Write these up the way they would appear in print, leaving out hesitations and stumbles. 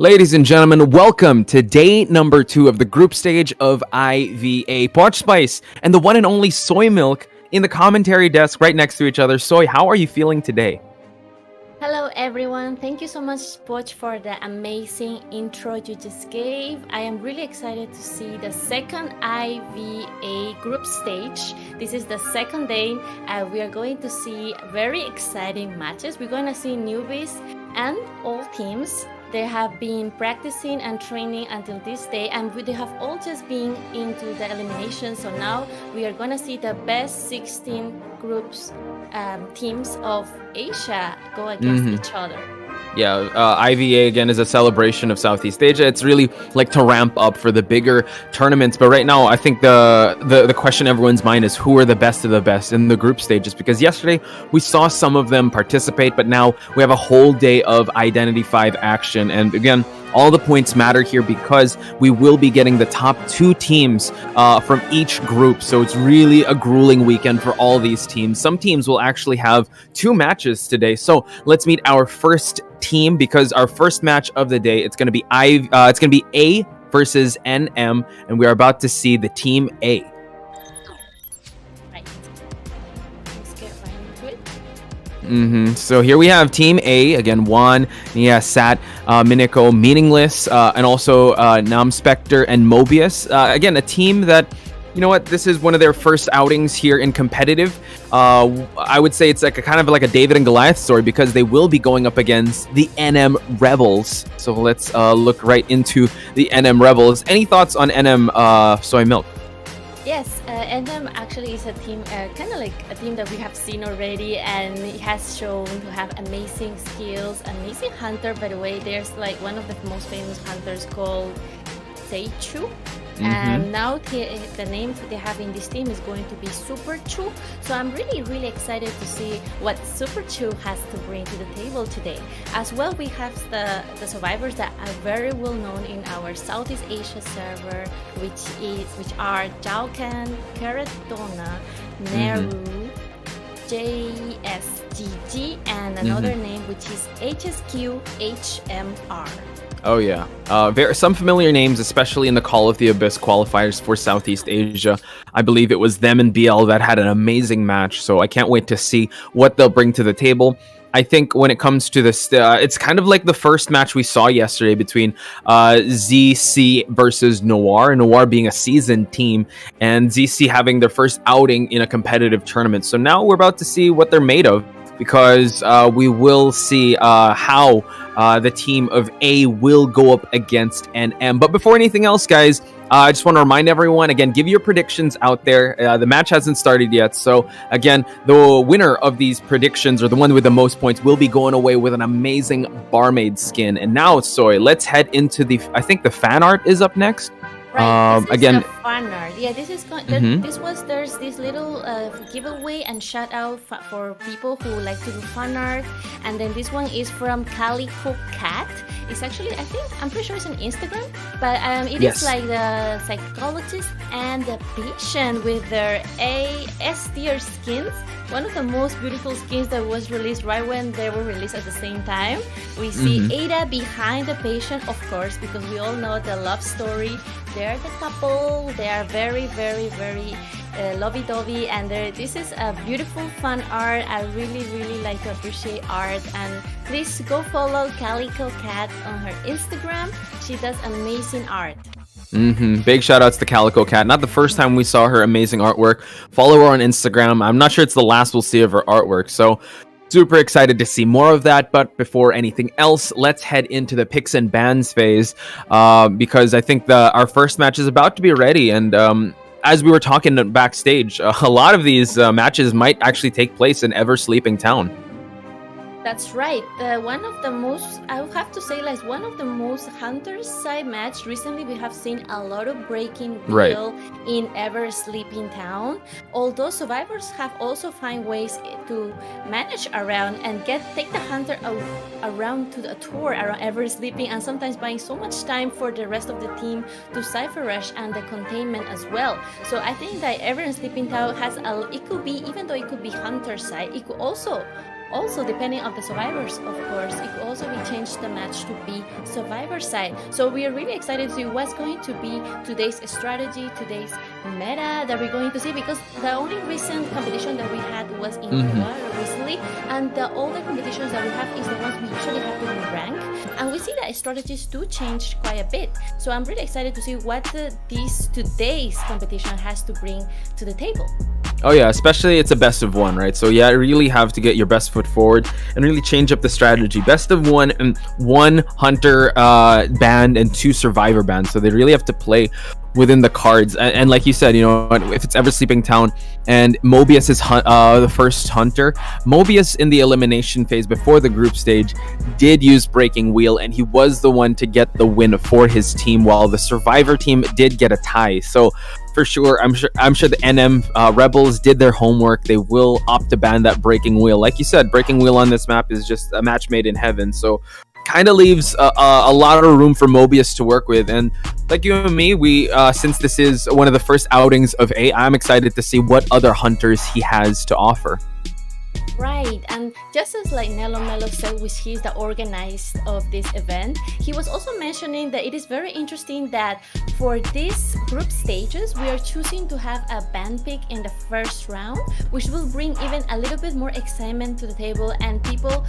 Ladies and gentlemen, welcome to day number 2 of the group stage of IVA. Porch Spice and the one and only Soy Milk in the commentary desk right next to each other. Soy, how are you feeling today? Hello everyone, thank you so much Poch for the amazing intro you just gave. I am really excited to see the second IVA group stage. This is the second day. We are going to see very exciting matches. We're going to see newbies and all teams. They have been practicing and training until this day, and they have all just been into the elimination. So now we are going to see the best 16 groups teams of Asia go against each other. Yeah, IVA again is a celebration of Southeast Asia. It's really like to ramp up for the bigger tournaments. But right now, I think the question in everyone's mind is who are the best of the best in the group stages? Because yesterday we saw some of them participate, but now we have a whole day of Identity 5 action. And again, all the points matter here because we will be getting the top 2 teams from each group. So it's really a grueling weekend for all these teams. Some teams will actually have 2 matches today. So let's meet our first team, because our first match of the day, it's going to be A versus NM, and we are about to see the team A. Right. Let's get right into it. So here we have Team A again. Juan, Nia, Sat, Miniko, Meaningless, and also Namspector and Mobius. Again, a team that, you know what, this is one of their first outings here in competitive. I would say it's like a kind of like a David and Goliath story, because they will be going up against the NM Rebels. So let's look right into the NM Rebels. Any thoughts on NM Soy Milk? Yes, NM actually is a team, kind of like a team that we have seen already, and it has shown to have amazing skills, amazing hunter. By the way, there's like one of the most famous hunters called Seichu. And now the name they have in this team is going to be Super Chu. So I'm really excited to see what Super Chu has to bring to the table today. As well, we have the survivors that are very well known in our Southeast Asia server, which are Jalkan, Karatona, Neru, JSGG, and another name which is HSQ HMR. Oh yeah, some familiar names, especially in the Call of the Abyss qualifiers for Southeast Asia. I believe it was them and BL that had an amazing match, so I can't wait to see what they'll bring to the table. I think when it comes to this, it's kind of like the first match we saw yesterday between ZC versus Noir. Noir being a seasoned team, and ZC having their first outing in a competitive tournament. So now we're about to see what they're made of, because we will see how the team of A will go up against NM. But before anything else, guys, I just want to remind everyone, again, give your predictions out there. The match hasn't started yet. So, again, the winner of these predictions, or the one with the most points, will be going away with an amazing barmaid skin. And now, Soy, let's head into I think the fan art is up next. Right, this is again, the fan art. Yeah, this is there's this little giveaway and shout out for people who like to do fan art, and then this one is from Calico Cat. It's actually, I'm pretty sure it's on Instagram, but it is like the psychologist and the patient with their S-tier skins. One of the most beautiful skins that was released right when they were released at the same time. We see Ada behind the patient, of course, because we all know the love story. They're the couple. They are very lovey-dovey, and this is a beautiful fun art. I really like to appreciate art, and please go follow Calico Cat on her Instagram. She does amazing art. Big shout outs to Calico Cat. Not the first time we saw her amazing artwork. Follow her on Instagram. I'm not sure it's the last we'll see of her artwork, so super excited to see more of that. But before anything else, let's head into the picks and bans phase, because I think our first match is about to be ready. And as we were talking backstage, a lot of these matches might actually take place in Ever Sleeping Town. That's right. One of the most, I would have to say, like one of the most Hunter's side match. Recently, we have seen a lot of breaking wheel in Ever Sleeping Town. Although survivors have also find ways to manage around and take the hunter around to the tour around Ever Sleeping, and sometimes buying so much time for the rest of the team to cipher rush and the containment as well. So I think that Ever Sleeping Town has it could be, even though it could be Hunter's side, it could also Also, depending on the survivors, of course, it could also be changed the match to be survivor side. So we are really excited to see what's going to be today's strategy, today's meta that we're going to see, because the only recent competition that we had was in COA recently, and the older competitions that we have is the ones we usually have to rank, and we see that strategies do change quite a bit. So I'm really excited to see what today's competition has to bring to the table. Oh yeah, especially it's a best of one, right? So yeah, you really have to get your best foot forward and really change up the strategy. Best of one, and one hunter band and 2 survivor bands. So they really have to play within the cards. And like you said, you know, if it's Ever Sleeping Town and Mobius is the first hunter, Mobius in the elimination phase before the group stage did use Breaking Wheel, and he was the one to get the win for his team, while the survivor team did get a tie. So for sure, I'm sure the NM Rebels did their homework. They will opt to ban that Breaking Wheel. Like you said, Breaking Wheel on this map is just a match made in heaven. So kind of leaves a lot of room for Mobius to work with. And like you and me, we since this is one of the first outings of I'm excited to see what other hunters he has to offer. Right, and just as like Mello said, which he's the organizer of this event, he was also mentioning that it is very interesting that for these group stages, we are choosing to have a band pick in the first round, which will bring even a little bit more excitement to the table, and people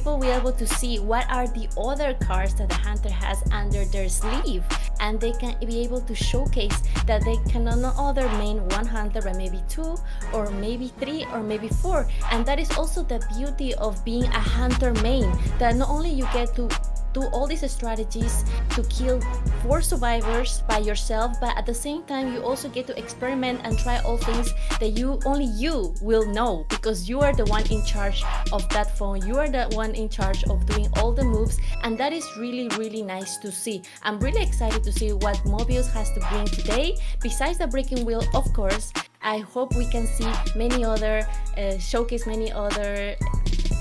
will be able to see what are the other cards that the hunter has under their sleeve, and they can be able to showcase that they can not other main one hunter, but maybe 2 or maybe 3 or maybe 4. And that is also the beauty of being a hunter main, that not only you get to do all these strategies to kill 4 survivors by yourself, but at the same time you also get to experiment and try all things that only you will know, because you are the one in charge of that phone, you are the one in charge of doing all the moves, and that is really, really nice to see. I'm really excited to see what Mobius has to bring today, besides the Breaking Wheel, of course. I hope we can see many other showcase many other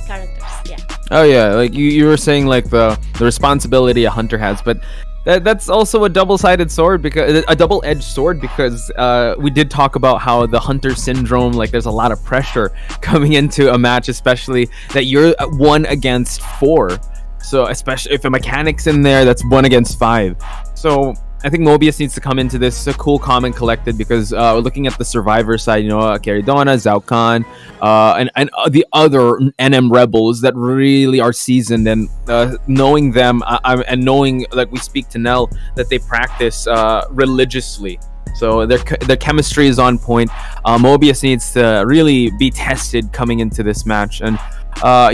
characters. Yeah. Oh yeah, like you were saying, like the responsibility a hunter has, but that's also a double-sided sword, because a double-edged sword, because we did talk about how the hunter syndrome, like there's a lot of pressure coming into a match, especially that you're 1 against 4. So especially if a mechanic's in there, that's 1 against 5. So I think Mobius needs to come into this cool, calm, and collected, because looking at the survivor side, you know, Caridona, Zhao Kan, and the other NM Rebels that really are seasoned, and knowing them and knowing, like we speak to Nell, that they practice religiously. So their chemistry is on point. Mobius needs to really be tested coming into this match. And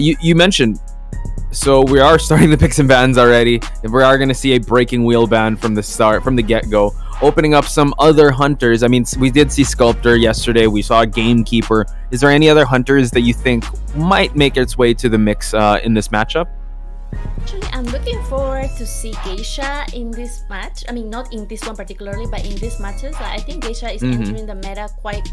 you mentioned, so we are starting the picks and bans already, and we are going to see a Breaking Wheel ban from the get-go, opening up some other hunters. I mean, we did see Sculptor yesterday, we saw a Gamekeeper. Is there any other hunters that you think might make its way to the mix in this matchup? Actually, I'm looking forward to see Geisha in this match. I mean, not in this one particularly, but in these matches. I think Geisha is entering the meta quite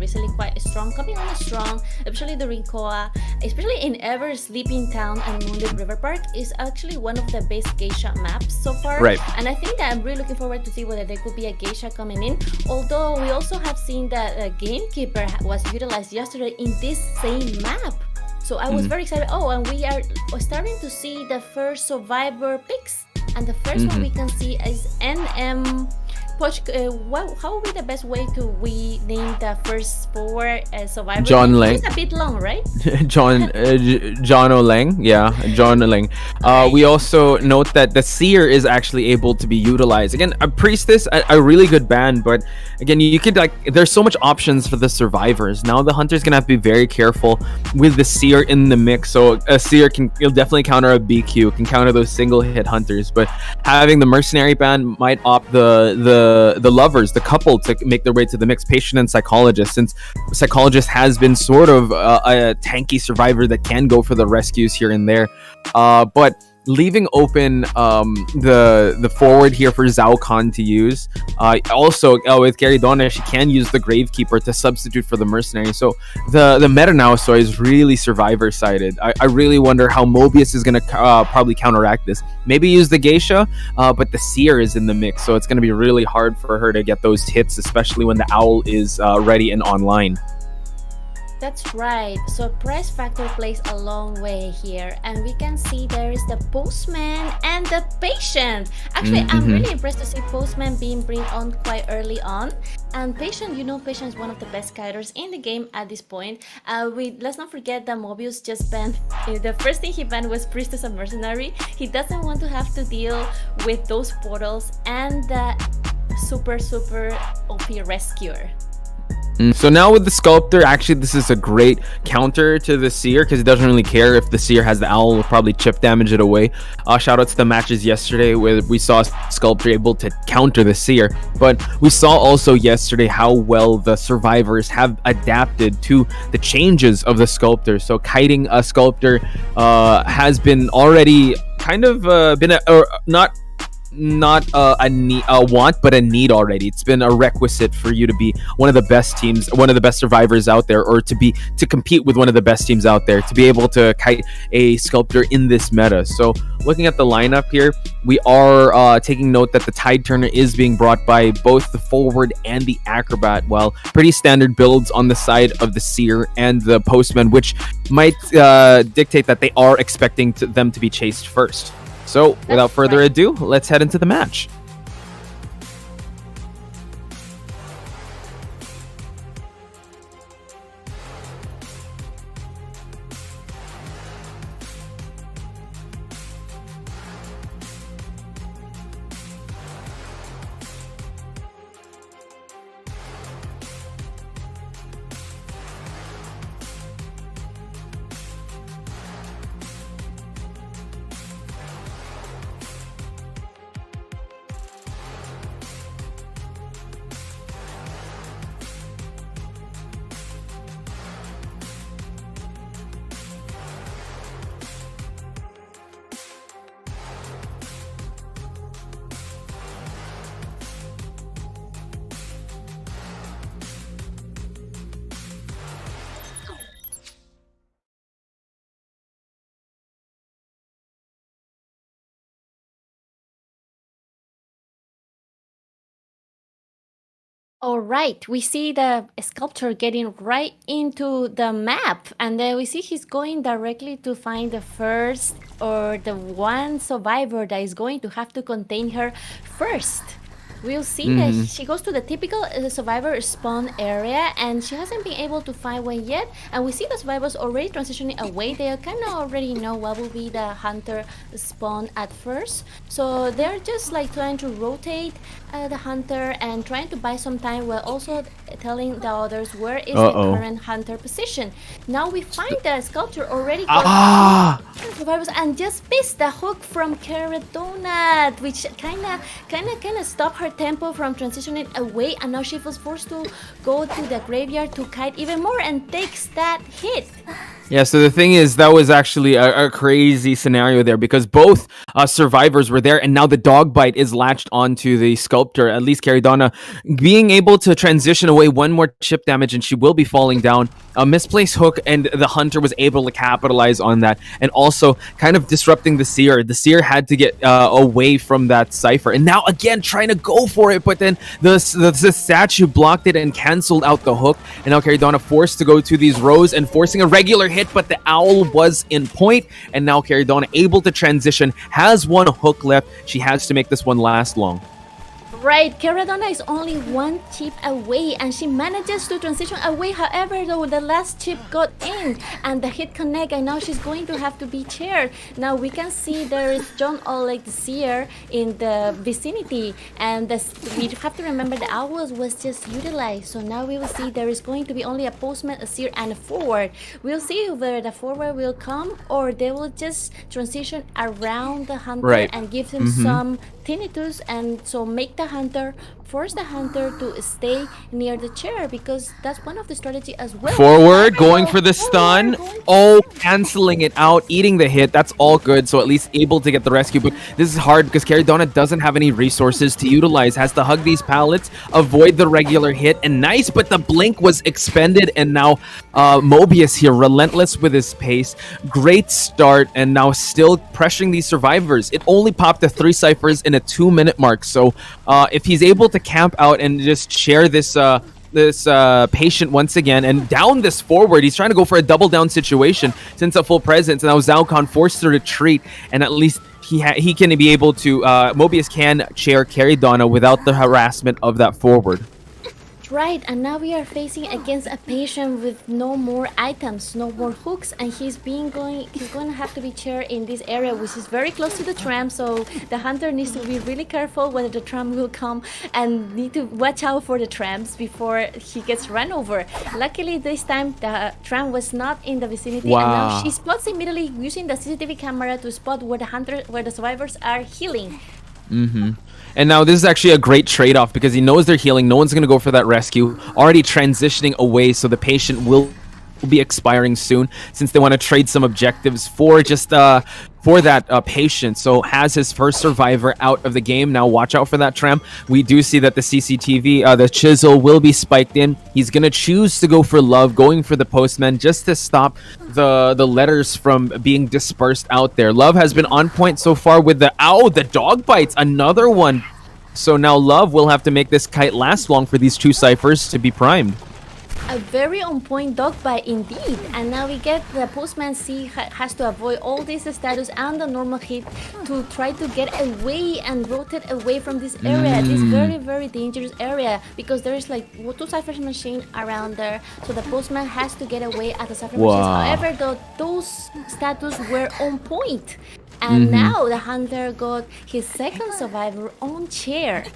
recently, quite strong, coming on strong, especially during COA, especially in Ever Sleeping Town and Moonlit River Park is actually one of the best Geisha maps so far. Right. And I think that I'm really looking forward to see whether there could be a Geisha coming in. Although we also have seen that Gamekeeper was utilized yesterday in this same map. So I was very excited. Oh, and we are starting to see the first survivor picks. And the first one we can see is NM. How would be the best way to name the first 4 survivors? John Lang. It's a bit long, right? John O'Lang. Yeah, John O'Lang. We also note that the Seer is actually able to be utilized. Again, a Priestess, a really good band, but again, you could there's so much options for the survivors. Now the Hunter's gonna have to be very careful with the Seer in the mix. So a Seer you'll definitely counter a BQ, can counter those single hit hunters, but having the Mercenary band might opt the lovers, the couple, to make their way to the mix, Patient and Psychologist, since Psychologist has been sort of a tanky survivor that can go for the rescues here and there, but leaving open the forward here for Zhao Kan to use. Also, with Caridona, she can use the Gravekeeper to substitute for the Mercenary. So the meta now is really survivor-sided. I really wonder how Mobius is going to probably counteract this. Maybe use the Geisha, but the Seer is in the mix, so it's going to be really hard for her to get those hits, especially when the Owl is ready and online. That's right. So price factor plays a long way here, and we can see there is the postman and the patient. Actually, I'm really impressed to see postman being brought on quite early on, and patient. Patient is one of the best kiters in the game at this point. Let's not forget that Mobius just banned. The first thing he banned was priestess and mercenary. He doesn't want to have to deal with those portals and the super OP rescuer. So now with the sculptor, actually this is a great counter to the seer, because it doesn't really care if the seer has the owl, will probably chip damage it away. Shout out to the matches yesterday where we saw sculptor able to counter the seer, but we saw also yesterday how well the survivors have adapted to the changes of the sculptor. So kiting a sculptor has been already kind of been not a want, but a need already. It's been a requisite for you to be one of the best teams, one of the best survivors out there, or to compete with one of the best teams out there, to be able to kite a sculptor in this meta. So looking at the lineup here, we are taking note that the Tide Turner is being brought by both the forward and the acrobat, while pretty standard builds on the side of the seer and the postman, which might dictate that they are expecting them to be chased first. So, without further ado, let's head into the match. All right, we see the sculptor getting right into the map, and then we see he's going directly to find the first or the one survivor that is going to have to contain her first. We'll see that she goes to the typical survivor spawn area, and she hasn't been able to find one yet. And we see the survivors already transitioning away. They kind of already know what will be the hunter spawn at first. So they're just like trying to rotate the hunter and trying to buy some time, while also telling the others where is the current hunter position. Now we find the sculptor already survivors and just missed the hook from Carrot Donut, which kind of stopped her tempo from transitioning away, and now she was forced to go to the graveyard to kite even more and takes that hit. Yeah, so the thing is, that was actually a crazy scenario there, because both survivors were there, and now the dog bite is latched onto the sculptor. At least Caridonna being able to transition away one more chip damage, and she will be falling down. A misplaced hook, and the hunter was able to capitalize on that, and also kind of disrupting the seer. The seer had to get away from that cipher, and now again trying to go for it, but then the statue blocked it and canceled out the hook, and now Caridonna forced to go to these rows and forcing a regular hit, but the owl was in point, and now Caridonna able to transition, has one hook left. She has to make this one last long. Right, Caradonna is only one chip away, and she manages to transition away. However, though, the last chip got in and the hit connect, and now she's going to have to be chaired. Now we can see there is John Oleg the Seer in the vicinity, and we have to remember the owls was just utilized. So now we will see there is going to be only a postman, a seer, and a forward. We'll see whether the forward will come or they will just transition around the hunter and give him some tinnitus, and so make the hunter, force the hunter to stay near the chair, because that's one of the strategy as well. Forward, going for the stun. Oh, canceling it out, eating the hit. That's all good, so at least able to get the rescue. But this is hard because Caridonna doesn't have any resources to utilize. Has to hug these pallets, avoid the regular hit, and nice, but the blink was expended, and now Mobius here, relentless with his pace. Great start, and now still pressuring these survivors. It only popped the 3 ciphers in a 2-minute mark, so if he's able to camp out and just share this this patient once again and down this forward. He's trying to go for a double down situation since a full presence. And now Zaokon forced to retreat, and at least he can be able to Mobius can chair carry Donna without the harassment of that forward. Right, and now we are facing against a patient with no more items, no more hooks, and he's going to have to be chaired in this area, which is very close to the tram. So the hunter needs to be really careful whether the tram will come, and need to watch out for the trams before he gets run over. Luckily, this time the tram was not in the vicinity, and now she spots immediately using the CCTV camera to spot where the survivors are healing. And now this is actually a great trade-off because he knows they're healing. No one's going to go for that rescue. Already transitioning away, so the patient will be expiring soon since they want to trade some objectives for just for that patient. So has his first survivor out of the game. Now watch out for that tram. We do see that the CCTV, the chisel will be spiked in. He's going to choose to go for Love, going for the postman just to stop the letters from being dispersed out there. Love has been on point so far with the dog bites, another one. So now Love will have to make this kite last long for these two ciphers to be primed. A very on point dog bite indeed, and now we get the postman C has to avoid all this status and the normal hit to try to get away and rotate away from this area, this very dangerous area, because there is like two cipher machines around there, so the postman has to get away at the cipher machines. However, those status were on point, and now the hunter got his second survivor on chair.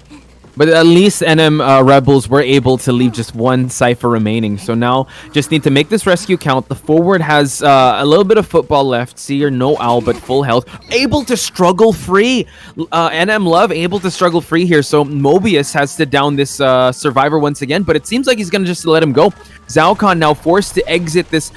But at least NM Rebels were able to leave just one cipher remaining. So now just need to make this rescue count. The forward has a little bit of football left. Seer, no owl, but full health. Able to struggle free. NM Love able to struggle free here. So Mobius has to down this survivor once again. But it seems like he's going to just let him go. Zaokon now forced to exit this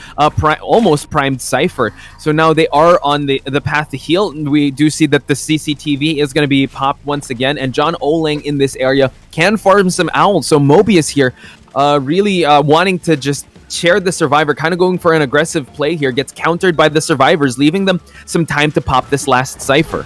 almost primed cipher. So now they are on the path to heal. We do see that the CCTV is going to be popped once again. And John Oling in this area can farm some owls. So Mobius here really wanting to just share the survivor, kind of going for an aggressive play here, gets countered by the survivors, leaving them some time to pop this last cipher.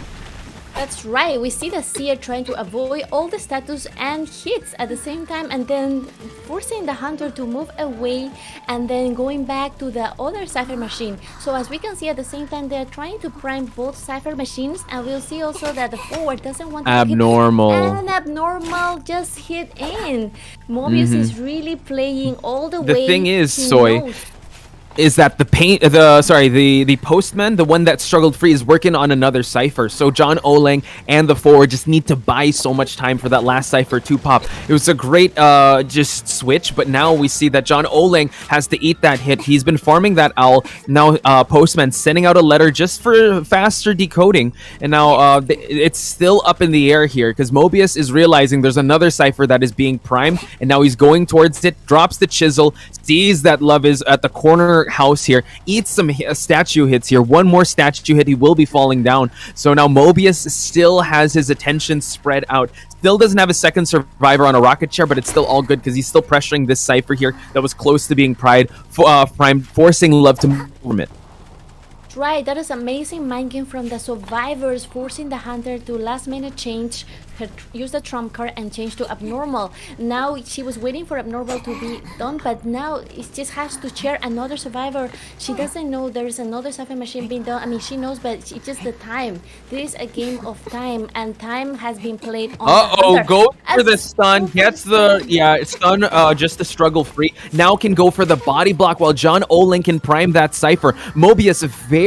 That's right, we see the Seer trying to avoid all the status and hits at the same time, and then forcing the hunter to move away and then going back to the other cipher machine. So as we can see, at the same time they're trying to prime both cipher machines, and we'll see also that the forward doesn't want to abnormal hit, and abnormal just hit in. Mobius is really playing all the way. The thing is, Soy, is that the postman, the one that struggled free, is working on another cipher. So John Oling and the forward just need to buy so much time for that last cipher to pop. It was a great just switch, but now we see that John Oling has to eat that hit. He's been farming that owl. Now postman sending out a letter just for faster decoding, and now it's still up in the air here because Mobius is realizing there's another cipher that is being primed, and now he's going towards it, drops the chisel, sees that Love is at the corner house here, eats some statue hits here. One more statue hit, he will be falling down. So now Mobius still has his attention spread out. Still doesn't have a second survivor on a rocket chair, but it's still all good because he's still pressuring this cipher here that was close to being primed, forcing Love to move from it. Right, that is amazing mind game from the survivors, forcing the hunter to last minute change, use the trump card and change to abnormal. Now she was waiting for abnormal to be done, but now it just has to chair another survivor. She doesn't know there is another cipher machine being done. I mean, she knows, but it's just the time. This is a game of time, and time has been played on go for the stun, gets the stun just to struggle free. Now can go for the body block while John Oling can prime that cipher. Mobius very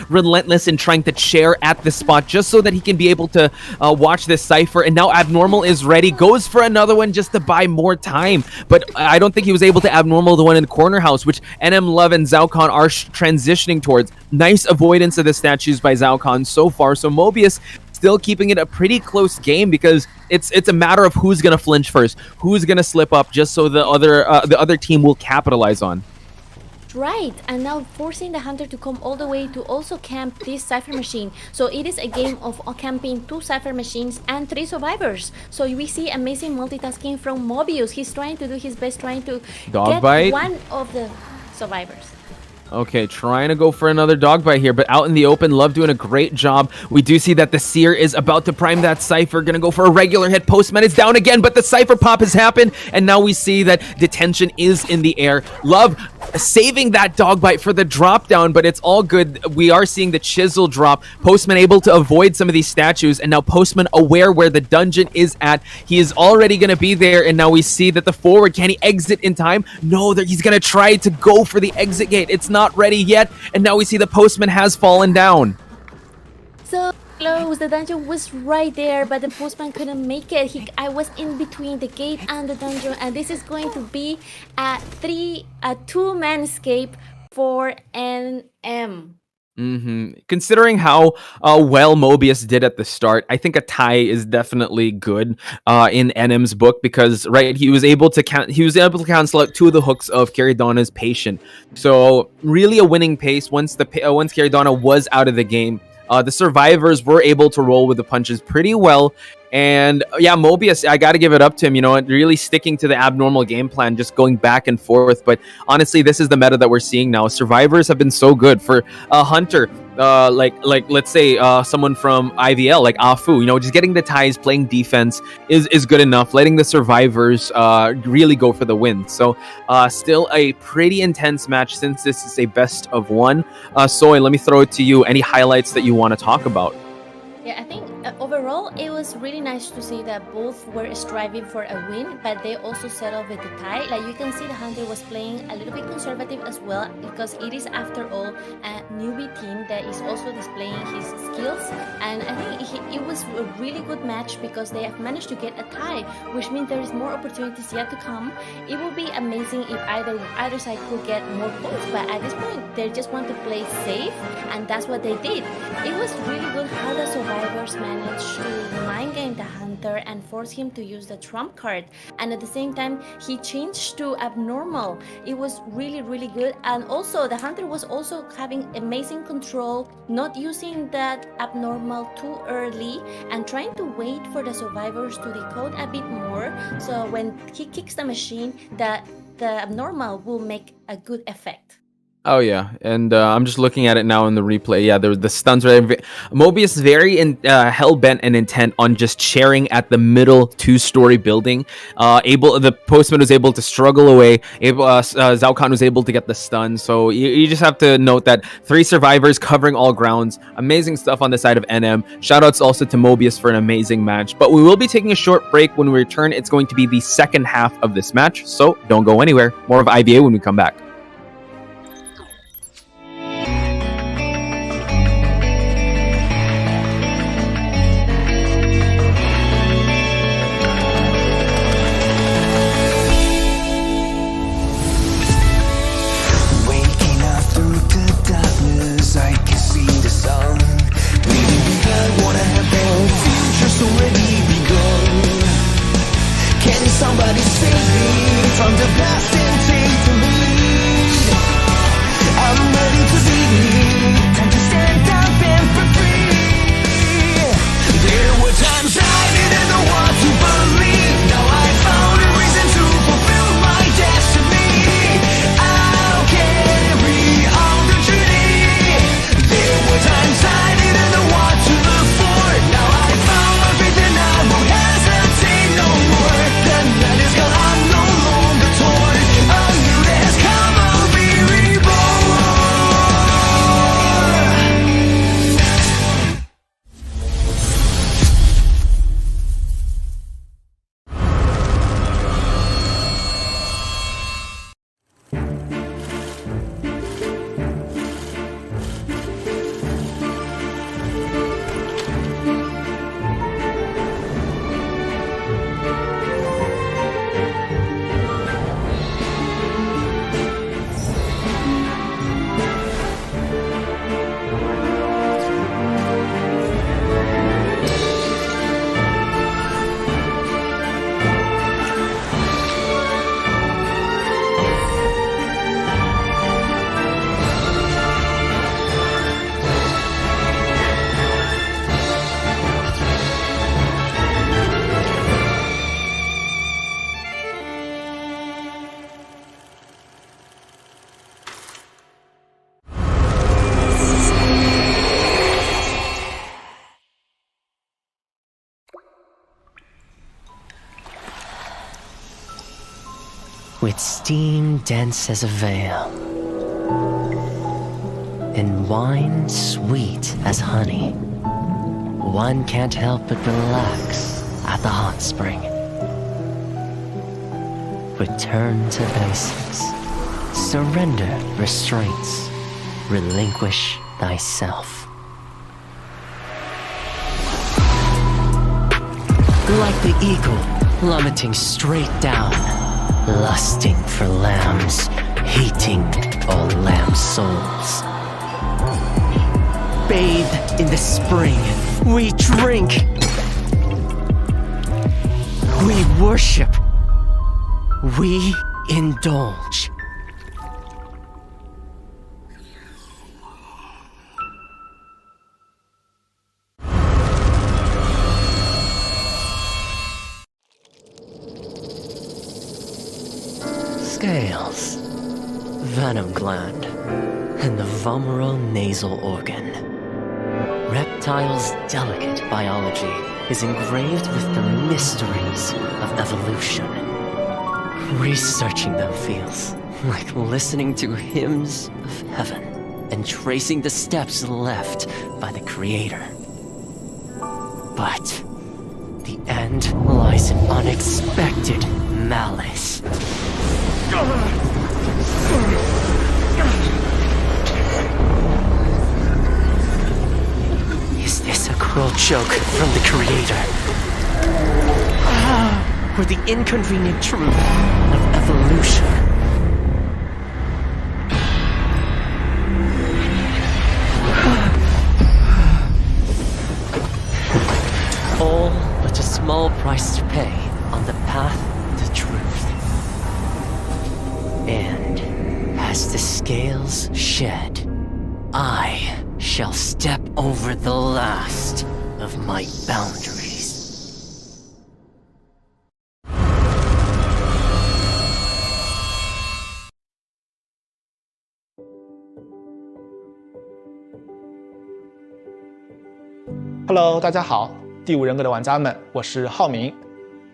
relentless in trying to chair at the spot just so that he can be able to watch this cipher. And now abnormal is ready, goes for another one just to buy more time, but I don't think he was able to abnormal the one in the corner house, which NM Love and Zaokon are transitioning towards. Nice avoidance of the statues by Zaokon so far. So Mobius still keeping it a pretty close game because it's a matter of who's gonna flinch first, who's gonna slip up, just so the other team will capitalize on. Right, and now forcing the hunter to come all the way to also camp this cipher machine. So it is a game of camping 2 cipher machines and 3 survivors. So we see amazing multitasking from Mobius. He's trying to do his best, trying to get one of the survivors. Okay, trying to go for another dog bite here, but out in the open, Love doing a great job. We do see that the Seer is about to prime that Cypher, gonna go for a regular hit. Postman is down again, but the Cypher pop has happened, and now we see that detention is in the air. Love saving that dog bite for the drop down, but it's all good. We are seeing the chisel drop. Postman able to avoid some of these statues, and now Postman aware where the dungeon is at. He is already gonna be there, and now we see that the forward, can he exit in time? No, he's gonna try to go for the exit gate. It's not ready yet, and now we see the Postman has fallen down. So close, the dungeon was right there, but the Postman couldn't make it. I was in between the gate and the dungeon, and this is going to be a two-man escape for NM. Considering how well Mobius did at the start, I think a tie is definitely good in NM's book, because he was able to cancel out two of the hooks of Caridonna's patient. So really a winning pace once Caridonna was out of the game. The survivors were able to roll with the punches pretty well. And yeah, Mobius, I got to give it up to him, really sticking to the abnormal game plan, just going back and forth. But honestly, this is the meta that we're seeing now. Survivors have been so good for a Hunter, like let's say someone from IVL, like Afu, just getting the ties, playing defense is good enough. Letting the survivors really go for the win. So still a pretty intense match since this is a best of one. Soy, let me throw it to you. Any highlights that you want to talk about? Yeah, I think overall it was really nice to see that both were striving for a win, but they also settled with the tie. Like you can see, the Hunter was playing a little bit conservative as well, because it is after all a newbie team that is also displaying his skills. And I think it was a really good match, because they have managed to get a tie, which means there is more opportunities yet to come. It would be amazing if either side could get more points, but at this point they just want to play safe, and that's what they did. It was really good how the survivors managed to mind game the Hunter and force him to use the trump card, and at the same time he changed to abnormal. It was really, really good. And also the Hunter was also having amazing control, not using that abnormal too early, and trying to wait for the survivors to decode a bit more, so when he kicks the machine, the abnormal will make a good effect. Oh yeah, and I'm just looking at it now in the replay. Yeah, the stuns are Mobius very hell-bent and intent on just sharing at the middle two-story building. The Postman was able to struggle away. Zhao Khan was able to get the stun. So you just have to note that 3 survivors covering all grounds. Amazing stuff on the side of NM. Shoutouts also to Mobius for an amazing match. But we will be taking a short break. When we return, it's going to be the second half of this match. So don't go anywhere. More of IBA when we come back. Somebody save me from the past and take the lead. I'm ready to be, time to stand up and for free. There were times I didn't know what to believe. Now I found a reason to fulfill my destiny. I'll carry on the journey. There were times I didn't know what to look for. Now I found my faith and I won't hesitate no more. The night is gone, I'm no longer torn. A new day with steam dense as a veil, and wine sweet as honey. One can't help but relax at the hot spring. Return to basics. Surrender restraints. Relinquish thyself. Like the eagle plummeting straight down, lusting for lambs, hating all lamb souls. Bathed in the spring, we drink. We worship. We indulge. Scales, venom gland, and the vomeral nasal organ. Reptiles' delicate biology is engraved with the mysteries of evolution. Researching them feels like listening to hymns of heaven and tracing the steps left by the Creator. But the end lies in unexpected malice. Is this a cruel joke from the Creator? Or the inconvenient truth of evolution? All but a small price to pay on the path to truth. And as the scales shed, I shall step over the last of my boundaries. Hello， 大家好，第五人格的玩家们，我是浩明。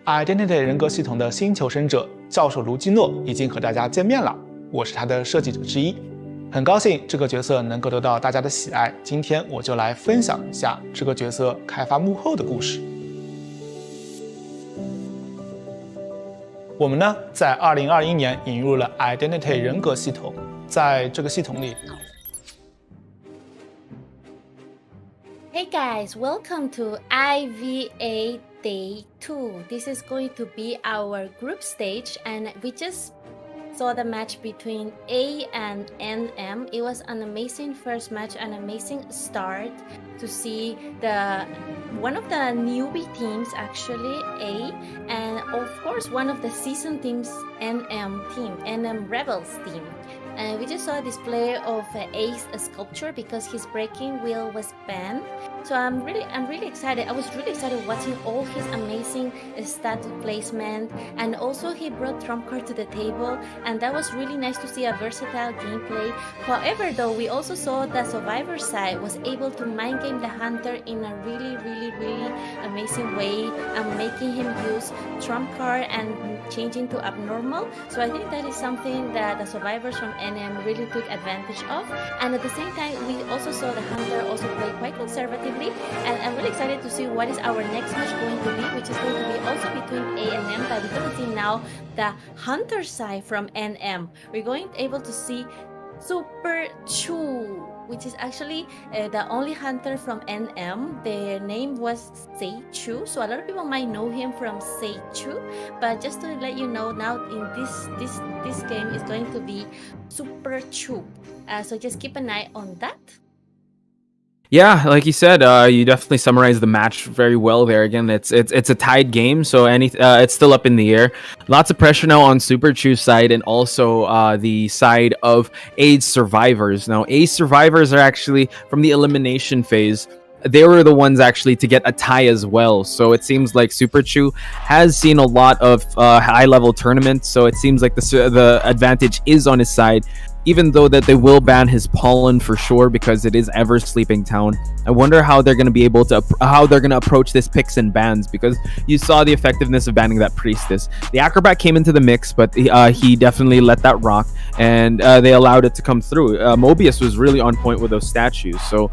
Identity 人格系统的新求生者教授卢基诺已经和大家见面了，我是他的设计者之一，很高兴这个角色能够得到大家的喜爱。今天我就来分享一下这个角色开发幕后的故事。我们呢，在2021年引入了 Identity 人格系统，在这个系统里。Hey guys, welcome to IVA Day 2. This is going to be our group stage, and we just saw the match between A and NM. It was an amazing first match, an amazing start to see one of the newbie teams, actually A, and of course one of the seasoned teams, NM Rebels team. And we just saw a display of A's sculpture because his breaking wheel was banned. So I'm really excited. I was really excited watching all his amazing stat placement, and also he brought trump card to the table, and that was really nice to see a versatile gameplay. However, though, we also saw the survivor side was able to mind game the hunter in a really amazing way, making him use trump card and changing to abnormal. So I think that is something that the survivors from NM really took advantage of. And at the same time, we also saw the hunter also play quite conservatively, and I'm really excited to see what is our next match going to be, which is going to be also between A and M, but we're going to see now the hunter side from NM. We're going to able to see Super Chu, which is actually the only hunter from NM. Their name was Sei Chu, so a lot of people might know him from Sei Chu, but just to let you know, now in this game is going to be Super Chu, so just keep an eye on that. Yeah, like you said, you definitely summarized the match very well there. Again, it's a tied game, so it's still up in the air. Lots of pressure now on Super Chu's side and also the side of A's survivors. Now, A's survivors are actually from the elimination phase. They were the ones actually to get a tie as well. So it seems like Super Chu has seen a lot of high-level tournaments. So it seems like the advantage is on his side. even though that they will ban his pollen for sure because it is ever sleeping town. I wonder how they're going to be able to approach this picks and bans, because you saw the effectiveness of banning that priestess. The acrobat came into the mix, but he definitely let that rock, and they allowed it to come through. Mobius was really on point with those statues, so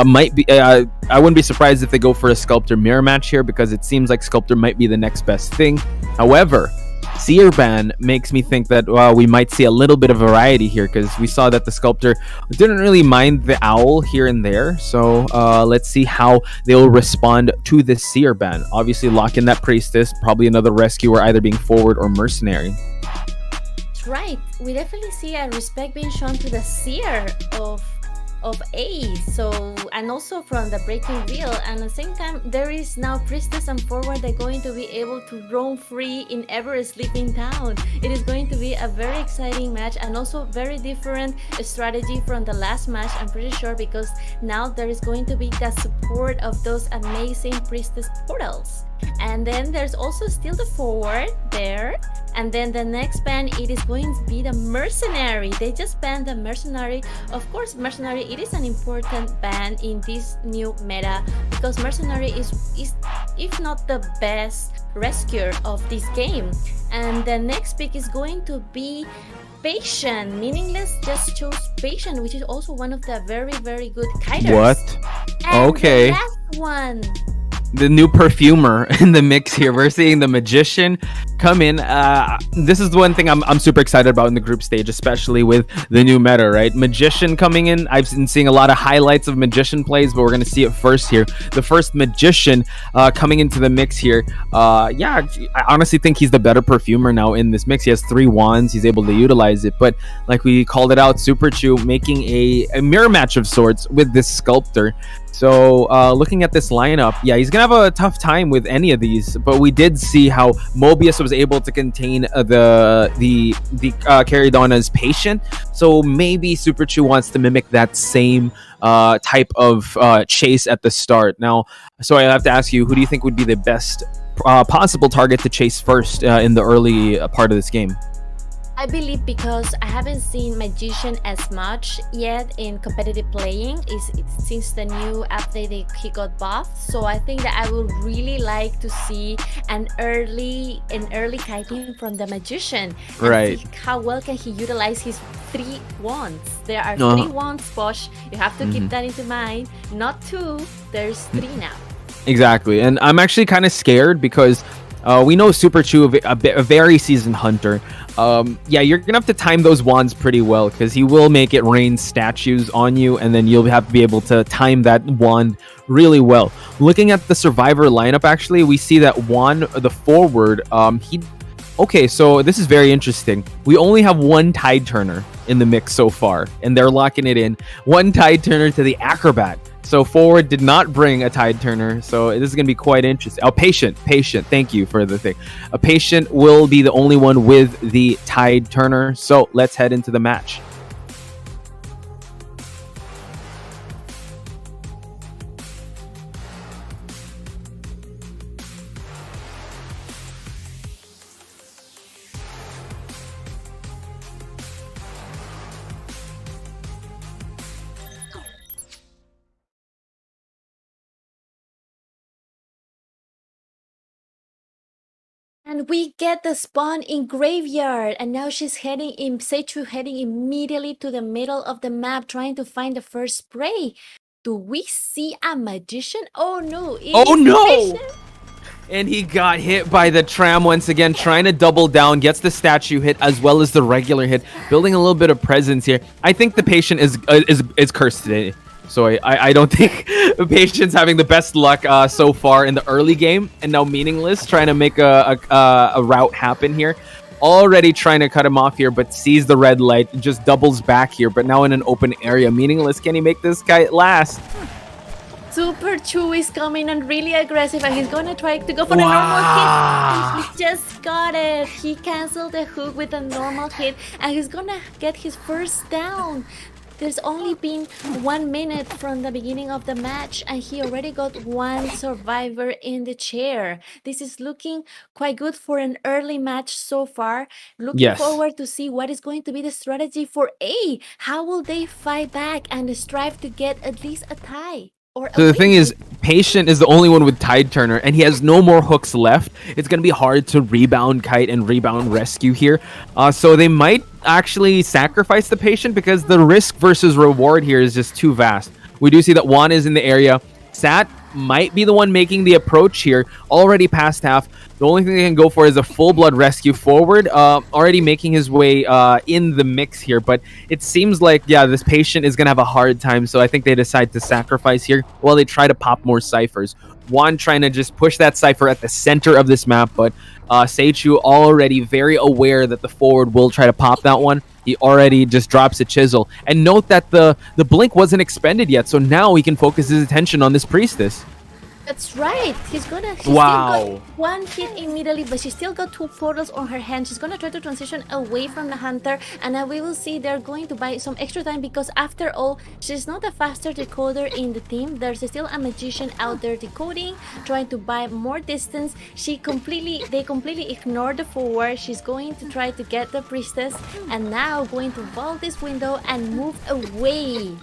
might be I wouldn't be surprised if they go for a sculptor mirror match here, because it seems like sculptor might be the next best thing. However, seer ban makes me think that we might see a little bit of variety here, because we saw that the sculptor didn't really mind the owl here and there. So let's see how they'll respond to this seer ban. Obviously lock in that priestess, probably another rescuer either being forward or mercenary. Right, we definitely see a respect being shown to the seer of A, so, and also from the breaking wheel, and at the same time there is now priestess and forward. They're going to be able to roam free in ever sleeping town. It is going to be a very exciting match, and also very different strategy from the last match, I'm pretty sure, because now there is going to be the support of those amazing priestess portals. And then there's also still the forward there, and then the next ban, it is going to be the mercenary. They just banned the mercenary. Of course, mercenary, it is an important ban in this new meta, because mercenary is if not the best rescuer of this game. And the next pick is going to be patient. Meaningless just chose patient, which is also one of the very, very good kiters. What? And Okay. the last one, The new perfumer in the mix here. We're seeing the magician come in. This is the one thing I'm super excited about in the group stage, especially with the new meta, right? Magician coming in. I've been seeing a lot of highlights of magician plays, but we're going to see it first here. The first magician coming into the mix here. Yeah, I honestly think he's the better perfumer now in this mix. He has 3 wands. He's able to utilize it. But like we called it out, Super Chew making a mirror match of sorts with this sculptor. So looking at this lineup, yeah, he's gonna have a tough time with any of these. But we did see how Mobius was able to contain the Caridonna's patient. So maybe Super Chew wants to mimic that same type of chase at the start. Now, so I have to ask you, who do you think would be the best possible target to chase first in the early part of this game? I believe, because I haven't seen Magician as much yet in competitive playing, since the new update he got buffed. So I think that I would really like to see an early kiting from the Magician, and Right. see how well can he utilize his 3 wands. There are 3 wands, Bosch. You have to keep that into mind. Not 2, there's 3 now. Exactly, and I'm actually kind of scared because we know Super Chew, a very seasoned hunter. Yeah, you're gonna have to time those wands pretty well, because he will make it rain statues on you, and then you'll have to be able to time that wand really well. Looking at the survivor lineup, actually, we see that Juan, the forward, okay, so this is very interesting. We only have 1 tide turner in the mix so far, and they're locking it in. 1 tide turner to the acrobat. So forward did not bring a tide turner, so this is going to be quite interesting. Oh, patient. Thank you for the thing. A patient will be the only one with the tide turner. So let's head into the match. And we get the spawn in graveyard, and now she's heading immediately to the middle of the map, trying to find the first spray. Do we see a magician? Oh no! Oh no! And he got hit by the tram once again, trying to double down, gets the statue hit as well as the regular hit, building a little bit of presence here. I think the patient is cursed today. So I don't think the patient's having the best luck so far in the early game, and now Meaningless trying to make a route happen here. Already trying to cut him off here, but sees the red light, just doubles back here, but now in an open area. Meaningless, can he make this guy last? Super Chew is coming and really aggressive, and he's gonna try to go for a normal hit, and he just got it. He canceled the hook with a normal hit, and he's gonna get his first down. There's only been 1 minute from the beginning of the match, and he already got one survivor in the chair. This is looking quite good for an early match so far. Looking Yes. forward to see what is going to be the strategy for A. How will they fight back and strive to get at least a tie? Or a So the thing win? is, Patient is the only one with Tide Turner, and he has no more hooks left. It's going to be hard to rebound Kite and rebound Rescue here. So they might actually sacrifice the Patient because the risk versus reward here is just too vast. We do see that Juan is in the area. Sat might be the one making the approach here, already past half. The only thing they can go for is a full-blood Rescue forward, already making his way in the mix here. But it seems like, yeah, this Patient is going to have a hard time, so I think they decide to sacrifice here while they try to pop more ciphers. Juan trying to just push that cipher at the center of this map, but Seichu already very aware that the forward will try to pop that one. He already just drops a chisel. And note that the blink wasn't expended yet, so now he can focus his attention on this priestess. That's right. She Wow. still got one hit immediately, but she still got 2 portals on her hand. She's gonna try to transition away from the hunter, and we will see they're going to buy some extra time because after all, she's not the faster decoder in the team. There's still a magician out there decoding, trying to buy more distance. They completely ignore the forward. She's going to try to get the priestess, and now going to vault this window and move away.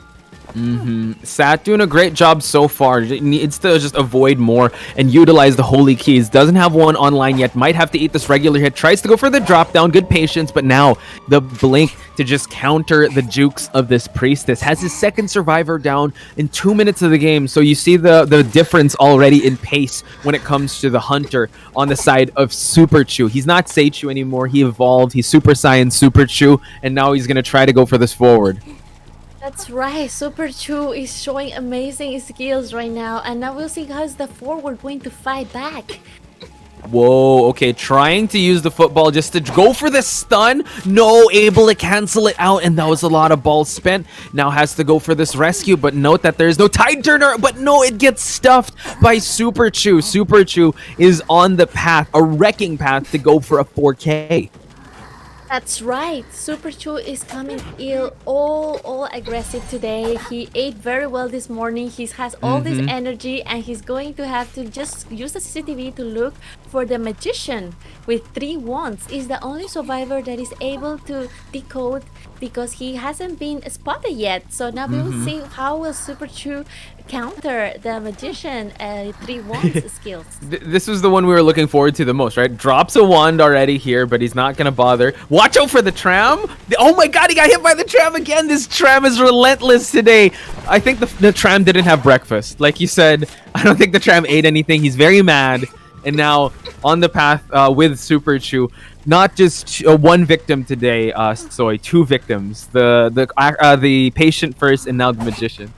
Sat doing a great job so far. It needs to just avoid more and utilize the holy keys. Doesn't have one online yet. Might have to eat this regular hit. Tries to go for the drop down. Good patience, but now the blink to just counter the jukes of this priestess. Has his second survivor down in 2 minutes of the game. So you see the difference already in pace when it comes to the hunter on the side of Super Chew. He's not Seichu anymore. He evolved. He's Super Saiyan Super Chew, and now he's gonna try to go for this forward. That's right, Super Chu is showing amazing skills right now, and now we'll see how's the forward going to fight back. Whoa, okay, trying to use the football just to go for the stun. No, able to cancel it out, and that was a lot of balls spent. Now has to go for this rescue, but note that there's no Tide Turner, but no, it gets stuffed by Super Chew. Super Chew is on the path, a wrecking path to go for a 4K. That's right, Super Chu is coming ill, all aggressive today. He ate very well this morning. He has all this energy, and he's going to have to just use the CCTV to look for the magician with 3 wands. Is the only survivor that is able to decode because he hasn't been spotted yet. So now we will see how will Super Chu counter the magician 3 wands skills. This was the one we were looking forward to the most, right? Drops a wand already here, but he's not gonna bother. Watch out for the tram. Oh my god, he got hit by the tram again. This tram is relentless today. I think the tram didn't have breakfast. Like you said, I don't think the tram ate anything. He's very mad. And now on the path with Super Chew, not just one victim today, Soy, 2 victims. The patient first, and now the magician.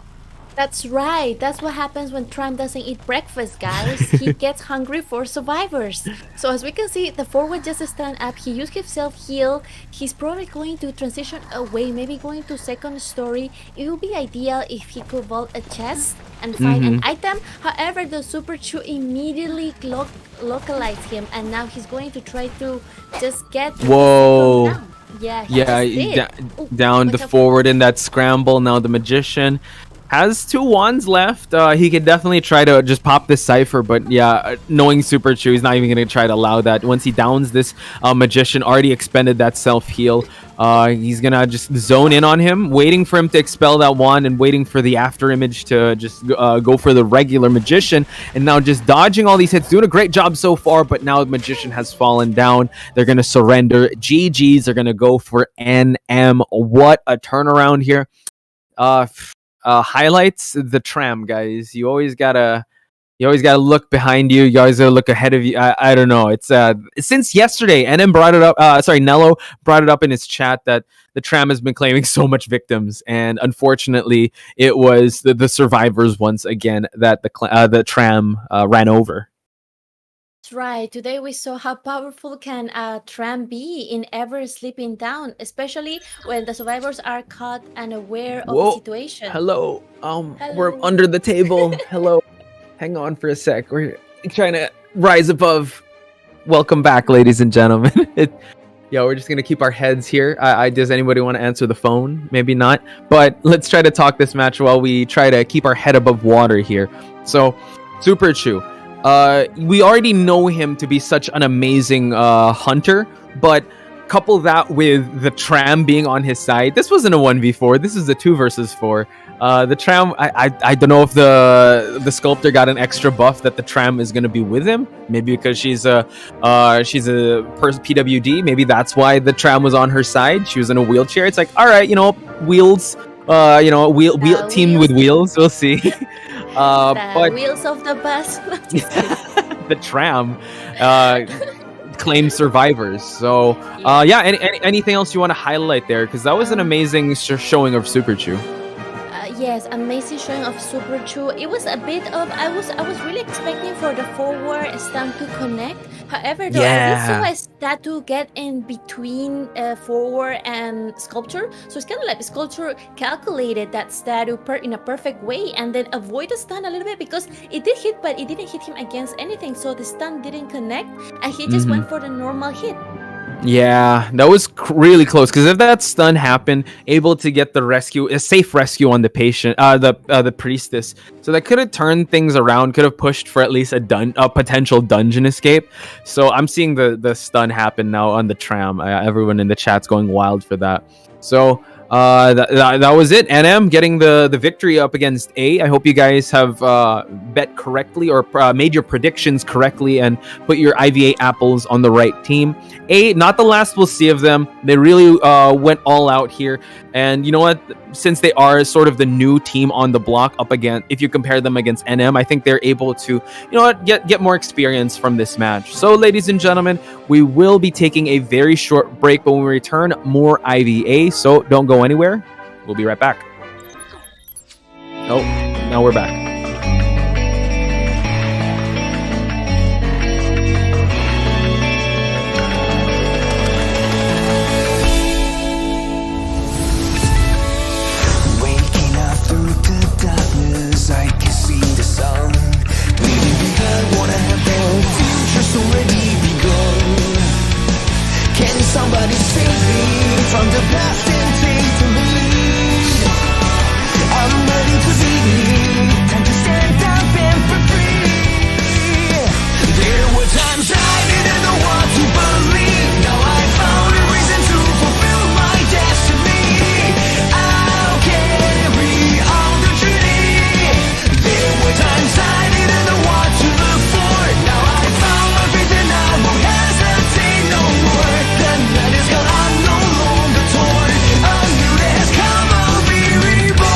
That's right. That's what happens when Tram doesn't eat breakfast, guys. He gets hungry for survivors. So as we can see, the forward just stand up. He used himself heal. He's probably going to transition away, maybe going to second story. It would be ideal if he could vault a chest and find an item. However, the Super Chew immediately localized him, and now he's going to try to just get Whoa. down. Yeah, down the forward in that scramble. Now the magician has 2 wands left. He could definitely try to just pop this cipher, but yeah, knowing Super Chew, he's not even going to try to allow that. Once he downs this magician, already expended that self-heal. He's going to just zone in on him, waiting for him to expel that wand and waiting for the after image to just go for the regular magician. And now just dodging all these hits, doing a great job so far, but now the magician has fallen down. They're going to surrender. GG's are going to go for NM. What a turnaround here. Highlights the tram, guys. You always gotta look behind you. You always gotta look ahead of you. I don't know. It's since yesterday, NM brought it up. Nello brought it up in his chat that the tram has been claiming so much victims, and unfortunately, it was the survivors once again that the tram ran over. Right. Today we saw how powerful can a tram be in ever sleeping down, especially when the survivors are caught and aware of the situation. Hello. We're under the table. Hello. Hang on for a sec. We're trying to rise above. Welcome back, ladies and gentlemen. Yeah, we're just gonna keep our heads here. Does anybody want to answer the phone? Maybe not. But let's try to talk this match while we try to keep our head above water here. So, Super Chu. We already know him to be such an amazing hunter, but couple that with the tram being on his side. This wasn't a 1v4. This is a 2 versus 4. The tram, I don't know if the sculptor got an extra buff that the tram is going to be with him. Maybe because she's a PWD. Maybe that's why the tram was on her side. She was in a wheelchair. It's like, all right, wheels. Wheel team with wheels. We'll see. But wheels of the bus. The tram. Claim survivors. So anything else you want to highlight there, because that was an amazing showing of Super Chu. Yes, amazing showing of Super Chu. It was a bit of I was really expecting for the forward stand to connect. However, though, I did saw a statue get in between forward and sculpture. So it's kind of like sculpture calculated that statue in a perfect way and then avoid the stun a little bit because it did hit, but it didn't hit him against anything. So the stun didn't connect and he just went for the normal hit. Yeah, that was really close, because if that stun happened, able to get a safe rescue on the patient, the priestess, so that could have turned things around, could have pushed for at least a potential dungeon escape. So I'm seeing the stun happen now on the tram. Everyone in the chat's going wild for that. So that was it. NM getting the victory up against A. I hope you guys have bet correctly or made your predictions correctly and put your IVA apples on the right team. A, not the last we'll see of them. They really went all out here. And you know what? Since they are sort of the new team on the block up against, if you compare them against NM, I think they're able to, get more experience from this match. So, ladies and gentlemen, we will be taking a very short break, but when we return, more IVA. So don't go anywhere. We'll be right back. Oh, now we're back. Somebody save me from the past and take the lead. I'm ready to be, time to stand up and be free. There were times I didn't know what to believe. Now I found a reason to fulfill my destiny. I'll carry on the journey. There were times I didn't know what to look for. Now I found my faith and I won't hesitate no more. The night is gone, I'm no longer torn. A new day has come, I'll be reborn.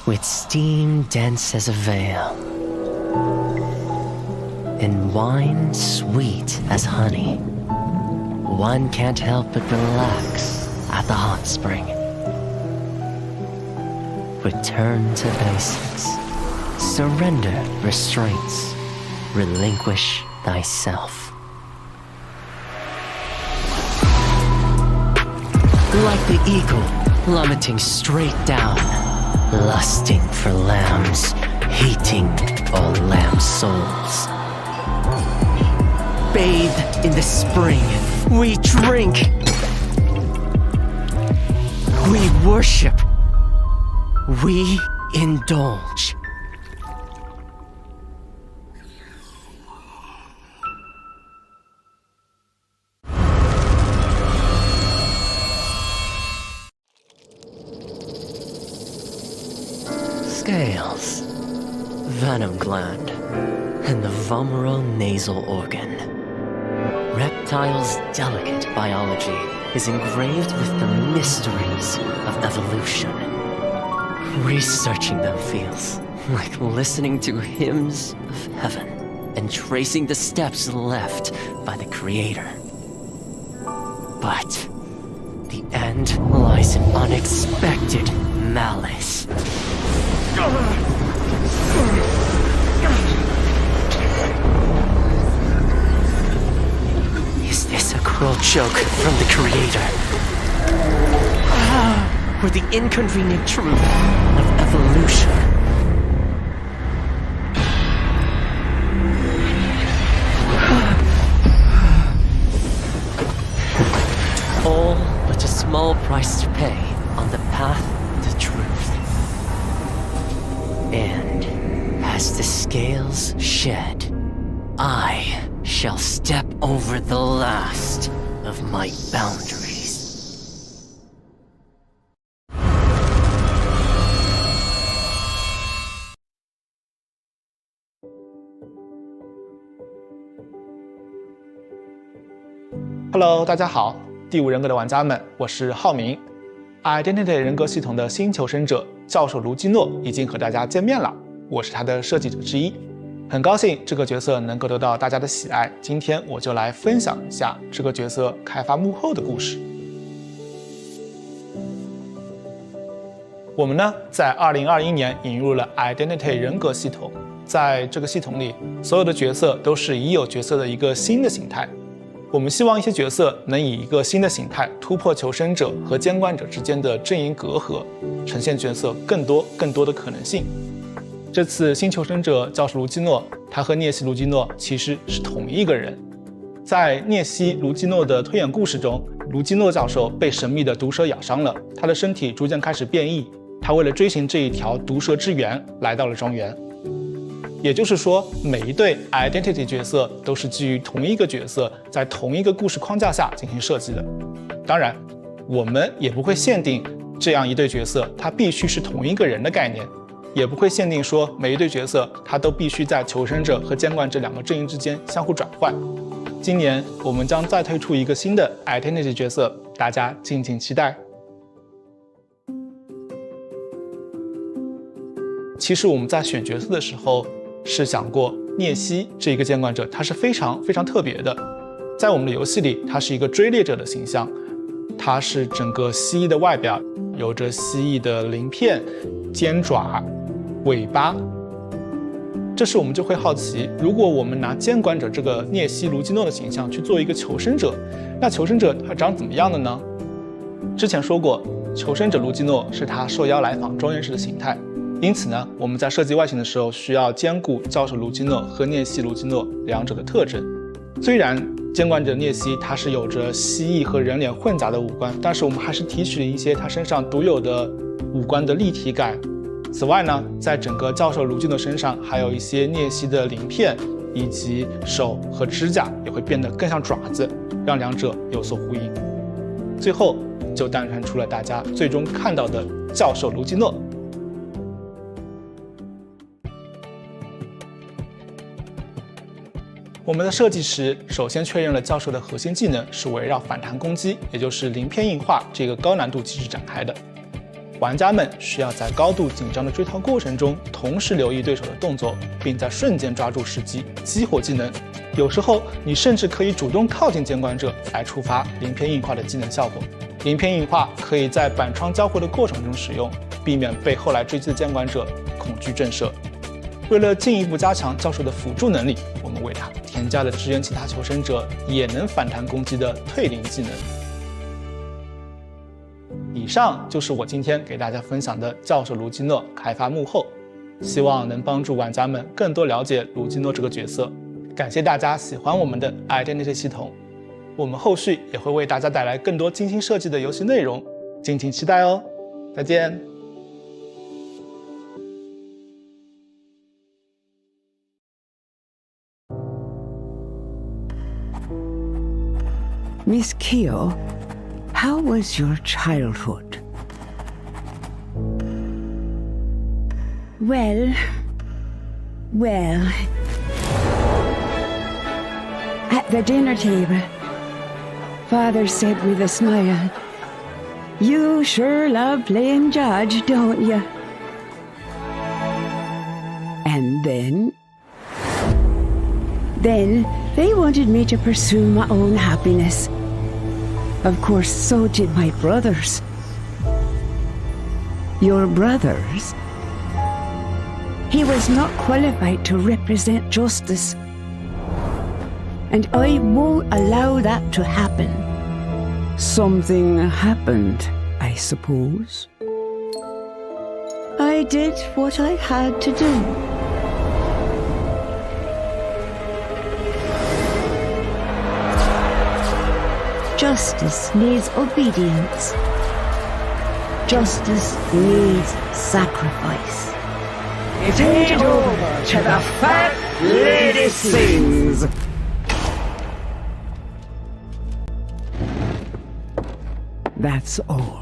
With steam dense as a veil, and wine sweet as honey, one can't help but relax at the hot spring. Return to basics, surrender restraints, relinquish thyself. Like the eagle plummeting straight down, lusting for lambs, hating all lamb souls. Bathed in the spring, we drink. We worship we indulge. Scales, venom gland, and the vomeronasal organ. Reptiles' delicate biology is engraved with the mysteries of evolution. Researching them feels like listening to hymns of heaven and tracing the steps left by the Creator. But the end lies in unexpected malice. Is this a cruel joke from the Creator? Or the inconvenient truth of evolution? All but a small price to pay on the path to truth. And as the scales shed, I shall step over the last of my boundaries. Hello， 大家好，第五人格的玩家们，我是浩明。Identity 人格系统的新求生者教授卢基诺已经和大家见面了，我是他的设计者之一，很高兴这个角色能够得到大家的喜爱。今天我就来分享一下这个角色开发幕后的故事。我们呢，在2021年引入了 Identity 人格系统，在这个系统里，所有的角色都是已有角色的一个新的形态。我们希望一些角色能以一个新的形态突破求生者和监管者之间的阵营隔阂，呈现角色更多的可能性。这次新求生者教授卢基诺，他和涅西卢基诺其实是同一个人。在涅西卢基诺的推演故事中，卢基诺教授被神秘的毒蛇咬伤了，他的身体逐渐开始变异。他为了追寻这一条毒蛇之源，来到了庄园。也就是说，每一对 identity 角色都是基于同一个角色，在同一个故事框架下进行设计的。当然，我们也不会限定这样一对角色它必须是同一个人的概念，也不会限定说每一对角色它都必须在求生者和监管者两个阵营之间相互转换。今年我们将再推出一个新的 identity 角色，大家敬请期待。其实我们在选角色的时候是想过，涅西这一个监管者他是非常特别的。在我们的游戏里，他是一个追猎者的形象，他是整个蜥蜴的外表，有着蜥蜴的鳞片、尖爪、尾巴。这时我们就会好奇，如果我们拿监管者这个涅西卢基诺的形象去做一个求生者，那求生者他长怎么样的呢？之前说过，求生者卢基诺是他受邀来访庄园时的形态。因此呢，我们在设计外形的时候需要兼顾教授卢基诺和涅西卢基诺两者的特征。虽然监管者涅西他是有着蜥蜴和人脸混杂的五官，但是我们还是提取了一些他身上独有的五官的立体感。此外呢，在整个教授卢基诺身上还有一些涅西的鳞片，以及手和指甲也会变得更像爪子，让两者有所呼应。最后就诞生出了大家最终看到的教授卢基诺。我们的设计时，首先确认了教授的核心技能是围绕反弹攻击，也就是鳞片硬化这个高难度机制展开的。玩家们需要在高度紧张的追逃过程中，同时留意对手的动作，并在瞬间抓住时机，激活技能。有时候，你甚至可以主动靠近监管者来触发鳞片硬化的技能效果。鳞片硬化可以在板窗交互的过程中使用，避免被后来追击的监管者恐惧震慑。为了进一步加强教授的辅助能力，我们为他添加了支援其他求生者也能反弹攻击的退灵技能。以上就是我今天给大家分享的教授卢基诺开发幕后，希望能帮助玩家们更多了解卢基诺这个角色。感谢大家喜欢我们的 Identity 系统，我们后续也会为大家带来更多精心设计的游戏内容，敬请期待哦。再见。Miss Keo, how was your childhood? Well, at the dinner table, Father said with a smile, "You sure love playing judge, don't you?" And then they wanted me to pursue my own happiness. Of course, so did my brothers. Your brothers? He was not qualified to represent justice. And I won't allow that to happen. Something happened, I suppose. I did what I had to do. Justice needs obedience. Justice needs sacrifice. It ain't over till the fat lady sings. That's all.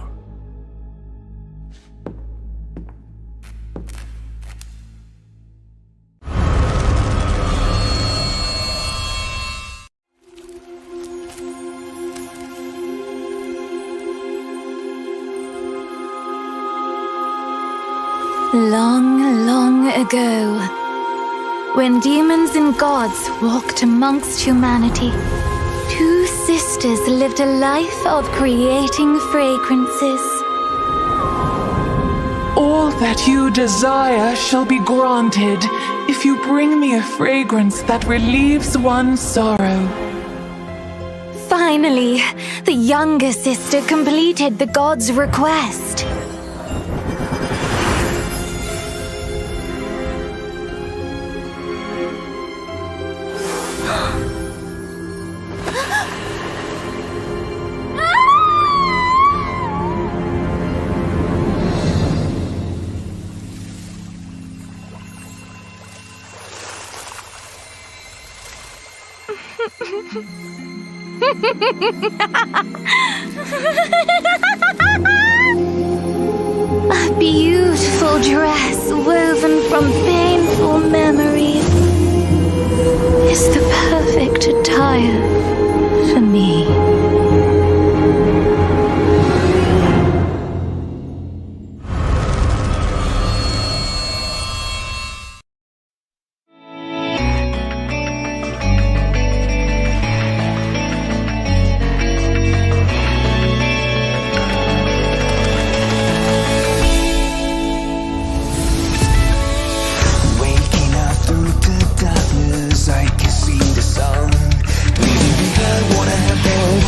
Long, long ago, when demons and gods walked amongst humanity, two sisters lived a life of creating fragrances. All that you desire shall be granted if you bring me a fragrance that relieves one's sorrow. Finally, the younger sister completed the god's request. A beautiful dress woven from painful memories is the perfect attire for me. Waking up through the darkness, I can see the sun. Leaving behind what I have been.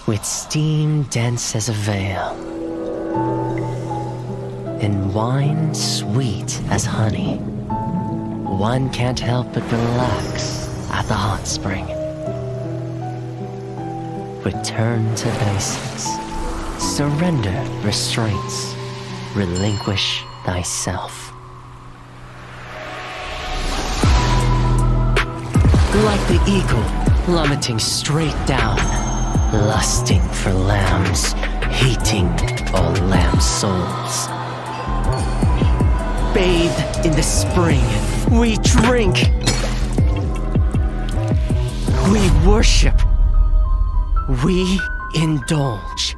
with steam dense as a veil, and wine sweet as honey. One can't help but relax at the hot spring. Return to basics. Surrender restraints. Relinquish thyself. Like the eagle plummeting straight down, lusting for lambs, hating all lamb souls. Bathed in the spring, we drink. We worship. We indulge.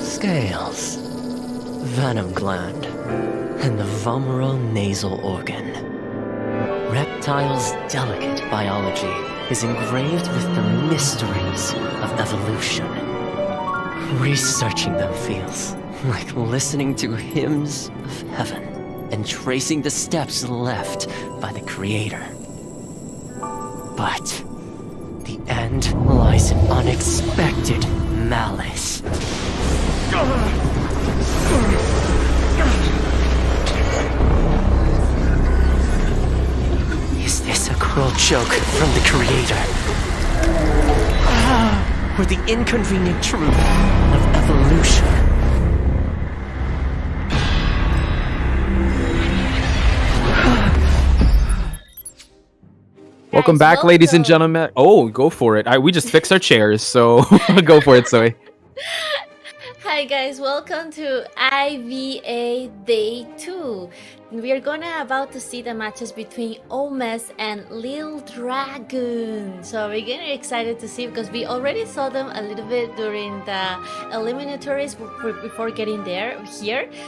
Scales, venom gland, and the vomeral nasal organ. Reptiles' delicate biology is engraved with the mysteries of evolution. Researching them feels like listening to hymns of heaven and tracing the steps left by the Creator. But the end lies in unexpected malice. Is this a cruel joke from the Creator? Or the inconvenient truth of evolution? Welcome Guys, back, ladies and welcome. gentlemen. Oh, go for it. We just fixed our chairs, so go for it, Zoe. Hi guys, welcome to IVA Day 2. We are about to see the matches between OmeZ and Little Dragon. So we're getting excited to see because we already saw them a little bit during the eliminatories before getting here.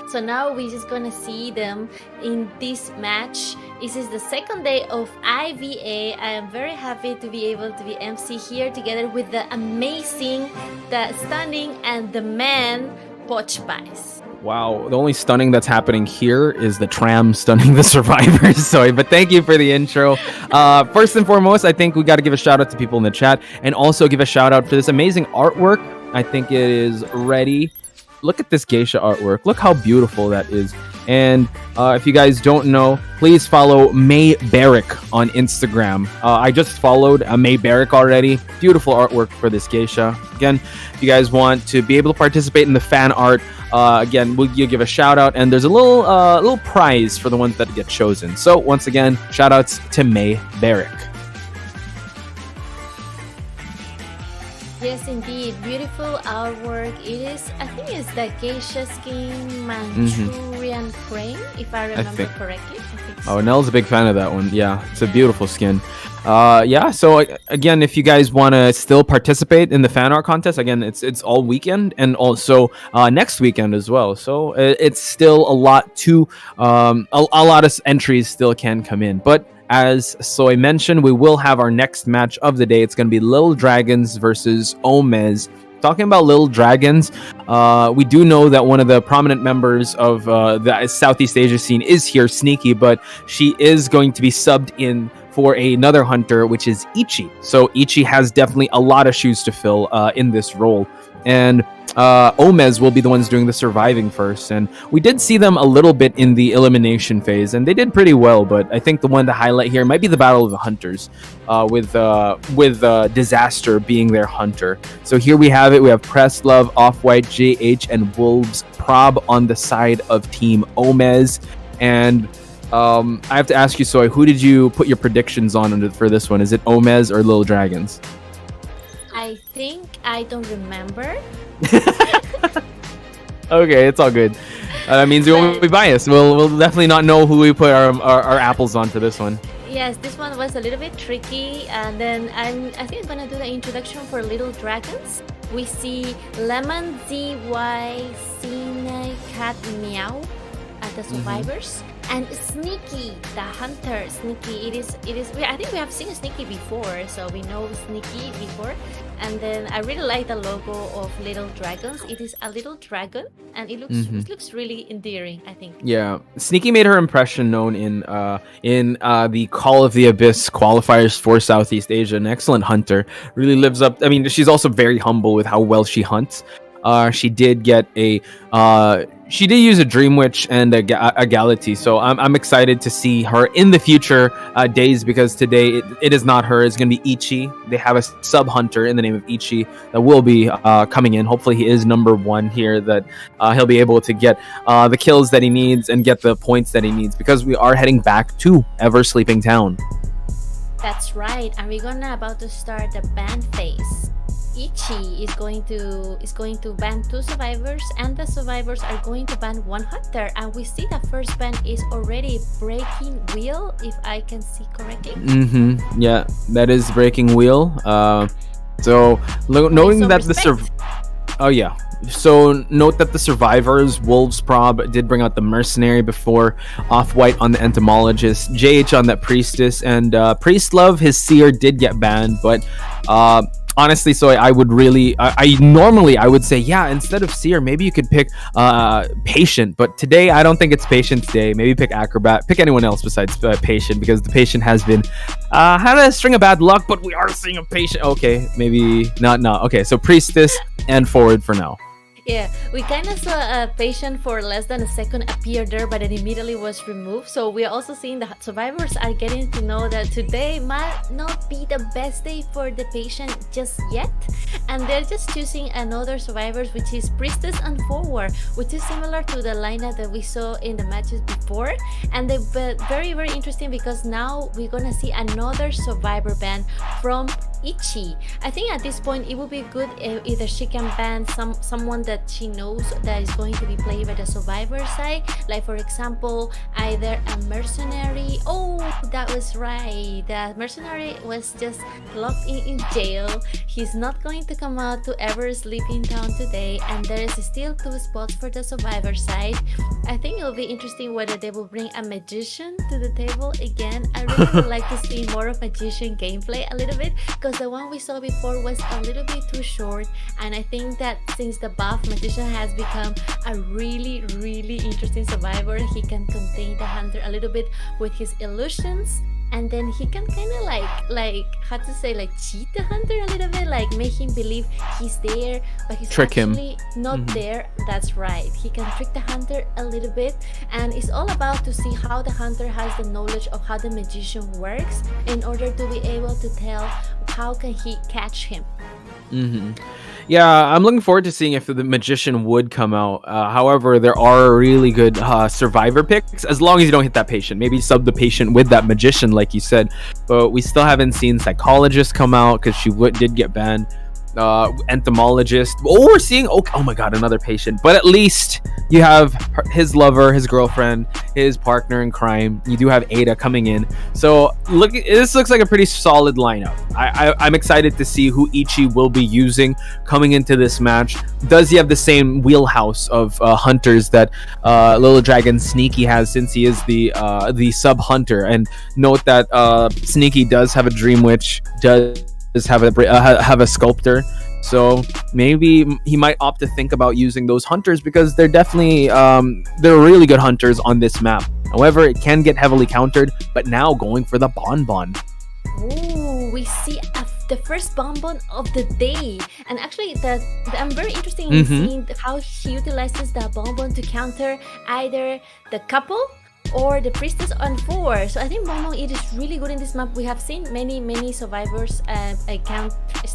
So now we're just gonna see them in this match. This is the second day of IVA. I am very happy to be able to be MC here together with the amazing, the stunning, and the man Poch Pies. Wow, the only stunning that's happening here is the tram stunning the survivors. Sorry, but thank you for the intro. First and foremost, I think we got to give a shout out to people in the chat and also give a shout out for this amazing artwork. I think it is ready. Look at this geisha artwork. Look how beautiful that is. And if you guys don't know, please follow May Barrick on Instagram. I just followed May Barrick already. Beautiful artwork for this geisha. Again, if you guys want to be able to participate in the fan art, again, you'll give a shout out, and there's a little prize for the ones that get chosen. So once again, shout outs to May Barrick. Yes, indeed. Beautiful artwork. It is, I think it's the geisha skin Manchurian crane, if I remember correctly. I think so. Oh, Nell's a big fan of that one. Yeah, it's a beautiful skin. Yeah, so again, if you guys want to still participate in the fan art contest, again, it's all weekend and also next weekend as well. So it's still a lot to, a lot of entries still can come in. But as Soy mentioned, we will have our next match of the day. It's going to be Little Dragons versus OmeZ. Talking about Little Dragons, we do know that one of the prominent members of the Southeast Asia scene is here, Sneaky, but she is going to be subbed in for another hunter, which is Ichi. So Ichi has definitely a lot of shoes to fill in this role. And OmeZ will be the ones doing the surviving first. And we did see them a little bit in the elimination phase, and they did pretty well. But I think the one to highlight here might be the Battle of the Hunters, with Disaster being their hunter. So here we have it. We have Presslove, Off-White, JH, and Wolves Prob on the side of Team OmeZ. And I have to ask you, Soy, who did you put your predictions on for this one? Is it OmeZ or Little Dragons? I think I don't remember. Okay, it's all good. That means we won't be biased. We'll definitely not know who we put our apples on to this one. Yes, this one was a little bit tricky, and then I think I'm gonna do the introduction for Little Dragons. We see Lemon, ZY, Cine, Cat, Meow at the survivors, And Sneaky, the hunter, Sneaky, it is. I think we have seen Sneaky before, so we know Sneaky before. And then I really like the logo of little dragons. It is a little dragon, and it looks really endearing, I think. Yeah, Sneaky made her impression known in the Call of the Abyss qualifiers for Southeast Asia. An excellent hunter, really lives up. I mean, she's also very humble with how well she hunts. She did get she did use a Dream Witch and a Galati, so I'm excited to see her in the future days, because today it is not her. It's going to be Ichi. They have a sub hunter in the name of Ichi that will be coming in. Hopefully he is number 1 here, that he'll be able to get the kills that he needs and get the points that he needs, because we are heading back to Ever Sleeping Town. That's right, and we're about to start the ban phase. Ichi is going to ban 2 survivors, and the survivors are going to ban 1 hunter, and we see the first ban is already Breaking Wheel, if I can see correctly. Yeah, that is Breaking Wheel. So knowing that So note that the survivors, Wolves Prob did bring out the Mercenary before, Off-White on the Entomologist, JH on that Priestess, and Priest Love, his Seer did get banned, but honestly, so I would really, I normally would say, yeah, instead of Seer, maybe you could pick Patient, but today I don't think it's Patient's day. Maybe pick Acrobat, pick anyone else besides Patient, because the Patient has been had a string of bad luck, but we are seeing a Patient. Okay, maybe not. Okay, so Priestess and Forward for now. Yeah, we kind of saw a Patient for less than a second appear there, but it immediately was removed. So we're also seeing the survivors are getting to know that today might not be the best day for the Patient just yet. And they're just choosing another survivors, which is Priestess and Forward, which is similar to the lineup that we saw in the matches before. And they're very, very interesting, because now we're gonna see another survivor ban from Ichi. I think at this point it would be good if either she can ban someone that she knows that is going to be played by the survivor side, like for example either a Mercenary. Oh, that was right, the Mercenary was just locked in jail. He's not going to come out to Ever Sleeping Town today, and there is still 2 spots for the survivor side. I think it'll be interesting whether they will bring a Magician to the table again. I really would like to see more of Magician gameplay a little bit, because the one we saw before was a little bit too short, and I think that since the buff, Magician has become a really, really interesting survivor. He can contain the hunter a little bit with his illusions, and then he can kind of like how to say, like cheat the hunter a little bit, like make him believe he's there, but he's actually not there. That's right, he can trick the hunter a little bit, and it's all about to see how the hunter has the knowledge of how the Magician works in order to be able to tell how can he catch him. Yeah, I'm looking forward to seeing if the Magician would come out. However, there are really good survivor picks, as long as you don't hit that Patient. Maybe sub the Patient with that Magician, like you said. But we still haven't seen Psychologist come out, because she did get banned. Entomologist. Oh, we're seeing, oh my god, another Patient. But at least you have his lover, his girlfriend, his partner in crime. You do have Ada coming in. So this looks like a pretty solid lineup. I'm excited to see who Ichi will be using coming into this match. Does he have the same wheelhouse of hunters that Little Dragon Sneaky has, since he is the sub hunter? And note that Sneaky does have a Dream Witch, does have a Sculptor, so maybe he might opt to think about using those hunters, because they're definitely they're really good hunters on this map. However, it can get heavily countered, but now going for the Bonbon. Ooh, we see the first Bonbon of the day, and actually I'm very interested in seeing how he utilizes the Bonbon to counter either the couple or the Priestess on 4. So I think Bonbon, it is really good in this map. We have seen many survivors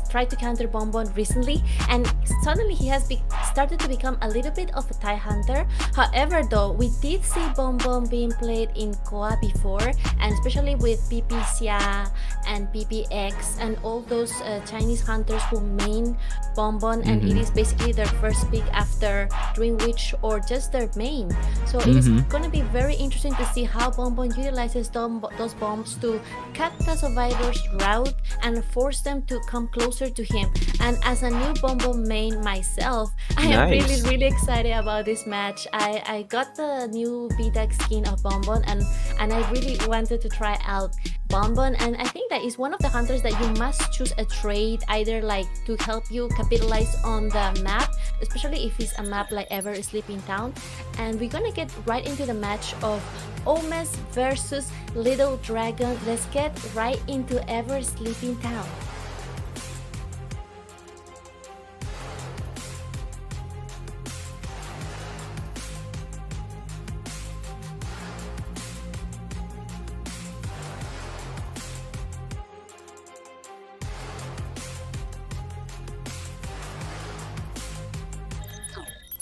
try to counter Bonbon recently, and suddenly he has started to become a little bit of a TIE hunter. However, though, we did see Bonbon being played in COA before, and especially with PP Xia and PPX and all those Chinese hunters who main Bonbon, and it is basically their first pick after Dream Witch or just their main. So it is going to be very interesting interesting to see how Bonbon utilizes those bombs to cut the survivor's route and force them to come closer to him. And as a new Bonbon main myself, I am really excited about this match. I got the new beta skin of Bonbon, and I really wanted to try out Bonbon, and I think that is one of the hunters that you must choose a trade either like to help you capitalize on the map, especially if it's a map like Ever Sleeping Town. And we're gonna get right into the match of OmeZ versus Little Dragon. Let's get right into Ever Sleeping Town.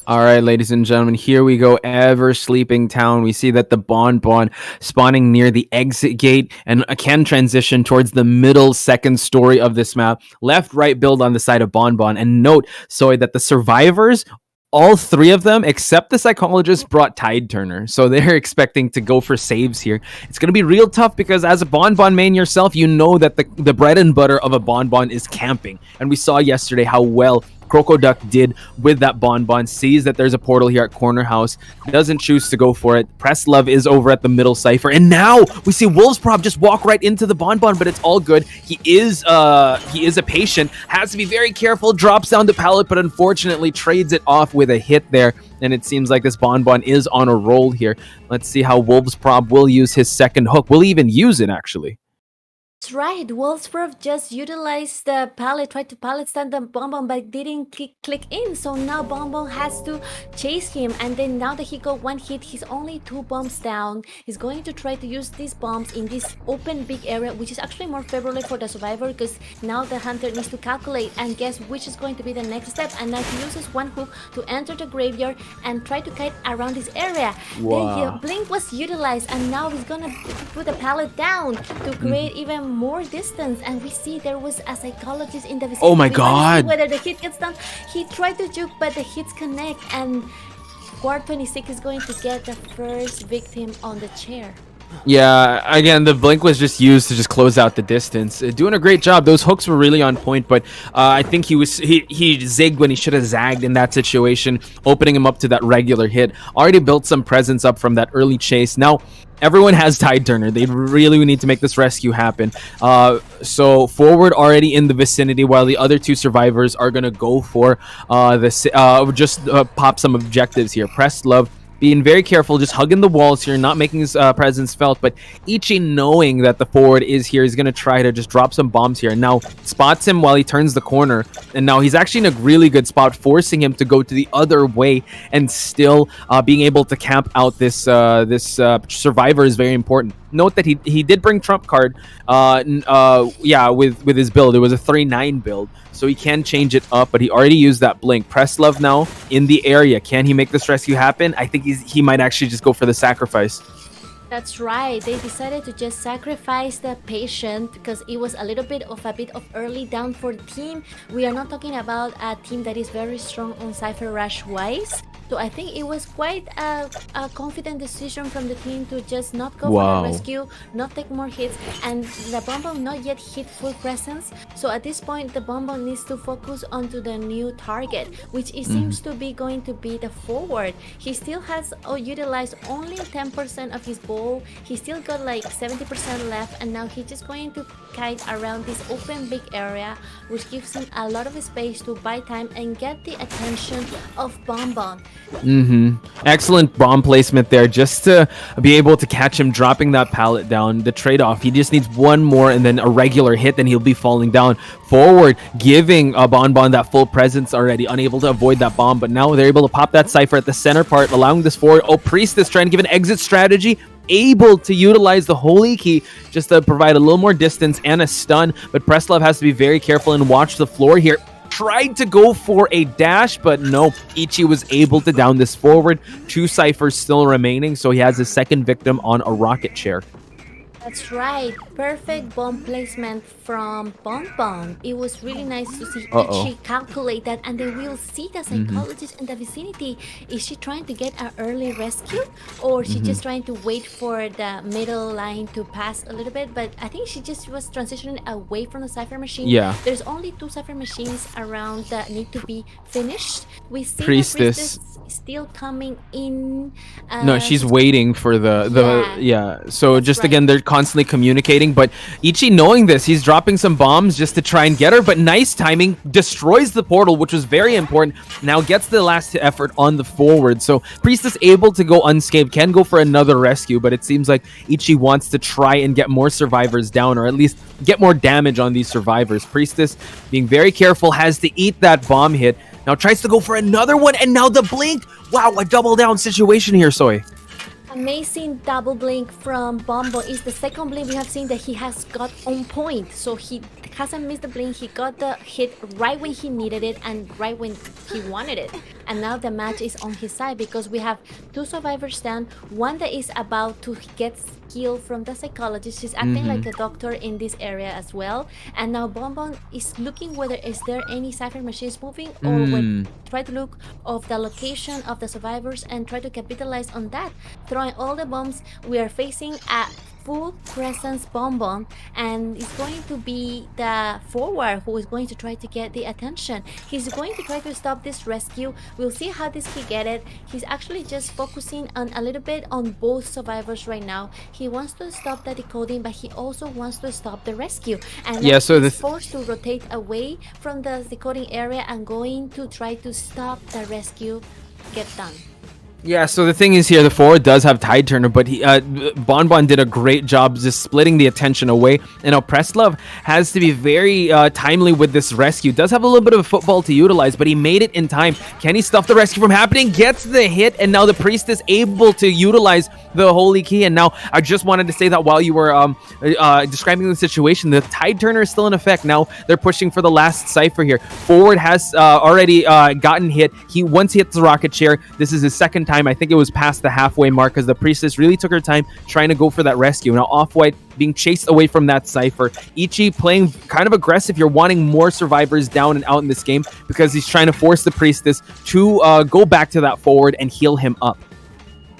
All right, ladies and gentlemen, here we go. Ever Sleeping Town. We see that the Bonbon spawning near the exit gate and can transition towards the middle second story of this map. Left-right build on the side of Bonbon. And note, Soy, that the survivors, all three of them, except the psychologist, brought Tide Turner. So they're expecting to go for saves here. It's going to be real tough because as a Bonbon main yourself, you know that the bread and butter of a Bonbon is camping. And we saw yesterday how well Crocoduck did with that Bonbon. Sees that there's a portal here at Corner House, doesn't choose to go for it. Press Love is over at the middle cipher, and now we see Wolves Prob just walk right into the Bonbon, but it's all good. He is a patient, has to be very careful, drops down the pallet, but unfortunately trades it off with a hit there. And it seems like this Bonbon is on a roll here. Let's see how Wolves Prob will use his second hook. Will even use it, actually. That's right, Wolfsburg just utilized the pallet, tried to pallet stand the Bonbon but didn't click in, so now Bonbon has to chase him, and then now that he got one hit, he's only 2 bombs down. He's going to try to use these bombs in this open big area, which is actually more favorable for the survivor because now the hunter needs to calculate and guess which is going to be the next step, and now he uses one hook to enter the graveyard and try to kite around this area. Wow. Then the blink was utilized, and now he's gonna put the pallet down to create even more distance, and we see there was a psychologist in the vicinity. Oh my god! Whether the hit gets done, he tried to juke, but the hits connect, and Guard 26 is going to get the first victim on the chair. Yeah, again, the blink was just used to just close out the distance. Doing a great job. Those hooks were really on point, but I think he zigged when he should have zagged in that situation, opening him up to that regular hit. Already built some presence up from that early chase. Now, everyone has Tide Turner. They really need to make this rescue happen. So forward already in the vicinity, while the other 2 survivors are going to go for pop some objectives here. Press Love being very careful, just hugging the walls here, not making his presence felt, but Ichi, knowing that the forward is here, he's going to try to just drop some bombs here. Now spots him while he turns the corner, and now he's actually in a really good spot, forcing him to go to the other way, and still being able to camp out this survivor is very important. Note that he did bring trump card with his build. It was a 3-9 build, so he can change it up, but he already used that blink. Press Love now in the area. Can he make this rescue happen? I think he might actually just go for the sacrifice. That's right, they decided to just sacrifice the patient because it was a bit of early down for the team. We are not talking about a team that is very strong on Cypher Rush wise. So I think it was quite a confident decision from the team to just not go for the rescue, not take more hits, and the Bonbon not yet hit full presence. So at this point, the Bonbon needs to focus onto the new target, which it seems to be going to be the forward. He still has utilized only 10% of his bow. He still got like 70% left, and now he's just going to kite around this open big area, which gives him a lot of space to buy time and get the attention of Bonbon. Excellent bomb placement there, just to be able to catch him dropping that pallet down. The trade-off, he just needs one more and then a regular hit, then he'll be falling down. Forward, giving Bonbon that full presence already, unable to avoid that bomb, but now they're able to pop that cipher at the center part, allowing this forward. Priestess trying to give an exit strategy, able to utilize the holy key just to provide a little more distance and a stun, but Preslov has to be very careful and watch the floor here. Tried to go for a dash, but no, Ichi was able to down this forward. 2 ciphers still remaining, so he has his second victim on a rocket chair. That's right. Perfect bomb placement from Bonbon. It was really nice to see Ichi calculate that, and then we'll see the psychologist in the vicinity. Is she trying to get an early rescue, or she just trying to wait for the middle line to pass a little bit? But I think she just was transitioning away from the cipher machine. Yeah. There's only 2 cipher machines around that need to be finished. We see Priestess. the priestess still coming in. No, she's waiting for the So That's just right. again, they're constantly communicating. But Ichi, knowing this, he's dropping some bombs just to try and get her. But nice timing, destroys the portal, which was very important. Now gets the last effort on the forward. So Priestess able to go unscathed, can go for another rescue. But it seems like Ichi wants to try and get more survivors down, or at least get more damage on these survivors. Priestess being very careful, has to eat that bomb hit. Now tries to go for another one, and now the blink. Wow, a double down situation here, Soy. Amazing double blink from Bombo. Is the second blink we have seen that he has got on point. So he hasn't missed the blink. He got the hit right when he needed it and right when he wanted it. And now the match is on his side because we have 2 survivors down. One that is about to get healed from the psychologist. She's acting like a doctor in this area as well. And now Bonbon is looking whether is there any cipher machines moving or try to look of the location of the survivors and try to capitalize on that. Throwing all the bombs. We are facing a full presence Bonbon, and it's going to be the forward who is going to try to get the attention. He's going to try to stop this rescue. We'll see how this he get it. He's actually just focusing on a little bit on both survivors right now. He wants to stop the decoding, but he also wants to stop the rescue. And Yeah, so he's forced to rotate away from the decoding area and going to try to stop the rescue get done. Yeah, so the thing is here, the forward does have Tide Turner, but he, Bonbon did a great job just splitting the attention away. And now Prestlove has to be very timely with this rescue. Does have a little bit of football to utilize, but he made it in time. Can he stop the rescue from happening? Gets the hit, and now the Priestess able to utilize the Holy Key. And now I just wanted to say that while you were describing the situation, the Tide Turner is still in effect. Now they're pushing for the last cipher here. Forward has already gotten hit. He once hits the rocket chair. This is his second time. I think it was past the halfway mark because the Priestess really took her time trying to go for that rescue. Now Off-White being chased away from that cipher. Ichi playing kind of aggressive here, wanting more survivors down and out in this game because he's trying to force the Priestess to go back to that forward and heal him up.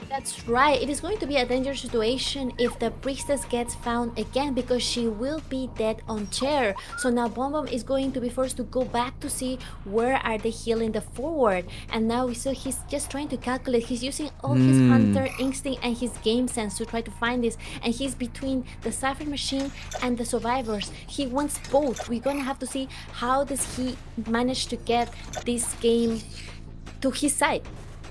That's right. It is going to be a dangerous situation if the priestess gets found again because she will be dead on chair. So now Bonbon is going to be forced to go back to see where are they healing the forward. And now we see he's just trying to calculate. He's using all his hunter instinct and his game sense to try to find this. And he's between the cipher machine and the survivors. He wants both. We're going to have to see how does he manage to get this game to his side.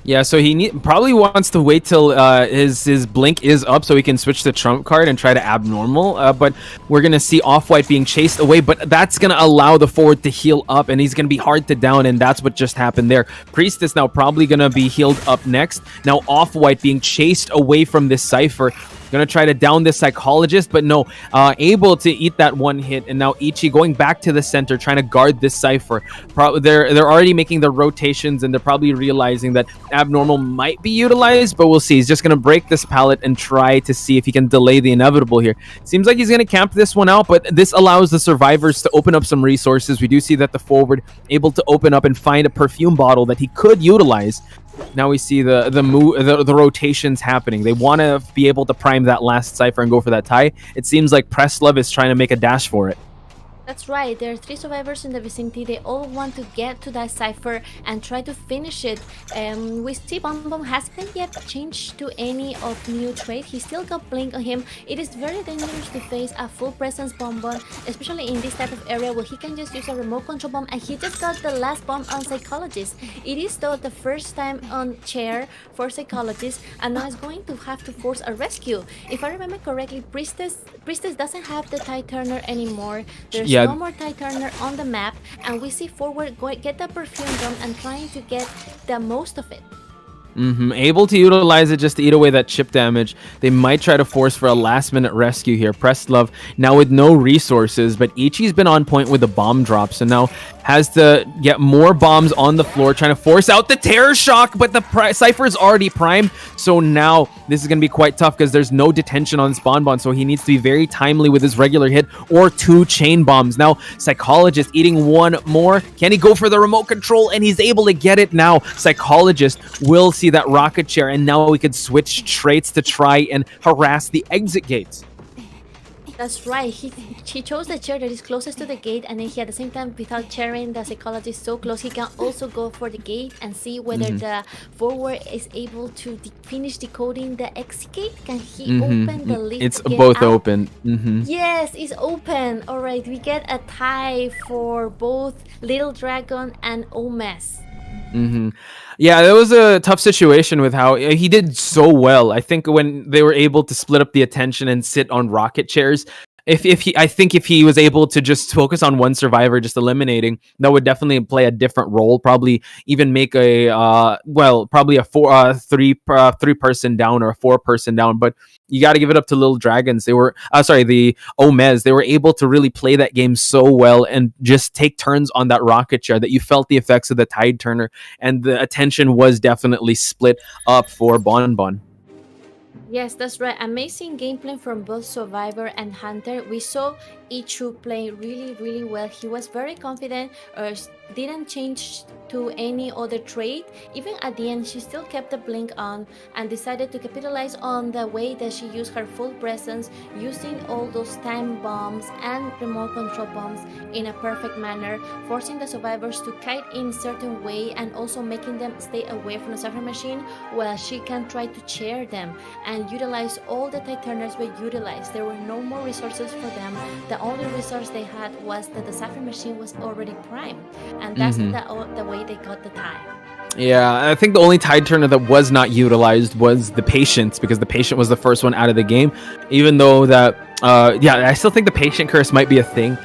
Yeah, so he probably wants to wait till his blink is up so he can switch the trump card and try to abnormal. But we're going to see Off-White being chased away, but that's going to allow the forward to heal up, and he's going to be hard to down, and that's what just happened there. Priestess now probably going to be healed up next. Now Off-White being chased away from this cipher. Gonna try to down this psychologist, but no, able to eat that one hit. And now Ichi going back to the center, trying to guard this cipher. They're already making the rotations, and they're probably realizing that abnormal might be utilized, but we'll see. He's just gonna break this pallet and try to see if he can delay the inevitable here. Seems like he's gonna camp this one out, but this allows the survivors to open up some resources. We do see that the forward able to open up and find a perfume bottle that he could utilize. Now we see the rotations happening. They want to be able to prime that last cipher and go for that tie. It seems like Prestlove is trying to make a dash for it. That's right. There are 3 survivors in the vicinity. They all want to get to that cipher and try to finish it. We see Bonbon hasn't yet changed to any of new trade. He still got blink on him. It is very dangerous to face a full presence Bonbon, especially in this type of area where he can just use a remote control bomb, and he just got the last bomb on Psychologist. It is though the first time on chair for Psychologist, and now he's going to have to force a rescue. If I remember correctly, Priestess doesn't have the Tide Turner anymore. There's no more Tide Turner on the map, and we see forward get the perfume drum and trying to get the most of it. Able to utilize it just to eat away that chip damage. They might try to force for a last-minute rescue here. Prestlove now with no resources, but Ichi's been on point with the bomb drop. So now has to get more bombs on the floor, trying to force out the terror shock, but the Cypher is already primed, so now this is going to be quite tough because there's no detention on this bonbon, so he needs to be very timely with his regular hit or 2 chain bombs. Now, Psychologist eating one more. Can he go for the remote control? And he's able to get it now. Psychologist will see that rocket chair, and now we could switch traits to try and harass the exit gates. That's right. He chose the chair that is closest to the gate, and then he at the same time, without chairing the Psychologist so close, he can also go for the gate and see whether the forward is able to finish decoding the exit gate. Can he open the lift? It's both open. Yes, it's open. All right, we get a tie for both Little Dragon and OmeZ. Yeah, that was a tough situation with how he did so well. I think when they were able to split up the attention and sit on rocket chairs, if he was able to just focus on one survivor, just eliminating, that would definitely play a different role. Probably even make a probably a 3-person down or a 4-person down. But you got to give it up to Little Dragons. They were the OmeZ. They were able to really play that game so well and just take turns on that rocket chair that you felt the effects of the tide turner, and the attention was definitely split up for Bonbon. Yes, that's right. Amazing gameplay from both Survivor and Hunter. We saw Ichu play really, really well. He was very confident, didn't change to any other trait. Even at the end, she still kept the blink on and decided to capitalize on the way that she used her full presence, using all those time bombs and remote control bombs in a perfect manner, forcing the survivors to kite in a certain way and also making them stay away from the Cypher machine while she can try to chair them and utilize all the tide turners were utilized. There were no more resources for them. The only resource they had was that the Cypher machine was already primed, and that's the way they got the tie. Yeah, I think the only tide turner that was not utilized was the Patient, because the Patient was the first one out of the game. Even though that, I still think the Patient curse might be a thing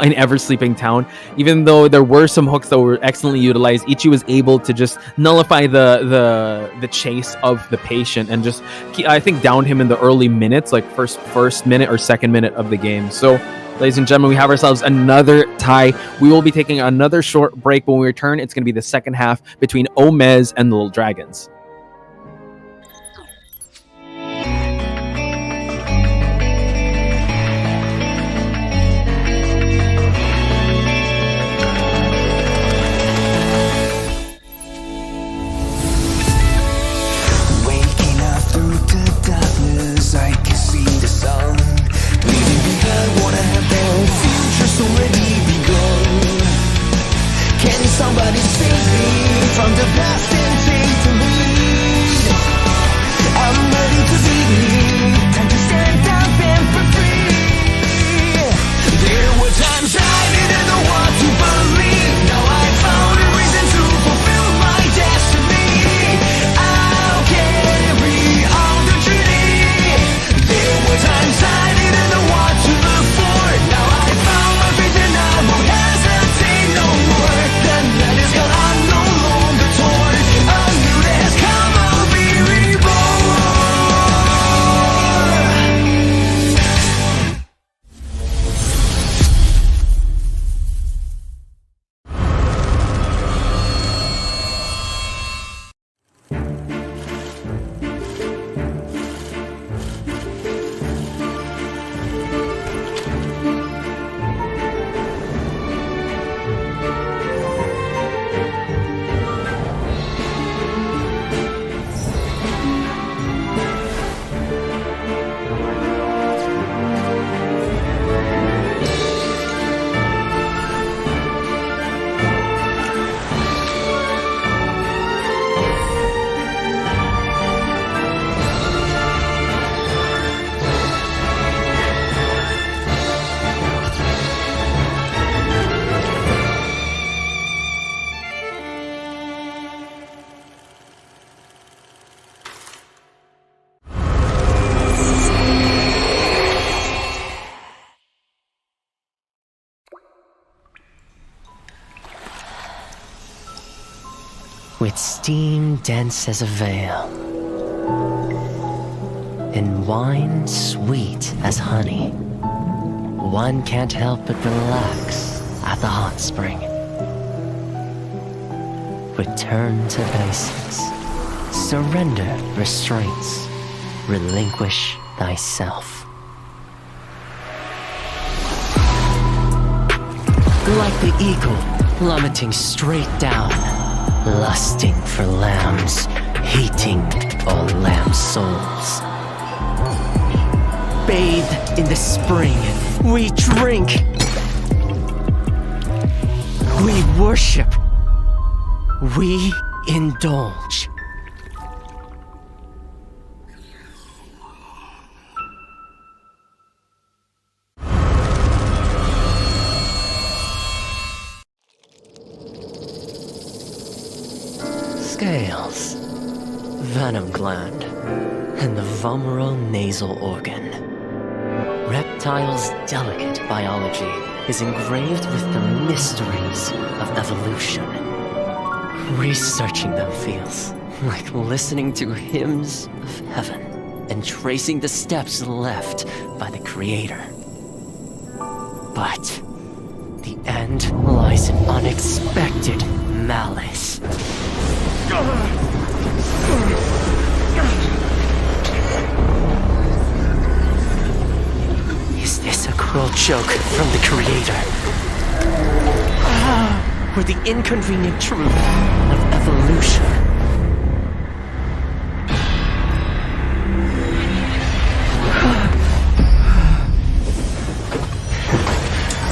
in Ever Sleeping Town. Even though there were some hooks that were excellently utilized, Ichi was able to just nullify the chase of the Patient and just, I think, downed him in the early minutes, like first minute or second minute of the game. So, ladies and gentlemen, we have ourselves another tie. We will be taking another short break. When we return, it's going to be the second half between OmeZ and the Little Dragons. Waking up through the darkness, I can see the sun. Leaving behind what I have done, future's already begun. Can somebody save me from the past and take the lead? I'm ready to be me, time to stand up and be free. There were times I didn't know what to believe. Now I found a reason to fulfill my destiny. I'll carry on the journey. There were times I didn't know what to look for. Now I found my faith and I won't hesitate no more. The night is gone, I'm no longer torn. A new day has come, I'll be reborn. With steam dense as a veil, and wine sweet as honey, one can't help but relax at the hot spring. Return to basics. Surrender restraints. Relinquish thyself. Like the eagle plummeting straight down, lusting for lambs, hating all lamb souls. Bathed in the spring, we drink. We worship. We indulge. Scales, venom gland, and the vomeral nasal organ. Reptiles' delicate biology is engraved with the mysteries of evolution. Researching them feels like listening to hymns of heaven and tracing the steps left by the Creator. But the end lies in unexpected malice. Is this a cruel joke from the Creator? Or the inconvenient truth of evolution?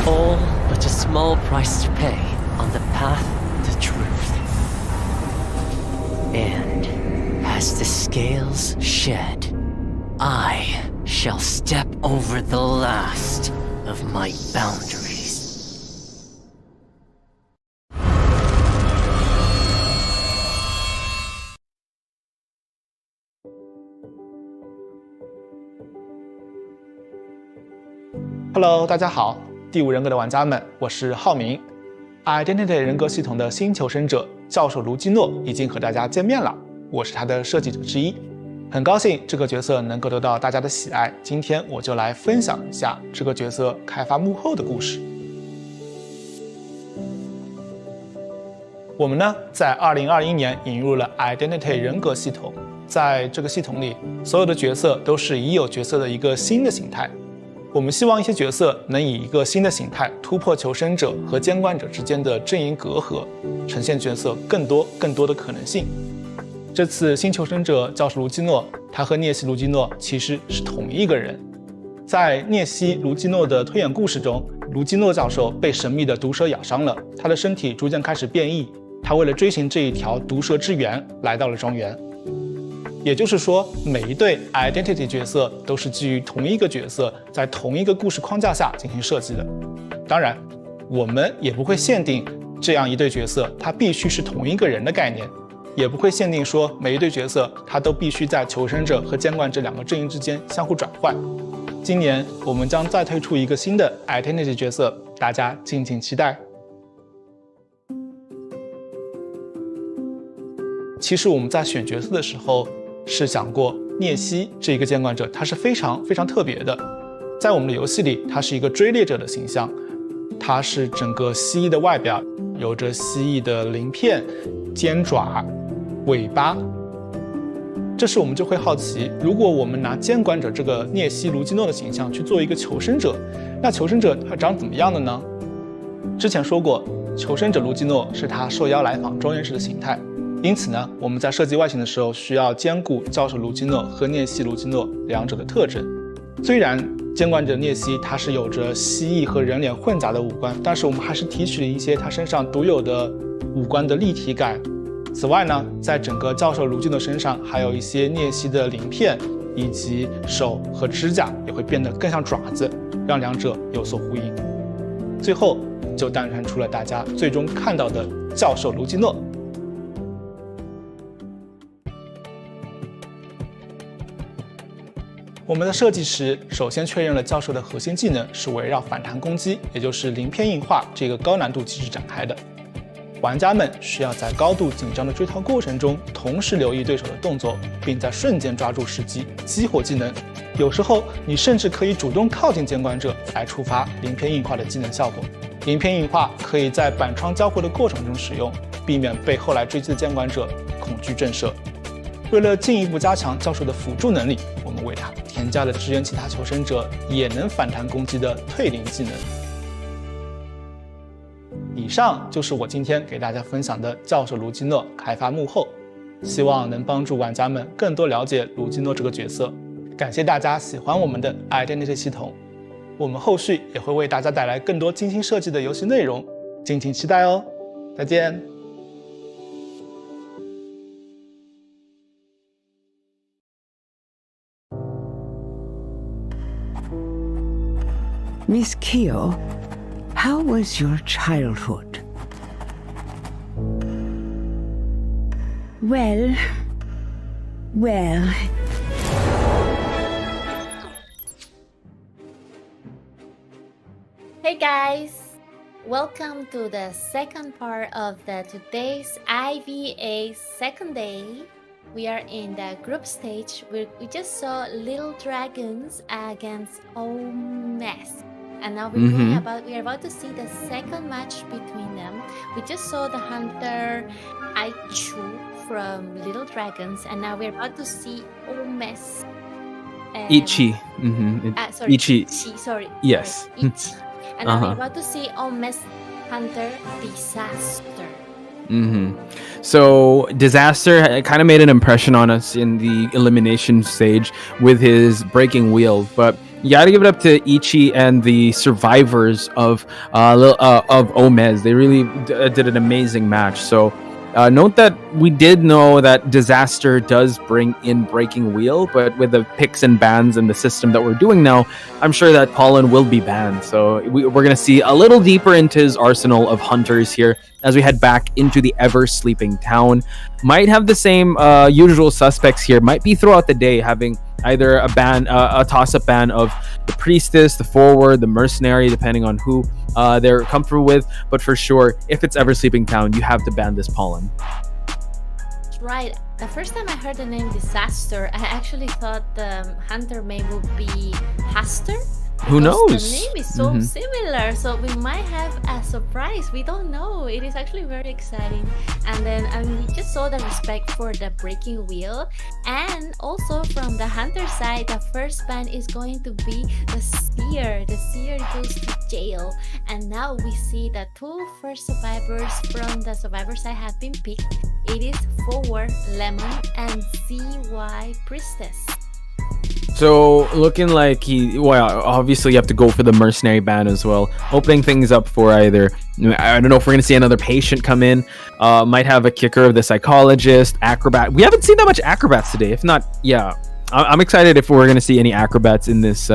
All but a small price to pay on the path to truth. And as the scales shed, I shall step over the last of my boundaries. Hello， 大家好，第五人格的玩家们，我是浩明。Identity 人格系统的新求生者教授卢基诺已经和大家见面了，我是他的设计者之一，很高兴这个角色能够得到大家的喜爱。今天我就来分享一下这个角色开发幕后的故事。我们呢，在2021年引入了 Identity 人格系统，在这个系统里，所有的角色都是已有角色的一个新的形态。我们希望一些角色能以一个新的形态突破求生者和监管者之间的阵营隔阂，呈现角色更多的可能性。这次新求生者教授卢基诺，他和涅西卢基诺其实是同一个人。在涅西卢基诺的推演故事中，卢基诺教授被神秘的毒蛇咬伤了，他的身体逐渐开始变异，他为了追寻这一条毒蛇之源来到了庄园。也就是说，每一对 identity 角色都是基于同一个角色，在同一个故事框架下进行设计的。当然，我们也不会限定这样一对角色它必须是同一个人的概念，也不会限定说每一对角色它都必须在求生者和监管者两个阵营之间相互转换。今年我们将再推出一个新的 identity 角色，大家敬请期待。其实我们在选角色的时候是想过，涅西这一个监管者他是非常特别的，在我们的游戏里他是一个追猎者的形象，他是整个蜥蜴的外表，有着蜥蜴的鳞片、尖爪、尾巴。这时我们就会好奇，如果我们拿监管者这个涅西卢基诺的形象去做一个求生者，那求生者他长怎么样的呢？之前说过，求生者卢基诺是他受邀来访庄园时的形态，因此呢，我们在设计外形的时候需要兼顾教授卢基诺和涅西卢基诺两者的特征。虽然监管者涅西他是有着蜥蜴和人脸混杂的五官，但是我们还是提取了一些他身上独有的五官的立体感。此外呢，在整个教授卢基诺身上还有一些涅西的鳞片，以及手和指甲也会变得更像爪子，让两者有所呼应。最后就诞生出了大家最终看到的教授卢基诺。我们的设计时，首先确认了教授的核心技能是围绕反弹攻击，也就是鳞片硬化这个高难度机制展开的。玩家们需要在高度紧张的追逃过程中，同时留意对手的动作，并在瞬间抓住时机，激活技能。有时候，你甚至可以主动靠近监管者来触发鳞片硬化的技能效果。鳞片硬化可以在板窗交互的过程中使用，避免被后来追击的监管者恐惧震慑。为了进一步加强教授的辅助能力，我们为他添加了支援其他求生者也能反弹攻击的退灵技能。以上就是我今天给大家分享的教授卢基诺开发幕后，希望能帮助玩家们更多了解卢基诺这个角色。感谢大家喜欢我们的 Identity 系统，我们后续也会为大家带来更多精心设计的游戏内容，敬请期待哦。再见。Miss Keo, how was your childhood? Well. Hey guys! Welcome to the second part of today's IVA second day. We are in the group stage where we just saw Little Dragons against OmeZ. And now we are about to see the second match between them. We just saw the hunter I Kun from Little Dragons, and now we're about to see OmeZ. Ichi. Sorry, Ichi. Sorry. Yes. Sorry, Ichi. And now we're about to see OmeZ hunter Disaster. So Disaster kind of made an impression on us in the elimination stage with his breaking wheel, but you gotta give it up to Ichi and the survivors of OmeZ. They really did an amazing match. So note that we did know that Disaster does bring in breaking wheel, but with the picks and bans and the system that we're doing now, I'm sure that Pollen will be banned. So we're gonna see a little deeper into his arsenal of hunters here as we head back into the ever-sleeping town. Might have the same usual suspects here. Might be throughout the day having either a toss-up ban of the priestess, the forward, the mercenary, depending on who they're comfortable with. But for sure, if it's ever-sleeping town, you have to ban this Pollen. Right. The first time I heard the name Disaster, I actually thought the hunter name would be Haster. Who knows? The name is so similar, so we might have a surprise. We don't know. It is actually very exciting. And then we just saw the respect for the breaking wheel, and also from the hunter side, the first ban is going to be the seer. The seer goes to jail, and now we see the two first survivors from the survivor side have been picked. It is Forward, Lemon, and CY Priestess. So looking like obviously you have to go for the mercenary ban as well, opening things up for either, I don't know if we're gonna see another patient come in, might have a kicker of the psychologist, acrobat. We haven't seen that much acrobats today. If not, yeah, I'm excited if we're gonna see any acrobats in this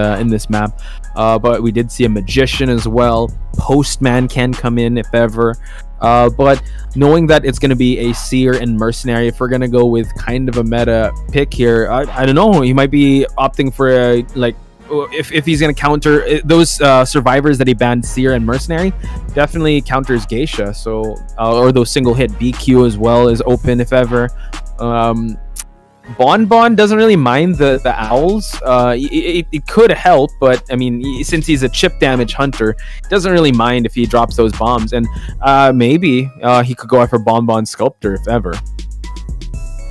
map. But we did see a magician as well. Postman can come in if ever. But knowing that it's going to be a seer and mercenary, if we're going to go with kind of a meta pick here, I don't know, he might be opting for if he's going to counter those survivors that he banned, seer and mercenary, definitely counters geisha. So or those single hit BQ as well is open if ever. Bon doesn't really mind the owls. It could help, but I mean, since he's a chip damage hunter, he doesn't really mind if he drops those bombs. And maybe he could go after Bon Sculptor if ever.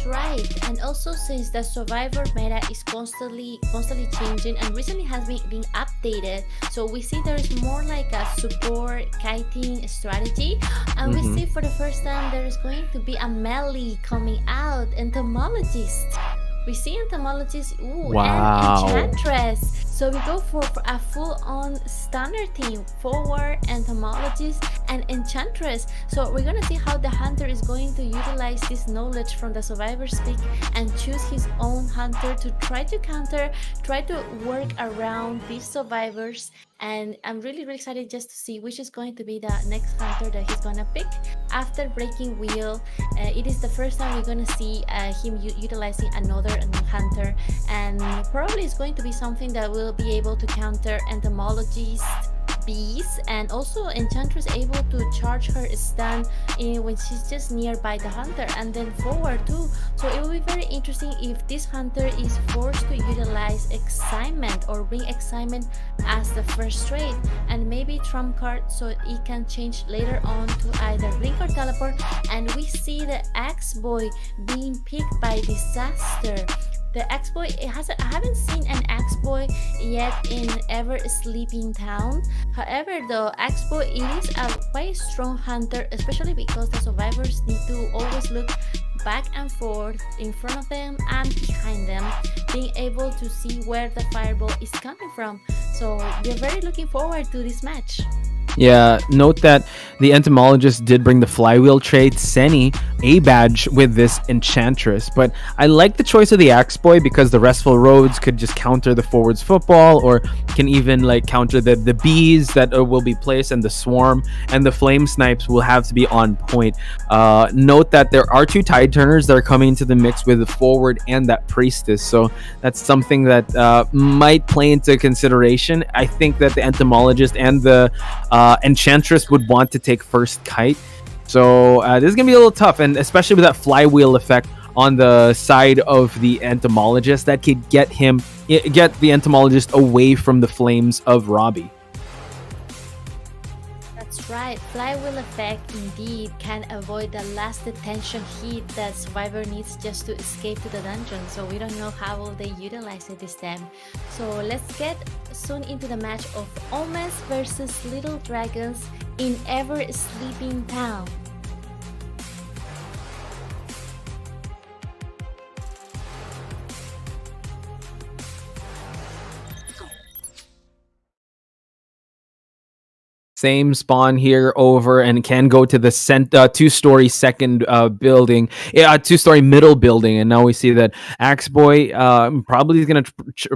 Right, and also since the survivor meta is constantly changing and recently has been updated, so we see there is more like a support kiting strategy, and we see for the first time there is going to be a Mello coming out, entomologist. We see entomologist, and enchantress. So we go for a full-on stunner team, forward, entomologist, and enchantress. So we're gonna see how the hunter is going to utilize this knowledge from the survivor's pick and choose his own hunter to try to counter, try to work around these survivors. And I'm really excited just to see which is going to be the next hunter that he's gonna pick after breaking wheel. It is the first time we're gonna see him utilizing another hunter, and probably it's going to be something that will be able to counter entomologist, bees, and also Enchantress able to charge her stun when she's just nearby the hunter, and then forward too. So it will be very interesting if this hunter is forced to utilize excitement or bring excitement as the first trait, and maybe trump card so it can change later on to either blink or teleport. And we see the Axe Boy being picked by Disaster. The Axe Boy, I haven't seen an Axe Boy yet in Ever Sleeping Town. However, the Axe Boy, it is a quite strong hunter, especially because the survivors need to always look back and forth, in front of them and behind them, being able to see where the fireball is coming from. So we're very looking forward to this match. Yeah, note that the entomologist did bring the flywheel trait, Senny, a badge with this Enchantress. But I like the choice of the Axe Boy because the Restful Roads could just counter the forwards football, or can even like counter the bees that will be placed, and the swarm, and the flame snipes will have to be on point. Note that there are 2 tide turners that are coming into the mix with the forward and that priestess, so that's something that might play into consideration. I think that the entomologist and the Enchantress would want to take first kite, so this is gonna be a little tough, and especially with that flywheel effect on the side of the entomologist, that could get the entomologist away from the flames of Robbie. That's right, flywheel effect indeed can avoid the last detention hit that survivor needs just to escape to the dungeon. So we don't know how will they utilize it this time. So let's get soon into the match of OmeZ versus Little Dragons in Ever Sleeping Town. Same spawn here over, and can go to the 2-story second building, 2-story middle building, and now we see that Axe Boy probably is gonna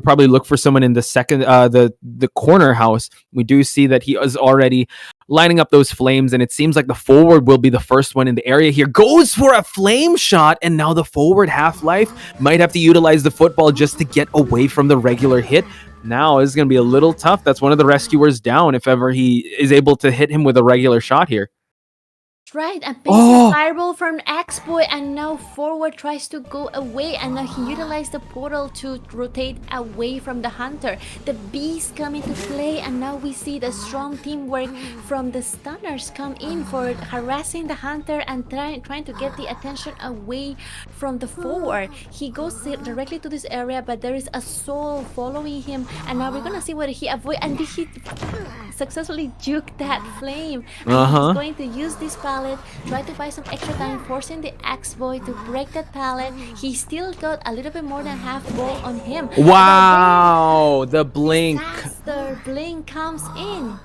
probably look for someone in the second the corner house. We do see that he is already lining up those flames, and it seems like the forward will be the first one in the area here. Goes for a flame shot, and now the forward half-life might have to utilize the football just to get away from the regular hit. Now it's going to be a little tough. That's one of the rescuers down if ever he is able to hit him with a regular shot here. Right, a basic fireball from Axe Boy, and now forward tries to go away, and now he utilized the portal to rotate away from the hunter. The bees come into play, and now we see the strong teamwork from the stunners come in for harassing the hunter and trying to get the attention away from the forward. He goes directly to this area, but there is a soul following him, and now we're gonna see whether he avoid, and he successfully juked that flame. And he's going to use this pallet, try to buy some extra time, forcing the Axe Boy to break that pallet. He still got a little bit more than half ball on him. Wow, the blink. Disaster blink comes in.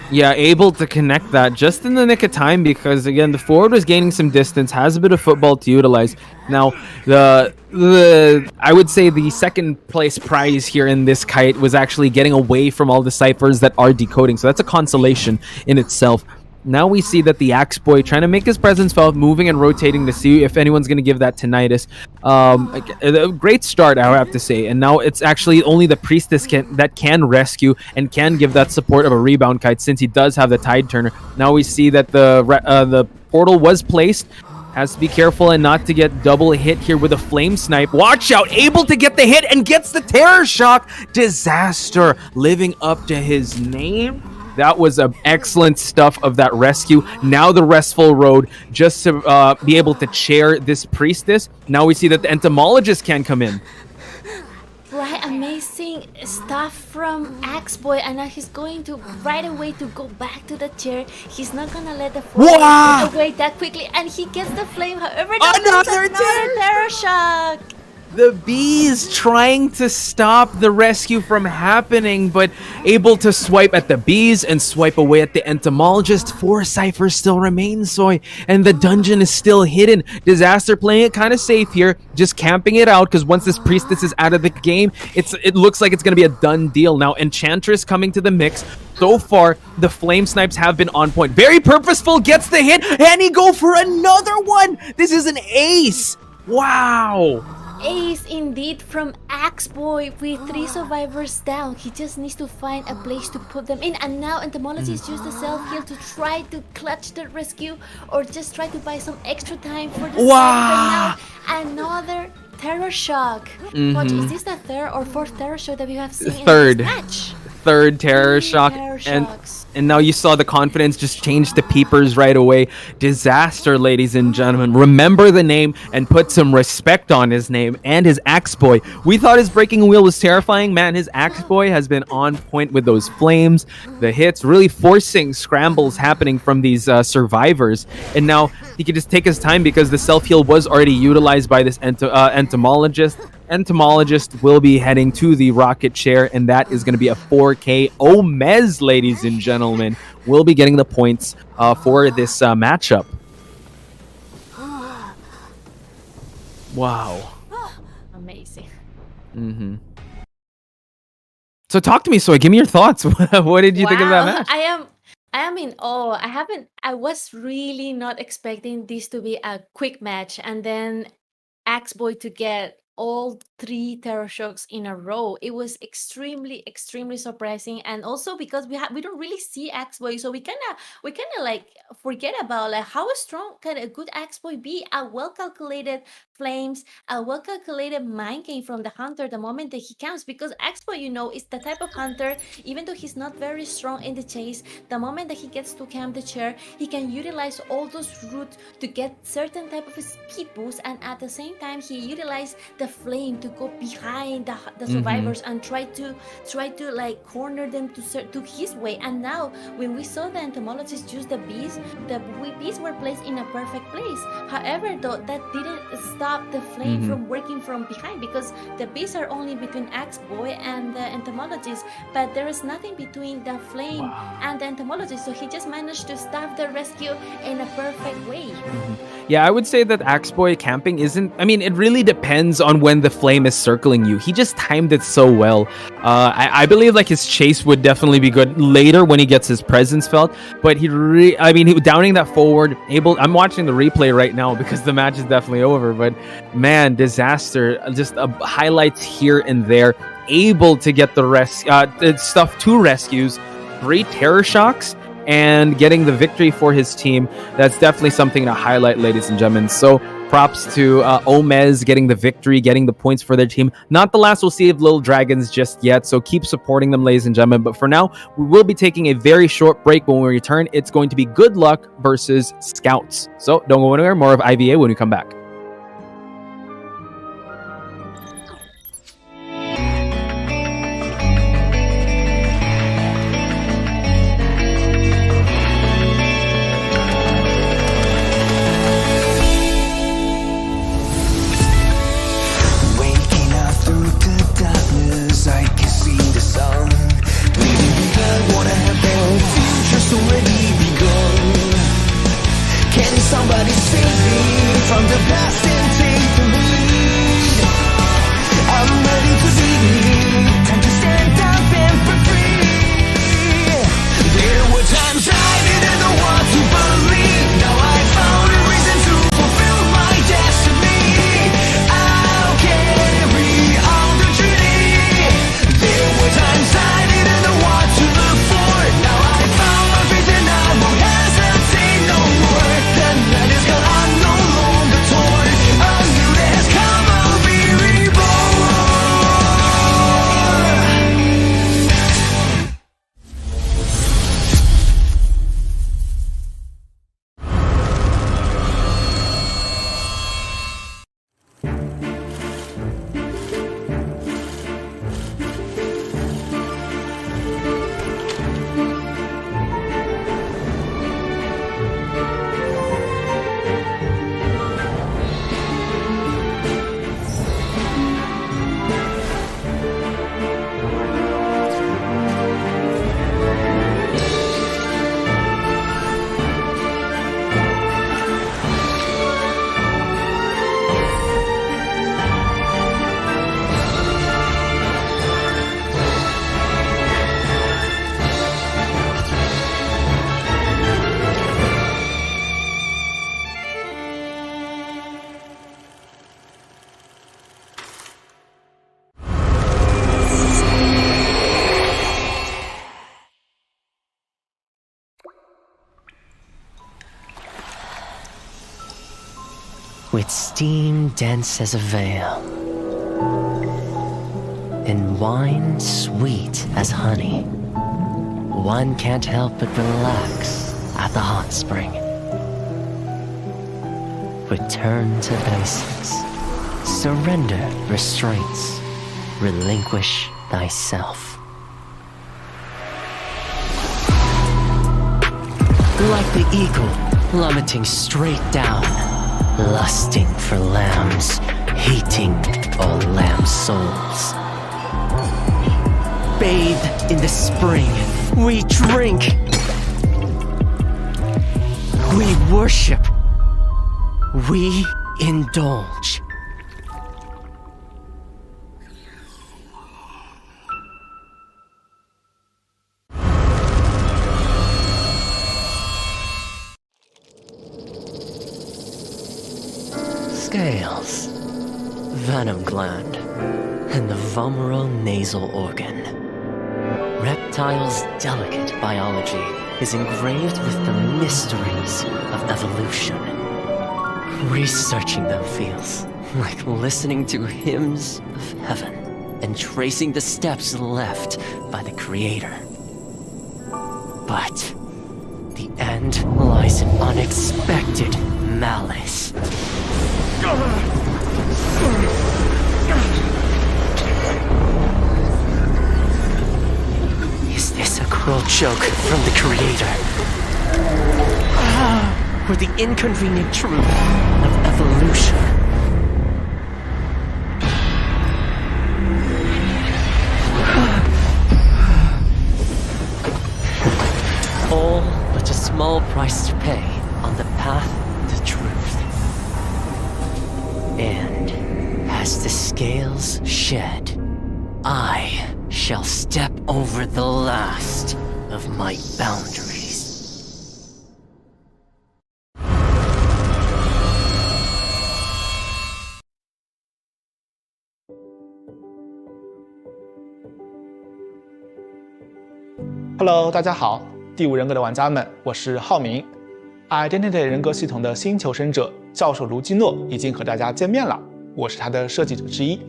Yeah, able to connect that just in the nick of time, because again the forward was gaining some distance, has a bit of football to utilize. Now the I would say the second place prize here in this kite was actually getting away from all the ciphers that are decoding, so that's a consolation in itself. Now we see that the Axe Boy trying to make his presence felt, moving and rotating to see if anyone's going to give that tinnitus. A great start, I have to say. And now it's actually only the Priestess that can rescue and can give that support of a rebound kite, since he does have the Tide Turner. Now we see that the portal was placed. Has to be careful and not to get double hit here with a flame snipe. Watch out, able to get the hit and gets the terror shock. Disaster living up to his name. That was excellent stuff of that rescue. Now the Restful Road just to be able to chair this Priestess. Now we see that the entomologist can come in. Right, amazing stuff from Axe Boy, and now he's going to right away to go back to the chair. He's not gonna let the flame get away that quickly, and he gets the flame. However, another terror shock. The bees trying to stop the rescue from happening, but able to swipe at the bees and swipe away at the entomologist. 4 ciphers still remain, Soy, and the dungeon is still hidden. Disaster playing it kind of safe here, just camping it out, because once this Priestess is out of the game, it looks like it's going to be a done deal. Now Enchantress coming to the mix. So far, the flame snipes have been on point. Very purposeful, gets the hit, and he go for another one. This is an ace. Wow. ace indeed from Axe Boy with 3 survivors down. He just needs to find a place to put them in, and now Entomologist used the self-heal to try to clutch the rescue or just try to buy some extra time for the Wow. But now another Terror Shock. Watch, is this the 3rd or 4th Terror Shock that we have seen Third. in this match? 3rd Terror Shock, Terror and Shocks. now you saw the confidence just change to peepers right away. Disaster, ladies and gentlemen. Remember the name and put some respect on his name and his Axe Boy. We thought his breaking wheel was terrifying. Man, his Axe Boy has been on point with those flames, the hits, really forcing scrambles happening from these survivors. And now he can just take his time because the self-heal was already utilized by this entomologist. Entomologist will be heading to the rocket chair, and that is going to be a 4K OmeZ, ladies and gentlemen. Will be getting the points for this matchup. Wow. Amazing. So talk to me, Soy. Give me your thoughts. What did you think of that match? I am in awe. I was really not expecting this to be a quick match, and then Axe Boy to get all 3 Terror Shocks in a row. It was extremely surprising, and also because we don't really see Axe Boy, so we kind of like forget about like how strong can a good Axe Boy be. A well calculated flames, a well calculated mind game from the hunter the moment that he counts, because Axe Boy, you know, is the type of hunter, even though he's not very strong in the chase, the moment that he gets to camp the chair, he can utilize all those routes to get certain type of speed boost, and at the same time he utilized the flame to go behind the survivors and try to like corner them to his way. And now when we saw the entomologist use the bees were placed in a perfect place. However, though, that didn't stop the flame from working from behind, because the bees are only between Axe Boy and the entomologist, but there is nothing between the flame and the entomologist, so he just managed to stop the rescue in a perfect way. Yeah, I would say that Axe Boy camping isn't... I mean, it really depends on when the flame is circling you. He just timed it so well. I believe like his chase would definitely be good later when he gets his presence felt. But he downing that forward, I'm watching the replay right now because the match is definitely over. But man, disaster. Just highlights here and there. Able to get the stuff 2 rescues, 3 Terror Shocks, and getting the victory for his team. That's definitely something to highlight, ladies and gentlemen. So props to OmeZ getting the victory, getting the points for their team. Not the last we'll see of Little Dragons just yet, so keep supporting them, ladies and gentlemen. But for now, we will be taking a very short break. When we return, it's going to be Good Luck versus Scouts. So don't go anywhere. More of IVA when we come back. Somebody save me from the past. with steam dense as a veil, and wine sweet as honey. One can't help but relax at the hot spring. Return to basics. Surrender restraints. Relinquish thyself. Like the eagle plummeting straight down, lusting for lambs, hating all lamb souls. Bathed in the spring, we drink. We worship. We indulge. Scales, venom gland, and the vomeral nasal organ. Reptiles' delicate biology is engraved with the mysteries of evolution. Researching them feels like listening to hymns of heaven and tracing the steps left by the Creator. But the end lies in unexpected malice. Is this a cruel joke from the Creator? Or the inconvenient truth of evolution? All but a small price to pay on the path to truth. And as the scales shed, I shall step over the last of my boundaries. Hello， 大家好，第五人格的玩家们，我是浩明。Identity 人格系统的新求生者教授卢基诺已经和大家见面了，我是他的设计者之一，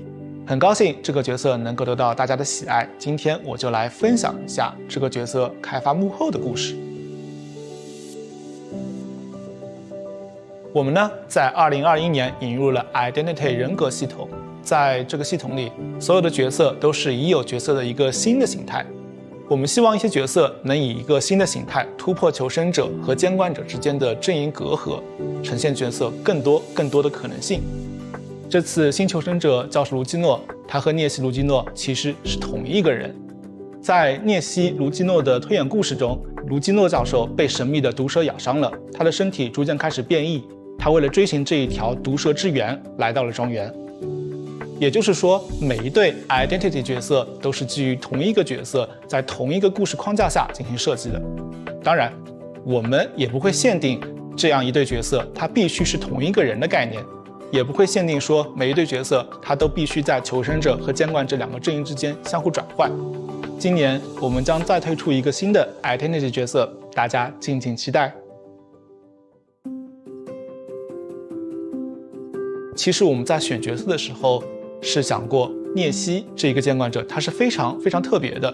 很高兴这个角色能够得到大家的喜爱。今天我就来分享一下这个角色开发幕后的故事。我们呢，在2021年引入了 Identity 人格系统，在这个系统里，所有的角色都是已有角色的一个新的形态。我们希望一些角色能以一个新的形态突破求生者和监管者之间的阵营隔阂，呈现角色更多的可能性。这次新求生者教授卢基诺，他和涅西卢基诺其实是同一个人。在涅西卢基诺的推演故事中，卢基诺教授被神秘的毒蛇咬伤了，他的身体逐渐开始变异，他为了追寻这一条毒蛇之源，来到了庄园。也就是说，每一对 identity 角色都是基于同一个角色，在同一个故事框架下进行设计的。当然，我们也不会限定这样一对角色它必须是同一个人的概念，也不会限定说每一对角色它都必须在求生者和监管者两个阵营之间相互转换。今年我们将再推出一个新的 identity 角色，大家敬请期待。其实我们在选角色的时候是想过，涅西这一个监管者他是非常特别的，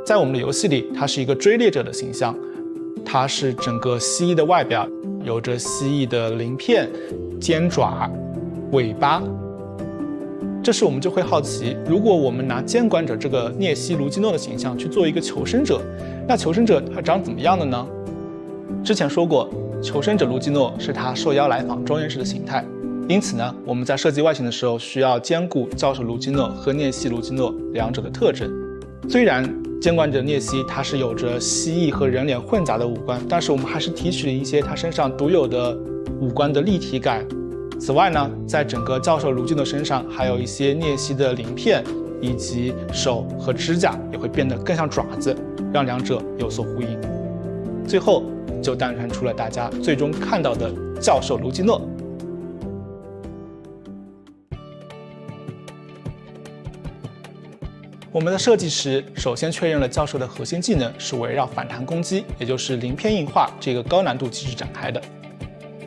在我们的游戏里，他是一个追猎者的形象，他是整个蜥蜴的外表，有着蜥蜴的鳞片、尖爪、尾巴。这时我们就会好奇，如果我们拿监管者这个涅西卢基诺的形象去做一个求生者，那求生者他长怎么样的呢？之前说过，求生者卢基诺是他受邀来访庄园时的形态。因此呢，我们在设计外形的时候需要兼顾教授卢基诺和涅西卢基诺两者的特征。虽然监管者涅西他是有着蜥蜴和人脸混杂的五官，但是我们还是提取了一些他身上独有的五官的立体感。此外呢，在整个教授卢基诺身上还有一些涅西的鳞片，以及手和指甲也会变得更像爪子，让两者有所呼应。最后就诞生出了大家最终看到的教授卢基诺。我们的设计时，首先确认了教授的核心技能是围绕反弹攻击，也就是鳞片硬化这个高难度机制展开的。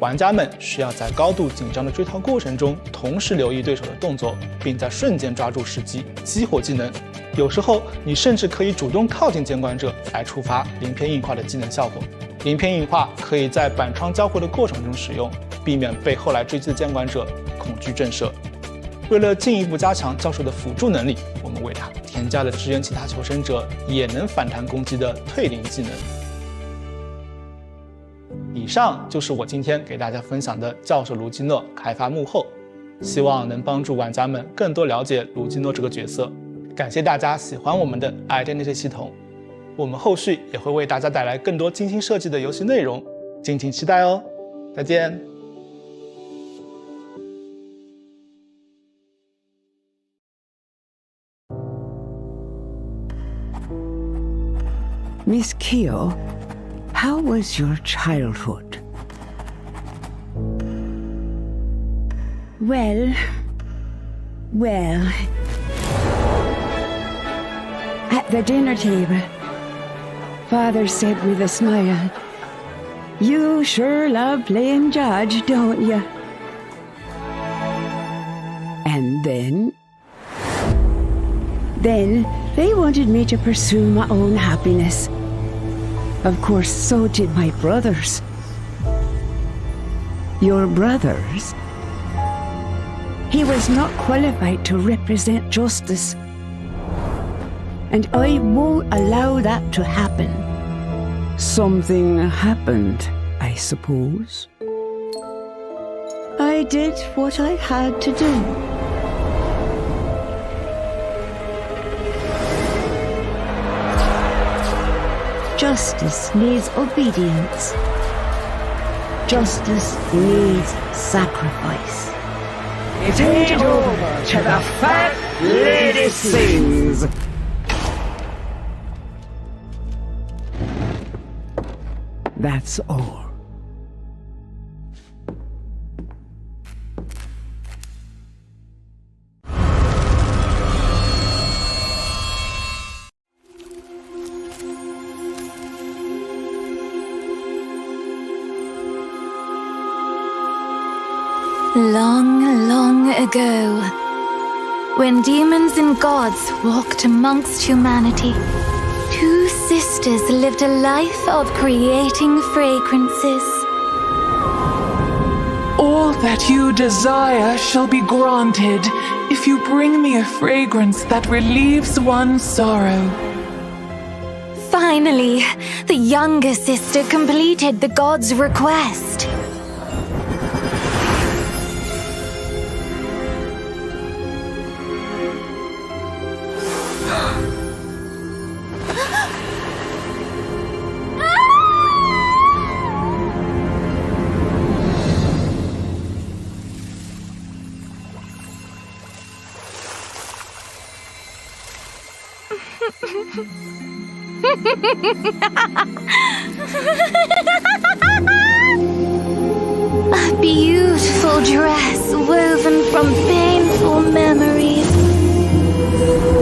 玩家们需要在高度紧张的追逃过程中，同时留意对手的动作，并在瞬间抓住时机，激活技能。有时候，你甚至可以主动靠近监管者来触发鳞片硬化的技能效果。鳞片硬化可以在板窗交汇的过程中使用，避免被后来追击的监管者恐惧震慑。为了进一步加强教授的辅助能力，我们为他添加了支援其他求生者也能反弹攻击的退灵技能。以上就是我今天给大家分享的教授卢基诺开发幕后，希望能帮助玩家们更多了解卢基诺这个角色。感谢大家喜欢我们的 Identity 系统，我们后续也会为大家带来更多精心设计的游戏内容，敬请期待哦！再见。Miss Keo, how was your childhood? Well, at the dinner table, Father said with a smile, "You sure love playing judge, don't you?" And then they wanted me to pursue my own happiness. Of course, so did my brothers. Your brothers? He was not qualified to represent justice. And I won't allow that to happen. Something happened, I suppose. I did what I had to do. Justice needs obedience. Justice needs sacrifice. It ain't over till the fat lady sings. That's all. Long, long ago, when demons and gods walked amongst humanity, two sisters lived a life of creating fragrances. All that you desire shall be granted if you bring me a fragrance that relieves one's sorrow. Finally, the younger sister completed the god's request. A beautiful dress woven from painful memories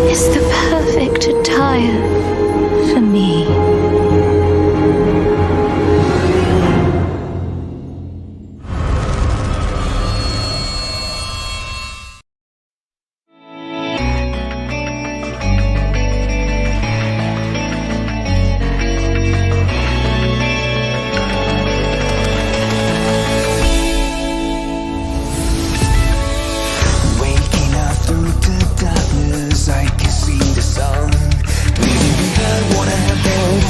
is the perfect attire for me. Waking up through the darkness, I can see the sun. Leaving behind what I have built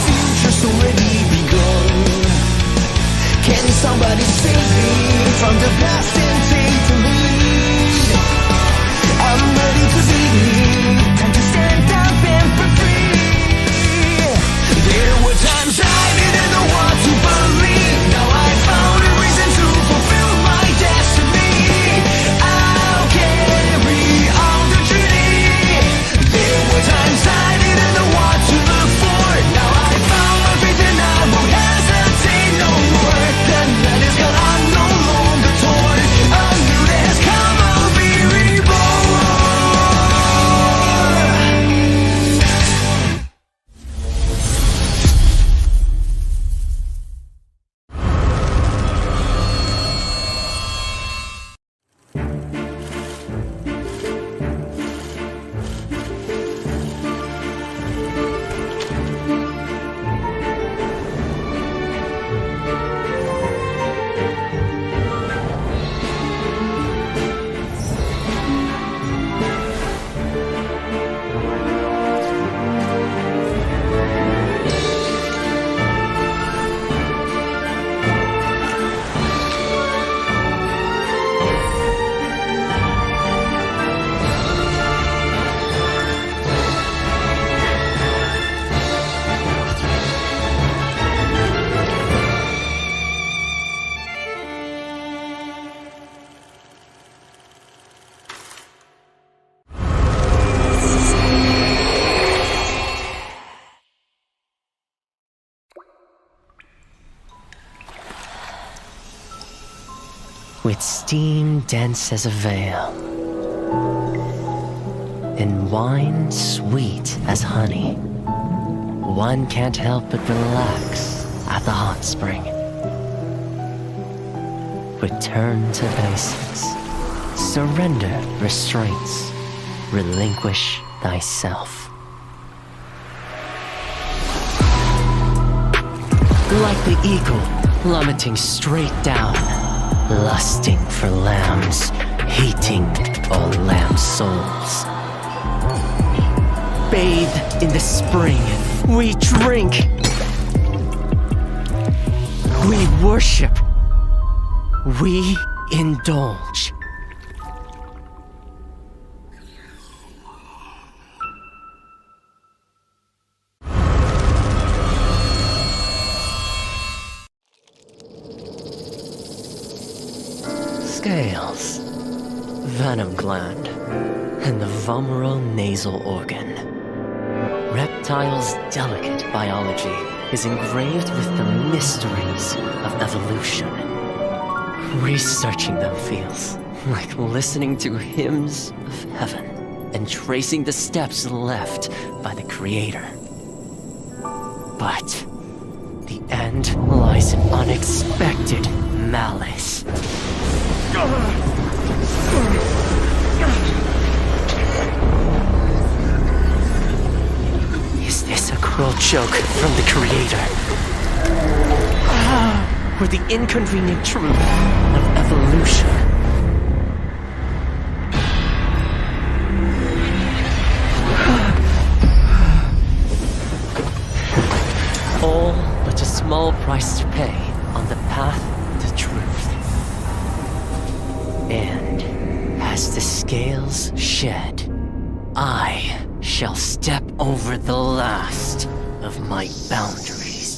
with steam dense as a veil, and wine sweet as honey. One can't help but relax at the hot spring. Return to basics. Surrender restraints. Relinquish thyself. Like the eagle plummeting straight down, lusting for lambs, hating all lamb souls. Bathed in the spring, we drink. We worship. We indulge. Scales, venom gland, and the vomeral nasal organ. Reptiles' delicate biology is engraved with the mysteries of evolution. Researching them feels like listening to hymns of heaven and tracing the steps left by the Creator. But the end lies in unexpected malice. Is this a cruel joke from the Creator? Or the inconvenient truth of evolution? All but a small price to pay on the path to truth. And as the scales shed, I shall step over the last of my boundaries.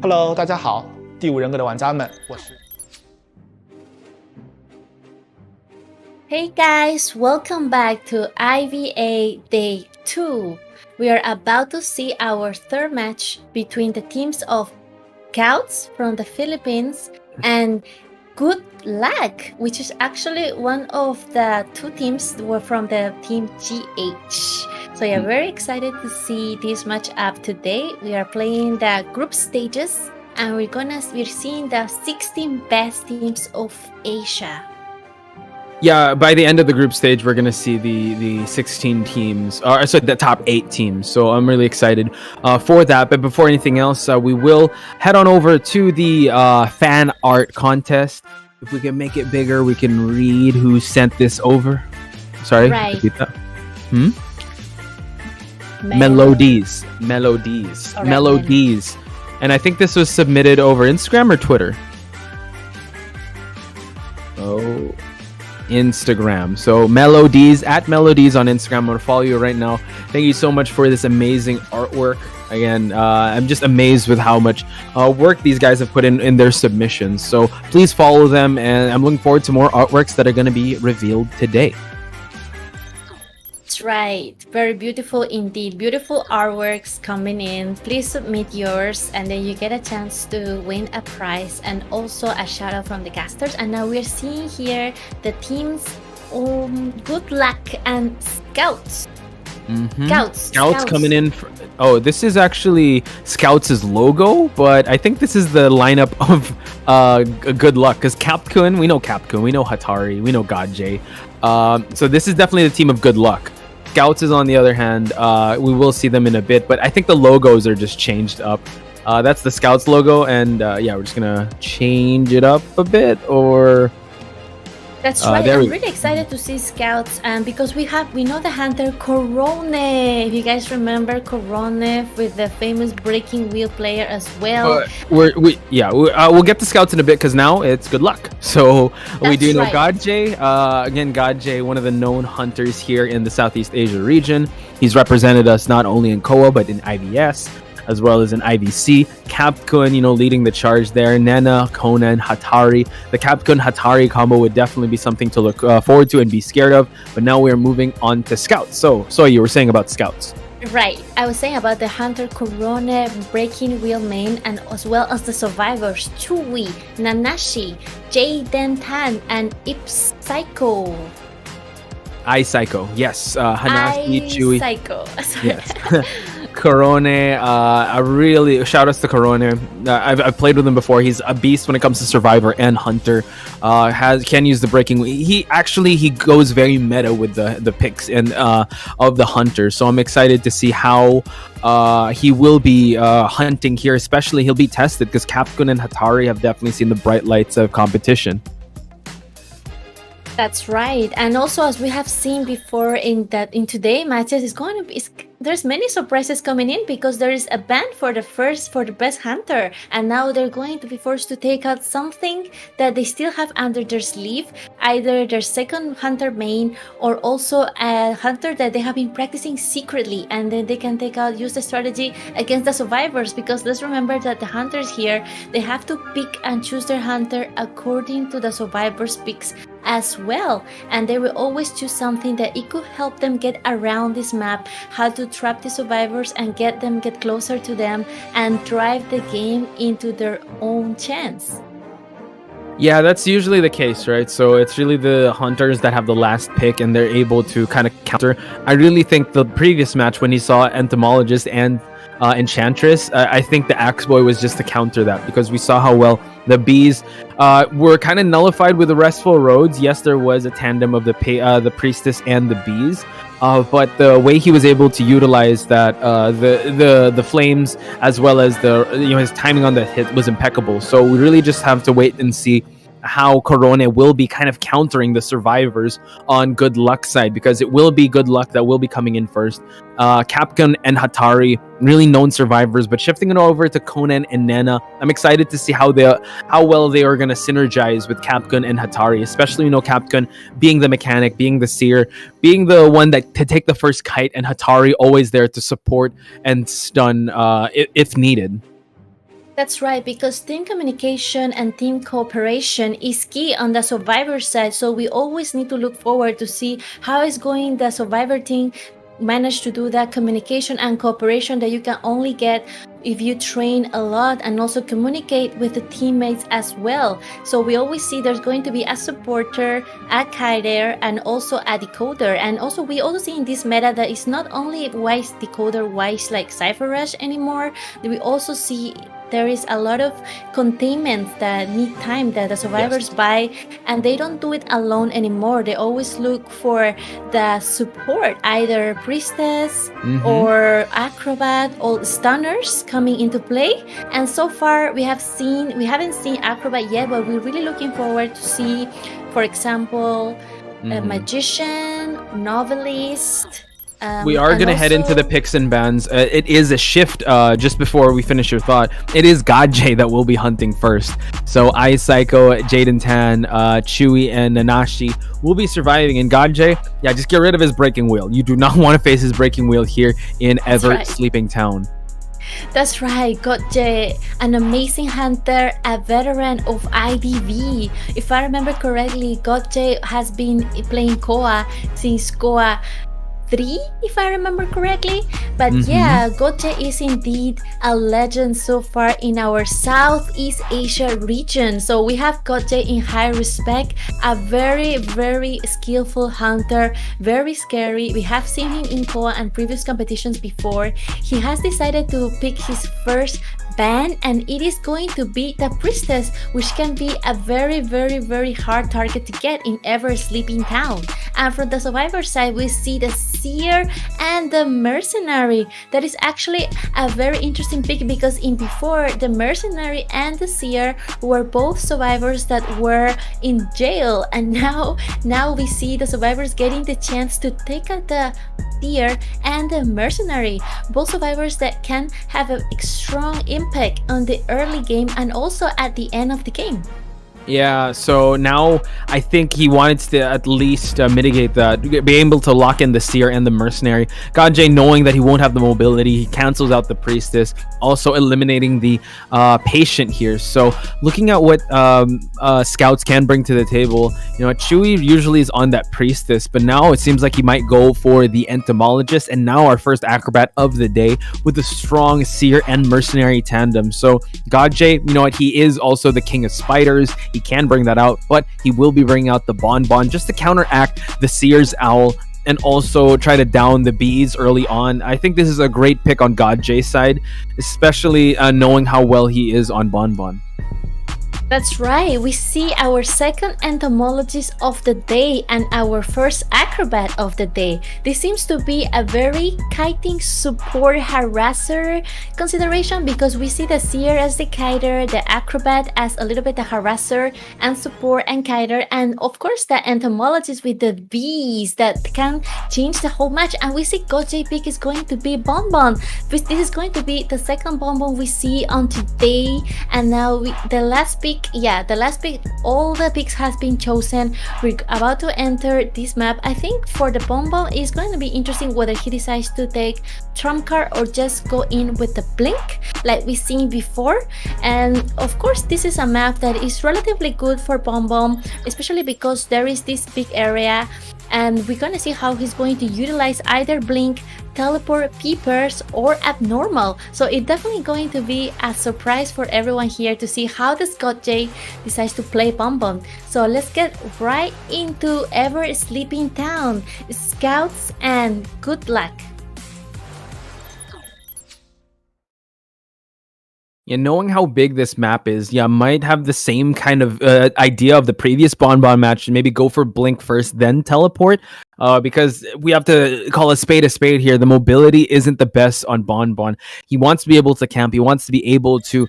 Hello， 大家好，第五人格的玩家们，我是。Hey guys, welcome back to IVA Day 2. We are about to see our third match between the teams of Scouts from the Philippines and Good Luck, which is actually one of the two teams that were from the team GH. So yeah, very excited to see this match up today. We are playing the group stages and we're seeing the 16 best teams of Asia. Yeah, by the end of the group stage, we're gonna see the 16 teams, or sorry, the top 8 teams. So I'm really excited for that. But before anything else, we will head on over to the fan art contest. If we can make it bigger, we can read who sent this over. Sorry, Right. repeat that. Melodies. All right, Melodies. And I think this was submitted over Instagram or Twitter. Oh, Instagram. So Melodies, at Melodies on Instagram. I'm gonna follow you right now. Thank you so much for this amazing artwork. Again, I'm just amazed with how much work these guys have put in their submissions. So please follow them, and I'm looking forward to more artworks that are going to be revealed today. That's right. Very beautiful indeed. Beautiful artworks coming in. Please submit yours and then you get a chance to win a prize and also a shout out from the casters. And now we're seeing here the teams Good Luck and Scouts. Scouts coming in. This is actually Scouts' logo, but I think this is the lineup of Good Luck, because Cap Kun, we know Hatari, we know Gadje. So this is definitely the team of Good Luck. Scouts is on the other hand. We will see them in a bit, but I think the logos are just changed up. That's the Scouts logo, and we're just gonna change it up a bit, or that's right. I'm really excited to see Scouts, because we know the hunter Corone. If you guys remember Corone with the famous breaking wheel player as well. We'll get the Scouts in a bit because now it's Good Luck. So we do know right. Gadje. Again, Gadje, one of the known hunters here in the Southeast Asia region. He's represented us not only in COA but in IVS. as well as in IVC. Kun, leading the charge there. Nena, Conan, Hatari. The Kun Hatari combo would definitely be something to look forward to and be scared of. But now we are moving on to Scouts. So you were saying about Scouts. Right, I was saying about the Hunter Corone Breaking Wheel main, and as well as the survivors Chui, Nanashi, Jaden Tan, and Ips Psycho. I Psycho, yes. Hanashi, Chui. Psycho. Sorry. Yes. Corone, really shout outs to Corone. I've played with him before. He's a beast when it comes to Survivor and Hunter. Can use the breaking. He goes very meta with the picks and of the Hunter. So I'm excited to see how he will be hunting here. Especially he'll be tested because Kun and Hatari have definitely seen the bright lights of competition. That's right, and also as we have seen before in today matches, there's many surprises coming in because there is a ban for the best hunter, and now they're going to be forced to take out something that they still have under their sleeve, either their second hunter main or also a hunter that they have been practicing secretly, and then they can use the strategy against the survivors. Because let's remember that the hunters here, they have to pick and choose their hunter according to the survivors' picks as well, and they will always choose something that it could help them get around this map, how to trap the survivors and get closer to them and drive the game into their own chance. Yeah, that's usually the case, right? So it's really the hunters that have the last pick and they're able to kind of counter. I really think the previous match when he saw Entomologist and Enchantress, I think the Axe Boy was just to counter that, because we saw how well the bees were kind of nullified with the Restful Roads. Yes, there was a tandem of the Priestess and the bees, but the way he was able to utilize that, the flames, as well as his timing on the hit was impeccable. So we really just have to wait and see how Corone will be kind of countering the survivors on Good Luck side, because it will be Good Luck that will be coming in first. Kun and Hatari, really known survivors, but shifting it over to Conan and Nena, I'm excited to see how well they are going to synergize with Kun and Hatari, especially Kun being the mechanic, being the seer, being the one that to take the first kite, and Hatari always there to support and stun if needed. That's right, because team communication and team cooperation is key on the survivor side. So we always need to look forward to see how is going the survivor team manage to do that communication and cooperation that you can only get if you train a lot and also communicate with the teammates as well. So we always see there's going to be a supporter, a kiter, and also a decoder. And also we also see in this meta that it's not only wise decoder, wise like Cypher Rush anymore. We also see there is a lot of containments that need time that the survivors buy, and they don't do it alone anymore. They always look for the support, either Priestess or Acrobat or Stunners coming into play. And so far we haven't seen Acrobat yet, but we're really looking forward to see, for example, a Magician, Novelist. We are going to head into the picks and bans. It is a shift. Just before we finish your thought, it is Godjay that will be hunting first. So I Psycho, Jaden Tan, Chewy, and Nanashi will be surviving. And Godjay, just get rid of his breaking wheel. You do not want to face his breaking wheel here in Ever Sleeping Town. That's right, Godjay, an amazing hunter, a veteran of IDV. If I remember correctly, Godjay has been playing COA since COA 3, if I remember correctly. But Godjay is indeed a legend so far in our Southeast Asia region. So we have Godjay in high respect, a very, very skillful hunter, very scary. We have seen him in COA and previous competitions before. He has decided to pick his first ban, and it is going to be the Priestess, which can be a very, very, very hard target to get in Ever Sleeping Town. And from the survivor side, we see the Seer and the Mercenary. That is actually a very interesting pick, because in before, the Mercenary and the Seer were both survivors that were in jail, and now we see the survivors getting the chance to take out the Seer and the Mercenary, both survivors that can have a strong impact on the early game and also at the end of the game. Yeah, so now I think he wanted to at least mitigate that, be able to lock in the seer and the mercenary. Godjay, knowing that he won't have the mobility, he cancels out the priestess, also eliminating the patient here. So looking at what scouts can bring to the table, you know, Chewie usually is on that priestess, but now it seems like he might go for the entomologist, and now our first acrobat of the day with a strong seer and mercenary tandem. So Godjay, you know what, he is also the king of spiders. He can bring that out, but he will be bringing out the bonbon just to counteract the seer's owl and also try to down the bees early on. I think this is a great pick on Godjay's side, especially knowing how well he is on bonbon. That's right, we see our second entomologist of the day and our first acrobat of the day. This seems to be a very kiting support harasser consideration, because we see the seer as the kiter, the acrobat as a little bit the harasser and support and kiter, and of course the entomologist with the bees that can change the whole match. And we see Godjay pick is going to be bonbon. This is going to be the second bonbon we see on today. And now the last pick, all the picks has been chosen. We're about to enter this map. I think for the bonbon it's going to be interesting whether he decides to take trump card or just go in with the blink like we've seen before. And of course this is a map that is relatively good for bonbon, especially because there is this big area, and we're gonna see how he's going to utilize either blink, teleport, peepers, or abnormal. So it's definitely going to be a surprise for everyone here to see how the Godjay decides to play bonbon. So let's get right into Ever Sleeping Town, scouts, and good luck. Yeah, knowing how big this map is, yeah, might have the same kind of idea of the previous bonbon match, and maybe go for blink first, then teleport. Because we have to call a spade here. The mobility isn't the best on bonbon. He wants to be able to camp. He wants to be able to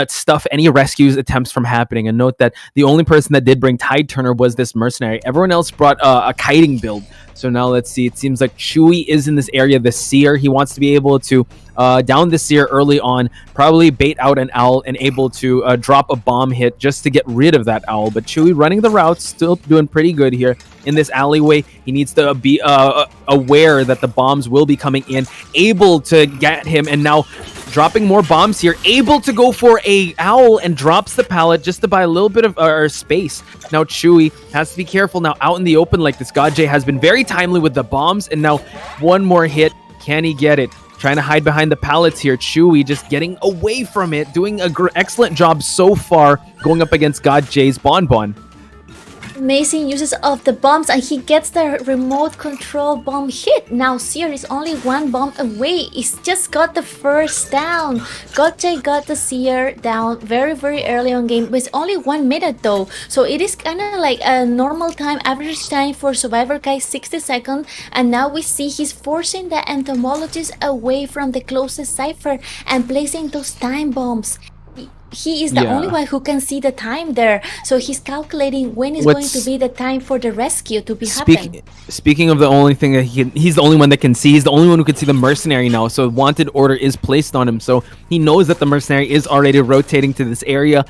stuff any rescues attempts from happening. And note that the only person that did bring Tide Turner was this mercenary. Everyone else brought a kiting build. So now let's see. It seems like Chewie is in this area, the seer. He wants to be able to down the seer early on, probably bait out an owl and able to drop a bomb hit just to get rid of that owl. But Chewie running the routes, still doing pretty good here in this alleyway. He needs to be aware that the bombs will be coming in, able to get him, and now dropping more bombs here, able to go for a owl and drops the pallet just to buy a little bit of space. Now Chewie has to be careful now out in the open like this. Godjay has been very timely with the bombs, and now one more hit. Can he get it? Trying to hide behind the pallets here. Chewie just getting away from it, doing an excellent job so far going up against Godjay's bonbon. Amazing uses of the bombs, and he gets the remote control bomb hit. Now Seer is only one bomb away. He's just got the first down. Godjay got the Seer down very early on game, but it's only 1 minute though, so it is kind of like a normal time, average time for Survivor Guy, 60 seconds. And now we see he's forcing the entomologist away from the closest cipher and placing those time bombs. He is the only one who can see the time there, so he's calculating when is going to be the time for the rescue to be happening. Speaking of the only thing that he's the only one that can see, he's the only one who can see the mercenary now, so wanted order is placed on him, so he knows that the mercenary is already rotating to this area.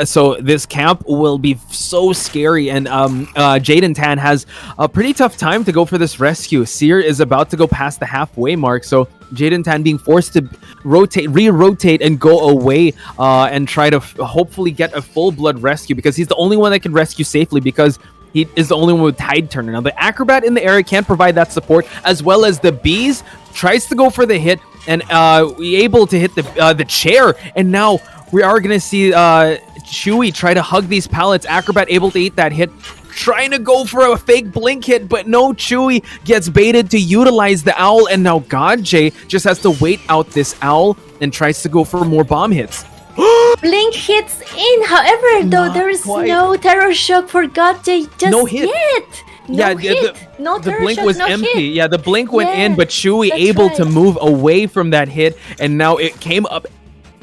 So this camp will be so scary, and Jaden Tan has a pretty tough time to go for this rescue. Seer is about to go past the halfway mark, so Jaden Tan being forced to re-rotate and go away and try to hopefully get a full blood rescue, because he's the only one that can rescue safely, because he is the only one with Tide Turner. Now the acrobat in the area can't provide that support, as well as the bees tries to go for the hit and able to hit the chair, and now we are going to see Chewie try to hug these pallets. Acrobat able to eat that hit, trying to go for a fake blink hit, but no, Chewie gets baited to utilize the owl, and now Godjay just has to wait out this owl and tries to go for more bomb hits. Blink hits in, however, though there is no terror shock for Godjay just no hit. yet. No hit. The blink was empty. Yeah, the blink went in, but Chewie able to move away from that hit, and now it came up.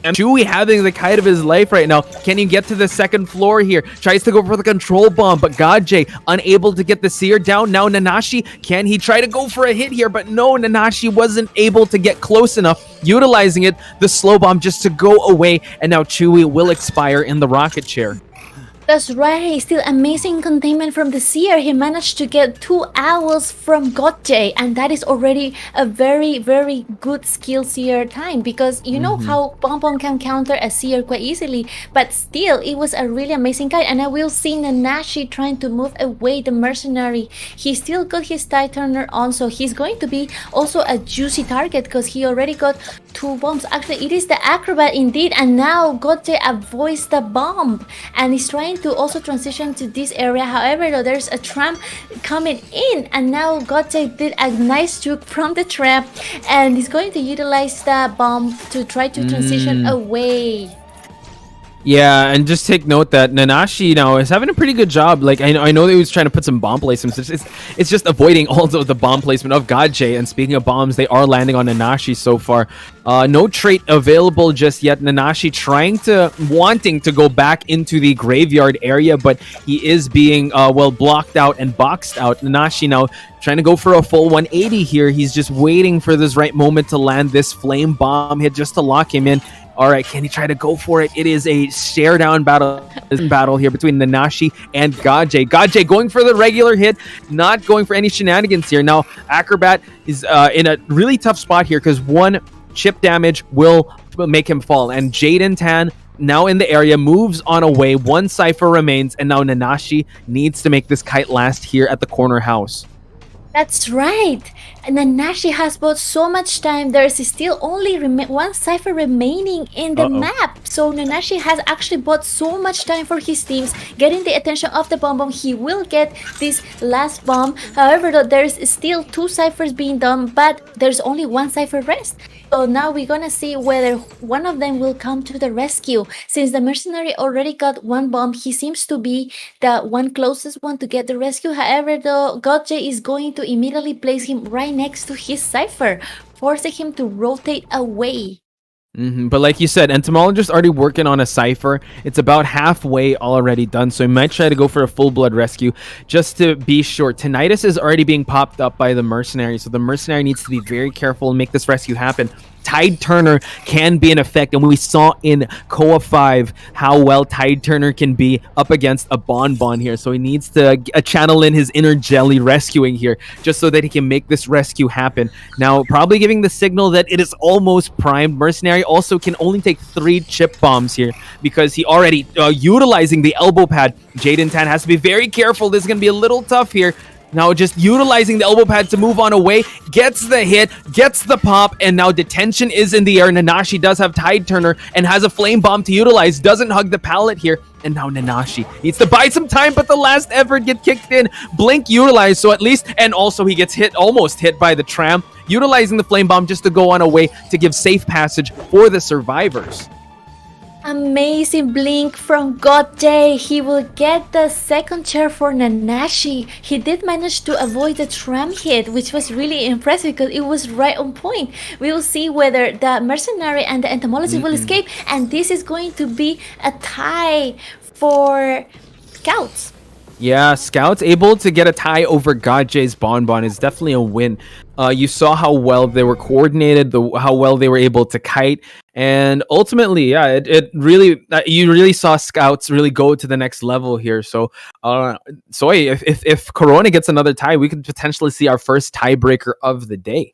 And Chewie having the kite of his life right now. Can he get to the second floor here? Tries to go for the control bomb, but Godjay unable to get the seer down. Now Nanashi, can he try to go for a hit here? But no, Nanashi wasn't able to get close enough, utilizing it, the slow bomb just to go away. And now Chewie will expire in the rocket chair. That's right. Still amazing containment from the Seer. He managed to get 2 owls from Gotje, and that is already a very, very good skill Seer time, because you know how Pom Pom can counter a Seer quite easily, but still it was a really amazing guide. And I will see Nanashi trying to move away the mercenary. He still got his Tide Turner on, so he's going to be also a juicy target because he already got 2 bombs. Actually, it is the Acrobat indeed, and now Gotje avoids the bomb and is trying to also transition to this area. However, though, there's a tram coming in, and now Gotje did a nice juke from the tram and he's going to utilize the bomb to try to transition away. Yeah, and just take note that Nanashi now is having a pretty good job. Like, I know that he was trying to put some bomb placements. It's just avoiding all of the bomb placement of Gotje. And speaking of bombs, they are landing on Nanashi so far. No trait available just yet. Nanashi wanting to go back into the graveyard area, but he is being blocked out and boxed out. Nanashi now trying to go for a full 180 here. He's just waiting for this right moment to land this flame bomb hit just to lock him in. All right, can he try to go for it? It is a stare down battle here between Nanashi and Gotje. Gotje going for the regular hit, not going for any shenanigans here. Now, Acrobat is in a really tough spot here because one chip damage will make him fall. And Jaden Tan, now in the area, moves on away. 1 Cypher remains, and now Nanashi needs to make this kite last here at the corner house. That's right. And Nanashi has bought so much time. There is still only 1 Cypher remaining in the map. So Nanashi has actually bought so much time for his teams, getting the attention of the bomb. He will get this last bomb. However, though, there's still 2 Cyphers being done, but there's only 1 Cypher rest. So now we're gonna see whether one of them will come to the rescue. Since the mercenary already got 1 bomb, he seems to be the one closest one to get the rescue. However, though, Gotje is going to immediately place him right next to his Cypher, forcing him to rotate away. But like you said, Entomologist already working on a Cypher. It's about halfway already done, so he might try to go for a full blood rescue just to be sure. Tinnitus is already being popped up by the mercenary, so the mercenary needs to be very careful and make this rescue happen. Tide Turner can be in effect, and we saw in COA 5 how well Tide Turner can be up against a Bonbon here. So he needs to channel in his inner jelly rescuing here just so that he can make this rescue happen. Now, probably giving the signal that it is almost primed. Mercenary also can only take 3 chip bombs here because he already utilizing the elbow pad. Jaden Tan has to be very careful. This is going to be a little tough here. Now just utilizing the elbow pad to move on away, gets the hit, gets the pop, and now detention is in the air. Nanashi does have Tide Turner and has a flame bomb to utilize, doesn't hug the pallet here. And now Nanashi needs to buy some time, but the last effort get kicked in. Blink utilized, so at least, and also he gets hit, almost hit by the tram, utilizing the flame bomb just to go on away to give safe passage for the survivors. Amazing blink from Gotje. He will get the second chair for Nanashi. He did manage to avoid the tram hit, which was really impressive because it was right on point. We will see whether the mercenary and the entomologist will escape, and this is going to be a tie for Scouts. Yeah, Scouts able to get a tie over Gotje's Bonbon is definitely a win. You saw how well they were coordinated, how well they were able to kite, and ultimately, yeah, it really you really saw Scouts really go to the next level here. So, if Corona gets another tie, we could potentially see our first tiebreaker of the day.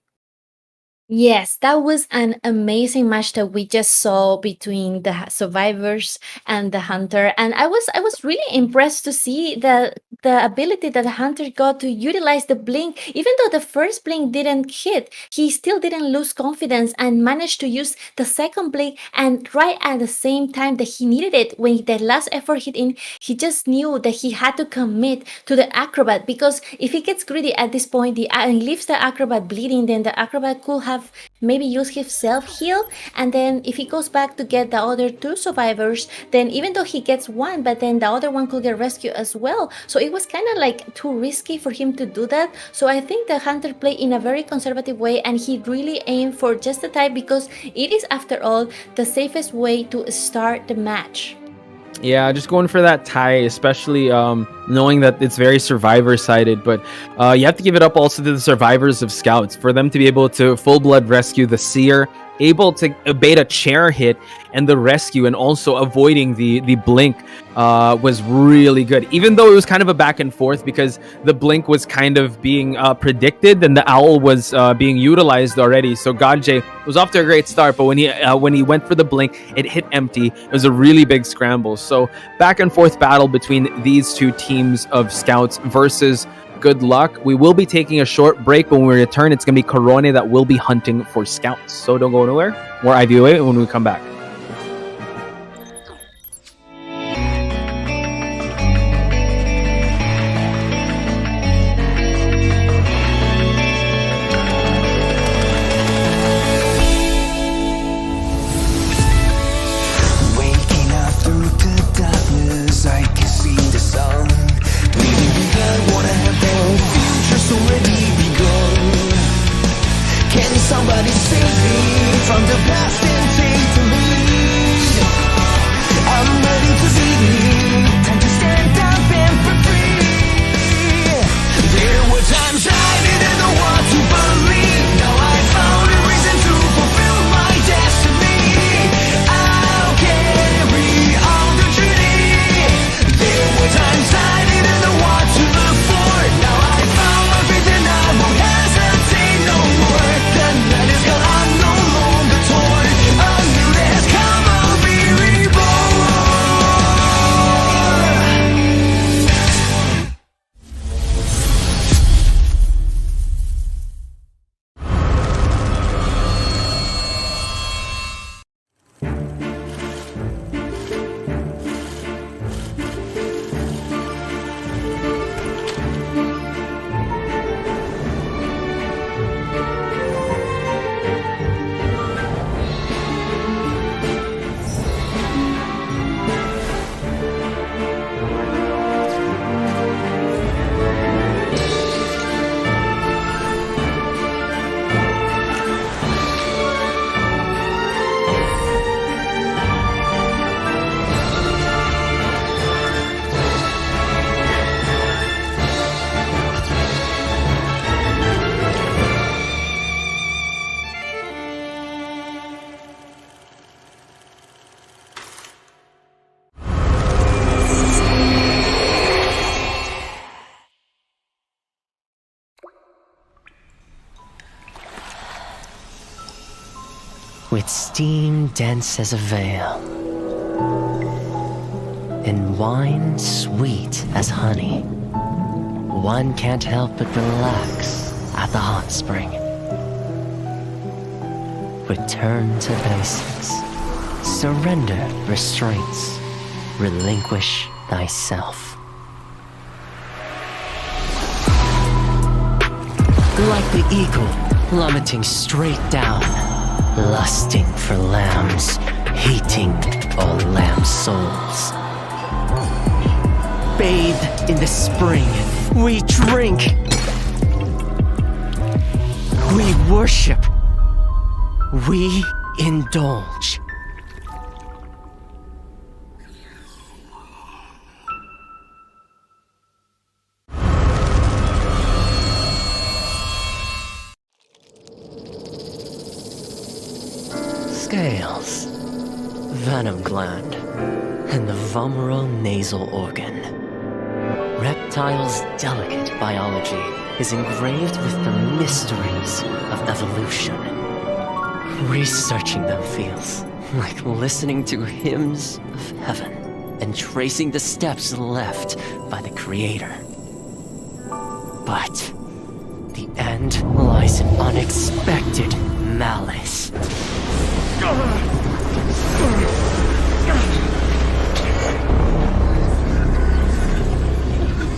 Yes, that was an amazing match that we just saw between the survivors and the hunter, and I was really impressed to see the ability that the hunter got to utilize the blink. Even though the first blink didn't hit, he still didn't lose confidence and managed to use the second blink, and right at the same time that he needed it, when the last effort hit in, he just knew that he had to commit to the Acrobat, because if he gets greedy at this point and leaves the Acrobat bleeding, then the Acrobat could have maybe use himself heal, and then if he goes back to get the other 2 survivors, then even though he gets 1, but then the other one could get rescued as well. So it was kind of like too risky for him to do that. So I think the hunter played in a very conservative way, and he really aimed for just the tie, because it is, after all, the safest way to start the match. Yeah, just going for that tie, especially knowing that it's very survivor-sided. But you have to give it up also to the survivors of Scouts for them to be able to full-blood rescue the Seer able to evade a chair hit and the rescue, and also avoiding the blink was really good. Even though it was kind of a back and forth because the blink was kind of being predicted and the owl was being utilized already. So Gadje was off to a great start, but when he went for the blink, it hit empty. It was a really big scramble. So back and forth battle between these two teams of scouts versus Good Luck. We will be taking a short break. When we return, it's going to be Corone that will be hunting for scouts. So don't go anywhere. More IVOA when we come back. Waking up through the darkness, I can see the sun. Leaving behind what I have done, future's already begun. Can somebody save me from the past and take the lead? I'm ready to be, time to stand up and be free. There were times I didn't know what to believe. Now I found a reason to fulfill my destiny. I'll carry on the journey. There were times I didn't know what to look for. Now I found my faith and I won't hesitate no more. The night is gone, I'm no longer torn. A new day has come, I'll be reborn. With steam dense as a veil, and wine sweet as honey, one can't help but relax at the hot spring. Return to basics, surrender restraints, relinquish thyself. Like the eagle plummeting straight down, lusting for lambs, hating all lamb souls. Bathed in the spring, we drink, we worship, we indulge. Scales, venom gland, and the vomeral nasal organ. Reptiles' delicate biology is engraved with the mysteries of evolution. Researching them feels like listening to hymns of heaven and tracing the steps left by the Creator. But the end lies in unexpected malice.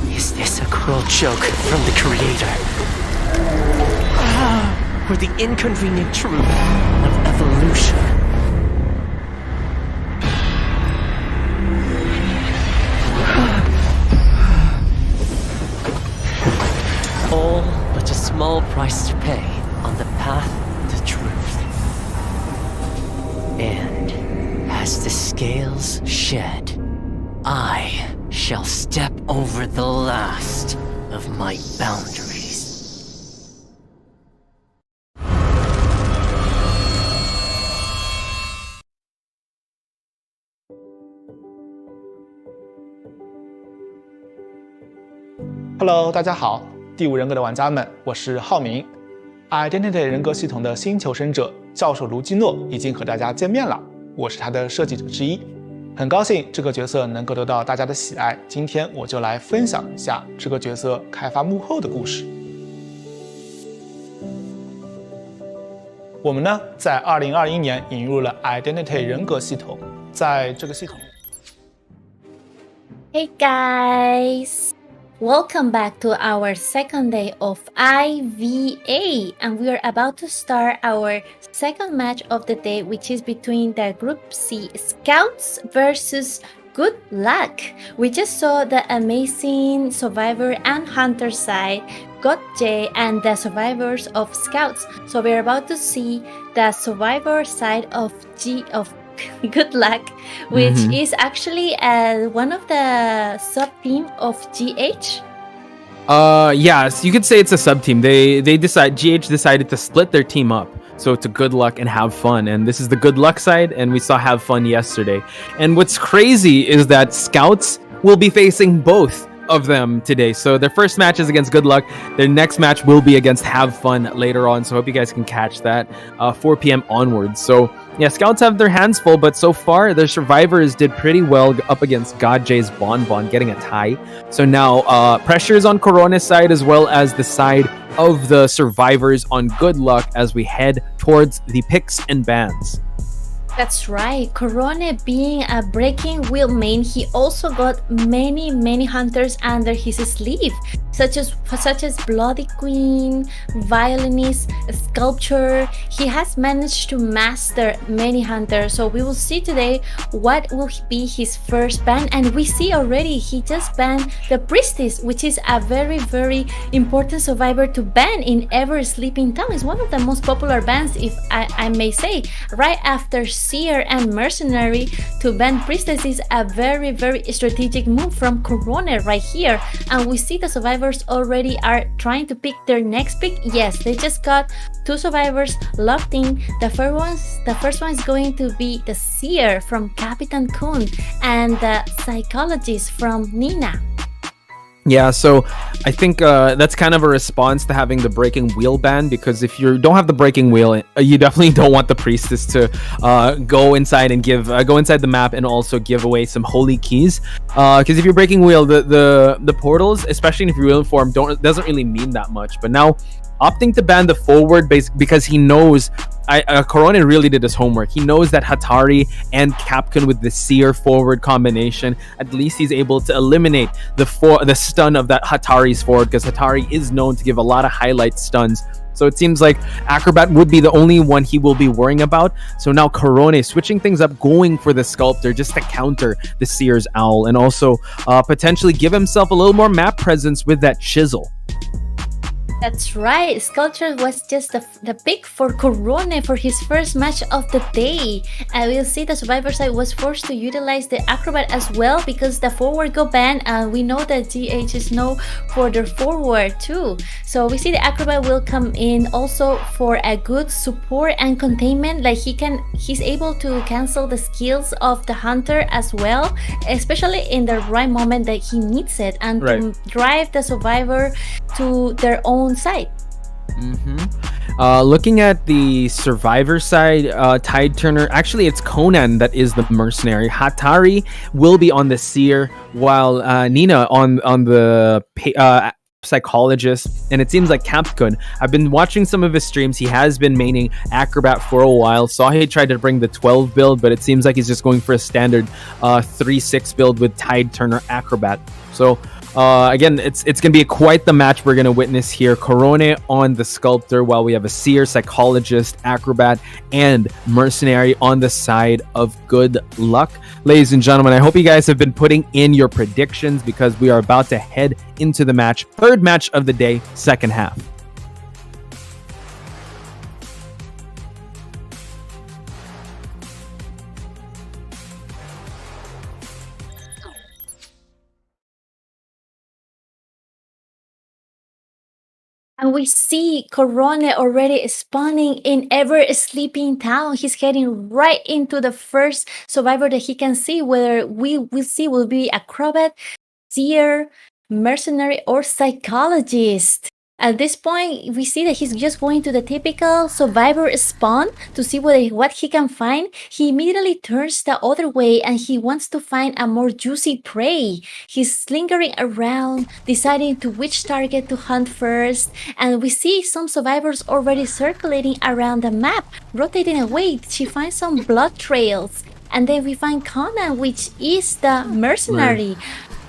Is this a cruel joke from the Creator? Or the inconvenient truth of evolution? All but a small price to pay on the path to truth. And as the scales shed, I shall step over the last of my boundaries. Hello， 大家好，第五人格的玩家们，我是浩明。Identity 人格系统的新求生者教授卢基诺已经和大家见面了，我是他的设计者之一，很高兴这个角色能够得到大家的喜爱。今天我就来分享一下这个角色开发幕后的故事。我们呢，在2021年引入了 Identity 人格系统，在这个系统。Hey guys! Welcome back to our second day of IVA, and we are about to start our second match of the day, which is between the Group C Scouts versus Good Luck. We just saw the amazing Survivor and Hunter side, God J, and the survivors of Scouts. So we're about to see the Survivor side of Good Luck, which is actually one of the sub-team of GH. Yes, you could say it's a sub-team. GH decided to split their team up. So to Good Luck and Have Fun. And this is the Good Luck side, and we saw Have Fun yesterday. And what's crazy is that Scouts will be facing both of them today. So their first match is against Good Luck. Their next match will be against Have Fun later on. So I hope you guys can catch that 4 p.m. onwards. So yeah, Scouts have their hands full, but so far their survivors did pretty well up against God J's Bonbon, getting a tie. So now pressure is on Corona's side as well as the side of the survivors on Good Luck as we head towards the picks and bans. That's right. Corona being a breaking wheel main, he also got many hunters under his sleeve, such as Bloody Queen, Violinist, Sculpture. He has managed to master many hunters. So we will see today what will be his first ban, and we see already he just banned the Priestess, which is a very important survivor to ban in Ever Sleeping Town. It's one of the most popular bans, if I may say, right after Seer and Mercenary. To ban Priestess is a very strategic move from Corona right here, and we see the survivors already are trying to pick their next pick. Yes, they just got 2 survivors locked in. The first one is going to be the Seer from Captain Kun and the Psychologist from Nina. Yeah, so I think that's kind of a response to having the breaking wheel ban, because if you don't have the breaking wheel, you definitely don't want the Priestess to go inside and go inside the map and also give away some holy keys. Because if you're breaking wheel, the portals, especially if you're wheel form, doesn't really mean that much. But now opting to ban the forward base because he knows Corona really did his homework. He knows that Hatari and Capcom with the Seer forward combination, at least he's able to eliminate the stun of that Hatari's forward, because Hatari is known to give a lot of highlight stuns. So it seems like Acrobat would be the only one he will be worrying about. So now Corona switching things up, going for the Sculptor just to counter the Seer's Owl, and also potentially give himself a little more map presence with that Chisel. That's right. Sculpture was just the pick for Corona for his first match of the day. And we'll see the survivor side was forced to utilize the Acrobat as well because the forward got banned, and we know that GH is known for their forward too. So we see the Acrobat will come in also for a good support and containment. Like he's able to cancel the skills of the Hunter as well, especially in the right moment that he needs it, and to drive the survivor to their own side. Looking at the survivor side, Tide Turner, actually it's Conan that is the mercenary. Hatari will be on the Seer, while Nina on the Psychologist, and it seems like Capcom. I've been watching some of his streams. He has been maining Acrobat for a while. Saw he tried to bring the 12 build, but it seems like he's just going for a standard 3-6 build with Tide Turner Acrobat. So again, it's going to be quite the match we're going to witness here. Corona on the Sculptor, while we have a Seer, Psychologist, Acrobat, and Mercenary on the side of Good Luck. Ladies and gentlemen, I hope you guys have been putting in your predictions, because we are about to head into the match. Third match of the day, second half. And we see Corona already spawning in Ever Sleeping Town. He's heading right into the first survivor that he can see, whether we will see will be Acrobat, Seer, mercenary, or psychologist. At this point, we see that he's just going to the typical survivor spawn to see what he can find. He immediately turns the other way and he wants to find a more juicy prey. He's lingering around, deciding to which target to hunt first. And we see some survivors already circulating around the map, rotating away. She finds some blood trails. And then we find Conan, which is the mercenary,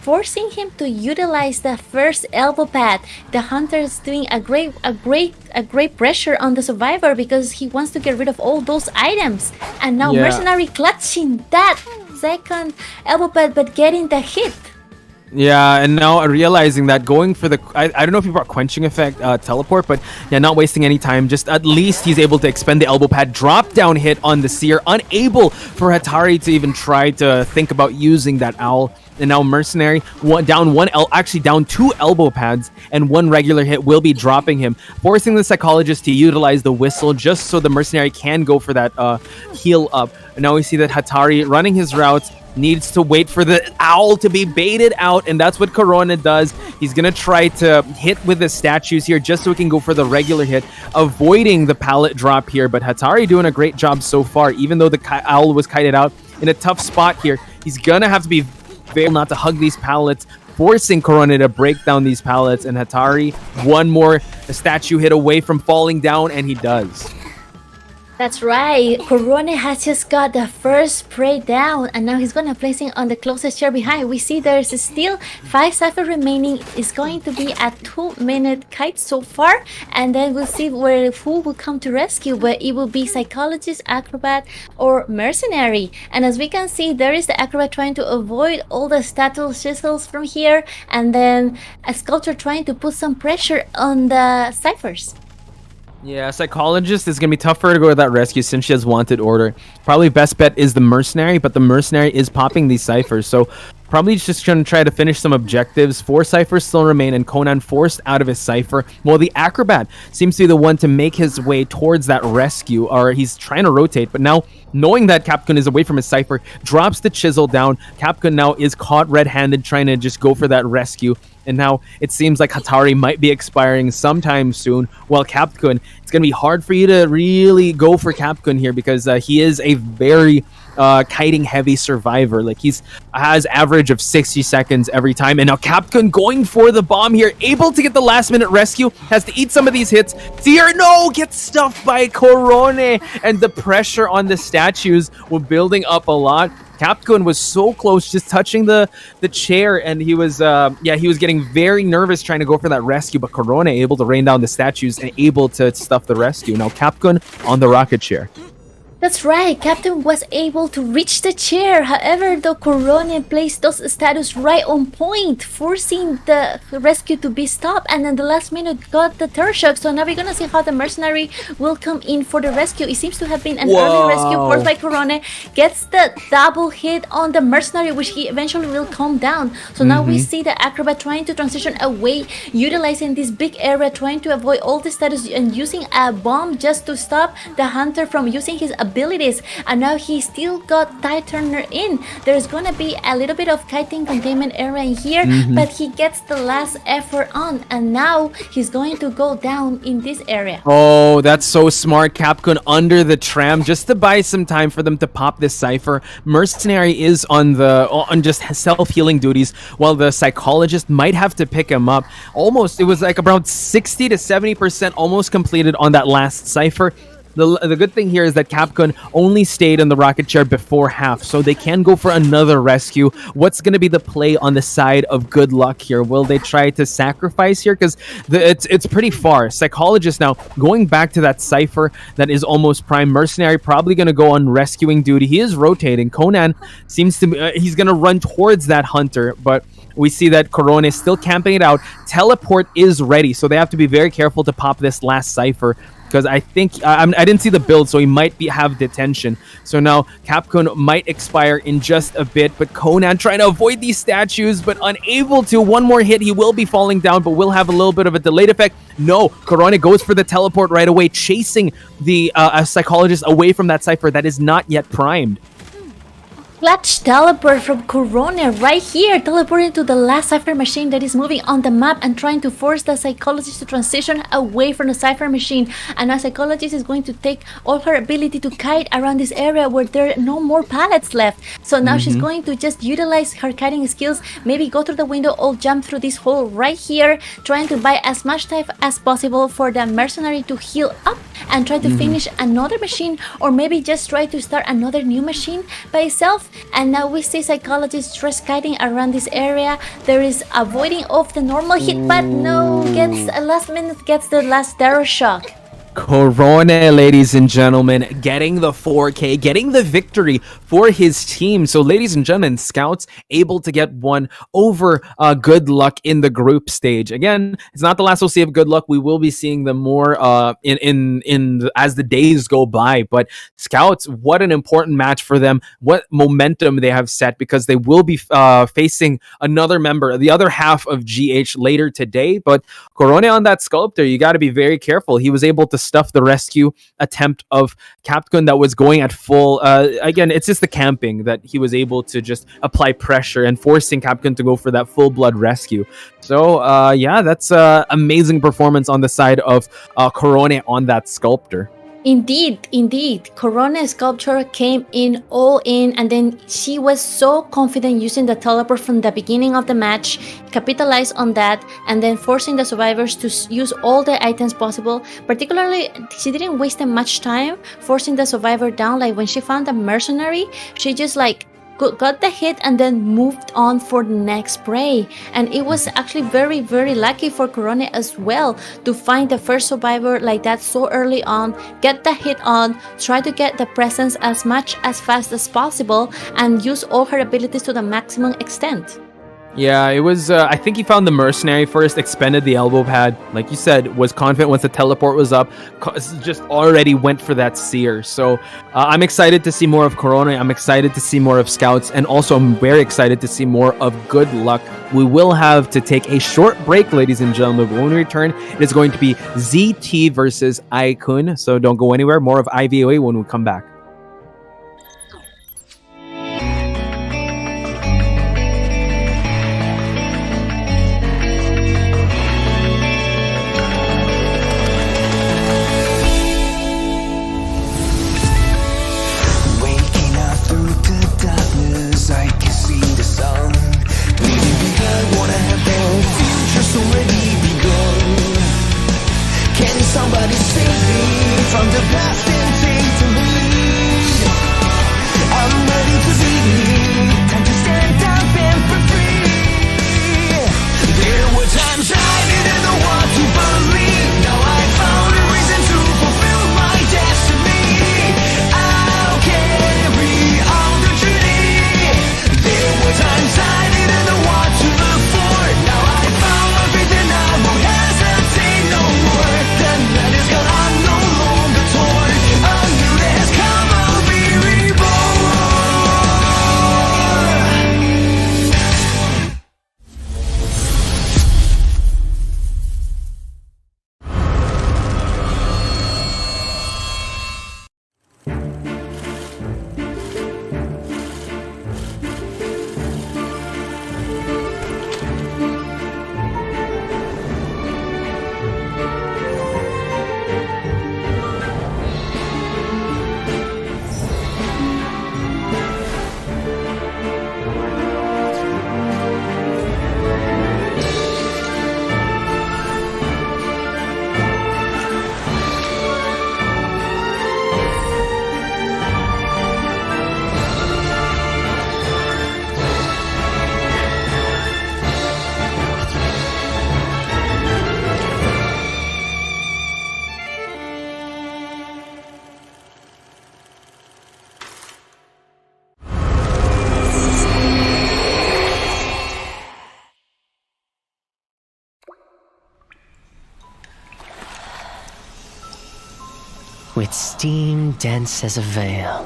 forcing him to utilize the first elbow pad. The hunter is doing a great pressure on the survivor because he wants to get rid of all those items. And now mercenary clutching that second elbow pad but getting the hit. Yeah, and now realizing that going for the I don't know if he brought quenching effect teleport, but yeah, not wasting any time. Just at least he's able to expend the elbow pad, drop down hit on the seer, unable for Hatari to even try to think about using that owl. And now mercenary down two elbow pads, and one regular hit will be dropping him, forcing the psychologist to utilize the whistle just so the mercenary can go for that heal up. And now we see that Hatari running his routes needs to wait for the owl to be baited out, and that's what Corona does. He's gonna try to hit with the statues here just so he can go for the regular hit, avoiding the pallet drop here. But Hatari doing a great job so far, even though the owl was kited out in a tough spot here. He's gonna have to be very not to hug these pallets, forcing Corona to break down these pallets. And Hatari, one more statue hit away from falling down, and he does. That's right. Corona has just got the first prey down, and now he's gonna place it on the closest chair behind. We see there's still 5 ciphers remaining. It's going to be a 2-minute kite so far, and then we'll see who will come to rescue, where it will be psychologist, acrobat, or mercenary. And as we can see, there is the acrobat trying to avoid all the statue chisels from here, and then a sculptor trying to put some pressure on the ciphers. Yeah, psychologist is going to be tough for her to go to that rescue since she has wanted order. Probably best bet is the mercenary, but the mercenary is popping these ciphers. So probably just going to try to finish some objectives. 4 ciphers still remain, and Conan forced out of his cipher. Well, the acrobat seems to be the one to make his way towards that rescue, or he's trying to rotate. But now, knowing that Capcom is away from his cipher, drops the chisel down. Capcom now is caught red-handed trying to just go for that rescue. And now it seems like Hatari might be expiring sometime soon. Well, Capcom, it's going to be hard for you to really go for Capcom here because he is a very kiting heavy survivor. Like he has average of 60 seconds every time. And now Capcom going for the bomb here, able to get the last minute rescue, has to eat some of these hits. Seer, no, gets stuffed by Corone, and the pressure on the statues were building up a lot. Capcom was so close, just touching the chair, and he was getting very nervous trying to go for that rescue, but Corona able to rain down the statues and able to stuff the rescue. Now Capcom on the rocket chair. That's right, Captain was able to reach the chair. However, the Corona placed those statues right on point, forcing the rescue to be stopped, and then the last minute got the third shock. So now we're gonna see how the mercenary will come in for the rescue. It seems to have been an early rescue forced by Corona, gets the double hit on the mercenary, which he eventually will calm down. So now we see the acrobat trying to transition away, utilizing this big area, trying to avoid all the statues and using a bomb just to stop the hunter from using his abilities. And now he still got Tide Turner in. There's gonna be a little bit of kiting containment area in here, but he gets the last effort on, and now he's going to go down in this area. Oh, that's so smart. Capcom under the tram just to buy some time for them to pop this cipher. Mercenary is on just self-healing duties, while the psychologist might have to pick him up. Almost, it was like around 60 to 70% almost completed on that last cipher. The good thing here is that Capcom only stayed in the rocket chair before half, so they can go for another rescue. What's going to be the play on the side of good luck here? Will they try to sacrifice here? Because it's pretty far. Psychologist now going back to that cipher that is almost prime. Mercenary probably going to go on rescuing duty. He is rotating. Conan seems to he's going to run towards that hunter, but we see that Corona is still camping it out. Teleport is ready, so they have to be very careful to pop this last cipher. Because I think I didn't see the build, so he might have detention. So now Capcom might expire in just a bit, but Conan trying to avoid these statues, but unable to. One more hit, he will be falling down, but will have a little bit of a delayed effect. No, Corona goes for the teleport right away, chasing the psychologist away from that cipher that is not yet primed. Clutch teleport from Corona right here, teleporting to the last cipher machine that is moving on the map and trying to force the psychologist to transition away from the cipher machine. And our psychologist is going to take all her ability to kite around this area where there are no more pallets left. So now she's going to just utilize her kiting skills, maybe go through the window or jump through this hole right here, trying to buy as much time as possible for the mercenary to heal up and try to finish another machine, or maybe just try to start another new machine by itself. And now we see psychologists just kiting around this area. There is avoiding of the normal hit, but no, gets a last minute, gets the last terror shock. Corona, ladies and gentlemen, getting the 4K, getting the victory for his team. So, ladies and gentlemen, Scouts able to get one over Good Luck in the group stage. Again, it's not the last we'll see of Good Luck. We will be seeing them more as the days go by. But Scouts, what an important match for them. What momentum they have set, because they will be facing another member, the other half of GH later today. But Corona on that sculptor, you got to be very careful. He was able to stuff the rescue attempt of Captain that was going at full. Again, it's just the camping that he was able to just apply pressure and forcing Captain to go for that full blood rescue. So yeah, that's amazing performance on the side of Corona on that sculptor. Indeed. Corona's sculpture came in all in, and then she was so confident using the teleport from the beginning of the match, capitalized on that, and then forcing the survivors to use all the items possible. Particularly, she didn't waste much time forcing the survivor down. Like when she found a mercenary, she just got the hit and then moved on for the next prey. And it was actually very, very lucky for Corona as well to find the first survivor like that so early on, get the hit on, try to get the presence as fast as possible, and use all her abilities to the maximum extent. Yeah, it was, I think he found the mercenary first, expended the elbow pad, like you said, was confident once the teleport was up, just already went for that seer. So I'm excited to see more of Corona, I'm excited to see more of Scouts, and also I'm very excited to see more of Good Luck. We will have to take a short break, ladies and gentlemen, but when we return, it is going to be ZT versus I Kun, so don't go anywhere, more of IVOA when we come back. Somebody save me from the past and take the lead. I'm ready to be, time to stand up and be free. There were times I didn't know what to believe. Now I found a reason to fulfill my destiny. I'll carry on the journey. There were times I didn't know what to look for. Now I found my faith and I won't hesitate no more. That is gone, I'm no longer torn. A new day has come, I'll be reborn. With steam dense as a veil,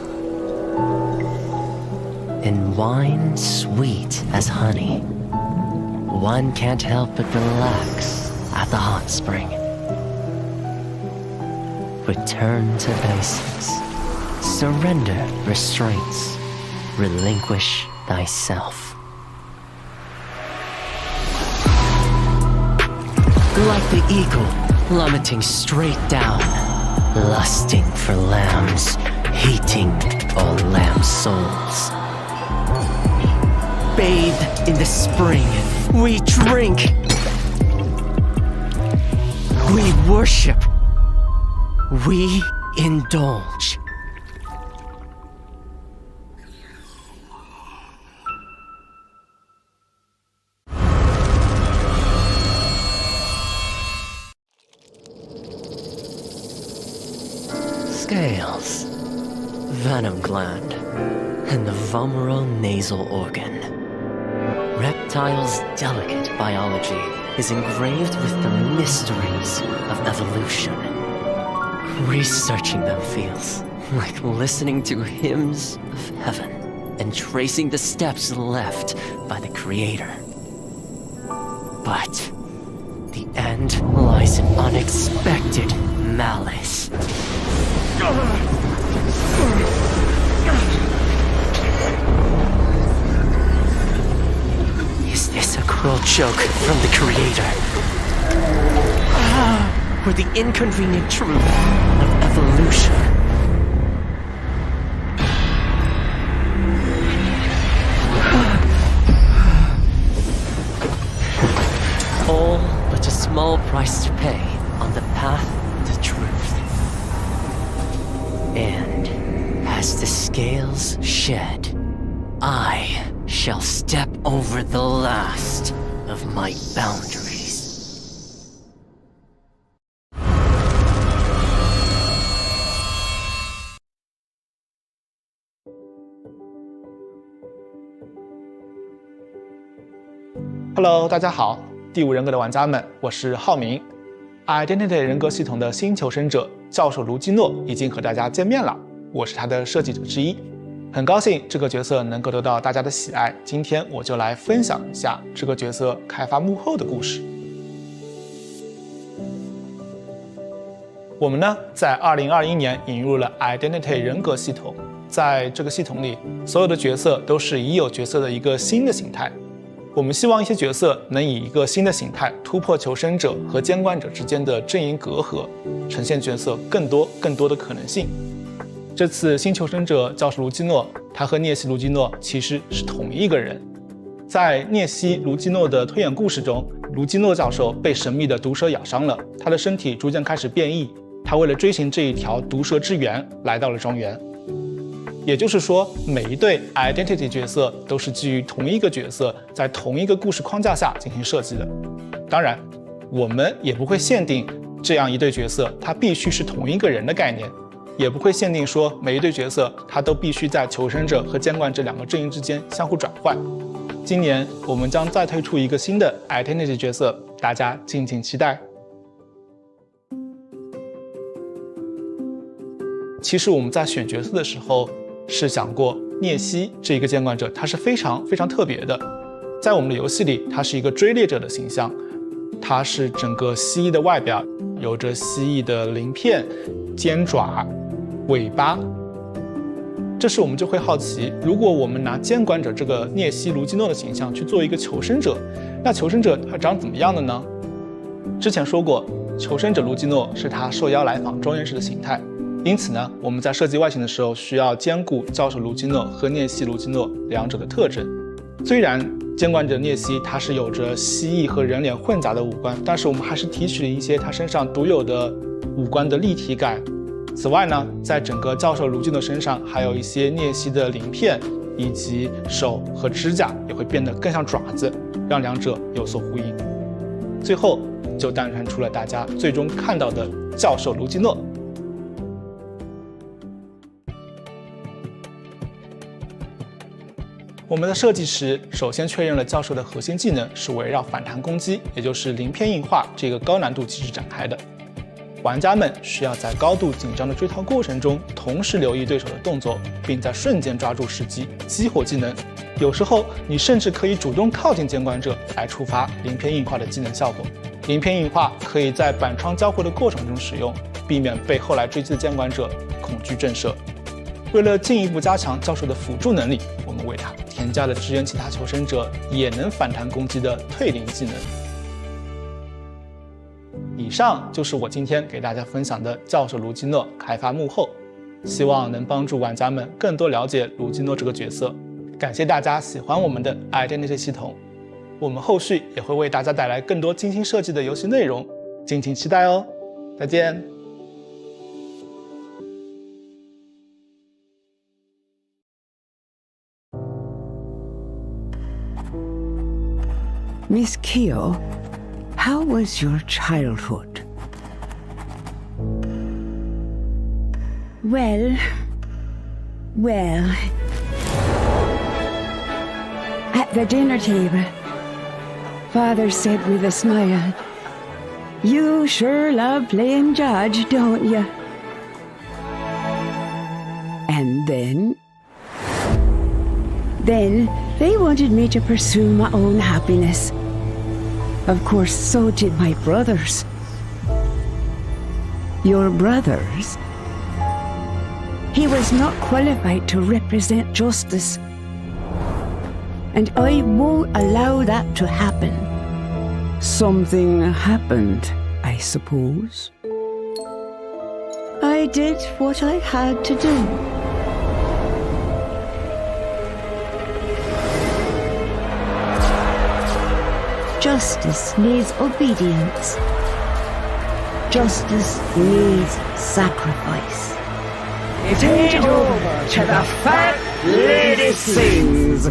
and wine sweet as honey, one can't help but relax at the hot spring. Return to basics, surrender restraints, relinquish thyself. Like the eagle plummeting straight down, lusting for lambs, hating all lamb souls. Bathed in the spring, we drink, we worship, we indulge. Scales, venom gland, and the vomeral nasal organ. Reptiles' delicate biology is engraved with the mysteries of evolution. Researching them feels like listening to hymns of heaven and tracing the steps left by the Creator. But the end lies in unexpected malice. Is this a cruel joke from the Creator? Or the inconvenient truth of evolution? All but a small price to pay on the path to truth. And as the scales shed, I shall step over the last of my boundaries. Hello， 大家好，第5人格的玩家们，我是浩明。Identity 人格系统的新求生者教授卢基诺已经和大家见面了，我是他的设计者之一。很高兴这个角色能够得到大家的喜爱，今天我就来分享一下这个角色开发幕后的故事。我们呢，在2021年引入了 Identity 人格系统，在这个系统里，所有的角色都是已有角色的一个新的形态。我们希望一些角色能以一个新的形态突破求生者和监管者之间的阵营隔阂，呈现角色更多的可能性。这次新求生者教授卢基诺，他和涅西卢基诺其实是同一个人。在涅西卢基诺的推演故事中，卢基诺教授被神秘的毒蛇咬伤了，他的身体逐渐开始变异。他为了追寻这一条毒蛇之源，来到了庄园。也就是说，每一对 identity 角色都是基于同一个角色，在同一个故事框架下进行设计的。当然，我们也不会限定这样一对角色它必须是同一个人的概念，也不会限定说每一对角色它都必须在求生者和监管者两个阵营之间相互转换。今年我们将再推出一个新的 identity 角色，大家敬请期待。其实我们在选角色的时候是想过，涅西这一个监管者他是非常特别的。在我们的游戏里，他是一个追猎者的形象，他是整个蜥蜴的外表，有着蜥蜴的鳞片、尖爪、尾巴。这时我们就会好奇，如果我们拿监管者这个涅西卢基诺的形象去做一个求生者，那求生者他长怎么样的呢？之前说过，求生者卢基诺是他受邀来访庄园时的形态。因此呢，我们在设计外形的时候需要兼顾教授卢基诺和涅西卢基诺两者的特征。虽然监管者涅西他是有着蜥蜴和人脸混杂的五官，但是我们还是提取了一些他身上独有的五官的立体感。此外呢，在整个教授卢基诺身上还有一些涅西的鳞片，以及手和指甲也会变得更像爪子，让两者有所呼应。最后就诞生出了大家最终看到的教授卢基诺。我们的设计时，首先确认了教授的核心技能是围绕反弹攻击，也就是鳞片硬化这个高难度机制展开的。玩家们需要在高度紧张的追逃过程中，同时留意对手的动作，并在瞬间抓住时机，激活技能。有时候，你甚至可以主动靠近监管者来触发鳞片硬化的技能效果。鳞片硬化可以在板窗交互的过程中使用，避免被后来追击的监管者恐惧震慑。为了进一步加强教授的辅助能力，我们为他添加了支援其他求生者也能反弹攻击的退灵技能。以上就是我今天给大家分享的教授卢基诺开发幕后，希望能帮助玩家们更多了解卢基诺这个角色。感谢大家喜欢我们的 Identity 系统，我们后续也会为大家带来更多精心设计的游戏内容，敬请期待哦。再见。Miss Keo, how was your childhood? Well, at the dinner table, Father said with a smile, "You sure love playing judge, don't you?" And then they wanted me to pursue my own happiness. Of course, so did my brothers. Your brothers? He was not qualified to represent justice. And I won't allow that to happen. Something happened, I suppose. I did what I had to do. Justice needs obedience. Justice needs sacrifice. It ain't over till the fat lady sings.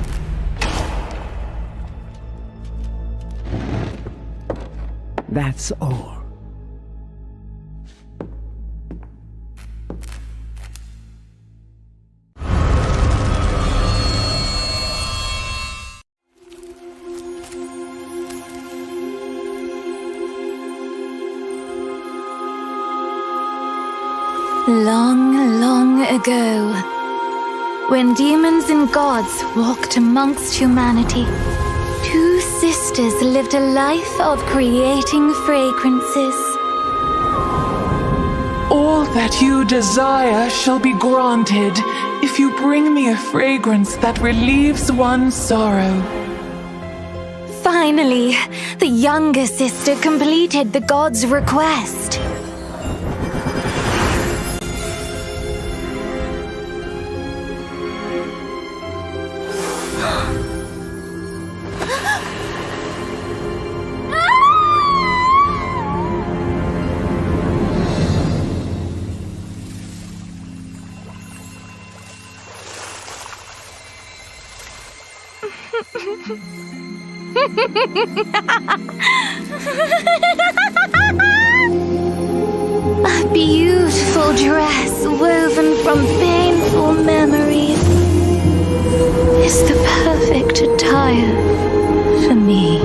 That's all. Long, long ago, when demons and gods walked amongst humanity, two sisters lived a life of creating fragrances. All that you desire shall be granted if you bring me a fragrance that relieves one's sorrow. Finally, the younger sister completed the god's request. A beautiful dress woven from painful memories is the perfect attire for me.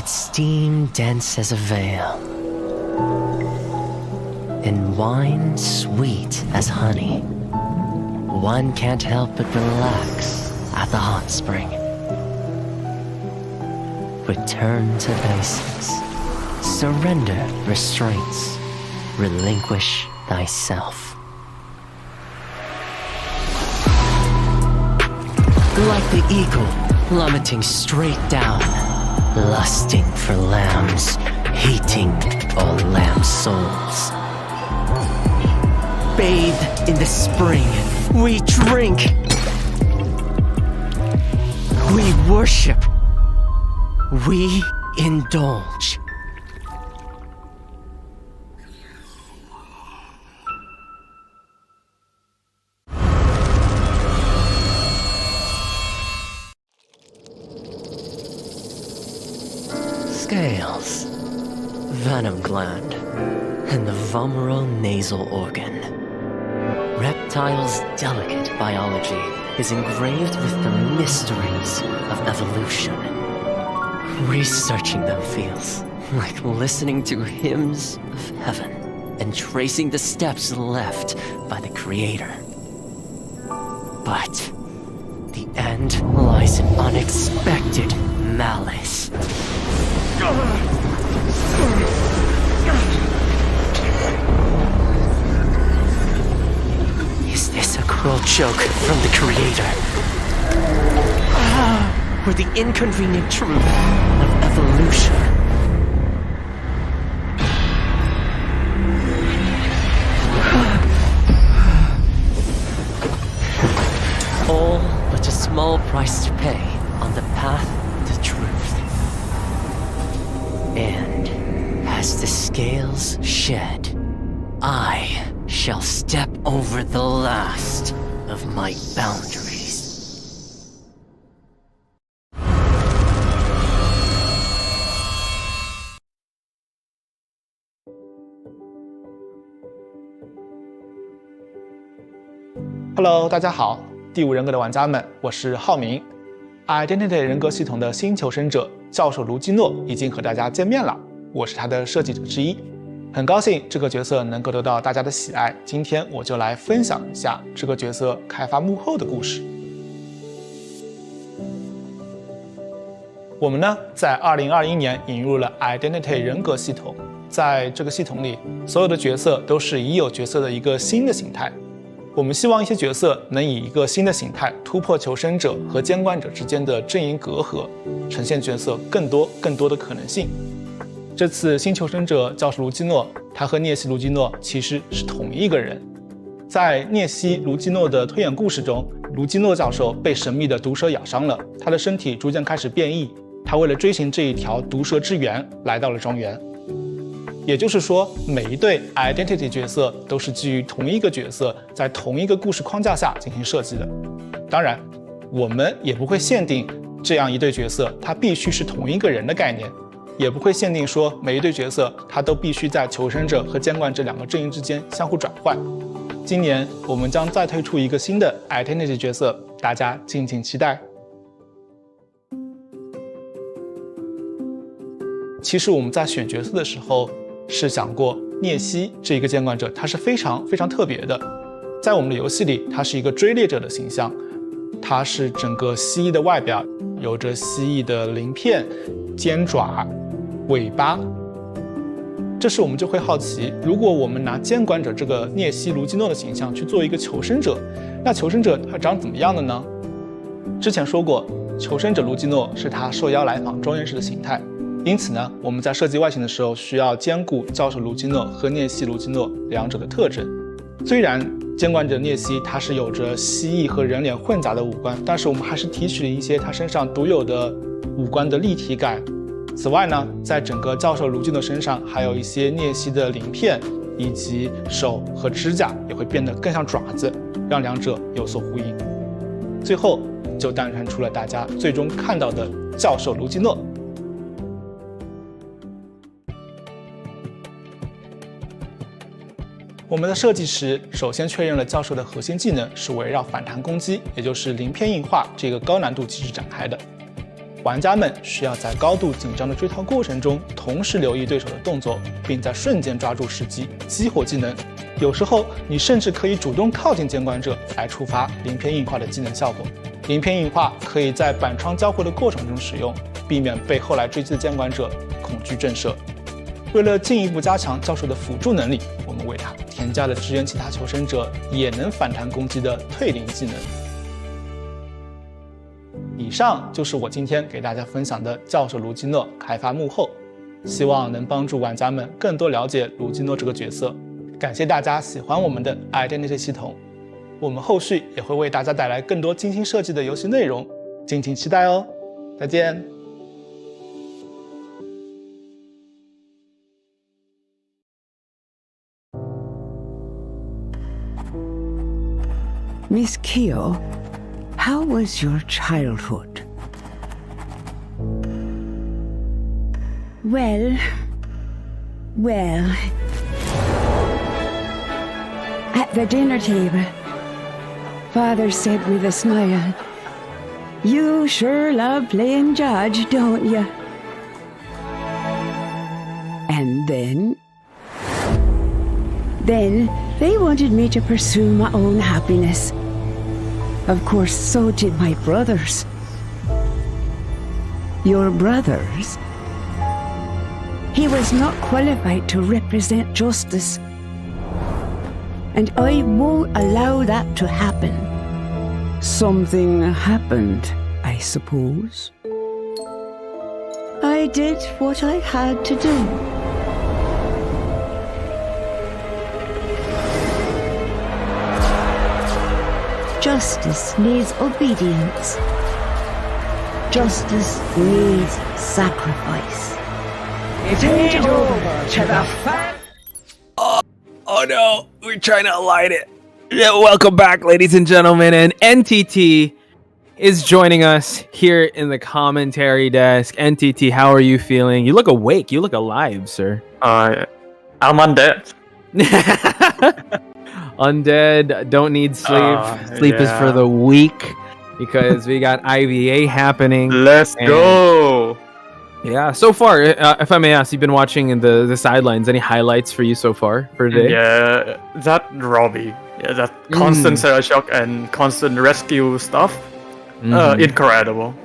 with steam dense as a veil, and wine sweet as honey. One can't help but relax at the hot spring. Return to basics. Surrender restraints. Relinquish thyself. Like the eagle plummeting straight down, lusting for lambs, hating all lamb souls. Bathed in the spring, we drink. We worship. We indulge. Scales, venom gland, and the vomeral nasal organ. Reptiles' delicate biology is engraved with the mysteries of evolution. Researching them feels like listening to hymns of heaven and tracing the steps left by the Creator. But the end lies in unexpected malice. Is this a cruel joke from the Creator? Or the inconvenient truth of evolution? All but a small price to pay on the path to truth. And as the scales shed, I shall step over the last of my boundaries. Hello， 大家好，第5人格的玩家们，我是浩明。Identity 人格系统的新求生者教授卢基诺已经和大家见面了，我是他的设计者之一，很高兴这个角色能够得到大家的喜爱。今天我就来分享一下这个角色开发幕后的故事。我们呢，在2021年引入了 Identity 人格系统，在这个系统里，所有的角色都是已有角色的一个新的形态。我们希望一些角色能以一个新的形态突破求生者和监管者之间的阵营隔阂，呈现角色更多的可能性。这次新求生者教授卢基诺，他和涅西卢基诺其实是同一个人。在涅西卢基诺的推演故事中，卢基诺教授被神秘的毒蛇咬伤了，他的身体逐渐开始变异。他为了追寻这一条毒蛇之源，来到了庄园。也就是说，每一对 identity 角色都是基于同一个角色，在同一个故事框架下进行设计的。当然，我们也不会限定这样一对角色它必须是同一个人的概念，也不会限定说每一对角色它都必须在求生者和监管者两个阵营之间相互转换。今年我们将再推出一个新的 identity 角色，大家敬请期待。其实我们在选角色的时候是想过，涅西这一个监管者他是非常特别的。在我们的游戏里，他是一个追猎者的形象，他是整个蜥蜴的外表，有着蜥蜴的鳞片、尖爪、尾巴。这时我们就会好奇，如果我们拿监管者这个涅西卢基诺的形象去做一个求生者，那求生者他长怎么样的呢？之前说过，求生者卢基诺是他受邀来访庄园时的形态。因此呢，我们在设计外形的时候需要兼顾教授卢基诺和涅西卢基诺两者的特征。虽然监管者涅西他是有着蜥蜴和人脸混杂的五官，但是我们还是提取了一些他身上独有的五官的立体感。此外呢，在整个教授卢基诺身上还有一些涅西的鳞片，以及手和指甲也会变得更像爪子，让两者有所呼应。最后就诞生出了大家最终看到的教授卢基诺。我们的设计时，首先确认了教授的核心技能是围绕反弹攻击，也就是鳞片硬化这个高难度机制展开的。玩家们需要在高度紧张的追逃过程中，同时留意对手的动作，并在瞬间抓住时机，激活技能。有时候，你甚至可以主动靠近监管者来触发鳞片硬化的技能效果。鳞片硬化可以在板窗交互的过程中使用，避免被后来追击的监管者恐惧震慑。为了进一步加强教授的辅助能力，我们为他添加了支援其他求生者也能反弹攻击的退灵技能。以上就是我今天给大家分享的教授卢基诺开发幕后，希望能帮助玩家们更多了解卢基诺这个角色。感谢大家喜欢我们的 Identity 系统，我们后续也会为大家带来更多精心设计的游戏内容，敬请期待哦。再见。Miss Keo, how was your childhood? Well, at the dinner table, Father said with a smile, "You sure love playing judge, don't you?" And then they wanted me to pursue my own happiness. Of course, so did my brothers. Your brothers? He was not qualified to represent justice. And I won't allow that to happen. Something happened, I suppose. I did what I had to do. Justice needs obedience. Justice needs sacrifice. It ain't over till the fat. Oh no, we're trying to align it. Yeah, welcome back, ladies and gentlemen, and NTT is joining us here in the commentary desk. NTT, how are you feeling? You look awake. You look alive, sir. I'm undead. Undead, don't need sleep. Sleep is for the weak because we got IVA happening. Let's go. Yeah, so far, if I may ask, you've been watching the sidelines. Any highlights for you so far for today? Yeah, that Robbie. Yeah, that constant Sarah shock and constant rescue stuff. Incredible.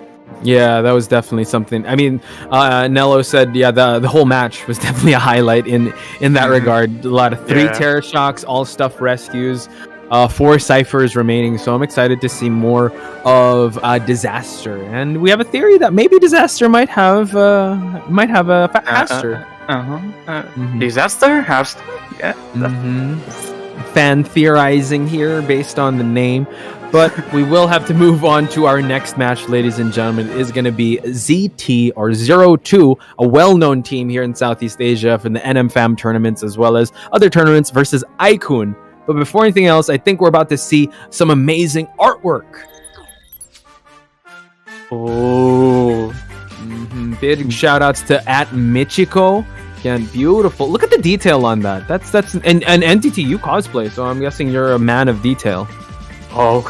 Yeah, that was definitely something. I mean, Nello said, yeah, the whole match was definitely a highlight in that regard. A lot of 3 terror shocks, all stuff rescues, 4 ciphers remaining. So I'm excited to see more of Disaster. And we have a theory that maybe Disaster might have a faster. Disaster has, yeah. Fan theorizing here based on the name. But we will have to move on to our next match, ladies and gentlemen. It is going to be ZT or 02, a well-known team here in Southeast Asia from the NMFAM tournaments as well as other tournaments versus I Kun. But before anything else, I think we're about to see some amazing artwork. Oh. Big shout-outs to @Michiko. Again, beautiful. Look at the detail on that. That's and NTT, you cosplay, so I'm guessing you're a man of detail. Oh.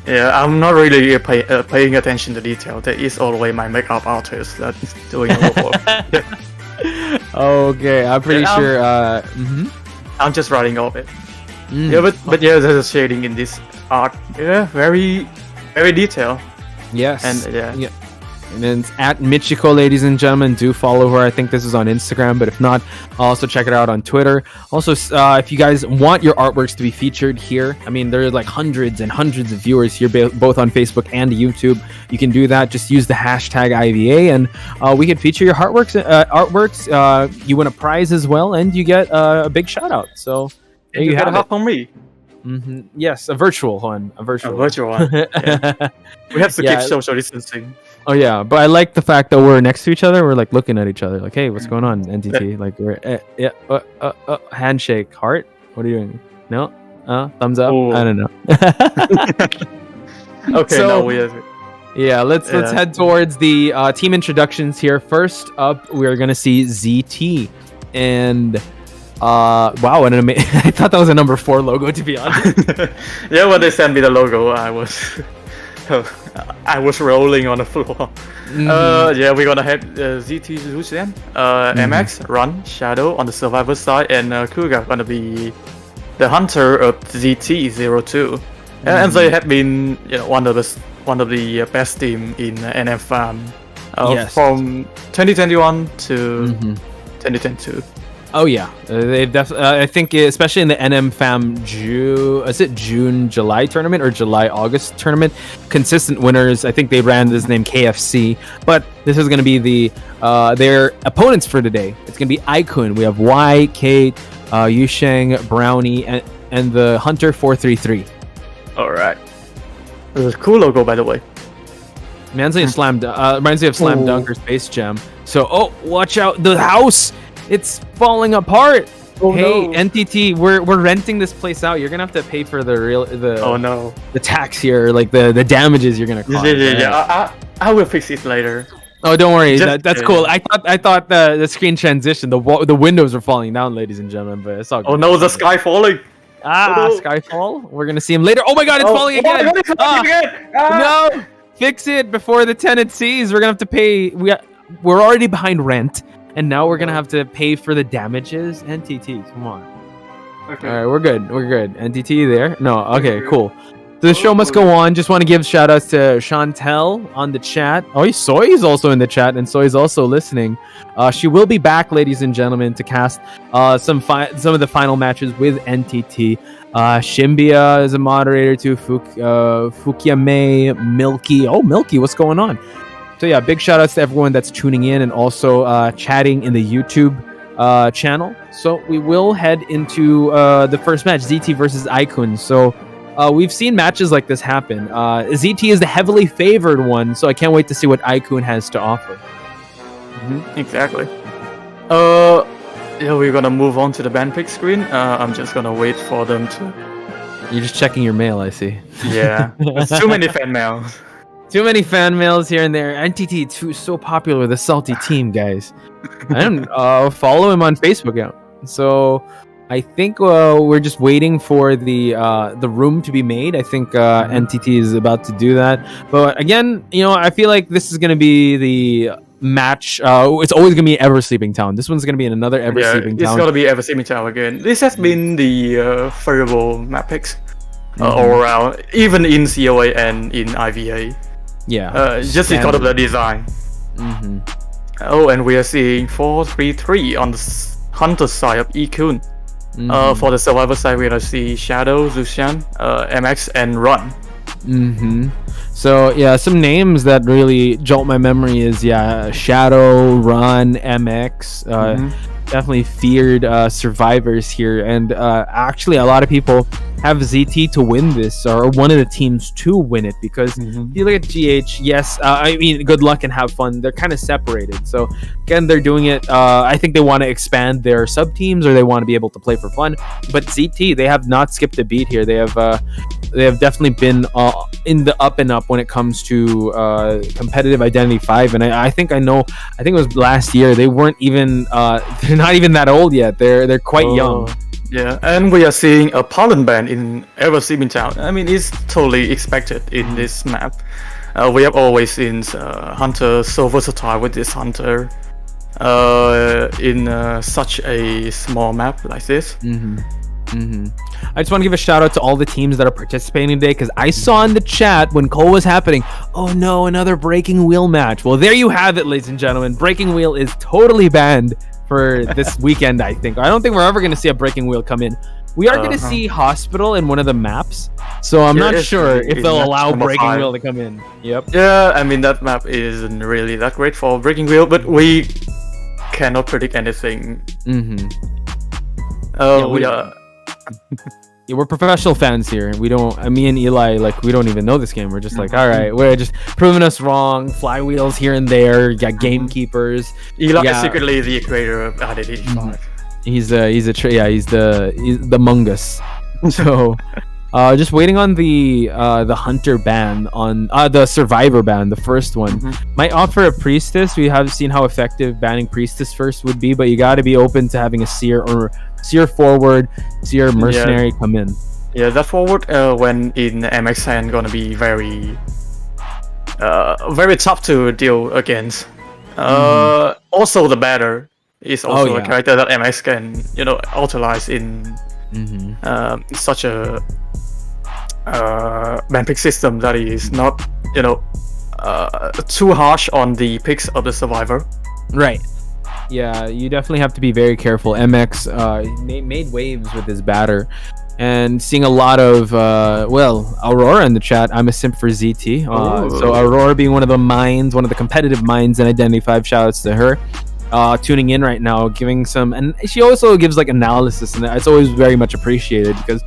Yeah, I'm not really paying attention to detail. That is always my makeup artist that's doing the work. Okay, I'm pretty sure. I'm just writing off it. Yeah, but yeah, there's a shading in this art. Yeah, very, very detailed. Yes. And yeah. And then it's @Michiko, ladies and gentlemen. Do follow her. I think this is on Instagram, but if not, also check it out on Twitter. Also, if you guys want your artworks to be featured here, I mean, there are like hundreds and hundreds of viewers here, both on Facebook and YouTube. You can do that. Just use the hashtag IVA, and we can feature your artworks. You win a prize as well, and you get a big shout out. So there you have it. Help on me. Yes, a virtual one. A virtual one. Yeah. We have to keep social distancing. Oh yeah, but I like the fact that we're next to each other. We're like looking at each other, like, "Hey, what's going on, NTT?" Like we're handshake, heart. What are you doing? No, thumbs up. Ooh. I don't know. Okay, so, now we have it. Yeah, let's head towards the team introductions here. First up, we're gonna see ZT, and wow, what an I thought that was a number 4 logo, to be honest. Yeah, when they sent me the logo, I was I was rolling on the floor. Yeah, we're gonna have ZT Lucian, MX, Run, Shadow on the survivor side, and Kuga gonna be the hunter of ZT02. And they have been, one of the best team in NM Farm from 2021 to 2022. Oh yeah, they've definitely. I think especially in the NM Fam June July tournament or July August tournament, consistent winners. I think they ran this name KFC, but this is going to be their opponents for today. It's going to be I Kun. We have Y, Kate, Yusheng, Brownie, and the Hunter 433. All right, this is a cool logo, by the way. Reminds me of Slam Dunk or Space Jam. So, watch out, the house. It's falling apart. Hey, no. NTT, we're renting this place out. You're gonna have to pay for the tax here, like the damages you're gonna cause. Yeah. I will fix it later. Oh, don't worry. That's cool. I thought the screen transition, the windows are falling down, ladies and gentlemen. But it's all good. Oh no, the sky falling. Skyfall. We're gonna see him later. Oh my God, it's falling again. No, fix it before the tenant sees. We're gonna have to pay. We're already behind rent. And now we're gonna have to pay for the damages. NTT, come on. Okay. All right, we're good. NTT there? No. Okay, cool. So the show must go on. Just want to give shout outs to Chantel on the chat. Oh, Soy's also in the chat, and Soy's also listening. She will be back, ladies and gentlemen, to cast some of the final matches with NTT. Shimbia is a moderator too. Fukiame, Milky. Oh, Milky, what's going on? So yeah, big shout outs to everyone that's tuning in and also chatting in the YouTube channel. So we will head into the first match, ZT versus I Kun. So we've seen matches like this happen. ZT is the heavily favored one, so I can't wait to see what I Kun has to offer. Exactly. Yeah, we're gonna move on to the band pick screen. I'm just gonna wait for them to... You're just checking your mail, I see. Yeah, there's too many fan mails. Too many fan mails here and there. NTT so popular with a salty team, guys. And follow him on Facebook account. So I think we're just waiting for the room to be made. I think NTT is about to do that. But again, I feel like this is going to be the match. It's always going to be Ever Sleeping Town. This one's going to be in another Ever Sleeping Town. It's going to be Ever Sleeping Town again. This has been the favorable map picks all around, even in COA and in IVA. Yeah. Just because of the design. Oh, and we are seeing 433 on the hunter side of I Kun. For the survivor side, we're gonna see Shadow, Zushan, MX, and Run. So yeah, some names that really jolt my memory is Shadow, Run, MX. Definitely feared survivors here, and actually a lot of people have ZT to win this, or one of the teams to win it, because if you look at GH, yes, I mean, good luck and have fun. They're kind of separated, so again, they're doing it. I think they want to expand their sub teams, or they want to be able to play for fun. But ZT, they have not skipped a beat here. They have definitely been in the up and up when it comes to competitive Identity 5, and I think it was last year. They weren't even they're not even that old yet. They're quite young. Yeah, and we are seeing a pollen ban in Ever Sleeping Town. I mean, it's totally expected in this map. We have always seen Hunter so versatile with this Hunter in such a small map like this. I just want to give a shout out to all the teams that are participating today, because I saw in the chat when COA was happening, oh no, another Breaking Wheel match. Well, there you have it, ladies and gentlemen. Breaking Wheel is totally banned for this weekend, I think. I don't think we're ever going to see a Breaking Wheel come in. We are going to see Hospital in one of the maps, so I'm not sure if they'll allow Breaking Wheel to come in. Yeah, I mean, that map isn't really that great for Breaking Wheel, but we cannot predict anything. We're professional fans here. We don't. Me and Eli, we don't even know this game. We're just all right, we're just proving us wrong. Flywheels here and there. You got gamekeepers. Eli is secretly the creator of Identity 5. He's the Mungus. So, just waiting on the Hunter ban, on the Survivor ban, the first one. Might offer a Priestess. We have seen how effective banning Priestess first would be, but you got to be open to having a Seer or Seer forward, Seer mercenary come in. Yeah, that forward when in MX hand gonna be very very tough to deal against. Also, the batter is also a character that MX can, utilize in such a ban pick system that is not, too harsh on the picks of the survivor. Right. Yeah, you definitely have to be very careful. MX made waves with his batter, and seeing a lot of Aurora in the chat. I'm a simp for ZT. So Aurora being one of the competitive minds in Identity 5. Shoutouts to her. Tuning in right now, giving some, and she also gives like analysis, and it's always very much appreciated because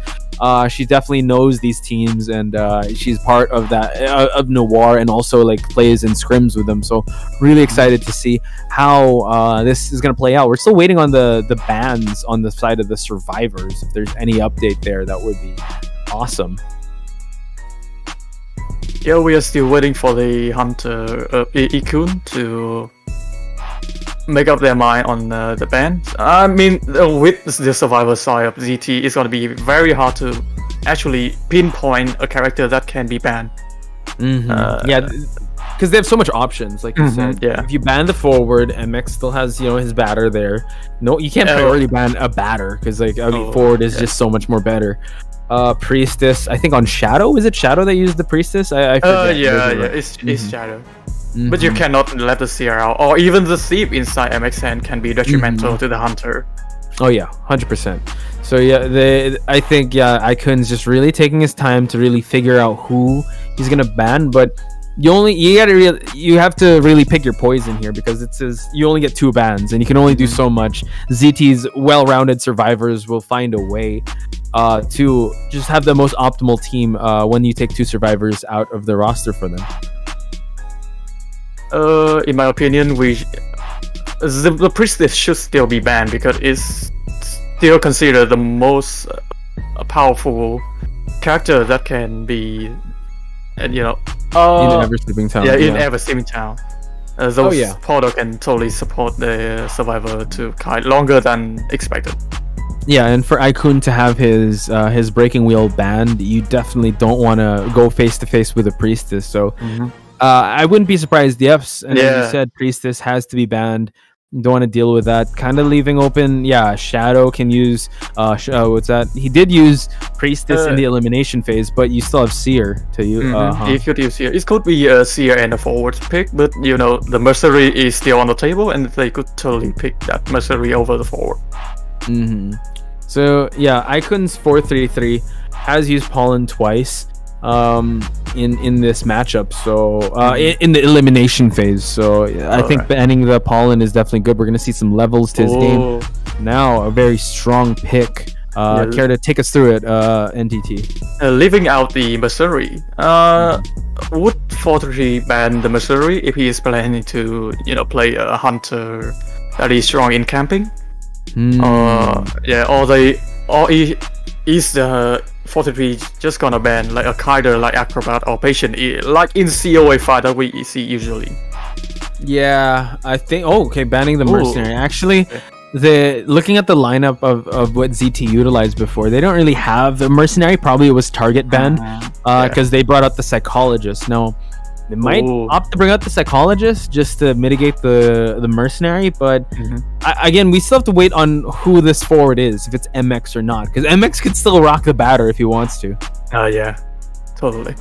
she definitely knows these teams, and she's part of that of Noir, and also like plays in scrims with them. So really excited to see how this is gonna play out. We're still waiting on the bans on the side of the survivors. If there's any update there, that would be awesome. Yeah, we are still waiting for the hunter I Kun to make up their mind on the ban. I mean, with the survivor side of ZT, it's going to be very hard to actually pinpoint a character that can be banned. Because they have so much options, like you said. Yeah. If you ban the forward, MX still has his batter there. No, you can't priority ban a batter because forward is just so much more better. Priestess, I think on Shadow, is it Shadow that used the Priestess? I forget. It's Shadow. But you cannot let the CRL or even the Thief inside MXN can be detrimental to the hunter. Oh yeah, 100%. So yeah, I think I Kun's just really taking his time to really figure out who he's gonna ban, but you have to really pick your poison here, because it says you only get 2 bans and you can only do so much. ZT's well-rounded survivors will find a way to just have the most optimal team when you take 2 survivors out of the roster for them. In my opinion, the Priestess should still be banned because it's still considered the most powerful character that can be, in Ever Sleeping Town. In Ever Sleeping Town. Those portal can totally support the survivor to kite longer than expected. Yeah, and for I Kun to have his breaking wheel banned, you definitely don't want to go face to face with a Priestess. So. I wouldn't be surprised. The Fs, and you said Priestess has to be banned. You don't want to deal with that. Kind of leaving open. Yeah, Shadow can use. What's that? He did use Priestess in the elimination phase, but you still have Seer to use. He could use Seer. It could be a Seer and a forward pick, but the Mercenary is still on the table, and they could totally pick that Mercenary over the forward. So yeah, I Kun's 4-3-3 has used Pollen twice. In this matchup, so in the elimination phase, so I think banning the Pollen is definitely good. We're gonna see some levels to his game now. A very strong pick. Care to take us through it, NTT? Leaving out the Mercenary, would 4-3 ban the Mercenary if he is planning to play a hunter that is strong in camping? Or is the 4-3 just gonna ban like a Kaider, like Acrobat or Patient, like in COA 5 that we see usually? Yeah, I think. Banning the Mercenary. Actually, looking at the lineup of what ZT utilized before, they don't really have the Mercenary. Probably it was target banned because they brought out the Psychologist. Now they might opt to bring out the Psychologist just to mitigate the Mercenary, but again, we still have to wait on who this forward is, if it's MX or not, because MX could still rock the batter if he wants to. Yeah, totally.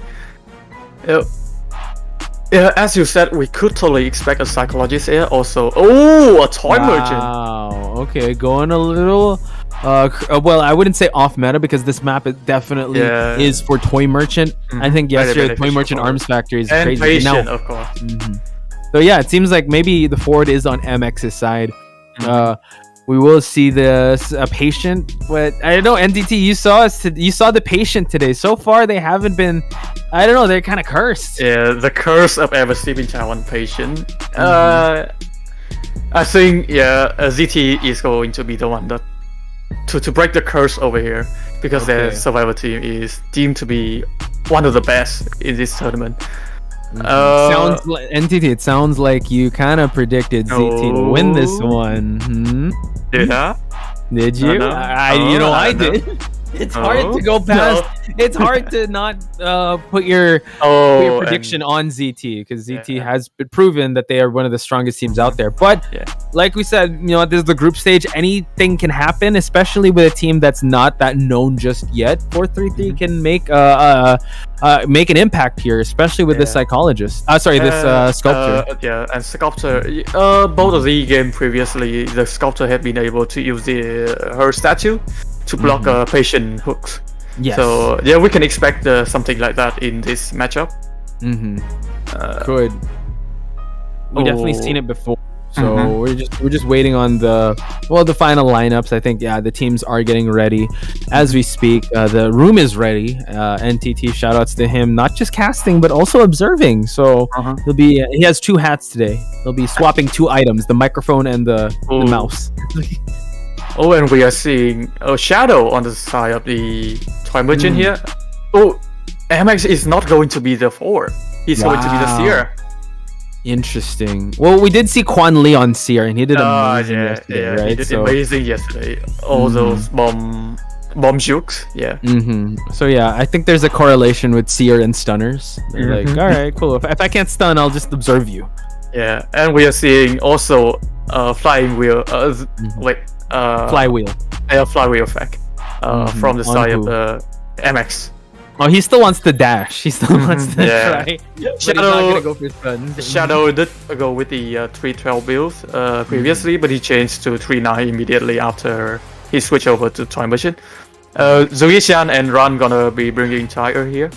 Yeah, as you said, we could totally expect a Psychologist here. Also, a Toy Merchant. Wow. Okay, going a little. I wouldn't say off meta, because this map definitely is for Toy Merchant. I think yesterday Toy Merchant Arms Factory is crazy. Patient, of course. So yeah, it seems like maybe the forward is on MX's side. We will see this Patient, but I don't know. NTT, you saw the Patient today. So far, they haven't been. I don't know. They're kind of cursed. Yeah, the curse of Ever Sleeping Town Patient. I think ZT is going to be the one that to break the curse over here, because their survivor team is deemed to be one of the best in this tournament. Sounds like NTT. It sounds like you kind of predicted ZT to win this one. Did I? Did you? I did. It's hard to go past. It's hard to not put your prediction on ZT, because ZT has been proven that they are one of the strongest teams out there. But like we said, this is the group stage. Anything can happen, especially with a team that's not that known just yet. 433 can make an impact here, especially with this psychologist. This sculptor. And sculptor. Both of the game previously, the sculptor had been able to use her statue to block patient hooks. Yes. So we can expect something like that in this matchup. Good. We've definitely seen it before. So we're just waiting on the final lineups. I think the teams are getting ready as we speak. The room is ready. NTT, shout outs to him, not just casting but also observing. So he has 2 hats today. He'll be swapping 2 items, the microphone and the mouse. And we are seeing a shadow on the side of the toy merchant here. MX is not going to be the forward. He's going to be the seer. Interesting. Well, we did see Quan Lee on Seer, and he did amazing yesterday, right? He did amazing yesterday. All those bomb jukes, So I think there's a correlation with Seer and stunners. They're like, all right, cool. If I can't stun, I'll just observe you. Yeah, and we are seeing also flying wheel. Flywheel. Flywheel effect from the side of the MX. Oh, he still wants to dash. He still wants to try. Shadow, not gonna go for stuns. Shadow did go with the 312 build previously, but he changed to 39 immediately after he switched over to Toy Machine. Zuishan and Ran gonna be bringing Tiger here.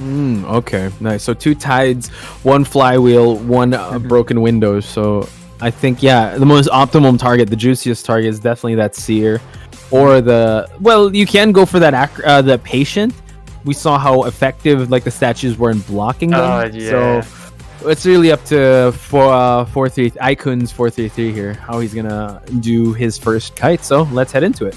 Okay, nice. So 2 tides, 1 flywheel, 1 broken window. So I think the most optimum target, the juiciest target, is definitely that Seer, or you can go for that the patient. We saw how effective the statues were in blocking them. So it's really up to I Kun's 433 here, how he's gonna do his first kite. So let's head into it.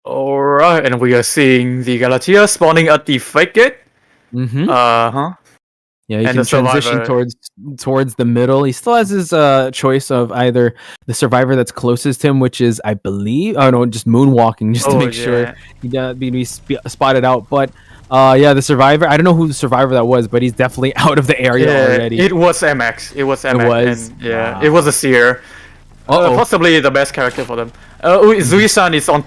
Alright, and we are seeing the Galatea spawning at the fake gate. Yeah, he can transition towards the middle. He still has his choice of either the survivor that's closest to him, which is, I believe, just moonwalking, just to make sure he be spotted out. But the survivor, I don't know who the survivor that was, but he's definitely out of the area already. It was MX. It was MX. It was a seer. Possibly the best character for them. Zui-san is on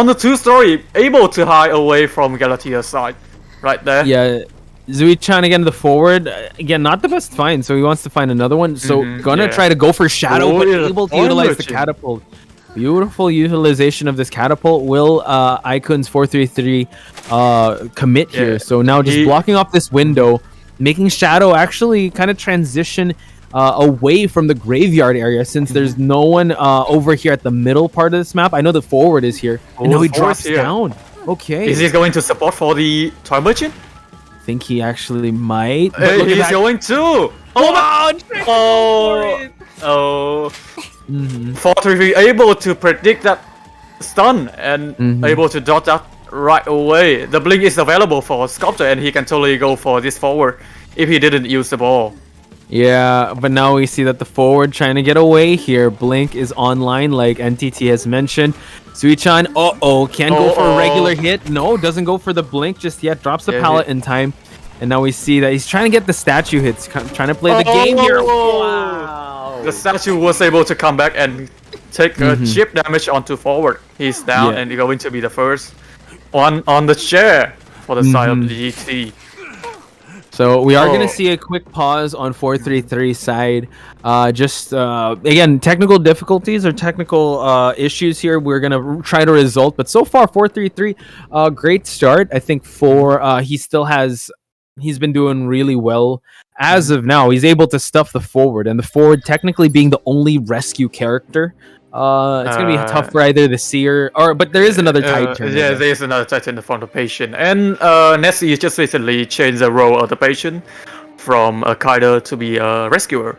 the 2-story, able to hide away from Galatea's side, right there. Yeah. Zui-chan again to the forward. Again, not the best find, so he wants to find another one. So gonna try to go for shadow, but able to utilize the catapult. Beautiful utilization of this catapult. Will I Kun's 433 commit here? So now just blocking off this window, making shadow actually kind of transition away from the graveyard area, since there's no one over here at the middle part of this map. I know the forward is here, and now he drops down. Okay. Is he going to support for the Toy Merchant? Think he actually might. He's going to. 433 able to predict that stun and able to dodge that right away. The blink is available for Sculptor, and he can totally go for this forward if he didn't use the ball. Yeah, but now we see that the forward trying to get away here. Blink is online, like NTT has mentioned. Zui-chan, can't go for a regular hit. No, doesn't go for the blink just yet. Drops the pallet in time. And now we see that he's trying to get the statue hits. Trying to play the game here. Wow. The statue was able to come back and take a chip damage onto forward. He's down and going to be the first one on the chair for the side of the GT. So we are going to see a quick pause on 433's side. Again, technical difficulties or technical issues here. We're going to try to resolve. But so far, 433, great start. I think he's been doing really well. As of now, he's able to stuff the forward. And the forward technically being the only rescue character. It's going to be tough for either the seer but there is another Titan. There is another Titan in front of the patient. And Nessie just recently changed the role of the patient from a kiter to be a rescuer.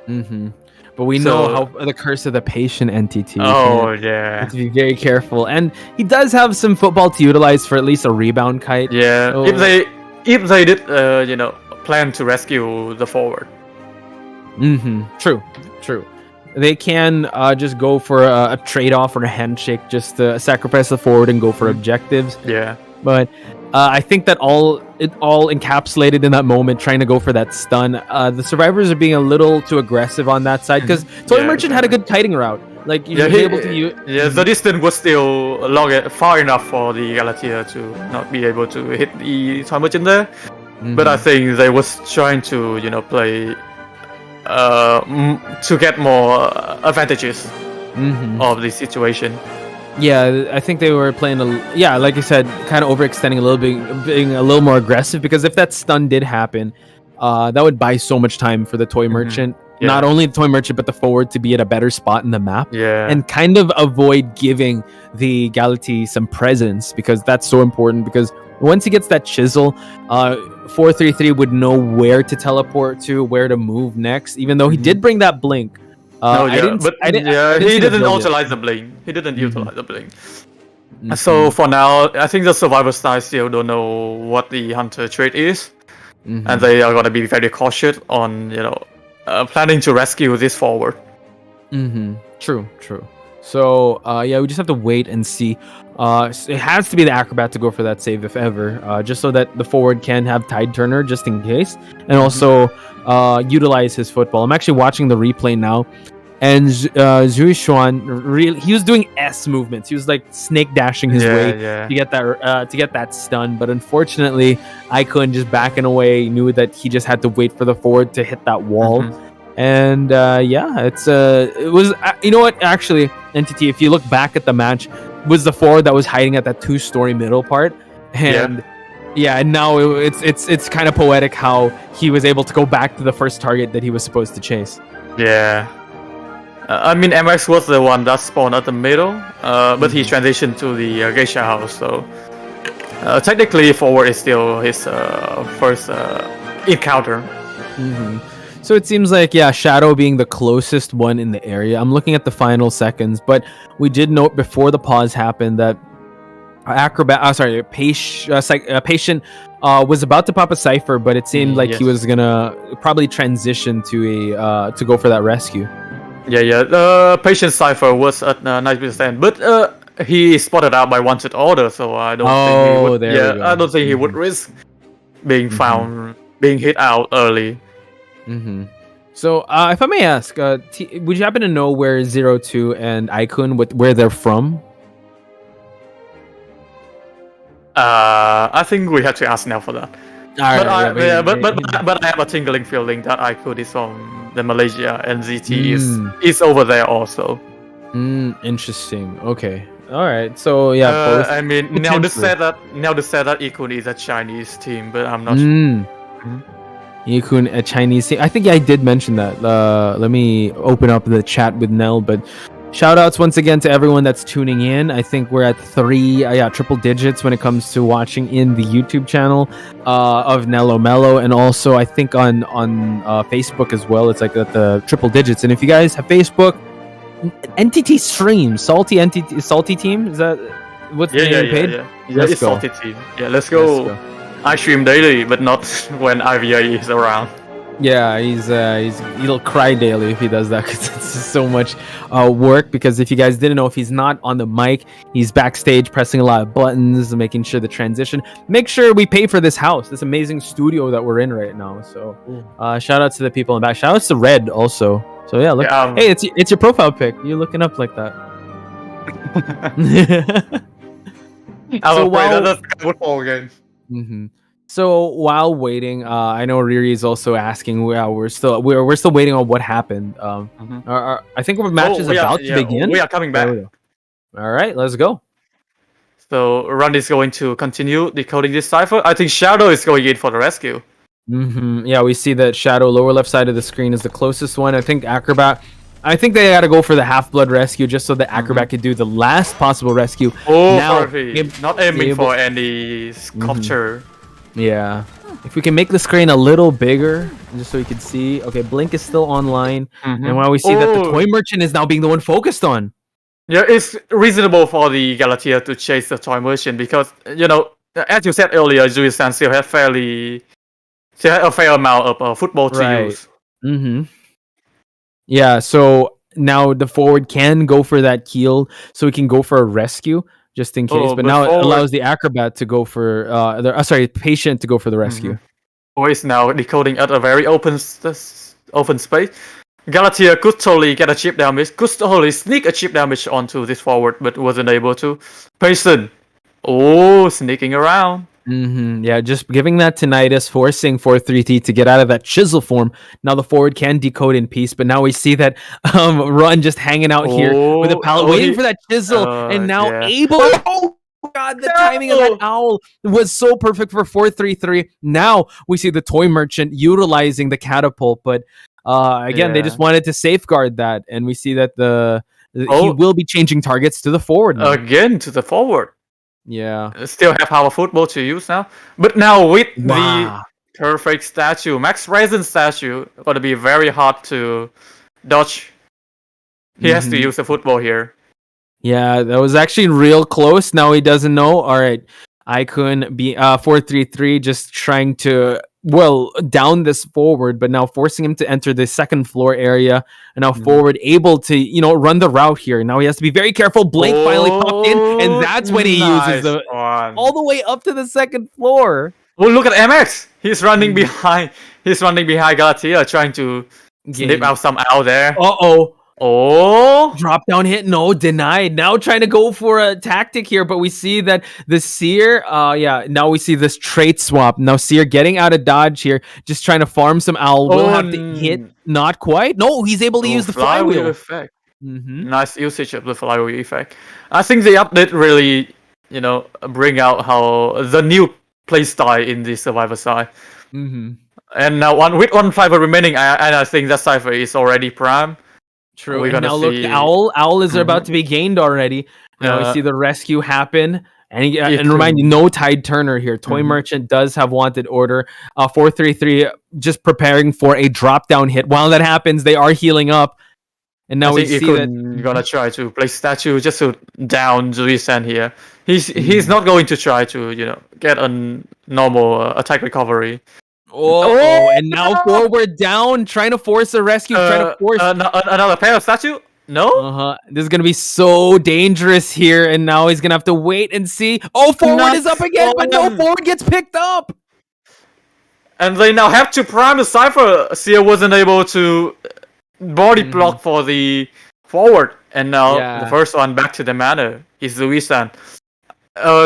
But we know how the curse of the patient entity. Yeah. To be very careful. And he does have some football to utilize for at least a rebound kite. Yeah. So, if they did, plan to rescue the forward. True. They can just go for a trade-off or a handshake, just to sacrifice the forward and go for objectives. Yeah. But I think that all encapsulated in that moment, trying to go for that stun. The survivors are being a little too aggressive on that side because Toy Merchant had a good kiting route. Like you be able to use. Yeah, the distance was still far enough for the Galatea to not be able to hit the Toy Merchant there. But I think they was trying to play to get more advantages of the situation. Yeah, I think they were playing like you said, kind of overextending a little bit, being a little more aggressive, because if that stun did happen, that would buy so much time for the Toy Merchant. Yeah. Not only the Toy Merchant, but the forward to be at a better spot in the map. Yeah. And kind of avoid giving the Galati some presence, because that's so important, because once he gets that chisel, 433 would know where to teleport to, where to move next, even though he did bring that blink. He didn't utilize the blink. He didn't utilize the blink. So for now, I think the survivor side still don't know what the hunter trait is, and they are gonna be very cautious on planning to rescue this forward. True. So we just have to wait and see. It has to be the acrobat to go for that save if ever, just so that the forward can have tide turner just in case, and also utilize his football. I'm actually watching the replay now, and Zhu Xuan he was doing S movements. He was like snake dashing his way to get that stun, but unfortunately I Kun just backing away, knew that he just had to wait for the forward to hit that wall. And it was you know what, actually, NTT, if you look back at the match, was the forward that was hiding at that 2-story middle part, and and now it's kind of poetic how he was able to go back to the first target that he was supposed to chase. I mean, MX was the one that spawned at the middle, but he transitioned to the geisha house, so technically forward is still his first encounter. So it seems like, Shadow being the closest one in the area. I'm looking at the final seconds, but we did note before the pause happened that Patient was about to pop a cipher, but it seemed like he was gonna probably transition to go for that rescue. The Patient cipher was at 90%, but he is spotted out by wanted order, so I don't think he would. I don't think he would risk being found, being hit out early. So, if I may ask, would you happen to know where 02 and I Kun, where they're from? I think we have to ask now for that. But I have a tingling feeling that I Kun is from the Malaysia, and ZT is over there also. Interesting. Okay. All right. So both. I mean, now they said that I Kun is a Chinese team, but I'm not sure. I Kun, a Chinese team. I think I did mention that. Let me open up the chat with Nell, but shout outs once again to everyone that's tuning in. I think we're at 3 triple digits when it comes to watching in the YouTube channel of Nello Mello, and also I think on Facebook as well. It's like at the triple digits. And if you guys have Facebook, NTT Stream, Salty Team, is that what's the name page? Yeah, it's Salty Team. Yeah, let's go. I stream daily, but not when IVA is around. Yeah, he'll cry daily if he does that, because it's just so much work. Because if you guys didn't know, if he's not on the mic, he's backstage pressing a lot of buttons, making sure the transition. Make sure we pay for this house, this amazing studio that we're in right now. So, shout out to the people in the back. Shout out to Red also. So look, hey, it's your profile pic. You're looking up like that. So that's football game. So while waiting, I know Riri is also asking. We're still waiting on what happened. I think our match is about to begin. We are coming back. All right, let's go. So Run is going to continue decoding this cipher. I think Shadow is going in for the rescue. Yeah, we see that Shadow lower left side of the screen is the closest one. I think Acrobat. I think they got to go for the half-blood rescue just so that Acrobat could do the last possible rescue. Now, not aiming for any sculpture. Yeah. If we can make the screen a little bigger, just so you can see. Okay, Blink is still online. And while we see that the Toy Merchant is now being the one focused on. Yeah, it's reasonable for the Galatea to chase the Toy Merchant because, as you said earlier, Zuisan still had a fair amount of football to Right. use. Mm-hmm. Yeah, so now the forward can go for that keel, so he can go for a rescue just in case. Oh, But but now it forward- allows the acrobat to go for patient to go for the rescue. Always now decoding at a very open space. Galatea could totally get a chip damage, could totally sneak a chip damage onto this forward, but wasn't able to. Payson, sneaking around. Yeah, just giving that tinnitus, forcing 4-3-T to get out of that chisel form. Now the forward can decode in peace, but now we see that Run just hanging out here with a pallet, waiting for that chisel, and now able. Oh God, the timing of that owl was so perfect for 4-3-3. Now we see the toy merchant utilizing the catapult, but again, they just wanted to safeguard that, and we see that he will be changing targets to the forward now. Again to the forward. Yeah. Still have our football to use now. But now with the perfect statue, Max Resin statue, gonna be very hard to dodge. He has to use the football here. Yeah, that was actually real close. Now he doesn't know. All right. I Kun be 4-3-3 just trying to down this forward, but now forcing him to enter the second floor area, and now forward able to run the route here. Now he has to be very careful. Blake finally popped in, and that's when he uses all the way up to the second floor. Oh, look at MX! He's running behind. He's running behind Galatea, trying to snip out some out there. Drop down hit, no, denied. Now trying to go for a tactic here, but we see that the Seer, now we see this trait swap. Now Seer getting out of dodge here, just trying to farm some owl. Will have to hit, not quite. No, he's able to use the flywheel effect. Nice usage of the flywheel effect. I think the update really, bring out how the new playstyle in the Survivor side. And now with one Cypher remaining, I think that Cypher is already prime. True. And now look, Owl is about to be gained already. Now we see the rescue happen. And remind you, no Tide Turner here. Toy Merchant does have wanted order. 4-3-3 just preparing for a drop down hit. While that happens, they are healing up. And now we see that gonna try to play statue just to down Zuisan here. He's not going to try to get a normal attack recovery. And now forward down, trying to force a rescue, trying to force another pair of statue. No. This is gonna be so dangerous here, and now he's gonna have to wait and see. Forward is up again, but no, forward gets picked up. And they now have to prime the Cypher. Seer wasn't able to body block for the forward, and now the first one back to the mana is Zuisan.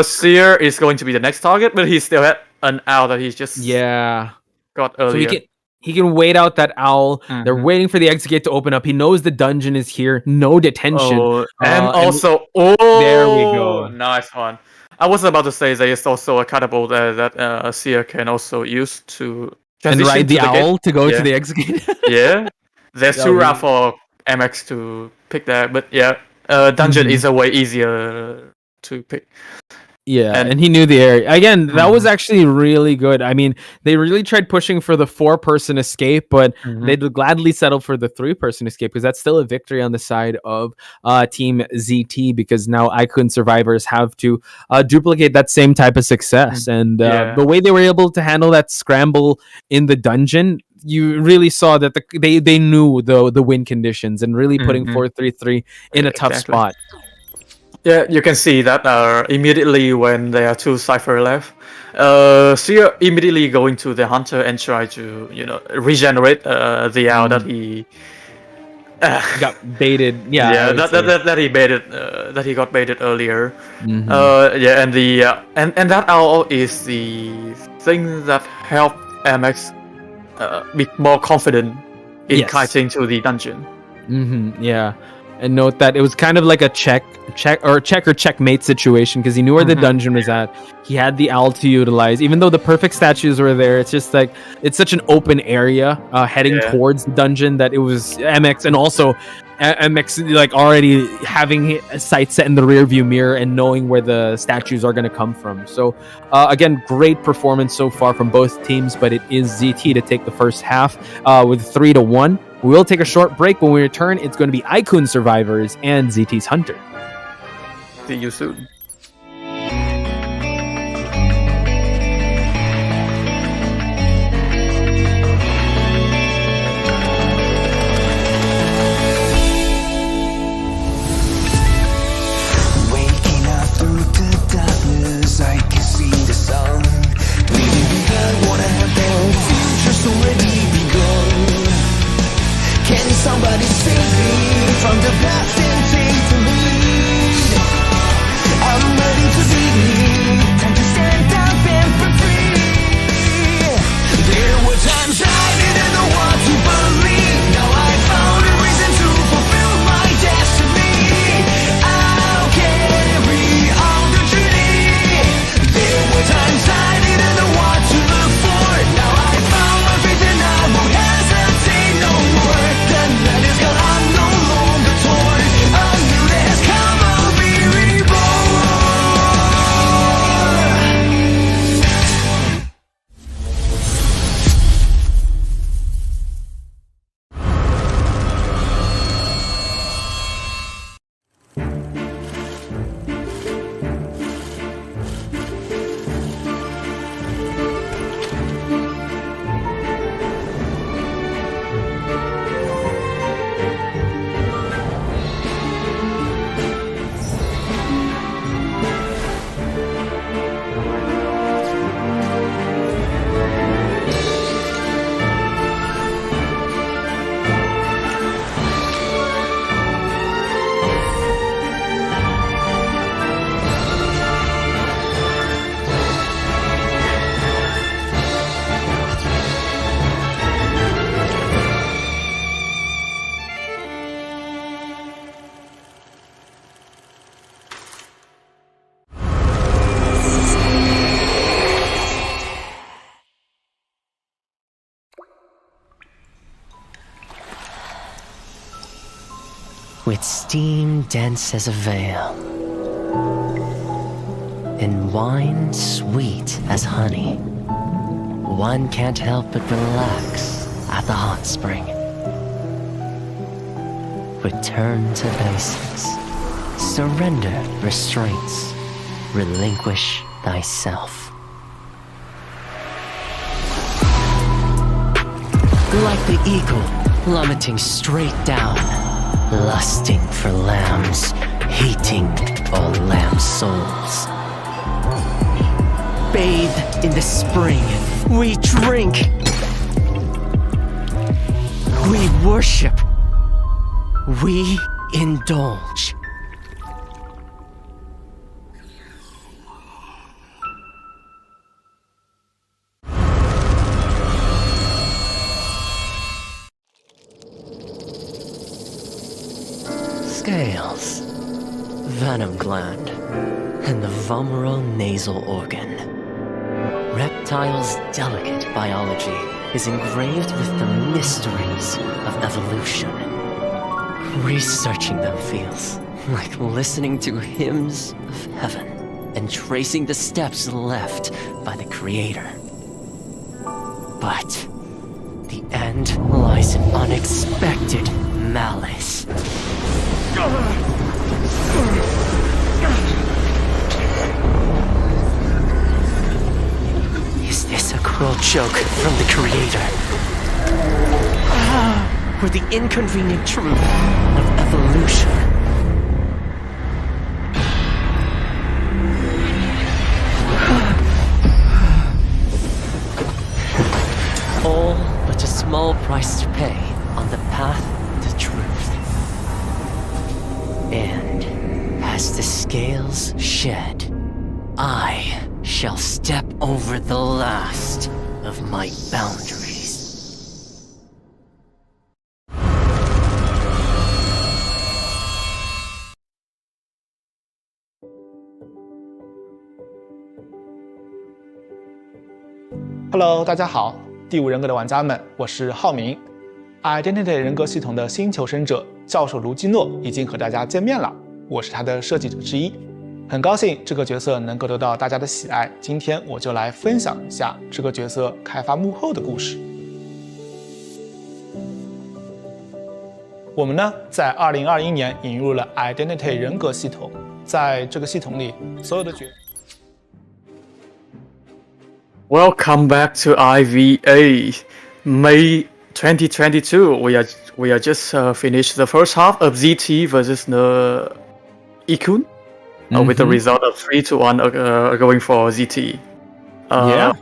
Seer is going to be the next target, but he still had an owl that he's just got earlier. So he can wait out that owl. They're waiting for the exit gate to open up. He knows the dungeon is here. No detention. There we go. Nice one. I was about to say there is also a catapult that Seer can also use to ride the owl to go to the exit gate. There's two routes for MX to pick there, but dungeon is a way easier to pick. And he knew the area. Again, that was actually really good. I mean, they really tried pushing for the 4-person escape, but they'd gladly settle for the 3-person escape, because that's still a victory on the side of Team ZT, because now I Kun survivors have to duplicate that same type of success. And the way they were able to handle that scramble in the dungeon, you really saw that they knew the win conditions and really putting 4-3-3 in a tough spot. Yeah, you can see that immediately when there are 2 Cypher left, Seer immediately going to the Hunter and try to, regenerate the owl that he got baited. That he baited. That he got baited earlier. And that owl is the thing that helped MX be more confident in kiting to the dungeon. And note that it was kind of like a check or checkmate situation, because he knew where the dungeon was at. He had the owl to utilize, even though the perfect statues were there. It's just like it's such an open area heading towards the dungeon that it was MX, and also MX like already having a sight set in the rear view mirror and knowing where the statues are going to come from. So again, great performance so far from both teams, but it is ZT to take the first half with 3-1. We will take a short break. When we return, it's going to be I Kun survivors and ZT's Hunter. See you soon. with steam dense as a veil, and wine sweet as honey. One can't help but relax at the hot spring. Return to basics. Surrender restraints. Relinquish thyself. Like the eagle plummeting straight down, lusting for lambs, hating all lamb souls. Bathed in the spring, we drink. We worship. We indulge. Scales, venom gland, and the vomeronasal nasal organ. Reptiles' delicate biology is engraved with the mysteries of evolution. Researching them feels like listening to hymns of heaven and tracing the steps left by the Creator. But the end lies in unexpected malice. Is this a cruel joke from the Creator? Or the inconvenient truth of evolution? All but a small price to pay on the path to truth. And as the scales shed, I shall step over the last of my boundaries. Hello， 大家好，第五人格的玩家们，我是浩明。Identity 人格系统的新求生者教授卢基诺已经和大家见面了，我是他的设计者之一，很高兴这个角色能够得到大家的喜爱。今天我就来分享一下这个角色开发幕后的故事。我们呢，在2021年引入了 Identity 人格系统，在这个系统里，所有的角色。Welcome back to IVA, May 2022. We are just finished the first half of ZT versus the I Kun, with the result of 3-1 going for ZT. What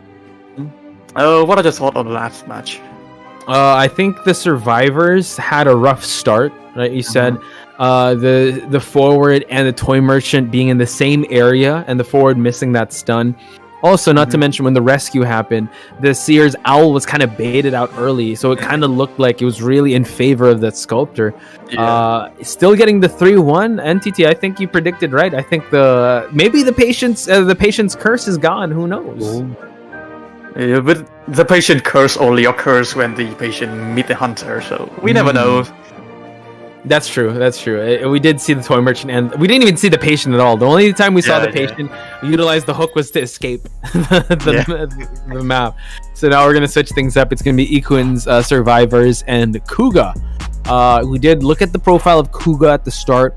are your thoughts on the last match? I think the survivors had a rough start, right? You said the forward and the toy merchant being in the same area, and the forward missing that stun. Also, not to mention when the rescue happened, the Seer's owl was kind of baited out early, so it kind of looked like it was really in favor of that sculptor. Yeah. Still getting the 3-1 NTT. I think you predicted right. I think maybe the patient's curse is gone. Who knows? Yeah, but the patient curse only occurs when the patient meet the hunter, so we never know. That's true. We did see the toy merchant, and we didn't even see the patient at all. The only time we saw the patient utilize the hook was to escape the map. So now we're going to switch things up. It's going to be I Kun's survivors and Kuga. We did look at the profile of Kuga at the start,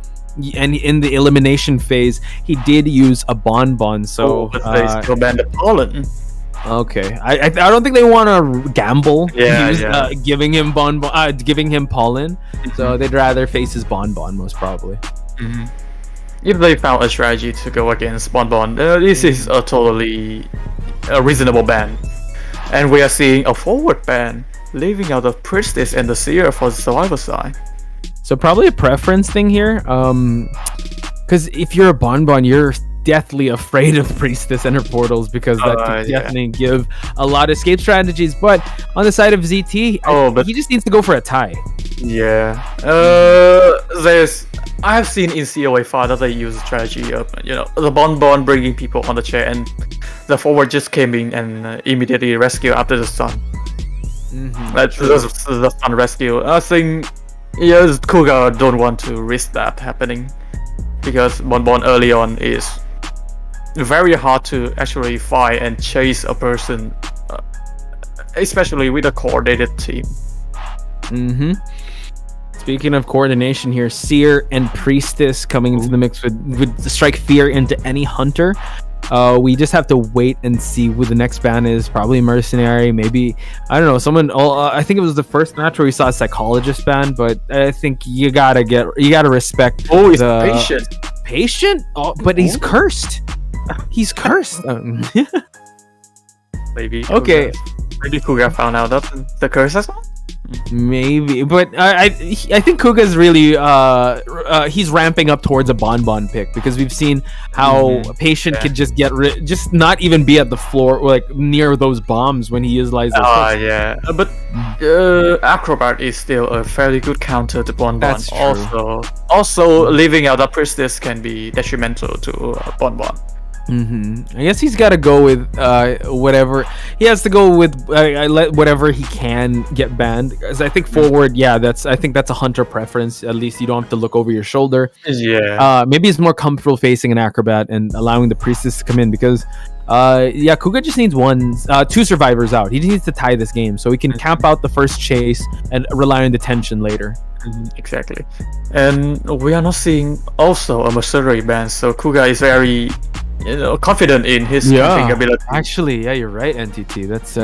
and in the elimination phase, he did use a bonbon. So they still banned the pollen. Okay, I don't think they want to gamble. Giving him giving him pollen. So they'd rather face his bonbon most probably. If they found a strategy to go against bonbon, this is a totally reasonable ban. And we are seeing a forward ban, leaving out the priestess and the seer for the survivor side. So probably a preference thing here. Because if you're a bonbon, you're deathly afraid of priestess and her portals, because that could definitely give a lot of escape strategies. But on the side of ZT, he just needs to go for a tie. I have seen in COA 5 that they use a strategy of the bonbon bringing people on the chair, and the forward just came in and immediately rescue after the stun. That's the stun rescue. I think yes, Kuga don't want to risk that happening because Bonbon early on is very hard to actually find and chase a person, especially with a coordinated team. Speaking of coordination here, Seer and Priestess coming into the mix would strike fear into any hunter. We just have to wait and see who the next ban is. Probably Mercenary, maybe, I don't know, someone. I think it was the first match where we saw a Psychologist ban, but I think you gotta respect. Oh, he's patient. Patient? Oh, but he's cursed. He's cursed. Maybe. Okay. Maybe Kuga found out that the curse as well. Maybe, but I think Kuga's really he's ramping up towards a Bonbon pick because we've seen how Patient could just just not even be at the floor or like near those bombs when he utilizes those picks. Yeah, but Acrobat is still a fairly good counter to Bonbon. That's true. Also leaving out a Priestess can be detrimental to Bonbon. I guess he's got to go with whatever he has to go with. Let whatever he can get banned. Because I think forward, I think that's a hunter preference. At least you don't have to look over your shoulder. Yeah. Maybe he's more comfortable facing an Acrobat and allowing the Priestess to come in because Kuga just needs two survivors out. He just needs to tie this game so he can camp out the first chase and rely on detention later. Exactly. And we are not seeing also a Mercenary ban, so Kuga is very confident in his camping ability. Actually, you're right, NTT. That's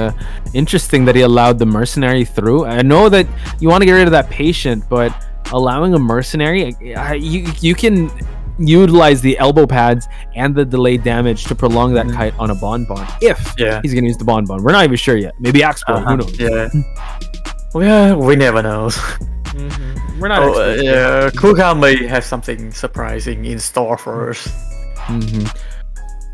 interesting that he allowed the Mercenary through. I know that you want to get rid of that Patient, but allowing a Mercenary, you can utilize the elbow pads and the delayed damage to prolong that kite on a Bonbon if he's gonna use the Bonbon. We're not even sure yet. Maybe Axpo, who knows? Well, we never know. We're not Kuga may have something surprising in store for us.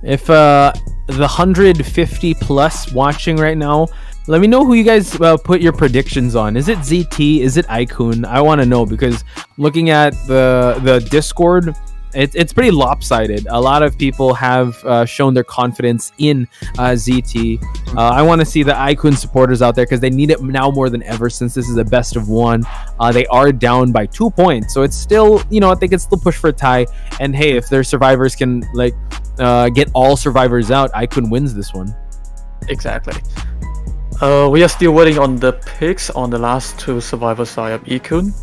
If the 150 plus watching right now, let me know who you guys put your predictions on. Is it ZT? Is it I Kun? I want to know because looking at the Discord, it's pretty lopsided. A lot of people have shown their confidence in ZT. I want to see the I Kun supporters out there because they need it now more than ever since this is a best of one. They are down by 2 points, so it's still, they can still push for a tie. And hey, if their survivors can get all survivors out, I Kun wins this one. Exactly. We are still waiting on the picks on the last two survivor side of I Kun.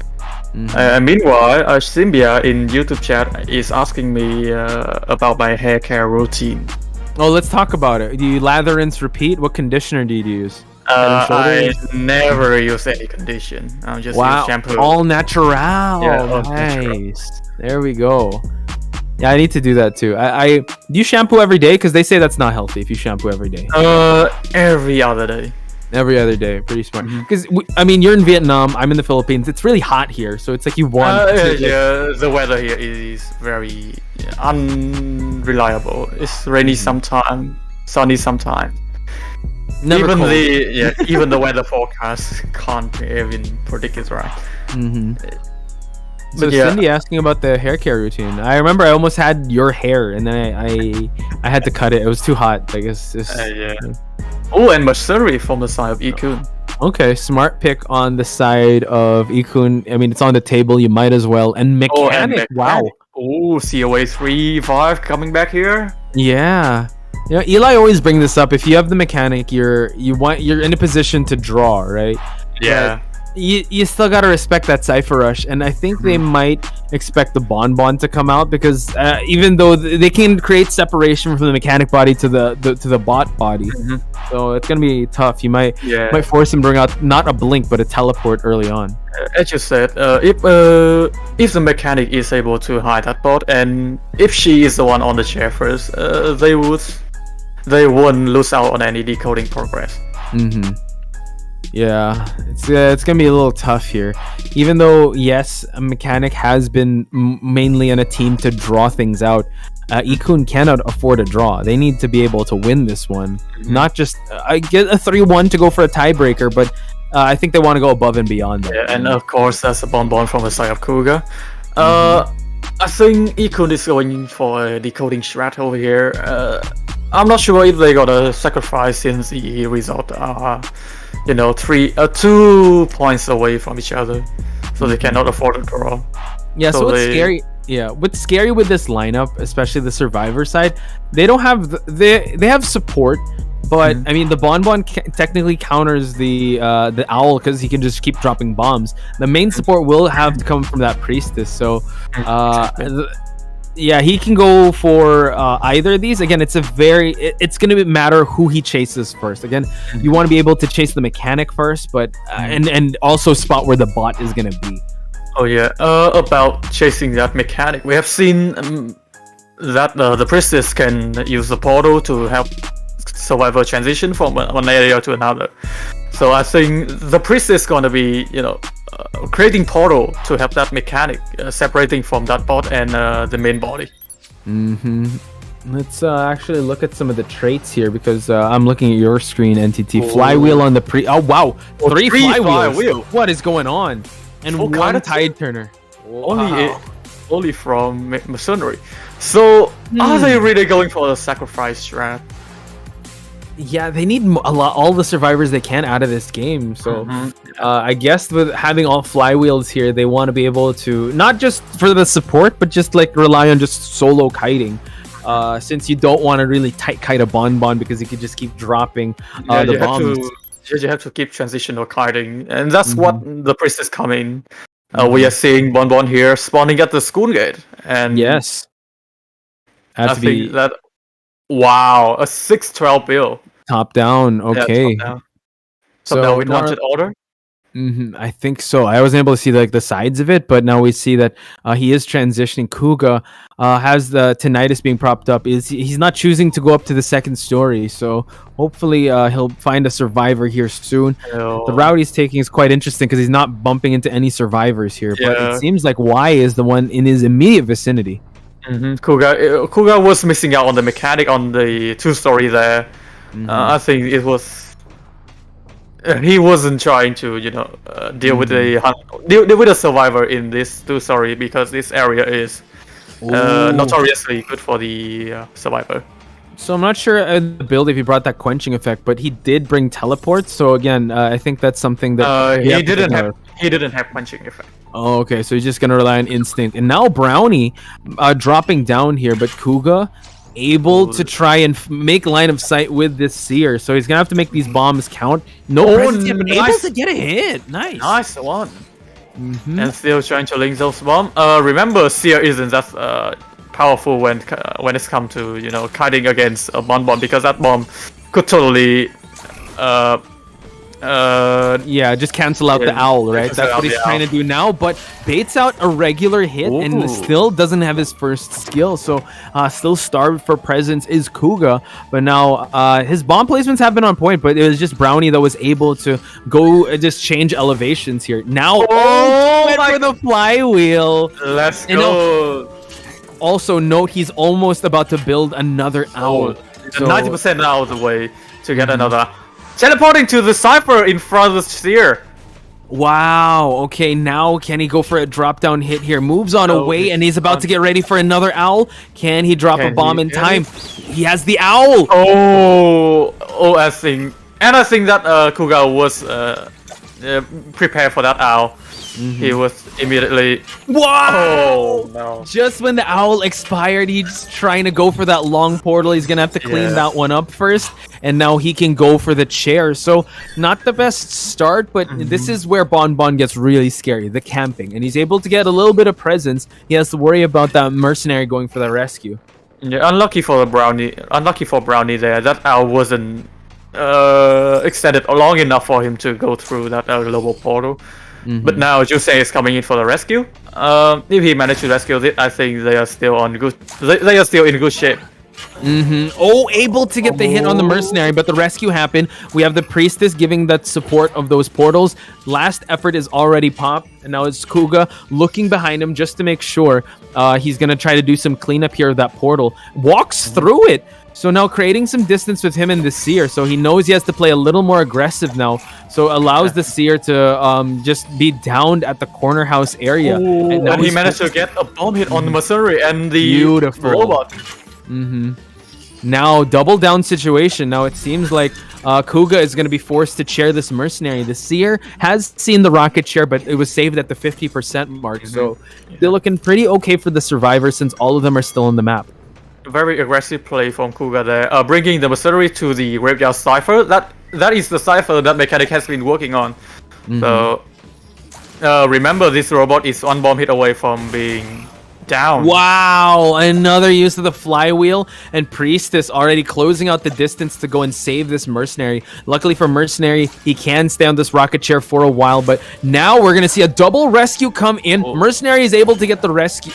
Meanwhile, Symbia in YouTube chat is asking me about my hair care routine. Oh, let's talk about it. Do you lather, rinse, repeat? What conditioner do you use? I never use any condition. I just use shampoo. All natural. Yeah, Nice. There we go. Yeah, I need to do that too. Do you shampoo every day? Because they say that's not healthy if you shampoo every day. Every other day. Every other day, pretty smart. Because you're in Vietnam, I'm in the Philippines. It's really hot here, so it's like you want. The weather here is very unreliable. It's rainy sometime, sunny sometime. Even the weather forecast can't even predict it right. So Cindy asking about the hair care routine. I remember I almost had your hair, and then I had to cut it. It was too hot. I guess. Oh, and Mercenary from the side of I Kun. Okay, smart pick on the side of I Kun. It's on the table. You might as well. And Mechanic. Wow. Oh, COA 3-5 coming back here. Yeah. Eli always bring this up. If you have the Mechanic, you're in a position to draw, right? Yeah. But you still gotta respect that Cypher Rush, and I think they might expect the Bonbon to come out because even though they can create separation from the Mechanic body to the bot body, so it's gonna be tough. You might force him to bring out not a blink but a teleport early on. As you said, if the Mechanic is able to hide that bot, and if she is the one on the chair first, they won't lose out on any decoding progress. Yeah, it's gonna be a little tough here. Even though, yes, a Mechanic has been mainly on a team to draw things out, I Kun cannot afford a draw. They need to be able to win this one. Not just I get a 3-1 to go for a tiebreaker, but I think they want to go above and beyond that. Yeah, and of course that's a Bonbon from the side of Kuga. I think I Kun is going for a decoding strat over here. I'm not sure if they got a sacrifice since the result are 2 points away from each other. so they cannot afford to draw. Yeah, so what's they- scary? Yeah, what's scary with this lineup, especially the survivor side, they don't have they have support, but I mean the Bonbon technically counters the owl because he can just keep dropping bombs. The main support will have to come from that priestess. So, yeah, he can go for either of these. Again, it's gonna matter who he chases first. Again, you want to be able to chase the mechanic first, but and also spot where the bot is gonna be. Oh yeah, about chasing that mechanic, we have seen that the priestess can use the portal to help survivor transition from one area to another. So I think the priestess is gonna be, creating portal to help that mechanic, separating from that bot and the main body. Let's actually look at some of the traits here because I'm looking at your screen, NTT. Flywheel on the Oh wow, three flywheels. What is going on? And What one kind of tide turner. Only from mercenary. So are they really going for the sacrifice strat? Yeah, they need all the survivors they can out of this game. So I guess with having all flywheels here, they want to be able to not just for the support, but just like rely on just solo kiting. Since you don't want to really tight kite a Bonbon because you could just keep dropping the bombs. You have to keep transitional kiting, and that's what the priestess coming. We are seeing Bonbon here spawning at the school gate, and yes, I think that wow, a 6-12 build. Top down, okay. Yeah, top down with wanted order. I think so. I wasn't able to see like the sides of it, but now we see that he is transitioning. Kuga has the tinnitus being propped up. He's not choosing to go up to the second story, so hopefully he'll find a survivor here soon. The route he's taking is quite interesting because he's not bumping into any survivors here, but it seems like Y is the one in his immediate vicinity. Kuga was missing out on the mechanic on the 2-story there. I think it was. He wasn't trying to, deal with deal with a survivor in this 2-story because this area is notoriously good for the survivor. So I'm not sure the build if he brought that quenching effect, but he did bring teleport. So again, I think that's something that he didn't have quenching effect. Oh, okay. So he's just gonna rely on instinct. And now Brownie dropping down here, but Kuga able to try and make line of sight with this seer, so he's gonna have to make these bombs count. Presence yet, but able to get a hit. Nice one. And still trying to link those bombs. Remember, seer isn't that powerful when it's come to kiting against a Bonbon, because that bomb could totally just cancel out the owl, right? That's what he's trying to do now, but baits out a regular hit and still doesn't have his first skill. So still starved for presence is Kuga, but now his bomb placements have been on point, but it was just Brownie that was able to go just change elevations here. Now went for the flywheel. Let's go. Also note he's almost about to build another owl. 90% now of the way to get another. Teleporting to the Cypher in front of the Seer. Wow. Okay, now can he go for a drop down hit here? Moves on away, and he's about to get ready for another owl. Can he drop a bomb in time? He has the owl. I think that Kuga was prepared for that owl. He was immediately. Wow! Oh no! Just when the owl expired, he's trying to go for that long portal. He's gonna have to clean that one up first, and now he can go for the chair. So not the best start, but this is where Bonbon gets really scary. The camping, and he's able to get a little bit of presence. He has to worry about that mercenary going for the rescue. Yeah, unlucky for Brownie there. That owl wasn't extended long enough for him to go through that global portal. But now Jusei is coming in for the rescue. If he managed to rescue it, I think they are still on good. They are still in good shape. Able to get the hit on the mercenary, but the rescue happened. We have the priestess giving that support of those portals. Last effort is already popped, and now it's Kuga looking behind him just to make sure he's gonna try to do some cleanup here of that portal. Walks through it. So now creating some distance with him and the Seer, so he knows he has to play a little more aggressive now. So allows the Seer to just be downed at the corner house area. And now he managed to get a bomb hit on the mercenary and the robot. Now double down situation. Now it seems like Kuga is going to be forced to chair this mercenary. The Seer has seen the rocket chair, but it was saved at the 50% mark. So they're looking pretty okay for the survivors since all of them are still on the map. Very aggressive play from Kuga there, bringing the mercenary to the graveyard cipher. That is the cipher that Mechanic has been working on. So remember, this robot is one bomb hit away from being down. Wow, another use of the flywheel, and Priestess already closing out the distance to go and save this mercenary. Luckily for Mercenary, he can stay on this rocket chair for a while, but now we're gonna see a double rescue come in. Mercenary is able to get the rescue,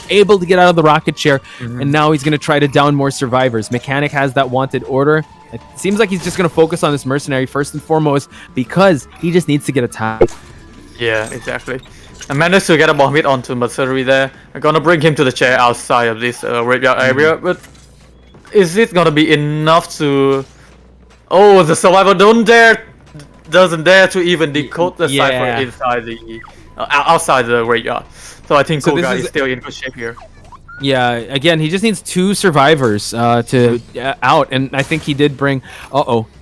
able to get out of the rocket chair, and now he's gonna try to down more survivors. Mechanic has that wanted order. It seems like he's just gonna focus on this mercenary first and foremost because he just needs to get a tag. Yeah, exactly. I managed to get a bomb hit onto Mercenary there. I'm gonna bring him to the chair outside of this graveyard area, but is it gonna be enough to... Oh, the survivor doesn't dare to even decode the cipher inside the... outside the graveyard. So I think Kuga is still in good shape here. Yeah, again, he just needs 2 survivors to out, and I think he did bring...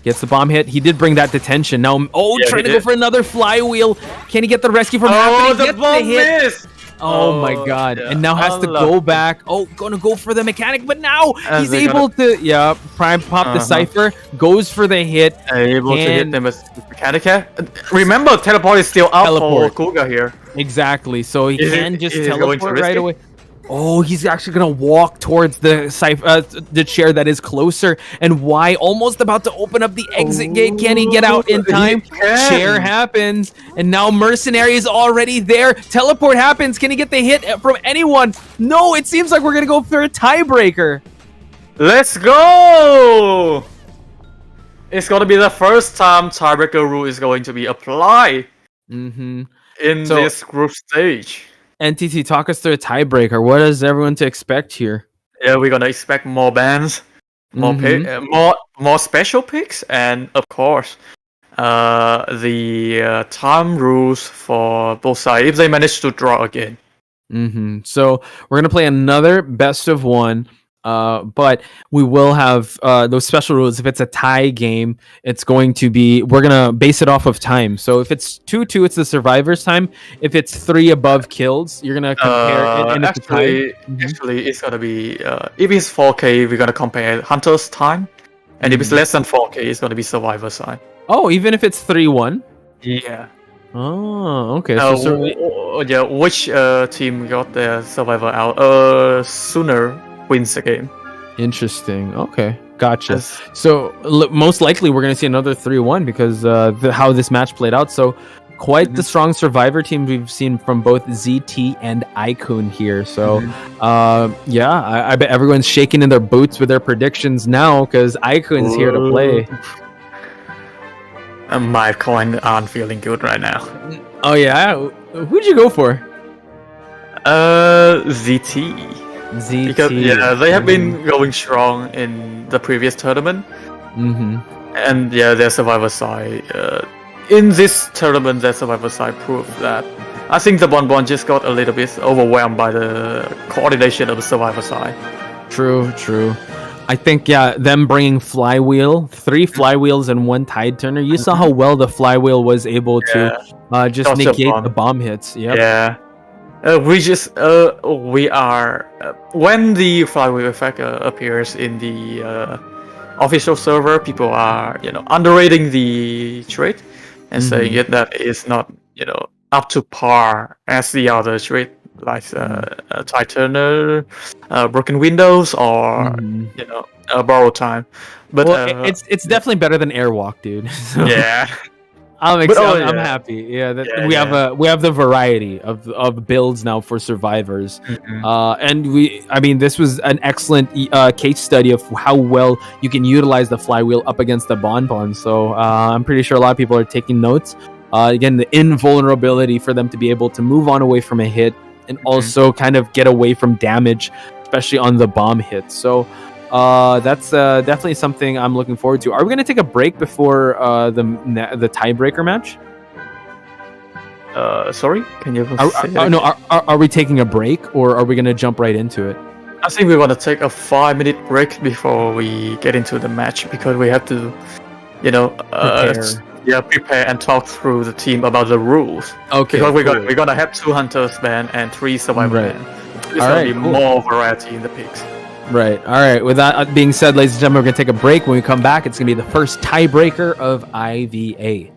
gets the bomb hit. He did bring that detention. Now, trying to go for another flywheel. Can he get the rescue from happening? The bomb missed! Oh my god. And now has to go back. Gonna go for the Mechanic, but now he's able to... Prime pop the Cypher, goes for the hit. Able to hit the Mechanic. Remember, teleport is still up for Kuga here. Exactly, so he can just teleport right away. Oh, he's actually gonna walk towards the chair that is closer. And why? Almost about to open up the exit gate. Can he get out in time? Chair happens, and now Mercenary is already there. Teleport happens. Can he get the hit from anyone? No, it seems like we're gonna go for a tiebreaker. Let's go! It's gonna be the first time tiebreaker rule is going to be applied in this group stage. NTT, talk us through a tiebreaker. What is everyone to expect here? Yeah, we're gonna expect more bans, more more special picks, and of course, the time rules for both sides if they manage to draw again. So we're gonna play another best of one. But we will have those special rules. If it's a tie game, it's going to be, we're gonna base it off of time. So if it's 2-2, it's the survivor's time. If it's 3 above kills, you're gonna compare it. And actually, it's gonna be if it's 4K, we're gonna compare Hunter's time, and if it's less than 4K, it's gonna be survivor's time. Oh, even if it's 3-1. Yeah. Oh, okay. Which team got their survivor out sooner wins the game. Interesting. Okay, gotcha. So most likely we're going to see another 3-1 because how this match played out. So quite the strong survivor team we've seen from both ZT and I Kun here. So I bet everyone's shaking in their boots with their predictions now because I Kun's here to play. My coin aren't feeling good right now. Oh yeah, who'd you go for? ZT. Because they have been going strong in the previous tournament, and their survivor side in this tournament, their survivor side proved that. I think the Bonbon just got a little bit overwhelmed by the coordination of the survivor side. True. I think them bringing flywheel, 3 flywheels and 1 tide turner. You saw how well the flywheel was able to just negate the bomb hits. Yeah. We are when the flywheel effect appears in the official server, people are underrating the trait and saying that it's not up to par as the other trait like tide turner, broken windows, or borrow time. But it's definitely better than airwalk, dude. So. Yeah. I'm happy. We have the variety of builds now for survivors, and this was an excellent case study of how well you can utilize the flywheel up against the bonbon. So I'm pretty sure a lot of people are taking notes. Again, the invulnerability for them to be able to move on away from a hit and also kind of get away from damage, especially on the bomb hit. So. That's definitely something I'm looking forward to. Are we going to take a break before the tiebreaker match? Sorry, can you? Are we taking a break or are we going to jump right into it? I think we're going to take a 5-minute break before we get into the match because we have to prepare and talk through the team about the rules. Okay, because cool. we're gonna have 2 hunters man and 3 survivor Right. man. There's gonna be cool. more variety in the picks. Right. All right. With that being said, ladies and gentlemen, we're going to take a break. When we come back, it's going to be the first tiebreaker of IVA.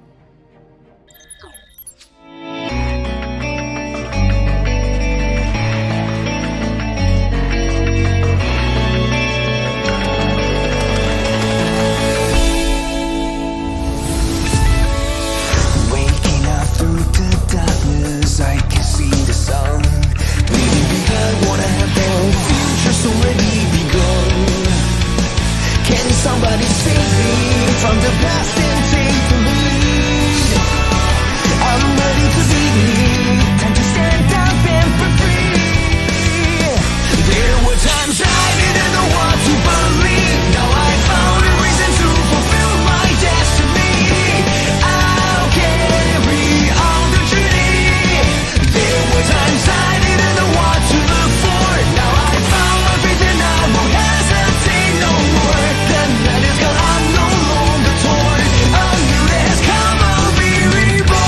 Waking up through the darkness, I can see the sun. Leaving behind what I have built, future's already begun. Can somebody save me from the past and take the lead? I'm ready to be me, time to stand up and be free. There were times I didn't know what to believe. Now I found a reason to fulfill my destiny. I'll carry on the journey. There were times I didn't know what to look for. Now I found my faith and I won't hesitate no more. The night is gone, I'm no longer torn. A new day has come, I'll be reborn.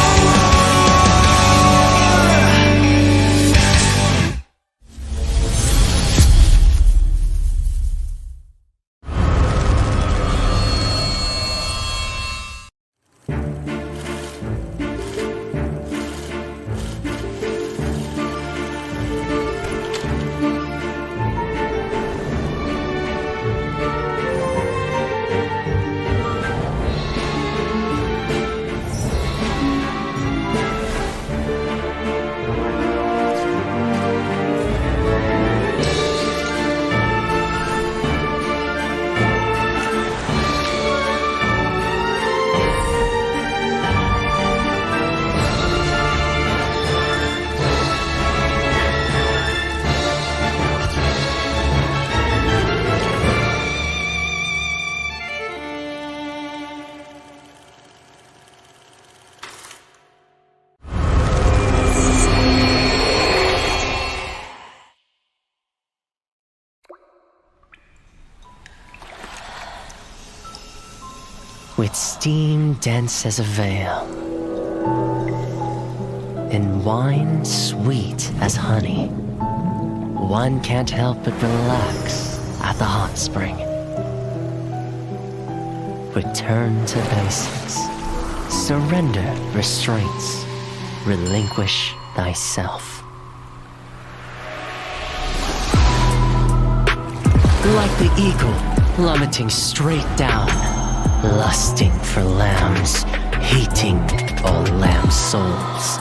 With steam dense as a veil, and wine sweet as honey, one can't help but relax at the hot spring. Return to basics, surrender restraints, relinquish thyself. Like the eagle plummeting straight down, lusting for lambs, hating all lamb souls.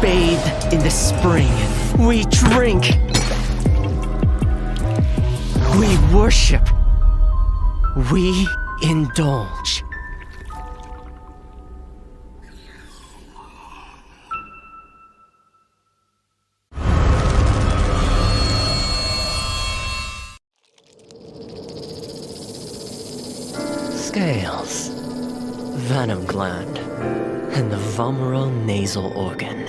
Bathed in the spring, we drink, we worship, we indulge. Scales, venom gland, and the vomeronasal organ.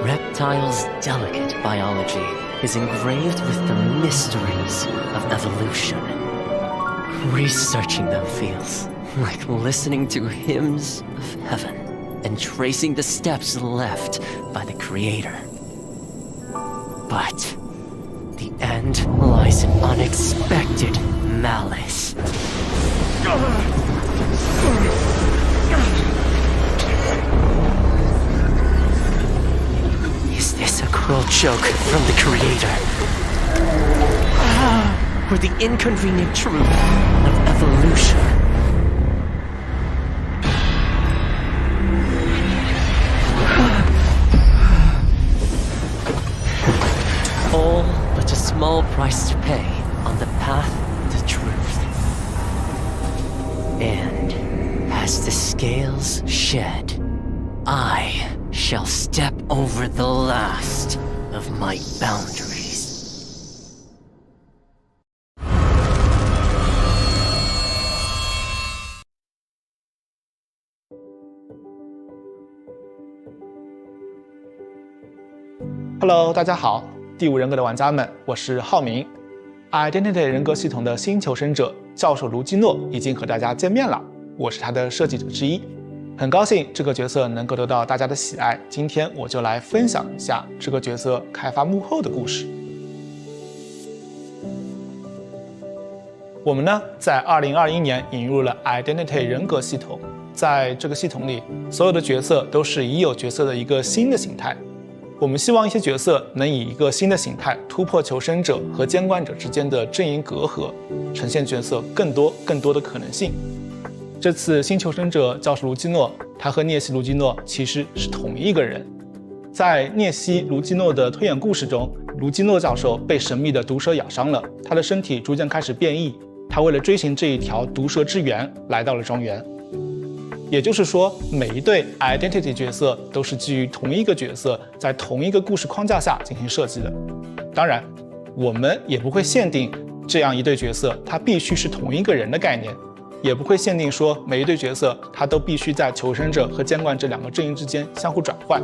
Reptiles' delicate biology is engraved with the mysteries of evolution. Researching them feels like listening to hymns of heaven and tracing the steps left by the Creator. But the end lies in unexpected malice. Is this a cruel joke from the Creator? Or the inconvenient truth of evolution? All but a small price to pay on the path to truth. And as the scales shed, I shall step over the last of my boundaries. Hello， 大家好，第5人格的玩家们，我是浩明，Identity 人格系统的新求生者，教授卢基诺已经和大家见面了，我是他的设计者之一，很高兴这个角色能够得到大家的喜爱。今天我就来分享一下这个角色开发幕后的故事。我们呢，在2021年引入了 Identity 人格系统，在这个系统里，所有的角色都是已有角色的一个新的形态。我们希望一些角色能以一个新的形态突破求生者和监管者之间的阵营隔阂，呈现角色更多的可能性。这次新求生者教授卢基诺，他和涅西卢基诺其实是同一个人。在涅西卢基诺的推演故事中，卢基诺教授被神秘的毒蛇咬伤了，他的身体逐渐开始变异。他为了追寻这一条毒蛇之源，来到了庄园。也就是说，每一对 identity 角色都是基于同一个角色，在同一个故事框架下进行设计的。当然，我们也不会限定这样一对角色它必须是同一个人的概念，也不会限定说每一对角色它都必须在求生者和监管者两个阵营之间相互转换。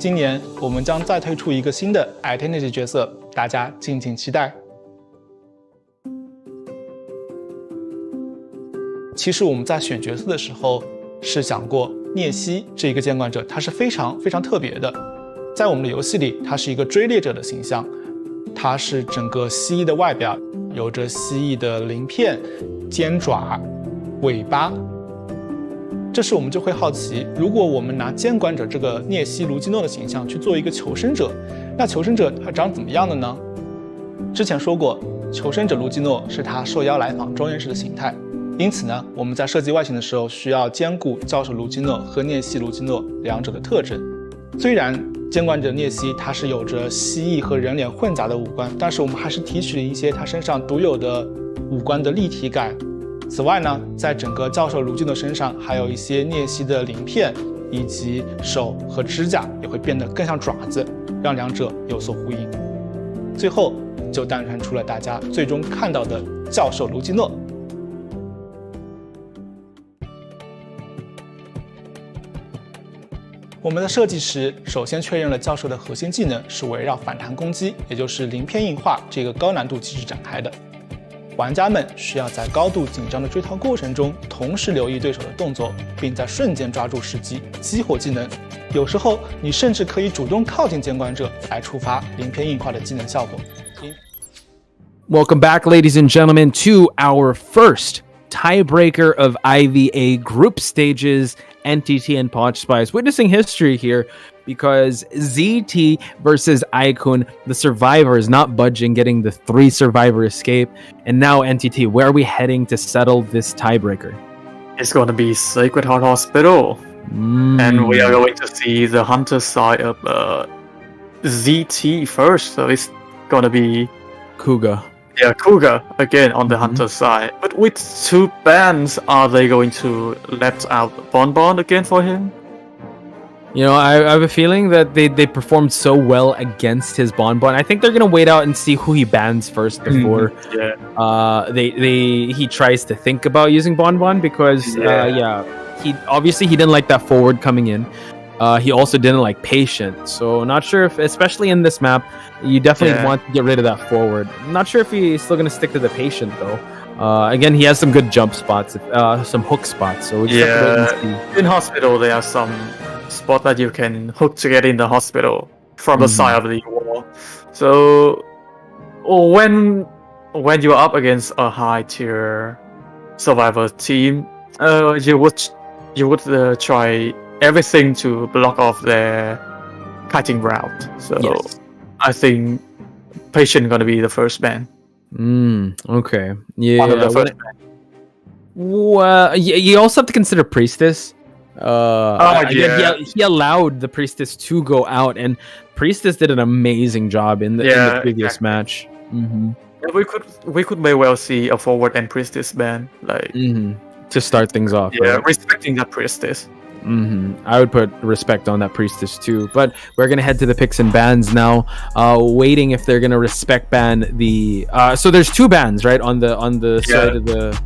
今年我们将再推出一个新的 identity 角色，大家敬请期待。其实我们在选角色的时候是想过，涅西这一个监管者他是非常特别的。在我们的游戏里，他是一个追猎者的形象，他是整个蜥蜴的外表，有着蜥蜴的鳞片、尖爪、尾巴。这时我们就会好奇，如果我们拿监管者这个涅西卢基诺的形象去做一个求生者，那求生者他长怎么样的呢？之前说过，求生者卢基诺是他受邀来访庄园时的形态。因此呢，我们在设计外形的时候需要兼顾教授卢基诺和涅西卢基诺两者的特征。虽然监管者涅西他是有着蜥蜴和人脸混杂的五官，但是我们还是提取了一些他身上独有的五官的立体感。此外呢，在整个教授卢基诺身上还有一些涅西的鳞片，以及手和指甲也会变得更像爪子，让两者有所呼应。最后就诞生出了大家最终看到的教授卢基诺。我们的设计时，首先确认了教授的核心技能是围绕反弹攻击，也就是鳞片硬化这个高难度机制展开的。玩家们需要在高度紧张的追逃过程中，同时留意对手的动作，并在瞬间抓住时机，激活技能。有时候，你甚至可以主动靠近监管者来触发鳞片硬化的技能效果。Welcome back, ladies and gentlemen, to our first tiebreaker of IVA Group Stages, NTT and Potch Spies. Witnessing history here because ZT versus I Kun, the survivor is not budging, getting the 3 survivor escape. And now NTT, where are we heading to settle this tiebreaker? It's going to be Sacred Heart Hospital. And we are going to see the hunter side of ZT first. So it's going to be Kuga. Yeah, Kuga again on the hunter side. But with 2 bands, are they going to let out Bonbon again for him? You know, I have a feeling that they performed so well against his Bonbon. I think they're gonna wait out and see who he bans first before he tries to think about using Bonbon because he didn't like that forward coming in. He also didn't like patient, so not sure if, especially in this map, you definitely want to get rid of that forward. Not sure if he's still going to stick to the patient though. Again, he has some good jump spots, some hook spots, so we just have to wait and see. In hospital, there are some spots that you can hook to get in the hospital from the side of the wall. So when you're up against a high tier survivor team, you would try everything to block off their kiting route. So I think patient gonna be the first ban. Okay. Yeah. One of the first ban. Well, you also have to consider priestess. He allowed the priestess to go out, and priestess did an amazing job in the previous match. Yeah, we could may well see a forward and priestess ban, like to start things off. Yeah, right? respecting that priestess. I would put respect on that priestess too. But we're gonna head to the picks and bans now. Waiting if they're gonna respect ban the. So there's 2 bans, right, on the side of the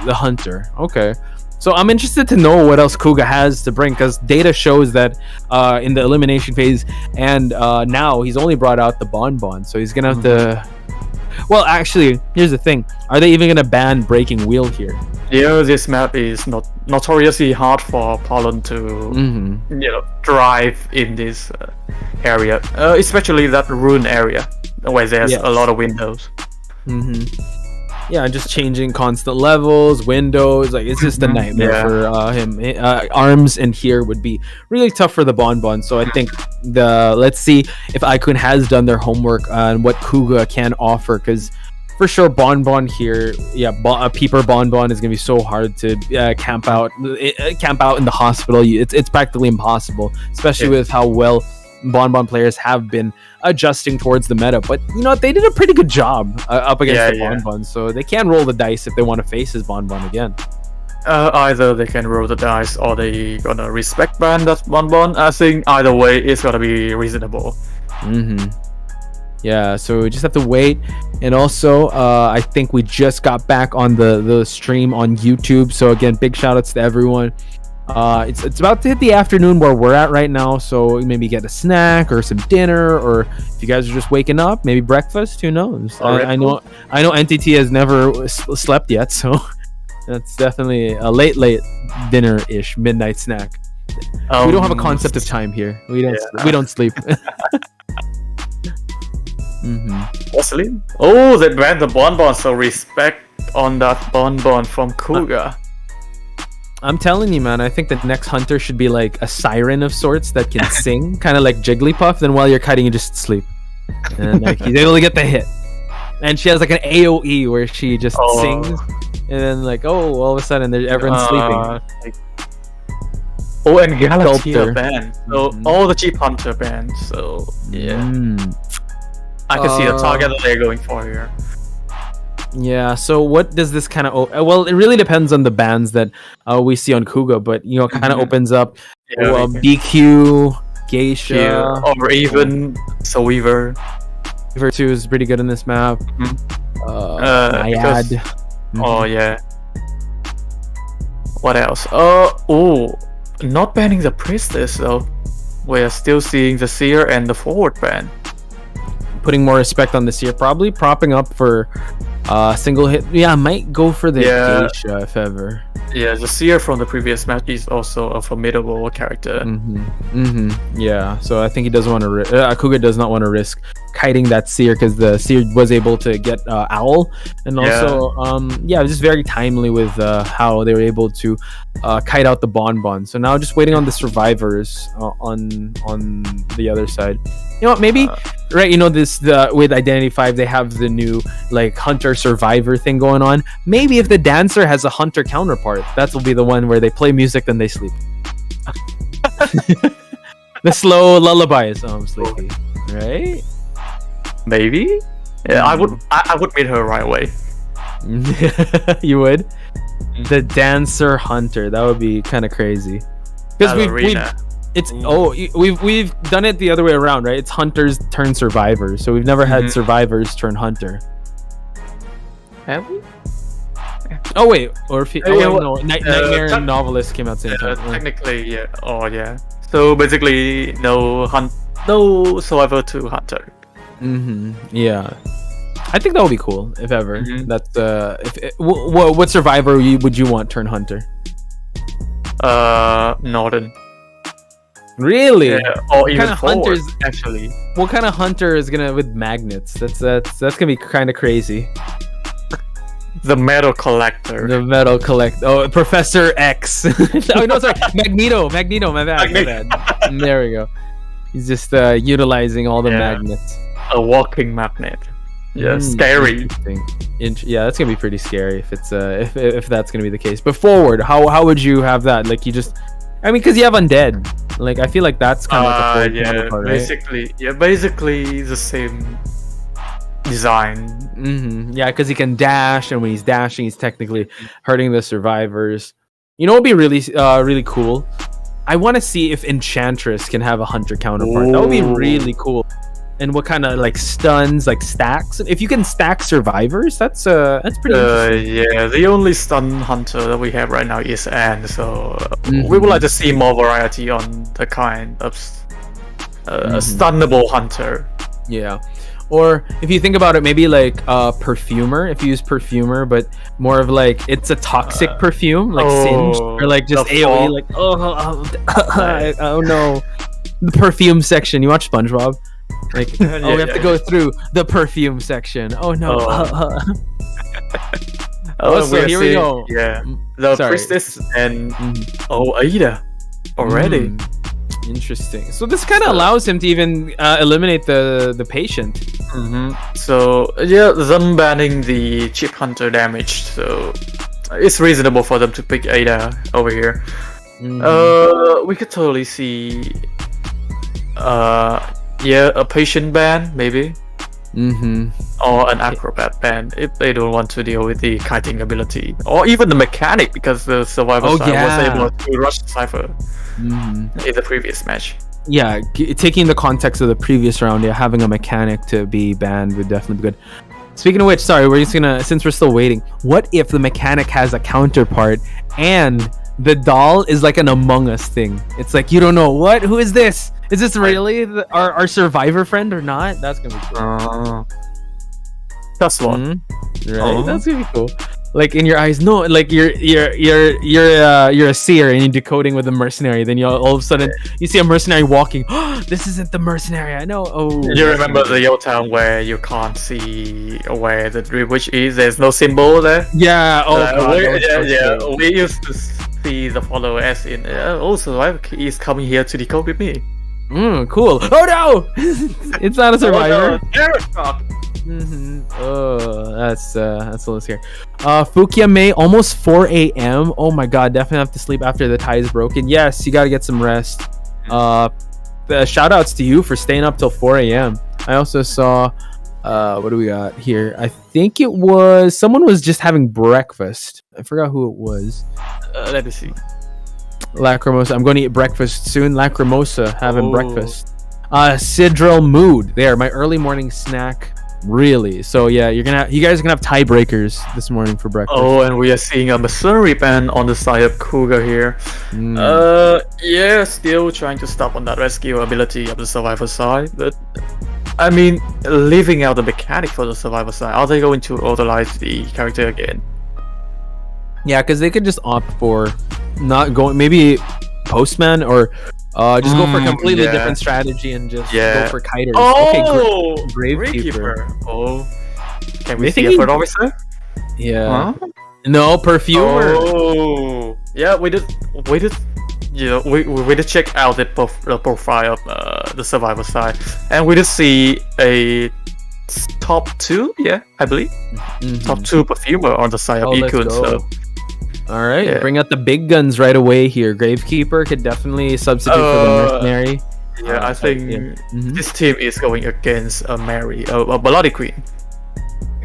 the hunter. Okay. So I'm interested to know what else Kuga has to bring, because data shows that in the elimination phase and now he's only brought out the Bonbon, so he's gonna have to. Well, actually, here's the thing: are they even gonna ban breaking wheel here? Yeah, this map is not notoriously hard for Pollen to drive in this area, especially that ruin area where there's a lot of windows. Yeah, just changing constant levels, windows, like it's just a nightmare for him. Arms in here would be really tough for the Bonbon. So I think let's see if I Kun has done their homework on what Kuga can offer, because for sure Bonbon here, Peeper Bonbon is gonna be so hard to camp out in the hospital. It's practically impossible, especially with how well Bonbon players have been adjusting towards the meta. But you know what, they did a pretty good job up against the Bonbon, so they can roll the dice if they want to face his Bonbon again. Either they can roll the dice or they gonna respect ban that Bonbon. I think either way it's gonna be reasonable. Yeah, so we just have to wait. And also I think we just got back on the stream on YouTube, so again, big shout outs to everyone. It's about to hit the afternoon where we're at right now, so maybe get a snack or some dinner, or if you guys are just waking up, maybe breakfast. Who knows? I know NTT has never slept yet, so that's definitely a late dinner-ish midnight snack. We don't have a concept of time here. We don't sleep. What's sleep? Oh, they banned the Bonbon, so respect on that Bonbon from Kuga. I'm telling you, man, I think the next hunter should be like a siren of sorts that can sing, kind of like Jigglypuff. Then while you're cutting, you just sleep, and like he's able to get the hit. And she has like an AOE where she just sings, and then like all of a sudden everyone's sleeping. And Galaxy are banned, so all the cheap hunter banned. So I can see the target that they're going for here. Yeah, so what does this kind of... well, it really depends on the bans that we see on Kuga, but, you know, kind of opens up BQ, Geisha... or even Weaver. Weaver 2 is pretty good in this map. Naiad. What else? Not banning the Priestess, though. We're still seeing the Seer and the forward ban. Putting more respect on the Seer, probably propping up for... single hit. Yeah, I might go for the Geisha if ever. Yeah, the Seer from the previous match is also a formidable character. Yeah, so I think he doesn't want to. Kuga does not want to risk kiting that Seer, because the Seer was able to get Owl, and also it was just very timely with how they were able to kite out the Bonbon. So now just waiting on the survivors on the other side. You know what? Maybe right. You know this with Identity 5, they have the new like hunter survivor thing going on. Maybe if the dancer has a hunter counterpart, that will be the one where they play music then they sleep. The slow lullabies. Oh, I'm sleepy. Right? Maybe. Yeah, I would meet her right away. You would? The dancer hunter. That would be kind of crazy. Because we've done it the other way around, right? It's hunters turn survivors. So we've never had survivors turn hunter. Have we? Oh wait, or no, Nightmare and Novelist came out same time. Technically, yeah. Oh yeah. So basically, no survivor to hunter. Yeah, I think that would be cool if ever. That's what survivor would you want turn hunter? Northern. Really? Yeah, or even hunters actually. What kind of hunter is gonna with magnets? That's gonna be kind of crazy. The metal collector. Oh, Professor X. Oh no, sorry, Magneto. My bad. There we go. He's just utilizing all the magnets. A walking magnet. Yeah, scary. Yeah, that's gonna be pretty scary if it's if that's gonna be the case. But forward, how would you have that? Like you just, I mean, because you have undead. Like I feel like that's kind of like a forward counterpart, right? Basically the same design. Yeah, because he can dash, and when he's dashing, he's technically hurting the survivors. You know, it'd be really cool. I want to see if Enchantress can have a hunter counterpart. That would be really cool. And what kind of like stuns, like stacks? If you can stack survivors, that's pretty interesting. Yeah, the only stun hunter that we have right now is Anne, so we would like to see more variety on the kind of stunnable hunter. Yeah. Or if you think about it, maybe like perfumer. If you use perfumer, but more of like it's a toxic perfume, like Singe, or like just AOE, like oh no, the perfume section. You watch SpongeBob? Like we have to go through the perfume section. Oh no. So here we go. Yeah, the priestess and Ada already. Interesting. So this kind of allows him to even eliminate the patient. So yeah, them banning the chip hunter damage, so it's reasonable for them to pick Ada over here. We could totally see a patient ban maybe. Or an acrobat ban if they don't want to deal with the kiting ability, or even the mechanic, because the survivor side was able to rush Cypher in the previous match. Yeah, taking the context of the previous round, having a mechanic to be banned would definitely be good. Speaking of which, sorry, we're just gonna, since we're still waiting, what if the mechanic has a counterpart and the doll is like an Among Us thing? It's like, you don't know, what? Who is this? Is this really our survivor friend or not? That's gonna be cool. That's one. Right? That's gonna be cool. Like in your eyes, no, like you're a seer and you're decoding with a mercenary. Then you all of a sudden you see a mercenary walking. This isn't the mercenary. I know. Oh, you remember the Yo Town where you can't see where the Dream Witch is? There's no symbol there. Yeah. We used to see the follower as in. Also, he's coming here to decode with me. Cool. Oh no! It's not a survivor. Oh, that's a little scary. Fukia May, almost 4 a.m. Oh my god, definitely have to sleep after the tie is broken. Yes, you gotta get some rest. The shout outs to you for staying up till 4 a.m. I also saw what do we got here? I think it was someone was just having breakfast. I forgot who it was. Let me see. Lacrimosa, I'm going to eat breakfast soon. Lacrimosa having breakfast. Sidrel Mood, there, my early morning snack. Really? So yeah, you guys are gonna have tiebreakers this morning for breakfast. Oh, and we are seeing a mercenary ban on the side of Cougar here. Still trying to stop on that rescue ability of the survivor side, but I mean, leaving out the mechanic for the survivor side, are they going to authorize the character again? Yeah, because they could just opt for not going, maybe Postman, or just go for a completely different strategy and just go for kiters. Oh, okay, Gravekeeper. Oh, can we see effort officer? Yeah. No, perfumer. Oh, yeah. We did. You know, we did check out the profile of the survivor side, and we did see a top 2. Yeah, I believe top 2 perfumer on the side of I Kun. So. All right, bring out the big guns right away here. Gravekeeper could definitely substitute for the mercenary. Yeah, I think this team is going against a Bloody Queen.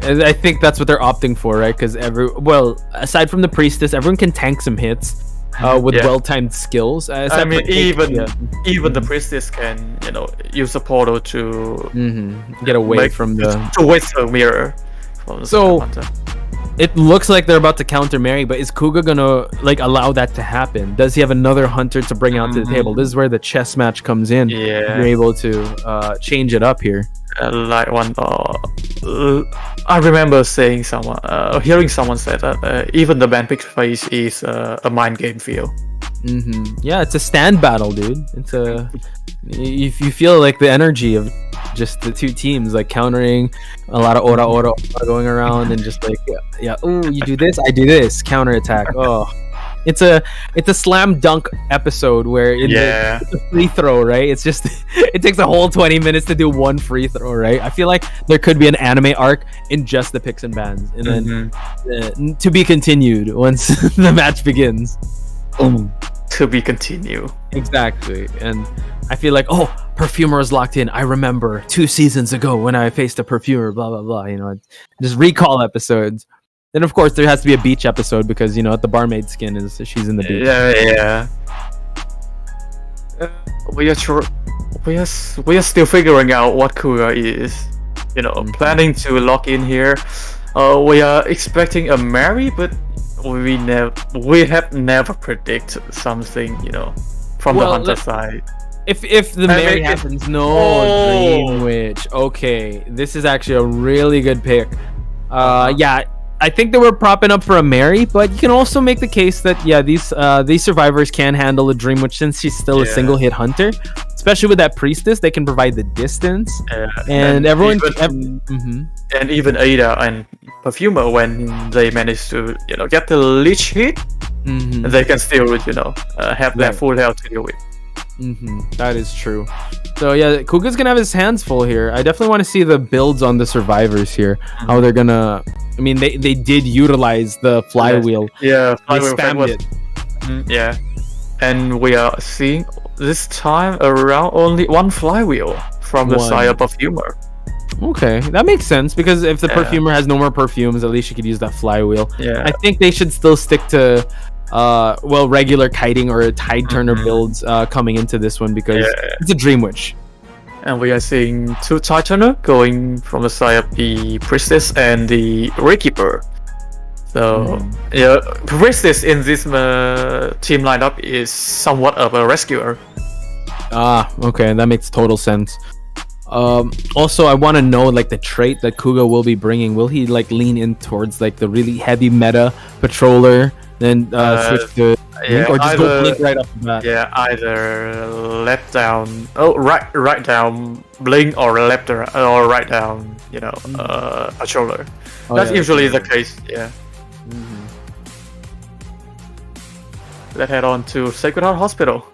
And I think that's what they're opting for, right? Because aside from the priestess, everyone can tank some hits with well-timed skills. I mean, even the priestess can, use a portal to get away from to waste her mirror. So. It looks like they're about to counter Mary, but is Kuga gonna allow that to happen? Does he have another hunter to bring out to the table? This is where the chess match comes in. Yeah, you're able to change it up here. I remember hearing someone say that even the band pick phase is a mind game feel. Yeah, it's a stand battle, dude. It's if you feel like the energy of just the two teams countering, a lot of ora going around, and just oh, you do this, I do this, counter attack. Oh, it's a slam dunk episode where it's a free throw, right? It's just it takes a whole 20 minutes to do one free throw, right? I feel like there could be an anime arc in just the picks and bans, and then to be continued once the match begins. To be continued. Exactly. And I feel like, perfumer is locked in. I remember 2 seasons ago when I faced a perfumer, blah blah blah. Just recall episodes. Then of course there has to be a beach episode because the barmaid skin she's in the beach. Yeah. We are still figuring out what Kuga is. Planning to lock in here. We are expecting a Mary, but we have never predicted something, from the hunter side. If the Mary happens, Dream Witch. Okay, this is actually a really good pick. Yeah, I think they were propping up for a Mary, but you can also make the case that these survivors can handle a Dream Witch since she's still a single hit hunter, especially with that priestess. They can provide the distance, and everyone. And even Ada and Perfumer, when they manage to get the leech hit, they can still have their full health to deal with. That is true. So yeah, Kuga's gonna have his hands full here. I definitely want to see the builds on the survivors here. How they're gonna. I mean, they did utilize the flywheel. Yeah, flywheel they spammed it. Yeah, and we are seeing this time around only one flywheel from the side of Perfumer. Okay, that makes sense because if the Perfumer has no more perfumes, at least you could use that flywheel. Yeah, I think they should still stick to regular kiting or tide turner builds coming into this one because it's a Dream Witch. And we are seeing two tide turner going from the side of the priestess and the Raykeeper. So priestess in this team lineup is somewhat of a rescuer. Okay, that makes total sense. Also, I want to know like the trait that Kuga will be bringing. Will he like lean in towards like the really heavy meta patroller, then switch to blink, or just go blink right off the bat? Yeah, either left down, right down blink, or left or right down, patroller. That's usually the case. Yeah. Let's head on to Sacred Heart Hospital.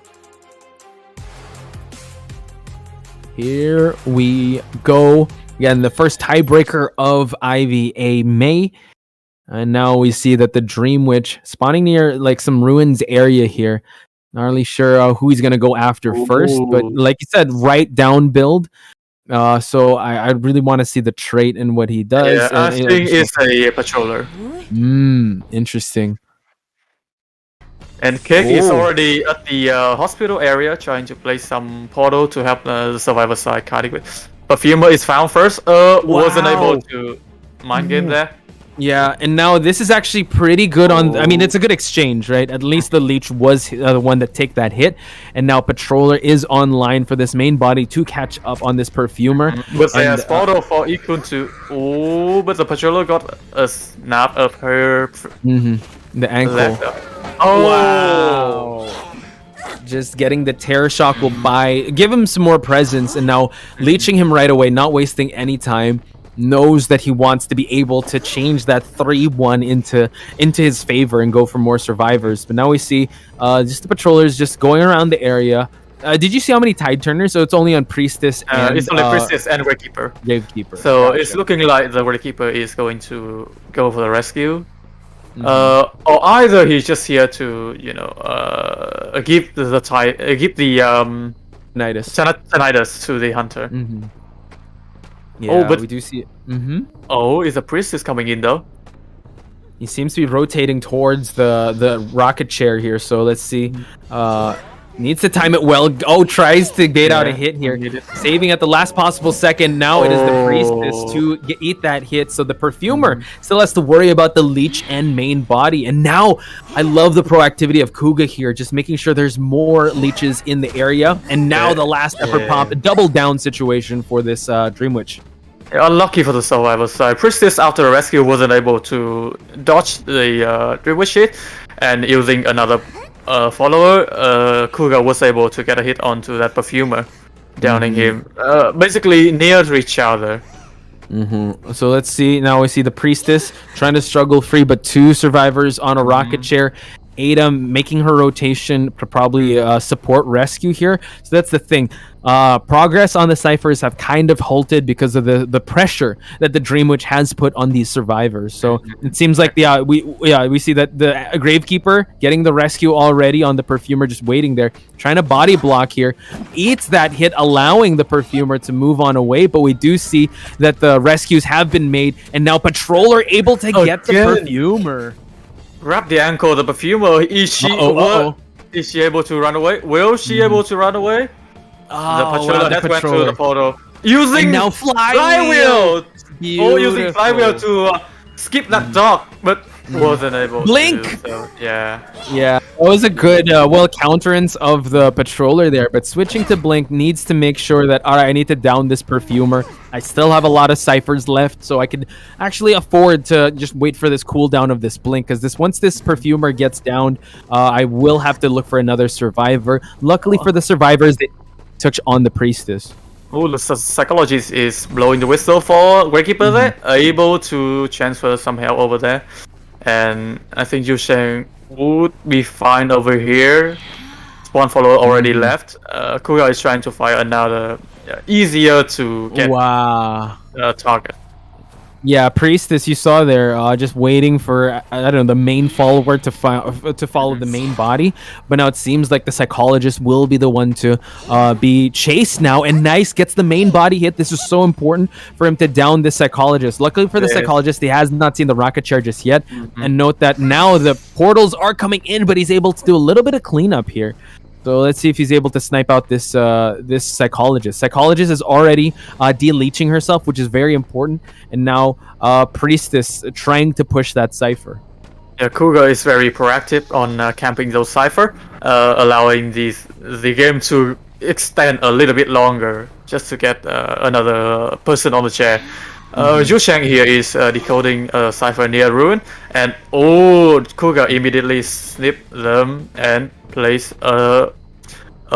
Here we go. Again, the first tiebreaker of IVA May. And now we see that the Dream Witch spawning near like some ruins area here. Not really sure who he's going to go after first. But like you said, right down build. So I really want to see the trait and what he does. Yeah, I think it's a patroller. Interesting. And Cake is already at the hospital area trying to place some portal to help the survivor side kiting with. Perfumer is found first. Wasn't able to mind game there. Yeah, and now this is actually pretty good on. I mean, it's a good exchange, right? At least the leech was the one that take that hit, and now Patroller is online for this main body to catch up on this Perfumer. But there's photo for I Kun too. Oh, but the Patroller got a snap of her. The ankle. Oh! Wow. Just getting the Terror Shock will give him some more presence, and now leeching him right away, not wasting any time. Knows that he wants to be able to change that 3-1 into his favor and go for more survivors. But now we see just the patrollers just going around the area. Did you see how many tide turners? So it's only on Priestess and it's only Priestess and Gravekeeper. Gravekeeper. So it's looking like the Gravekeeper is going to go for the rescue. Or either he's just here to give the Tinnitus to the hunter. Yeah, but we do see it. Oh, is a priestess coming in though? He seems to be rotating towards the rocket chair here. So let's see. Needs to time it well. Oh, tries to bait out a hit here. Saving at the last possible second. Now it is the priestess to eat that hit. So the Perfumer still has to worry about the leech and main body. And now I love the proactivity of Kuga here. Just making sure there's more leeches in the area. And now the last effort pop. Double down situation for this Dream Witch. Unlucky for the survivor side. Priestess after the rescue wasn't able to dodge the Dream Witch hit. And using another follower, Kuga was able to get a hit onto that Perfumer, downing him basically near to each other. So let's see. Now we see the Priestess trying to struggle free, but two survivors on a rocket chair. Ada making her rotation to probably support rescue here. So that's the thing. Progress on the ciphers have kind of halted because of the pressure that the Dream Witch has put on these survivors. So it seems like we see that the Gravekeeper getting the rescue already on the Perfumer, just waiting there, trying to body block here, eats that hit, allowing the Perfumer to move on away. But we do see that the rescues have been made, and now Patroller able to get the Perfumer. Grab the ankle of the Perfumer. Is she able to run away? Will she able to run away? The Patroller that went through the portal. Using and now flywheel. Using flywheel to skip that dog. But wasn't able Blink! to do so. Yeah. Yeah, that was a good, counterance of the patroller there. But switching to Blink needs to make sure that, all right, I need to down this perfumer. I still have a lot of ciphers left, so I could actually afford to just wait for this cooldown of this Blink. Because once this perfumer gets downed, I will have to look for another survivor. Luckily for the survivors, they took on the priestess. Oh, the psychologist is blowing the whistle for Gravekeeper there, able to transfer some help over there. And I think Yu Sheng would be fine over here. One follower already left. Kuga is trying to fire another easier to get target. Yeah, priestess you saw there, just waiting for I don't know the main follower to follow the main body, but now it seems like the psychologist will be the one to be chased now. And Nice gets the main body hit. This is so important for him to down this psychologist. Luckily for the psychologist, he has not seen the rocket charges yet. And note that now the portals are coming in, but he's able to do a little bit of cleanup here. So let's see if he's able to snipe out this this psychologist. Psychologist is already de-leeching herself, which is very important. And now Priestess trying to push that cipher. Yeah, Kuga is very proactive on camping those cipher, allowing the game to extend a little bit longer just to get another person on the chair. Yu Sheng here is decoding a cipher near ruin, and Kuga immediately snip them and place a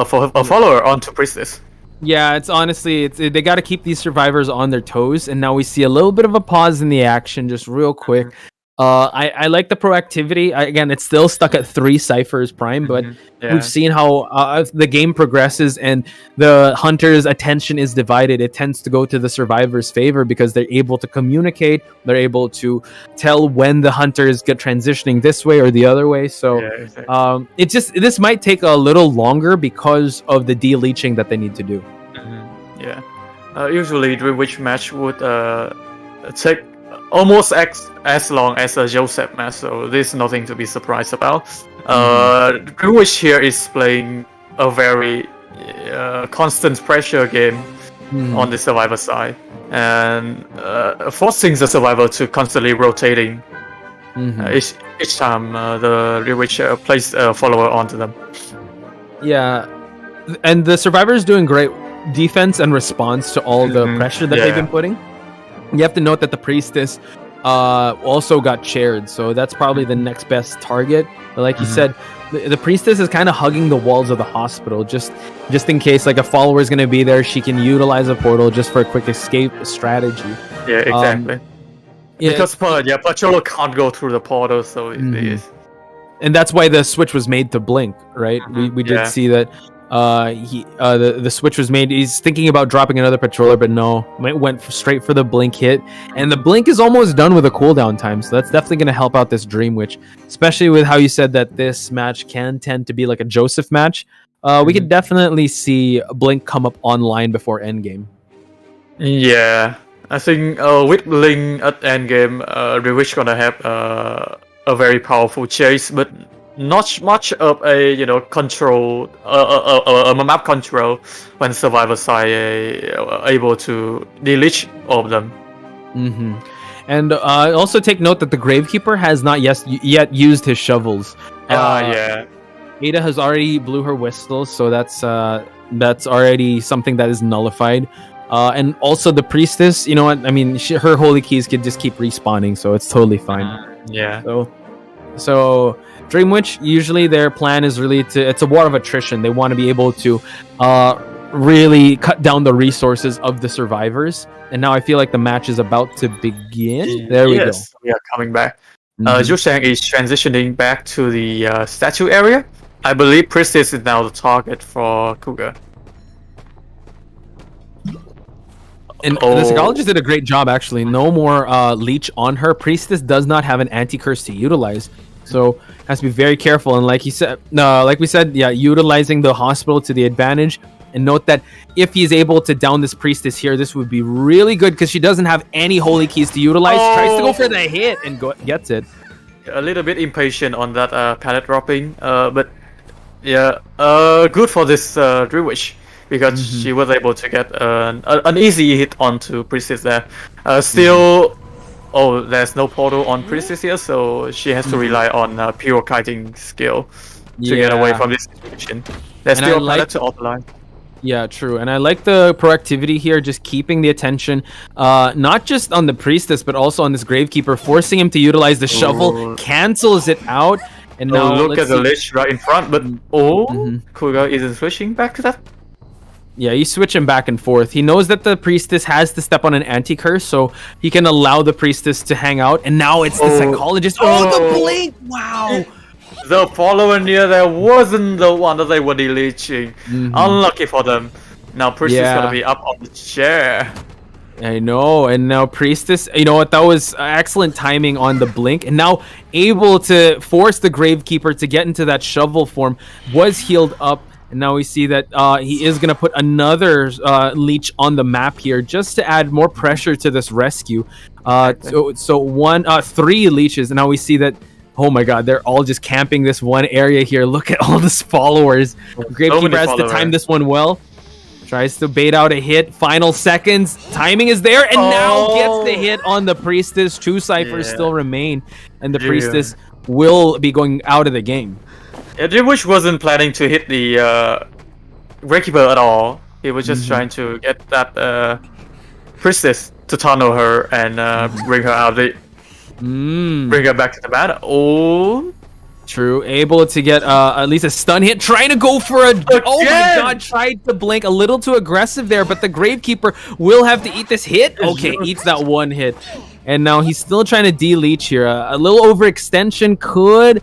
follower onto priestess. Yeah, it's honestly, they got to keep these survivors on their toes, and now we see a little bit of a pause in the action, just real quick. I like the proactivity. Again, it's still stuck at 3 ciphers prime, but we've seen how the game progresses and the hunter's attention is divided. It tends to go to the survivor's favor because they're able to communicate. They're able to tell when the hunters get transitioning this way or the other way. So this might take a little longer because of the de-leeching that they need to do. Usually the Witch match would take almost as long as a Joseph match, so there's nothing to be surprised about. Witch here is playing a very constant pressure game on the survivor side, and forcing the survivor to constantly rotating each time the Witch places a follower onto them. Yeah, and the survivor is doing great defense and response to all the pressure that they've been putting. You have to note that the priestess also got chaired, so that's probably the next best target. But like you said, the priestess is kind of hugging the walls of the hospital, just in case like a follower is going to be there. She can utilize a portal just for a quick escape strategy. Yeah, exactly. Because patroller can't go through the portal, so it is. And that's why the switch was made to Blink, right? We did see that. The switch was made. He's thinking about dropping another patroller, but no, went straight for the Blink hit, and the Blink is almost done with a cooldown time, so that's definitely going to help out this Dream Witch, especially with how you said that this match can tend to be like a Joseph match. We could definitely see Blink come up online before endgame. Yeah, I think with Blink at endgame, the Witch gonna have a very powerful chase, but not much of a control a map control when survivors are able to delete all of them. And also take note that the Gravekeeper has not yet used his shovels. Ada has already blew her whistle, so that's already something that is nullified. And also the priestess, you know what? I mean, her holy keys could just keep respawning, so it's totally fine. So Dream Witch, usually their plan is really it's a war of attrition. They want to be able to really cut down the resources of the survivors. And now I feel like the match is about to begin. There we go. We are coming back. Yu Sheng is transitioning back to the statue area. I believe Priestess is now the target for Kuga. And the psychologist did a great job, actually. No more leech on her. Priestess does not have an anti-curse to utilize, so has to be very careful. And like we said, utilizing the hospital to the advantage. And note that if he's able to down this priestess here, this would be really good because she doesn't have any holy keys to utilize. Tries to go for the hit and gets it. A little bit impatient on that pallet dropping, but good for this Dream Witch, because she was able to get an easy hit onto Priestess there. Still oh, there's no portal on Priestess here, so she has to rely on pure kiting skill to get away from this situation. There's And still I a planet like- to offline. Yeah, true. And I like the proactivity here, just keeping the attention, not just on the priestess, but also on this gravekeeper, forcing him to utilize the shovel, cancels it out. And now look let's at the see- lich right in front, but Kuga isn't switching back to that. Yeah, he's switching back and forth. He knows that the priestess has to step on an anti-curse, so he can allow the priestess to hang out. And now it's the psychologist. Oh, the blink! Wow! The follower near there wasn't the one that they were deleting. Unlucky for them. Now Priestess Yeah. gonna be up on the chair. I know, and now Priestess, you know what, that was excellent timing on the blink, and now able to force the Gravekeeper to get into that shovel form, was healed up, and now we see that he is going to put another leech on the map here, just to add more pressure to this rescue. So 3 leeches, and now we see that, oh my god, they're all just camping this one area here. Look at all these followers. Gravekeeper has to time this one well. Tries to bait out a hit. Final seconds. Timing is there, and now gets the hit on the Priestess. 2 ciphers still remain, and the Priestess will be going out of the game. Yeah, Dimwish wasn't planning to hit the Gravekeeper at all. He was just trying to get that Priestess to tunnel her and bring her out of the... Bring her back to the battle. Oh... True, able to get at least a stun hit, trying to go for a... Oh my god, tried to blink, a little too aggressive there, but the Gravekeeper will have to eat this hit. Okay, eats that one hit. And now he's still trying to de-leech here. A little overextension could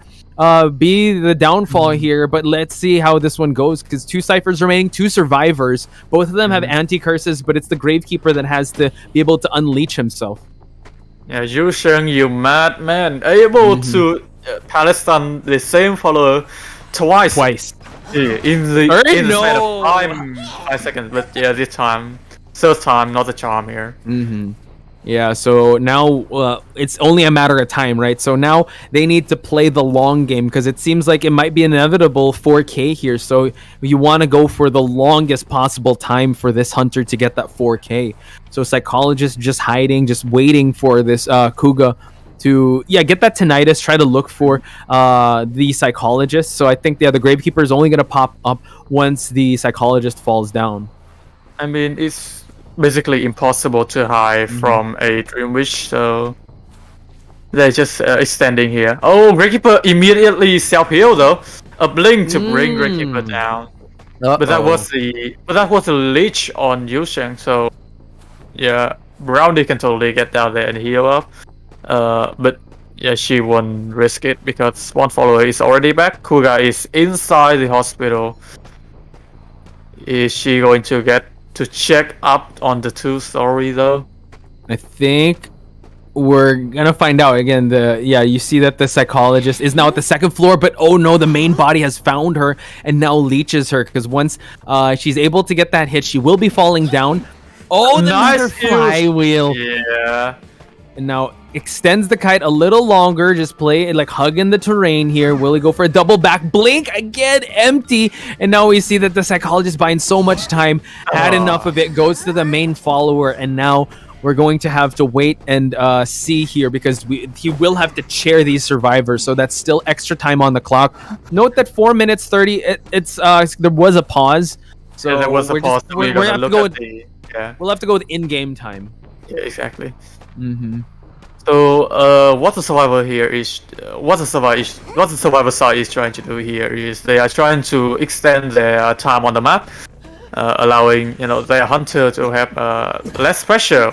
be the downfall here, but let's see how this one goes, because 2 ciphers remaining, 2 survivors. Both of them have anti-curses, but it's the Gravekeeper that has to be able to unleash himself. Yeah, Yu Sheng, you madman, able to Palestine the same follower twice. Yeah, in the span of time, 5 seconds, but yeah, this time, 3rd time, not the charm here. Yeah, so now it's only a matter of time, right? So now they need to play the long game, because it seems like it might be inevitable 4K here. So you want to go for the longest possible time for this hunter to get that 4K. So Psychologist just hiding, just waiting for this Kuga to get that tinnitus, try to look for the Psychologist. So I think the Gravekeeper is only going to pop up once the Psychologist falls down. I mean, it's basically impossible to hide from a Dream Wish, so they're just extending here. Oh, Gravekeeper immediately self-heal though. A blink to bring Gravekeeper down. But that was the leech on Yu Sheng, so yeah, Brownie can totally get down there and heal up. But yeah, she won't risk it because one follower is already back. Kuga is inside the hospital. Is she going to get to check up on the 2-story though? I think we're gonna find out again. You see that the Psychologist is now at the 2nd floor, but oh no, the main body has found her and now leeches her, because once she's able to get that hit, she will be falling down. Oh, nice flywheel. Yeah. And now extends the kite a little longer, just play it like hugging the terrain here. Will he go for a double back blink again? Empty. And now we see that the Psychologist, buying so much time, had enough of it, goes to the main follower, and now we're going to have to wait and see here, because he will have to chair these survivors, so that's still extra time on the clock. Note that 4 minutes 30, there was a pause, so there was a pause. We'll have to go with in-game time. Yeah, exactly. So what the survivor side is trying to do here is they are trying to extend their time on the map, allowing their hunter to have less pressure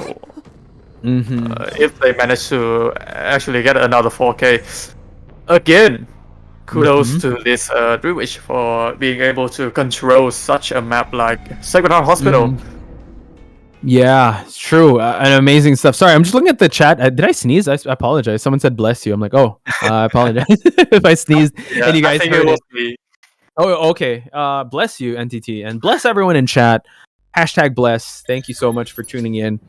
if they manage to actually get another 4K. Again, kudos to this Dreamwitch for being able to control such a map like Sacred Heart Hospital. Yeah, it's true. And amazing stuff. Sorry, I'm just looking at the chat. Did I sneeze? I apologize. Someone said bless you. I'm like, oh, I apologize if I sneezed and you guys heard it. Me. Oh, okay. Bless you, NTT, and bless everyone in chat. Hashtag bless. Thank you so much for tuning in.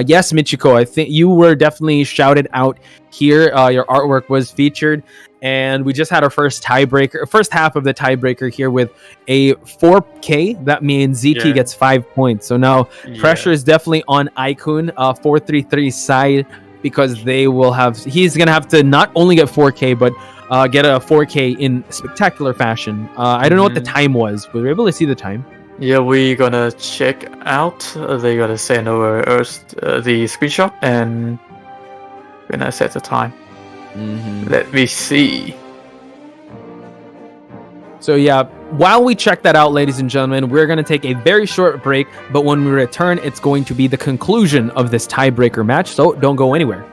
Yes, Michiko, I think you were definitely shouted out here. Your artwork was featured, and we just had our first tiebreaker, first half of the tiebreaker here with a 4K. That means ZT gets 5 points. So now pressure is definitely on I Kun. 433 side because he's gonna have to not only get 4K but get a 4K in spectacular fashion. I don't know what the time was. Were we able to see the time? Yeah, we're gonna check out. They're gonna send over us the screenshot, and we're gonna set the time. Let me see. So yeah, while we check that out, ladies and gentlemen, we're going to take a very short break, but when we return, it's going to be the conclusion of this tiebreaker match, so don't go anywhere.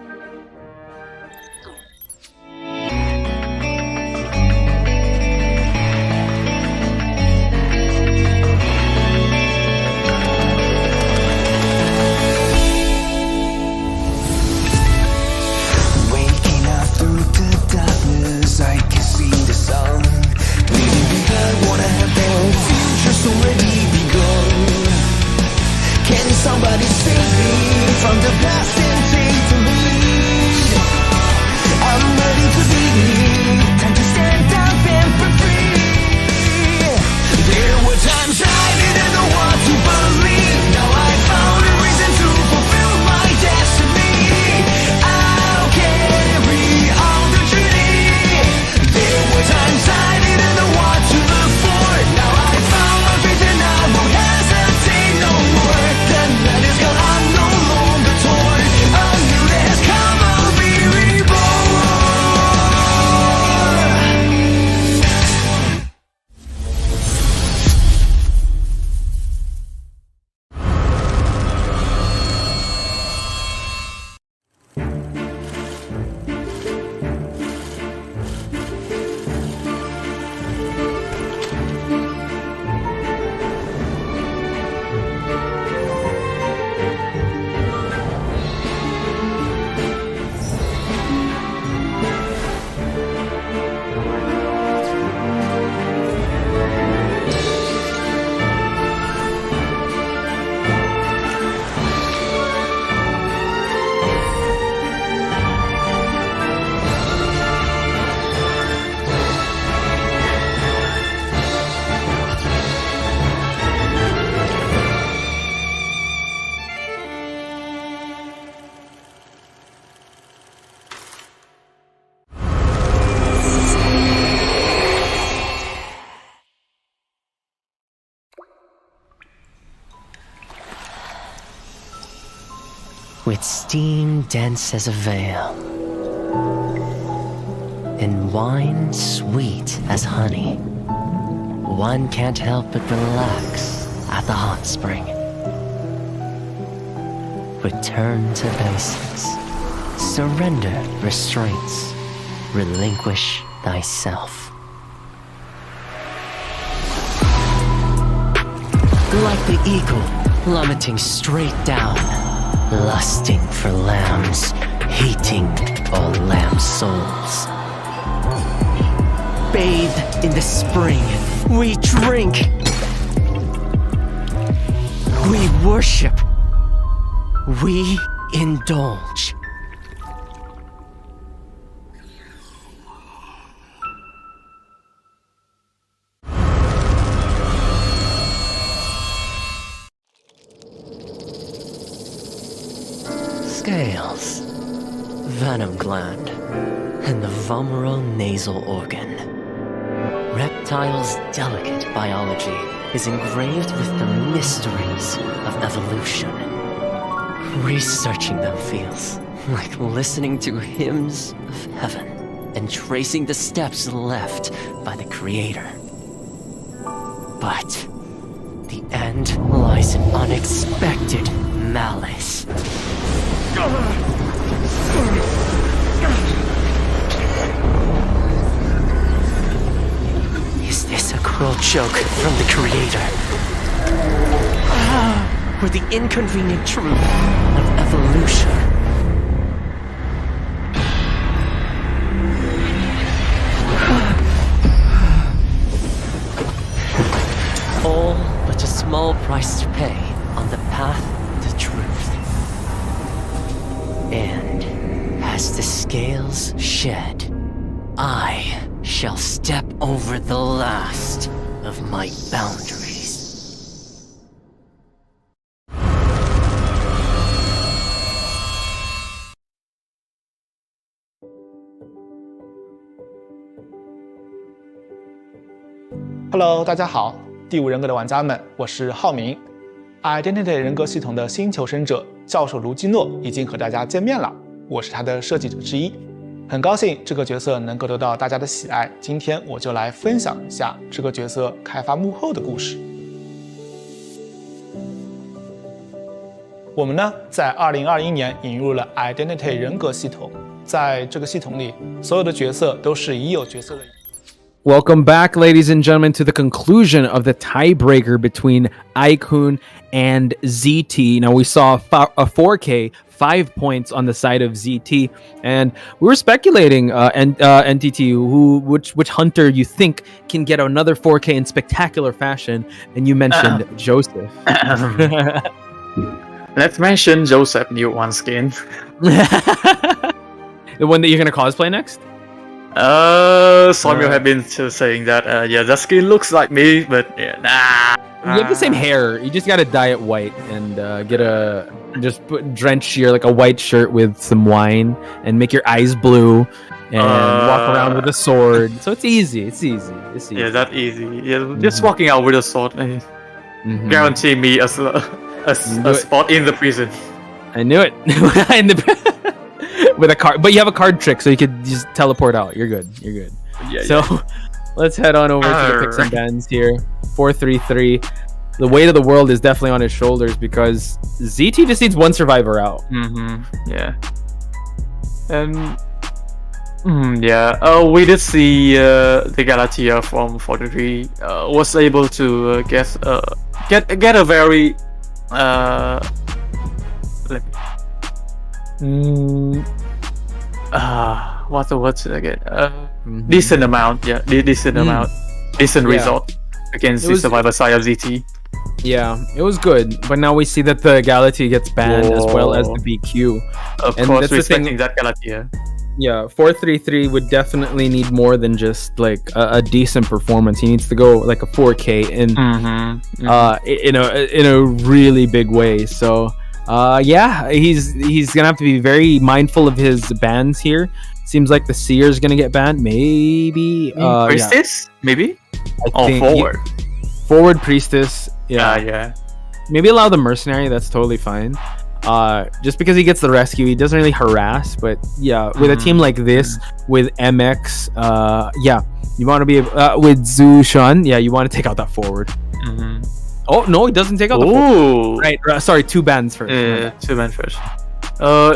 Waking up through the darkness, I can see the sun. Wanna have their futures already begun. Can somebody save me from the past and take the lead? I'm ready to be time to stand up and be free. There were times I didn't know what to believe. Now I found a reason to fulfill my destiny. I'll carry on the journey. There were times I didn't know what to look for. Now I found my faith and I won't hesitate no more. The night is gone, I'm no longer torn. A new day has come, I'll be reborn. With steam dense as a veil, and wine sweet as honey, one can't help but relax at the hot spring. Return to basics, surrender restraints, relinquish thyself. Like the eagle plummeting straight down, lusting for lambs, hating all lamb souls. Bathed in the spring, we drink, we worship, we indulge. Scales, venom gland, and the vomeral nasal organ. Reptiles' delicate biology is engraved with the mysteries of evolution. Researching them feels like listening to hymns of heaven and tracing the steps left by the Creator. But the end lies in unexpected malice. Is this a cruel joke from the Creator? Or the inconvenient truth of evolution? All but a small price to pay on the path to truth. And as the scales shed, I shall step over the last of my boundaries. Hello， 大家好，第五人格的玩家们，我是浩明。Identity 人格系统的新求生者教授卢基诺已经和大家见面了，我是他的设计者之一，很高兴这个角色能够得到大家的喜爱。今天我就来分享一下这个角色开发幕后的故事。我们呢，在2021年引入了 Identity 人格系统，在这个系统里，所有的角色都是已有角色的。Welcome back, ladies and gentlemen, to the conclusion of the tiebreaker between I Kun and ZT. Now, we saw a 4K, 5 points on the side of ZT, and we were speculating, NTT, which hunter you think can get another 4K in spectacular fashion, and you mentioned Joseph. Let's mention Joseph new one skin. The one that you're gonna cosplay next? Some of you have been saying that, yeah, that skin looks like me, but yeah, nah. You have the same hair. You just gotta dye it white and drench your like a white shirt with some wine and make your eyes blue and walk around with a sword. So it's easy. It's easy. Yeah, that's easy. Yeah, just walking out with a sword guarantee me a spot in the prison. I knew it. With a card, but you have a card trick, so you could just teleport out. You're good. Yeah. So let's head on over to the picks and bans here. 4-3-3. The weight of the world is definitely on his shoulders because ZT just needs one survivor out. Yeah. And yeah. We did see the Galatea from 43 was able to get a very what's the word again? Decent amount, yeah. Decent amount. Decent result against the survivor side of ZT. Yeah, it was good. But now we see that the Galatea gets banned as well as the BQ. Of course, respecting that Galatea. Yeah, 4-3-3 would definitely need more than just like a decent performance. He needs to go like a 4K in a really big way. So yeah, he's gonna have to be very mindful of his bans here. Seems like the Seer's gonna get banned. Maybe Priestess? Maybe? I think Forward. Forward Priestess. Yeah. Maybe allow the Mercenary. That's totally fine. Just because he gets the rescue, he doesn't really harass. But yeah, with a team like this, with MX, yeah, you want to be with Zhu Shan. Yeah, you want to take out that forward. Oh no, he doesn't take out the forward. Right, sorry, 2 bans first. Yeah, 2 bans first.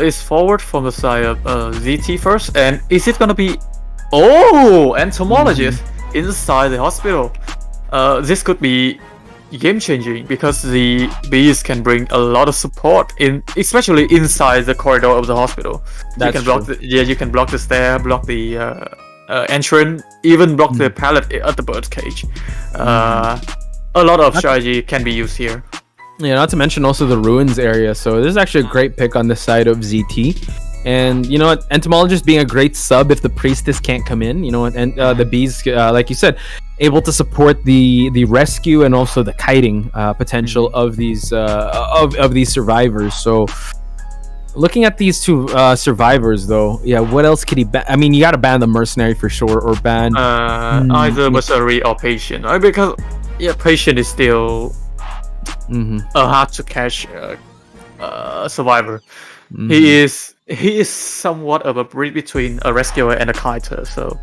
Is forward from the side of ZT first, and is it gonna be entomologist inside the hospital? This could be game changing because the bees can bring a lot of support especially inside the corridor of the hospital. You can block you can block the stair, block the entrance, even block the pallet at the bird cage. A lot of strategy can be used here. Yeah, not to mention also the ruins area. So this is actually a great pick on the side of ZT. And you know what, entomologist being a great sub if the priestess can't come in, you know, and the bees, like you said, able to support the rescue and also the kiting potential of these of these survivors. So looking at these 2 survivors though, yeah, what else could he ban? I mean, you gotta ban the mercenary for sure, or ban either mercenary or patient, right? Because patient is still a hard to catch survivor. He is somewhat of a breed between a rescuer and a kiter, so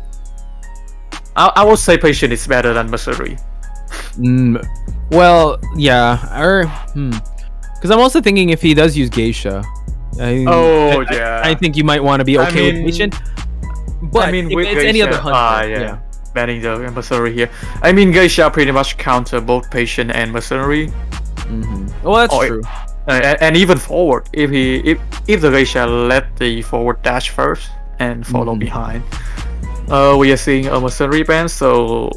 I would say patient is better than mercenary. Well, yeah, because I'm also thinking if he does use geisha, I think you might want to be okay with patient. But I mean, if with it's geisha, any other hunter, banning the mercenary here. I mean, geisha pretty much counter both patient and mercenary. Well, that's true. And even forward, if the geisha let the forward dash first and follow behind, we are seeing a mercenary ban, so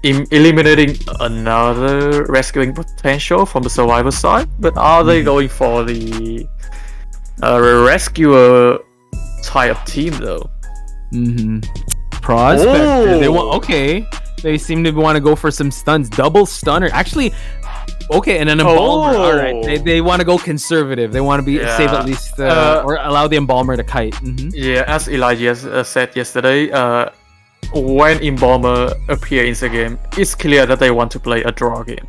eliminating another rescuing potential from the survivor side. But are they going for the rescuer type of team though? Prospector. They seem to want to go for some stuns. Double stunner. Actually, okay, and an embalmer. All right, they want to go conservative. They want to be save at least or allow the embalmer to kite. Yeah, as Elijah said yesterday, when Embalmer appear in the game, it's clear that they want to play a draw game.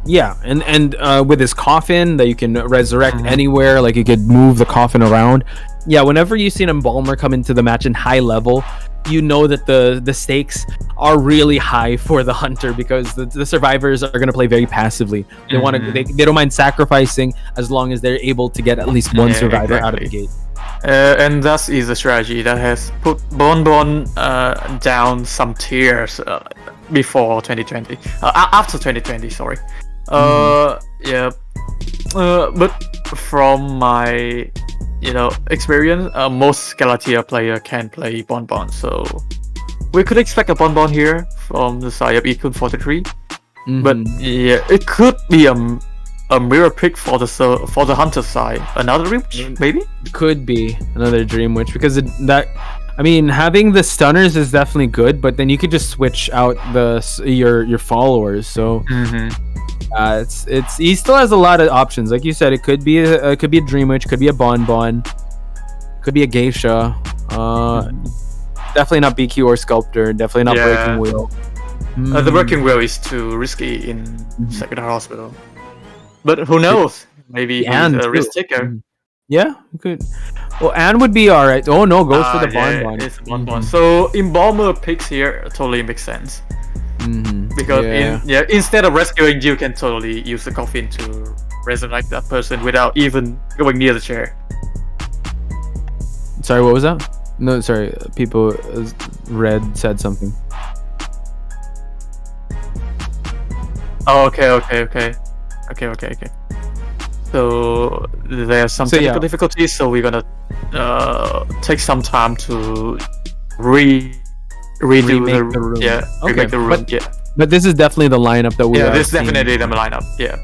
Yeah, and with his coffin that you can resurrect anywhere, like you could move the coffin around. Yeah, whenever you see an Embalmer come into the match in high level, you know that the stakes are really high for the hunter, because the survivors are going to play very passively. They want to, they don't mind sacrificing as long as they're able to get at least one survivor out of the gate. And that is a strategy that has put Bonbon down some tiers before 2020, after 2020, sorry. Yeah, but from my experience, most Galatea player can play Bonbon, so we could expect a Bonbon here from the side of I Kun 43. But yeah, it could be a mirror pick for the hunter side. Another Dream Witch, maybe? Could be another Dream Witch, because having the stunners is definitely good, but then you could just switch out your followers. So he still has a lot of options. Like you said, it could be a Dream Witch, could be a Bonbon, could be a Geisha. Definitely not BQ or Sculptor. Definitely not Breaking Wheel. The Breaking Wheel is too risky in Sacred Heart Hospital. But who knows? Maybe he's a risk taker. Yeah, good. Well, Anne would be alright. Oh no, goes for the Bonbon. It's a Bonbon. So Embalmer picks here totally makes sense. Because instead of rescuing, you can totally use the coffin to resurrect that person without even going near the chair. Sorry, what was that? No, sorry. People Red said something. Oh, okay. So there's some technical difficulties, so we're gonna take some time to remake the room. Yeah, remake the room. But this is definitely the lineup that we. Yeah, this is definitely the lineup. Yeah.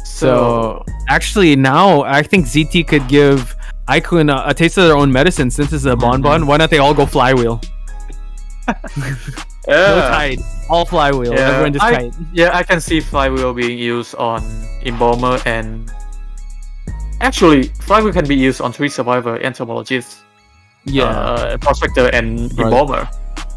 So actually, now I think ZT could give I Kun a taste of their own medicine, since it's a Bonbon. Why not they all go Flywheel? No tide, all Flywheel. Everyone just tight. Yeah, I can see Flywheel being used on Embalmer, and actually Flywheel can be used on 3 survivor entomologists. Prospector and Embalmer.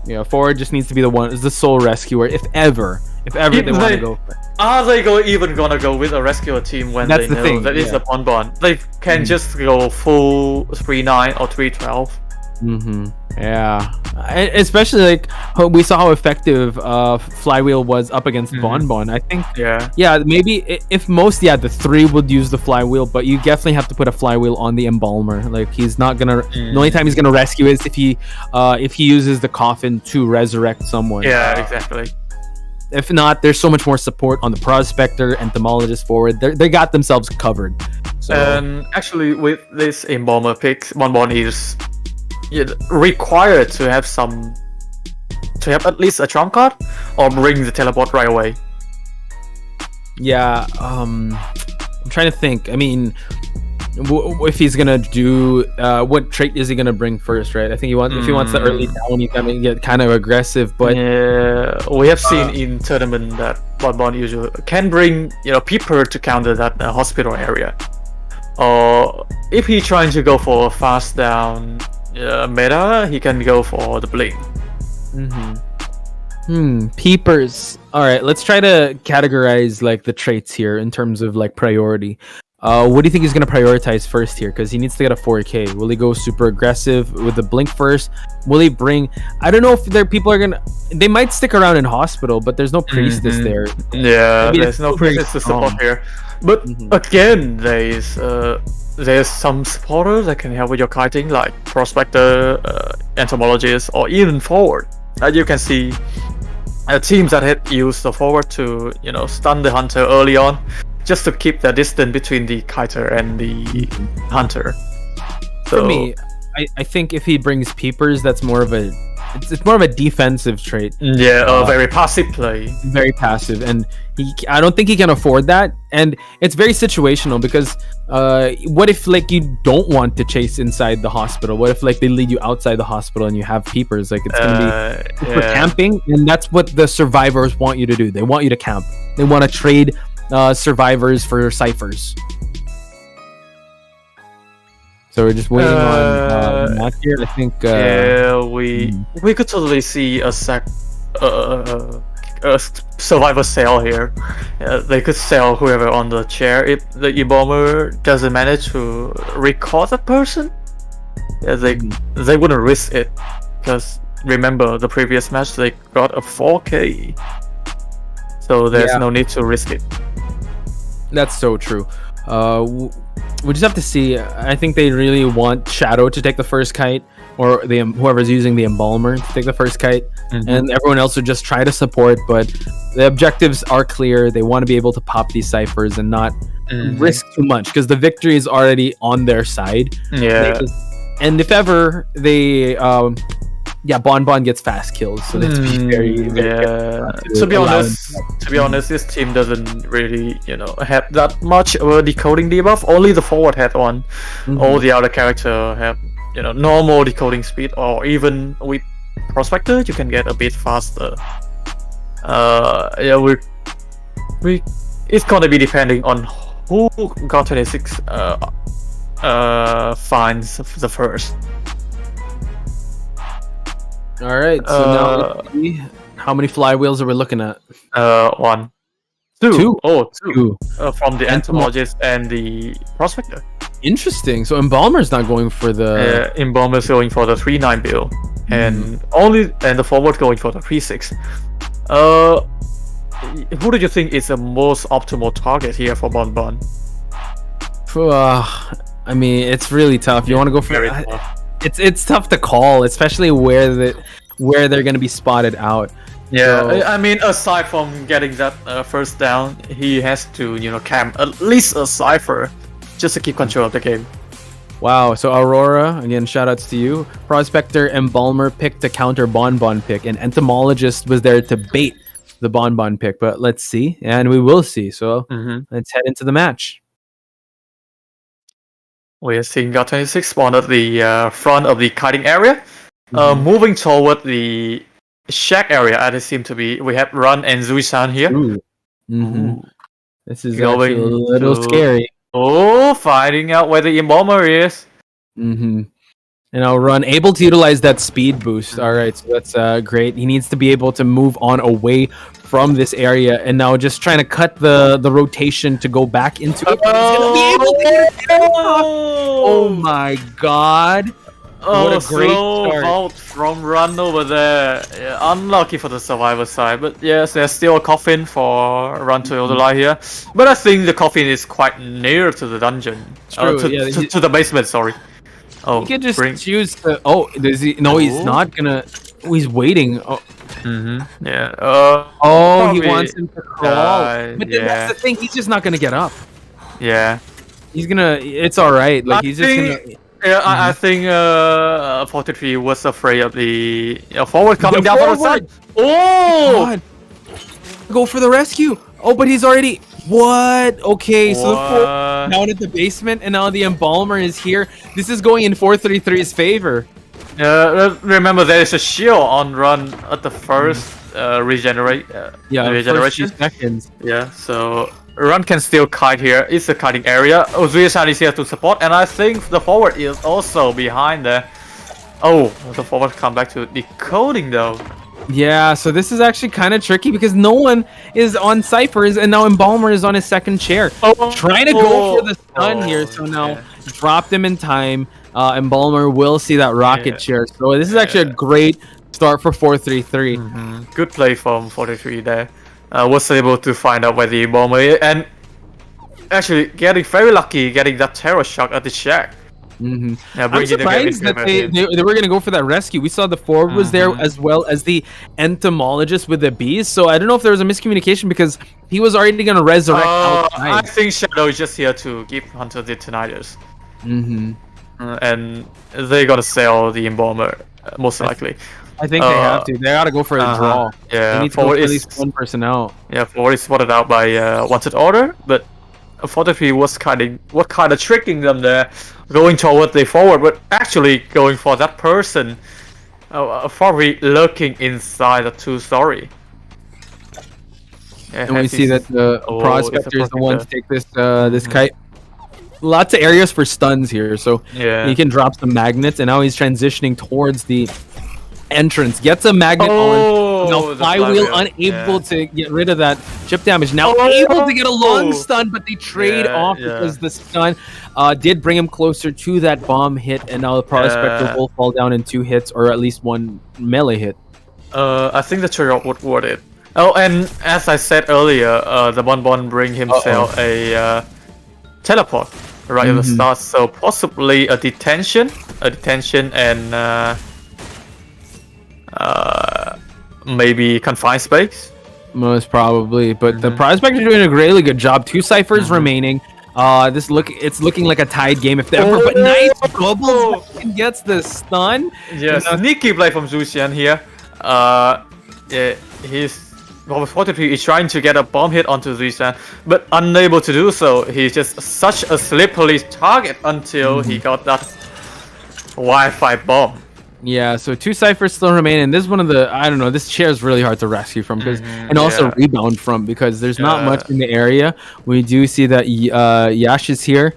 Yeah, forward just needs to be the sole rescuer, if ever they want to go. Are they even gonna go with a rescuer team when they know that it's a Bonbon? They can just go full 3-9 or 3-12. Yeah, especially like we saw how effective Flywheel was up against Bonbon. I think maybe if most the 3 would use the Flywheel, but you definitely have to put a Flywheel on the Embalmer. Like he's not gonna the only time he's gonna rescue is if he uses the coffin to resurrect someone. Yeah, exactly. If not, there's so much more support on the Prospector, Entomologist forward. They got themselves covered. So actually, with this Embalmer pick, Bonbon is required to have at least a trump card or bring the teleport right away. I'm trying to think. I mean, if he's gonna do what trait is he gonna bring first, right? I think if he wants the early down, he's gonna get kind of aggressive. But we have seen in tournament that Bonbon usually can bring Peeper to counter that hospital area, or if he's trying to go for a fast down meta, he can go for the blink. Peepers. All right, let's try to categorize like the traits here in terms of like priority. What do you think he's gonna prioritize first here? Because he needs to get a 4K. Will he go super aggressive with the blink first? Will he bring? I don't know if people are gonna. They might stick around in hospital, but there's no priestess there. Yeah, there's no priestess to support here. But again, there's some supporters that can help with your kiting, like Prospector, Entomologist, or even forward. As you can see, teams that had used the forward to stun the hunter early on, just to keep the distance between the kiter and the hunter. So, for me, I think if he brings Peepers, that's more of a defensive trait. Yeah, very passive play. Very passive, and I don't think he can afford that. And it's very situational, because what if like you don't want to chase inside the hospital? What if like they lead you outside the hospital and you have Peepers? Like it's gonna be for camping, and that's what the survivors want you to do. They want you to camp. They want to trade survivors for ciphers. So we're just waiting on the match here. I think. Yeah, we could totally see a survivor sale here. They could sell whoever on the chair if the E-bomber doesn't manage to record the person. Yeah, they wouldn't risk it, because remember the previous match they got a 4K, so there's no need to risk it. That's so true. We just have to see. I think they really want Shadow to take the first kite, or whoever's using the embalmer to take the first kite, and everyone else would just try to support. But the objectives are clear. They want to be able to pop these ciphers and not risk too much, because the victory is already on their side. Yeah. And if ever they, Bon gets fast kills, so let's be very To be honest, this team doesn't really, have that much of a decoding debuff. Only the forward had one. All the other character have, normal decoding speed, or even with Prospector, you can get a bit faster. It's gonna be depending on who got 26 finds the first. All right, so now let's see how many flywheels are we looking at? 1, 2. Two? Oh, two. Two. From the Entomologist and the Prospector. Interesting. So Embalmer's not going for the. Embalmer's going for the 3-9 build, and the forward going for the 3-6. Who do you think is the most optimal target here for Bon? I mean, it's really tough. You want to go for it? It's tough to call, especially where they're going to be spotted out. Yeah, So- I mean, aside from getting that first down, he has to, camp at least a cipher just to keep control of the game. Wow. So Aurora, again, shoutouts to you. Prospector, Embalmer pick to counter Bon pick, and Entomologist was there to bait the Bon pick. But let's see, and we will see. So let's head into the match. We are seeing God26 spawn at the front of the kiting area. Moving toward the shack area, as it seems to be. We have Run and Zui-san here. This is actually a little scary. Oh, finding out where the Embalmer is. And I'll Run, able to utilize that speed boost. All right, so that's great. He needs to be able to move on away from this area, and now just trying to cut the rotation to go back into it. He's gonna be able to get it off. Oh my god. What a great slow start. vault from Run over there. Yeah, unlucky for the survivor side, but yes, there's still a coffin for Run to lie here. But I think the coffin is quite near to the dungeon. True, to the basement, sorry. Oh, He could just choose to. Oh, does he? No, he's not gonna. Oh, he's waiting. Oh, Yeah. he probably, wants him to crawl. But then that's the thing. He's just not gonna get up. Yeah. He's gonna. It's all right. Like he's just gonna. Yeah, I think 43 was afraid of the forward coming down from the side. Oh! God. Go for the rescue. Oh, but he's already. What? Okay, so the forward down at the basement, and now the Embalmer is here. This is going in 433's favor. Remember, there is a shield on Run at the first regeneration. First few seconds. Yeah, so Run can still kite here. It's a kiting area. Zuya-san is here to support, and I think the forward is also behind there. Oh, the forward come back to decoding though. Yeah, so this is actually kind of tricky because no one is on ciphers, and now Embalmer is on his second chair. Trying to go for the stun here, so now dropped him in time. Embalmer will see that rocket chair. So this is actually a great start for 433. Good play from 43 there. Was able to find out where the Embalmer is, and actually getting very lucky getting that terror shock at the shack. I'm surprised that they were going to go for that rescue. We saw the forward was there, as well as the Entomologist with the bees. So I don't know if there was a miscommunication because he was already going to resurrect outside. I think Shadow is just here to give Hunter the Tinnitus. And they're going to sell the Embalmer, most likely. I think they have to. They got to go for a draw. Yeah, they need to go for at least one person out. Yeah, forward is spotted out by wanted order, but 43 was kind of tricking them there, going toward the forward, but actually going for that person, probably lurking inside the 2-story. And we see that the Prospector is the one to take this this kite. lots of areas for stuns here, so Yeah. he can drop some magnets, and now he's transitioning towards the entrance. Gets a magnet on. Now the Flywheel flywheel, unable yeah. to get rid of that chip damage. Now able to get a long stun, but they trade off because the stun did bring him closer to that bomb hit, and now the Prospector will fall down in 2 hits, or at least 1 melee hit. I think the trade-off would worth it. Oh, and as I said earlier, the Bonbon bring himself a teleport right at the start, so possibly a detention, and maybe confined space. Most probably, but the Prospector doing a really good job. 2 ciphers remaining. It's looking like a tied game if ever, but nice doubles and gets the stun. Yeah, sneaky play from Zuxian here. He's Fortitude is trying to get a bomb hit onto Zuxian, but unable to do so. He's just such a slippery target until he got that Wi-Fi bomb. Yeah, so 2 ciphers still remain, and this is one of the, I don't know, this chair is really hard to rescue from, because and also rebound from, because there's not much in the area. We do see that Yash is here,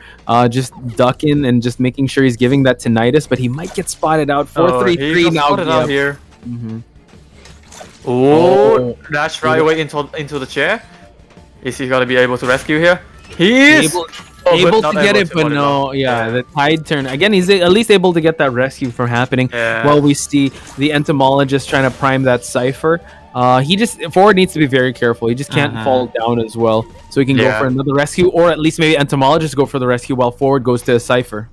just ducking and just making sure he's giving that tinnitus, but he might get spotted out. 4-3-3 now. Spotted out here. Oh, dash right away into the chair. Is he gonna be able to rescue here? He is able to get it, but no, the tide turn again. He's at least able to get that rescue from happening. While we see the entomologist trying to prime that cipher. Forward needs to be very careful. He just can't fall down as well, so he can go for another rescue, or at least maybe entomologist go for the rescue while forward goes to a cipher.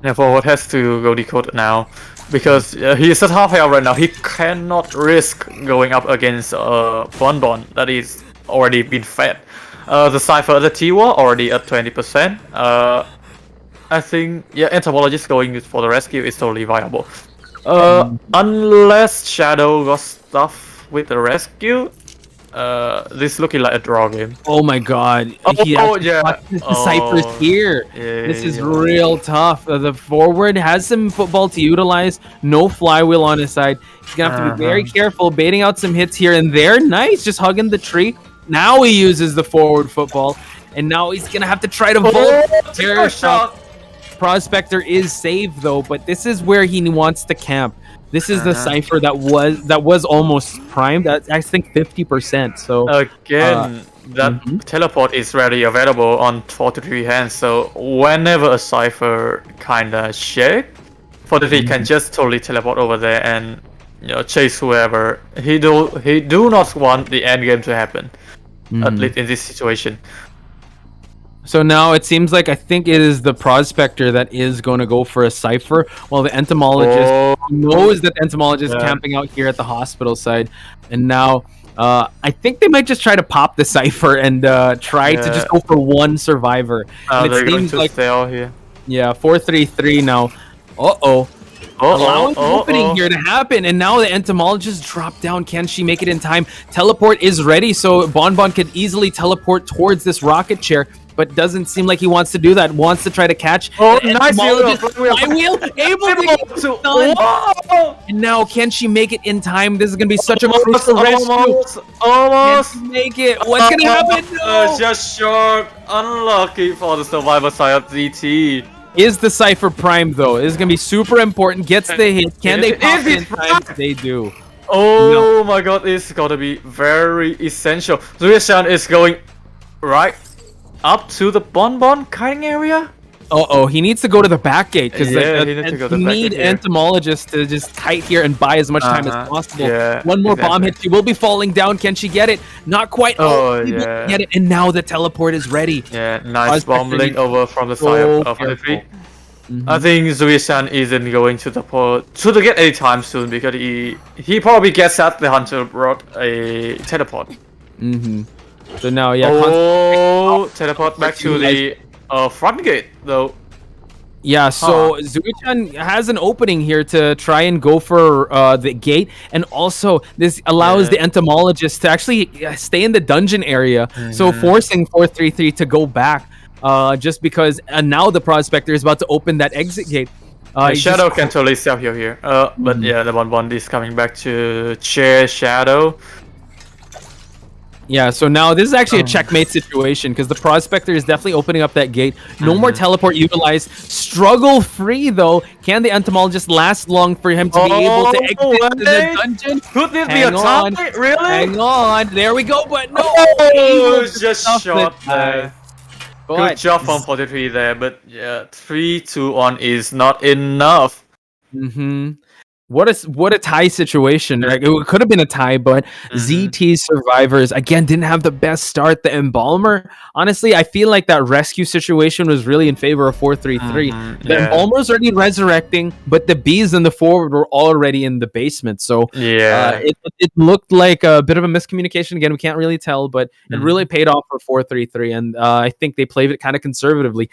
Yeah, forward has to go decode now, because he is at half health right now. He cannot risk going up against Bonbon that is already been fed. The cipher at the T-Wall already at 20%. I think entomologist going for the rescue is totally viable. Unless Shadow got stuff with the rescue, this looking like a draw game. Oh my god. The ciphers here. This is real tough. The forward has some football to utilize. No flywheel on his side. He's gonna have to be very careful, baiting out some hits here and there. Nice, just hugging the tree. Now he uses the forward football, and now he's gonna have to try to vault. Terror shot. Prospector is saved though, but this is where he wants to camp. This is the cipher that was almost primed. That's I think 50%. So again, that teleport is readily available on 4-3 hands. So whenever a cipher kinda shake, 4-3 can just totally teleport over there and chase whoever. He do not want the end game to happen. At least in this situation. So now it seems like I think it is the Prospector that is going to go for a cipher, while the entomologist knows that the entomologist is camping out here at the hospital side. And now I think they might just try to pop the cipher and try to just go for 1 survivor. And it seems like here. 4-3-3 now. Allowing opening here to happen, and now the entomologist dropped down. Can she make it in time? Teleport is ready, so Bonbon could easily teleport towards this rocket chair, but doesn't seem like he wants to do that. Wants to try to catch. Nice flywheel, able to get it done. And now, can she make it in time? This is gonna be such a crucial rescue. Almost. Can she make it? What's gonna happen? No. Just short. Unlucky for the survivor side of ZT. Is the cipher primed though? This is gonna be super important. Gets the hit. Can they pop it in time? They do. Oh my god, it's gonna be very essential. Zuishan is going right up to the Bonbon kiting area. He needs to go to the back gate, because he need entomologists to just kite here and buy as much time as possible. One more bomb hit. She will be falling down. Can she get it? Not quite. Get it. And now the teleport is ready. Yeah, nice bomb link over from the side of the tree. I think Zuishan isn't going to the port to get any time soon, because he probably gets that the hunter brought a teleport. So now teleport back to the front gate though. Yeah, so Zuichan has an opening here to try and go for the gate, and also this allows the entomologist to actually stay in the dungeon area, so forcing 4-3-3 to go back, just because now the Prospector is about to open that exit gate. Shadow can totally self heal here, but the Bonbon is coming back to chair Shadow. Yeah, so now this is actually a checkmate situation because the Prospector is definitely opening up that gate. No more teleport utilized. Struggle free though. Can the Entomologist last long for him to be able to exit the dungeon? Could this be a tie? Really? Hang on. There we go, but no. Oh, just shot there. But Good job from 43 there, but yeah, 3-2-1 is not enough. What a tie situation. Right? It could have been a tie, but ZT Survivors again didn't have the best start. The Embalmer, honestly, I feel like that rescue situation was really in favor of 433. The Embalmer's already resurrecting, but the Bees and the Forward were already in the basement. So it looked like a bit of a miscommunication. Again, we can't really tell, but it really paid off for 433, and I think they played it kind of conservatively.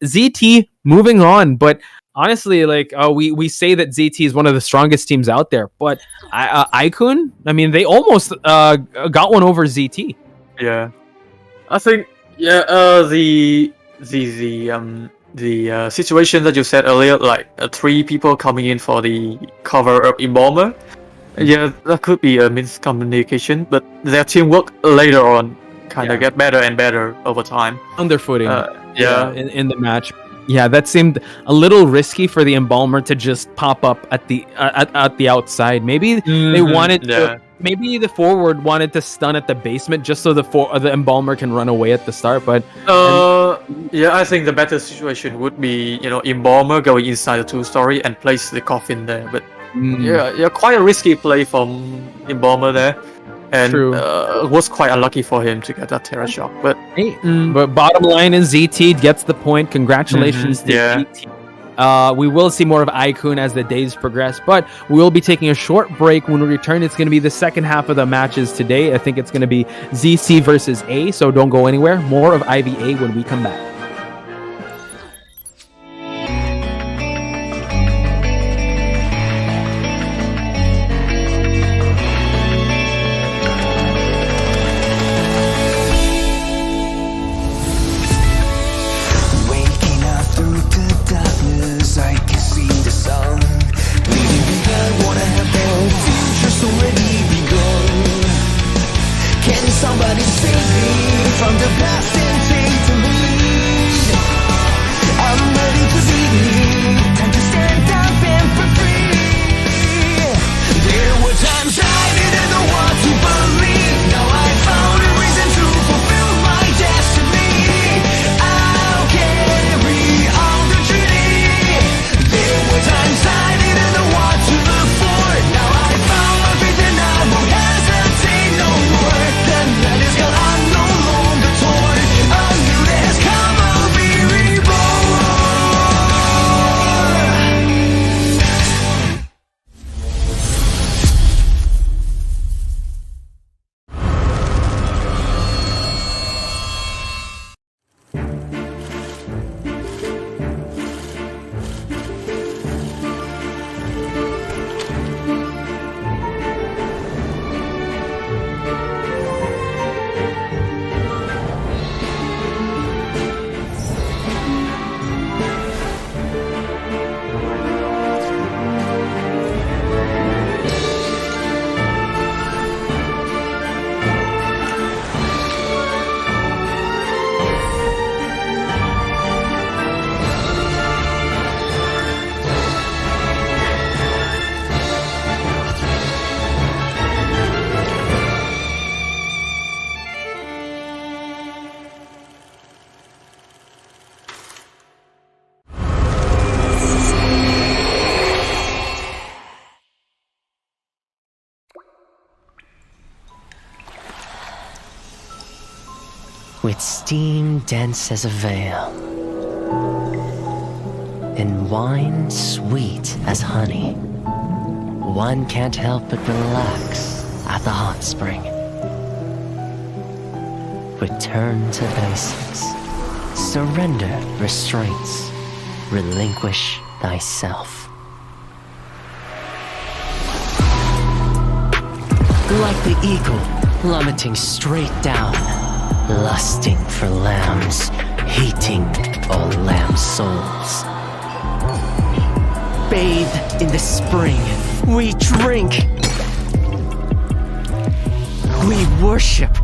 ZT moving on, but honestly, like we say that ZT is one of the strongest teams out there, but I Kun, I mean, they almost got one over ZT. Yeah, I think the situation that you said earlier, like 3 people coming in for the cover of Embalmer, yeah, that could be a miscommunication, but their teamwork later on kind of get better and better over time. On their footing, in the match. Yeah, that seemed a little risky for the Embalmer to just pop up at the outside. Maybe they wanted to. Maybe the Forward wanted to stun at the basement just so the Embalmer can run away at the start. But I think the better situation would be Embalmer going inside the 2-story and place the coffin there. But quite a risky play from Embalmer there. And was quite unlucky for him to get that Terra Shock. But but bottom line is ZT gets the point. Congratulations to ZT. We will see more of I Kun as the days progress, but we will be taking a short break. When we return, it's going to be the second half of the matches today. I think it's going to be ZC versus A, so don't go anywhere. More of IVA when we come back. Somebody save me from the past and take the lead. I'm ready to be time to stand up and be free. There were times I didn't know what to believe. Now I found a reason to fulfill my destiny. I'll carry on the journey. There were times I didn't know what to look for. Now I found my faith and I won't hesitate no more. The night is gone, I'm no longer torn. A new day has come, I'll be reborn. With steam dense as a veil, and wine sweet as honey, one can't help but relax at the hot spring. Return to basics. Surrender restraints. Relinquish thyself. Like the eagle plummeting straight down, lusting for lambs, hating all lamb souls. Bathed in the spring, we drink. We worship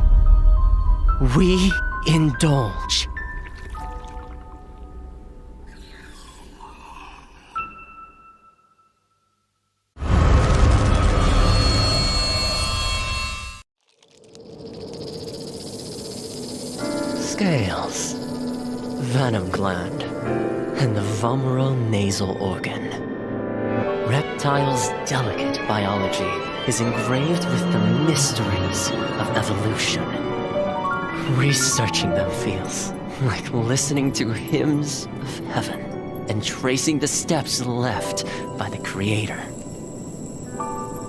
we indulge. Scales, venom gland, and the vomeral nasal organ. Reptiles' delicate biology is engraved with the mysteries of evolution. Researching them feels like listening to hymns of heaven and tracing the steps left by the Creator.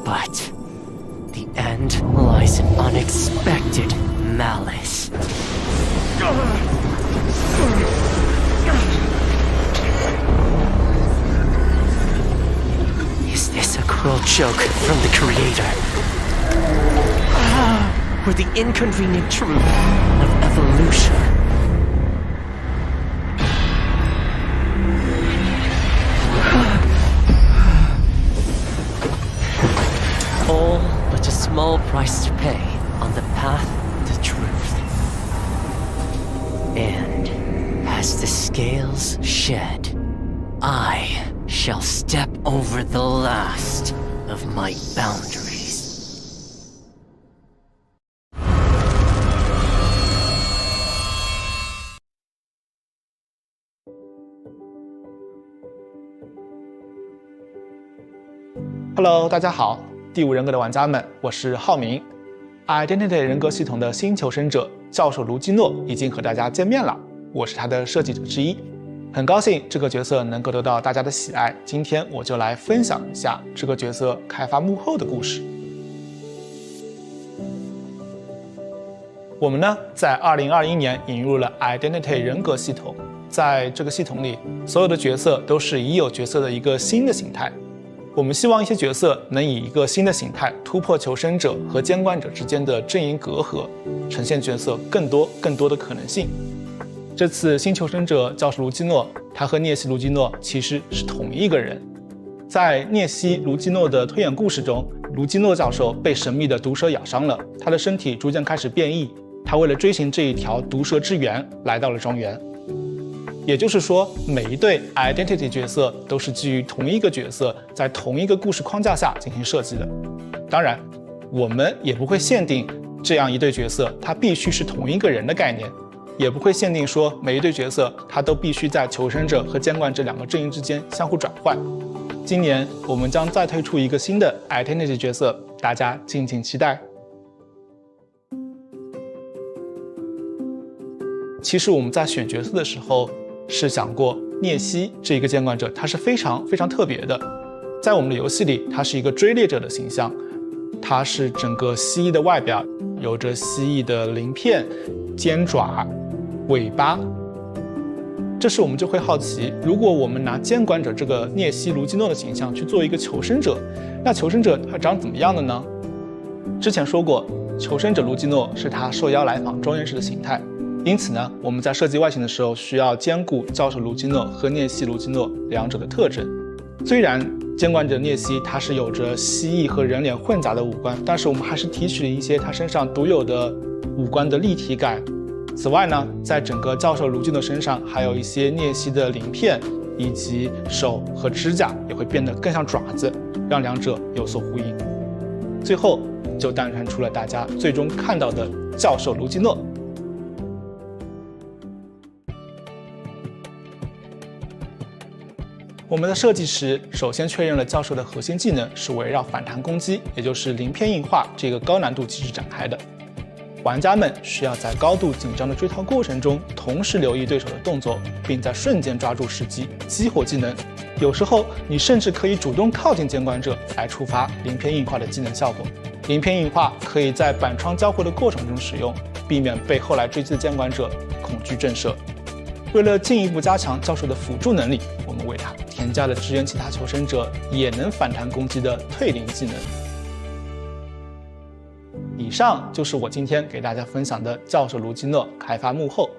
But the end lies in unexpected malice. Is this a cruel joke from the Creator? Or the inconvenient truth of evolution? All but a small price to pay on the path to truth. And as the scales shed, I shall step over the last of my boundaries. Hello， 大家好，第五人格的玩家们，我是浩明。Identity 人格系统的新求生者教授卢基诺已经和大家见面了，我是他的设计者之一。很高兴这个角色能够得到大家的喜爱，今天我就来分享一下这个角色开发幕后的故事。我们呢，在2021年引入了 Identity 人格系统，在这个系统里，所有的角色都是已有角色的一个新的形态。我们希望一些角色能以一个新的形态突破求生者和监管者之间的阵营隔阂，呈现角色更多的可能性。这次新求生者教授卢基诺，他和涅西卢基诺其实是同一个人。在涅西卢基诺的推演故事中，卢基诺教授被神秘的毒蛇咬伤了，他的身体逐渐开始变异。他为了追寻这一条毒蛇之源，来到了庄园。也就是说，每一对 identity 角色都是基于同一个角色，在同一个故事框架下进行设计的。当然，我们也不会限定这样一对角色它必须是同一个人的概念，也不会限定说每一对角色它都必须在求生者和监管者两个阵营之间相互转换。今年我们将再推出一个新的 identity 角色，大家敬请期待。其实我们在选角色的时候是想过，涅西这一个监管者他是非常特别的。在我们的游戏里，他是一个追猎者的形象，他是整个蜥蜴的外表，有着蜥蜴的鳞片、尖爪、尾巴。这时我们就会好奇，如果我们拿监管者这个涅西卢基诺的形象去做一个求生者，那求生者他长怎么样的呢？之前说过，求生者卢基诺是他受邀来访庄园时的形态。因此呢，我们在设计外形的时候需要兼顾教授卢基诺和涅西卢基诺两者的特征。虽然监管者涅西他是有着蜥蜴和人脸混杂的五官，但是我们还是提取了一些他身上独有的五官的立体感。此外呢，在整个教授卢基诺身上还有一些涅西的鳞片，以及手和指甲也会变得更像爪子，让两者有所呼应。最后就诞生出了大家最终看到的教授卢基诺。我们的设计时，首先确认了教授的核心技能是围绕反弹攻击，也就是鳞片硬化这个高难度机制展开的。玩家们需要在高度紧张的追逃过程中，同时留意对手的动作，并在瞬间抓住时机，激活技能。有时候，你甚至可以主动靠近监管者来触发鳞片硬化的技能效果。鳞片硬化可以在板窗交互的过程中使用，避免被后来追击的监管者恐惧震慑。为了进一步加强教授的辅助能力，我们为他添加了支援其他求生者也能反弹攻击的退灵技能。以上就是我今天给大家分享的教授卢基诺开发幕后，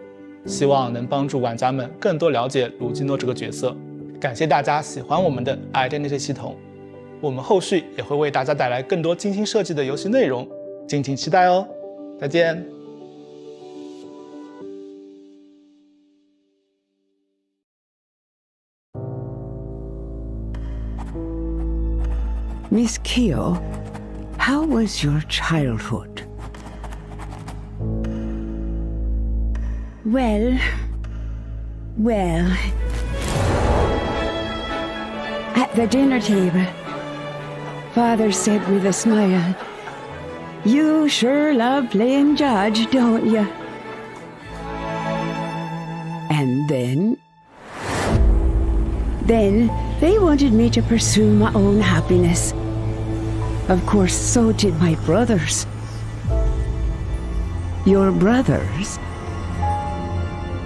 希望能帮助玩家们更多了解卢基诺这个角色。感谢大家喜欢我们的 Identity 系统，我们后续也会为大家带来更多精心设计的游戏内容，敬请期待哦。再见。Miss Keo, how was your childhood? Well, at the dinner table, Father said with a smile, "You sure love playing judge, don't you?" And then they wanted me to pursue my own happiness. Of course, so did my brothers. Your brothers?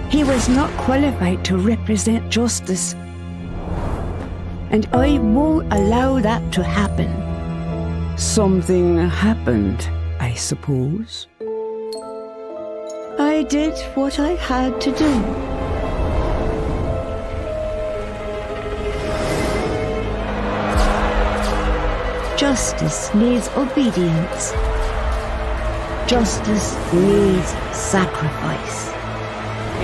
He was not qualified to represent justice. And I won't allow that to happen. Something happened, I suppose. I did what I had to do. Justice needs obedience. Justice needs sacrifice.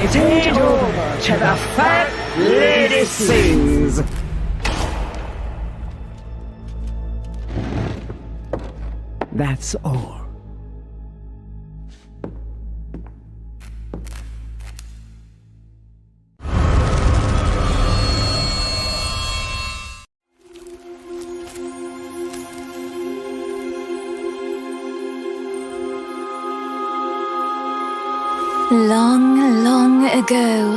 It ain't over till the fat lady sings. That's all. Long, long ago,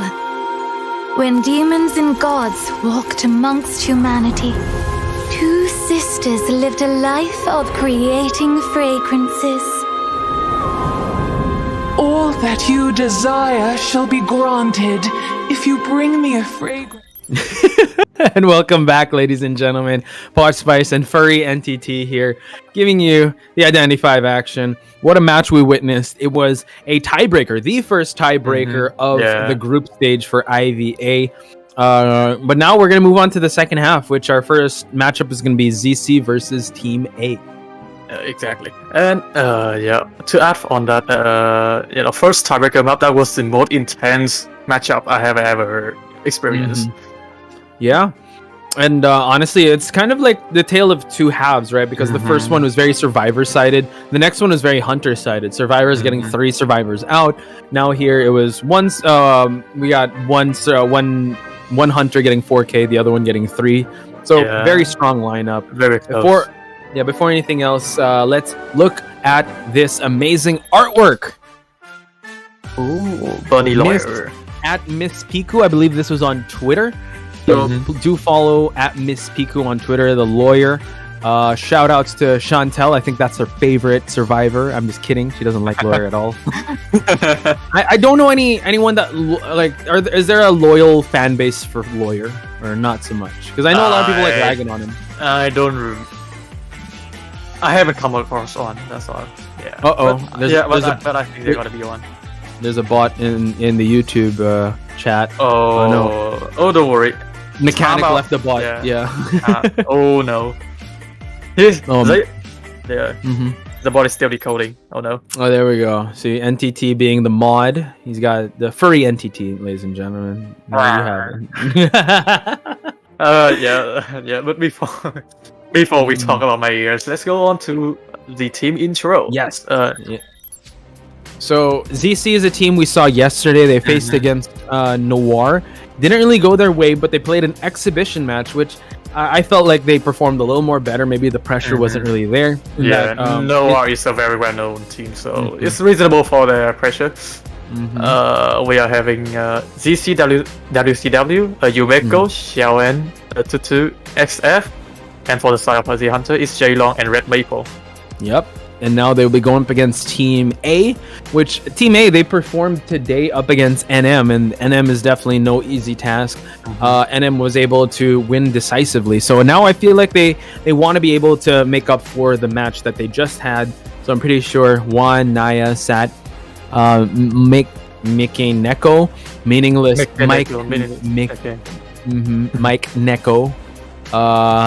when demons and gods walked amongst humanity, two sisters lived a life of creating fragrances. All that you desire shall be granted if you bring me a fragrance. And welcome back, ladies and gentlemen. Pot Spice and Furry NTT here, giving you the Identity 5 action. What a match we witnessed. It was a tiebreaker, the first tiebreaker of the group stage for IVA. But now we're going to move on to the second half, which our first matchup is going to be ZC versus Team A. Exactly. And to add on that, first tiebreaker map, that was the most intense matchup I have ever experienced. Yeah. And honestly, it's kind of like the tale of two halves, right? Because the first one was very survivor-sided. The next one was very hunter-sided. Survivors getting 3 survivors out. Now here it was we got one hunter getting 4K, the other one getting 3. So very strong lineup. Very close. Before anything else, let's look at this amazing artwork. Ooh, Bunny Lawyer. At Miss Piku, I believe this was on Twitter. So do follow at Miss Piku on Twitter, the lawyer. Shout outs to Chantel. I think that's her favorite survivor. I'm just kidding. She doesn't like lawyer at all. I don't know anyone that is there a loyal fan base for lawyer or not so much? Because I know a lot of people like ragging on him. I haven't come across one. That's all. Yeah. But I think they're gonna be one. There's a bot in the YouTube chat. Oh no! Oh, don't worry. Mechanic left the bot. Yeah. Oh no. The bot is still decoding. Oh no. Oh, there we go. See, NTT being the mod. He's got the furry NTT, ladies and gentlemen. There you have it. But before we talk about my ears, let's go on to the team intro. Yes. So ZC is a team we saw yesterday. They faced against Noir. Didn't really go their way, but they played an exhibition match, which I felt like they performed a little more better. Maybe the pressure wasn't really there. Noir is a very well-known team, so it's reasonable for their pressure. We are having ZC, WCW, Umeko, Xiaoen, Tutu, XF, and for the side of the Hunter, it's Jaylong and Red Maple. Yep. And now they'll be going up against Team A, which Team A, they performed today up against NM, and NM is definitely no easy task. NM was able to win decisively. So now I feel like they want to be able to make up for the match that they just had. So I'm pretty sure Juan, Naya, Sat, Mickey, Neko, Meaningless, Mike Neko,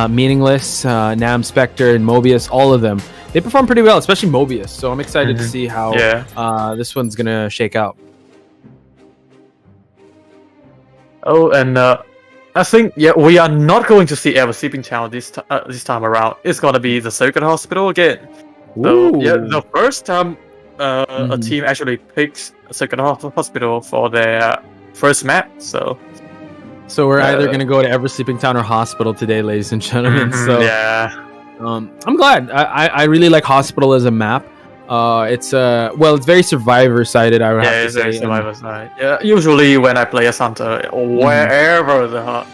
Meaningless, Nam Spectre, and Mobius, all of them. They perform pretty well, especially Mobius. So I'm excited to see how this one's gonna shake out. Oh, and I think we are not going to see ever sleeping town this time around. It's gonna be the second hospital again. So the first time a team actually picks a second hospital for their first map. So we're either gonna go to Ever Sleeping Town or Hospital today, ladies and gentlemen. So I'm glad. I really like Hospital as a map. It's very survivor sided. I would have to say. Survivor side. Yeah, usually when I play as hunter, wherever the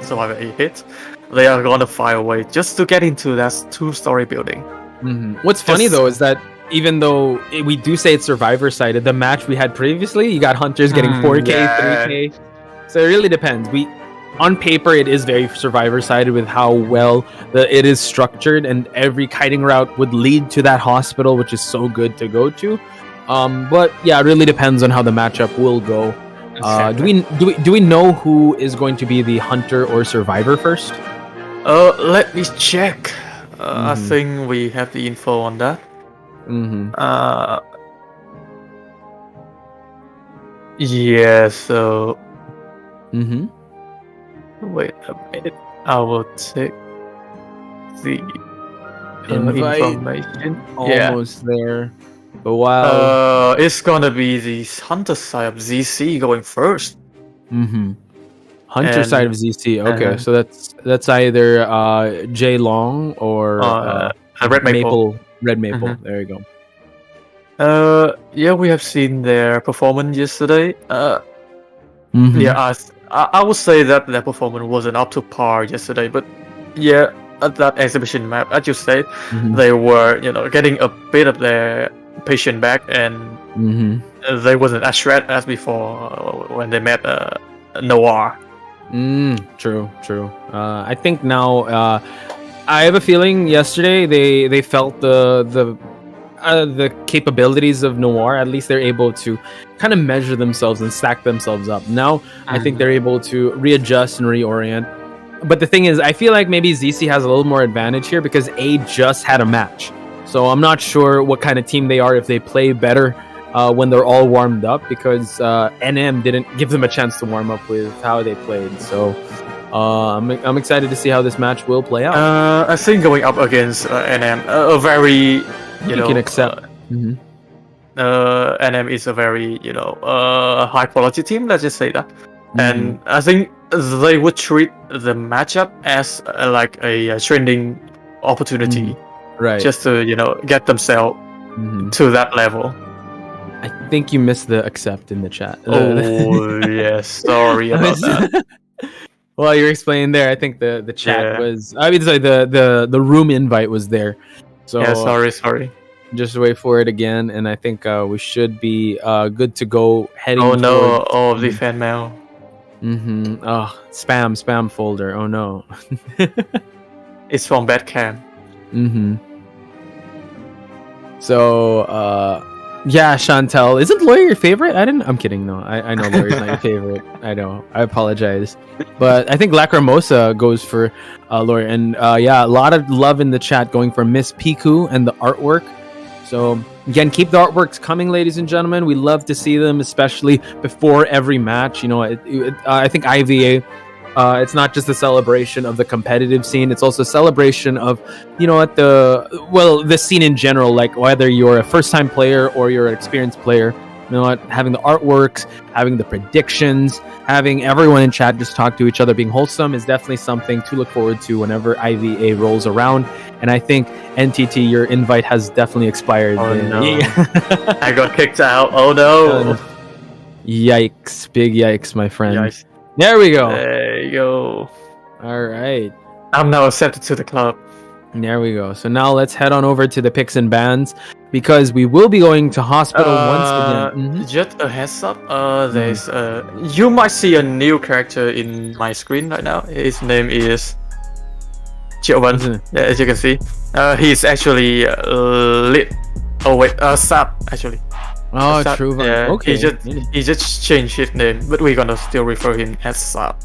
survivor hits, they are gonna fire away just to get into that 2-story building. What's funny though is that even though we do say it's survivor sided, the match we had previously, you got hunters getting 4K, 3K. So it really depends. On paper, it is very survivor-sided with how well it is structured, and every kiting route would lead to that hospital, which is so good to go to. But yeah, it really depends on how the matchup will go. Do we know who is going to be the hunter or survivor first? Let me check. I think we have the info on that. Yeah. So. Wait a minute. I will take the information. Almost there. But wow. It's gonna be the hunter side of ZC going first. Hunter side of ZC. Okay, so that's either J Long or Red Maple. Red Maple. There you go. We have seen their performance yesterday. I would say that their performance wasn't up to par yesterday, but at that exhibition map, as you said, they were, getting a bit of their patience back, and they wasn't as shred as before when they met Noir. True. I think now, I have a feeling yesterday they felt the capabilities of Noir. At least they're able to kind of measure themselves and stack themselves up. Now I think they're able to readjust and reorient. But the thing is, I feel like maybe ZC has a little more advantage here because A just had a match. So I'm not sure what kind of team they are if they play better when they're all warmed up, because NM didn't give them a chance to warm up with how they played. So I'm excited to see how this match will play out. I think going up against NM, a very you can accept. NM is a very high quality team. Let's just say that, and I think they would treat the matchup as like a training opportunity, right? Just to get themselves to that level. I think you missed the accept in the chat. Oh yes, sorry about that. Well, you're explaining there. I think the chat was. I mean, sorry, the room invite was there. So yeah, sorry. Just wait for it again, and I think we should be good to go heading. Oh no! The fan mail. Oh, spam folder. Oh no. It's from Badcam. So yeah, Chantel, isn't Lawyer your favorite? I'm kidding. No, I know Lawyer's not your favorite. I know. I apologize, but I think Lacrimosa goes for Lawyer, and a lot of love in the chat going for Miss Piku and the artwork. So again, keep the artworks coming, ladies and gentlemen. We love to see them, especially before every match. I think IVA, it's not just a celebration of the competitive scene; it's also a celebration of, the scene in general. Like whether you're a first-time player or you're an experienced player, having the artworks, having the predictions, having everyone in chat just talk to each other, being wholesome is definitely something to look forward to whenever IVA rolls around. And I think NTT, your invite has definitely expired. Oh no! I got kicked out. Oh no! Yikes! Big yikes, my friend. Yikes. There we go. There you go. All right. I'm now accepted to the club. There we go. So now let's head on over to the picks and bans, because we will be going to hospital once again. Just a heads up. There's you might see a new character in my screen right now. His name is Chiovan. As you can see, he's actually lit. Oh wait, Sap actually. Oh, Sap, true. Yeah, okay. He just changed his name, but we're gonna still refer him as Sap.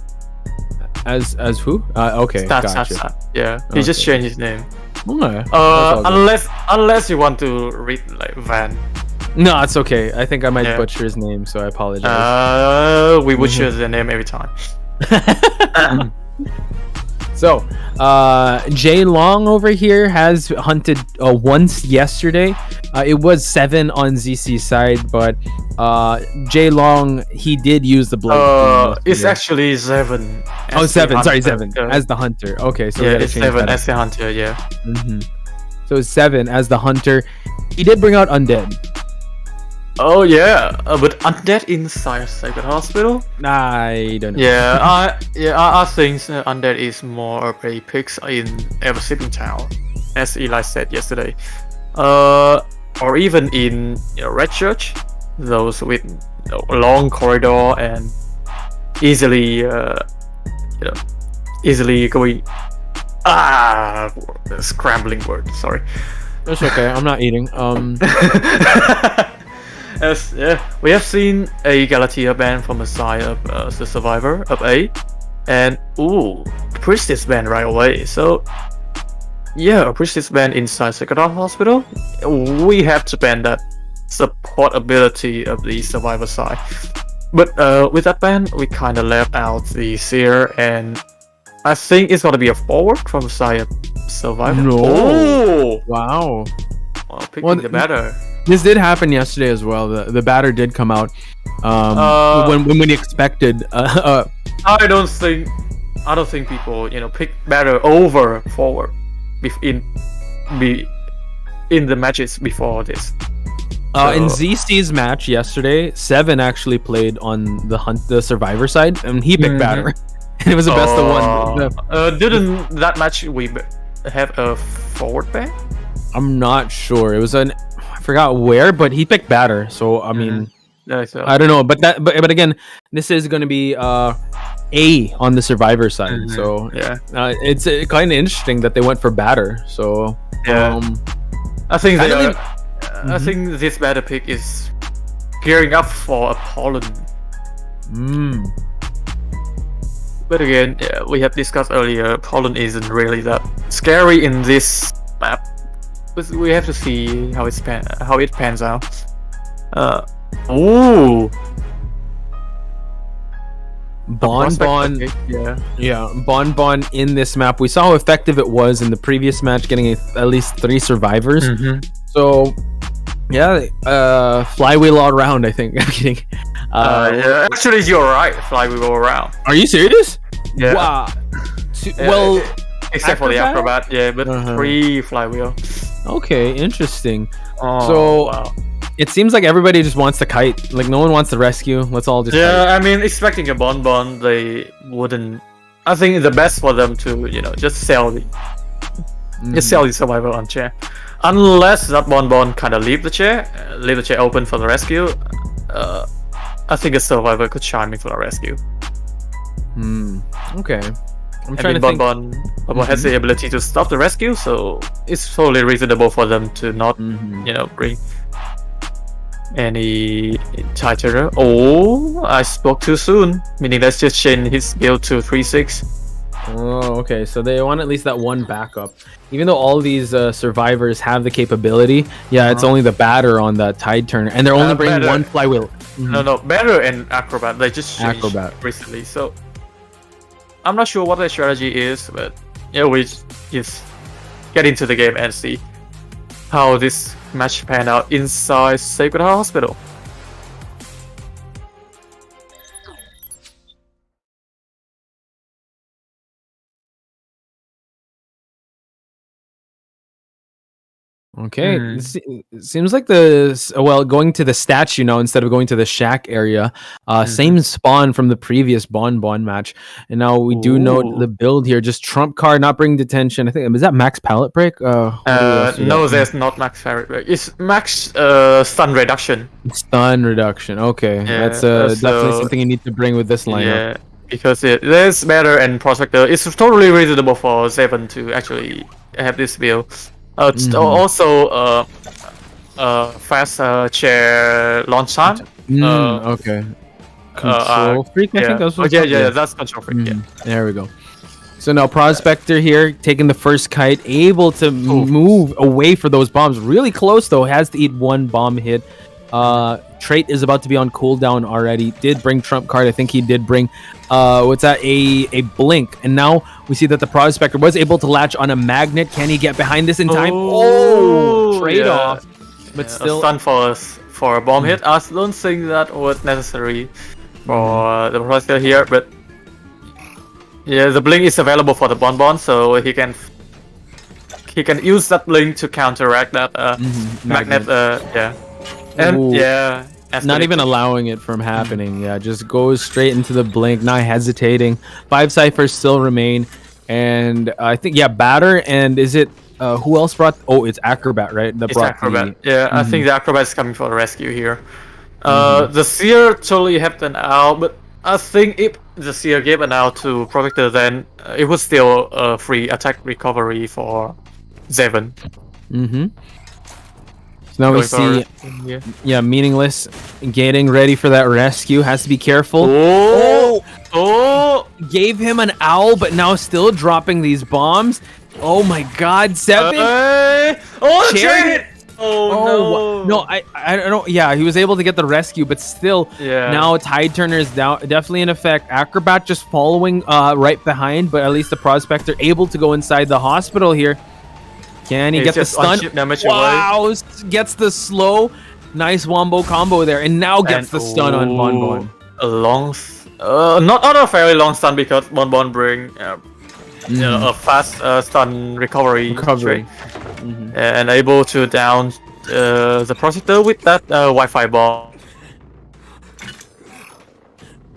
As who? Okay, gotcha. Sap. Yeah, he just changed his name. Okay. Unless you want to read like Van. No, it's okay. I think I might butcher his name, so I apologize. We butcher the name every time. So, Jay Long over here has hunted once yesterday. It was 7 on ZC side, but Jay Long, he did use the blood. It's actually 7. Oh, as 7. the Sorry, hunter. 7 as the hunter. Okay, so we Yeah, gotta it's change 7 that as the hunter. Yeah. So it's 7 as the hunter. He did bring out undead. Oh yeah, but undead inside Sacred Hospital. I don't know. I think undead is more of a pick in Ever Sleeping Town, as Eli said yesterday. Or even in Red Church, those with long corridor and easily easily going scrambling word. Sorry. That's okay. I'm not eating. As we have seen a Galatea band from the side of the survivor of A, and Priestess band right away. So yeah, a Priestess band inside Sacred Hospital. We have to ban that support ability of the survivor side. But with that band, we kind of left out the seer, and I think it's gonna be a forward from the side of survivor. No. Oh Wow. well, picking the better. This did happen yesterday as well. The batter did come out when we expected. I don't think people pick batter over forward in the matches before this. In ZC's match yesterday, 7 actually played on the survivor side, and he picked batter. And it was the best of one. Didn't that match we have a forward ban? I'm not sure. It was I forgot where, but he picked batter. So I mean, I don't know. But again, this is going to be A on the survivor side. So yeah, it's kind of interesting that they went for batter. So yeah, I think I think this batter pick is gearing up for a pollen. But again, we have discussed earlier, pollen isn't really that scary in this map. But we have to see how it pans out. Bon. Yeah. Bon in this map. We saw how effective it was in the previous match, getting at least 3 survivors. So yeah, flywheel all around. I think. I'm kidding. Yeah, actually, you're right. Flywheel all around. Are you serious? Yeah. Wow. Well, except for the acrobat, yeah, but 3 flywheel. Okay, interesting. Wow. It seems like everybody just wants the kite. Like no one wants the rescue. Let's all just. Yeah, kite. I mean, expecting a bon, they wouldn't. I think the best for them to just sell the survivor on chair, unless that bon kind of leave the chair open for the rescue. I think a survivor could chime in for the rescue. Okay. I'm I trying mean, to think. Bon has the ability to stop the rescue, so it's totally reasonable for them to not, bring any tighter. Oh, I spoke too soon. Meaning, let's just change his build to 3-6. Oh, okay. So they want at least that one backup. Even though all these survivors have the capability, it's only the batter on that tide turner, and they're only bringing one flywheel. No, batter and acrobat. They just changed acrobat recently, so I'm not sure what their strategy is, but we just get into the game and see how this match pan out inside Sacred Hospital. Okay, it seems like going to the statue now instead of going to the shack area. Same spawn from the previous Bon match, and now we do note the build here. Just trump card, not bring detention. I think is that max pallet break? No, there's not max pallet break. It's max stun reduction. Stun reduction. Okay, that's definitely something you need to bring with this lineup. Yeah, because there's better and prospector. It's totally reasonable for 7 to actually have this build. Also, fast chair launch time. Okay. Control freak. I think that's what. That's control freak. Yeah. There we go. So now Prospector here taking the first kite, able to move away for those bombs. Really close though. Has to eat 1 bomb hit. Trait is about to be on cooldown already. Did bring trump card. I think he did bring what's that? A blink. And now we see that the prospector was able to latch on a magnet. Can he get behind this in time? Oh, trade off. But still, a stun for a bomb hit. I don't think that was necessary for the prospector here, but yeah, the blink is available for the bonbon, so he can use that blink to counteract that magnet. Yeah, and Ooh. yeah, not even allowing it from happening. Yeah, just goes straight into the blink, not hesitating. 5 ciphers still remain, and I think batter, and is it who else brought? Oh, it's Acrobat, right? That it's brought Acrobat. I think the Acrobat is coming for the rescue here. The Seer totally helped an out, but I think if the Seer gave an out to Protector, then it was still a free attack recovery for Zevon. So now we see, Meaningless getting ready for that rescue. Has to be careful. Oh! Gave him an owl, but now still dropping these bombs. Oh my God, 7. Chariot! Oh no! I don't. Yeah, he was able to get the rescue, but still, now Tide Turner is down, definitely in effect. Acrobat just following right behind, but at least the Prospector able to go inside the hospital here. Can he get the stun? Wow! Gets the slow, nice wombo combo there, and now gets the stun on Bonbon. A long, not a very long stun because Bonbon bring a fast stun recovery. And able to down the Protector with that Wi-Fi ball.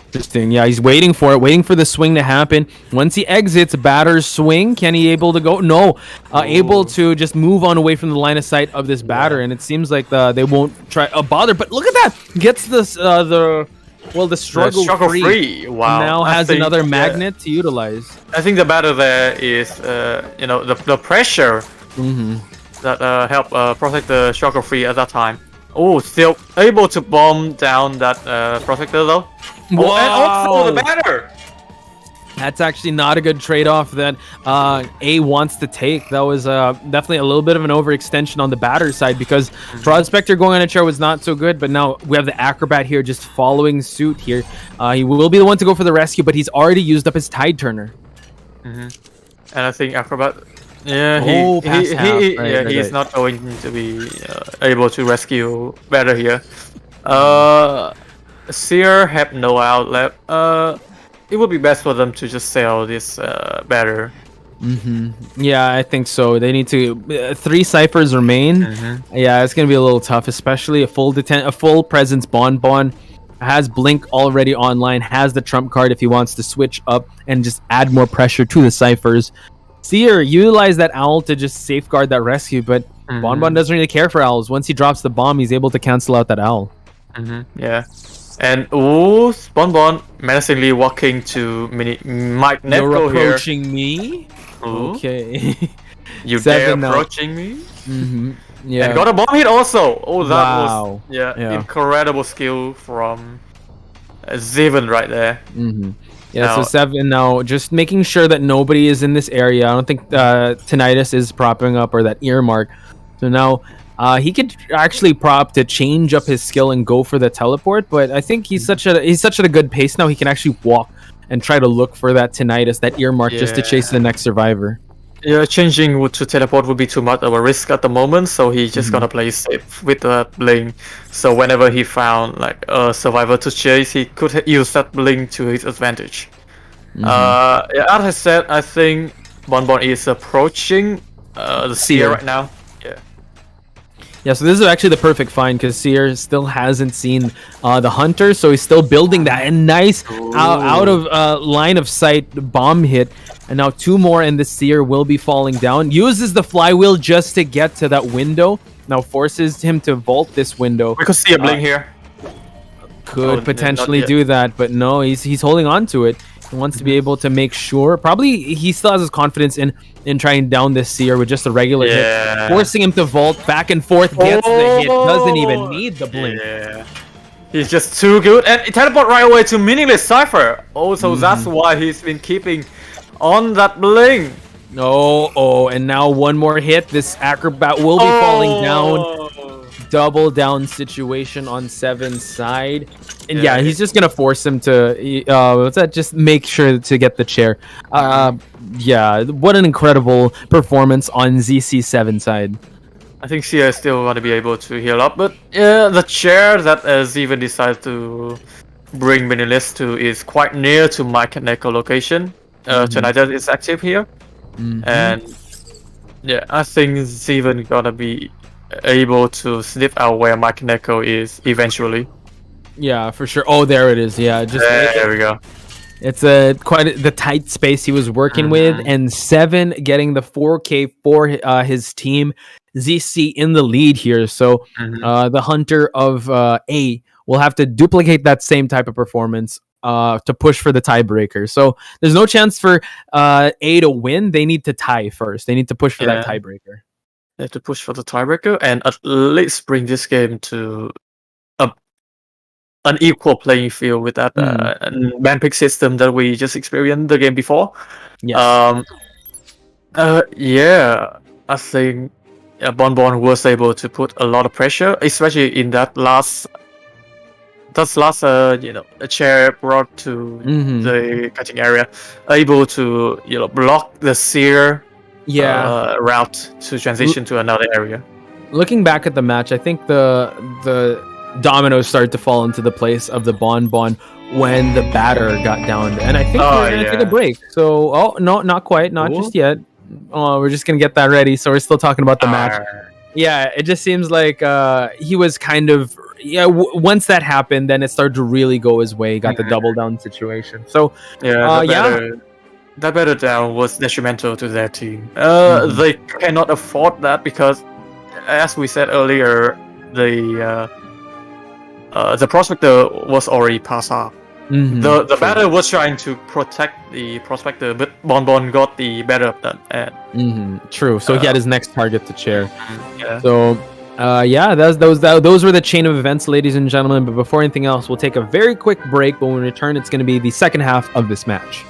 Interesting. Yeah, he's waiting for it, waiting for the swing to happen. Once he exits, Batter's swing. Can he able to go? No. Able to just move on away from the line of sight of this Batter, and it seems like they won't try bother. But look at that! Gets this the struggle free. Wow. Now has another magnet to utilize. I think the Batter there is the pressure that help protect the struggle free at that time. Oh, still able to bomb down that Protector though. Wow. And also the Batter. That's actually not a good trade-off that A wants to take. That was definitely a little bit of an overextension on the Batter side because Prospector going on a chair was not so good, but now we have the Acrobat here just following suit here. He will be the one to go for the rescue, but he's already used up his Tide Turner. And I think Acrobat, he's not going to be able to rescue Batter here. Seer have no outlet. It would be best for them to just sell this Batter. Yeah, I think so. They need to 3 ciphers remain. Yeah, it's gonna be a little tough, especially a full presence Bonbon has Blink already online, has the trump card if he wants to switch up and just add more pressure to the ciphers. Seer utilized that owl to just safeguard that rescue, but Bonbon doesn't really care for owls. Once he drops the bomb, he's able to cancel out that owl. Yeah. And Bonbon menacingly walking to Mike Netco. You're approaching me? Okay. You dare approaching me? Yeah. And got a bomb hit also. Oh, that was incredible skill from Zevon right there. Yeah, now, so 7 now, just making sure that nobody is in this area. I don't think Tinnitus is propping up or that earmark. So now he could actually prop to change up his skill and go for the teleport, but I think he's such at a good pace now he can actually walk and try to look for that Tinnitus, that earmark, just to chase the next survivor. Yeah, changing to teleport would be too much of a risk at the moment, so he's just gonna play safe with the blink. So whenever he found like a survivor to chase, he could use that blink to his advantage. As I said, I think Bonbon is approaching the Seer right now. Yeah, so this is actually the perfect find because Seer still hasn't seen the Hunter, so he's still building that. And nice out of line of sight bomb hit. And now 2 more and the Seer will be falling down. Uses the flywheel just to get to that window. Now forces him to vault this window. We could see a blink here. Could potentially do that, but no, he's holding on to it. He wants to be able to make sure. Probably he still has his confidence in trying down this Seer with just a regular hit. Forcing him to vault back and forth, gets the hit, doesn't even need the blink. He's just too good. And teleport right away to Meaningless Cypher. Also, that's why he's been keeping on that blink. And now 1 more hit. This Acrobat will be falling down. double down situation on Seven's side, and yeah, he's just gonna force him to what's that? Just make sure to get the chair. Yeah, what an incredible performance on ZC7 side. I think Sia is still going to be able to heal up, but yeah, the chair that Steven decided to bring Minilis to is quite near to my Kaneko location. Tonight is active here, and yeah, I think Steven gonna be able to sniff out where my Kaneko is eventually. Yeah, for sure. Oh, there it is. Yeah, just there we go. It's quite the tight space he was working with, and 7 getting the 4K for his team. ZC in the lead here, so the hunter of A will have to duplicate that same type of performance to push for the tiebreaker. So there's no chance for A to win. They need to tie first. They need to push for that tiebreaker. They have to push for the tiebreaker and at least bring this game to an equal playing field with that man pick system that we just experienced the game before. Yes. Yeah, I think Bonbon was able to put a lot of pressure, especially in that last a chair brought to the cutting area, able to block the sear route to transition to another area. Looking back at the match, I think the dominoes started to fall into the place of the Bonbon when the batter got down, and I think we're gonna take a break. So no, not quite, not just yet. We're just gonna get that ready. So we're still talking about the match. Yeah, it just seems like he was kind of once that happened, then it started to really go his way. He got the double down situation. So that better down was detrimental to their team. They cannot afford that because, as we said earlier, the prospector was already passed up. The batter was trying to protect the prospector, but Bonbon got the better of that. True. So he had his next target to chair. So those were the chain of events, ladies and gentlemen. But before anything else, we'll take a very quick break. But when we return, it's going to be the second half of this match.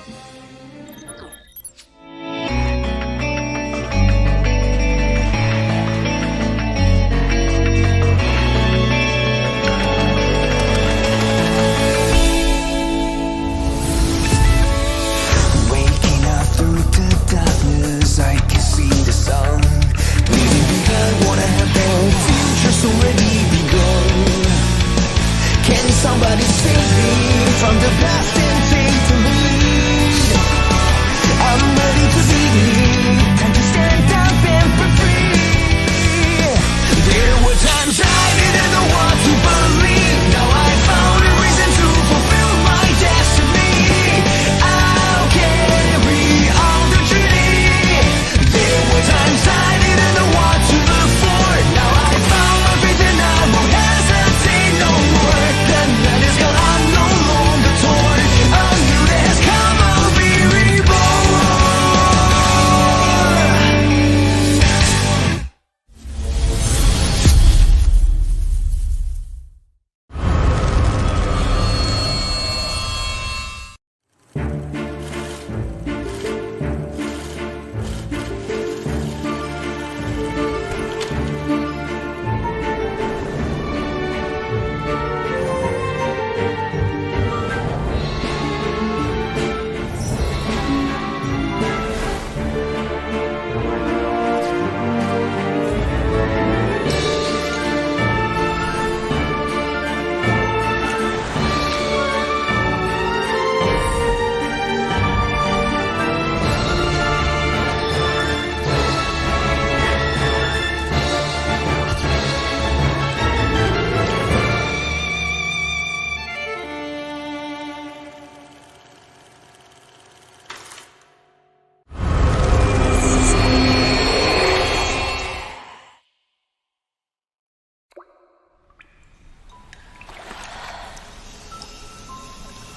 Somebody save me from the past and take the lead. I'm ready to be time to stand up and for free. There were times I didn't know what to believe. Now I found a reason to fulfill my destiny. I'll carry on the journey. There were times I didn't know what to look for. Now I found my faith and I won't hesitate no more. The night is gone, I'm no longer torn. A new day has come, I'll be reborn.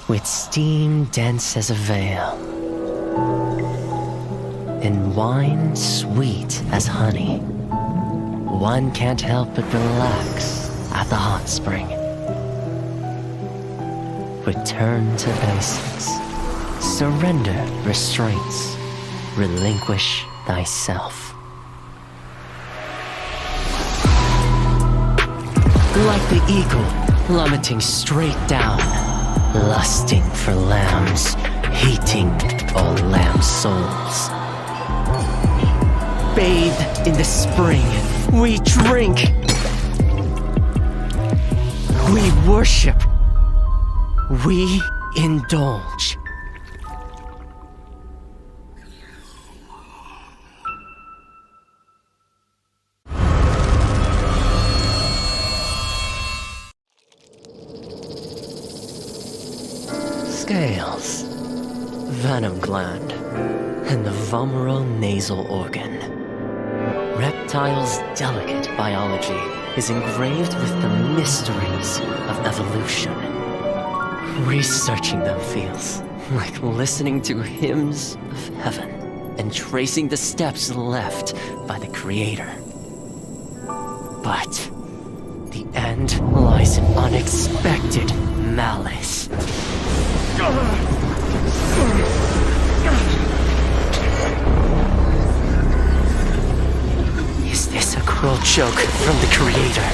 With steam dense as a veil, and wine sweet as honey, one can't help but relax at the hot spring. Return to basics. Surrender restraints. Relinquish thyself. Like the eagle plummeting straight down, lusting for lambs, hating all lamb souls. Bathed in the spring, we drink. We worship. We indulge. Scales, venom gland, and the vomeral nasal organ. Reptiles' delicate biology is engraved with the mysteries of evolution. Researching them feels like listening to hymns of heaven and tracing the steps left by the Creator. But the end lies in unexpected malice. Is this a cruel joke from the Creator?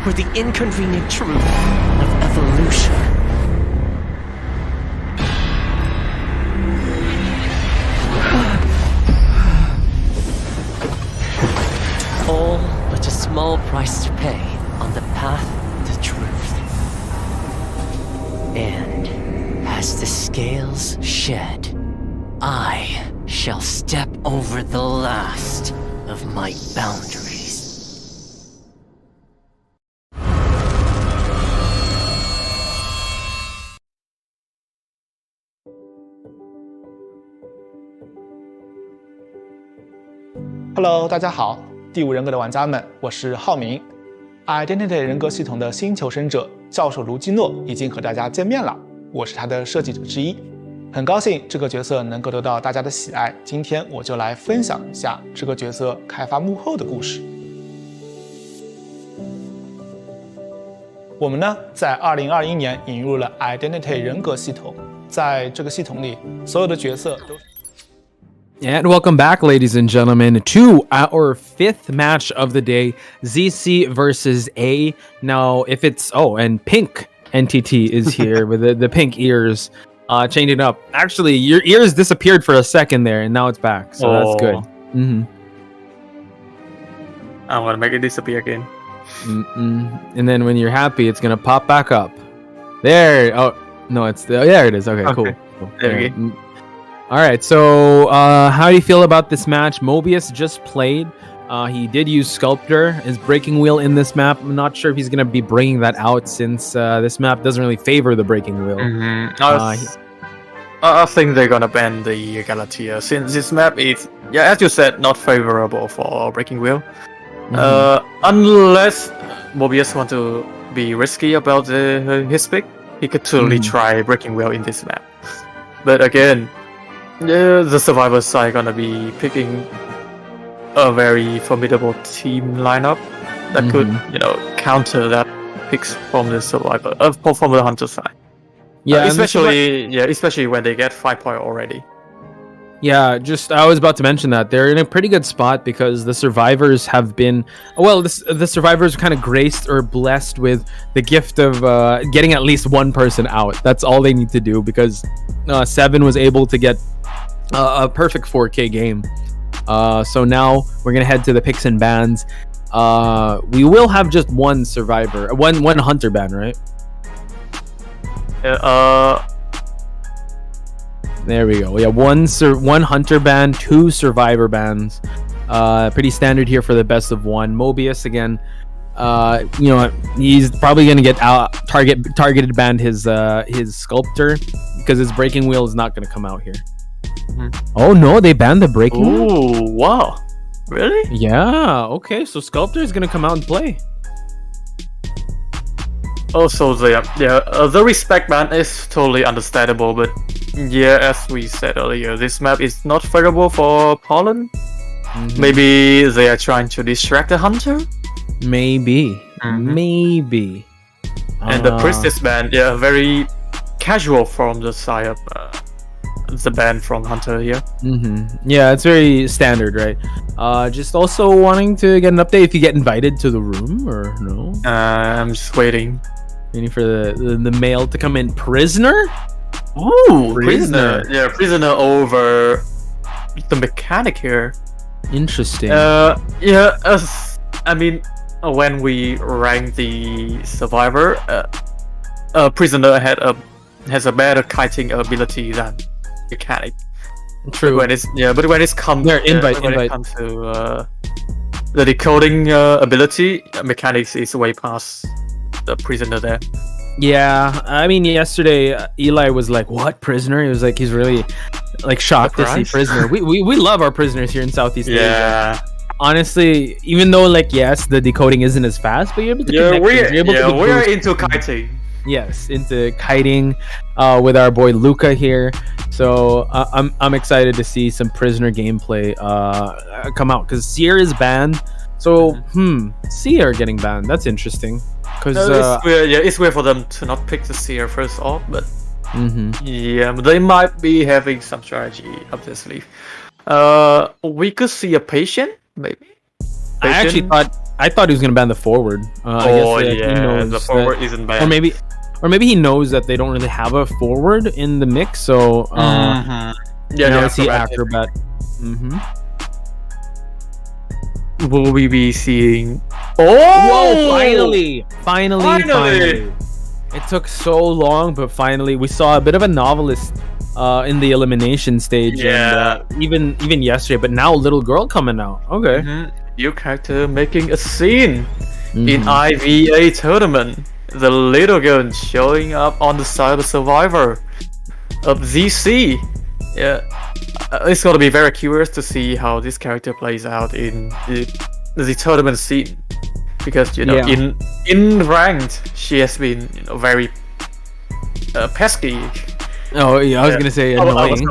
Or the inconvenient truth of evolution? All but a small price to pay on the path to truth. And as the scales shed, I shall step over the last of my boundaries. Hello， 大家好，第五人格的玩家们，我是浩明。Identity 人格系统的新求生者教授卢基诺已经和大家见面了，我是他的设计者之一，很高兴这个角色能够得到大家的喜爱。今天我就来分享一下这个角色开发幕后的故事。我们呢，在2021年引入了 Identity 人格系统，在这个系统里，所有的角色都是。And welcome back, ladies and gentlemen, to our 5th match of the day, ZC versus A. Now, if it's... Oh, and Pink NTT is here with the pink ears. Changing up. Actually, your ears disappeared for a second there, and now it's back. So that's good. Mm-hmm. I'm gonna make it disappear again. And then when you're happy, it's gonna pop back up. There. Oh, no, it's... there it is. Okay, cool. There we go. All right, so how do you feel about this match? Mobius just played. He did use Sculptor, his breaking wheel in this map. I'm not sure if he's going to be bringing that out since this map doesn't really favor the breaking wheel. I think they're going to ban the Galatea since this map is, yeah, as you said, not favorable for breaking wheel. Unless Mobius want to be risky about his pick, he could totally try breaking wheel in this map. But again, yeah, the survivor side gonna be picking a very formidable team lineup that could, you know, counter that picks from the survivor, from the hunter side. Yeah, especially when they get 5 point already. Yeah, I was about to mention that they're in a pretty good spot because the survivors have been, the survivors are kind of graced or blessed with the gift of getting at least one person out. That's all they need to do because 7 was able to get a perfect 4K game. So now we're gonna head to the picks and bans. We will have just one survivor, one hunter ban, right? There we go. We have one hunter ban, 2 survivor bans. Pretty standard here for the best of 1. Mobius again. You know, he's probably gonna get targeted banned his sculptor because his breaking wheel is not gonna come out here. Oh no, they banned the breaking wheel. Oh wow, really? Yeah. Okay, so sculptor is gonna come out and play. Also, the respect ban is totally understandable, but yeah, as we said earlier, this map is not favorable for Pollen. Maybe they are trying to distract the hunter. Maybe. Maybe. And the priestess ban, yeah, very casual from the side of the ban from Hunter here. Yeah, it's very standard, right? Just also wanting to get an update if you get invited to the room or no. I'm just waiting. Waiting for the mail to come in. Prisoner? Ooh, prisoner. Yeah, prisoner over the mechanic here. Interesting. Yeah. I mean, when we rank the survivor, prisoner has a better kiting ability than mechanic. True. But when it comes it comes to the decoding ability, mechanics is way past the prisoner there. Yeah, I mean, yesterday Eli was like, "What, prisoner?" He was like, he's really like shocked to see prisoner. We love our prisoners here in Southeast Asia. Honestly, even though like yes, the decoding isn't as fast, but you're able to connect. We are into kiting. Yes, into kiting with our boy Luca here. So I'm excited to see some prisoner gameplay come out because Seer is banned. So Seer getting banned. That's interesting. Because it's weird for them to not pick the Seer first off, but but they might be having some strategy up their sleeve. We could see a patient, maybe. I thought he was gonna ban the forward. The forward isn't banned. Or maybe he knows that they don't really have a forward in the mix. So let's see acrobat. Will we be seeing? Whoa! Finally! It took so long, but finally we saw a bit of a novelist in the elimination stage. Yeah. And, even yesterday, but now Little Girl coming out. Okay. New character making a scene in IVA tournament. The Little Girl showing up on the side of the survivor of ZC. Yeah. It's gonna be very curious to see how this character plays out in the tournament scene, because in ranked she has been very pesky. Oh yeah, I was gonna say annoying.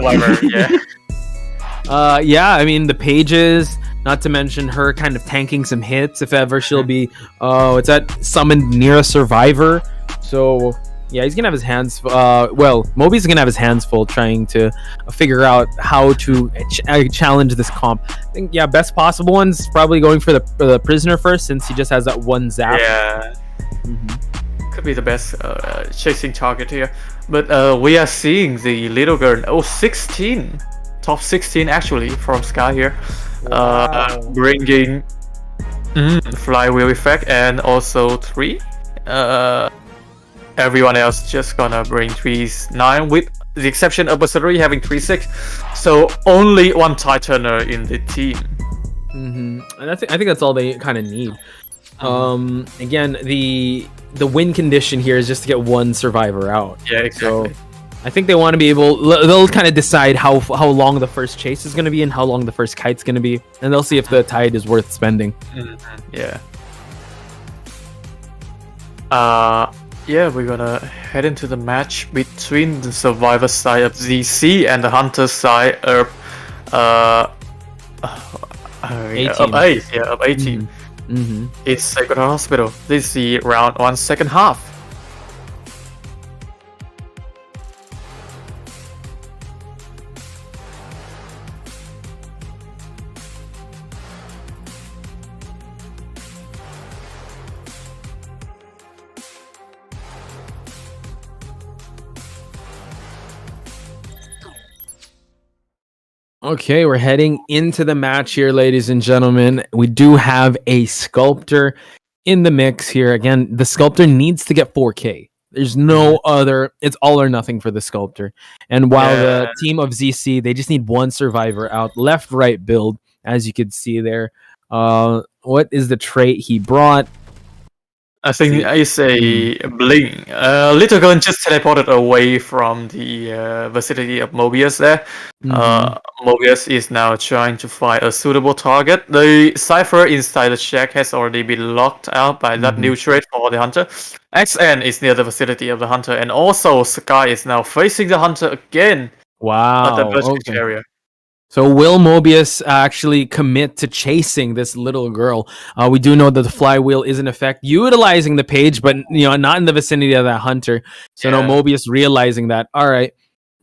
I mean the pages, not to mention her kind of tanking some hits if ever she'll be summoned near a survivor. So yeah, he's gonna have his hands Moby's gonna have his hands full trying to figure out how to challenge this comp. I think best possible one's probably going for the prisoner first, since he just has that one zap. Could be the best chasing target here, but we are seeing the Little Girl 16 top 16 actually from Sky here. Bringing flywheel effect and also 3. Everyone else just gonna bring 3-9, with the exception of Basari having 3-6. So only one Titaner in the team. And I think that's all they kind of need. Again, the win condition here is just to get one survivor out. Yeah, exactly. So I think they want to be able. They'll kind of decide how long the first chase is going to be and how long the first kite's going to be, and they'll see if the tide is worth spending. Yeah. We're gonna head into the match between the survivor side of ZC and the hunter side of A13. It's Sacred Hospital. This is the round 1 second half. Okay, we're heading into the match here, ladies and gentlemen. We do have a sculptor in the mix here. Again, the sculptor needs to get 4K. There's no other. It's all or nothing for the sculptor. And while the team of ZC, they just need one survivor out. Left-right build, as you can see there. What is the trait he brought? I think it's a bling. Little Gun just teleported away from the vicinity of Mobius there. Mobius is now trying to find a suitable target. The Cypher inside the shack has already been locked out by that new trait for the Hunter. XN is near the vicinity of the Hunter, and also Sky is now facing the Hunter again. Wow. At the vertical area. So will Mobius actually commit to chasing this little girl? We do know that the flywheel is in effect, utilizing the page, but not in the vicinity of that hunter. So no, Mobius realizing that. All right,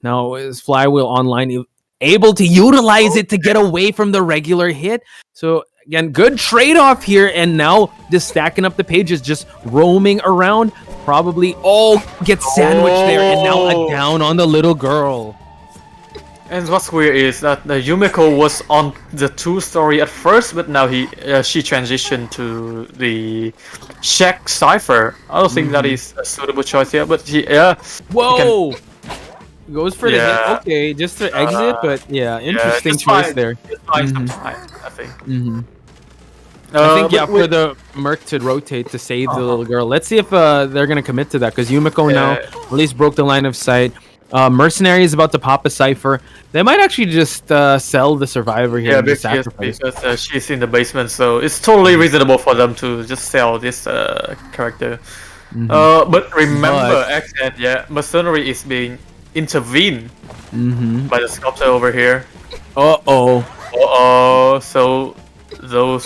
Now is Flywheel Online able to utilize it to get away from the regular hit? So again, good trade-off here, and now just stacking up the pages, just roaming around. Probably gets sandwiched there, and now a down on the little girl. And what's weird is that Yumiko was on the 2-story at first, but now she transitioned to the Shack Cipher. I don't think that is a suitable choice here, but Whoa! Goes for the hit. Okay, just to exit, but yeah, interesting choice there. Just find some time, I think. I think for the Merc to rotate to save the little girl. Let's see if they're gonna commit to that, because Yumiko now at least broke the line of sight. Mercenary is about to pop a cipher. They might actually just sell the survivor here. Because she's in the basement, so it's totally reasonable for them to just sell this character. But remember, XN, Mercenary is being intervened by the sculptor over here. So those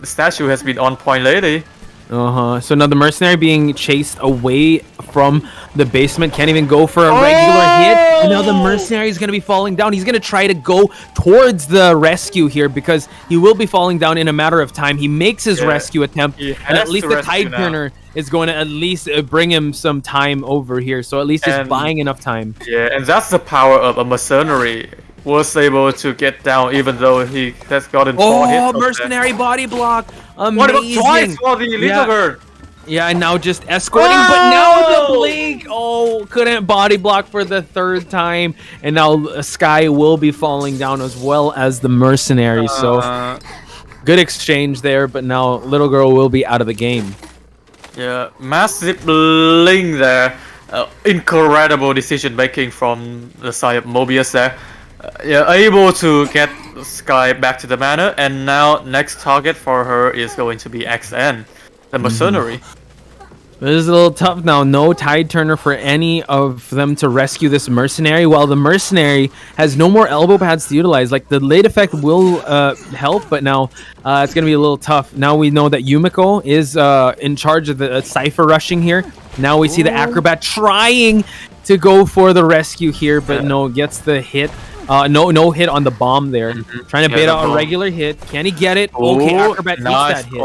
statue has been on point lately. So now the mercenary being chased away from the basement, can't even go for a regular hit, and now the mercenary is going to be falling down. He's going to try to go towards the rescue here, because he will be falling down in a matter of time. He makes his rescue attempt, and at least the tide turner is going to at least bring him some time over here, so at least he's buying enough time. And that's the power of a mercenary. Was able to get down even though he has gotten 4 hits. Mercenary body block. Amazing. What about twice for the little girl? Yeah, and now just escorting, but now the Blink, couldn't body block for the 3rd time, and now Sky will be falling down as well as the mercenary. So good exchange there, but now little girl will be out of the game. Yeah, massive Blink there. Incredible decision making from the side of Mobius there. Able to get Sky back to the manor, and now next target for her is going to be XN, the mercenary. This is a little tough now. No tide turner for any of them to rescue this mercenary, while the mercenary has no more elbow pads to utilize. Like, the late effect will help, but now it's going to be a little tough. Now we know that Yumiko is in charge of the cipher rushing here. Now we see the acrobat trying to go for the rescue here, but no, gets the hit. No hit on the bomb there. Trying to bait out a regular hit. Can he get it? Okay, acrobat gets that hit.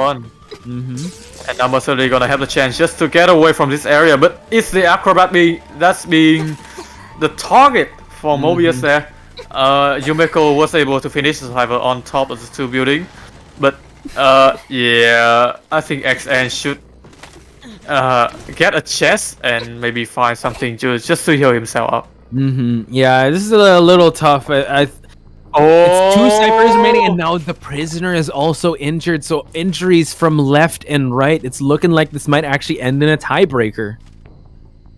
And now Mercenary gonna have the chance just to get away from this area, but it's the acrobat being the target for Mobius there. Yumiko was able to finish the survivor on top of the 2 building, but I think XN should get a chest and maybe find something just to heal himself up. Yeah, this is a little tough. It's 2 ciphers remaining, and now the prisoner is also injured. So injuries from left and right. It's looking like this might actually end in a tiebreaker.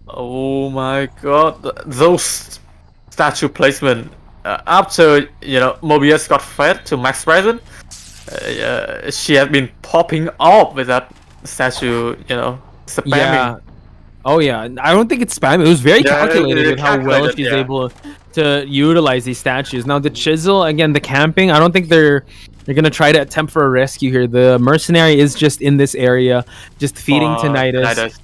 Oh my god, those statue placement. After Mobius got fed to max present, she has been popping off with that statue. Spamming. Yeah. Oh yeah, I don't think it's spam. It was very calculated with how well she's able to utilize these statues. Now the chisel, again, the camping, I don't think they're gonna try to attempt for a rescue here. The mercenary is just in this area, just feeding Tinnitus.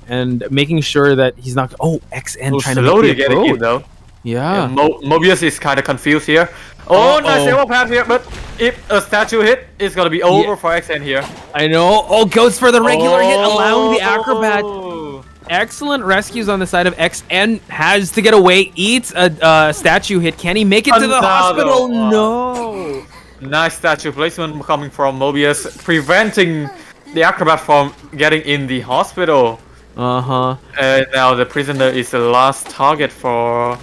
And making sure that he's not. XN trying to slowly get it in though. Yeah. Mobius is kind of confused here. Nice elbow pad here, but if a statue hit, it's gonna be over for XN here. I know. Goes for the regular hit, allowing the acrobat. Excellent rescues on the side of XN. Has to get away, eats a statue hit. Can he make it to the hospital? No. Nice statue placement coming from Mobius, preventing the acrobat from getting in the hospital. And now the prisoner is the last target for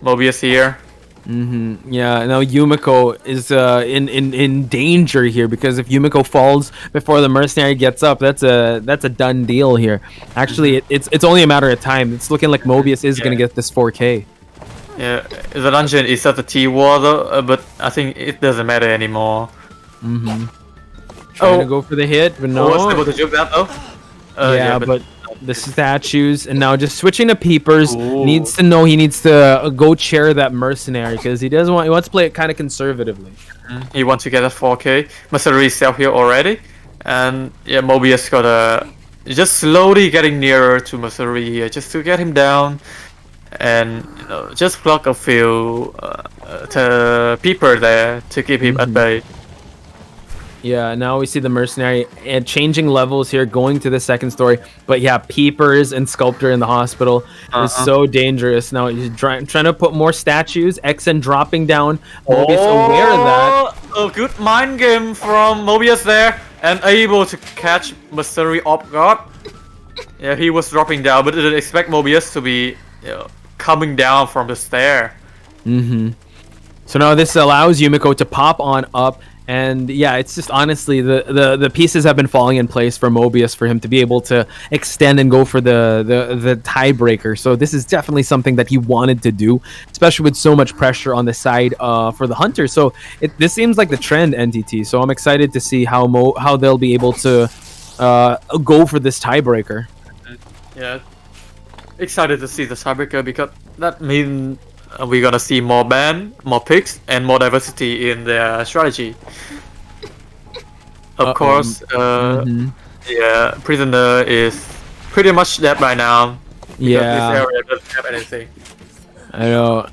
Mobius here. Yeah, now Yumiko is in danger here, because if Yumiko falls before the mercenary gets up, that's a done deal here. Actually, it's only a matter of time. It's looking like Mobius is gonna get this 4K. Yeah, the dungeon is at the T-wall though, but I think it doesn't matter anymore. Trying to go for the hit, but no. Was able to jump that though. But the statues, and now just switching to Peepers. Needs to know he needs to go chair that mercenary, because he wants to play it kind of conservatively. He wants to get that 4K. Mercenary is self here already, and Mobius gotta just slowly getting nearer to Mercenary here, just to get him down. and just block a few people there to keep him at bay. Yeah, now we see the mercenary and changing levels here, going to the second story. But yeah, peepers and sculptor in the hospital is so dangerous. Now he's trying to put more statues. XN dropping down. Mobius aware of that. A good mind game from Mobius there, and able to catch Mystery off guard. Yeah, he was dropping down, but didn't expect Mobius to be coming down from the stair. So now this allows Yumiko to pop on up. And yeah, it's just honestly the pieces have been falling in place for Mobius for him to be able to extend and go for the tiebreaker. So this is definitely something that he wanted to do, especially with so much pressure on the side for the Hunter. So this seems like the trend, NTT. So I'm excited to see how they'll be able to go for this tiebreaker. Yeah, excited to see the tiebreaker because that means we're gonna see more ban, more picks, and more diversity in their strategy. Of course, yeah, Prisoner is pretty much dead by now. Yeah, this area doesn't have anything. I know.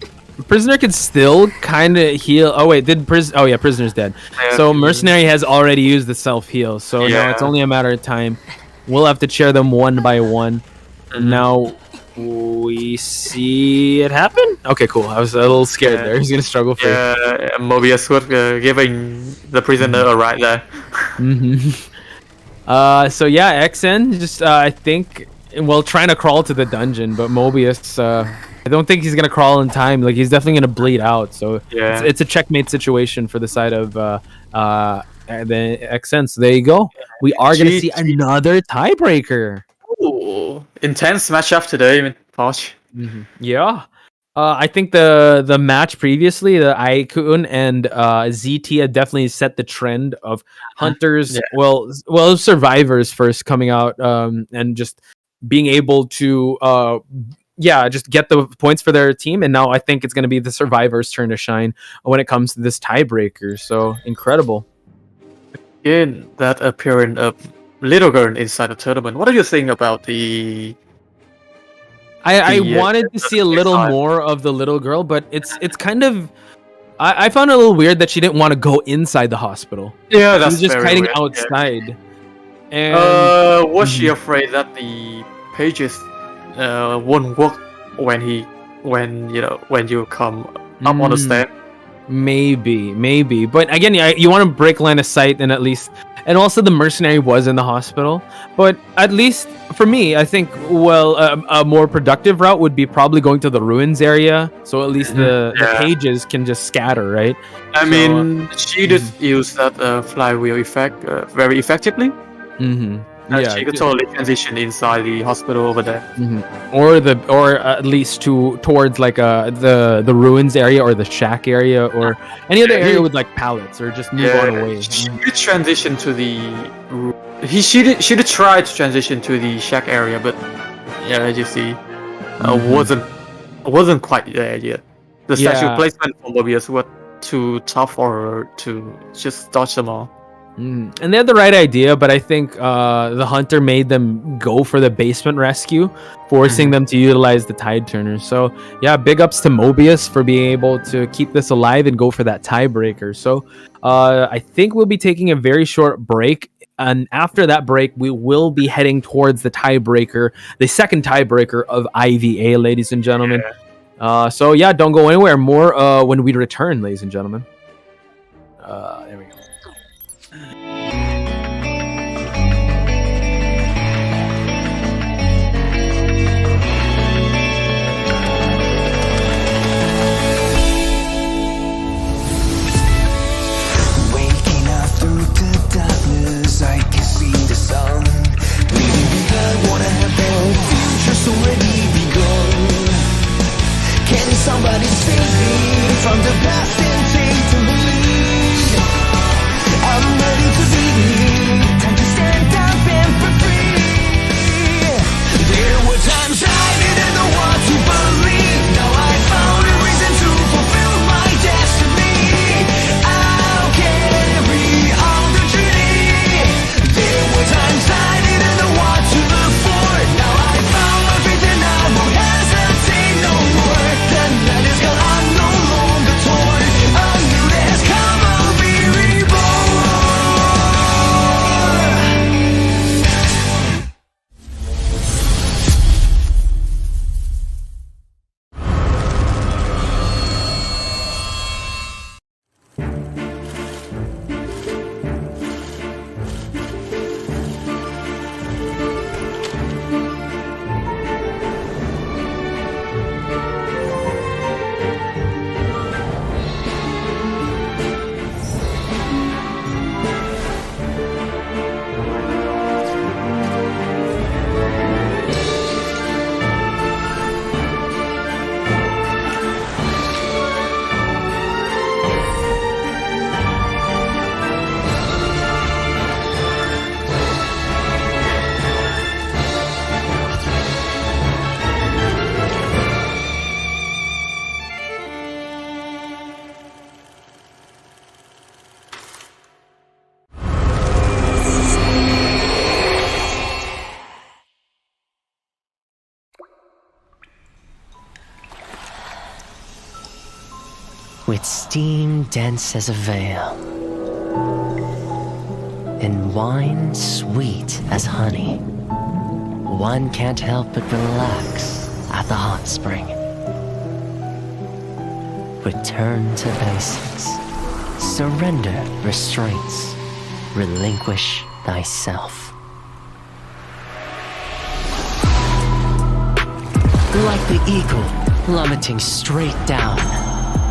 Prisoner can still kind of heal. Oh wait, oh yeah, Prisoner's dead. Yeah. So Mercenary has already used the self heal. So now it's only a matter of time. We'll have to chair them one by one. Now we see it happen. Okay, cool. I was a little scared there. He's gonna struggle for. Yeah, Mobius was giving the Prisoner a ride there. So yeah, XN just I think trying to crawl to the dungeon, but Mobius I don't think he's gonna crawl in time. Like he's definitely gonna bleed out. So it's a checkmate situation for the side of the XN. So there you go. We are gonna see another tiebreaker. Ooh, intense matchup today, Posh. Yeah. I think the match previously, the I Kun and ZT had definitely set the trend of hunters, survivors first coming out and just being able to just get the points for their team. And now I think it's going to be the survivors' turn to shine when it comes to this tiebreaker. So incredible. Again, that appearance of Little Girl inside the tournament. What do you think about the? I wanted to see a little more of the little girl, but it's kind of. I found it a little weird that she didn't want to go inside the hospital. Yeah, that's she was just hiding weird. outside. And was she afraid that the pages won't work when you come up on the step? Maybe, but again, you want to break line of sight and at least. And also the mercenary was in the hospital, but at least for me, I think a more productive route would be probably going to the ruins area, so at least the pages can just scatter, right? I mean, she did use that flywheel effect very effectively. She could totally transition inside the hospital over there, or at least towards like the ruins area or the shack area or any other area with like pallets, or just move on away. She did transition to the. She did try to transition to the shack area, but you see, wasn't quite there yet. The statue placement for Mobius was too tough for her to just dodge them all. And they had the right idea, but I think the hunter made them go for the basement rescue, forcing them to utilize the tide turner. So yeah, big ups to Mobius for being able to keep this alive and go for that tiebreaker. So I think we'll be taking a very short break, and after that break we will be heading towards the tiebreaker, the second tiebreaker of IVA, ladies and gentlemen. So yeah, don't go anywhere. More when we return, ladies and gentlemen. There we go. I can see the sun leaving behind what I have built. Future's already begun. Can somebody save me from the past and take the lead? with steam dense as a veil, and wine sweet as honey. One can't help but relax at the hot spring. Return to basics. Surrender restraints. Relinquish thyself. Like the eagle plummeting straight down,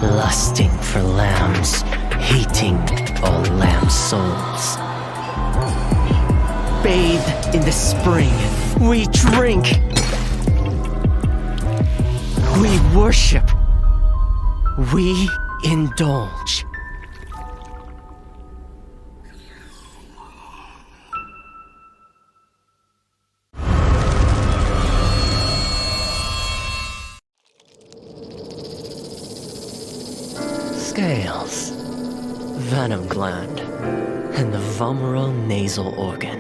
lusting for lambs, hating all lamb souls. Bathe in the spring, we drink, we worship, we indulge. Scales, venom gland, and the vomeronasal organ.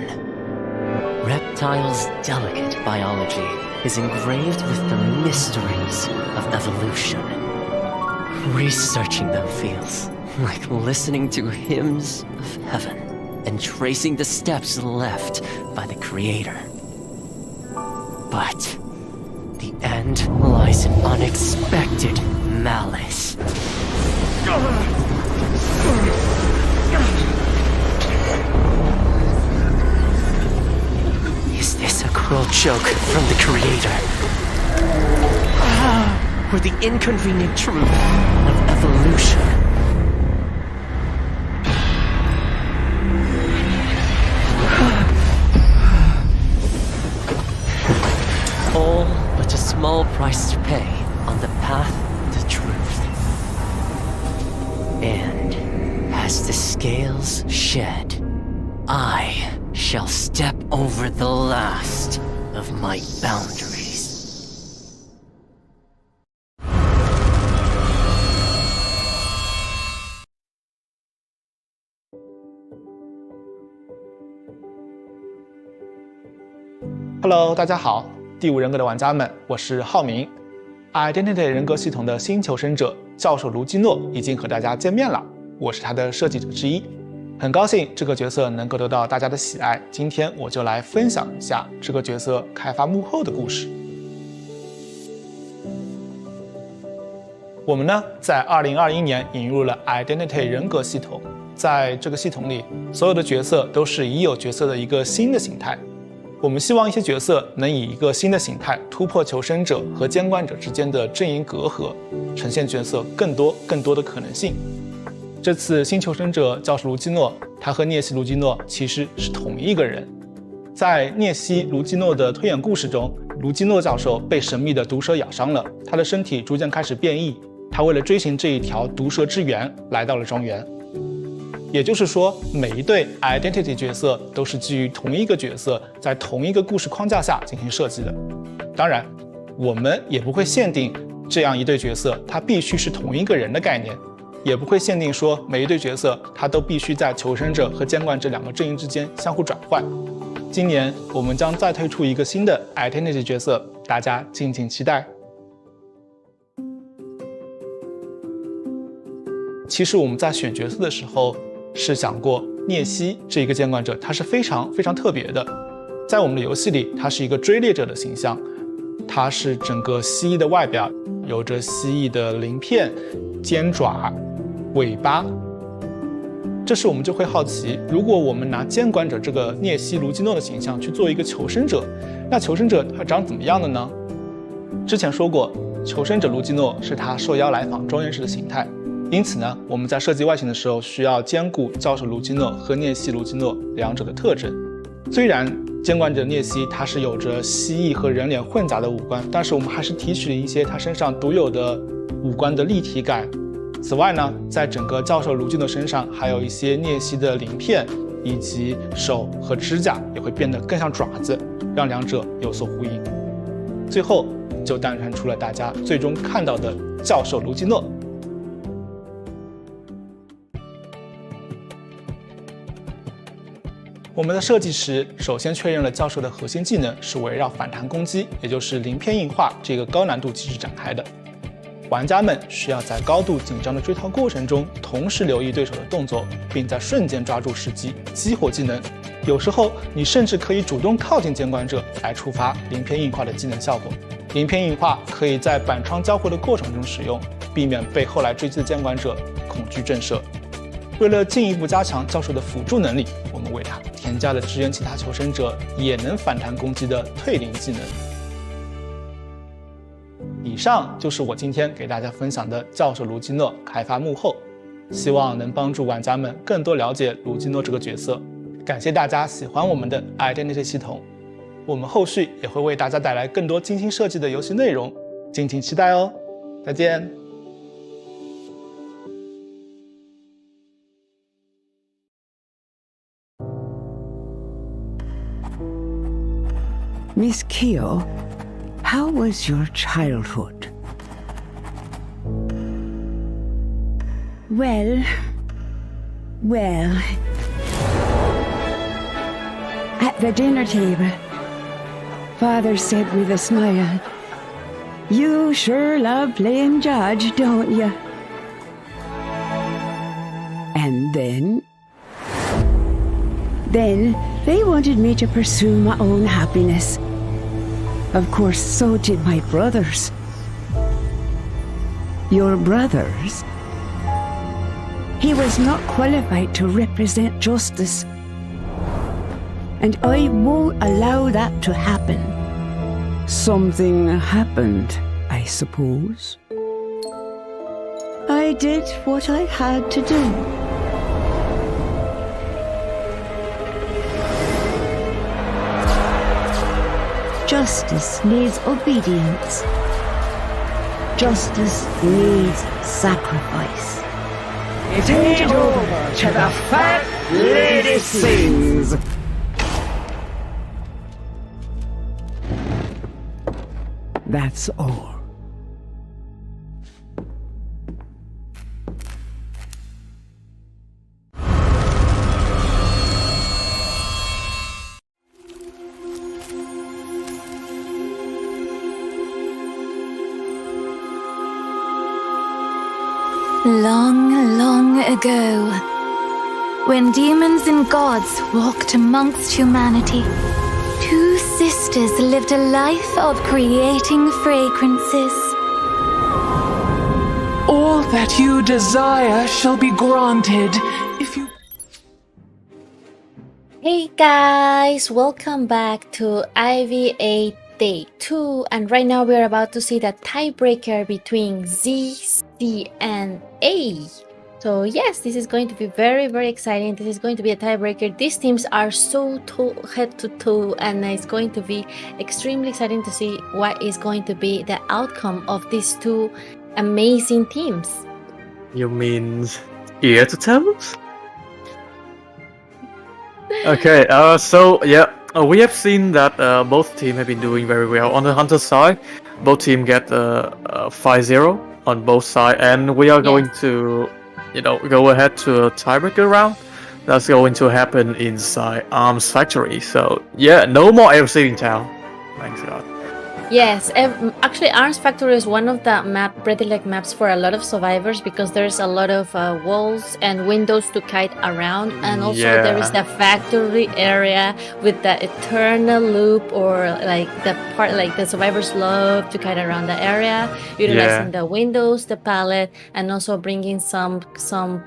Reptiles' delicate biology is engraved with the mysteries of evolution. Researching them feels like listening to hymns of heaven and tracing the steps left by the Creator. But the end lies in unexpected malice. Is this a cruel joke from the Creator? Or the inconvenient truth of evolution? All but a small price to pay on the path to truth. And as the scales shed, I shall step over the last of my boundaries. Hello， 大家好，第五人格的玩家们，我是浩明。Identity 人格系统的新求生者教授卢基诺已经和大家见面了，我是他的设计者之一，很高兴这个角色能够得到大家的喜爱。今天我就来分享一下这个角色开发幕后的故事。我们呢，在2021年引入了 Identity 人格系统，在这个系统里，所有的角色都是已有角色的一个新的形态。我们希望一些角色能以一个新的形态突破求生者和监管者之间的阵营隔阂，呈现角色更多的可能性。这次新求生者教授卢基诺，他和涅西卢基诺其实是同一个人。在涅西卢基诺的推演故事中，卢基诺教授被神秘的毒蛇咬伤了，他的身体逐渐开始变异。他为了追寻这一条毒蛇之源，来到了庄园。也就是说，每一对 identity 角色都是基于同一个角色，在同一个故事框架下进行设计的。当然，我们也不会限定这样一对角色它必须是同一个人的概念，也不会限定说每一对角色它都必须在求生者和监管者两个阵营之间相互转换。今年我们将再推出一个新的 identity 角色，大家敬请期待。其实我们在选角色的时候是想过，涅西这一个监管者他是非常特别的。在我们的游戏里，他是一个追猎者的形象，他是整个蜥蜴的外表，有着蜥蜴的鳞片、尖爪、尾巴。这时我们就会好奇，如果我们拿监管者这个涅西卢基诺的形象去做一个求生者，那求生者他长怎么样的呢？之前说过，求生者卢基诺是他受邀来访庄园时的形态。因此呢，我们在设计外形的时候需要兼顾教授卢基诺和涅西卢基诺两者的特征。虽然监管者涅西他是有着蜥蜴和人脸混杂的五官，但是我们还是提取了一些他身上独有的五官的立体感。此外呢，在整个教授卢基诺身上还有一些涅西的鳞片，以及手和指甲也会变得更像爪子，让两者有所呼应。最后就诞生出了大家最终看到的教授卢基诺。我们的设计时，首先确认了教授的核心技能是围绕反弹攻击，也就是鳞片硬化这个高难度机制展开的。玩家们需要在高度紧张的追逃过程中，同时留意对手的动作，并在瞬间抓住时机激活技能。有时候你甚至可以主动靠近监管者来触发鳞片硬化的技能效果。鳞片硬化可以在板窗交互的过程中使用，避免被后来追击的监管者恐惧震慑。为了进一步加强教授的辅助能力，我们为他添加了支援其他求生者也能反弹攻击的退灵技能。以上就是我今天给大家分享的教授卢基诺开发幕后，希望能帮助玩家们更多了解卢基诺这个角色。感谢大家喜欢我们的 Identity 系统，我们后续也会为大家带来更多精心设计的游戏内容，敬请期待哦！再见。Miss Keo, how was your childhood? Well, at the dinner table, Father said with a smile, "You sure love playing judge, don't you?" And then they wanted me to pursue my own happiness. Of course, so did my brothers. Your brothers? He was not qualified to represent justice. And I won't allow that to happen. Something happened, I suppose. I did what I had to do. Justice needs obedience. Justice needs sacrifice. It ain't over till the fat lady sings. That's all. Long, long ago, when demons and gods walked amongst humanity, two sisters lived a life of creating fragrances. All that you desire shall be granted if you... Hey guys, welcome back to IVA Day 2, and right now we're about to see the tiebreaker between Z, C, and A. So yes, this is going to be very, very exciting. This is going to be a tiebreaker. These teams are so head to toe, and it's going to be extremely exciting to see what is going to be the outcome of these two amazing teams. You mean ear to toes? Okay, so yeah, we have seen that both teams have been doing very well. On the Hunter side, both teams get 5-0 on both sides, and we are going to, go ahead to a tiebreaker round. That's going to happen inside Arms Factory. So yeah, no more AFC in town. Thanks God. Yes, actually Arms Factory is one of the pretty maps for a lot of survivors, because there's a lot of walls and windows to kite around, and also there is the factory area with the eternal loop, or like the part like the survivors love to kite around the area, utilizing the windows, the pallet, and also bringing some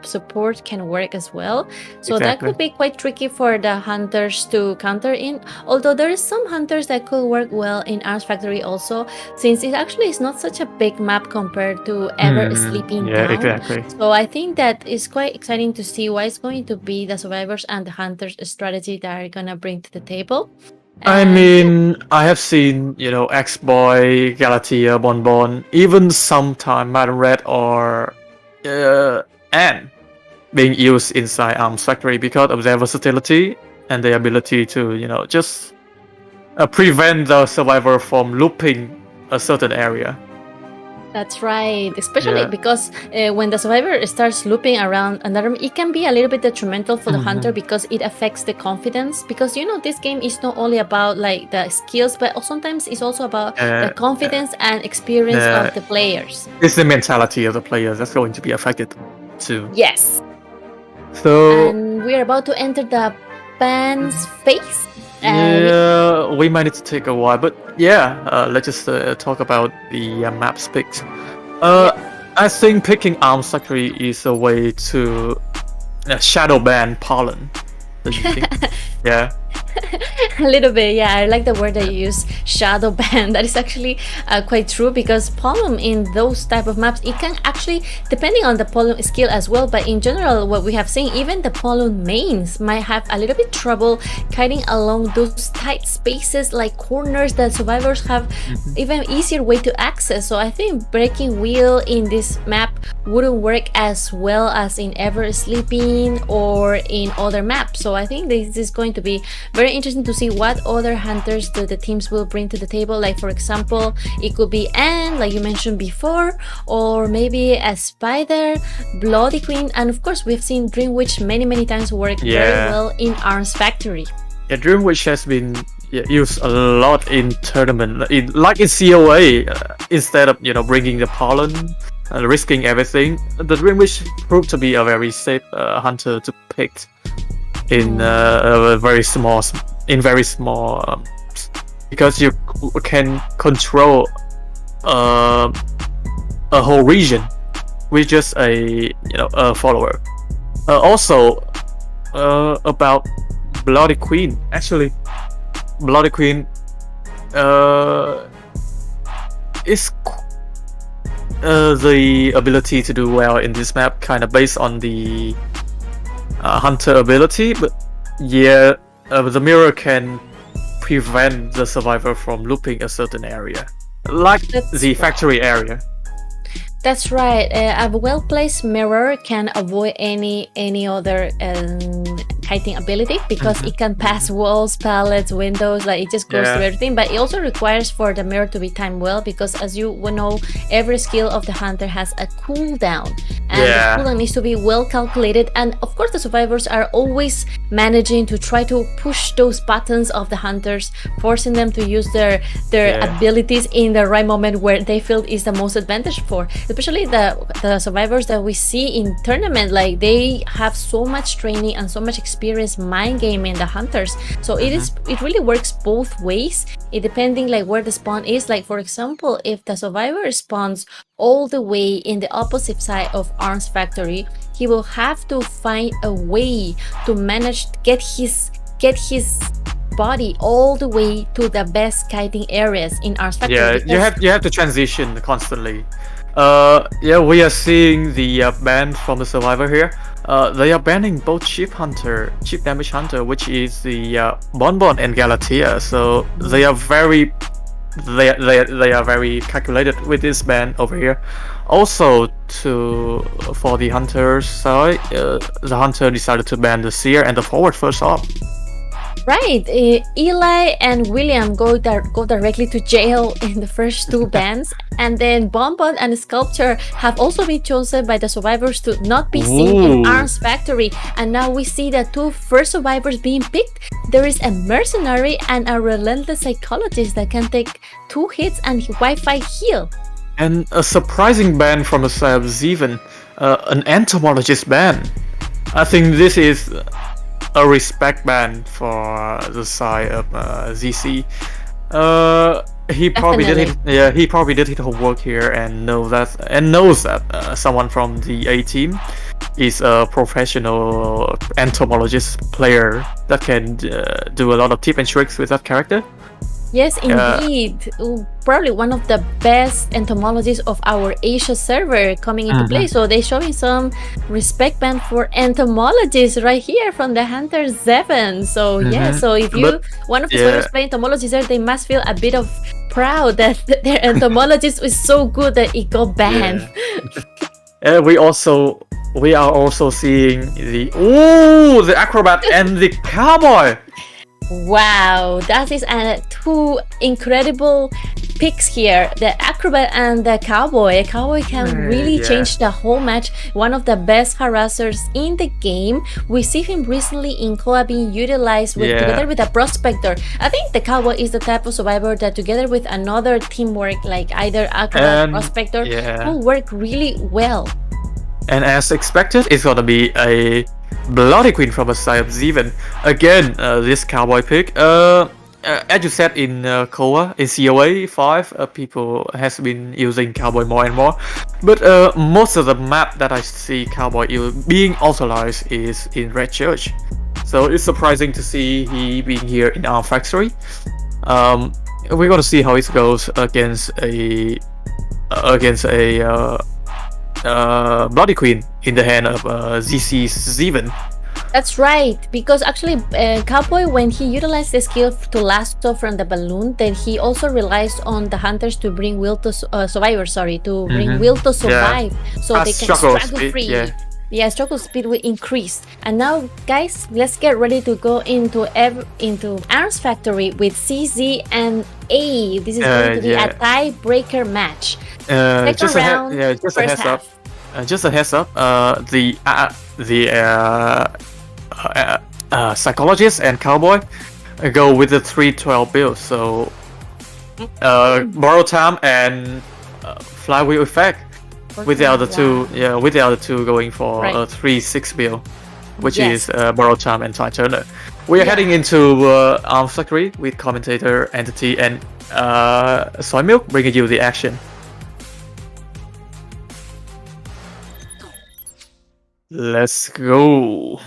support can work as well. So that could be quite tricky for the hunters to counter in, although there is some hunters that could work well in Arms Factory also, since it actually is not such a big map compared to Ever Sleeping Town. Exactly. So I think that is quite exciting to see what is going to be the survivors and the hunters strategy that are gonna bring to the table. I mean, I have seen, X-Boy, Galatea, Bonbon, even sometime Madam Red or Anne being used inside Arms Factory because of their versatility and their ability to, just prevent the survivor from looping a certain area. That's right, especially Yeah. because when the survivor starts looping around another, it can be a little bit detrimental for the hunter because it affects the confidence. Because this game is not only about like the skills, but sometimes it's also about the confidence and experience of the players. It's the mentality of the players that's going to be affected too. Yes. So And we're about to enter the band's phase. yeah, we might need to take a while, but let's just talk about the map picks. I think picking Arms Factory is a way to shadow ban Pollen. Don't you think? Yeah. A little bit, yeah. I like the word that you use, shadow ban. That is actually quite true because pollen in those type of maps, it can actually, depending on the pollen skill as well, but in general, what we have seen, even the pollen mains might have a little bit trouble kiting along those tight spaces like corners that survivors have even easier way to access. So I think breaking wheel in this map wouldn't work as well as in Ever Sleeping or in other maps. So I think this is going to be very interesting to see what other hunters the teams will bring to the table. Like for example, it could be Anne, like you mentioned before, or maybe a Spider, Bloody Queen, and of course we've seen Dream Witch many times work very well in Arms Factory. Yeah, Dream Witch has been used a lot in tournament, like in COA. Instead of bringing the pollen and risking everything, the Dream Witch proved to be a very safe hunter to pick in very small, because you can control a whole region with just a follower. Also about Bloody Queen, actually Bloody Queen is the ability to do well in this map kind of based on the hunter ability, but the mirror can prevent the survivor from looping a certain area, like the factory area. That's right. A well-placed mirror can avoid any other kiting ability because it can pass walls, pallets, windows, like it just goes through everything. But it also requires for the mirror to be timed well because, as you know, every skill of the hunter has a cooldown, and the cooldown needs to be well calculated. And of course, the survivors are always managing to try to push those buttons of the hunters, forcing them to use their abilities in the right moment where they feel is the most advantage for. Especially the survivors that we see in tournament, like they have so much training and so much experience mind gaming the hunters. So it really works both ways. It depending like where the spawn is. Like for example, if the survivor spawns all the way in the opposite side of Arms Factory, he will have to find a way to manage to get his body all the way to the best kiting areas in Arms Factory. Yeah, you have to transition constantly. We are seeing the ban from the survivor here. They are banning both Chip Damage Hunter, which is the Bonbon and Galatea. So they are very calculated with this ban over here. Also, for the hunter's side, the hunter decided to ban the Seer and the Forward first off. Right, Eli and William go directly to jail in the first two bans, and then Bonbon and Sculpture have also been chosen by the survivors to not be seen in Arms Factory. And now we see the two first survivors being picked. There is a mercenary and a relentless psychologist that can take 2 hits and Wi-Fi heal. And a surprising ban from the side of Zeven, an entomologist ban. I think this is a respect ban for the side of ZC. He probably did his homework here and knows that someone from the A team is a professional entomologist player that can do a lot of tips and tricks with that character. Yes, indeed. Probably one of the best entomologists of our Asia server coming into play. So they're showing some respect band for entomologists right here from the Hunter Zeven. So so if one of the players play entomologists there, they must feel a bit of proud that their entomologist was so good that it got banned. We are also seeing the acrobat and the cowboy. Wow, that is two incredible picks here, the Acrobat and the Cowboy. Cowboy can really change the whole match. One of the best harassers in the game. We see him recently in COA being utilized together with a Prospector. I think the Cowboy is the type of survivor that together with another teamwork like either Acrobat or Prospector will work really well. And as expected, it's gonna be a Bloody Queen from the side of Z1. Again, this Cowboy pick. As you said in COA, in COA 5, people has been using Cowboy more and more. But most of the map that I see Cowboy being authorized is in Red Church. So it's surprising to see he being here in our factory. We're gonna see how it goes against a Bloody Queen in the hand of ZC's Z1. That's right, because actually Cowboy, when he utilized the skill to lasso from the balloon, then he also relies on the hunters to bring will to bring will to survive, so they can struggle free. Struggle speed will increase. And now, guys, let's get ready to go into Arms Factory with CZ and A. This is going to be a tiebreaker match. Just a heads up. The Psychologist and Cowboy go with the 312 build. So Borrow Time and Flywheel Effect. With the other two, going for a 3-6 build, which is Borrow Time and Ty Turner. We are heading into Arms Factory with Commentator, Entity, and Soy Milk bringing you the action. Let's go.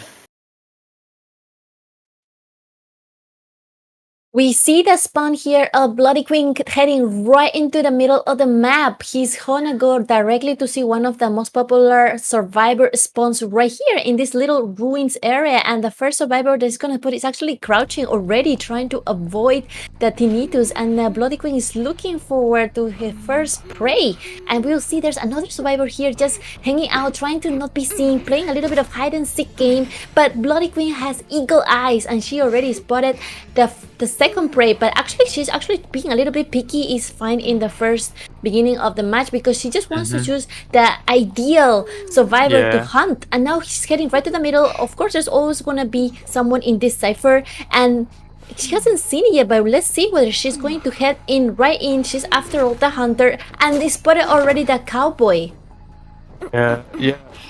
We see the spawn here of Bloody Queen heading right into the middle of the map. He's gonna go directly to see one of the most popular survivor spawns right here in this little ruins area. And the first survivor that's gonna put is actually crouching already, trying to avoid the tinnitus. And Bloody Queen is looking forward to his first prey. And we'll see there's another survivor here just hanging out, trying to not be seen, playing a little bit of hide and seek game. But Bloody Queen has eagle eyes and she already spotted the second prey, but actually she's being a little bit picky. Is fine in the first beginning of the match because she just wants to choose the ideal survivor to hunt. And now she's heading right to the middle. Of course, there's always gonna be someone in this cipher, and she hasn't seen it yet, but let's see whether she's going to head in right in. She's after all the hunter, and they spotted already the Cowboy. Yeah,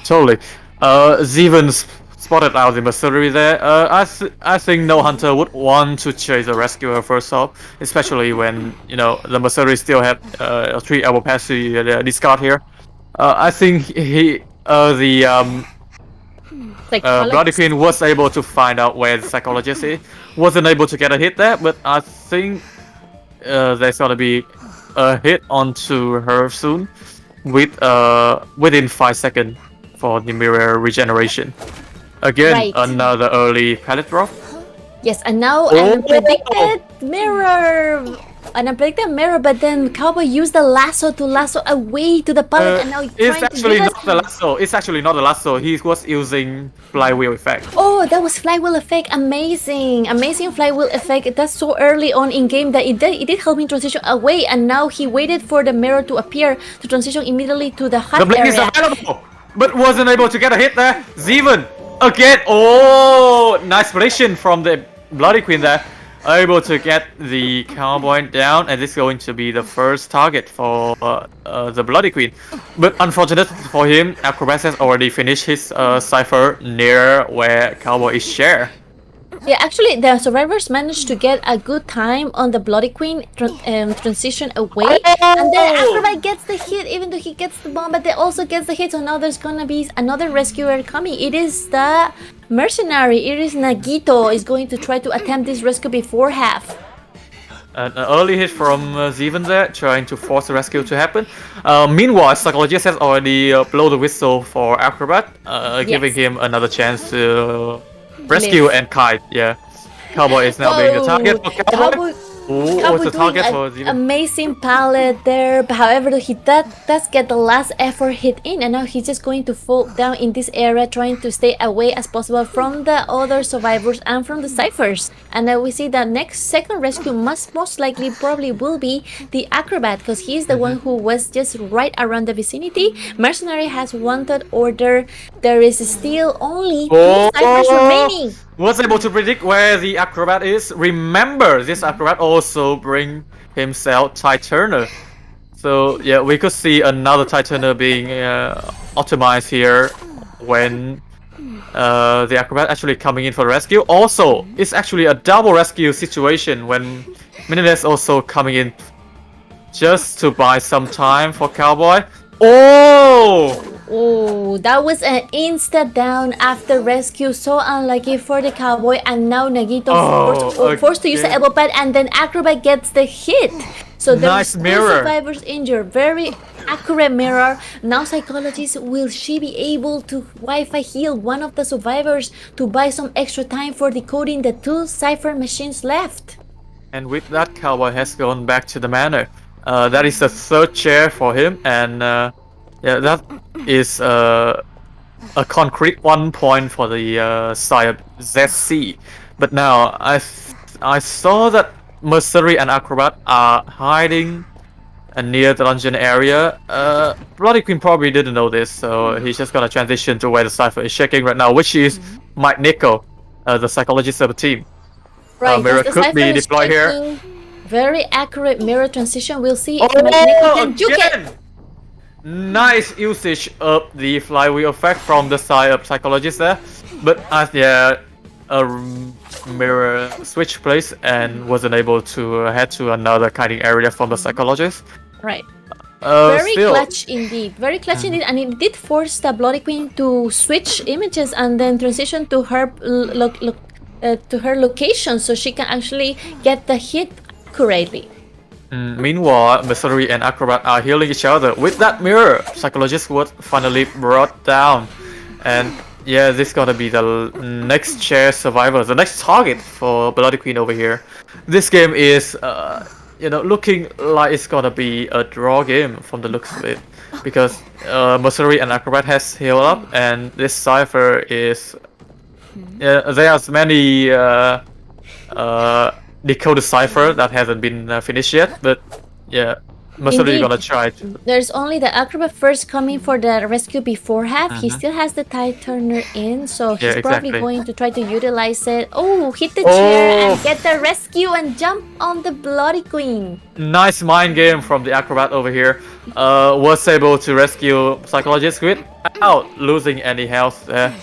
totally. Z1's spotted out the mercenary there. I think no hunter would want to chase a rescuer first off, especially when the mercenary still have 3 elbow pass to discard here. I think Bloody Queen was able to find out where the Psychologist is. Wasn't able to get a hit there, but I think there's gonna be a hit onto her soon within 5 seconds for the mirror regeneration. Again, another early pallet drop. Yes, and now an unpredicted mirror. An unpredicted mirror, but then Cowboy used the lasso to lasso away to the pallet, and now he's it's actually not the lasso. It's actually not the lasso. He was using flywheel effect. Oh, that was flywheel effect. Amazing flywheel effect. That's so early on in game that it did help him transition away, and now he waited for the mirror to appear to transition immediately to the hut area. The blink is available, but wasn't able to get a hit there. Z1 again. Nice prediction from the Bloody Queen there. Able to get the Cowboy down, and this is going to be the first target for the Bloody Queen. But unfortunate for him, Acrobat has already finished his cipher near where Cowboy is shared. Yeah, actually, the survivors managed to get a good time on the Bloody Queen transition away, and then Acrobat gets the hit, even though he gets the bomb, but they also gets the hit. So now there's gonna be another rescuer coming. It is the mercenary. It is Nagito is going to try to attempt this rescue before half. An early hit from Z1 there, trying to force the rescue to happen. Meanwhile, Psychologist has already blown the whistle for Acrobat, giving him another chance to rescue and kite. Yeah, Cowboy is now being the target for Cowboy. Cowboy what's the doing target an for Zeven? amazing pallet there, but however he does get the last effort hit in, and now he's just going to fall down in this area, trying to stay away as possible from the other survivors and from the ciphers. And now we see that next second rescue most likely probably will be the acrobat, because he's the one who was just right around the vicinity. Mercenary has wanted order. There is still only 2 ciphers remaining. Was able to predict where the acrobat is. Remember, this acrobat also bring himself Titaner. So yeah, we could see another Titaner being optimized here when the acrobat actually coming in for rescue. Also, it's actually a double rescue situation when Menendez also coming in just to buy some time for Cowboy. Oh, that was an insta down after rescue. So unlucky for the Cowboy, and now Nagito forced to use the elbow pad, and then Acrobat gets the hit. So there's 2 survivors injured. Very accurate mirror. Now Psychologist, will she be able to Wi-Fi heal one of the survivors to buy some extra time for decoding the 2 cipher machines left? And with that, Cowboy has gone back to the manor. That is the 3rd chair for him, and yeah, that is a concrete 1 point for the side ZC. But now I saw that Mercenary and Acrobat are hiding near the dungeon area. Bloody Queen probably didn't know this, so he's just gonna transition to where the cipher is shaking right now, which is Mike Nico, the psychologist of the team. Right, mirror could be deployed here. Very accurate mirror transition. We'll see if Mike Nico can juke it. Nice usage of the flywheel effect from the side of Psychologist there. But yeah, a mirror switch place and wasn't able to head to another kiting area from the Psychologist. Right. Very still, clutch indeed. Very clutch indeed. And it did force the Bloody Queen to switch images and then transition to her location, so she can actually get the hit accurately. Meanwhile, Mercenary and Acrobat are healing each other. With that mirror, Psychologist was finally brought down. And yeah, this is gonna be the next chair survivor, the next target for Bloody Queen over here. This game is, looking like it's gonna be a draw game from the looks of it. Because Mercenary and Acrobat has healed up, and this cipher is... there's many decoded cipher that hasn't been finished yet, but yeah, Mercenary gonna try to. There's only the Acrobat first coming for the rescue before half. He still has the tide turner in, so he's probably going to try to utilize it. Oh, hit the chair and get the rescue and jump on the Bloody Queen. Nice mind game from the Acrobat over here. Was able to rescue Psychologist without losing any health there.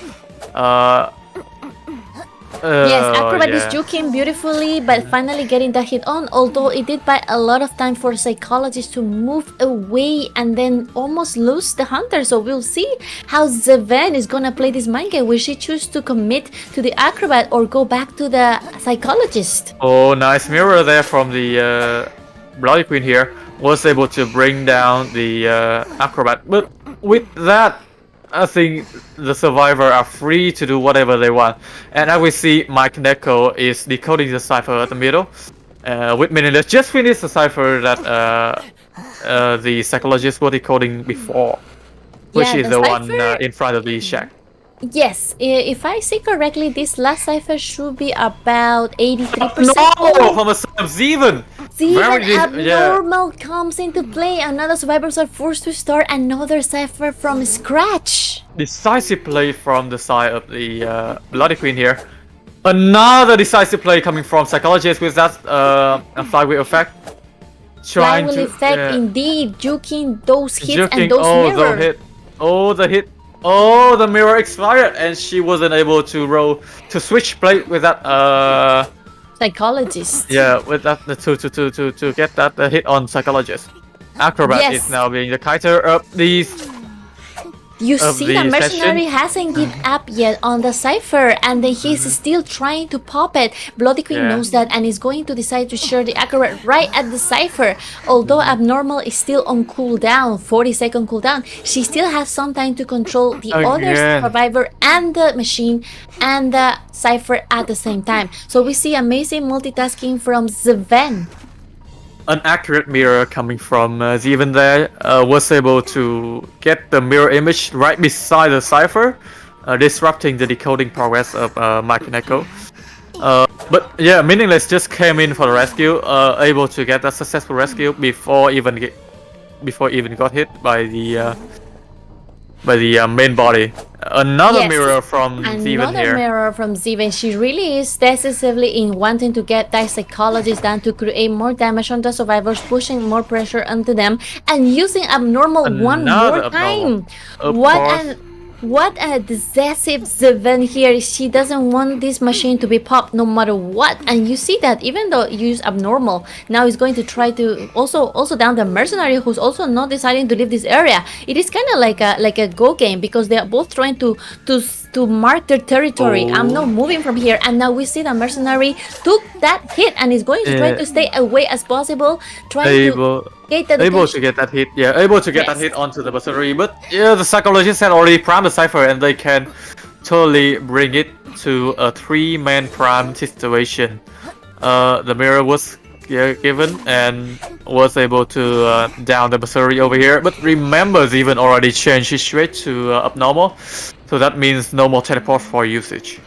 Yes, Acrobat is juking beautifully, but finally getting that hit on, although it did buy a lot of time for Psychologist to move away and then almost lose the Hunter. So we'll see how Zeven is gonna play this mind game. Will she choose to commit to the Acrobat or go back to the Psychologist? Oh, nice mirror there from the Bloody Queen here. Was able to bring down the Acrobat, but with that, I think the survivor are free to do whatever they want. And as we see, Mike Neko is decoding the cipher at the middle. With Menendez just finished the cipher that the Psychologist was decoding before, which is the one in front of the shack. Yes, if I see correctly, this last cipher should be about 83%. No, from a Zeven! Zeven abnormal comes into play. Another survivors are forced to start another cipher from scratch. Decisive play from the side of the Bloody Queen here. Another decisive play coming from Psychologist with that flywheel effect. Flywheel effect indeed, juking those hits and those mirrors. The hit. Oh, the mirror expired, and she wasn't able to switch plate with that Psychologist. Yeah, with that to get that hit on Psychologist. Acrobat is now being the kiter of these You of see the the mercenary session. hasn't given up yet on the cipher, and then he's still trying to pop it. Bloody Queen Yeah. knows that and is going to decide to share the accurate right at the cipher. Although Abnormal is still on cooldown, 40-second cooldown, she still has some time to control the other Again. survivor and the machine and the cipher at the same time. So we see amazing multitasking from Zven. An accurate mirror coming from Zeven there was able to get the mirror image right beside the cipher, disrupting the decoding progress of Makineko. But yeah, Meaningless just came in for the rescue, able to get a successful rescue before even got hit by the main body. Another Yes, mirror from Zeven Another here. mirror from Zeven. She really is decisively in wanting to get that psychologist down to create more damage on the survivors, pushing more pressure onto them, and using Abnormal one Another more Abnormal. time. Of What course. what a decisive Zeven here. She doesn't want this machine to be popped no matter what. And you see that even though you use Abnormal, now he's going to try to also down the mercenary who's also not deciding to leave this area. It is kind of like a go game because they are both trying to mark their territory. I'm not moving from here, and now we see the mercenary took that hit and is going to try to stay away as possible, trying to get the Able to get that hit, yeah, able to get that Yes. hit onto the mercenary, but yeah, the psychologists had already primed the cipher and they can totally bring it to a 3-man prime situation. The mirror was given and was able to down the mercenary over here, but remember Zeven already changed his rate to Abnormal, so that means no more teleport for usage.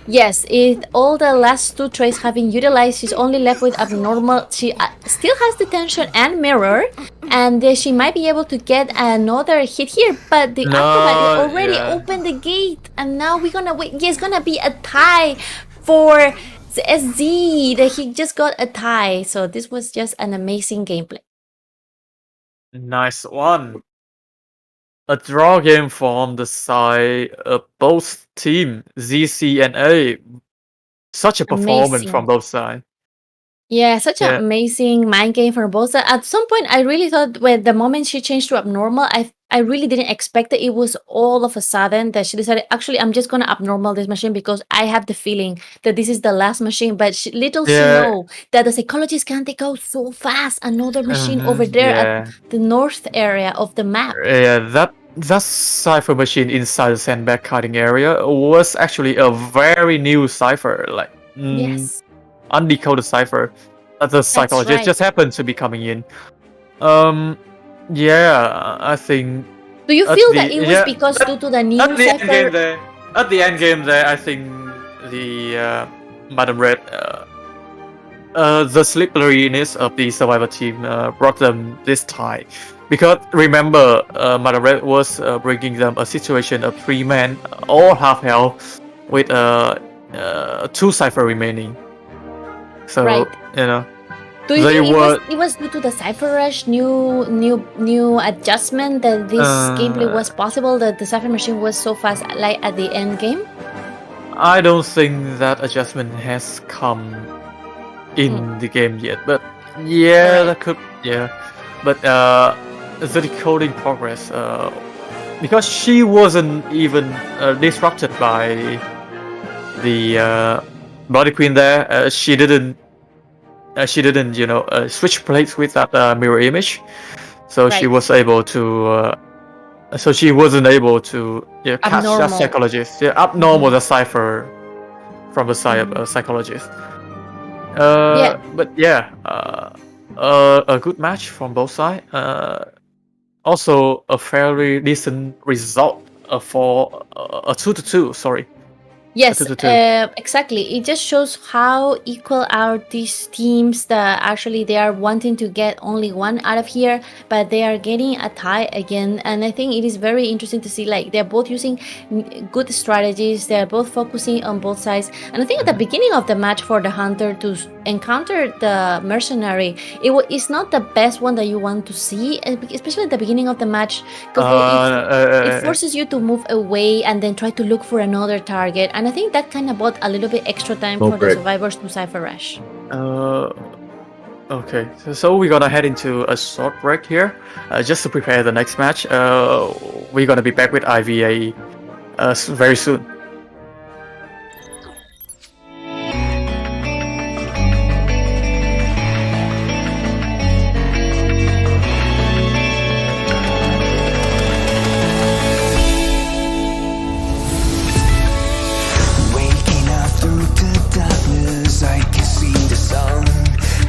Yes, all the last two traits have been utilized. She's only left with Abnormal. She still has Detention and Mirror, and she might be able to get another hit here. But the Acrobat already opened the gate, and now we're gonna wait. It's gonna be a tie for the SZ. That he just got a tie. So this was just an amazing gameplay. Nice one. A draw game from the side of both team, ZC and A. Such a performance Amazing. from both sides. Yeah, such an Yeah. amazing mind game for both. At some point, I really thought when the moment she changed to Abnormal, I really didn't expect that it was all of a sudden that she decided, actually, I'm just gonna Abnormal this machine because I have the feeling that this is the last machine. But little she know that the psychologist can't take out so fast another machine over there at the north area of the map. Yeah, that cipher machine inside the sandbag cutting area was actually a very new cipher, like Yes. undecoded cipher. The psychologist right. just happened to be coming in. Yeah, I think Do you at feel the- that it was yeah, because due to the new at the end game cipher? there, at the end game there, I think the Madam Red, the slipperiness of the survivor team brought them this tie, because remember, Madam Red was bringing them a situation of 3 men, all half health, with 2 cipher remaining. So Right. you know. Do you They think were- it was due to the Cypher Rush new adjustment that this gameplay was possible, that the Cypher machine was so fast like at the end game? I don't think that adjustment has come in the game yet, but yeah, that could, yeah. But the decoding progress, because she wasn't even disrupted by the Bloody Queen there, she didn't, you know, switch plates with that mirror image, so she Right. was able to. So she wasn't able to catch that Abnormal. psychologist. Yeah, Abnormal the cipher from the side of psychologist. Yeah. But yeah, a good match from both sides. Also, a fairly decent result for a 2-2. Sorry. Yes, 2-2. exactly. It just shows how equal are these teams, that actually they are wanting to get only one out of here, but they are getting a tie again. And I think it is very interesting to see, like, they're both using good strategies. They're both focusing on both sides. And I think at the beginning of the match for the Hunter to encounter the Mercenary, it's not the best one that you want to see, especially at the beginning of the match, because it forces you to move away and then try to look for another target. And I think that kind of bought a little bit extra time for the survivors to Cypher Rush. Okay, so we're gonna head into a short break here, just to prepare the next match. We're gonna be back with IVA very soon. Waking up through the darkness, I can see the sun.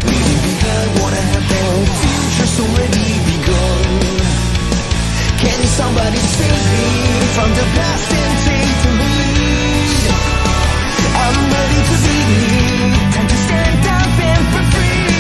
Leaving behind what I have built, future's already begun. Can somebody save me from the past and take the lead? I'm ready to be me, time to stand up and be free.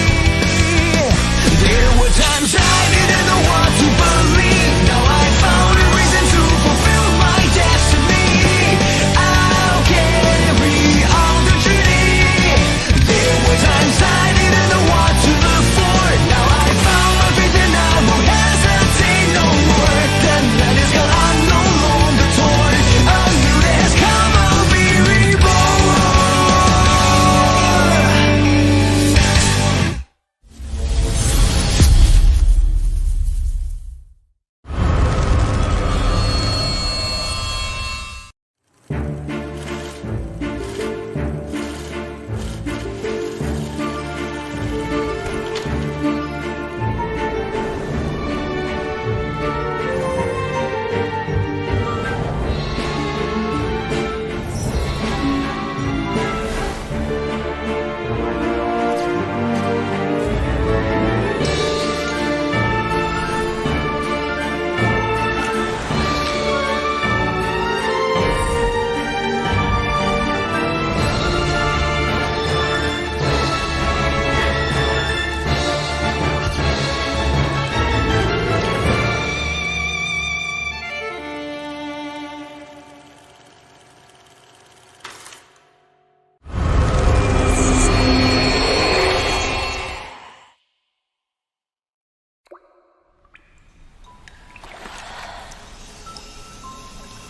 There were times I didn't know what to believe. Now I found a reason to fulfill my destiny. I'll carry on the journey. There were times I didn't know what to look for. Now I found my faith and I won't hesitate no more. The night is gone, I'm no longer torn. A new day has come, I'll be reborn.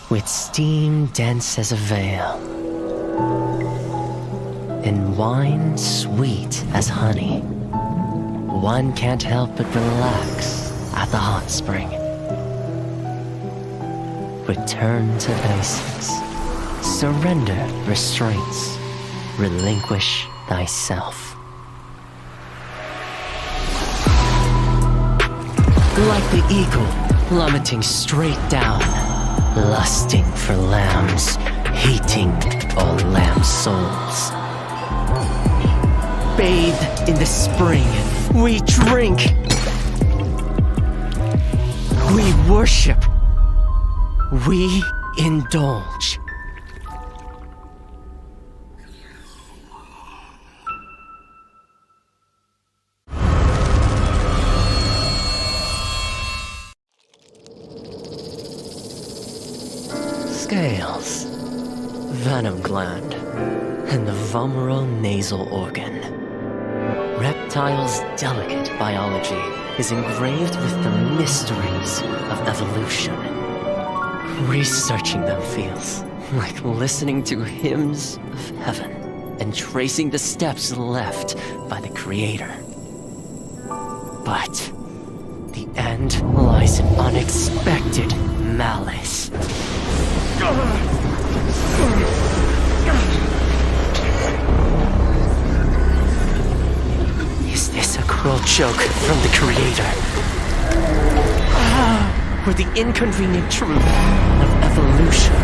With steam dense as a veil, and wine sweet as honey, one can't help but relax at the hot spring. Return to basics. Surrender restraints. Relinquish thyself. Like the eagle plummeting straight down, lusting for lambs, hating all lamb souls. Bathed in the spring, we drink. We worship. We indulge. Scales, venom gland, and the vomeronasal organ. Reptiles' delicate biology is engraved with the mysteries of evolution. Researching them feels like listening to hymns of heaven and tracing the steps left by the Creator. But the end lies in unexpected malice. Is this a cruel joke from the Creator? Or the inconvenient truth of evolution?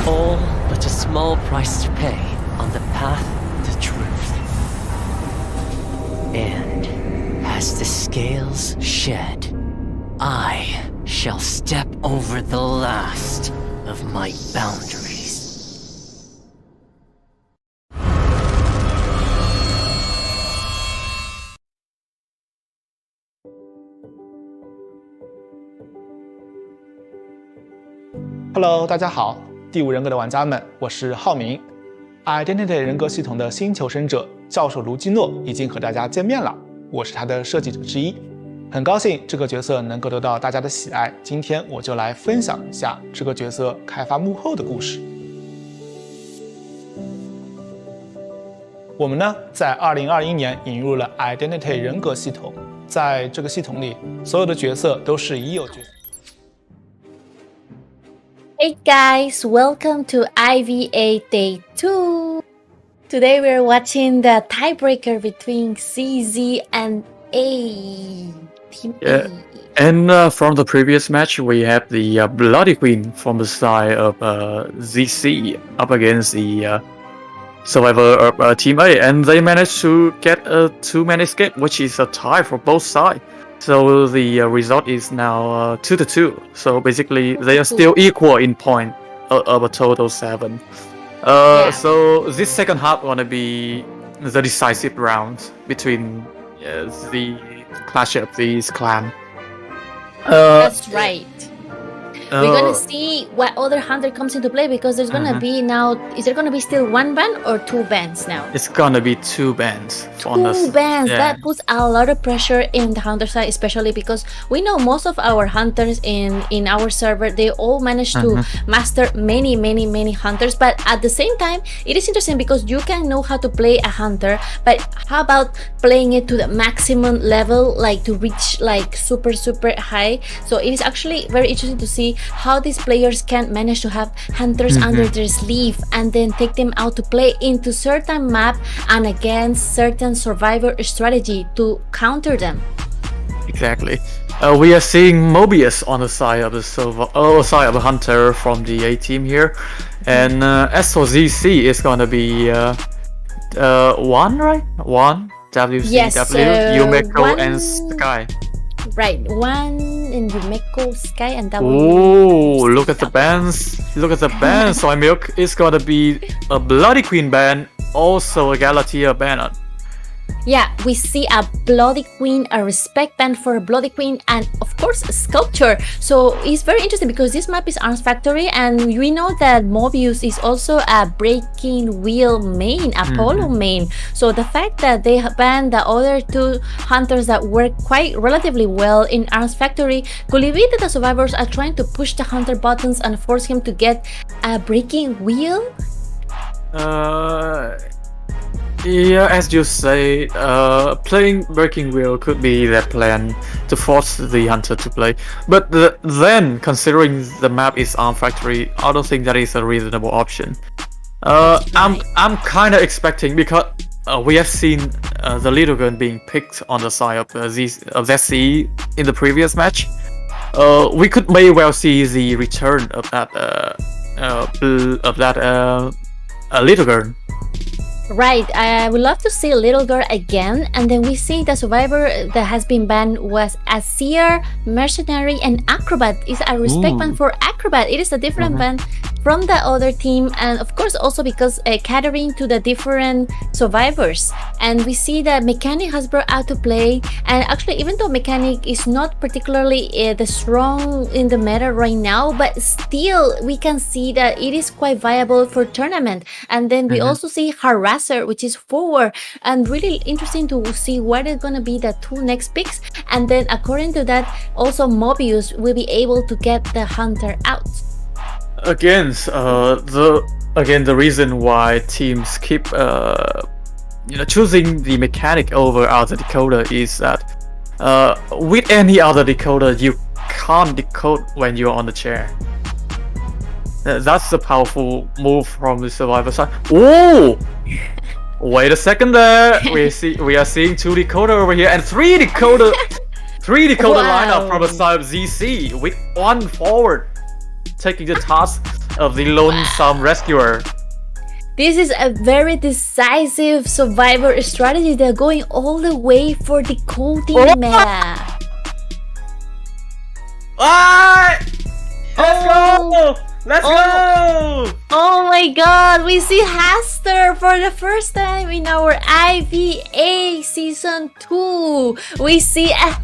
All but a small price to pay on the path to truth. And as the scales shed, I shall step over the last of my boundaries. Hello， 大家好，第五人格的玩家们，我是浩明。Identity 人格系统的新求生者教授卢基诺已经和大家见面了，我是他的设计者之一。很高兴这个角色能够得到大家的喜爱，今天我就来分享一下这个角色开发幕后的故事。我们呢，在2021年引入了 Identity 人格系统，在这个系统里，所有的角色都是已有角色。Hey guys, welcome to IVA Day 2. Today we're watching the tiebreaker between CZ and A. Team Yeah. A. And from the previous match, we have the Bloody Queen from the side of ZC up against the survivor of Team A, and they managed to get a 2-man escape, which is a tie for both sides. So the result is now 2-2. So basically, they are still equal in point of a total 7. So this second half gonna be the decisive round between the clash of these clans. That's right. We're gonna see what other hunter comes into play because there's gonna be now. Is there gonna be still one ban or 2 bans now? It's gonna be 2 bans. 2 bans. That puts a lot of pressure in the hunter side, especially because we know most of our hunters in our server, they all manage to master many hunters. But at the same time, it is interesting because you can know how to play a hunter, but how about playing it to the maximum level, like to reach like super high? So it is actually very interesting to see how these players can manage to have hunters under their sleeve and then take them out to play into certain map and against certain survivor strategy to counter them. Exactly. We are seeing Mobius on the side of the side of the hunter from the A team here, and as for ZC, it's gonna be 1, right? 1 WCW, Yes, Yumeko, 1 and Sky. Right, 1 in Yumeko, Sky, and W. Oh, look at the bands! Look at the bands! Soy Milk is gonna be a Bloody Queen band, also a Galatea band. Yeah, we see a Bloody Queen, a respect band for a Bloody Queen, and of course a sculpture. So it's very interesting because this map is Arms Factory, and we know that Mobius is also a Breaking Wheel main, Apollo main. So the fact that they banned the other 2 hunters that work quite relatively well in Arms Factory, could it be that the survivors are trying to push the hunter buttons and force him to get a Breaking Wheel? Yeah, as you say, playing Breaking Wheel could be their plan to force the hunter to play. But then, considering the map is Arm Factory, I don't think that is a reasonable option. I'm kind of expecting, because we have seen the Little Girl being picked on the side of ZC in the previous match. We could may well see the return of that Little Girl. Right, I would love to see Little Girl again, and then we see the survivor that has been banned was a seer, mercenary, and acrobat. It's a respect band for acrobat. It is a different band from the other team, and of course also because catering to the different survivors. And we see that Mechanic has brought out to play, and actually even though Mechanic is not particularly the strong in the meta right now, but still we can see that it is quite viable for tournament. And then we also see Harasser, which is forward, and really interesting to see what is going to be the 2 next picks. And then according to that, also Mobius will be able to get the hunter out. Again, the reason why teams keep choosing the Mechanic over other decoder is that with any other decoder you can't decode when you're on the chair. That's the powerful move from the survivor side. Oh, wait a second there. We are seeing 2 decoder over here and 3 decoder lineup from the side of ZC with 1 forward taking the task of the lonesome rescuer. This is a very decisive survivor strategy. They're going all the way for decoding meta. Let's go! Let's go! Oh my god, we see Haster for the first time in our IVA Season 2. We see a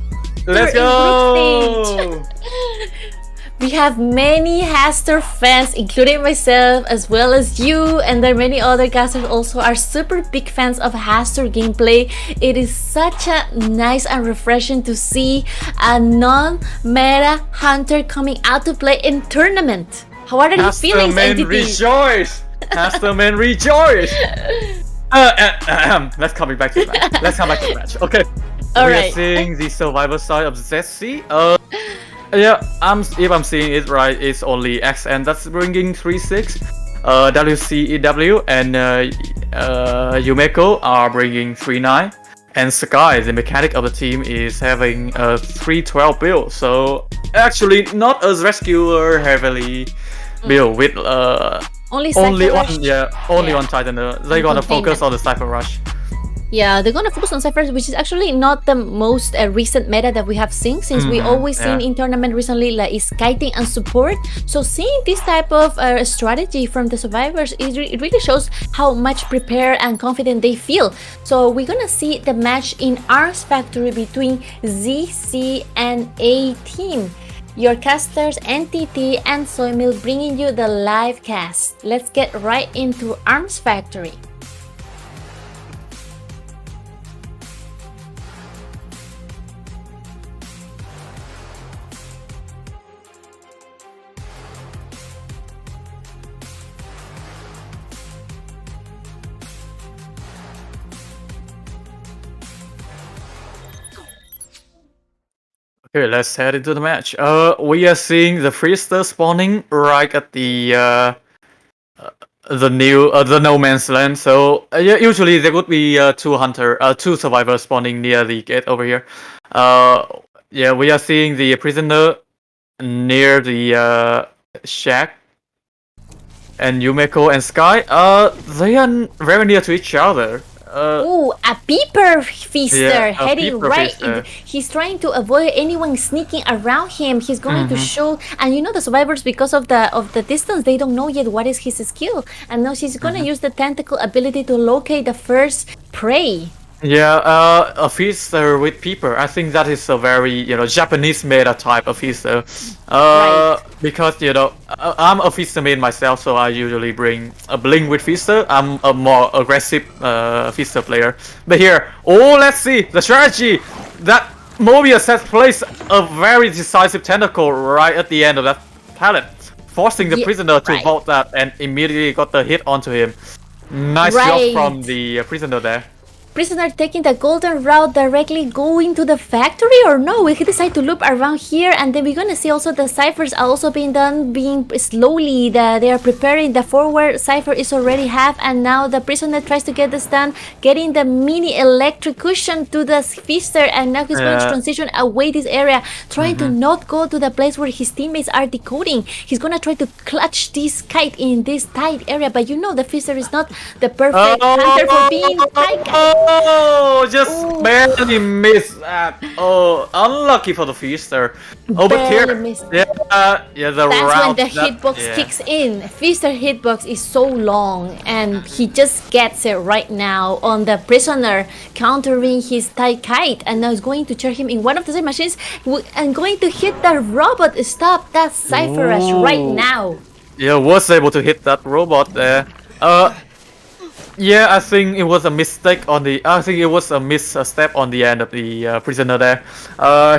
Let's go! We have many Haster fans, including myself, as well as you, and there are many other casters also are super big fans of Haster gameplay. It is such a nice and refreshing to see a non-meta hunter coming out to play in tournament. How are your feelings, Hasterman NTT? rejoice! Hasterman rejoice! Let's come back to the match. Let's come back to the match. Okay. All we right. are seeing the survivor side of ZC. Yeah, if I'm seeing it right, it's only XN that's bringing 3-6. WCEW and Yumeko are bringing 3-9. And Sky, the mechanic of the team, is having a 3-12 build. So actually not as rescuer heavily build with Only on Titan. They're gonna focus on the Cypher Rush. Yeah, they're gonna focus on Cyphers, which is actually not the most recent meta that we have seen, since we always seen in tournament recently like is kiting and support. So seeing this type of strategy from the survivors, it really shows how much prepared and confident they feel. So we're gonna see the match in Arms Factory between ZC and A team. Your casters NTT and Soymil bringing you the live cast. Let's get right into Arms Factory. Okay, let's head into the match. We are seeing the Freester spawning right at the no man's land. So yeah, usually there would be two survivors spawning near the gate over here. Yeah, we are seeing the prisoner near the shack, and Yumeko and Sky. They are very near to each other. Ooh, a peeper feaster heading right feaster. He's trying to avoid anyone sneaking around him. He's going to show, and you know the survivors, because of the distance, they don't know yet what is his skill, and now she's gonna use the tentacle ability to locate the first prey. Yeah, a feaster with peeper. I think that is a very, Japanese meta type of feaster. Right. Because, I'm a feaster main myself, so I usually bring a blink with feaster. I'm a more aggressive feaster player. But here, let's see the strategy. That Mobius has placed a very decisive tentacle right at the end of that pallet, forcing the prisoner to vault that, and immediately got the hit onto him. Nice job from the prisoner there. Prisoner taking the golden route directly going to the factory, or no? We decide to loop around here, and then we're gonna see also the ciphers are also being done, being slowly. They are preparing. The forward cipher is already half, and now the prisoner tries to get this done, getting the mini electrocution to the feaster, and now he's going to transition away this area, trying to not go to the place where his teammates are decoding. He's gonna try to clutch this kite in this tight area, but you know the feaster is not the perfect hunter for being tight kite. Just barely missed that. Unlucky for the feaster. But here, the that's when the hitbox kicks in. Feaster hitbox is so long, and he just gets it right now on the prisoner, countering his tight kite, and now he's going to charge him in one of the same machines and going to hit the robot. Stop that cipher rush right now. Yeah, was able to hit that robot there. Yeah, I think it was a mistake on the. I think it was a misstep on the end of the prisoner there.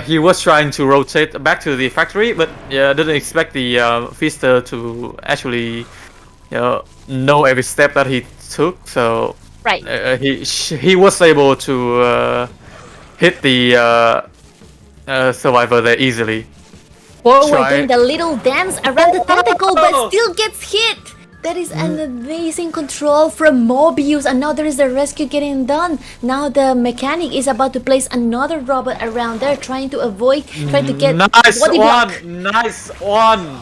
He was trying to rotate back to the factory, but didn't expect the feaster to actually, know every step that he took. So he was able to hit the survivor there easily. Forward doing the little dance around the tentacle, but still gets hit. That is an amazing control from Mobius, and now there is the rescue getting done. Now the mechanic is about to place another robot around there, trying to avoid, trying to get Nice one!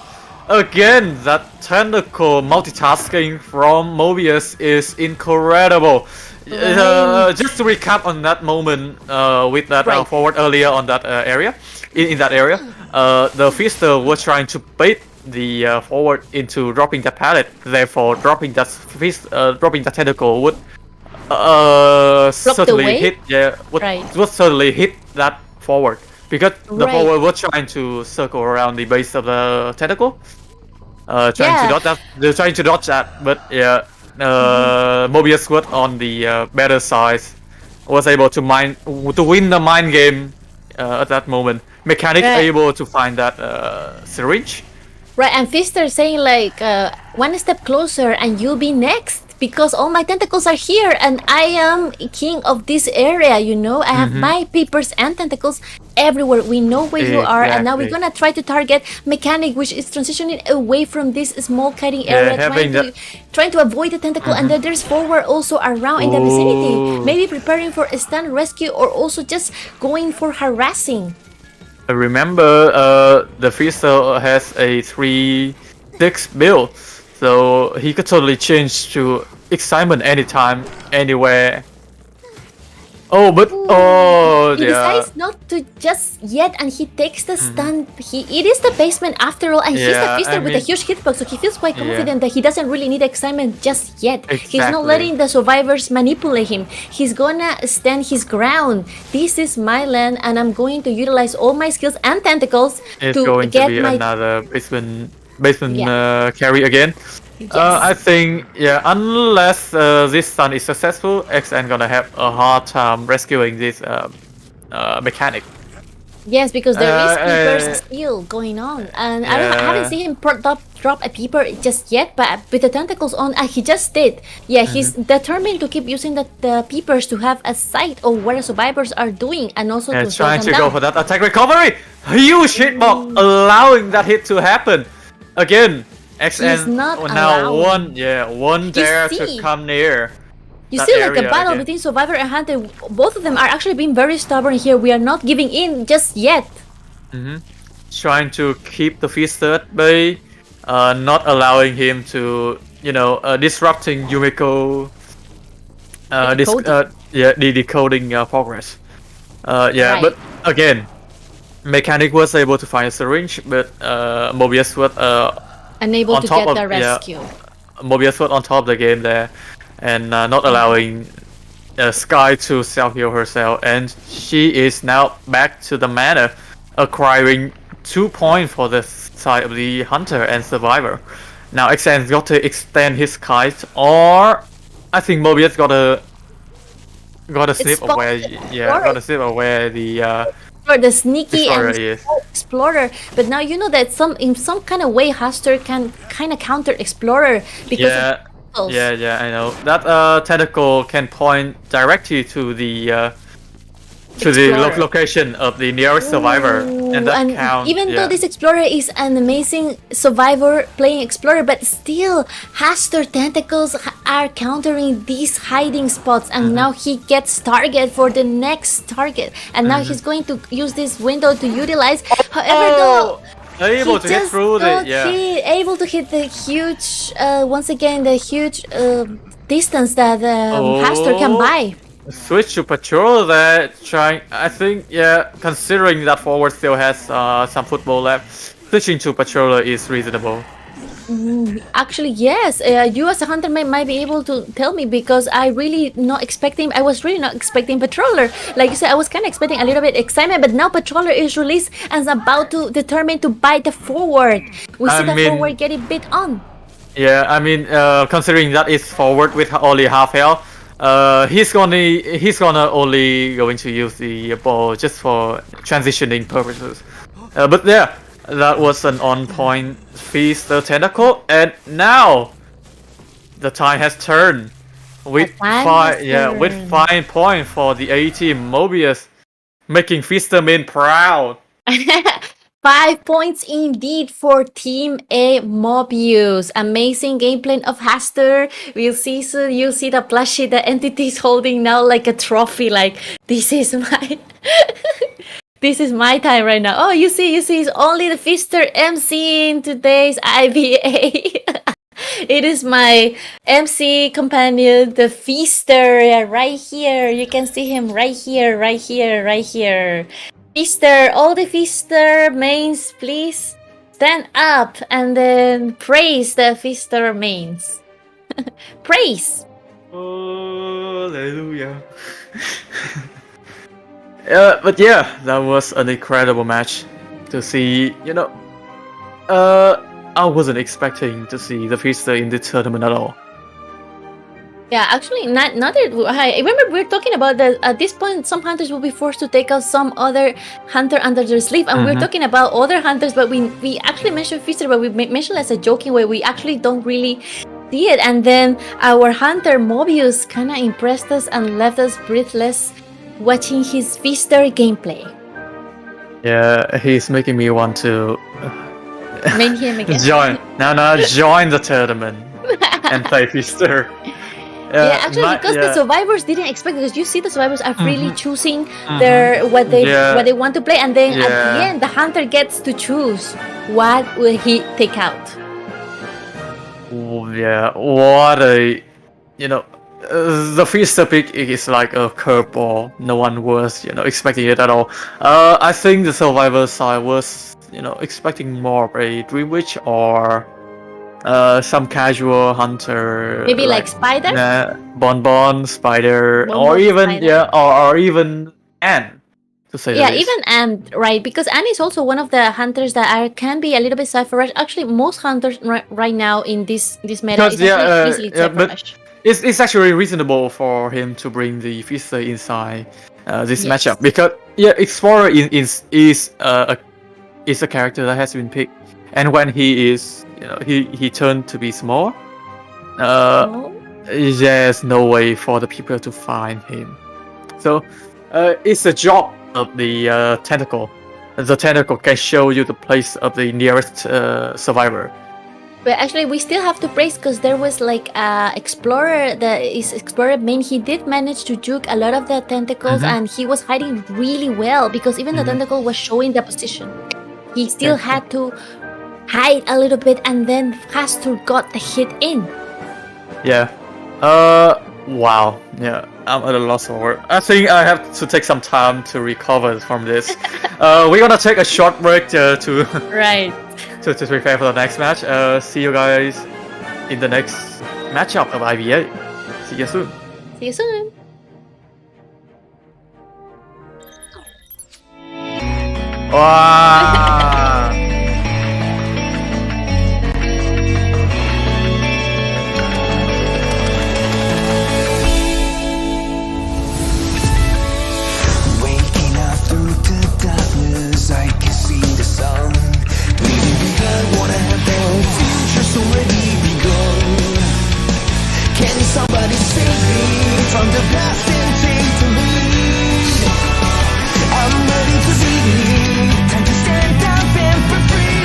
Again, that tentacle multitasking from Mobius is incredible. Just to recap on that moment with that forward earlier on that area, in that area, the feaster was trying to bait the forward into dropping the pallet, therefore dropping that tentacle would certainly hit would certainly hit that forward. because the Right. forward was trying to circle around the base of the tentacle, trying Yeah. to dodge that. They're trying to dodge that, but yeah, Mobius was on the better side, was able to win the mind game at that moment. Mechanic Right. able to find that syringe. Right, and Fister saying like, one step closer and you'll be next because all my tentacles are here and I am king of this area, you know? I have my peepers and tentacles everywhere. We know where you are, and now we're Exactly. gonna try to target Mechanic, which is transitioning away from this small kiting area, trying to avoid the tentacle, and then there's forward also around in the vicinity. Ooh. Maybe preparing for a stun rescue or also just going for harassing. Remember, the Freezer has a 3-6 build, so he could totally change to excitement anytime, anywhere. Oh, but He decides not to just yet, and he takes the stun. It is the basement after all, and he's the Yeah, Fister I with a mean- huge hitbox, so he feels quite Yeah. confident that he doesn't really need excitement just yet. He's not Exactly. letting the survivors manipulate him. He's gonna stand his ground. This is my land, and I'm going to utilize all my skills and tentacles it's to going get to be my. another basement Yeah. carry again. Yes. I think, yeah, unless this stun is successful, XN gonna have a hard time rescuing this mechanic. Yes, because there is peepers uh, still going on, and I yeah. haven't seen him drop a peeper just yet. But with the tentacles on, he just did. Yeah, he's determined to keep using the peepers to have a sight of what the survivors are doing, and also And to slow trying them to go down. for that attack recovery. Huge hitbox, allowing that hit to happen. Again, XN He's not now allowing. one dare to see. come near. You that see, like the area battle again. between Survivor and Hunter, both of them are actually being very stubborn here. We are not giving in just yet. Trying to keep the Feaster at bay, not allowing him to, disrupting Yumiko. The decoding progress. Right. But again, Mechanic was able to find a syringe, but Mobius was Unable on to top get of- the yeah. rescue. Mobius was on top of the game there, and not allowing Sky to self-heal herself, and she is now back to the manor, acquiring 2 points for the side of the Hunter and Survivor. Now XN's got to extend his kite, or I think Mobius gotta slip spot- away. Yeah, or- gotta slip away the Or the sneaky Explorer and is. Explorer, but now you know that in some kind of way Huster can kind of counter Explorer because of tentacles. Yeah, I know. That tentacle can point directly to the Explorer. location of the nearest survivor, and that And counts. even though this Explorer is an amazing survivor playing Explorer, but still Huster tentacles are countering these hiding spots, and now he gets target for the next target, and now he's going to use this window to utilize. However, though. able He to hit just through got the able to hit the huge once again the huge distance that Pastor can buy. switch to patrol there. Trying, I think, considering that forward still has some football left, switching to patroller is reasonable. Actually, yes. You as a hunter might be able to tell me, because I was really not expecting Patroller. Like you said, I was kind of expecting a little bit excitement, but now Patroller is released and is about to determine to bite the forward. We see the forward getting bit on. Yeah, I mean, considering that it's forward with only half health, he's gonna only going to use the ball just for transitioning purposes. But yeah, that was an on-point feast the tentacle, and now the tide has turned with with 5 points for the A team. Mobius making Feasterman proud. 5 points indeed for Team A Mobius. Amazing gameplay of Haster. We'll see soon. You'll see the plushie the entity is holding now like a trophy. Like, this is my this is my time right now. Oh, you see, it's only the Fister MC in today's IVA. It is my MC companion, the Feaster, right here. You can see him right here. Feaster, all the Feaster mains, please stand up and then praise the Feaster mains. Praise! Hallelujah. But yeah, that was an incredible match to see. I wasn't expecting to see the Feaster in the tournament at all. Yeah, actually, not that. I remember we were talking about that at this point, some hunters will be forced to take out some other hunter under their sleeve, and we're talking about other hunters, but we actually mentioned Feaster, but we mentioned as a joking way. We actually don't really see it, and then our hunter Mobius kind of impressed us and left us breathless watching his Feaster gameplay. Yeah, he's making me want to Make him again. join the tournament and play Feaster. Yeah, actually, because the survivors didn't expect it, because you see the survivors are freely choosing what they want to play, and then at the end the hunter gets to choose what will he take out. Yeah, what a the Feaster pick is like a curveball. No one was expecting it at all. I think the survivor side was expecting more of a Dream Witch or some casual hunter, maybe like Spider, Bon Spider, or even Spider. Or even Anne, to say the least. Even Anne, right? Because Anne is also one of the hunters that can be a little bit Cypher-ish. Actually, most hunters right now in this meta is easily Cypher-ish. It's actually reasonable for him to bring the Feaster inside this matchup, because Explorer is a character that has been picked, and when he is he turned to be small. There's no way for the people to find him. So it's a job of the tentacle. The tentacle can show you the place of the nearest survivor. But actually, we still have to praise, because there was like Explorer, Explorer main. He did manage to juke a lot of the tentacles, and he was hiding really well, because even the tentacle was showing the position. He still had to hide a little bit, and then Hastur got the hit in. Yeah. Wow. Yeah, I'm at a loss for words. I think I have to take some time to recover from this. We're gonna take a short break to right. to prepare for the next match. See you guys in the next matchup of IVA. See you soon. See you soon. Wow. Waking up through the darkness, I can see the sun. Leaving behind what I have done, future's already begun. Can somebody save me from the past and take the lead? I'm ready to be, time to stand up and be free.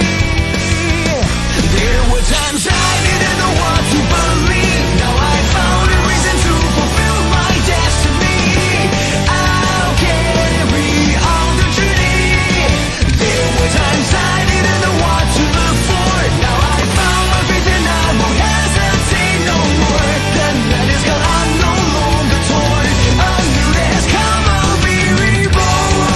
There were times I didn't know what to believe. Now I found a reason to fulfill my destiny. I'll carry on the journey. There were times I didn't know what to look for. Now I found my faith and I won't hesitate no more. The night is gone, I'm no longer torn. A new day has come, I'll be reborn.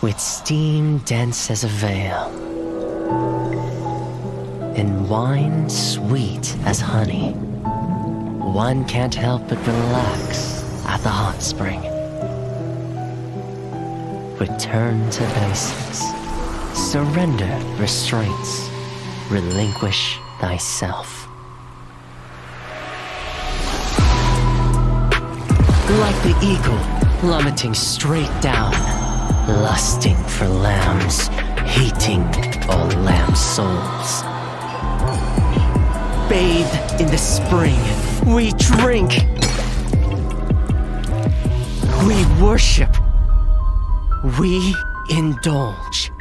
With steam dense as a veil, and wine sweet as honey, one can't help but relax at the hot spring. Return to basics, Surrender restraints. Relinquish thyself. Like the eagle, plummeting straight down, lusting for lambs, hating all lamb souls. Bathed in the spring, we drink. We worship. We indulge.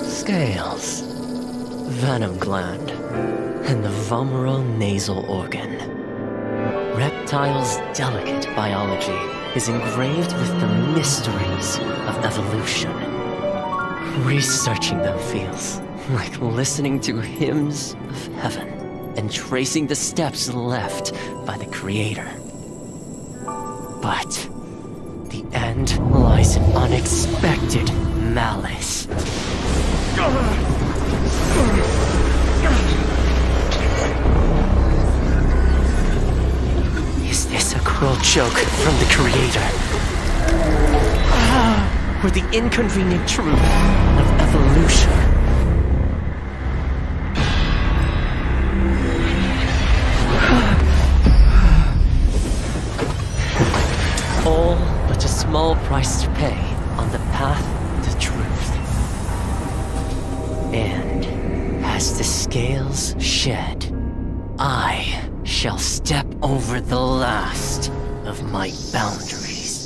Scales, venom gland, and the vomeral nasal organ. Reptiles' delicate biology is engraved with the mysteries of evolution. Researching them feels like listening to hymns of heaven and tracing the steps left by the Creator. But the end lies in unexpected malice. Is this a cruel joke from the Creator? Or the inconvenient truth of evolution? All but a small price to pay on the path to truth. And as the scales shed, I shall step over the last of my boundaries.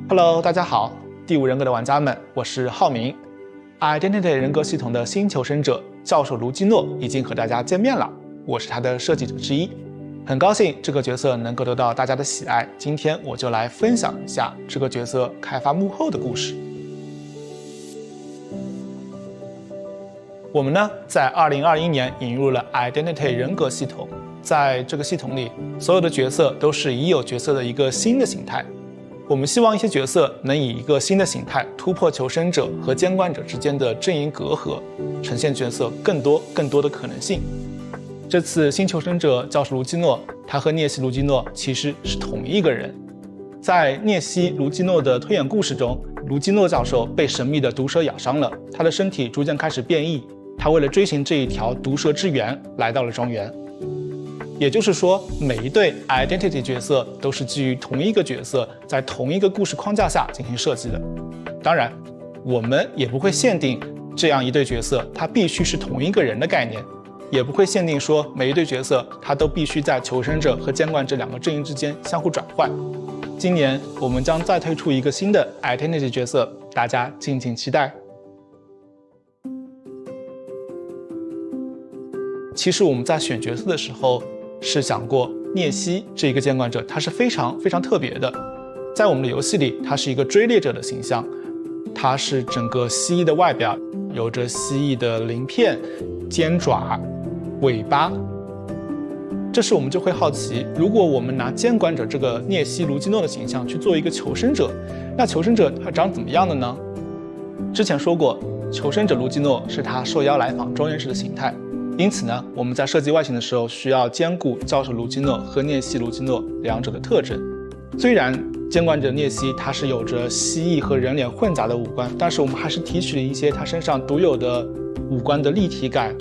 Hello， 大家好，第5人格的玩家们，我是浩明。Identity 人格系统的新求生者教授卢基诺已经和大家见面了，我是他的设计者之一，很高兴这个角色能够得到大家的喜爱。今天我就来分享一下这个角色开发幕后的故事。我们呢，在2021年引入了 Identity 人格系统，在这个系统里，所有的角色都是已有角色的一个新的形态。我们希望一些角色能以一个新的形态突破求生者和监管者之间的阵营隔阂，呈现角色更多的可能性。这次新求生者教授卢基诺，他和涅西卢基诺其实是同一个人。在涅西卢基诺的推演故事中，卢基诺教授被神秘的毒蛇咬伤了，他的身体逐渐开始变异，他为了追寻这一条毒蛇之源来到了庄园。也就是说，每一对 identity 角色都是基于同一个角色，在同一个故事框架下进行设计的。当然，我们也不会限定这样一对角色它必须是同一个人的概念，也不会限定说每一对角色它都必须在求生者和监管者两个阵营之间相互转换。今年我们将再推出一个新的 identity 角色，大家敬请期待。其实我们在选角色的时候是想过，涅西这一个监管者他是非常特别的，在我们的游戏里他是一个追猎者的形象，他是整个蜥蜴的外表，有着蜥蜴的鳞片、尖爪、尾巴。这时我们就会好奇，如果我们拿监管者这个涅西卢基诺的形象去做一个求生者，那求生者他长怎么样的呢？之前说过，求生者卢基诺是他受邀来访庄园时的形态，因此呢，我们在设计外形的时候需要兼顾教授卢基诺和涅西卢基诺两者的特征。虽然监管者涅西他是有着蜥蜴和人脸混杂的五官，但是我们还是提取了一些他身上独有的五官的立体感。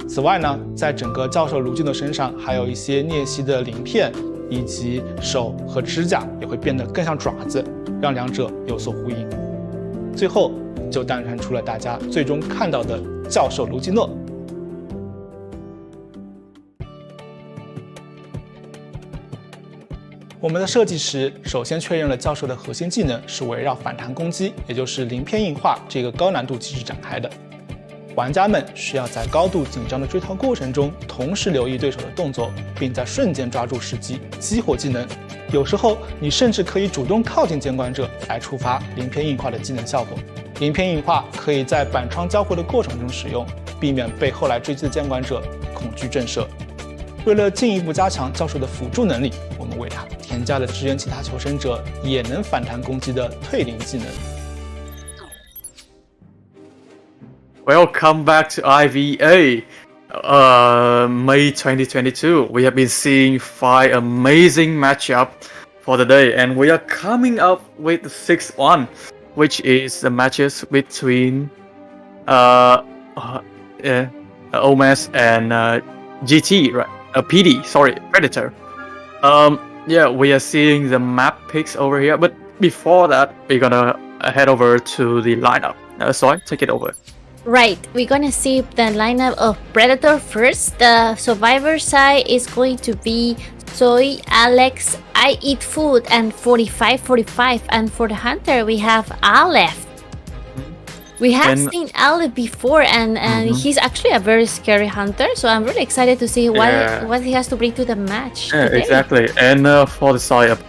此外呢，在整个教授卢基诺身上还有一些涅西的鳞片，以及手和指甲也会变得更像爪子，让两者有所呼应。最后就诞生出了大家最终看到的教授卢基诺。我们的设计时，首先确认了教授的核心技能是围绕反弹攻击，也就是鳞片硬化这个高难度机制展开的。玩家们需要在高度紧张的追逃过程中，同时留意对手的动作，并在瞬间抓住时机，激活技能。有时候，你甚至可以主动靠近监管者来触发鳞片硬化的技能效果。鳞片硬化可以在板窗交互的过程中使用，避免被后来追击的监管者恐惧震慑。为了进一步加强教授的辅助能力，我们为他添加了支援其他求生者也能反弹攻击的退灵技能。Welcome back to IVA. May 2022. We have been seeing 5 amazing matchups for the day, and we are coming up with the 6th one, which is the matches between OmeZ and GT, right? PD, sorry, Predator. Yeah, we are seeing the map picks over here, but before that, we're gonna head over to the lineup. Sorry, take it over. Right, we're gonna see the lineup of Predator first. The survivor side is going to be Zoe, Alex, I Eat Food, and 4545. And for the hunter, we have Aleph. We have seen Aleph before, and he's actually a very scary hunter. So I'm really excited to see what he has to bring to the match. Yeah, today. exactly. And for the side of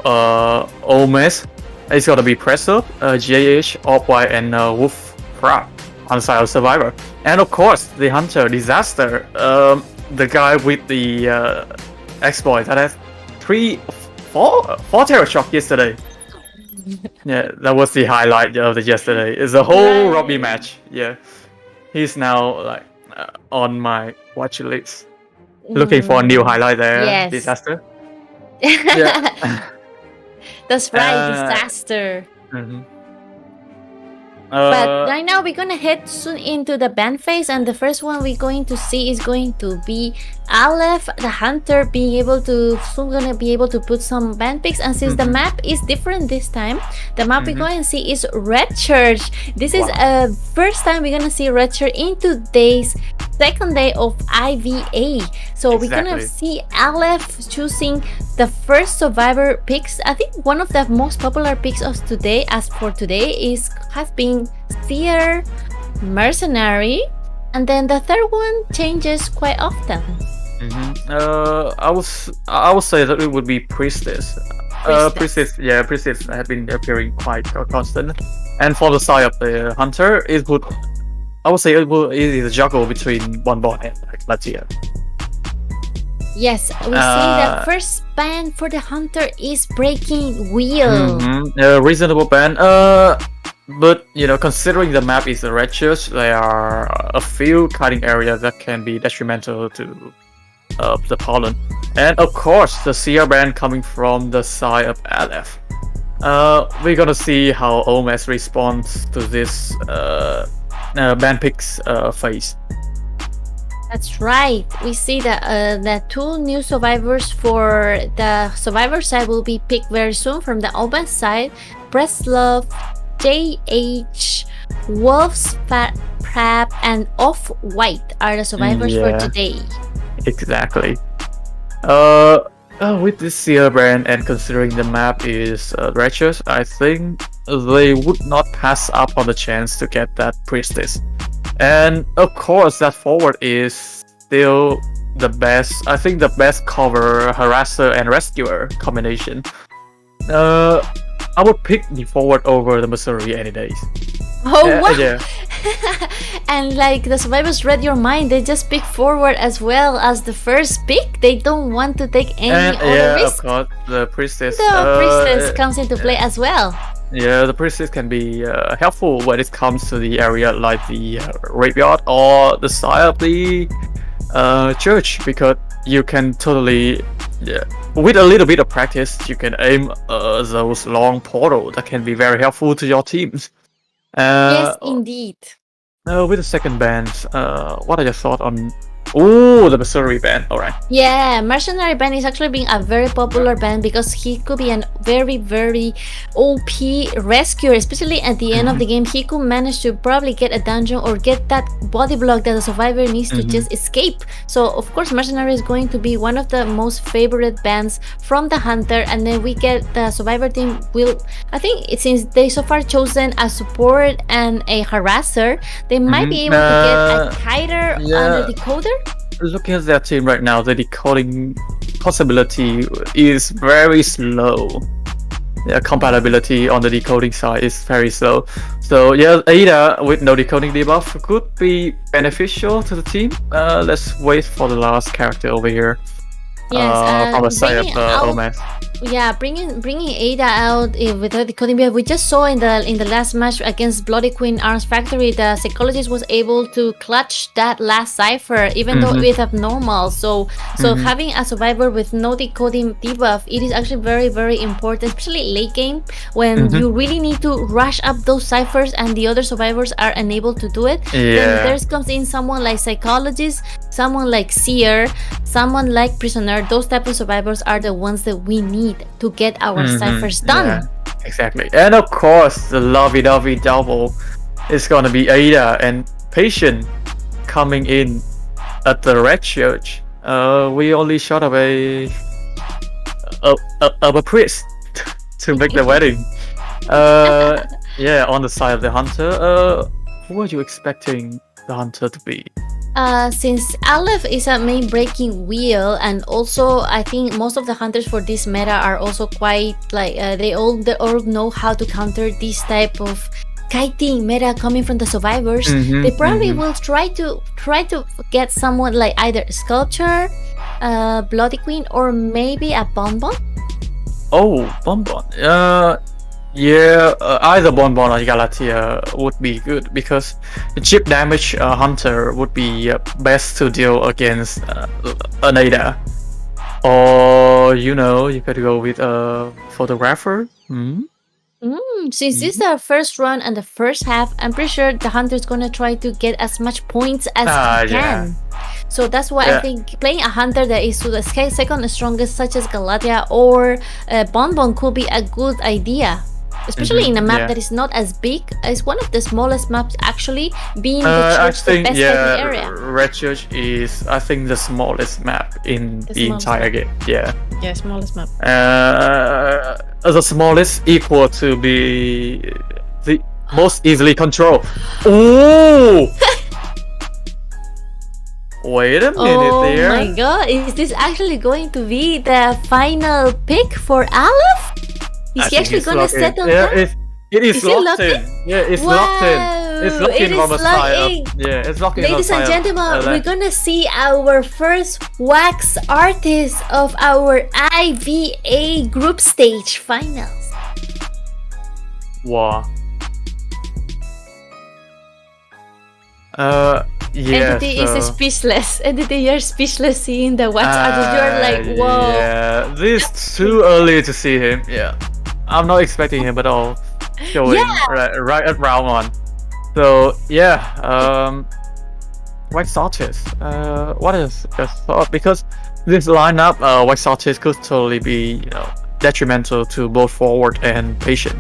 OmeZ, it's gonna be Presso, JH, Off-White, and Wolf Crab on the side of Survivor. And of course, the Hunter, Disaster, the guy with the exploit that has 4 terror shock yesterday. Yeah, that was the highlight of the yesterday. It's a whole Robbie match. Yeah, he's now like on my watch list. Looking for a new highlight there. Yes. Disaster. Yeah. That's right, Disaster. But right now we're gonna head soon into the band phase, and the first one we're going to see is going to be Aleph, the hunter, soon gonna be able to put some band picks. And since the map is different this time, the map we're going to see is Red Church. This is a first time we're gonna see Red Church in today's second day of IVA. So we're gonna see Aleph choosing the first survivor picks. I think one of the most popular picks of today, as for today, has been Seer, Mercenary, and then the third one changes quite often. I would say that it would be Priestess. Priestess has been appearing quite constant. And for the side of the hunter, it is a juggle between one bot and Latia. Yes, we see the first ban for the hunter is Breaking Wheel. Reasonable ban. But considering the map is a red church, there are a few cutting areas that can be detrimental to the opponent. And of course, the Seer ban coming from the side of Aleph. We're gonna see how OmeZ responds to this ban picks phase. That's right. We see that the 2 new survivors for the survivor side will be picked very soon from the OmeZ side. Breslove, JH, Wolf's Fat Crab, and Off-White are the survivors for today. Exactly. With this Seer brand, and considering the map is Wretches, I think they would not pass up on the chance to get that Priestess. And of course, that forward is still the best. I think the best cover, harasser and rescuer combination. I would pick the forward over the Missouri any days. Oh wow! Yeah. And like the survivors read your mind, they just pick forward as well as the first pick. They don't want to take any other risk. Of course, the Priestess. The Priestess comes into play as well. Yeah, the Priestess can be helpful when it comes to the area like the graveyard or the side of the church, because you can totally, with a little bit of practice, you can aim those long portals that can be very helpful to your teams. Yes, indeed. With the second band, what are your thoughts on? Oh, the Missouri band. All right. Yeah, Mercenary band is actually being a very popular band because he could be a very, very OP rescuer, especially at the end of the game. He could manage to probably get a dungeon or get that body block that the survivor needs to just escape. So, of course, Mercenary is going to be one of the most favorite bands from the Hunter, and then we get the survivor team will, I think, since they so far chosen a support and a harasser, they might be able to get a kiter and a decoder. Looking at their team right now, the decoding possibility is very slow. The compatibility on the decoding side is very slow. So yeah, Ada with no decoding debuff could be beneficial to the team. Let's wait for the last character over here. Yes, from the side of bringing out OmeZ. Yeah, bringing Ada out without the coding beer. We just saw in the last match against Bloody Queen Arms Factory, the psychologist was able to clutch that last cipher, even though it's abnormal. So having a survivor with no decoding debuff, it is actually very, very important, especially late game when you really need to rush up those ciphers and the other survivors are unable to do it. Then there comes in someone like psychologist, someone like seer, someone like prisoner. Those type of survivors are the ones that we need to get our ciphers done. Yeah, exactly. And of course, the lovey-dovey double is gonna be Ada and Patient coming in at the Red Church. We only shot of a priest to make the wedding. Yeah, on the side of the hunter. Who were you expecting the hunter to be? Since Aleph is a main breaking wheel, and also I think most of the hunters for this meta are also quite like they all know how to counter this type of kiting meta coming from the survivors. They probably will try to get someone like either Sculpture, Bloody Queen, or maybe a Bonbon. Oh, Bonbon. Yeah, either Bonbon or Galatea would be good because the chip damage hunter would be best to deal against an Ada. Or you could go with a photographer. Since this is our first run and the first half, I'm pretty sure the hunter is gonna try to get as much points as he can. So that's why I think playing a hunter that is to the second strongest, such as Galatea or Bonbon, could be a good idea. Especially in a map that is not as big. It's one of the smallest maps actually, being the church the best area. Red Church is I think the smallest map in the entire game. Yeah, smallest map. The smallest equal to be the most easily controlled. Ooh! Wait a minute there. Oh my god, is this actually going to be the final pick for Aleph? Is he actually gonna settle down? It is locked in. Yeah, it's locked in. It's locked in from the side. Yeah, it's locked in. Ladies and gentlemen, we're gonna see our first wax artist of our IVA group stage finals. Wow. Yeah. Entity is speechless. Entity, you're speechless seeing the wax artist. You're like, whoa. Yeah, this is too early to see him. Yeah. I'm not expecting him at all showing right at round 1. So yeah, Wax Artist. What is your thought? Because this lineup, Wax Artist could totally be detrimental to both forward and patient.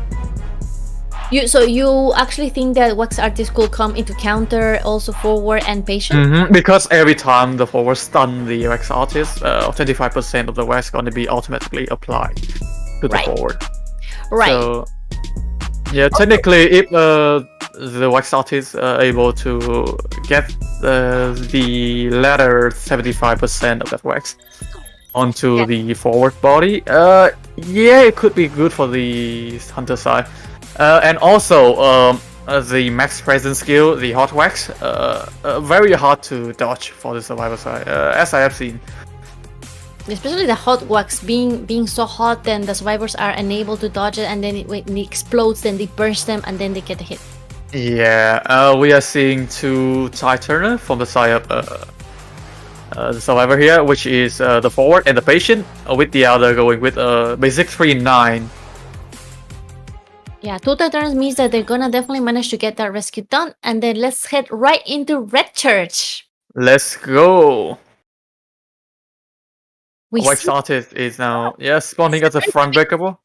So you actually think that Wax Artist could come into counter also forward and patient? Because every time the forward stun the Wax Artist, 25% of the wax gonna be automatically applied to the forward. Right. So, yeah, technically, if the wax artist able to get the latter 75% of that wax onto the forward body, yeah, it could be good for the hunter side. And also, the max presence skill, the hot wax, very hard to dodge for the survivor side, as I have seen. Especially the hot wax being so hot, then the survivors are unable to dodge it, and then when it explodes, then they burst them, and then they get a hit. Yeah, we are seeing 2 Turner from the side of the survivor here, which is the forward and the patient, with the other going with basic 3-9. Yeah, 2 turns means that they're gonna definitely manage to get that rescue done, and then let's head right into Red Church. Let's go. Wax see- Artist is now spawning as a front breakable.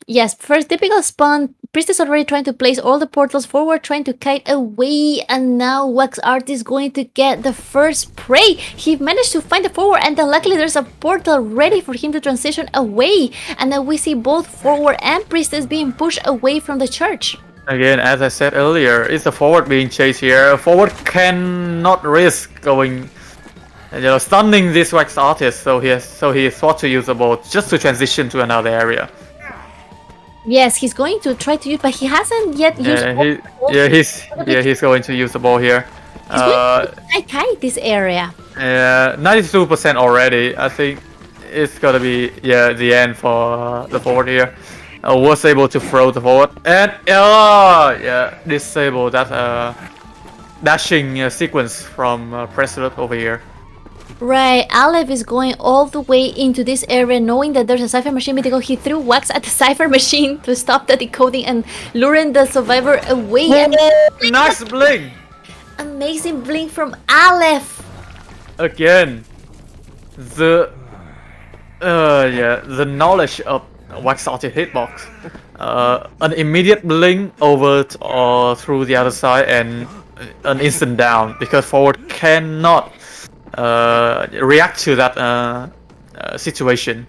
Yes, first typical spawn. Priest is already trying to place all the portals forward, trying to kite away, and now Wax Art is going to get the first prey. He managed to find the forward, and then luckily there's a portal ready for him to transition away. And then we see both forward and Priestess being pushed away from the church. Again, as I said earlier, it's the forward being chased here. Forward cannot risk going, stunning this Wax Artist, so he thought to use the boat just to transition to another area. Yes, he's going to try to use, but he hasn't yet used. He's going to use the ball here. He's going to kite this area. 92% already. I think it's gonna be the end for the forward here. Was able to throw the forward and disable that dashing sequence from President over here. Right, Aleph is going all the way into this area knowing that there's a cipher machine because he threw wax at the cipher machine to stop the decoding and luring the survivor away. Whoa, nice blink! Amazing blink from Aleph. Again, the knowledge of wax salted hitbox. An immediate blink over or through the other side and an instant down because forward cannot react to that situation.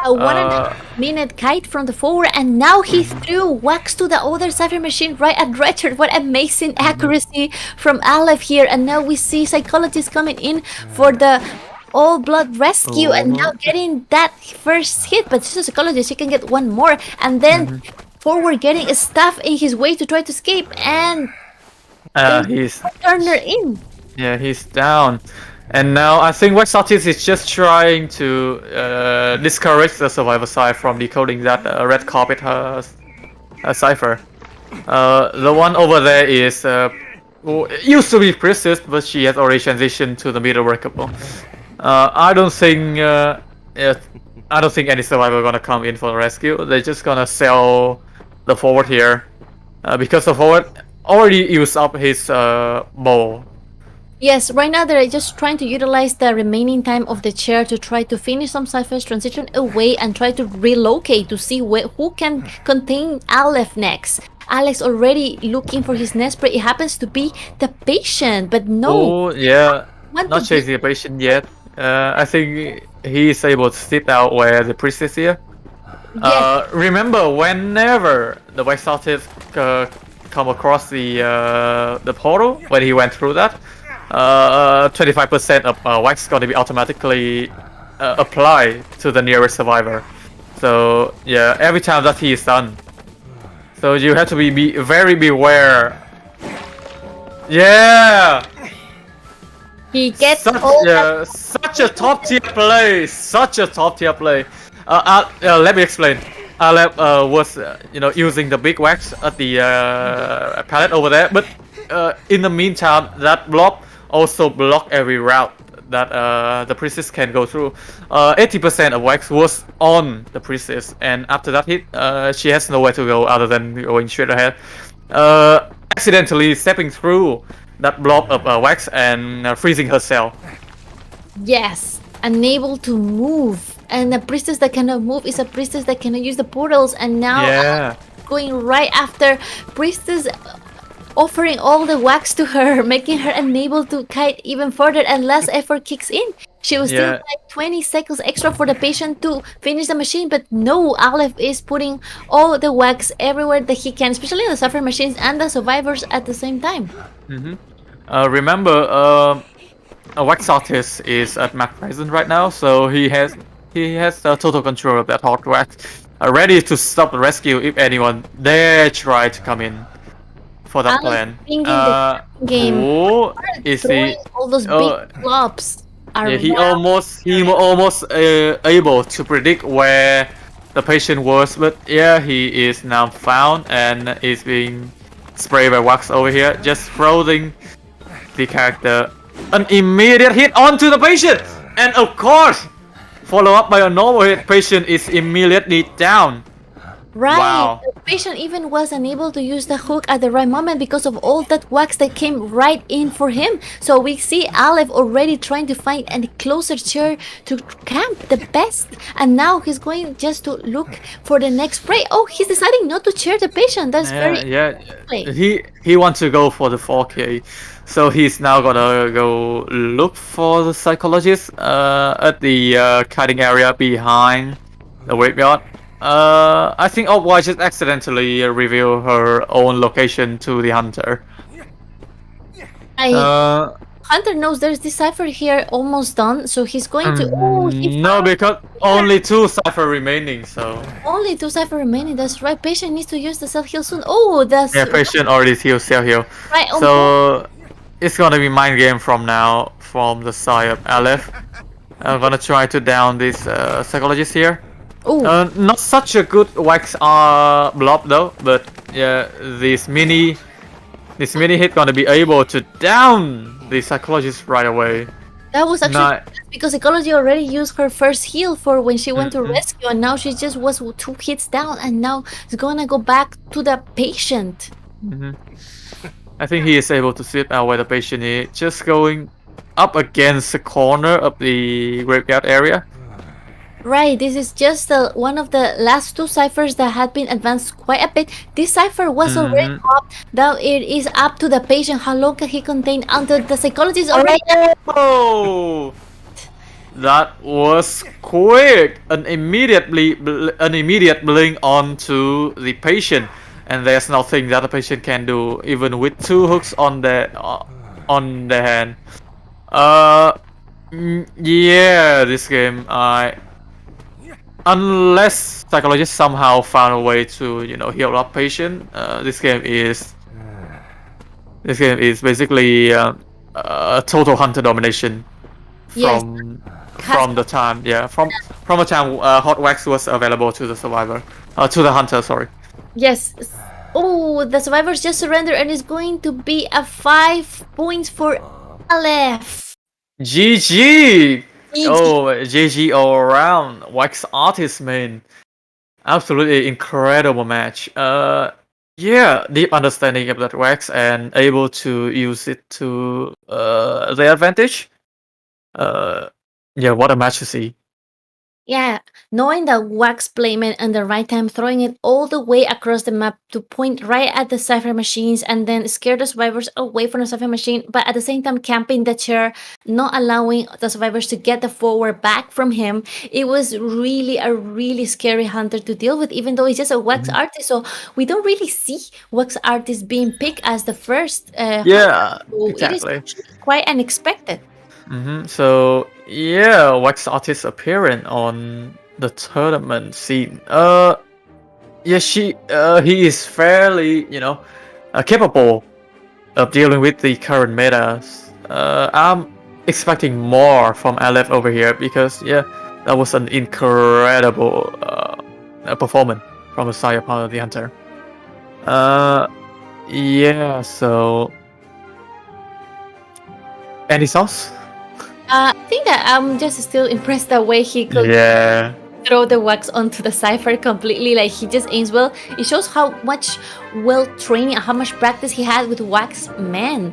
A 1.5-minute kite from the forward, and now he threw wax to the other cipher machine right at Richard. What amazing accuracy from Aleph here. And now we see psychologists coming in for the all blood rescue and now getting that first hit. But this is a psychologist, he can get one more. And then forward getting a staff in his way to try to escape, and he's Turner in. Yeah, he's down. And now I think Wax Artist is just trying to discourage the survivor side from decoding that red carpet cipher. The one over there is used to be Priestess, but she has already transitioned to the middle workable. I don't think any survivor gonna come in for the rescue. They're just gonna sell the forward here because the forward already used up his bow. Yes, right now they're just trying to utilize the remaining time of the chair to try to finish some ciphers, transition away, and try to relocate to see who can contain Aleph next. Alex already looking for his next prey. It happens to be the patient, but no. Oh yeah, not chasing the patient yet. I think he is able to sit out where the priest is here. Yes. Remember, whenever the Wax Artist come across the portal when he went through that. 25% of wax is going to be automatically applied to the nearest survivor. So yeah, every time that he is done. So you have to be very beware. Yeah. He gets such a top tier play. Such a top tier play. Let me explain. Aleph was using the big wax at the pallet over there, but in the meantime, that blob also block every route that the priestess can go through. 80% of wax was on the priestess, and after that hit, she has nowhere to go other than going straight ahead. Accidentally stepping through that blob of wax and freezing herself. Yes, unable to move. And a priestess that cannot move is a priestess that cannot use the portals, and now going right after priestess offering all the wax to her, making her unable to kite even further, and less effort kicks in. She was still like 20 seconds extra for the patient to finish the machine, but no, Aleph is putting all the wax everywhere that he can, especially the suffer machines and the survivors at the same time. Remember, a Wax Artist is at max present right now, so he has total control of that hot wax, ready to stop the rescue if anyone dare try to come in for that plan. Game. Oh, is he? All those big globs are he almost able to predict where the patient was, but yeah, he is now found and is being sprayed by wax over here, just throwing the character an immediate hit onto the patient, and of course, follow up by a normal hit. Patient is immediately down. Right, wow. The patient even was unable to use the hook at the right moment because of all that wax that came right in for him. So we see Aleph already trying to find a closer chair to camp the best, and now he's going just to look for the next prey. Oh, he's deciding not to chair the patient. That's He wants to go for the 4K, so he's now gonna go look for the psychologist at the kiting area behind the graveyard. I think Opwise just accidentally revealed her own location to the hunter. Hunter knows there's this cipher here almost done, so he's going to. No, because only 2 cipher remaining. So only 2 cipher remaining. That's right. Patient needs to use the self heal soon. Oh, that's patient already heal, self heal. Right. So it's gonna be mind game from now from the side of Aleph. I'm gonna try to down this psychologist here. Ooh. Not such a good wax blob though, but yeah, this mini hit gonna be able to down the psychologist right away. That was actually because Ecology already used her first heal for when she went to rescue, and now she just was 2 hits down, and now it's gonna go back to the patient. I think he is able to sit out where the patient is, just going up against the corner of the graveyard area. Right, this is just one of the last 2 ciphers that had been advanced quite a bit. This cipher was already up. Now it is up to the patient. How long can he contain until the psychologist already? Oh, that was quick! An immediate blink onto the patient, and there's nothing that the patient can do, even with 2 hooks on the hand. Yeah, this game, unless psychologists somehow found a way to, heal up patient, this game is basically a total hunter domination from the time, from the time hot wax was available to the survivor, to the hunter. Sorry. Yes. Oh, the survivors just surrendered, and it's going to be a 5 points for Aleph. GG. Oh, GG all around. Wax artist, man. Absolutely incredible match. Yeah, deep understanding of that wax and able to use it to their advantage. Yeah, what a match to see. Yeah, knowing the wax placement and the right time, throwing it all the way across the map to point right at the cipher machines, and then scare the survivors away from the cipher machine, but at the same time camping the chair, not allowing the survivors to get the forward back from him. It was really a really scary hunter to deal with, even though he's just a wax artist. So we don't really see wax artists being picked as the first. Yeah, so exactly. It is quite unexpected. So yeah, wax artist appearing on the tournament scene. Yeah, he is fairly, capable of dealing with the current metas. I'm expecting more from Aleph over here because that was an incredible performance from the side of Power of the Hunter. Yeah. So, any thoughts? I think that I'm just still impressed the way he could throw the wax onto the cipher completely. Like, he just aims well. It shows how much training and how much practice he had with wax men.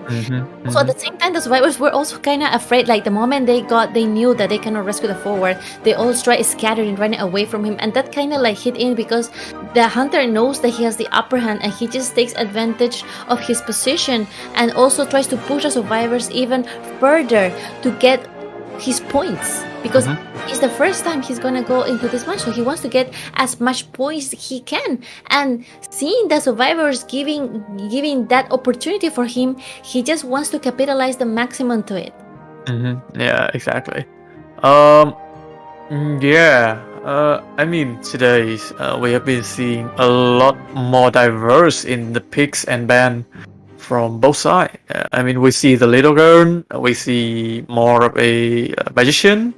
So at the same time, the survivors were also kind of afraid. Like, the moment they knew that they cannot rescue the forward, they all try scattering, running away from him, and that kind of like hit in because the hunter knows that he has the upper hand, and he just takes advantage of his position and also tries to push the survivors even further to get his points, because it's the first time he's gonna go into this match, so he wants to get as much points he can. And seeing the survivors giving that opportunity for him, he just wants to capitalize the maximum to it. Yeah, exactly. I mean, today we have been seeing a lot more diverse in the picks and ban from both sides. I mean, we see the little girl, we see more of a magician,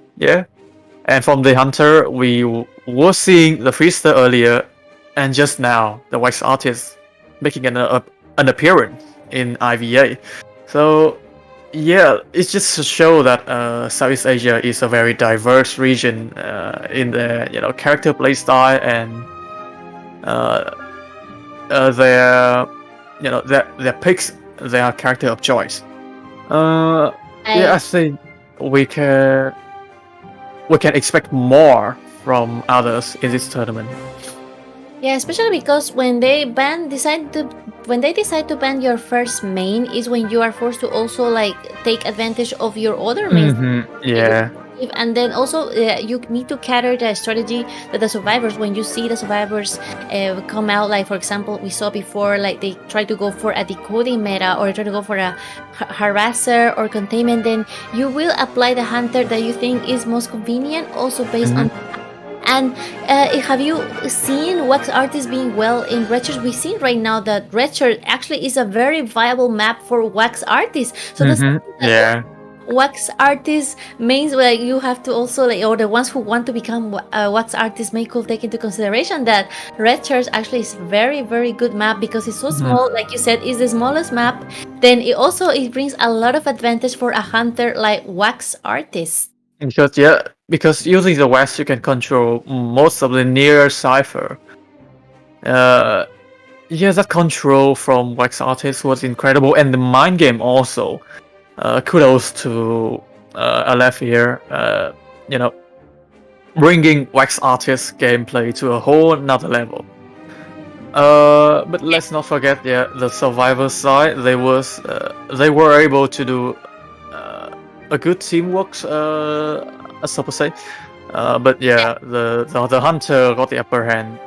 and from the hunter, we were seeing the feaster earlier, and just now the wax artist making an appearance in IVA. So yeah, it's just to show that Southeast Asia is a very diverse region in the character playstyle and their picks, their character of choice. I think we can expect more from others in this tournament. Yeah, especially because when they decide to ban your first main is when you are forced to also like take advantage of your other mains. And then also you need to cater the strategy that the survivors, when you see the survivors come out, like for example we saw before, like they try to go for a decoding meta or try to go for a harasser or containment, then you will apply the hunter that you think is most convenient, also based on. And have you seen wax artists being well in Redshirt? We've seen right now that Redshirt actually is a very viable map for wax artists. So wax artists means like you have to also like, or the ones who want to become wax artists may could take into consideration that Red Church actually is very, very good map because it's so small. Like you said, it's the smallest map. Then it brings a lot of advantage for a hunter like wax artist. Because using the wax you can control most of the near cipher. That control from wax artist was incredible, and the mind game also. Kudos to Aleph here. Bringing wax artist gameplay to a whole another level. But let's not forget, the survivor side. They were able to do a good teamwork, I suppose say. But the hunter got the upper hand.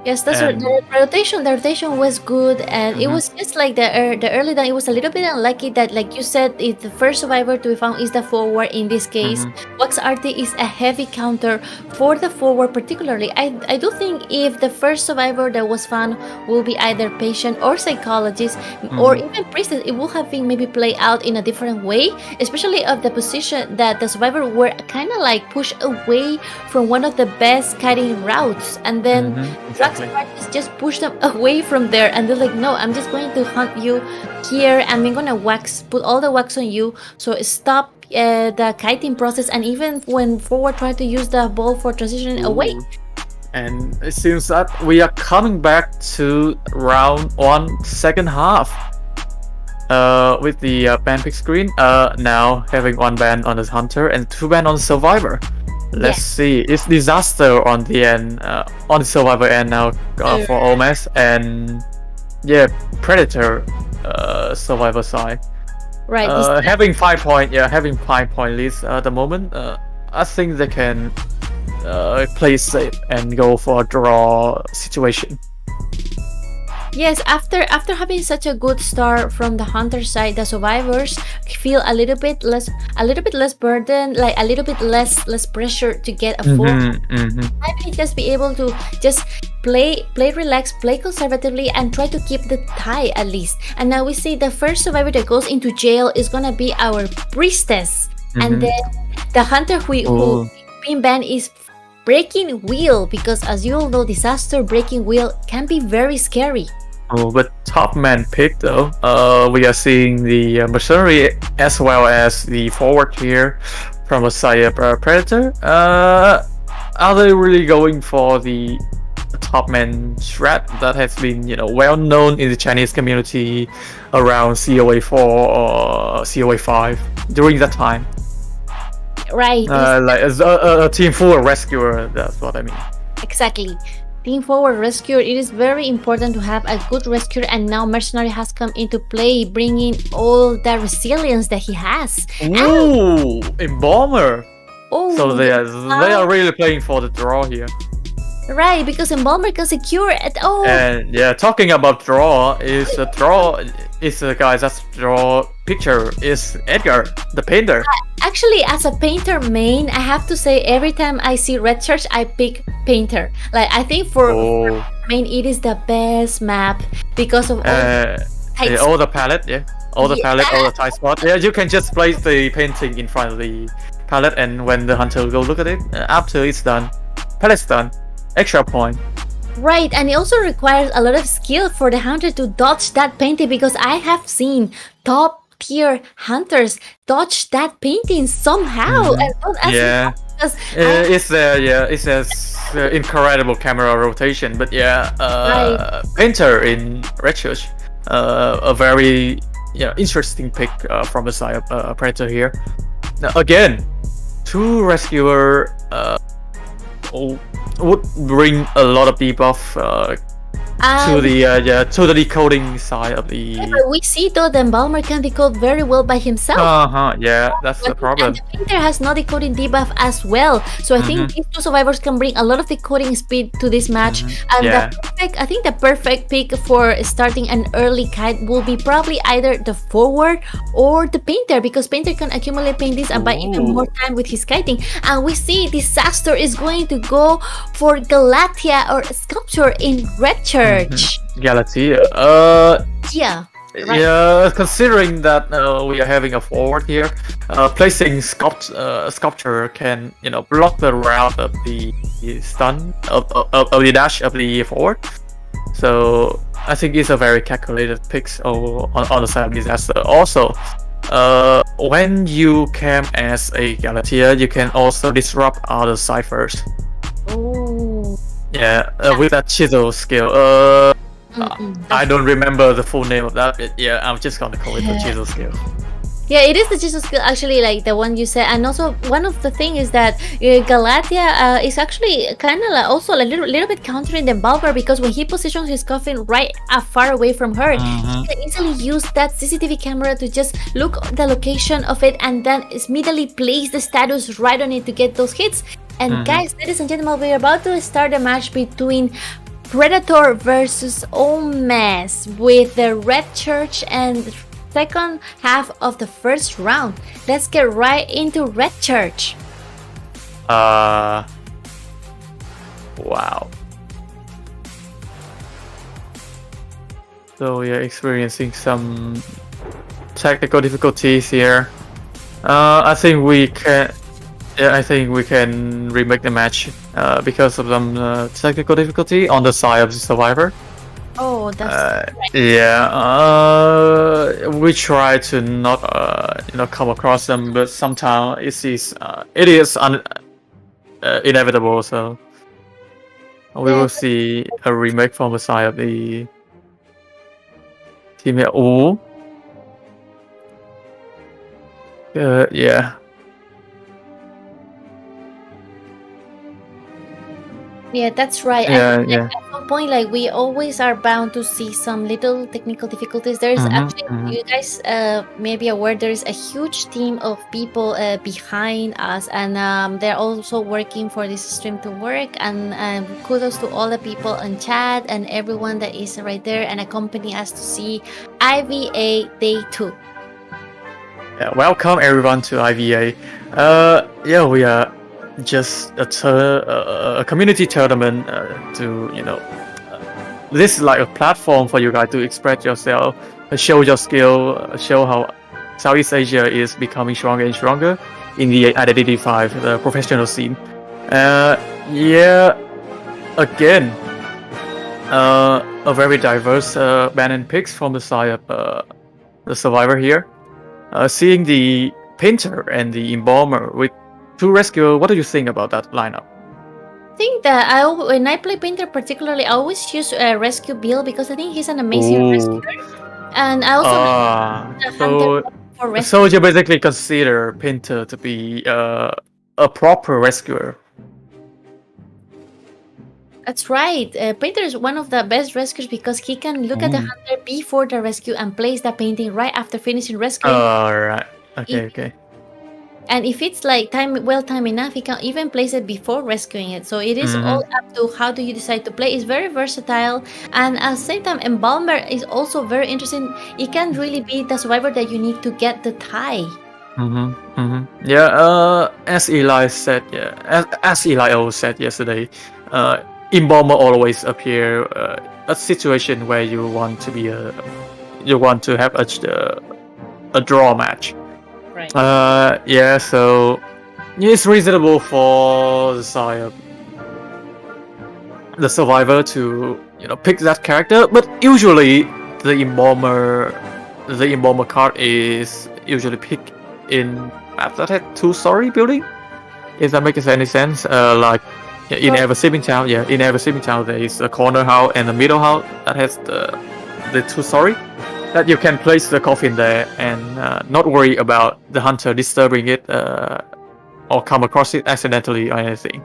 Yes, that's right. The rotation was good, and it was just like the early down. It was a little bit unlucky that, like you said, the first survivor to be found is the forward. In this case, Wax Arty is a heavy counter for the forward, particularly. I do think if the first survivor that was found will be either patient or psychologist or even priestess, it would have been maybe played out in a different way, especially of the position that the survivor were kind of like pushed away from one of the best kiting routes, and then Wax Artist just push them away from there, and they're like, no, I'm just going to hunt you here, and I'm gonna put all the wax on you, so stop the kiting process. And even when forward try to use the ball for transitioning away. And it seems that we are coming back to round 1, second half. With the ban pick screen, now having 1 ban on the hunter and 2 ban on the survivor. Let's see. It's disaster on the end, on the survivor end now for OmeZ, and predator survivor side. Right. Having 5 point leads at the moment. I think they can play safe and go for a draw situation. Yes, after having such a good start from the hunter side, the survivors feel a little bit less burden, like a little bit less pressure to get a full. Maybe just be able to just play relaxed, play conservatively, and try to keep the tie at least. And now we see the first survivor that goes into jail is gonna be our priestess, and then the hunter who been banned is Breaking Wheel, because as you all know, disaster Breaking Wheel can be very scary. But top man pick though, we are seeing the mercenary as well as the forward here from a side predator. Are they really going for the top man strat that has been well known in the Chinese community around COA 4 or COA 5 during that time? Right. Like a team full rescuer, that's what I mean. Exactly. Team forward rescuer, it is very important to have a good rescuer, and now mercenary has come into play, bringing all the resilience that he has. Ooh, Embalmer. Oh, so they are really playing for the draw here. Right, because Embalmer can secure it. And talking about draw, the guy that's draw picture is Edgar, the painter. Actually, as a painter main, I have to say every time I see Red Church, I pick painter. Like, I think for main, it is the best map because of all the palette, all the palette, all the tight spot. Yeah, you can just place the painting in front of the palette, and when the hunter go look at it, after it's done, palette's done, extra point. Right, and it also requires a lot of skill for the hunter to dodge that painting, because I have seen top tier hunters dodge that painting somehow. And don't ask me it's a incredible camera rotation, but painter in Red Church, a very interesting pick from the side of predator here. Now, again, 2 rescuer would bring a lot of debuff to the decoding side of the. But we see though the Embalmer can decode very well by himself. That's the problem. And the painter has no decoding debuff as well, so I think these 2 survivors can bring a lot of decoding speed to this match. And the perfect pick for starting an early kite will be probably either the forward or the painter, because painter can accumulate paintings and buy even more time with his kiting. And we see disaster is going to go for Galatia or Sculpture in Red Church. Galatia. Right. Yeah, considering that we are having a forward here, placing sculpture can block the route of the stun of the dash of the forward. So I think it's a very calculated pick on the side of disaster. Also, when you camp as a Galatea, you can also disrupt other ciphers. Oh. Yeah, with that chisel skill. I don't remember the full name of that. But yeah, I'm just gonna call it the chisel skill. Yeah, it is the Jesus skill, actually, like the one you said. And also, one of the thing is that Galatea is actually kind of also a little bit countering the Embalmer, because when he positions his coffin right far away from her, he can easily use that CCTV camera to just look the location of it and then immediately place the status right on it to get those hits. And guys, ladies and gentlemen, we're about to start a match between Predator versus OmeZ with the Red Church and second half of the first round. Let's get right into Red Church. Wow. So we are experiencing some technical difficulties here. I think we can. Yeah, I think we can remake the match because of some technical difficulty on the side of the survivor. Oh, that's right. Yeah. We try to not come across them, but sometimes it is inevitable. So we will see a remake from the side of the team here. Oh. Yeah. Yeah, that's right. Yeah, and yeah. At some point, like, we always are bound to see some little technical difficulties. There's actually, you guys may be aware, there's a huge team of people behind us, and they're also working for this stream to work. And kudos to all the people in chat and everyone that is right there and accompany us to see IVA Day 2. Yeah, welcome everyone to IVA. Yeah, we are just a community tournament to this is like a platform for you guys to express yourself, show your skill, show how Southeast Asia is becoming stronger and stronger in the Identity 5, the professional scene. Yeah, again, a very diverse band and picks from the side of the survivor here. Seeing the painter and the embalmer with 2 rescuer, what do you think about that lineup? I think that when I play painter particularly, I always use rescue Bill because I think he's an amazing rescuer. And I also for rescue. So you basically consider painter to be a proper rescuer. That's right. Painter is one of the best rescuers because he can look at the hunter before the rescue and place the painting right after finishing rescuing. Alright. Okay. And if it's like time enough, he can even place it before rescuing it. So it is all up to how do you decide to play. It's very versatile, and at the same time, Embalmer is also very interesting. It can really be the survivor that you need to get the tie. Yeah. As Eli said, as Eli said yesterday, Embalmer always appear a situation where you want to have a draw match. Right. Yeah, so it's reasonable for the side of the survivor to pick that character, but usually the embalmer card is usually picked in maps that have 2-story building. If that makes any sense, like in every sleeping town, there is a corner house and a middle house that has the 2-story. That you can place the coffin there and not worry about the hunter disturbing it or come across it accidentally or anything.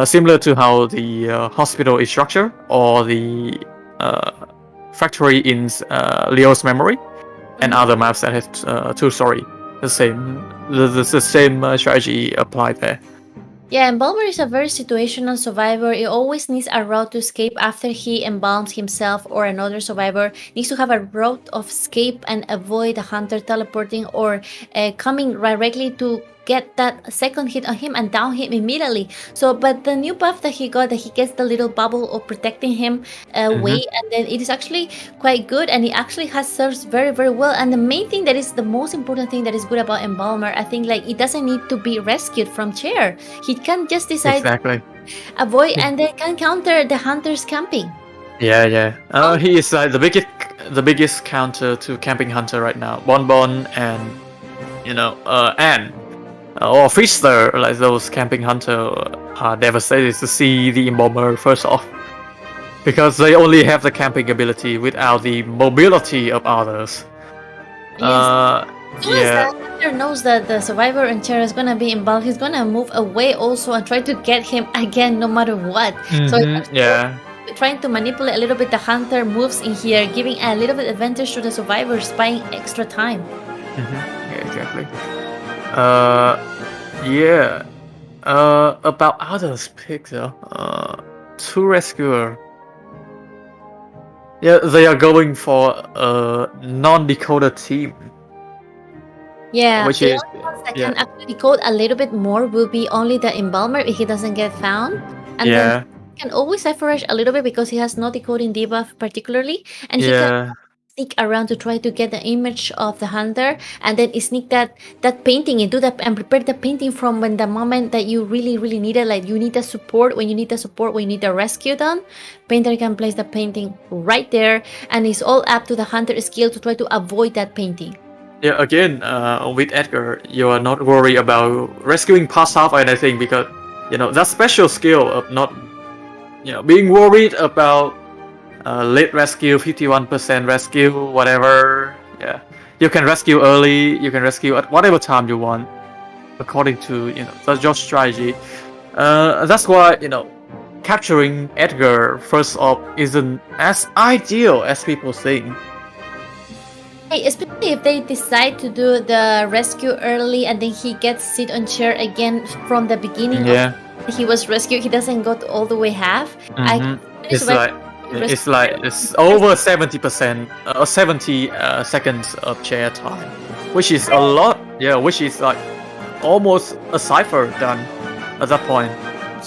Similar to how the hospital is structured or the factory in Leo's Memory and other maps that have 2-story. The same strategy applied there. Yeah, Embalmer is a very situational survivor. He always needs a route to escape after he embalms himself, or another survivor needs to have a route of escape and avoid the hunter teleporting or coming directly to get that second hit on him and down him immediately. So, but the new buff that he got, that he gets the little bubble of protecting him away, and then it is actually quite good, and it actually has served very, very well. And the main thing that is the most important thing that is good about Embalmer, I think, like, it doesn't need to be rescued from chair. He can just decide Exactly. avoid, and they can counter the hunter's camping. Yeah. He is like the biggest counter to camping hunter right now. Bonbon and Anne or Fister, like those camping hunter, are devastated to see the Embalmer first off, because they only have the camping ability without the mobility of others. As soon as the hunter knows that the survivor in chair is gonna be involved, he's gonna move away also and try to get him again no matter what. So trying to manipulate a little bit the hunter moves in here, giving a little bit advantage to the survivors, buying extra time. Yeah, exactly. About others picks, two rescuer. Yeah, they are going for a non-decoder team. Yeah, which the is only ones that can actually decode a little bit more will be only the Embalmer if he doesn't get found. And then he can always Cypher a little bit because he has no decoding debuff particularly. And he can sneak around to try to get the image of the hunter, and then sneak that painting and do that and prepare the painting from when the moment that you really, really need it. Like, you need the support, when you need the rescue done, Painter can place the painting right there, and it's all up to the hunter's skill to try to avoid that painting. Yeah, again, with Edgar, you are not worried about rescuing past half or anything, because that special skill of not being worried about late rescue, 51% rescue, whatever. Yeah, you can rescue early, you can rescue at whatever time you want, according to that's your strategy. That's why capturing Edgar first off isn't as ideal as people think. Especially if they decide to do the rescue early and then he gets sit on chair again from the beginning. He was rescued. He doesn't go all the way half. It's over 70% or 70 seconds of chair time, which is a lot. Yeah, which is like almost a cipher done at that point.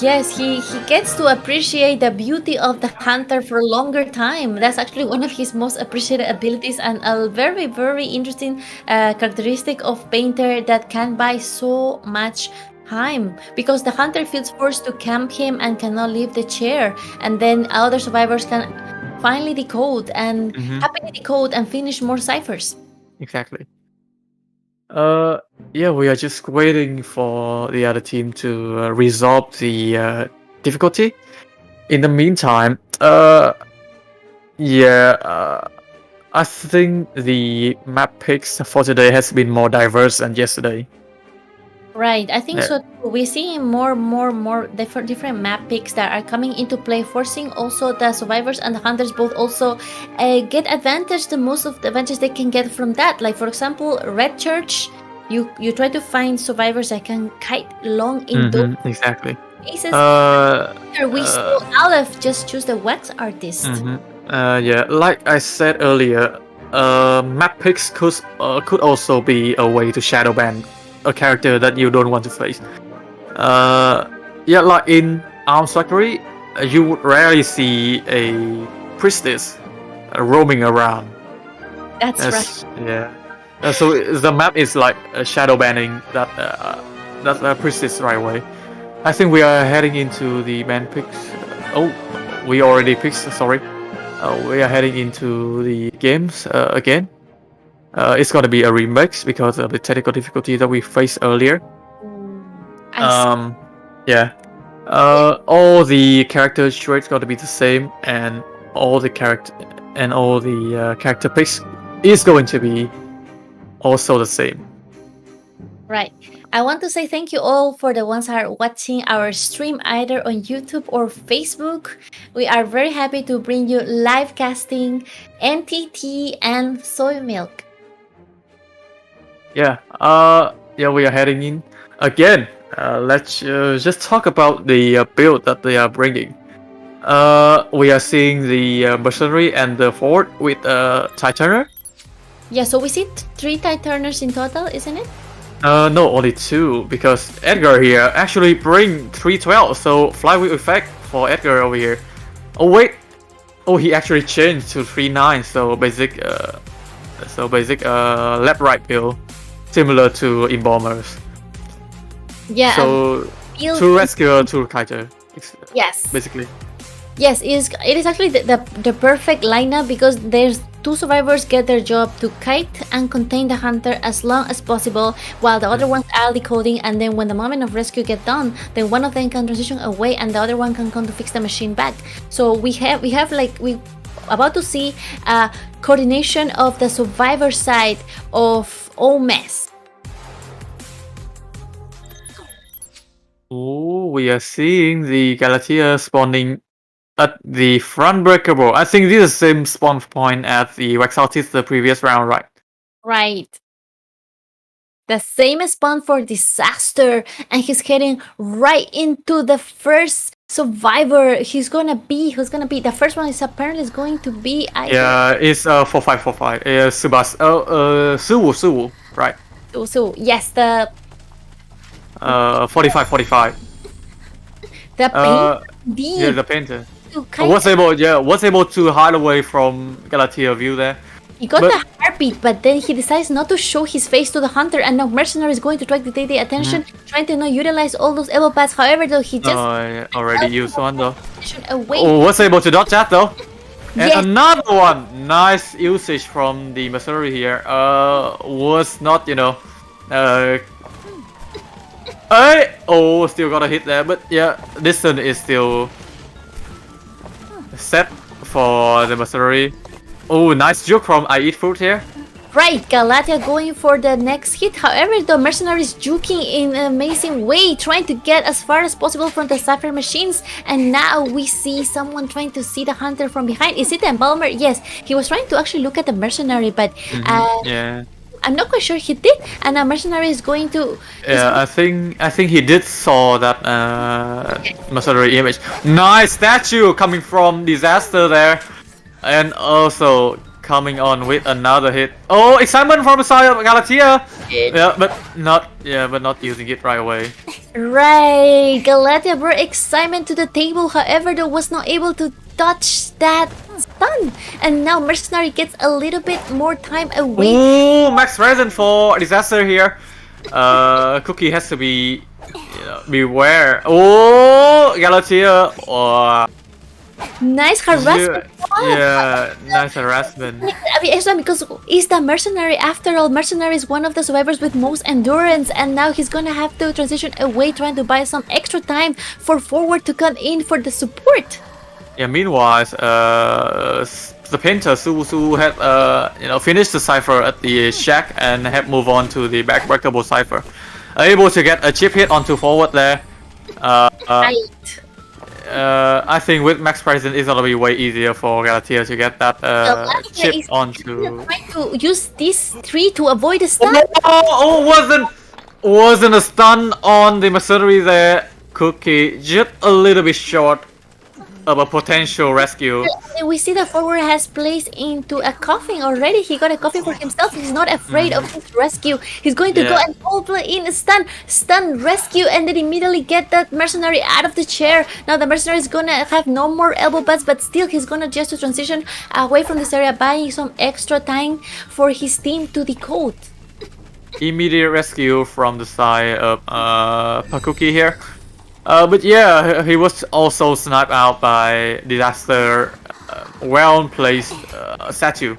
Yes, he gets to appreciate the beauty of the hunter for a longer time. That's actually one of his most appreciated abilities, and a very, very interesting characteristic of Painter that can buy so much time, because the hunter feels forced to camp him and cannot leave the chair, and then other survivors can finally decode and happily decode and finish more ciphers. Exactly. We are just waiting for the other team to resolve the difficulty. In the meantime, I think the map picks for today has been more diverse than yesterday. Right, I think so. We're seeing more different map picks that are coming into play, forcing also the survivors and the hunters both also get advantage, the most of the advantage they can get from that. Like, for example, Red Church, you try to find survivors that can kite long in those exactly cases. We still Aleph just choose the wax artist. Like I said earlier, map picks could also be a way to shadow ban a character that you don't want to face. Like in Arms Factory, you would rarely see a priestess roaming around. That's right. Yeah. So the map is like shadow banning that priestess right away. I think we are heading into the man picks. We already picked. Sorry. We are heading into the games again. It's gonna be a remix because of the technical difficulty that we faced earlier. All the character traits got to be the same, and all the character picks is going to be also the same. Right. I want to say thank you all for the ones that are watching our stream either on YouTube or Facebook. We are very happy to bring you live casting, NTT, and soy milk. We are heading in again. Let's just talk about the build that they are bringing. We are seeing the mercenary and the fort with Titaner. Yeah, so we see 3 Titaners in total, isn't it? No, only 2 because Edgar here actually bring 312, so flywheel effect for Edgar over here. Oh wait, oh he actually changed to 39, so basic left right build, similar to Embalmers. Yeah. So 2 rescuer, 2 kiter. Yes. Basically. Yes, it is actually the perfect lineup because there's 2 survivors get their job to kite and contain the hunter as long as possible, while the other ones are decoding. And then when the moment of rescue get done, then one of them can transition away and the other one can come to fix the machine back. So we about to see a coordination of the survivor side of OmeZ. Oh, we are seeing the Galatea spawning at the front breakable. I think this is the same spawn point as the Southeast the previous round, right? Right. The same spawn for Disaster, and he's heading right into the first survivor. Who's gonna be? The first one is apparently going to be. Yeah, it's 4545. Subas. Suwu, right? So yes, the 4545. the paint. Yeah, the painter. Was able to hide away from Galatea view there. He got the heartbeat, but then he decides not to show his face to the hunter, and now Mercenary is going to try to take the attention, trying to not utilize all those elbow pads. However, though, he just already used one though. Away. Oh, was able to dodge that though. And Yes. another one, nice usage from the Mercenary here. Was not, still got a hit there, but yeah, distance is still set for the Mercenary. Oh, nice juke from I Eat Fruit here. Right, Galatea going for the next hit. However, the Mercenary is juking in an amazing way, trying to get as far as possible from the Cypher machines. And now we see someone trying to see the hunter from behind. Is it the Embalmer? Yes, he was trying to actually look at the Mercenary, but Yeah. I'm not quite sure he did. And now Mercenary is going to. Yeah, I think he did saw that Mercenary image. Nice statue coming from Disaster there, and also coming on with another hit. Oh, excitement from the side of Galatea. Yeah, but not using it right away. Right, Galatea brought excitement to the table. However, though, was not able to touch that stun, and now Mercenary gets a little bit more time away. Ooh, max present for Disaster here. Cookie has to be beware. Oh, Galatea. Oh. Nice harassment. Yeah, nice harassment. I mean, it's because he's the Mercenary. After all, Mercenary is one of the survivors with most endurance, and now he's gonna have to transition away, trying to buy some extra time for forward to come in for the support. Yeah, meanwhile, the painter Su had finished the cipher at the shack and had moved on to the backbreakable cipher. Able to get a chip hit onto forward there. Right. I think with max present it's gonna be way easier for Galatea to get that chip onto. Trying to use these 3 to avoid the stun. Wasn't a stun on the Mercenary there. Cookie just a little bit short of a potential rescue. We see the forward has placed into a coffin already. He got a coffin for himself. He's not afraid of his rescue. He's going to go and play in a stun rescue, and then immediately get that Mercenary out of the chair. Now the Mercenary is gonna have no more elbow pads, but still he's gonna just to transition away from this area, buying some extra time for his team to decode. Immediate rescue from the side of Pakuki here. But yeah, he was also sniped out by Disaster. Well-placed statue.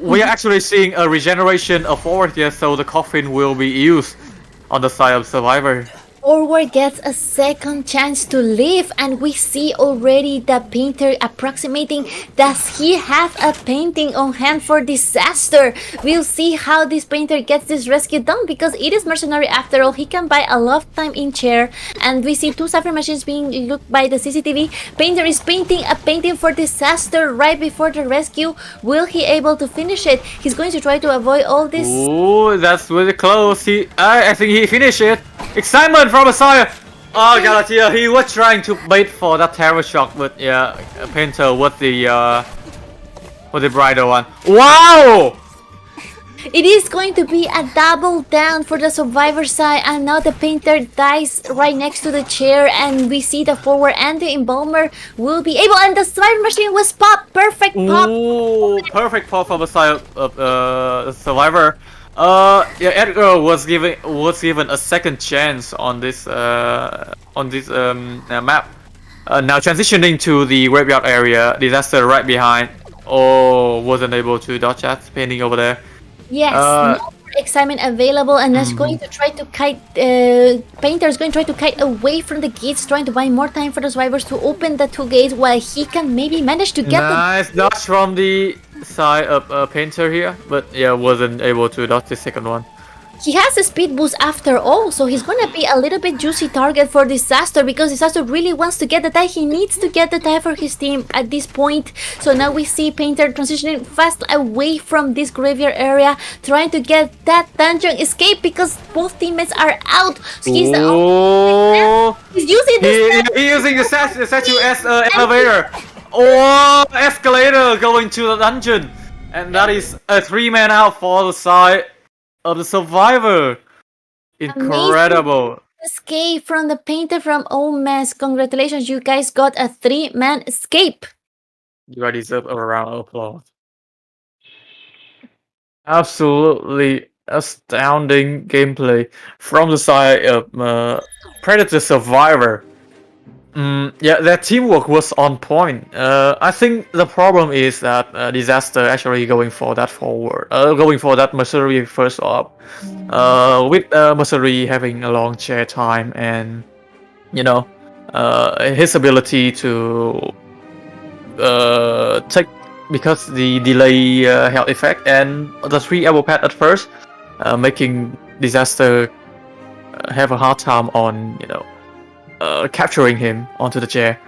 We are actually seeing a regeneration of forward here, so the coffin will be used on the side of Survivor. Forward gets a second chance to live, and we see already the painter approximating. Does he have a painting on hand for Disaster? We'll see how this painter gets this rescue done, because it is Mercenary after all. He can buy a lot of time in chair, and we see 2 Cypher machines being looked by the CCTV. Painter is painting a painting for Disaster right before the rescue. Will he able to finish it? He's going to try to avoid all this. Ooh, that's really close. I think he finished it. Excitement from Messiah! Oh, Galatea, he was trying to bait for that terror shock, but yeah, Painter was the brighter one. Wow! It is going to be a double down for the survivor side, and now the painter dies right next to the chair, and we see the forward and the embalmer will be able, and the survivor machine was popped. Perfect pop. Ooh, perfect pop from the side of survivor. Yeah, Edgar was given a second chance on this map. Now transitioning to the graveyard area, disaster right behind. Oh, wasn't able to dodge that painting over there. Yes, no more excitement available, and that's going to try to kite. Painter is going to try to kite away from the gates, trying to buy more time for the survivors to open the 2 gates, while he can maybe manage to get nice dodge from the side of Painter here, but yeah, wasn't able to dodge the second one. He has a speed boost after all, so he's gonna be a little bit juicy target for Disaster, because Disaster really wants to get the tie. He needs to get the tie for his team at this point. So now we see Painter transitioning fast away from this graveyard area, trying to get that dungeon escape because both teammates are out. So he's he's using He's using the statue as elevator. Oh, escalator going to the dungeon, and that is a 3-man out for the side of the survivor. Incredible. Amazing escape from the Painter from OmeZ. Congratulations, you guys got a 3-man escape. You guys deserve a round of applause. Absolutely astounding gameplay from the side of Predator Survivor. Yeah, their teamwork was on point. I think the problem is that Disaster actually going for that forward, going for that Mercenary first up, with Mercenary having a long chair time, and you know, his ability to take, because the delay health effect and the 3 elbow pad at first, making Disaster have a hard time on, you know, capturing him onto the chair.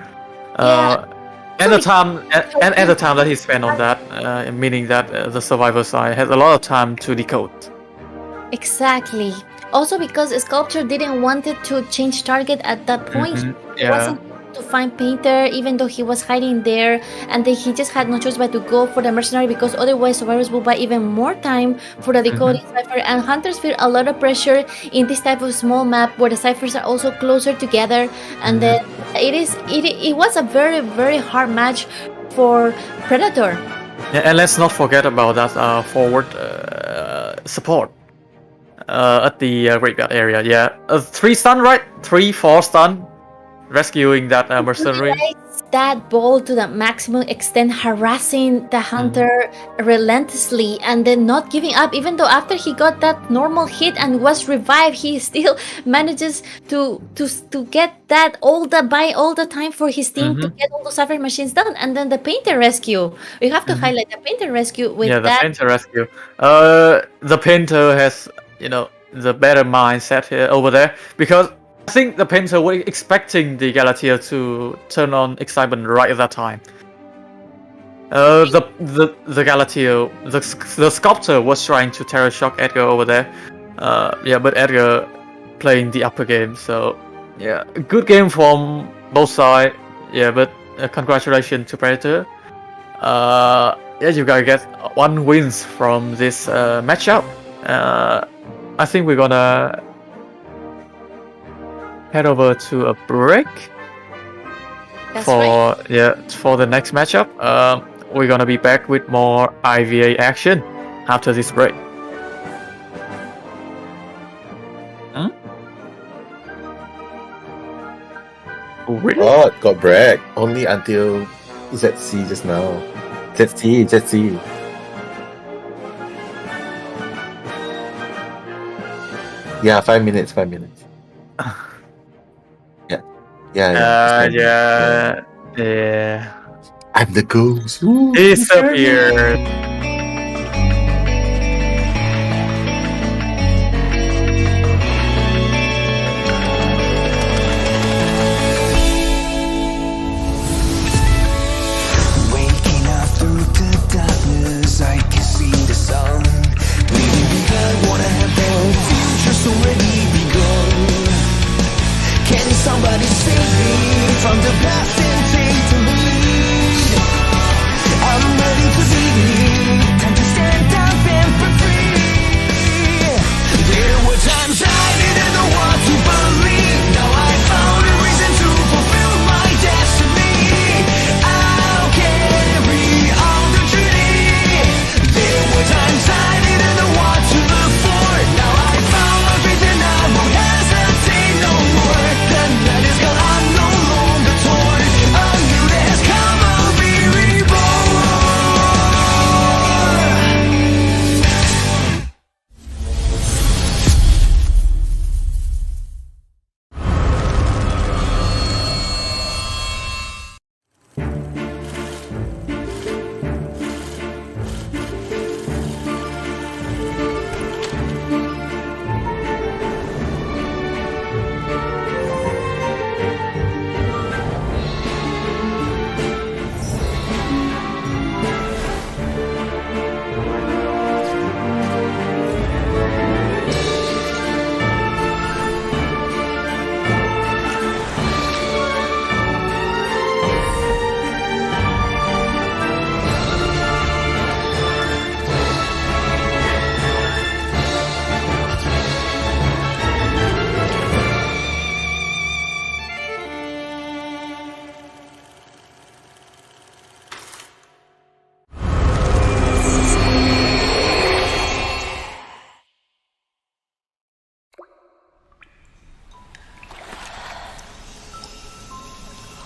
And the time and the time that he spent on that, meaning that the survivor side has a lot of time to decode. Exactly. Also because Sculpture didn't want it to change target at that point. He wasn't to find Painter, even though he was hiding there, and then he just had no choice but to go for the Mercenary, because otherwise survivors will buy even more time for the decoding cipher, and hunters feel a lot of pressure in this type of small map where the ciphers are also closer together, and then it was a very, very hard match for Predator. Yeah, and let's not forget about that forward support at the graveyard area. Yeah, 3 stun, right? 3-4 stun, rescuing that Mercenary. That ball to the maximum extent, harassing the hunter relentlessly, and then not giving up. Even though after he got that normal hit and was revived, he still manages to get that all the time for his team to get all the cipher machines done. And then the Painter rescue. We have to highlight the Painter rescue with that. Yeah, the Painter rescue. The Painter has, you know, the better mindset here over there, because I think the Painter were expecting the Galatea to turn on excitement right at that time. The Galatea, the Sculptor was trying to Terror Shock Edgar over there. Yeah, but Edgar playing the upper game. So yeah, good game from both sides. Yeah, but congratulations to Predator. Yeah, you guys get 1 wins from this matchup. I think we're gonna head over to a break. That's right. For the next matchup. We're gonna be back with more IVA action after this break. Really? Oh, got break only until ZC just now. ZC. Yeah, 5 minutes. Yeah. I'm the ghost. Disappeared. Waking up through the darkness, I can see the sun. Leaving behind what I have done, future's already begun. Can somebody save me from the past and take the lead? I'm ready to be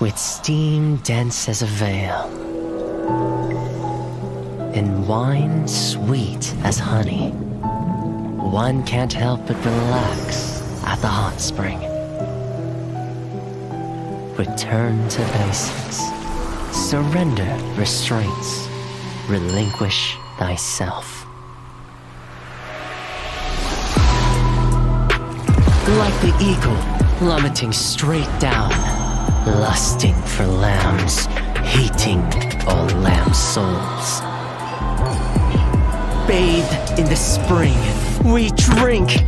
with steam dense as a veil, and wine sweet as honey. One can't help but relax at the hot spring. Return to basics. Surrender restraints. Relinquish thyself. Like the eagle plummeting straight down, lusting for lambs, hating all lamb souls. Bathed in the spring, we drink.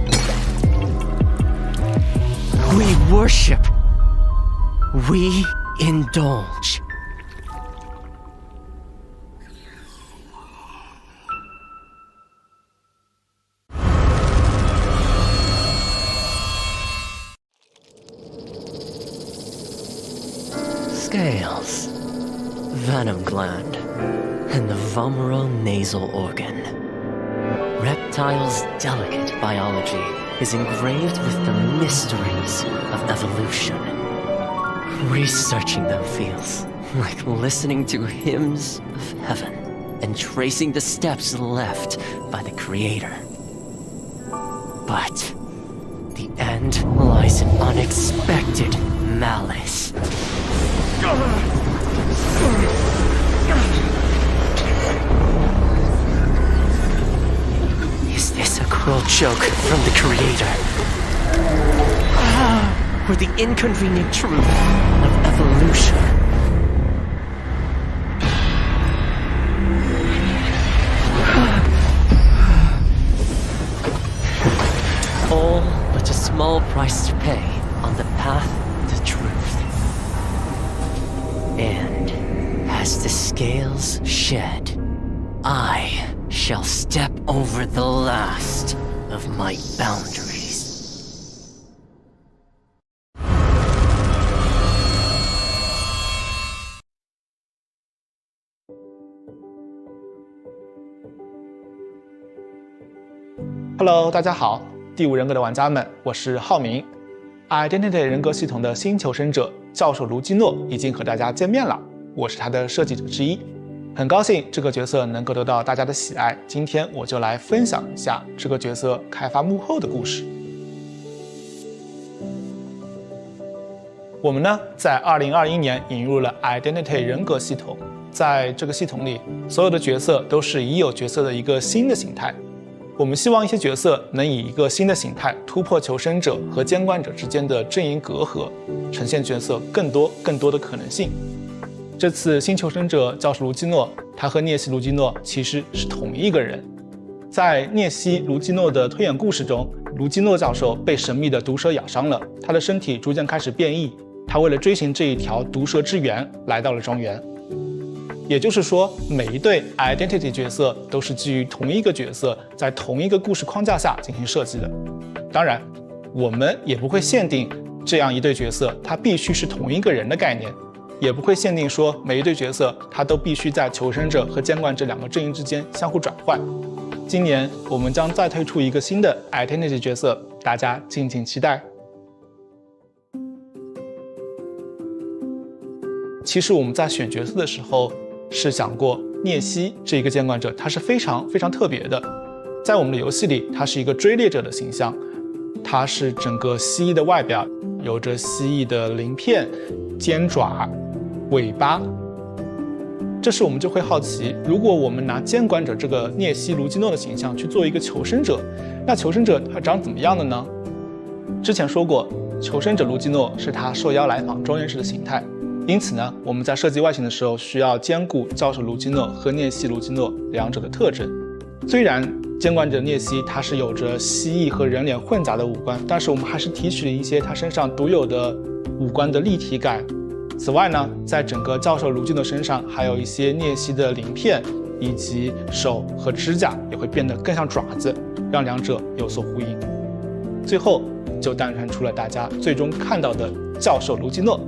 We worship. We indulge. Scales, venom gland, and the vomeronasal organ. Reptiles' delicate biology is engraved with the mysteries of evolution. Researching them feels like listening to hymns of heaven and tracing the steps left by the Creator. But the end lies in unexpected malice. Is this a cruel joke from the Creator? Or the inconvenient truth of evolution? All but a small price to pay on the path to truth. And as the scales shed, I shall step over the last of my boundaries. Hello， 大家好，第5人格的玩家们，我是浩明。Identity 人格系统的新求生者教授卢基诺已经和大家见面了，我是他的设计者之一。很高兴这个角色能够得到大家的喜爱，今天我就来分享一下这个角色开发幕后的故事。我们呢，在2021年引入了 Identity 人格系统，在这个系统里，所有的角色都是已有角色的一个新的形态。我们希望一些角色能以一个新的形态突破求生者和监管者之间的阵营隔阂，呈现角色更多的可能性。这次新求生者教授卢基诺，他和涅西卢基诺其实是同一个人。在涅西卢基诺的推演故事中，卢基诺教授被神秘的毒蛇咬伤了，他的身体逐渐开始变异。他为了追寻这一条毒蛇之源，来到了庄园。也就是说，每一对 identity 角色都是基于同一个角色，在同一个故事框架下进行设计的。当然，我们也不会限定这样一对角色它必须是同一个人的概念，也不会限定说每一对角色它都必须在求生者和监管者两个阵营之间相互转换。今年我们将再推出一个新的 identity 角色，大家敬请期待。其实我们在选角色的时候是想过，涅西这一个监管者他是非常特别的。在我们的游戏里，他是一个追猎者的形象，他是整个蜥蜴的外表，有着蜥蜴的鳞片、尖爪、尾巴。这时我们就会好奇，如果我们拿监管者这个涅西卢基诺的形象去做一个求生者，那求生者他长怎么样的呢？之前说过，求生者卢基诺是他受邀来访庄园时的形态。因此呢，我们在设计外形的时候需要兼顾教授卢基诺和涅西卢基诺两者的特征。虽然监管者涅西他是有着蜥蜴和人脸混杂的五官，但是我们还是提取了一些他身上独有的五官的立体感。此外呢，在整个教授卢基诺身上还有一些涅西的鳞片，以及手和指甲也会变得更像爪子，让两者有所呼应。最后就诞生出了大家最终看到的教授卢基诺。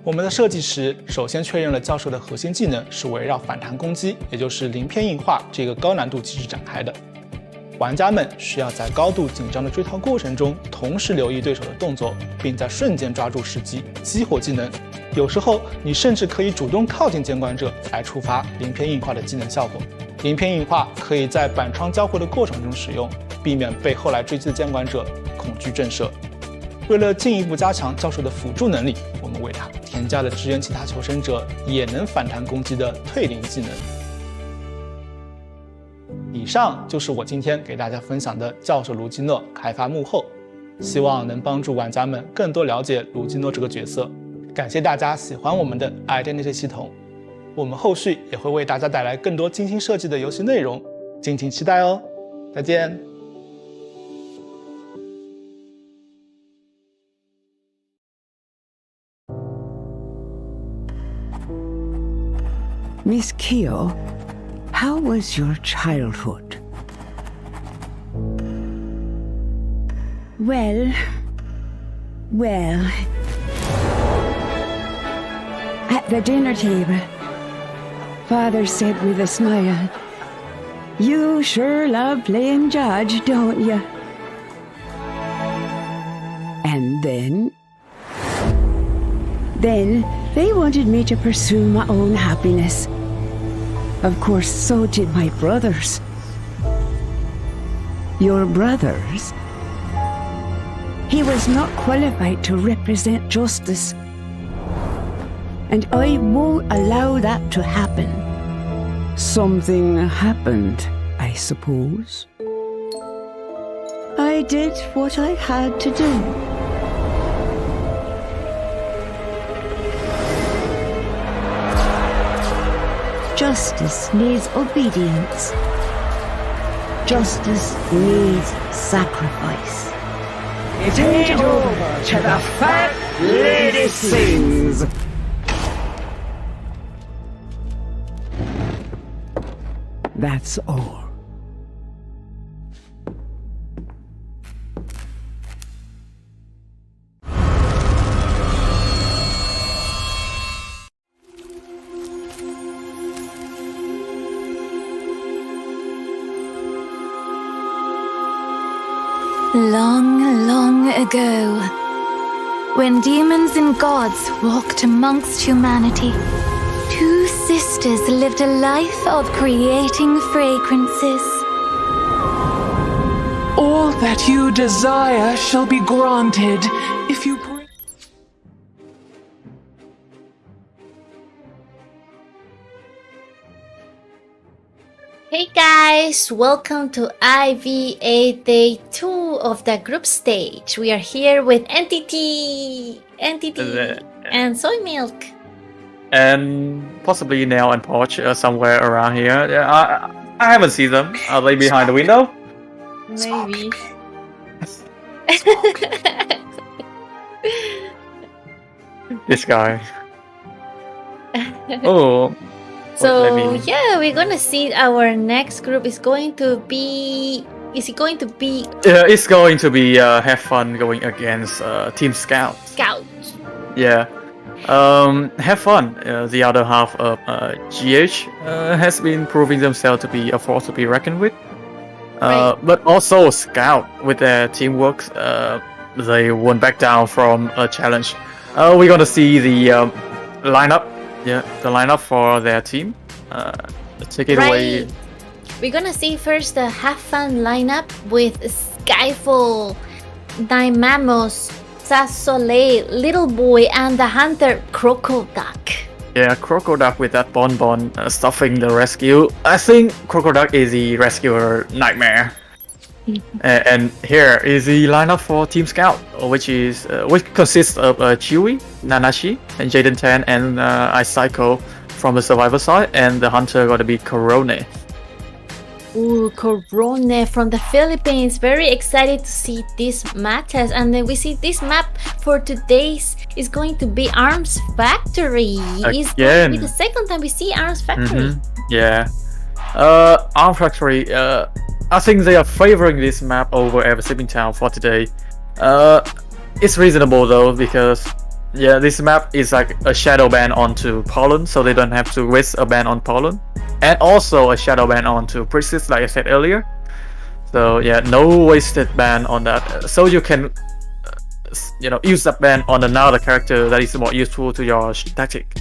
我们的设计时，首先确认了教授的核心技能是围绕反弹攻击，也就是鳞片硬化这个高难度机制展开的。玩家们需要在高度紧张的追逃过程中，同时留意对手的动作，并在瞬间抓住时机，激活技能。有时候，你甚至可以主动靠近监管者来触发鳞片硬化的技能效果。鳞片硬化可以在板窗交互的过程中使用，避免被后来追击的监管者恐惧震慑。为了进一步加强教授的辅助能力，我们为他添加了支援其他求生者也能反弹攻击的退灵技能。以上就是我今天给大家分享的教授卢基诺开发幕后，希望能帮助玩家们更多了解卢基诺这个角色。感谢大家喜欢我们的 Identity 系统，我们后续也会为大家带来更多精心设计的游戏内容，敬请期待哦！再见。Miss Keo, how was your childhood? Well, at the dinner table, Father said with a smile, "You sure love playing judge, don't you?" And then they wanted me to pursue my own happiness. Of course, so did my brothers. Your brothers? He was not qualified to represent justice. And I won't allow that to happen. Something happened, I suppose. I did what I had to do. Justice needs obedience. Justice needs sacrifice. It ain't over till the fat lady sings. That's all. Long, long ago, when demons and gods walked amongst humanity, two sisters lived a life of creating fragrances. All that you desire shall be granted if you bring... Hey guys, welcome to IVA Day 2 of the group stage. We are here with Entity, and Soy Milk. And possibly Nello and Porch somewhere around here. Yeah, I haven't seen them. Are they behind the window? Maybe. This guy. Oh. So yeah, we're gonna see our next group is going to be... Is it going to be... It's going to be have fun going against Team Scout. Yeah. Have fun. The other half of GH has been proving themselves to be a force to be reckoned with. Right. But also Scout, with their teamwork, they won't back down from a challenge. We're gonna see the lineup. Yeah, the lineup for their team. Take it away. We're gonna see first the Have Fun lineup with Skyfall, Dynamos, Sasole, Little Boy, and the Hunter Crocoduck. Yeah, Crocoduck with that bonbon stuffing the rescue. I think Crocoduck is the rescuer nightmare. And here is the lineup for Team Scout, which consists of Chewy, Nanashi, and Jaden 10, and Psycho from the survivor side, and the hunter gotta be Corone. Ooh, Corone from the Philippines. Very excited to see this matches. And then we see this map for today's is going to be Arms Factory. It's going to be the second time we see Arms Factory. Yeah. Arms Factory, I think they are favoring this map over Ever Sleeping Town for today. It's reasonable though, because yeah, this map is like a shadow ban onto Pollen, so they don't have to waste a ban on Pollen, and also a shadow ban onto Priestess, like I said earlier. So yeah, no wasted ban on that. So you can, use that ban on another character that is more useful to your tactic.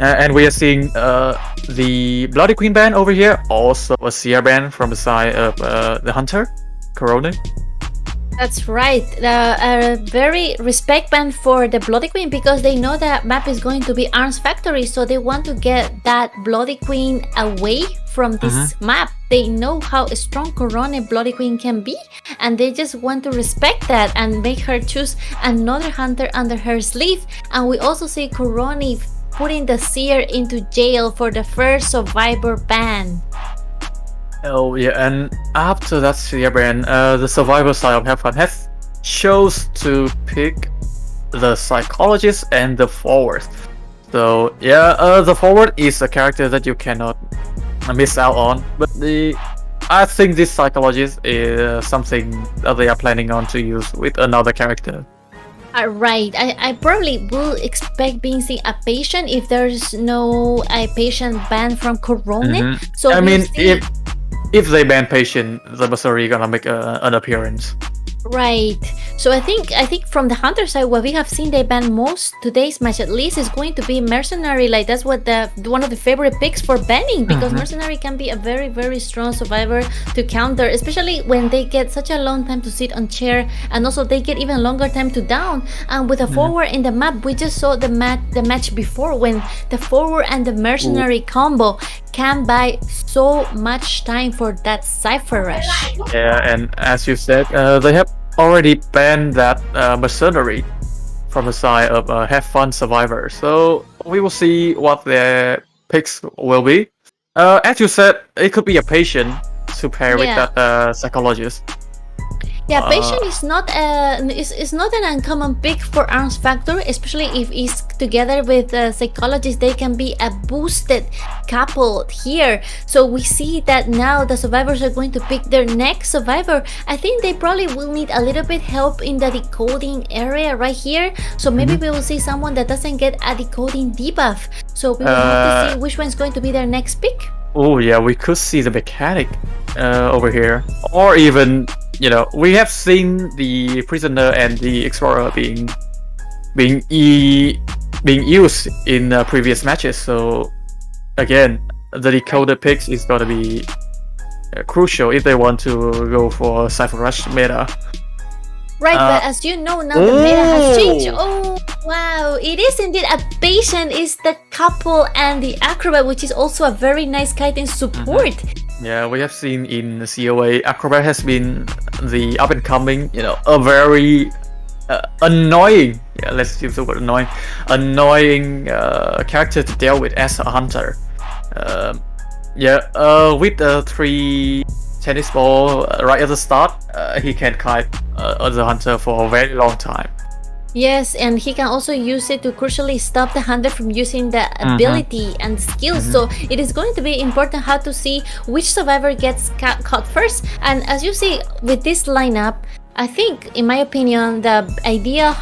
And we are seeing the Bloody Queen ban over here, also a CR ban from the side of the Hunter, Corona. That's right. A very respect ban for the Bloody Queen, because they know that map is going to be Arms Factory, so they want to get that Bloody Queen away from this map. They know how strong Corona Bloody Queen can be, and they just want to respect that and make her choose another hunter under her sleeve. And we also see Corona putting the Seer into jail for the first survivor ban. Oh yeah, and after that Seer ban, the survivor side of Have Fun has chose to pick the psychologist and the forward. So yeah, the forward is a character that you cannot miss out on, but I think this psychologist is something that they are planning on to use with another character. Right, I probably will expect being seen a patient if there's no a patient ban from Corona. So I mean, if they ban patient, the Mercenary gonna make an appearance. Right. So I think from the Hunter side, what we have seen they ban most today's match at least is going to be Mercenary. Like that's what one of the favorite picks for banning, because Mercenary can be a very, very strong survivor to counter, especially when they get such a long time to sit on chair, and also they get even longer time to down. And with a forward in the map, we just saw the match before when the forward and the Mercenary combo can buy so much time for that Cypher Rush. Yeah, and as you said, they have already banned that Mercenary from the side of Have Fun Survivor. So we will see what their picks will be. As you said, it could be a patient to pair with that psychologist. Yeah, patient is not an uncommon pick for Arms Factor, especially if it's together with psychologist. They can be a boosted couple here. So we see that now the survivors are going to pick their next survivor. I think they probably will need a little bit help in the decoding area right here. So maybe we will see someone that doesn't get a decoding debuff. So we will have to see which one's going to be their next pick. Oh yeah, we could see the mechanic over here, or even we have seen the Prisoner and the Explorer being used in previous matches. So again, the decoder picks is gonna be crucial if they want to go for Cypher Rush meta. Right, but as you know now, the meta has changed. Oh wow, it is indeed a patient is the couple and the acrobat, which is also a very nice Kaiten support. Yeah, we have seen in the COA, Acrobat has been the up and coming, a very annoying, let's use the word annoying character to deal with as a hunter. With the 3 tennis ball right at the start, he can kite the hunter for a very long time. Yes, and he can also use it to crucially stop the hunter from using the ability and skills. So it is going to be important how to see which survivor gets caught first. And as you see with this lineup, I think, in my opinion, the ideal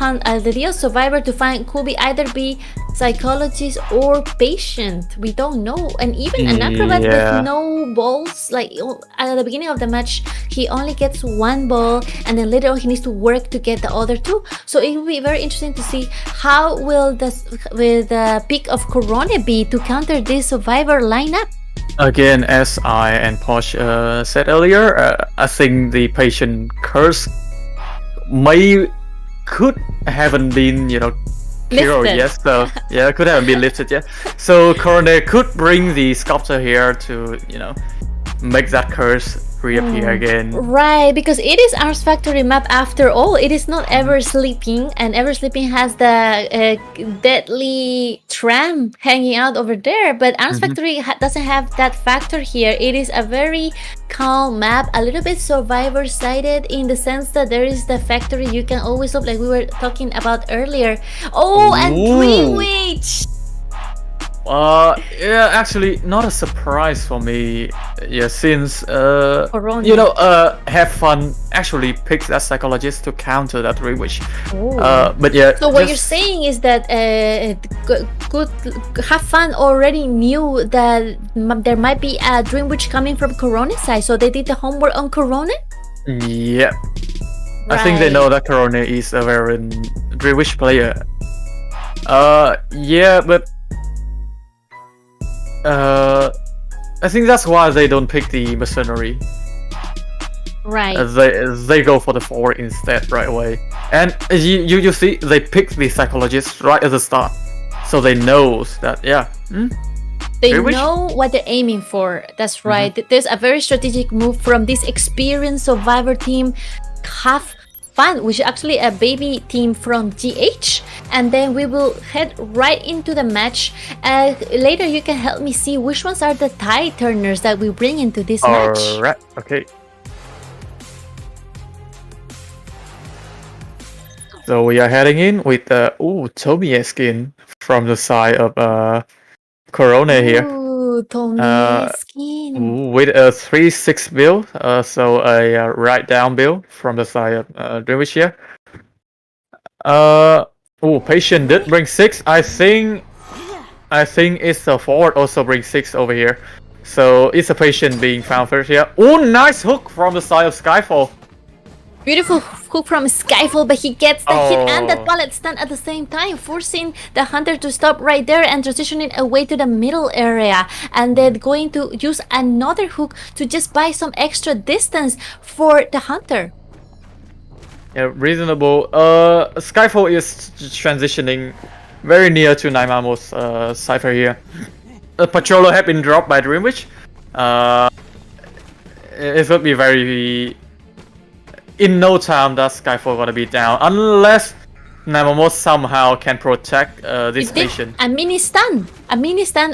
survivor to find could be either be psychologist or patient. We don't know. And even an acrobat with no balls, like at the beginning of the match, he only gets 1 ball, and then later on he needs to work to get the other 2. So it will be very interesting to see how will the pick of Corona be to counter this survivor lineup. Again, as I and Posh said earlier, I think the patient curse could haven't been, hero yet. So could haven't been lifted yet. So Corona could bring the sculptor here to, make that curse reappear again. Right, because it is Arms Factory map after all. It is not Ever Sleeping, and Ever Sleeping has the deadly tram hanging out over there, but Arms Factory doesn't have that factor here. It is a very calm map, a little bit survivor sided in the sense that there is the factory you can always hope, like we were talking about earlier. Oh, and Dream Witch! Yeah, actually, not a surprise for me. Yeah, since Corona. you know, have fun actually picks that psychologist to counter that Dreamwitch. But yeah. So what you're saying is that good have fun already knew that there might be a Dreamwitch coming from Corona side, so they did the homework on Corona. Yeah. I think they know that Corona is a very Dreamwitch player. Yeah, but I think that's why they don't pick the mercenary. Right. They go for the forward instead right away. And you see, they pick the psychologist right at the start, so they know that They know what they're aiming for. That's right. There's a very strategic move from this experienced survivor team. Have fun, which is actually a baby team from GH, and then we will head right into the match. Later you can help me see which ones are the tide turners that we bring into this match. Alright, okay. So we are heading in with the Tomie skin from the side of Corona here. Ooh, Tomie skin. With a 3-6 build, so a right down build from the side of Dreamwitch here. Patient did bring 6. I think it's a forward also brings 6 over here. So it's a patient being found first here. Oh, nice hook from the side of Skyfall. Beautiful hook from Skyfall, but he gets the hit and the pallet stun at the same time, forcing the hunter to stop right there and transitioning away to the middle area, and then going to use another hook to just buy some extra distance for the hunter. Yeah, reasonable. Skyfall is transitioning very near to Naimamo's cipher here. The patroller have been dropped by Dreamwitch. It would be very... In no time, that Skyfall gonna be down, unless Naimamo somehow can protect this patient. A mini stun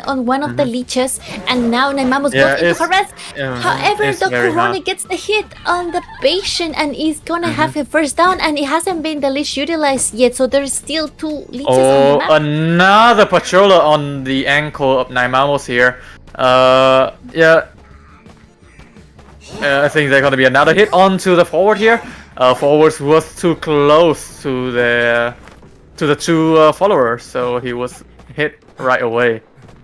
on one of the leeches, and now Naimamo's going into harass. However, the Corona gets the hit on the patient, and he's gonna have a first down, and it hasn't been the leech utilized yet, so there's still 2 leeches on the map. Another patroller on the ankle of Naimamo's here. I think there's gonna be another hit onto the forward here. Forwards was too close to the 2 followers, so he was hit right away.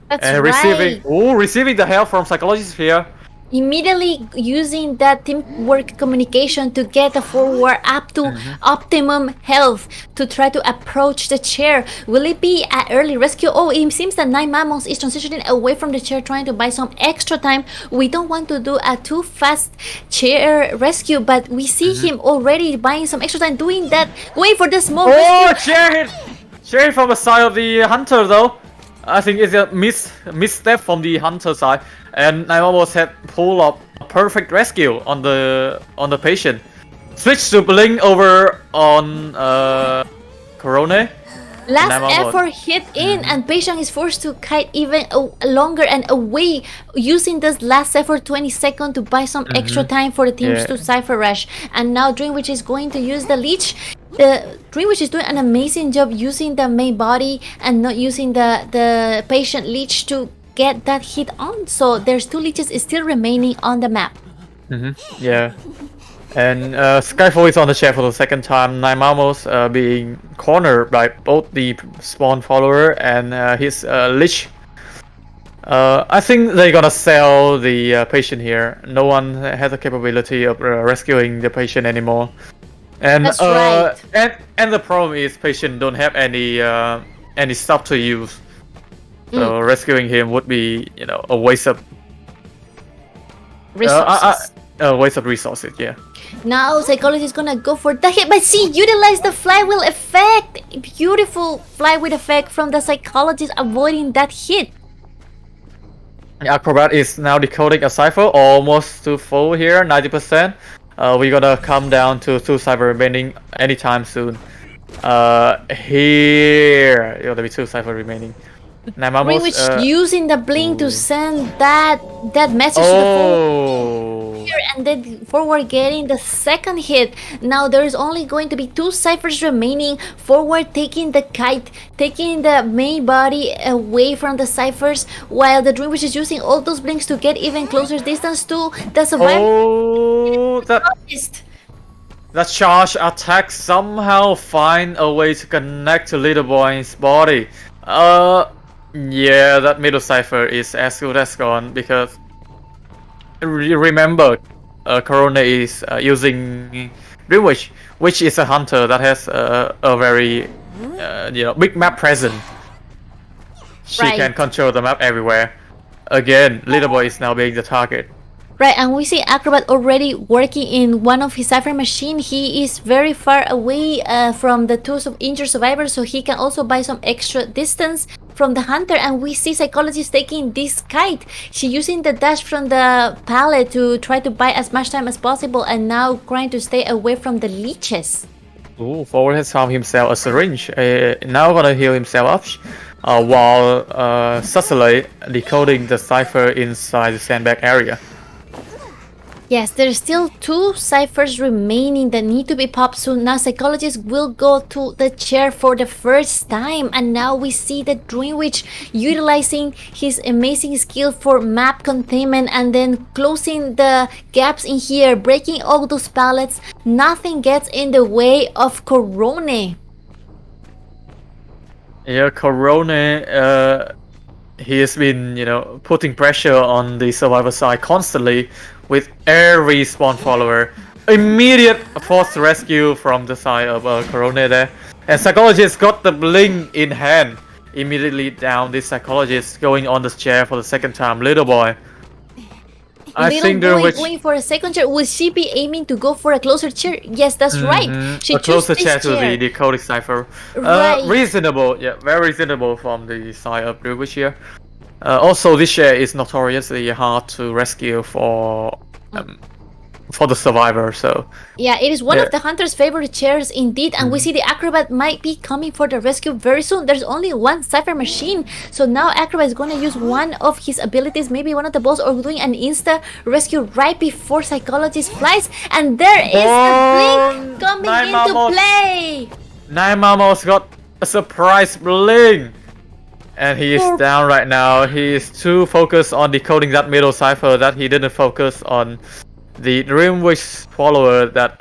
That's and right. Receiving the help from psychologists here. Immediately using that teamwork communication to get the forward up to optimum health to try to approach the chair. Will it be an early rescue? Oh, it seems that Naimamos is transitioning away from the chair, trying to buy some extra time. We don't want to do a too fast chair rescue, but we see him already buying some extra time, doing that, going for the small rescue. Chair hit from the side of the hunter though. I think it's a misstep from the hunter side, and Naimamos had pulled up a perfect rescue on the patient. Switch to blink over on Corona. Last effort hit in, and patient is forced to kite even longer and away, using this last effort 20 seconds to buy some extra time for the teams to cipher rush. And now Dreamwitch is going to use the leech. The Dreamwitch is doing an amazing job using the main body and not using the patient leech to get that hit on. So there's 2 leeches still remaining on the map. Yeah. And Skyfall is on the chair for the second time. Naimamos being cornered by both the spawn follower and his leech. I think they're gonna sell the patient here. No one has the capability of rescuing the patient anymore. And that's right. And the problem is patient don't have any stuff to use. So rescuing him would be, a waste of resources. A waste of resources, yeah. Now Psychology is gonna go for the hit, but see, utilize the flywheel effect. Beautiful flywheel effect from the Psychologist, avoiding that hit. Acrobat is now decoding a cipher, almost to full here, 90%. We're gonna come down to 2 cipher remaining anytime soon. Here, gonna be 2 cipher remaining. Dreamwitch using the blink to send that message to the forward. and then Forward getting the second hit. Now there's only going to be 2 ciphers remaining. Forward taking the kite, taking the main body away from the ciphers, while the Dreamwitch is using all those blinks to get even closer distance to the survivor. Oh, that charge attack somehow find a way to connect to Little Boy's body. Yeah, that middle cipher is as good as gone because remember, Corona is using Dreamwitch, which is a hunter that has a very big map presence. She can control the map everywhere. Again, Little Boy is now being the target. Right, and we see Acrobat already working in one of his cipher machine. He is very far away from the 2 injured survivors, so he can also buy some extra distance from the hunter. And we see Psychologist taking this kite. She using the dash from the pallet to try to buy as much time as possible, and now trying to stay away from the leeches. Ooh, Forward has found himself a syringe. Now gonna heal himself up, while Cecily decoding the cipher inside the sandbag area. Yes, there's still 2 ciphers remaining that need to be popped soon. Now Psychologist will go to the chair for the first time, and now we see the Dreamwitch utilizing his amazing skill for map containment and then closing the gaps in here, breaking all those pallets. Nothing gets in the way of Corona. Yeah, Corona, he has been, putting pressure on the survivor side constantly with every spawn follower. Immediate forced rescue from the side of Corona there. And Psychologist got the blink in hand. Immediately down this Psychologist going on the chair for the second time. Little Boy. Going for a second chair. Will she be aiming to go for a closer chair? Yes, that's right. She a closer chair to chair. the decoding cipher. Right. Reasonable, yeah, very reasonable from the side of Dreamwitch here. Also, this chair is notoriously hard to rescue for the survivor, so... Yeah, it is one of the hunter's favorite chairs indeed, and we see the Acrobat might be coming for the rescue very soon. There's only one cipher machine, so now Acrobat is going to use one of his abilities, maybe one of the balls, or doing an insta rescue right before Psychologist flies, and there is the blink coming into play! Nine Mamos got a surprise blink! And he is down right now. He is too focused on decoding that middle cipher that he didn't focus on the Dreamwitch follower that...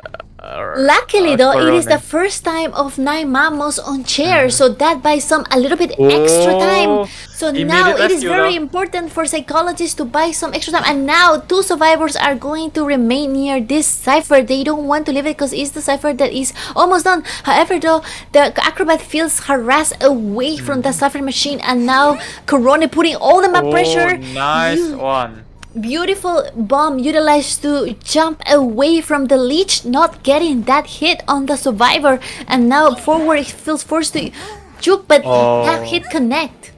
Luckily though, it is the first time of 9 Mamos on chair, so that buys a little bit extra time. So now it is very important for Psychologists to buy some extra time, and now 2 survivors are going to remain near this cipher. They don't want to leave it because it's the cipher that is almost done. However though, the Acrobat feels harassed away from the cipher machine, and now Corona putting all the map pressure. Nice one. Beautiful bomb utilized to jump away from the leech, not getting that hit on the survivor, and now Forward feels forced to juke, but that hit connect.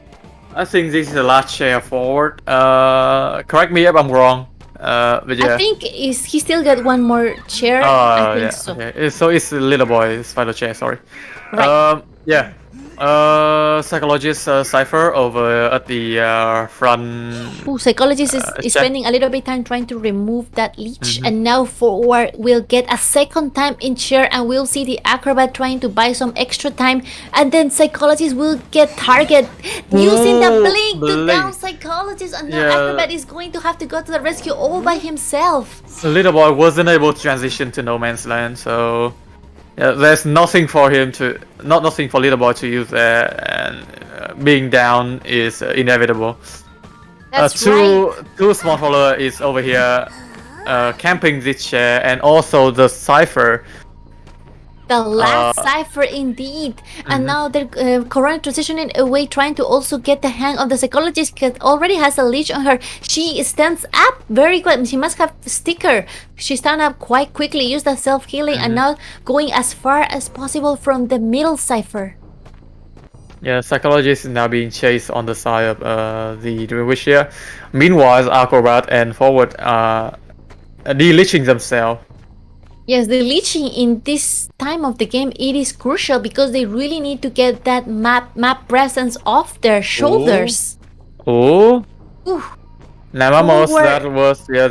I think this is the last chair Forward. Correct me if I'm wrong. But yeah. I think he still got one more chair. I think so. Okay. So it's the Little Boy's final chair. Sorry. Right. Yeah. Psychologist cipher over at the front. Psychologist is spending a little bit time trying to remove that leech, and now Forward will get a second time in chair, and we'll see the Acrobat trying to buy some extra time, and then Psychologist will get target using the blink to down Psychologist, and now Acrobat is going to have to go to the rescue all by himself. Little Boy wasn't able to transition to no man's land, so. Yeah, there's nothing for him to, nothing for Little Boy to use there, and being down is inevitable. That's right. Two small follower is over here, camping this chair, and also the cipher. The last cipher indeed, and now they're Corona transitioning away, trying to also get the hang of the Psychologist, because already has a leash on her. She stands up very quick. She must have sticker. She stands up quite quickly, use the self-healing, and now going as far as possible from the middle cipher. Yeah, Psychologist is now being chased on the side of the Dreamwitch here. Meanwhile, Acrobat and Forward are de-leeching themselves. Yes, the leeching in this time of the game, it is crucial because they really need to get that map presence off their shoulders. Namamos,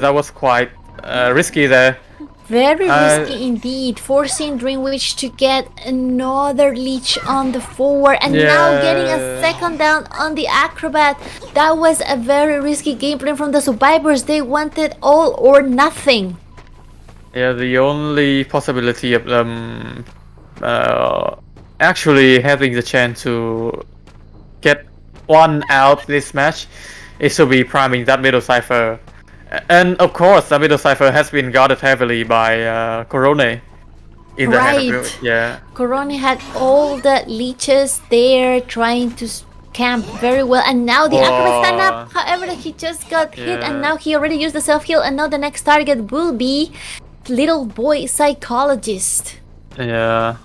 that was quite risky there. Very risky indeed, forcing Dreamwitch to get another leech on the forward and now getting a second down on the Acrobat. That was a very risky gameplay from the survivors. They wanted all or nothing. Yeah, the only possibility of them actually having the chance to get one out this match is to be priming that middle cipher. And of course, the middle cipher has been guarded heavily by Corone in the hand of Corone had all the leeches there trying to camp very well, and now the Acrobat stand up. However, he just got hit, and now he already used the self-heal, and now the next target will be Little Boy Psychologist. Yeah.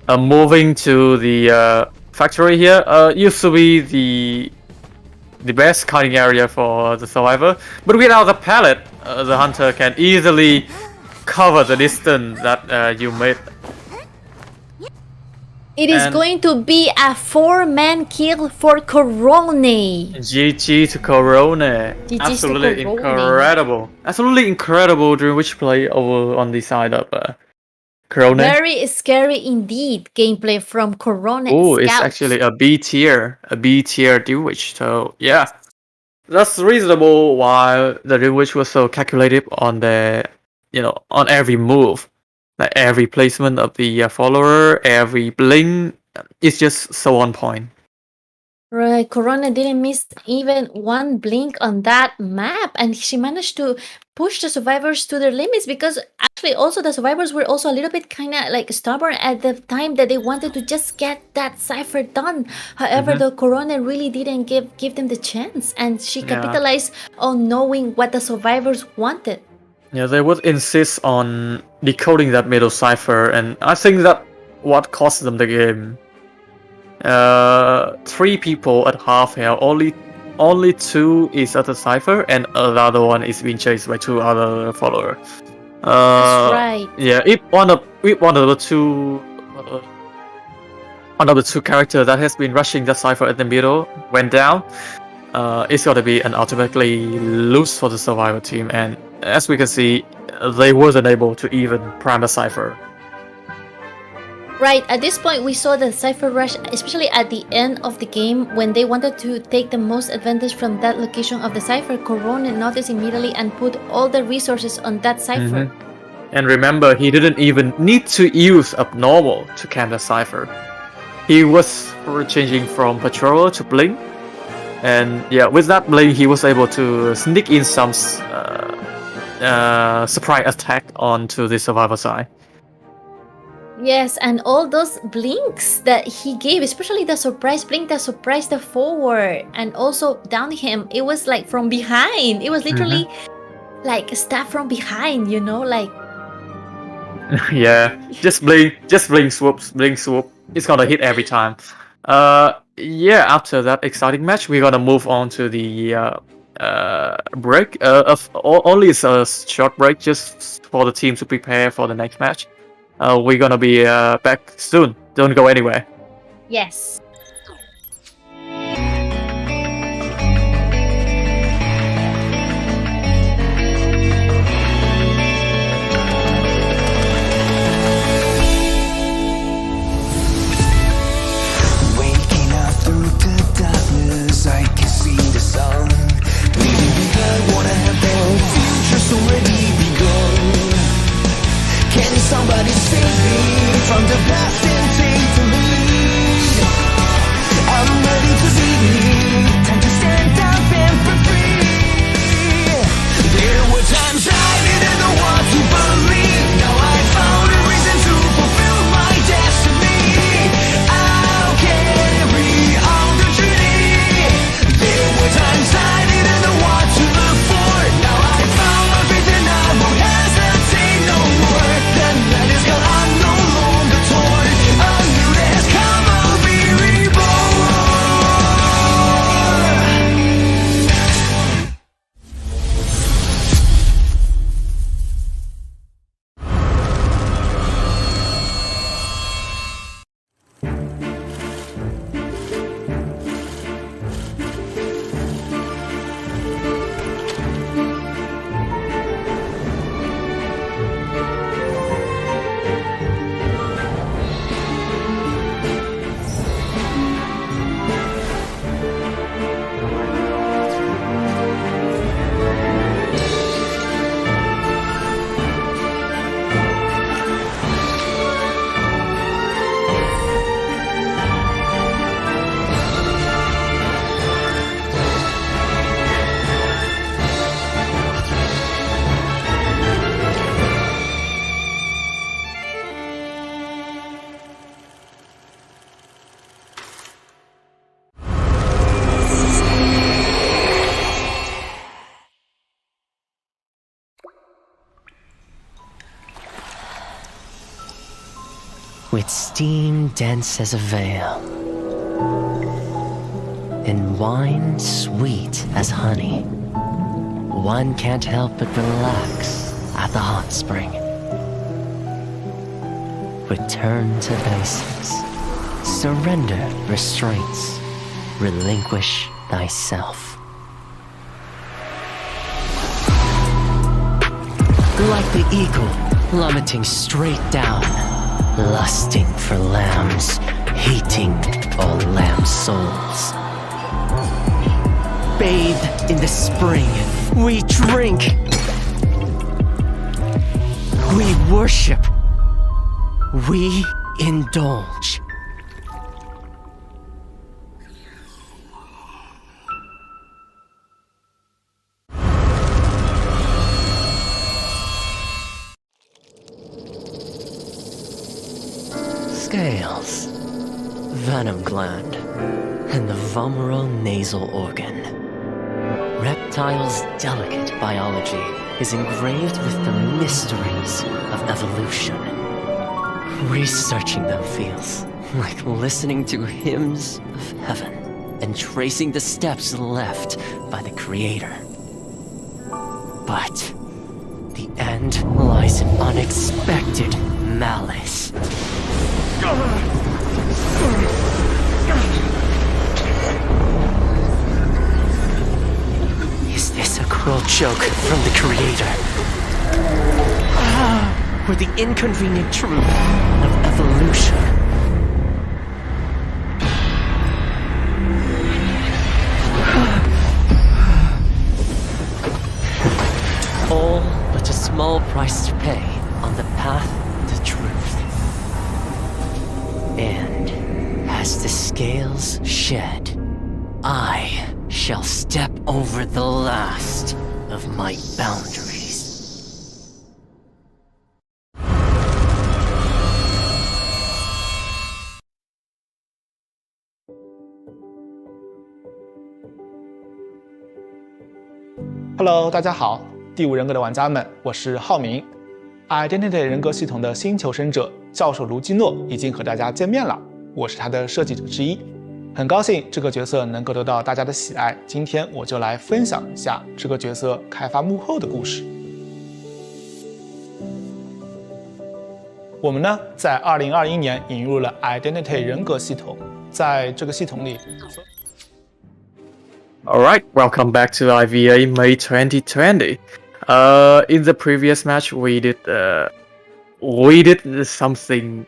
Moving to the factory here, used to be the best cutting area for the survivor, but without the pallet, the hunter can easily cover the distance that you made. It is going to be a 4-man kill for Corone. GG to Corone. Absolutely incredible. Absolutely incredible Dreamwitch play over on the side of Corone. Very scary indeed gameplay from Corone. Oh, it's actually a B tier Dreamwitch. So yeah, that's reasonable. Why the Dreamwitch was so calculative on the, on every move, like every placement of the follower, every blink. It's just so on point. Right, Corone didn't miss even one blink on that map, and she managed to push the survivors to their limits, because actually also the survivors were also a little bit kind of like stubborn at the time that they wanted to just get that cipher done. However, the Corone really didn't give them the chance, and she capitalized on knowing what the survivors wanted. Yeah, they would insist on decoding that middle cipher, and I think that what cost them the game. 3 people at half health, only 2 is at the cipher, and the other one is being chased by 2 other followers. That's right. Yeah, if one of the two characters that has been rushing the cipher at the middle went down, it's gonna be an automatically lose for the survivor team, and as we can see, they wasn't able to even prime the cipher. Right, at this point we saw the cipher rush, especially at the end of the game when they wanted to take the most advantage from that location of the cipher. Corone noticed immediately and put all the resources on that cipher. And remember, he didn't even need to use abnormal to camp the cipher. He was changing from patrol to blink, and yeah, with that blink he was able to sneak in some surprise attack onto the survivor side. Yes, and all those blinks that he gave, especially the surprise blink that surprised the forward and also down him, it was like from behind. It was literally like stabbed from behind, like. Yeah, just blink swoop. It's gonna hit every time. Yeah, after that exciting match, we're gonna move on to the break. Only it's a short break just for the team to prepare for the next match. We're gonna be back soon. Don't go anywhere. Yes. Waking up through the darkness, I can see the sun. Leaving behind what I have built, future's already begun. Can somebody save me from the past and take the lead? with steam dense as a veil, and wine sweet as honey. One can't help but relax at the hot spring. Return to basics. Surrender restraints. Relinquish thyself. Like the eagle plummeting straight down, lusting for lambs, hating all lamb souls. Bathed in the spring, we drink. We worship. We indulge. Scales, venom gland, and the vomeral nasal organ. Reptiles' delicate biology is engraved with the mysteries of evolution. Researching them feels like listening to hymns of heaven and tracing the steps left by the Creator. But the end lies in unexpected malice. Is this a cruel joke from the Creator? Or the inconvenient truth of evolution? All but a small price to pay on the path to truth. And as the scales shed, I shall step over the last of my boundaries. Hello， 大家好，第5人格的玩家们，我是浩明。Identity 人格系统的新求生者教授卢基诺已经和大家见面了，我是他的设计者之一，很高兴这个角色能够得到大家的喜爱。今天我就来分享一下这个角色开发幕后的故事。我们呢，在2021年引入了 Identity 人格系统，在这个系统里。Alright, welcome back to IVA May 2020. In the previous match, we did something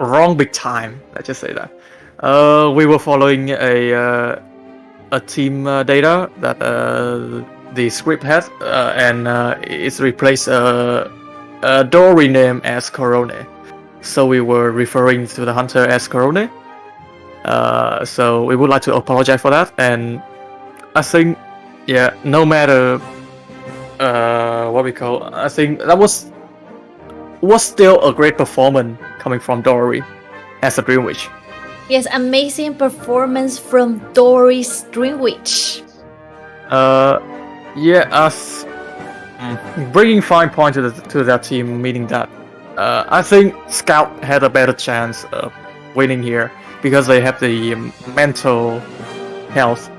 wrong big time. Let's just say that. We were following a team data that the script had, and it's replaced a Dory name as Corone. So we were referring to the hunter as Corone. So we would like to apologize for that, and I think, yeah, no matter what we call, I think that was still a great performance coming from Dory as a Dream Witch. Yes, amazing performance from Dory's Dream Witch. Yeah, us bringing 5 points to that team, meaning that I think Scout had a better chance of winning here. Because they have the mental health,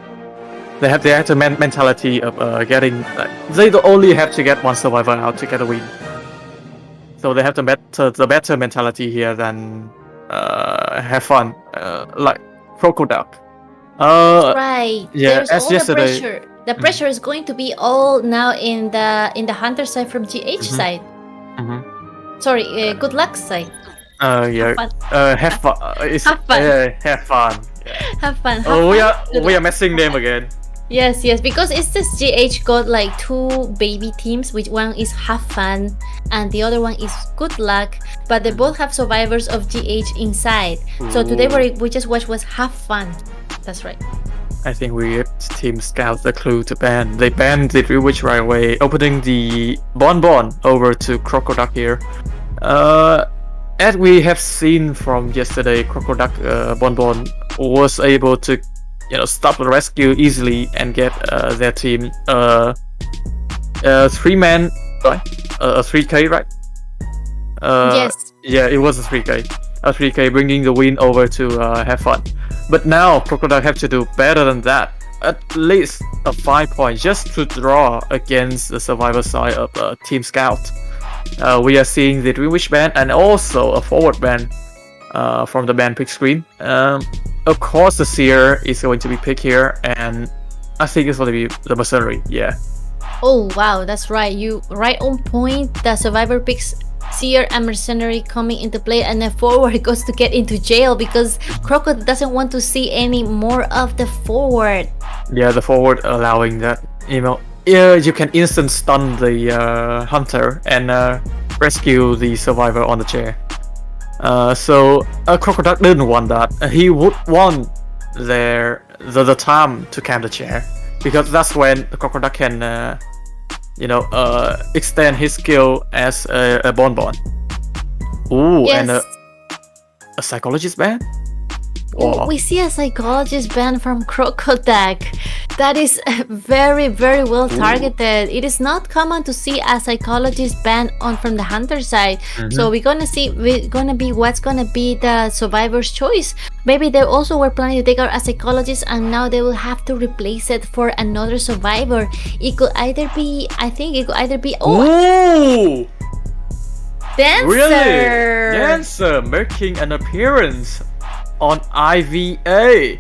they have the mentality of getting. They only have to get one survivor out to get a win. So they have the better mentality here than have fun, like Crocodile. Right. Yeah, there's as all yesterday. The pressure. The pressure is going to be all now in the hunter side from GH side. Sorry, good luck side. Yeah. Have fun. Have fun. Have fun. Yeah. Have fun. We are messing them again. Yes, because it's this GH got like 2 baby teams, which one is Have Fun and the other one is Good Luck, but they both have survivors of GH inside. So today we just watched was Have Fun. That's right. I think we Team Scout the clue to ban. They banned the Dream Witch right away, opening the Bonbon over to Crocodile here. As we have seen from yesterday, Crocodile Bonbon was able to, stop the rescue easily and get their team 3-man, right? 3K, right? Yes. Yeah, it was a 3K. A 3K bringing the win over to have fun. But now Crocodile have to do better than that. At least a 5 point just to draw against the survivor side of Team Scout. We are seeing the Dreamwish band and also a forward band from the band pick screen. Of course, the Seer is going to be picked here, and I think it's going to be the Mercenary. Yeah. Oh wow, that's right. You right on point. The survivor picks Seer and Mercenary coming into play, and then forward goes to get into jail because Crocodile doesn't want to see any more of the forward. Yeah, the forward allowing that. Yeah, you can instant stun the hunter and rescue the survivor on the chair. So Crocodile didn't want that. He would want the time to camp the chair, because that's when the Crocodile can extend his skill as a bonbon. Ooh, Yes. and a psychologist band. Oh, we see a psychologist band from Crocodile. That is very, very well targeted. It is not common to see a psychologist band from the hunter side. So we're gonna be what's gonna be the survivor's choice. Maybe they also were planning to take out a psychologist, and now they will have to replace it for another survivor. It could either be, Ooh! Dancer. Really? Dancer making an appearance on IVA.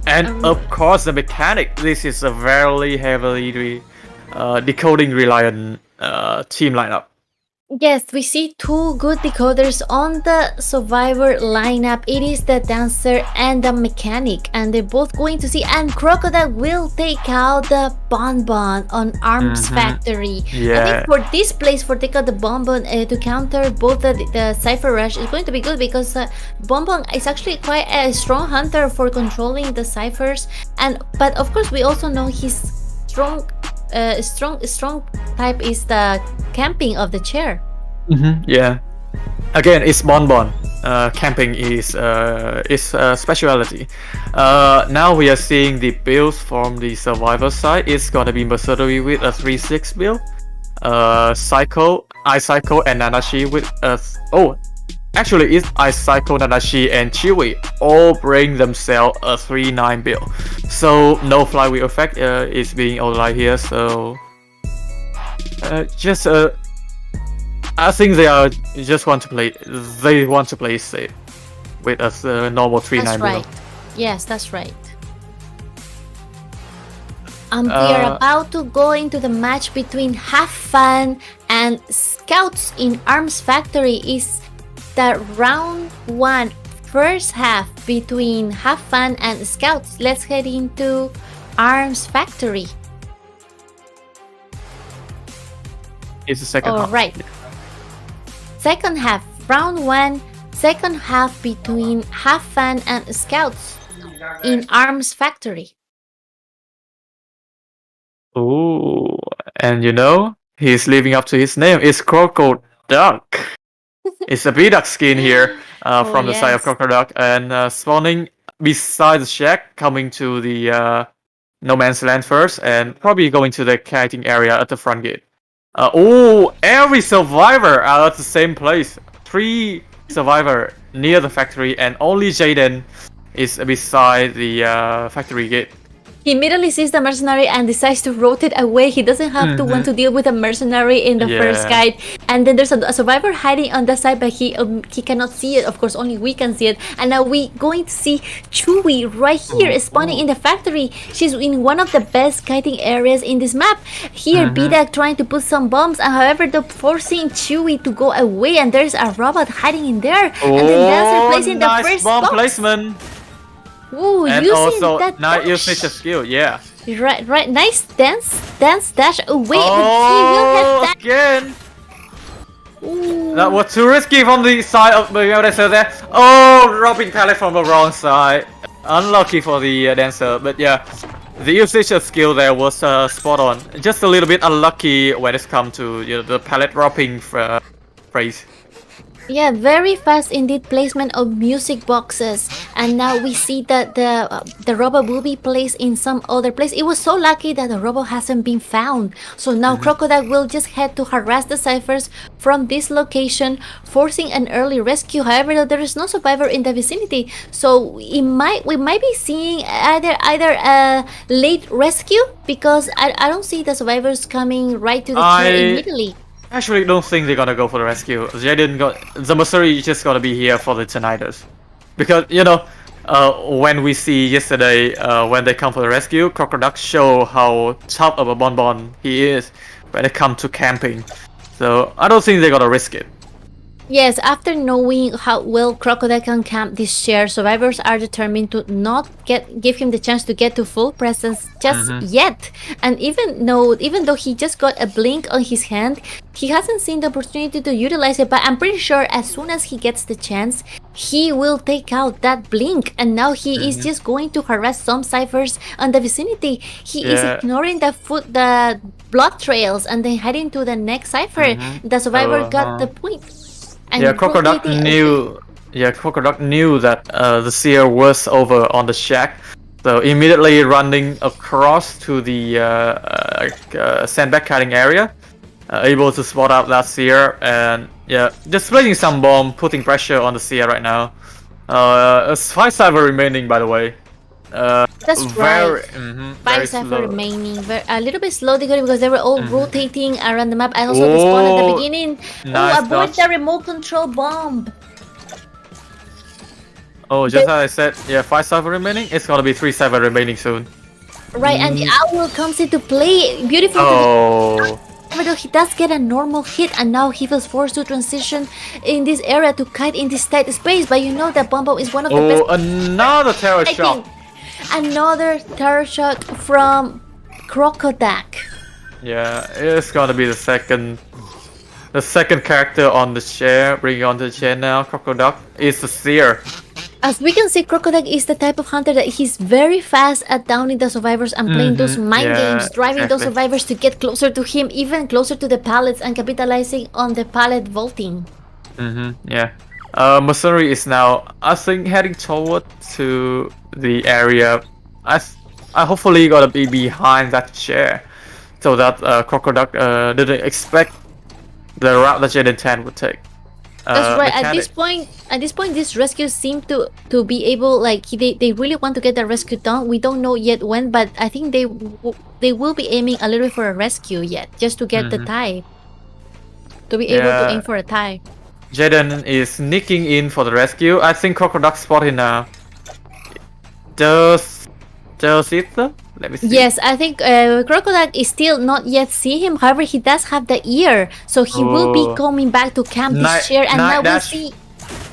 And of course the mechanic. This is a very heavily decoding reliant team lineup. Yes, we see two good decoders on the survivor lineup. It is the dancer and the mechanic, and they're both going to see. And Crocodile will take out the bonbon on Arms Factory. Yeah. I think for this place, for take out the bonbon to counter both the Cypher Rush is going to be good, because bonbon is actually quite a strong hunter for controlling the ciphers. But of course, we also know his strong type is the camping of the chair. Yeah. Again, it's bonbon. Camping is speciality. Now we are seeing the builds from the survivor side. It's gonna be Mercenary with a 3-6 build. Psycho, iPsycho, and Nanashi with a actually it's iPsycho, Nanashi, and Chewy all bring themselves a 3-9 build. So no flywheel effect is being outlined here. So I think they want to play safe with a normal 3-9 That's build. right. Yes, that's right. We are about to go into the match between Have Fun and Scouts in Arms Factory. Is the round 1 first half between Have Fun and Scouts. Let's head into Arms Factory. It's the second half. Alright. Second half, round 1, second half between Have Fun and Scouts in Arms Factory. Ooh, and he's living up to his name. It's Crocodile. It's a B-Duck skin here from the side of yes. Crocodile, and spawning beside the shack, coming to the no man's land first, and probably going to the kiting area at the front gate. Every survivor are at the same place. 3 survivor near the factory, and only Jaden is beside the factory gate. He immediately sees the mercenary and decides to rotate away. He doesn't have to want to deal with a mercenary in the first guide. And then there's a survivor hiding on the side, but he cannot see it. Of course, only we can see it. And now we going to see Chewy right here spawning in the factory. She's in one of the best kiting areas in this map. Here, B-Duck trying to put some bombs, and however, they're forcing Chewy to go away. And there's a robot hiding in there. And then Dancer placing the first bomb box. placement. Ooh, And using also, that nice dash. usage of skill, yeah. Right, nice dance dash away, but he will have that. Again! Ooh. That was too risky from the side of the dancer there. Oh, dropping pallet from the wrong side. Unlucky for the dancer, but yeah. The usage of skill there was spot on. Just a little bit unlucky when it's come to the pallet dropping phrase. Yeah, very fast indeed placement of music boxes, and now we see that the robot will be placed in some other place. It was so lucky that the robot hasn't been found. So now Crocodile will just head to harass the ciphers from this location, forcing an early rescue. However, there is no survivor in the vicinity, so we might be seeing either a late rescue, because I don't see the survivors coming right to the chair immediately. Actually don't think they're gonna go for the rescue. The Mercenary is just gonna be here for the Tinnitus. Because, when we see yesterday, when they come for the rescue, Crocodile show how tough of a bonbon he is when it comes to camping. So I don't think they're gonna risk it. Yes, after knowing how well Crocodile can camp this chair, survivors are determined to not give him the chance to get to full presence just yet. And even though he just got a blink on his hand, he hasn't seen the opportunity to utilize it. But I'm pretty sure as soon as he gets the chance, he will take out that blink. And now he is just going to harass some ciphers on the vicinity. He is ignoring the blood trails and then heading to the next cipher. The survivor got the point. And Crocodile knew that the seer was over on the shack, so immediately running across to the sandbag cutting area, able to spot out that seer, and just placing some bomb, putting pressure on the seer right now. 5 cipher remaining, by the way. That's right. 5 cipher remaining. A little bit slow because they were all rotating around the map. And also the spawn at the beginning. Avoid the remote control bomb. Just as I said, 5 cipher remaining. It's gonna be 3 cipher remaining soon. Right, and the owl comes into play. Beautiful. Even though he does get a normal hit, and now he was forced to transition in this area to kite in this tight space. But you know that Bombo is one of the best. Another terror shot. Another terror shot from Crocodile. Yeah, it's gonna be the second character on the chair. Bring it onto the chair now. Crocodile is the seer. As we can see, Crocodile is the type of hunter that he's very fast at downing the survivors and playing those mind games, driving those survivors to get closer to him, even closer to the pallets, and capitalizing on the pallet vaulting. Mercenary is now, I think, heading toward to the area. I hopefully gonna be behind that chair, so that Crocodile didn't expect the route that Jaden 10 would take. That's right. At this point, these rescues seem to be able, like, they really want to get the rescue done. We don't know yet when, but I think they will be aiming a little bit for a rescue yet, just to get the tie, to be able to aim for a tie. Jaden is sneaking in for the rescue. I think Crocodile spotted now. Does it though? Let me see. Yes, I think Crocodile is still not yet see him. However, he does have the ear, so he will be coming back to camp this chair. And now we'll see.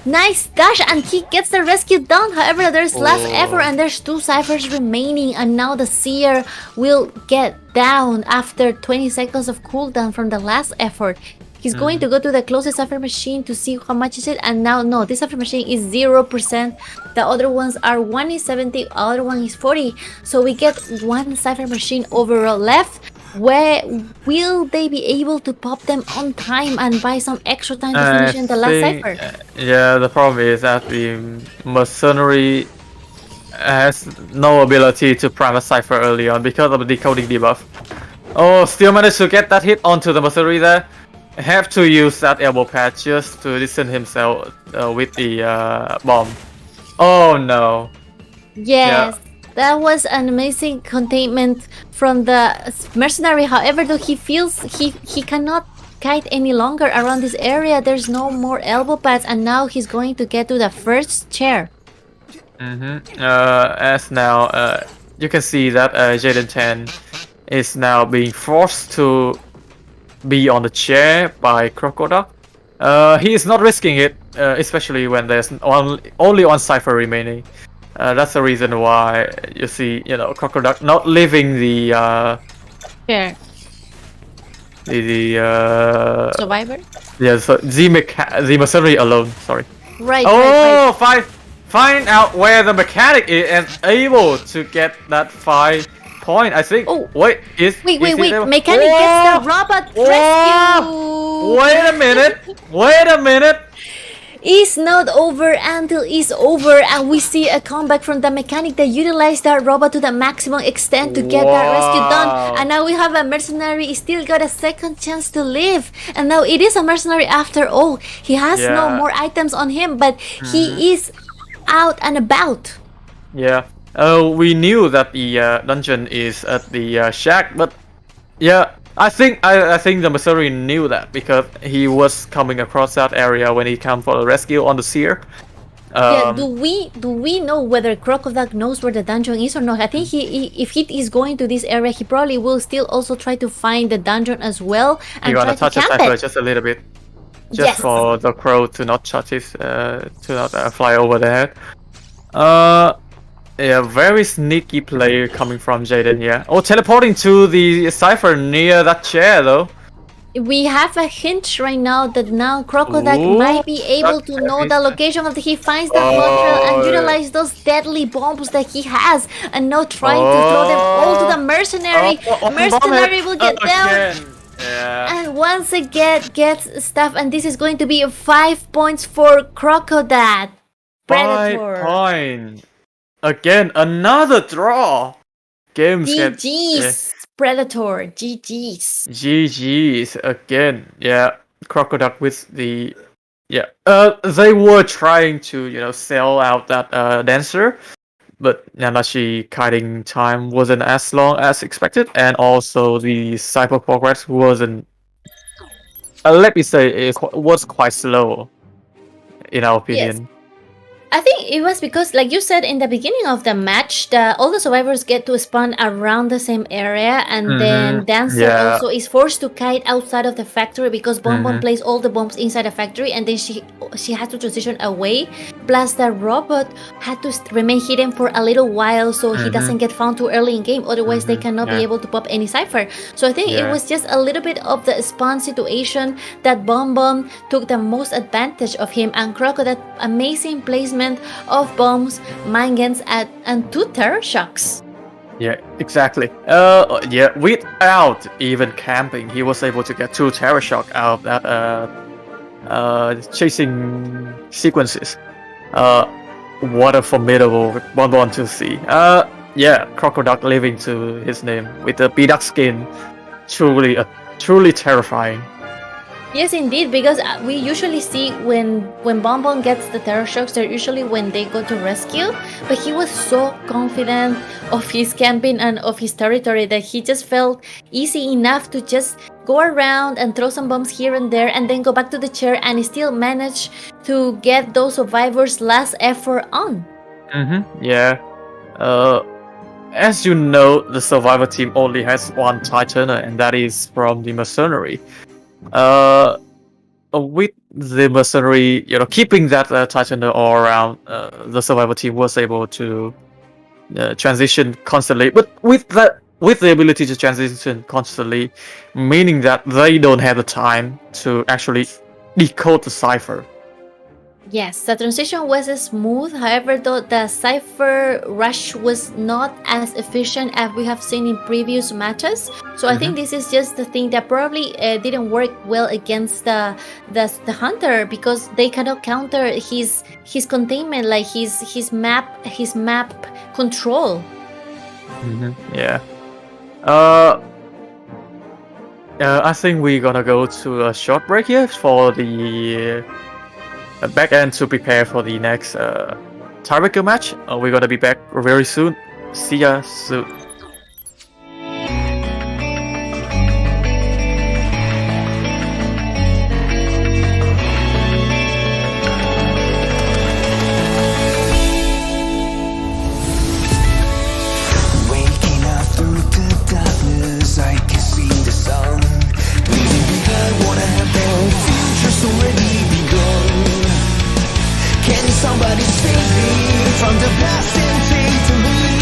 Nice dash, and he gets the rescue done. However, there's last effort, and there's 2 ciphers remaining. And now the seer will get down after 20 seconds of cooldown from the last effort. He's going to go to the closest cipher machine to see how much is it, and now no, this cipher machine is 0%. The other ones are, one is 70, other one is 40. So we get 1 cipher machine overall left. Where will they be able to pop them on time and buy some extra time to finish in the last cipher? The problem is that the Mercenary has no ability to prime a cipher early on because of the decoding debuff. Still managed to get that hit onto the Mercenary there. Have to use that elbow pad just to distance himself with the bomb. Oh no. Yes, that was an amazing containment from the Mercenary. However, though, he feels he cannot kite any longer around this area. There's no more elbow pads, and now he's going to get to the first chair. As now you can see that Jaden 10 is now being forced to be on the chair by Crocodile. He is not risking it, especially when there's only 1 cipher remaining. That's the reason why you see, Crocodile not leaving the chair. The survivor. Yeah, so the Mercenary alone. Sorry. Right. Right. Find out where the mechanic is and able to get that 5 point, I think. Wait. Mechanic gets the robot rescue. Wait a minute. It's not over until it's over, and we see a comeback from the mechanic that utilized that robot to the maximum extent to get that rescue done. And now we have a mercenary. He still got a second chance to live, and now it is a mercenary after all. He has no more items on him, but he is out and about. Yeah. We knew that the dungeon is at the shack, but yeah, I think the mercenary knew that because he was coming across that area when he came for the rescue on the seer. Do we know whether Crocodile knows where the dungeon is or not? I think if he is going to this area, he probably will still also try to find the dungeon as well and You're gonna try touch to the camp cipher it. just a little bit, just for the crow to not touch his, to not fly over the head. Yeah, very sneaky play coming from Jaden here. Oh, teleporting to the cipher near that chair though. We have a hint right now that now Crocodile might be able to know the location of he finds the hotel and utilize those deadly bombs that he has, and now trying to throw them all to the mercenary. Mercenary will get down. Yeah. And once again gets stuff, and this is going to be 5 points for Crocodile. 5 Predator. points. Again, another draw. Games get GG's. Predator. GG's. GG's again. Yeah, Crocodile with the they were trying to sell out that dancer, but Nanashi kiting time wasn't as long as expected, and also the cyber progress wasn't. Let me say it was quite slow, in our opinion. Yes. I think it was because, like you said in the beginning of the match, all the survivors get to spawn around the same area, and then Dancer also is forced to kite outside of the factory because Bomb Bomb plays all the bombs inside the factory, and then she has to transition away. Plus, the robot had to remain hidden for a little while so he doesn't get found too early in game. Otherwise, they cannot be able to pop any cipher. So I think it was just a little bit of the spawn situation that Bomb Bomb took the most advantage of him, and Crocodile amazing placement of bombs, mine guns, and 2 terror shocks. Yeah, exactly. Without even camping, he was able to get 2 terror shock out of that chasing sequences. What a formidable one to see. Crocodile living to his name with the B-Duck skin. Truly terrifying. Yes, indeed, because we usually see when Bomb Bomb gets the terror shocks, they're usually when they go to rescue, but he was so confident of his camping and of his territory that he just felt easy enough to just go around and throw some bombs here and there and then go back to the chair and still manage to get those survivors' last effort on. As you know, the survivor team only has 1 Titaner, and that is from the mercenary. With the mercenary, keeping that Titaner all around, the survivor team was able to transition constantly. But with the ability to transition constantly, meaning that they don't have the time to actually decode the cipher. Yes, the transition was smooth. However, though, the cipher rush was not as efficient as we have seen in previous matches. So I think this is just the thing that probably didn't work well against the hunter, because they cannot counter his containment, like his map control. I think we're gonna go to a short break here for the back end to prepare for the next tiebreaker match. We're gonna be back very soon. See ya soon. Waking up through the darkness, I can see the sun. Leaving behind what I have built, future's already begun. Can somebody save me from the past and take the lead?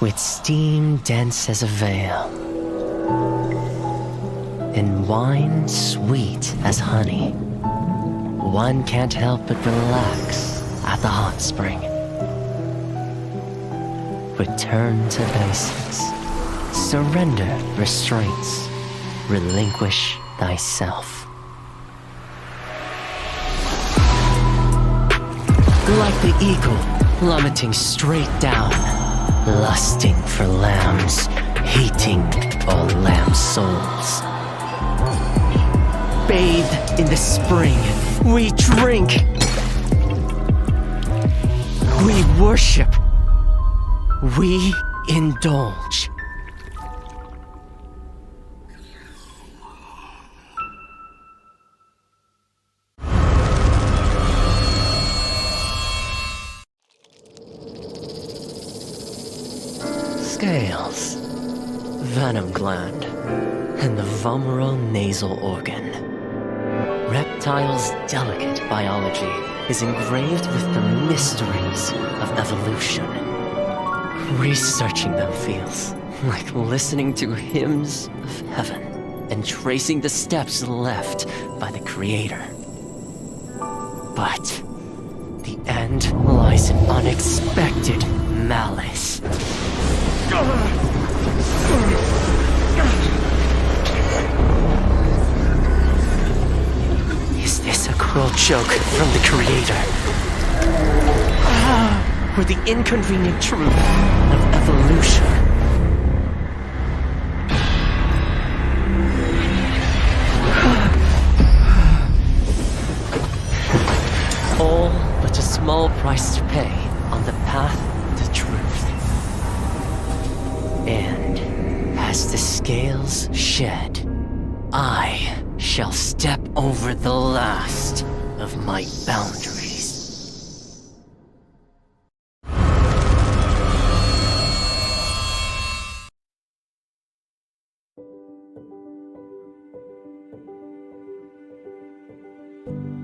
with steam dense as a veil, and wine sweet as honey. One can't help but relax at the hot spring. Return to basics. Surrender restraints. Relinquish thyself. Like the eagle plummeting straight down, lusting for lambs, hating all lamb souls. Bathed in the spring, we drink. We worship. We indulge. Scales, venom gland, and the vomeronasal organ. Reptiles' delicate biology is engraved with the mysteries of evolution. Researching them feels like listening to hymns of heaven and tracing the steps left by the Creator. But the end lies in unexpected malice. Is this a cruel joke from the Creator? Or the inconvenient truth of evolution? All but a small price to pay on the path to truth. And as the scales shed, I shall step over the last of my boundaries.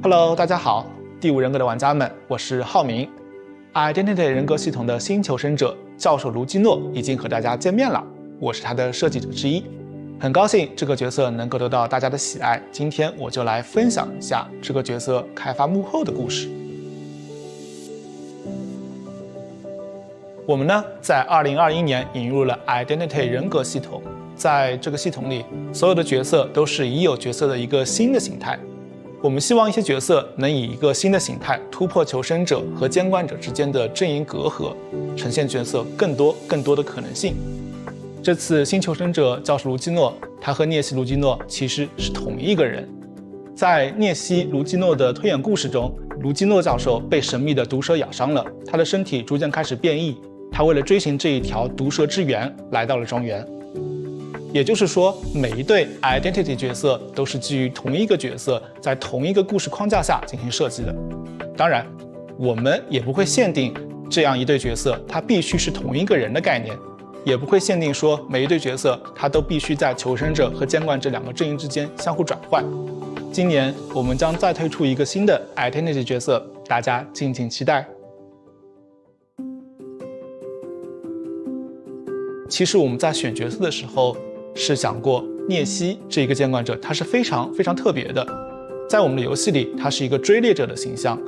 Hello， 大家好，第5人格的玩家们，我是浩明。Identity 人格系统的新求生者教授卢基诺已经和大家见面了，我是他的设计者之一，很高兴这个角色能够得到大家的喜爱。今天我就来分享一下这个角色开发幕后的故事。我们呢，在2021年引入了 Identity 人格系统，在这个系统里，所有的角色都是已有角色的一个新的形态。我们希望一些角色能以一个新的形态突破求生者和监管者之间的阵营隔阂，呈现角色更多的可能性。这次新求生者教授卢基诺，他和涅西卢基诺其实是同一个人。在涅西卢基诺的推演故事中，卢基诺教授被神秘的毒蛇咬伤了，他的身体逐渐开始变异。他为了追寻这一条毒蛇之源，来到了庄园。也就是说，每一对 identity 角色都是基于同一个角色，在同一个故事框架下进行设计的。当然，我们也不会限定这样一对角色它必须是同一个人的概念，也不会限定说每一对角色它都必须在求生者和监管者两个阵营之间相互转换。今年我们将再推出一个新的 identity 角色，大家敬请期待。其实我们在选角色的时候是想过，涅西这一个监管者他是非常特别的。在我们的游戏里，他是一个追猎者的形象，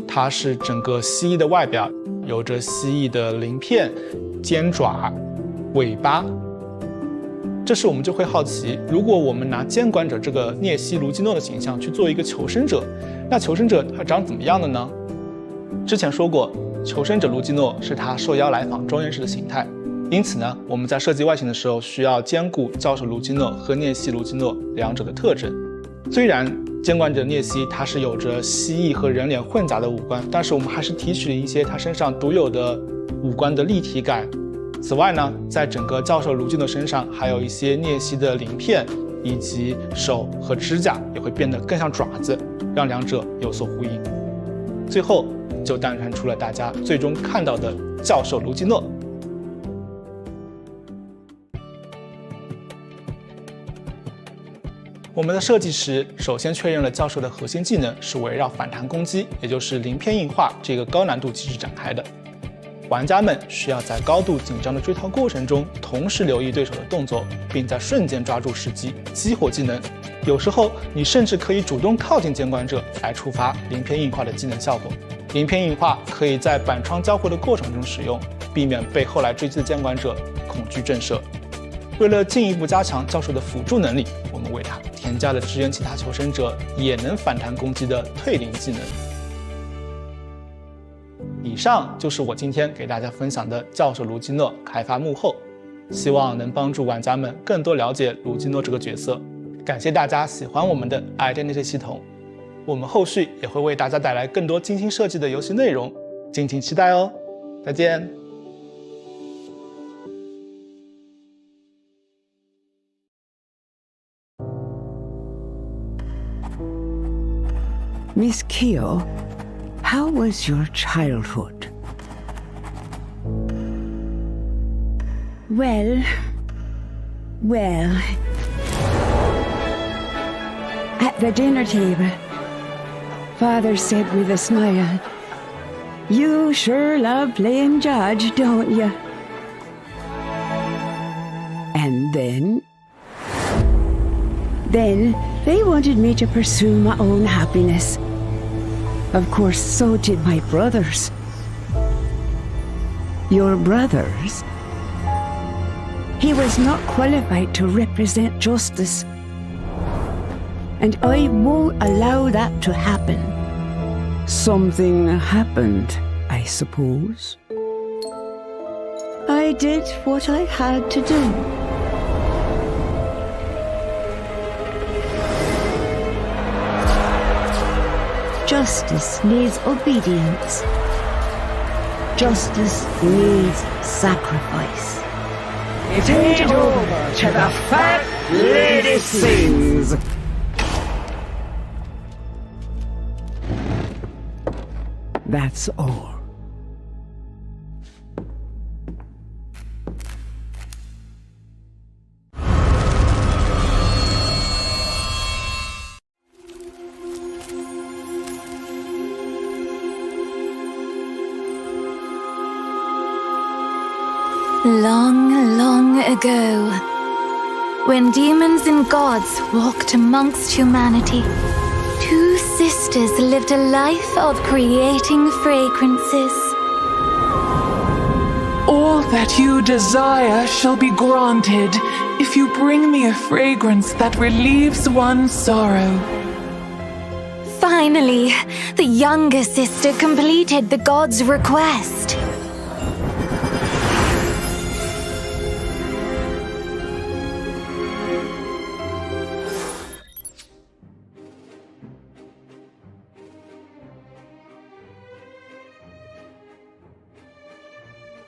他是整个蜥蜴的外表，有着蜥蜴的鳞片、尖爪、尾巴。这时我们就会好奇，如果我们拿监管者这个涅西卢基诺的形象去做一个求生者，那求生者他长怎么样的呢？之前说过，求生者卢基诺是他受邀来访庄园时的形态。因此呢，我们在设计外形的时候需要兼顾教授卢基诺和涅西卢基诺两者的特征。虽然监管者涅西他是有着蜥蜴和人脸混杂的五官，但是我们还是提取了一些他身上独有的五官的立体感。此外呢，在整个教授卢基诺身上还有一些涅西的鳞片，以及手和指甲也会变得更像爪子，让两者有所呼应。最后就诞生出了大家最终看到的教授卢基诺。我们的设计时，首先确认了教授的核心技能是围绕反弹攻击，也就是鳞片硬化这个高难度机制展开的。玩家们需要在高度紧张的追逃过程中，同时留意对手的动作，并在瞬间抓住时机，激活技能。有时候，你甚至可以主动靠近监管者来触发鳞片硬化的技能效果。鳞片硬化可以在板窗交互的过程中使用，避免被后来追击的监管者恐惧震慑。为了进一步加强教授的辅助能力，我们为他添加了支援其他求生者也能反弹攻击的退灵技能。以上就是我今天给大家分享的教授卢基诺开发幕后，希望能帮助玩家们更多了解卢基诺这个角色。感谢大家喜欢我们的 Identity 系统，我们后续也会为大家带来更多精心设计的游戏内容，敬请期待哦！再见。Miss Keo, how was your childhood? Well, at the dinner table, Father said with a smile, "You sure love playing judge, don't you?" And then they wanted me to pursue my own happiness. Of course, so did my brothers. Your brothers? He was not qualified to represent justice. And I won't allow that to happen. Something happened, I suppose. I did what I had to do. Justice needs obedience. Justice needs sacrifice. It ain't over till the fat lady sings. That's all. Long, long ago, when demons and gods walked amongst humanity, two sisters lived a life of creating fragrances. All that you desire shall be granted if you bring me a fragrance that relieves one's sorrow. Finally, the younger sister completed the god's request.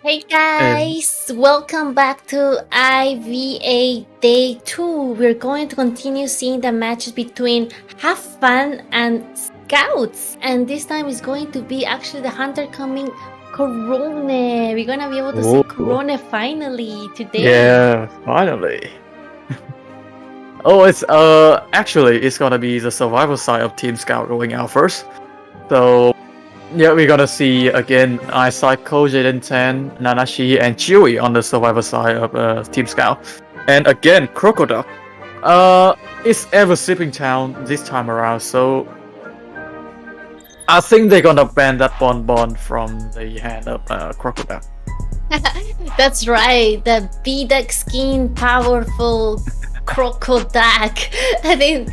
Hey guys, welcome back to IVA Day 2. We're going to continue seeing the matches between Have Fun and Scouts. And this time is going to be actually the Hunter coming Corone. We're gonna be able to see Corone finally today. Yeah, finally. It's actually it's gonna be the survival side of Team Scout going out first. So yeah, we're gonna see again Psycho, Jaden 10, Nanashi, and Chewie on the survivor side of Team Scout. And again, Crocodile. It's Ever Sipping Town this time around, so I think they're gonna ban that bonbon from the hand of Crocodile. That's right, the B-Duck skin powerful Crocodile. I think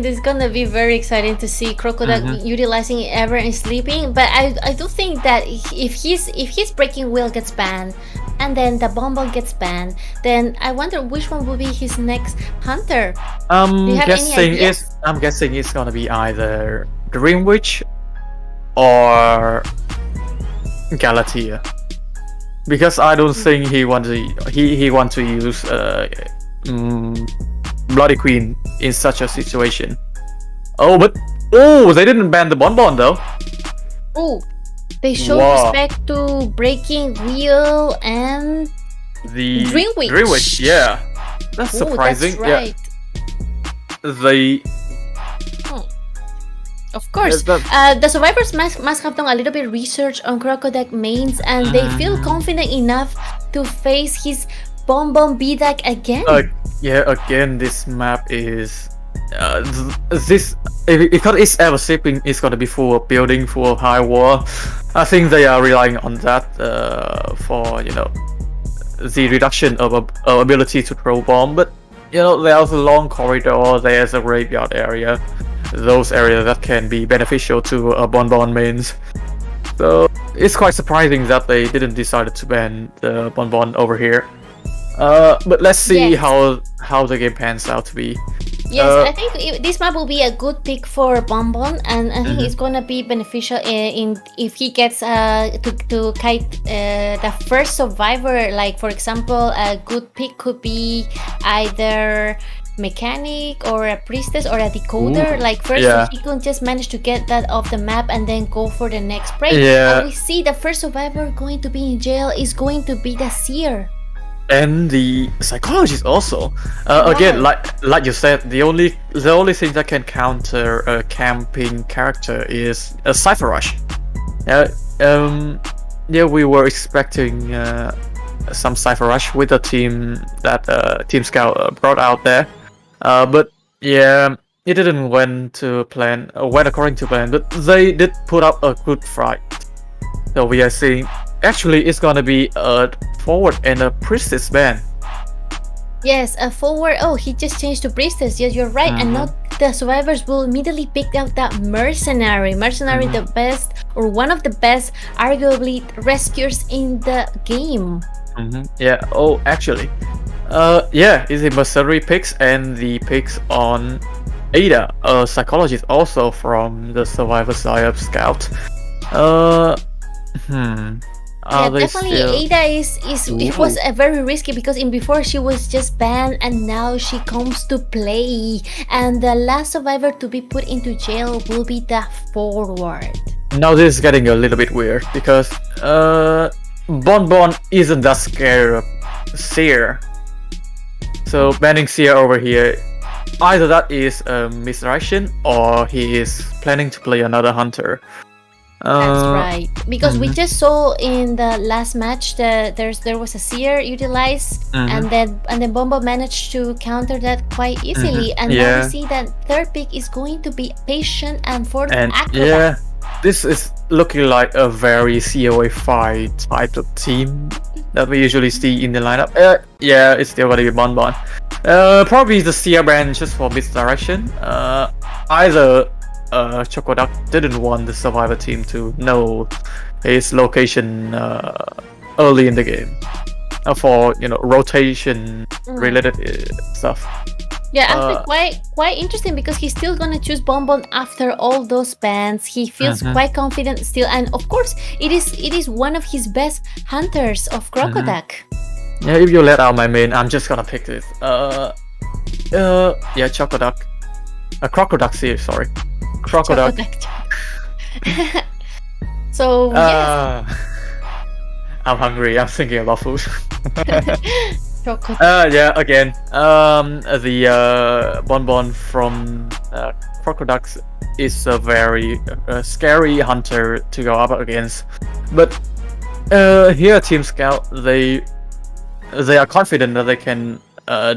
it's gonna be very exciting to see Crocodile utilizing Ever and sleeping. But I do think that if his breaking wheel gets banned and then the bonbon gets banned, then I wonder which one will be his next hunter. Do you have any ideas? I'm guessing it's gonna be either Dream Witch or Galatea, because I don't think he want to use Bloody Queen in such a situation. They didn't ban the bonbon though. Oh, they showed respect to breaking wheel and the Dream Witch. Dream Witch, yeah, that's surprising. That's right. Yeah, Of course, the survivors must have done a little bit of research on Crocodile mains, and they feel confident enough to face his Bonbon Bidak again. Again, this map is this because it's ever shipping, it's gonna be full of building, full of high wall. I think they are relying on that for the reduction of ability to throw bomb. But there's a long corridor, there's a graveyard area, those areas that can be beneficial to Bonbon mains. So it's quite surprising that they didn't decide to ban the Bonbon over here. But let's see how the game pans out to be. Yes, I think this map will be a good pick for Bonbon, and I think it's gonna be beneficial in if he gets to kite the first survivor. Like for example, a good pick could be either mechanic or a priestess or a decoder. Like first if he can just manage to get that off the map and then go for the next break. And we see the first survivor going to be in jail is going to be the seer. And the psychologist also. Again, like you said, the only thing that can counter a camping character is a Cypher Rush. We were expecting some Cypher Rush with the team that Team Scout brought out there. But yeah, it didn't went according to plan. But they did put up a good fight. So we are seeing. Actually, it's gonna be a forward and a priestess ban. Yes, a forward. Oh, he just changed to priestess. Yes, you're right. And now the survivors will immediately pick out that mercenary. Mercenary, the best or one of the best, arguably rescuers in the game. Yeah. Oh, actually, it's a mercenary picks and the picks on Ada, a psychologist also from the survivor side of Scout. Definitely Ada it was a very risky because before she was just banned and now she comes to play, and the last survivor to be put into jail will be the forward. Now this is getting a little bit weird because Bonbon isn't that scared of Seer. So banning Seer over here, either that is a misdirection or he is planning to play another hunter. That's right, because we just saw in the last match that there was a seer utilized, and then Bombo managed to counter that quite easily. And now we see that third pick is going to be patient and for the acrobat. Yeah, this is looking like a very COA 5 type of team that we usually see in the lineup. It's still gonna be Bonbon. Probably the seer ban just for misdirection. Either Chocoduck didn't want the survivor team to know his location early in the game for rotation related stuff. Yeah, actually quite interesting because he's still gonna choose Bonbon after all those bans. He feels quite confident still, and of course it is one of his best hunters of Crocoduck. Yeah, if you let out my main, I'm just gonna pick this. Chocoduck. Crocoduck series, sorry. Crocoduck. So yes. I'm hungry. I'm thinking about food. Crocodile. The Bonbon from Crocoduck is a very scary hunter to go up against. But here, Team Scout, they are confident that they can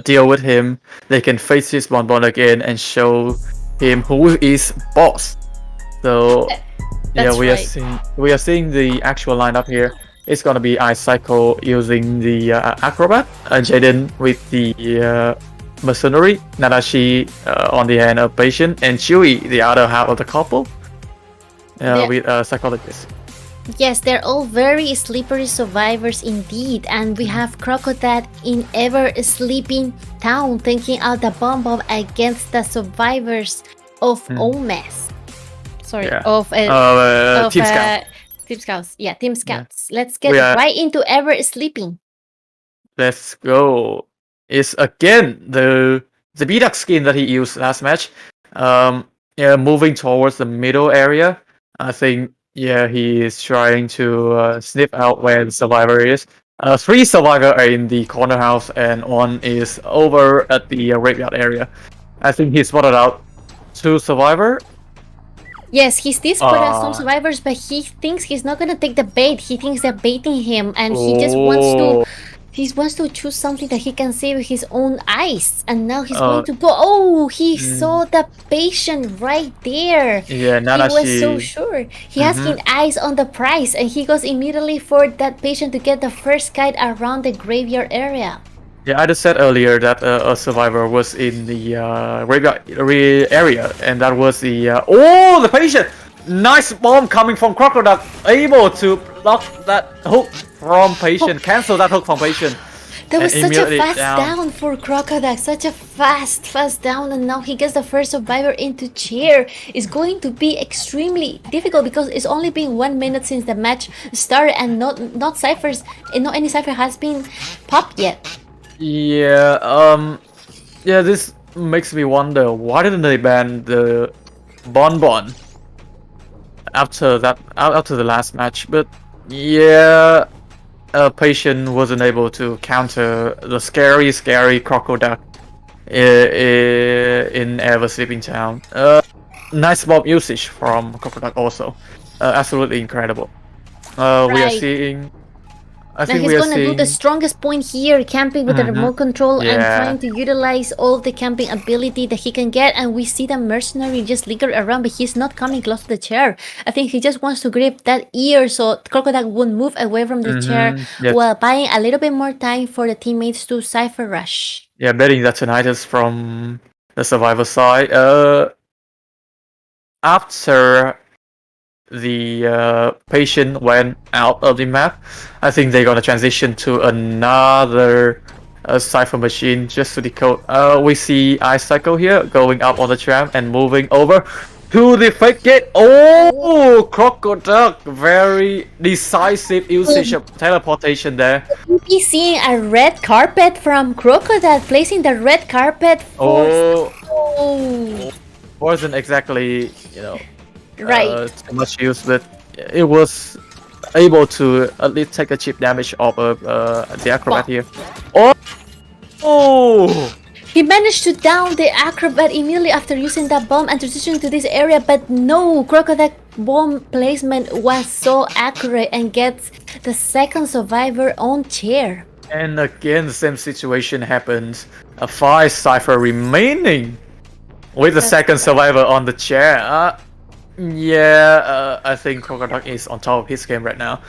deal with him. They can face his Bonbon again and show him who is boss. So we are seeing the actual lineup here. It's gonna be Ice Cycle using the Acrobat, Jaden with the Mercenary, Nadashi on the hand of Patient, and Chewy, the other half of the couple, with Psychologist. Yes, they're all very slippery survivors indeed, and we have Crocodile in ever sleeping town taking out the bomb against the survivors of OmeZ. Sorry, of Team Scout. Team Scouts. Yeah, Team Scouts. Let's get right into ever sleeping. Let's go. It's again the B-Duck skin that he used last match. Moving towards the middle area. I think he is trying to sniff out where the survivor is. 3 survivors are in the corner house and 1 is over at the graveyard area. I think he spotted out 2 survivors. Yes, he still put out some survivors, but he thinks he's not gonna take the bait. He thinks they're baiting him, and he just wants to. He wants to choose something that he can see with his own eyes, and now he's going to go. Oh, he saw the patient right there. Yeah, He was so sure. He has his eyes on the prize, and he goes immediately for that patient to get the first kite around the graveyard area. Yeah, I just said earlier that a survivor was in the graveyard area, and that was the the patient. Nice bomb coming from Crocodile, able to block that hook from patient, cancel that hook from patient. That was and such a fast down. down for Crocodile, such a fast down, and now he gets the first survivor into chair. It's going to be extremely difficult because it's only been 1 minute since the match started, and not ciphers, not any cipher has been popped yet. Yeah, yeah, this makes me wonder why didn't they ban the Bonbon after the last match? But yeah, patient wasn't able to counter the scary Crocodile in Ever Sleeping Town. Nice bomb usage from Crocodile also, absolutely incredible. We are seeing. I think he's gonna do the strongest point here, camping with the remote control and trying to utilize all the camping ability that he can get. And we see the mercenary just linger around, but he's not coming close to the chair. I think he just wants to grip that ear so Crocodile won't move away from the chair, while buying a little bit more time for the teammates to cipher rush. Yeah, betting that tinnitus from the survivor side. After the patient went out of the map, I think they're gonna transition to another cipher machine just to decode. We see Icicle here going up on the tram and moving over to the fake gate. Oh, Crocodile, very decisive usage of teleportation there. We're seeing a red carpet from Crocodile, placing the red carpet for... Wasn't exactly, right. too much use, but it was able to at least take a chip damage of the acrobat here. Oh! He managed to down the acrobat immediately after using that bomb and transitioning to this area, but no, Crocodile bomb placement was so accurate and gets the second survivor on chair. And again, the same situation happens. A 5 cipher remaining with the second survivor on the chair. I think Crocodile is on top of his game right now.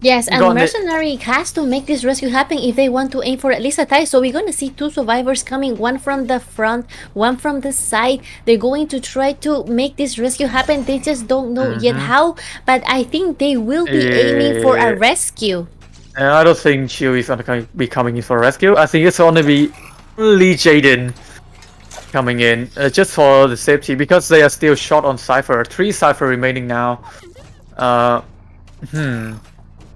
Yes, and Mercenary has to make this rescue happen if they want to aim for at least a tie. So we're going to see 2 survivors coming, one from the front, one from the side. They're going to try to make this rescue happen. They just don't know yet how, but I think they will be aiming for a rescue. I don't think Chiu is going to be coming in for a rescue. I think it's going to be Lee Jaden coming in just for the safety, because they are still short on cipher. 3 cipher remaining now.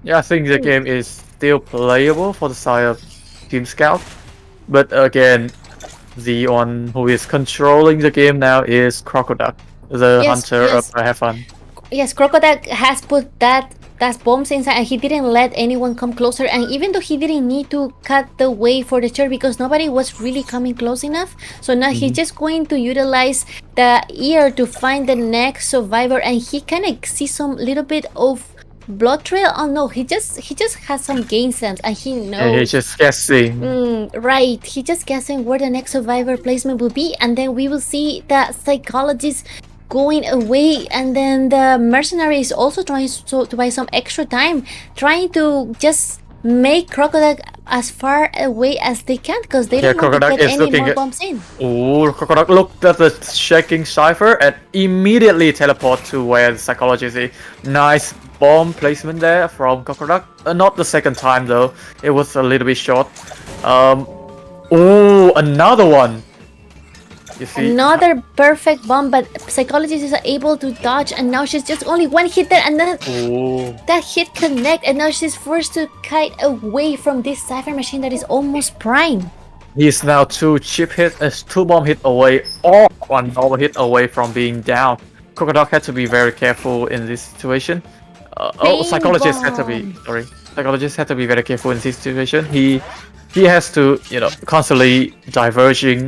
Yeah, I think the game is still playable for the side of Team Scout, but again, the one who is controlling the game now is Crocodile, the hunter of Have Fun. Yes, Crocodile has put that bombs inside, and he didn't let anyone come closer. And even though he didn't need to cut the way for the chair because nobody was really coming close enough, so now he's just going to utilize the ear to find the next survivor, and he kind of sees some little bit of blood trail. Oh no, he just has some game sense, and he knows. And he's just guessing. Right, he's just guessing where the next survivor placement will be, and then we will see the psychologist going away, and then the mercenary is also trying to buy some extra time, trying to just make Crocodile as far away as they can, because they don't want to get any more bombs in. Oh, Crocodile looked at the shaking cipher and immediately teleport to where the psychologist is. Nice bomb placement there from Crocodile. Not the second time though, it was a little bit short. Oh, another one. You see? Another perfect bomb, but psychologist is able to dodge, and now she's just only one hit there, and then that hit connect, and now she's forced to kite away from this cipher machine that is almost prime. He's now 2 bomb hit away, or 1 normal hit away from being down. Crocodile had to be very careful in this situation. Psychologist had to be Psychologist has to be very careful in this situation. He has to, constantly dodging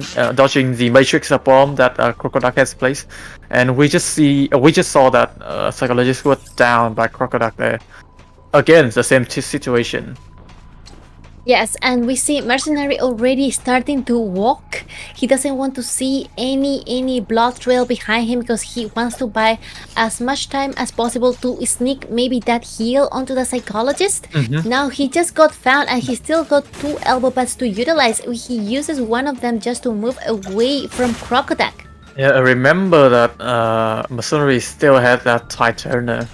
the matrix of bomb that Crocodile has placed, and we just saw that Psychologist was down by Crocodile there. Again, the same situation. Yes, and we see Mercenary already starting to walk. He doesn't want to see any blood trail behind him because he wants to buy as much time as possible to sneak maybe that heal onto the Psychologist. Now he just got found and he still got 2 elbow pads to utilize. He uses one of them just to move away from Crocodile. Yeah, remember that Mercenary still had that tight turner.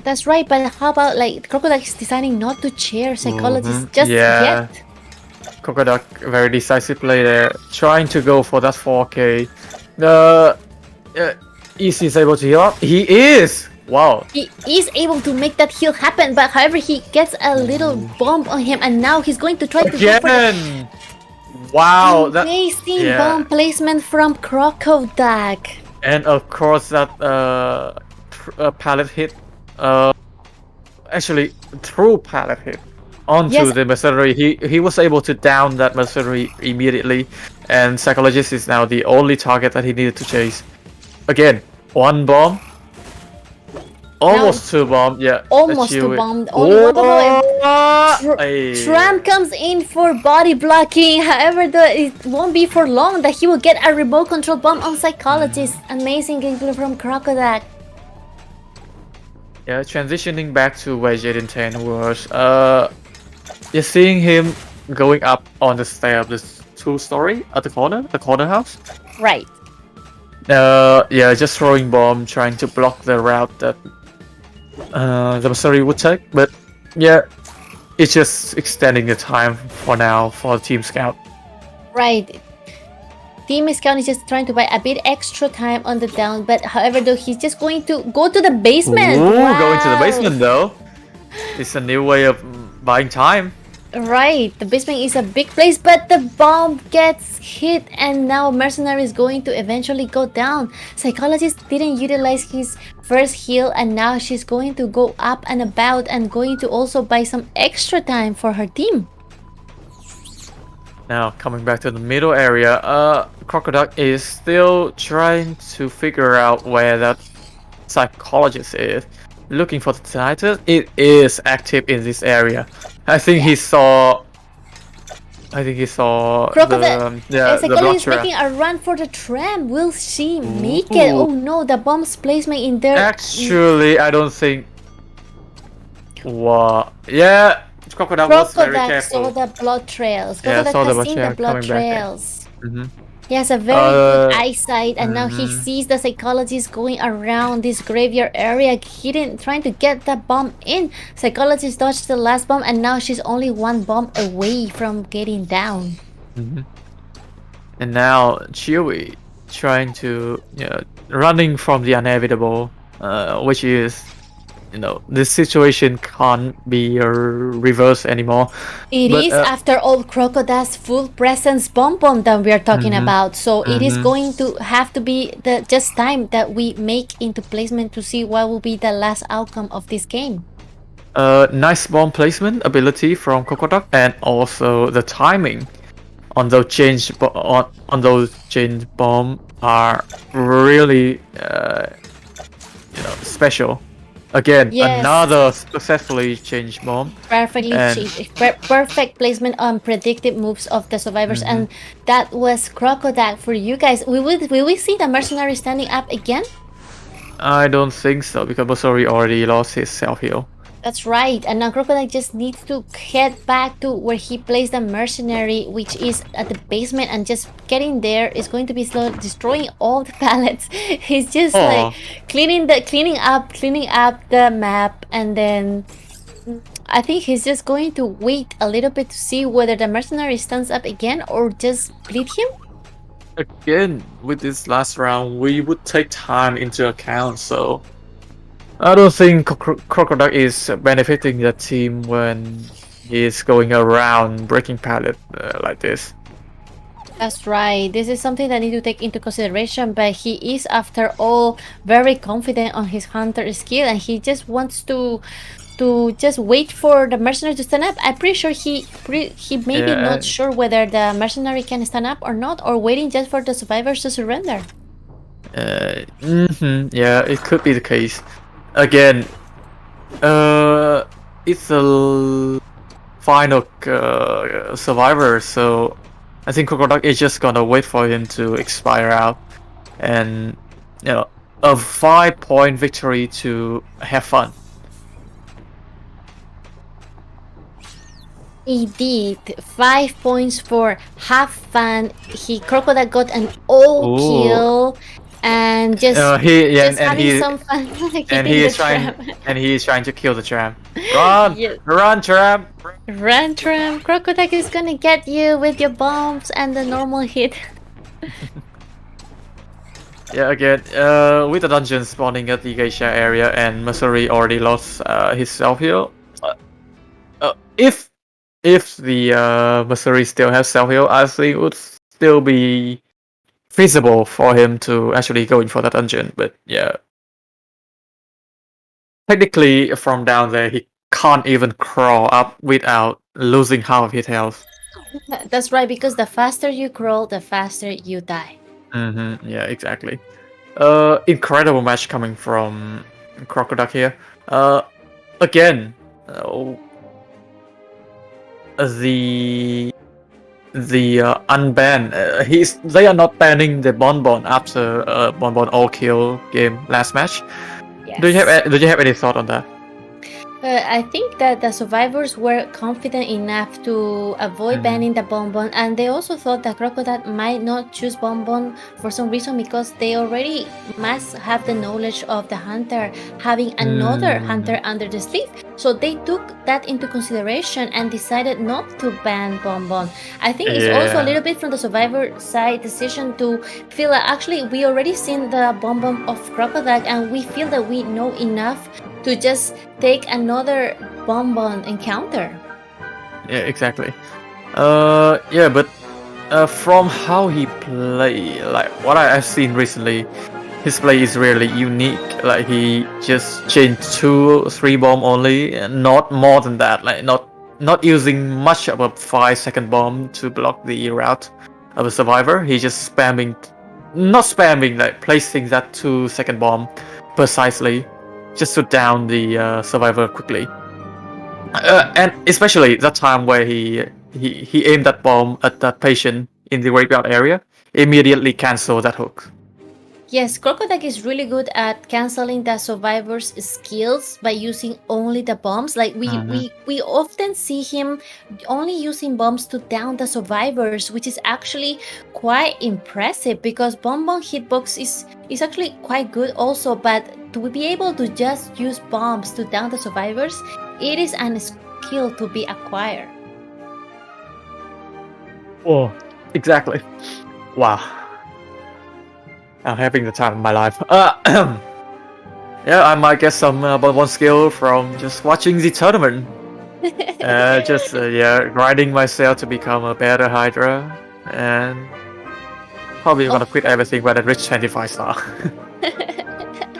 That's right, but how about like Crocodile is deciding not to chair Psychologist just yet? Crocodile very decisive play there, trying to go for that 4K. Is he able to heal up? He is! Wow. He is able to make that heal happen, but however he gets a little bomb on him and now he's going to try to go for the wow, amazing bomb placement from Crocodile. And of course that pallet hit, actually true pallet hit onto the Mercenary. He was able to down that Mercenary immediately, and Psychologist is now the only target that he needed to chase. Again, 1 bomb, almost 2 bomb, almost 2 bombed. Only 1 bomb. Tram comes in for body blocking. However, it won't be for long that he will get a remote control bomb on Psychologist. Amazing gameplay from Crocodile. Yeah, transitioning back to where Jaden 10 was, you're seeing him going up on the stair of this 2-story at the corner house. Right. Just throwing bomb, trying to block the route that the Mercenary would take, but it's just extending the time for now for Team Scout. Right. Team Scout is just trying to buy a bit extra time on the down, but however though he's just going to go to the basement. Going to the basement though. It's a new way of buying time. Right, the basement is a big place, but the bomb gets hit and now Mercenary is going to eventually go down. Psychologist didn't utilize his first heal and now she's going to go up and about and going to also buy some extra time for her team. Now, coming back to the middle area, Crocodile is still trying to figure out where that Psychologist is. Looking for the Titan. It is active in this area. I think he saw Crocodile. the Psychologist is making a run for the tram. Will she make it? Oh no, the bomb's placement in there. Actually, I don't think. What? Yeah. Crocodile was very careful. Saw the blood trails. Crocodile has seen the blood trails. He has a very good eyesight and now he sees the Psychologist going around this graveyard area, trying to get that bomb in. Psychologist dodged the last bomb and now she's only 1 bomb away from getting down. And now Chewie trying to running from the inevitable, which is this situation can't be reversed anymore. It is after all Crocodile's full presence bomb that we are talking about, so it is going to have to be the just time that we make into placement to see what will be the last outcome of this game. Nice bomb placement ability from Crocodile, and also the timing on those change bomb are really special. Again, another successfully changed bomb. Perfect placement on predicted moves of the survivors, and that was Crocodile for you guys. Will we see the Mercenary standing up again? I don't think so, because Mercenary already lost his self-heal. That's right, and now Crocodile just needs to head back to where he placed the Mercenary, which is at the basement, and just getting there is going to be slow, destroying all the pallets. He's just like cleaning up the map, and then I think he's just going to wait a little bit to see whether the Mercenary stands up again or just bleed him. Again, with this last round, we would take time into account, so I don't think Crocodile is benefiting the team when he's going around breaking pallet like this. That's right. This is something that I need to take into consideration, but he is, after all, very confident on his hunter skill, and he just wants to to just wait for the mercenary to stand up. I'm pretty sure he maybe not sure whether the mercenary can stand up or not, or waiting just for the survivors to surrender. Yeah, it could be the case. Again, it's a final survivor, so I think Crocodile is just gonna wait for him to expire out, and a 5-point victory to have fun. Indeed, 5 points for have fun. Crocodile got an all kill. And just having some fun. He is trying to kill the tram. Run! Yes. Run, tram! Run, tram! Crocodile is gonna get you with your bombs and the normal hit. Yeah, again, with the dungeon spawning at the geisha area and Masuri already lost his self-heal. If the Masuri still has self-heal, I think it would still be feasible for him to actually go in for that dungeon, but yeah. Technically, from down there, he can't even crawl up without losing half of his health. That's right, because the faster you crawl, the faster you die. Yeah, exactly. Incredible match coming from Crocodile here. Again, the unban. They are not banning the Bonbon after Bonbon all kill game last match. Yes. Do you have any thought on that? I think that the survivors were confident enough to avoid banning the Bonbon, and they also thought that Crocodile might not choose Bonbon for some reason because they already must have the knowledge of the hunter having another hunter under the sleeve. So they took that into consideration and decided not to ban Bonbon. I think it's also a little bit from the survivor side decision to feel that actually we already seen the Bonbon of Crocodile and we feel that we know enough to just take another Bonbon encounter. Yeah, exactly. But from how he play, like what I've seen recently, his play is really unique. Like he just changed 2-3 bomb only, and not more than that. Like not using much of a 5-second bomb to block the route of a survivor. He just not spamming, like placing that 2-second bomb precisely, just to down the survivor quickly. And especially that time where he aimed that bomb at that patient in the graveyard area, immediately cancel that hook. Yes, Crocodile is really good at canceling the survivor's skills by using only the bombs. Like we often see him only using bombs to down the survivors, which is actually quite impressive because Bonbon hitbox is actually quite good also, but to be able to just use bombs to down the survivors, it is a skill to be acquired. Oh, exactly. Wow. I'm having the time of my life. Yeah, I might get some Bonbon skill from just watching the tournament. Grinding myself to become a better Hydra, and probably gonna quit everything when I reach 25 star.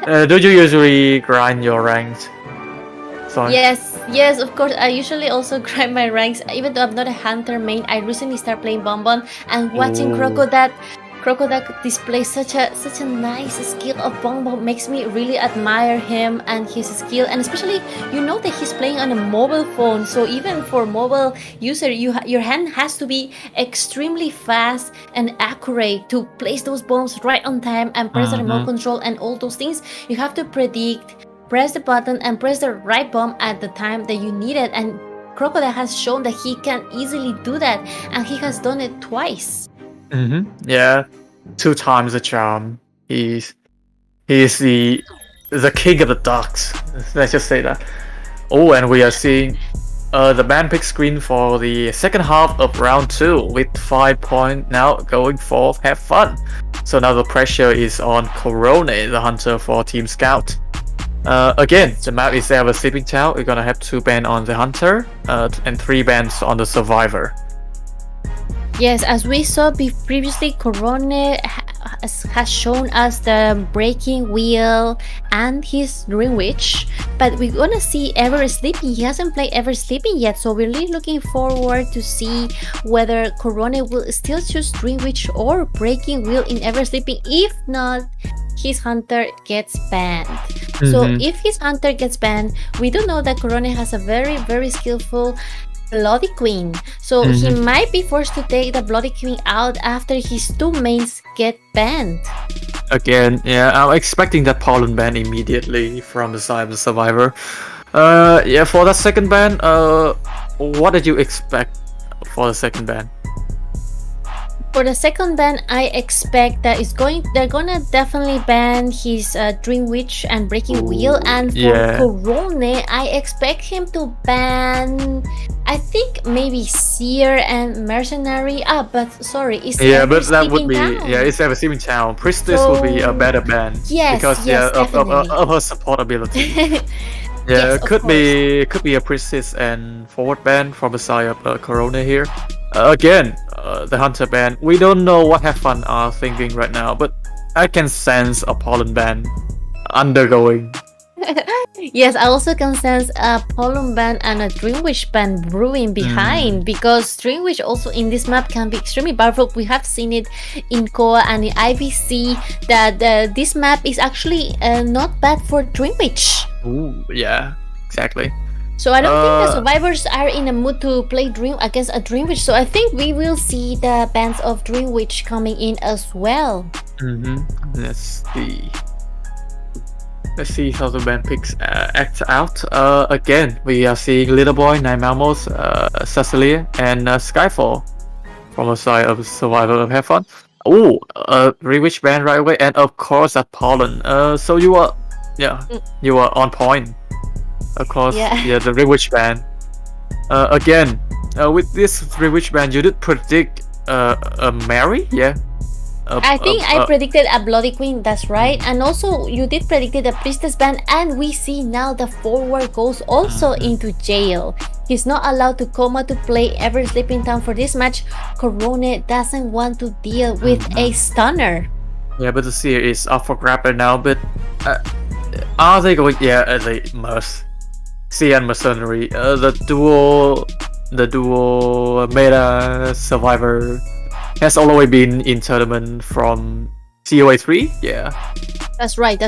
Do you usually grind your ranks? Sorry. Yes, of course. I usually also grind my ranks, even though I'm not a hunter main. I recently started playing Bonbon, and watching Crocodile display such a nice skill of Bonbon makes me really admire him and his skill, and especially that he's playing on a mobile phone, so even for mobile user your hand has to be extremely fast and accurate to place those bombs right on time and press the remote control and all those things. You have to press the button and press the right bomb at the time that you need it, and Crocodile has shown that he can easily do that, and he has done it twice. Yeah, 2 times the charm. He's the king of the ducks. Let's just say that. Oh, and we are seeing the ban pick screen for the second half of round 2 with 5 points now going for have fun. So now the pressure is on Corone, the hunter for Team Scout. Again, the map is there with Sleeping Town. We're gonna have 2 bans on the hunter and 3 bans on the survivor. Yes, as we saw previously, Corone has shown us the breaking wheel and his dream witch, but we're gonna see Ever Sleeping. He hasn't played Ever Sleeping yet, so we're really looking forward to see whether Korone will still choose dream witch or breaking wheel in Ever Sleeping. If not, his hunter gets banned. So if his hunter gets banned, we do know that Korone has a very, very skillful Bloody Queen. So he might be forced to take the Bloody Queen out after his two mains get banned. Again, yeah, I'm expecting that pollen ban immediately from the side of the survivor. Yeah, for that second ban, what did you expect for the second ban? For the second ban, I expect that they're gonna definitely ban his Dream Witch and Breaking Wheel, and for Korone, I expect him to ban, I think maybe Seer and Mercenary. But sorry, it's but that would be it's Ever Sleeping Town. Priestess would be a better ban because of her support ability. Yes, could be a Priestess and forward ban from the side of Korone here. Again, the Hunter ban. We don't know what Have Fun are thinking right now, but I can sense a pollen ban undergoing. Yes, I also can sense a pollen ban and a Dream Witch ban brewing behind, because Dream Witch also in this map can be extremely powerful. We have seen it in COA and in IVC that this map is actually not bad for Dream Witch. Ooh, yeah, exactly. So I don't think the survivors are in a mood to play against a Dream Witch. So I think we will see the bans of Dream Witch coming in as well. Let's see how the ban picks act out. Again, we are seeing Little Boy, Nine Mammals, Cecilia, and Skyfall from the side of Survivor of Have Fun. Oh, Dream Witch ban right away, and of course that pollen. So you are on point. Of course, the Dream Witch ban. Again, with this Dream Witch ban, you did predict a Mary, I think I predicted a Bloody Queen, that's right. And also, you did predict a Priestess ban, and we see now the forward goes also into jail. He's not allowed to coma to play Ever Sleeping Town for this match. Korone doesn't want to deal with a stunner. Yeah, but the Seer is up for grab right now, but are they going? Yeah, they must. Seer and Mercenary, the duo meta survivor has always been in tournament from COA 3. Yeah, that's right.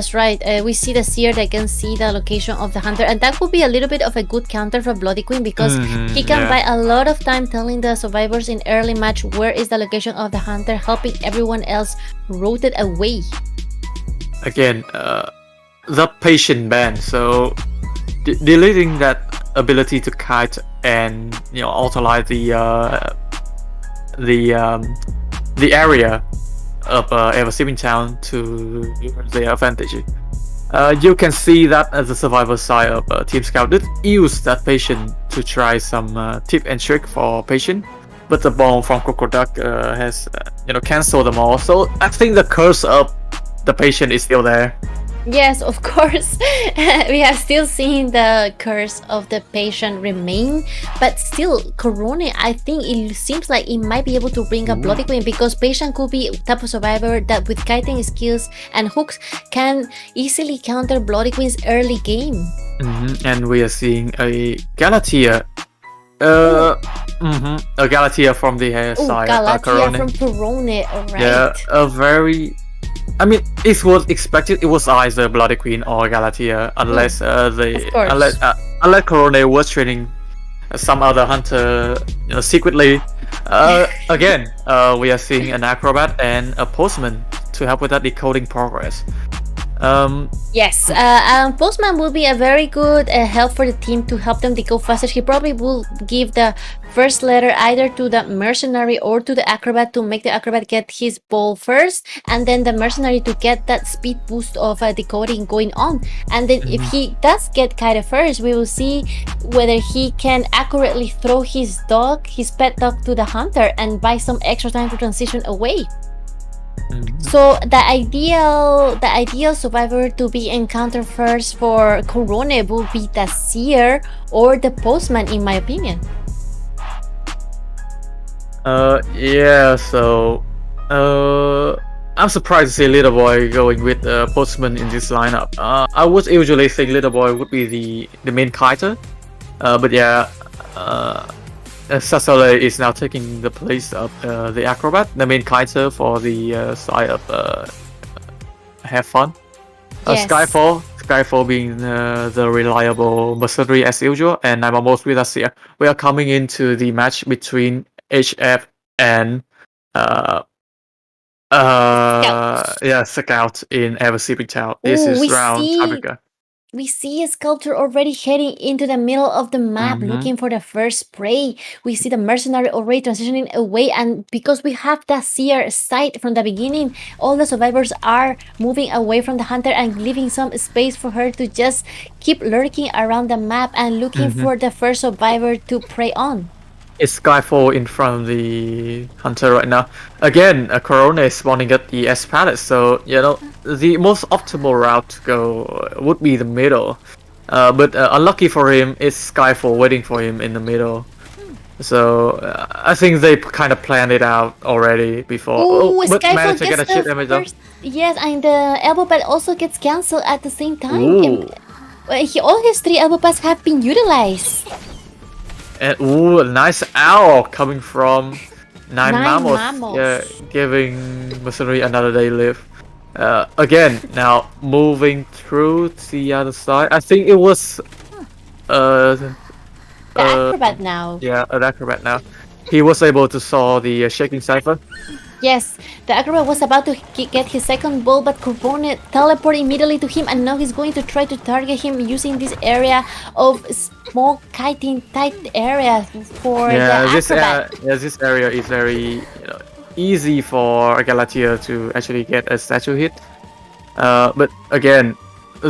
We see the Seer that can see the location of the hunter, and that would be a little bit of a good counter for Bloody Queen, because he can buy a lot of time telling the survivors in early match where is the location of the hunter, helping everyone else rotate away. Again, the patient ban, so deleting that ability to kite and auto-light the area of Ever Sleeping Town to their advantage. You can see that as the survivor side of Team Scout did use that patient to try some tip and trick for patient, but the bomb from Crocodile has cancelled them all. So I think the curse of the patient is still there. Yes, of course. We have still seen the curse of the patient remain, but still, Korone, I think it seems like it might be able to bring a Bloody Queen, because patient could be type of survivor that with kiting skills and hooks can easily counter Bloody Queen's early game. And we are seeing a Galatea. A Galatea from the side. Galatea from Korone, alright. Yeah, a very... I mean, it was expected. It was either Bloody Queen or Galatea, unless unless Korone was training some other hunter secretly. Again, we are seeing an acrobat and a postman to help with that decoding progress. Yes, Postman will be a very good help for the team to help them decode faster. He probably will give the first letter either to the Mercenary or to the Acrobat to make the Acrobat get his ball first, and then the Mercenary to get that speed boost of decoding going on. And then if he does get Kaida first, we will see whether he can accurately throw his pet dog to the hunter and buy some extra time to transition away. So the ideal survivor to be encountered first for Korone will be the Seer or the Postman, in my opinion. I'm surprised to see Little Boy going with Postman in this lineup. I would usually think Little Boy would be the main character, but yeah, Sasole is now taking the place of the Acrobat, the main character for the side of have fun. Yes. Skyfall being the reliable mercenary as usual, and I'm almost with us here. We are coming into the match between HF and Scout in Ever Sleeping Town. This Ooh, is we round see- tiebreaker. We see a sculptor already heading into the middle of the map looking for the first prey. We see the mercenary already transitioning away, and because we have that seer sight from the beginning, all the survivors are moving away from the hunter and leaving some space for her to just keep lurking around the map and looking for the first survivor to prey on. It's Skyfall in front of the hunter right now. Again, a Corona is spawning at the S palette, so you know the most optimal route to go would be the middle. But unlucky for him, it's Skyfall waiting for him in the middle. So I think they kind of planned it out already before. Ooh, but Skyfall managed to get a gets chip the damage though. first... Yes, and the elbow pad also gets cancelled at the same time. Ooh. All his 3 elbow pads have been utilized. And ooh, a nice owl coming from Nine Mammals. Mammals. Yeah, giving Mercenary another day live. Again, now moving through to the other side. I think it was The acrobat now. Yeah, an acrobat now. He was able to saw the shaking cipher. Yes, the acrobat was about to get his second ball, but Corona teleported immediately to him, and now he's going to try to target him using this area of small kiting type area for the acrobat. This area is very easy for a Galatea to actually get a statue hit. But again,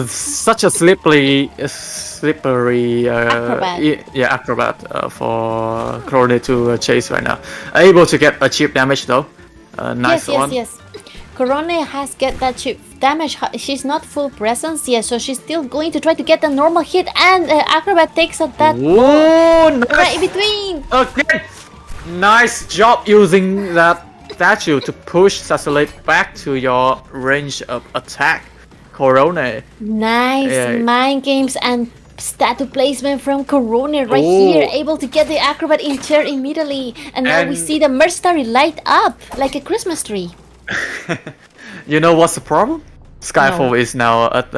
such a slippery acrobat for Corona to chase right now. Able to get a cheap damage though. Nice one. Yes. Corona has get that chip damage. She's not full presence yet, so she's still going to try to get a normal hit, and acrobat takes up that Whoa, nice. right in between. Okay, nice job using that statue to push Sassolate back to your range of attack, Corona. Nice mind games and statue placement from Corona right here, able to get the acrobat in chair immediately, and now we see the mercenary light up like a Christmas tree. You know what's the problem? Skyfall is now at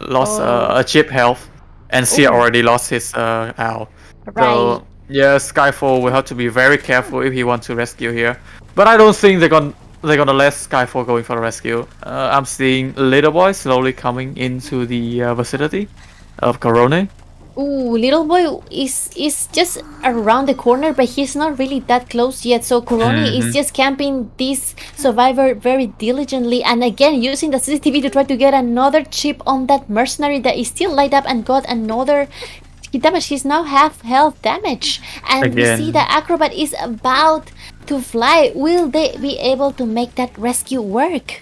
lost a chip health, and Seer already lost his owl. Right. So yeah, Skyfall will have to be very careful if he wants to rescue here. But I don't think they're gonna let Skyfall going for the rescue. I'm seeing Little Boy slowly coming into the vicinity of Corona. Ooh, Little Boy is just around the corner, but he's not really that close yet. So Corona is just camping this survivor very diligently, and again using the CCTV to try to get another chip on that mercenary that is still light up and got another damage. He's now half health damage, and we see the acrobat is about to fly. Will they be able to make that rescue work?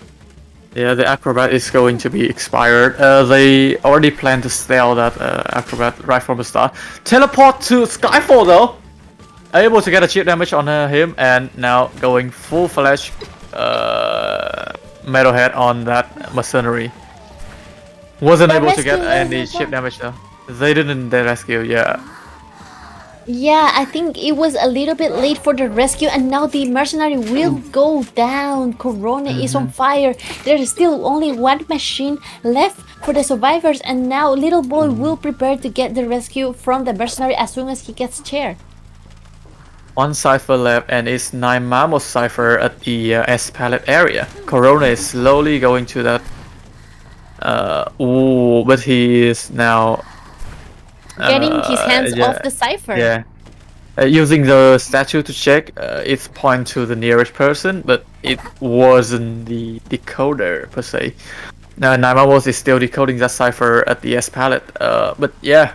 Yeah, the acrobat is going to be expired. They already planned to steal that acrobat right from the start. Teleport to Skyfall though, able to get a chip damage on him, and now going full flash metalhead on that mercenary. Wasn't able to get any chip damage though. They didn't rescue, Yeah, I think it was a little bit late for the rescue, and now the mercenary will go down. Corona is on fire. There's still only one machine left for the survivors, and now Little Boy will prepare to get the rescue from the mercenary as soon as he gets chair. One cipher left, and it's 9 Mammoth cipher at the S palette area. Corona is slowly going to that. But he is now getting his hands off the cipher. Yeah. Using the statue to check, it's point to the nearest person, but it wasn't the decoder per se. Now Naimamos is still decoding that cipher at the S palette. But yeah.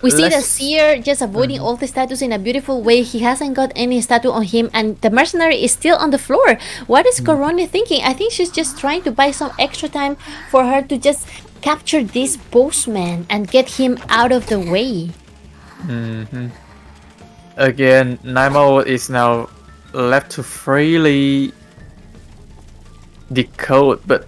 We see the Seer just avoiding all the statues in a beautiful way. He hasn't got any statue on him, and the mercenary is still on the floor. What is Corona thinking? I think she's just trying to buy some extra time for her to just capture this postman and get him out of the way. Again, Naimo is now left to freely decode, but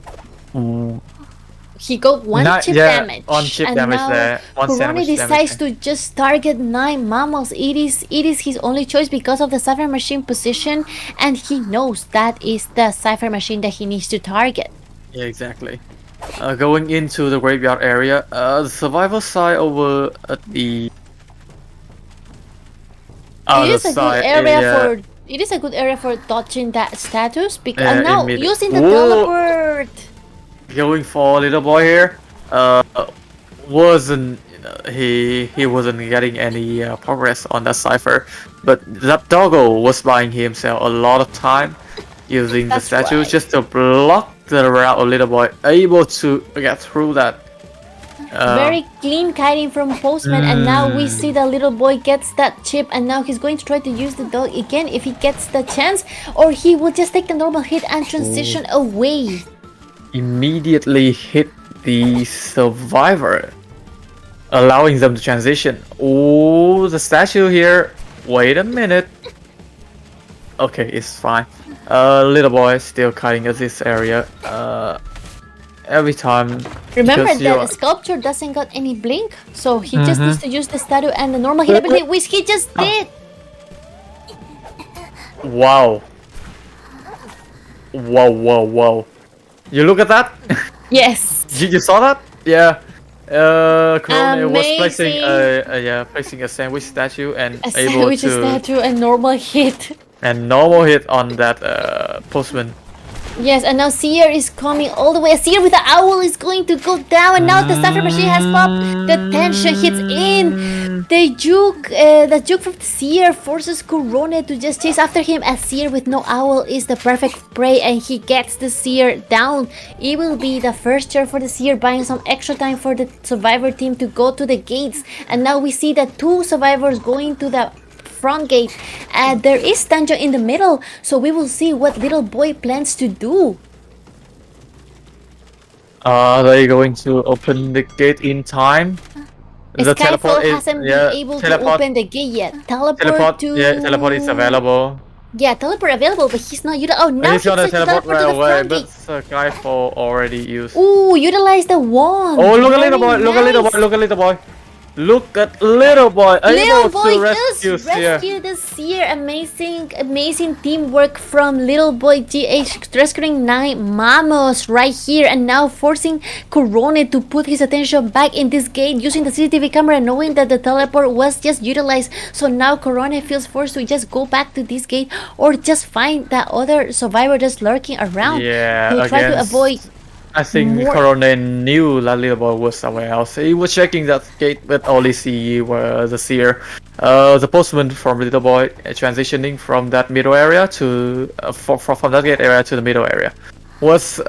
He got one chip damage. One chip and damage now there. One Kurone sandwich decides damage. to just target 9 mammals. It is his only choice because of the Cypher Machine position, and he knows that is the Cypher Machine that he needs to target. Yeah, exactly. Going into the graveyard area, the survival side over at the It is a side good area area. for. It is a good area for dodging that status because now in mid- using the Whoa! teleport. Going for little boy here. Wasn't he wasn't getting any progress on that cipher, but that doggo was buying himself a lot of time using That's the statue right. just to block the route of little boy, able to get through that. Very clean kiting from Postman, and now we see the little boy gets that chip, and now he's going to try to use the dog again if he gets the chance, or he will just take the normal hit and transition away. Immediately hit the survivor, allowing them to transition. Oh, the statue here. Wait a minute. Okay, it's fine. Little boy still cutting at this area. Every time. Remember because that sculpture doesn't got any blink, so he just needs to use the statue and the normal hit ability, which he just did. Wow. Wow. You look at that? Yes. You saw that? Yeah. Kurone was placing Amazing. placing a sandwich statue and A able sandwich to statue and normal hit. and normal hit on that postman. Yes, and now Seer is coming all the way. Seer with the owl is going to go down, and now the Cypher Machine has popped. The tension hits in. The juke from the Seer forces Kurone to just chase after him, as Seer with no owl is the perfect prey, and he gets the Seer down. It will be the first turn for the Seer, buying some extra time for the survivor team to go to the gates. And now we see the 2 survivors going to the front gate. There is Tanjo in the middle, so we will see what little boy plans to do. Are they going to open the gate in time? The Skyfall is hasn't been able to open the gate yet. Teleport is available. Yeah, teleport available, but he's not oh, now He's gonna tries to teleport right to the away, front but gate. Skyfall already used. Ooh, utilize the wand. Oh, look at little boy! Very Look at little boy! nice. Look at little boy! Look at little boy! Little Able boy to does Seer. rescue the Seer. Amazing teamwork from little boy GH, rescuing 9 mammals right here, and now forcing Kurone to put his attention back in this gate using the CCTV camera, knowing that the teleport was just utilized. So now Kurone feels forced to just go back to this gate or just find that other survivor just lurking around. Yeah, to try to again, avoid. I think more- Kurone knew that little boy was somewhere else. He was checking that gate, but only see where the Seer. The postman from little boy transitioning from that middle area to from that gate area to the middle area was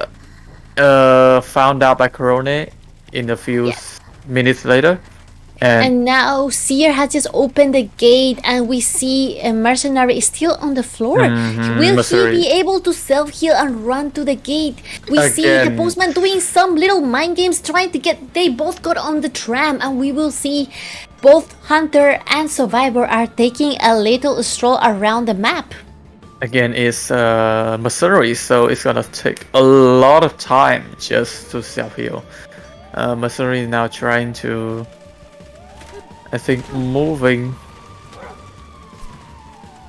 found out by Kurone in a few minutes later. And now Seer has just opened the gate, and we see a mercenary is still on the floor. Will mercenary. he be able to self-heal and run to the gate? We see the Again. postman doing some little mind games, trying to get. They both got on the tram, and we will see both Hunter and Survivor are taking a little stroll around the map. Again, it's mercenary, so it's gonna take a lot of time just to self-heal. Mercenary is now trying to, I think, moving.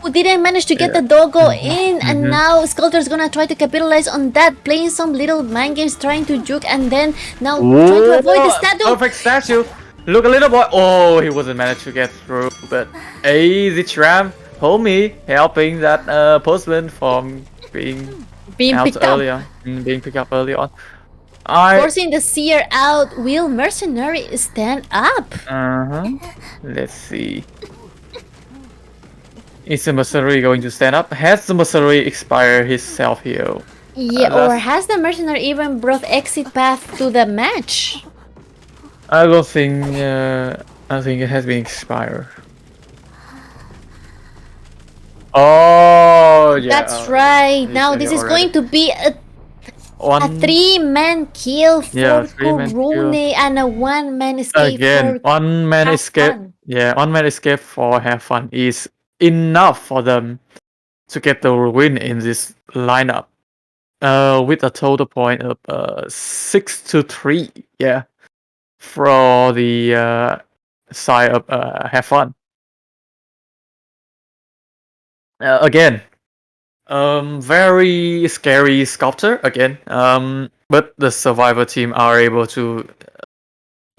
Who didn't manage to get the doggo in, and now Sculptor's gonna try to capitalize on that, playing some little mind games, trying to juke, and then now trying to avoid the statue. Perfect statue! Look, a little boy! Oh, he wasn't managed to get through, but easy tram, homie, helping that postman from being out picked early up. on, being picked up early on. Forcing the Seer out. Will Mercenary stand up? Let's see. Is the mercenary going to stand up? Has the mercenary expired his self-heal? Yeah, or has the Mercenary even brought exit path to the match? I don't think. I think it has been expired. Oh, yeah. That's right. you Now said this it is already. going to be a One 3-man kill for Yeah, 3-man Kurone and a 1-man escape again. for One man have escape. fun. Yeah, one man escape for have fun is enough for them to get the win in this lineup. With a total point of 6-3, yeah, for the side of Have Fun. Again, very scary sculptor again. But the survivor team are able to,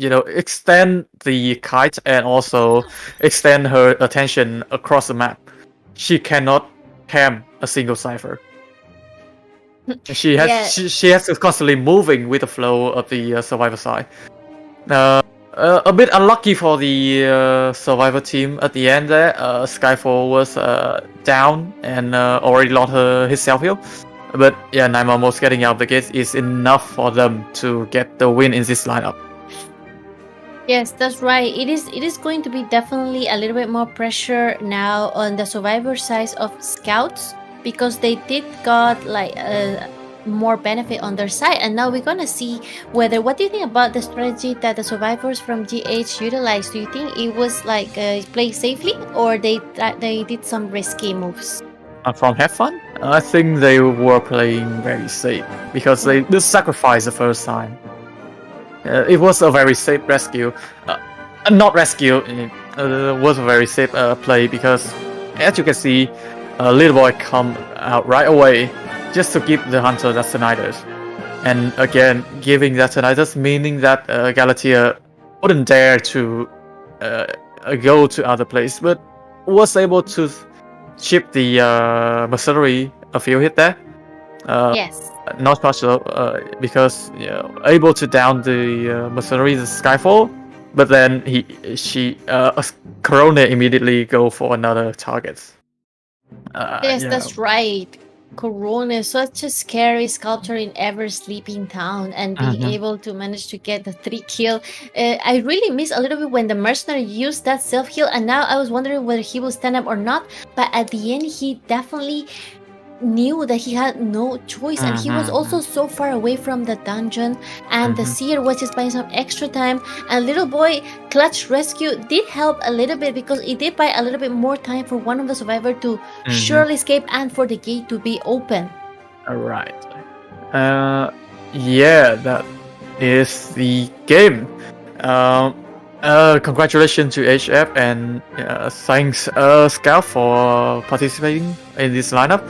extend the kite and also extend her attention across the map. She cannot cam a single cipher. She has to constantly moving with the flow of the survivor side. A bit unlucky for the survivor team at the end there. Skyfall was down and already lost his self-heal. But yeah, Naima almost getting out of the gate is enough for them to get the win in this lineup. Yes, that's right. It is going to be definitely a little bit more pressure now on the survivor side of scouts, because they did got like more benefit on their side, and now we're gonna see what do you think about the strategy that the survivors from GH utilized? Do you think it was like played safely, or they did some risky moves? From Have Fun, I think they were playing very safe because they did sacrifice the first time. It was a very safe rescue. Not rescue, it was a very safe play because, as you can see, a little boy come out right away just to give the hunter that Tinnitus. And again, giving that Tinnitus, meaning that Galatea wouldn't dare to go to other place, but was able to chip the mercenary a few hit there. Yes. Not partial, because able to down the mercenary, the Skyfall, but then she Corona immediately go for another target. Yes, that's right. Corona is such a scary sculptor in ever sleeping town, and being able to manage to get the 3 kill. I really miss a little bit when the mercenary used that self heal, and now I was wondering whether he will stand up or not. But at the end, he definitely knew that he had no choice, and he was also so far away from the dungeon, and the seer was just buying some extra time, and little boy clutch rescue did help a little bit because it did buy a little bit more time for one of the survivors to surely escape and for the gate to be open. Alright. Yeah, that is the game. Congratulations to HF, and thanks Scout for participating in this lineup.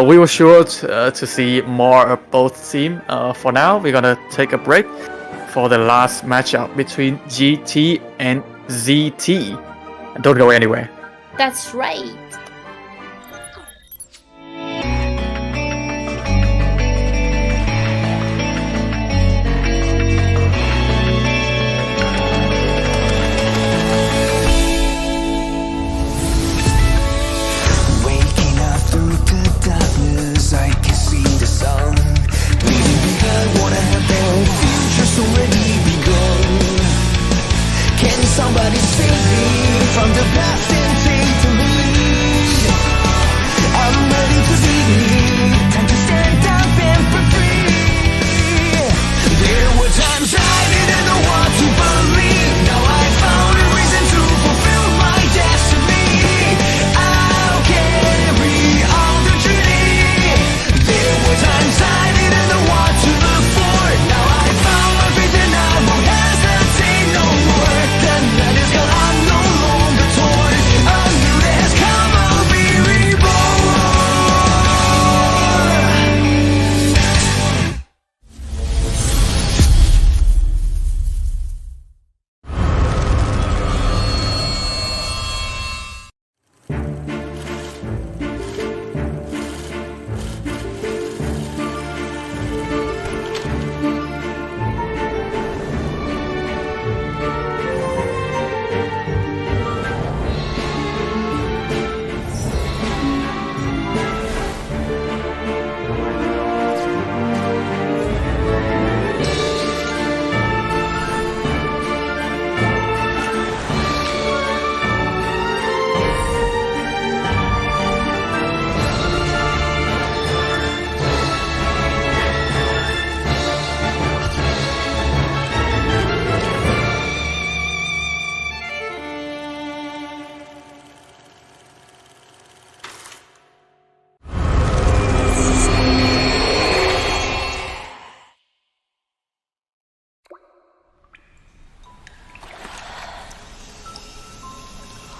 We were sure to see more of both teams. For now, we're gonna take a break for the last matchup between GT and ZT. Don't go anywhere. That's right. Somebody save me from the past and take the lead.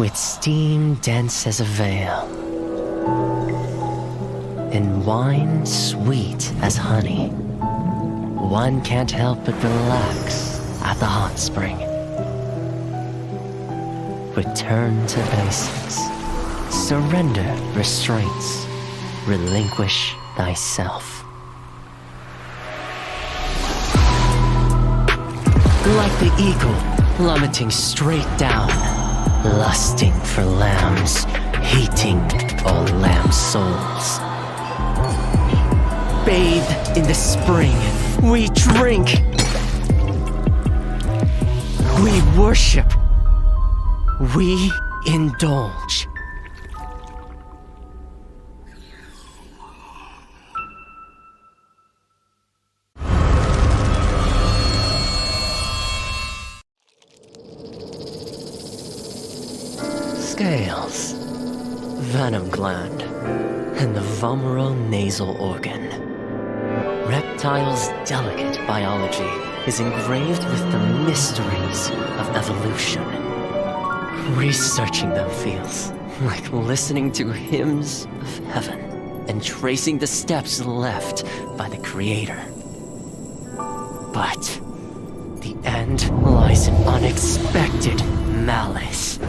with steam dense as a veil, and wine sweet as honey. One can't help but relax at the hot spring. Return to basics. Surrender restraints. Relinquish thyself. Like the eagle plummeting straight down, lusting for lambs, hating all lamb souls. Bathed in the spring, we drink. We worship. We indulge. Scales, venom gland, and the vomeral nasal organ. Reptiles' delicate biology is engraved with the mysteries of evolution. Researching them feels like listening to hymns of heaven and tracing the steps left by the Creator. But the end lies in unexpected malice.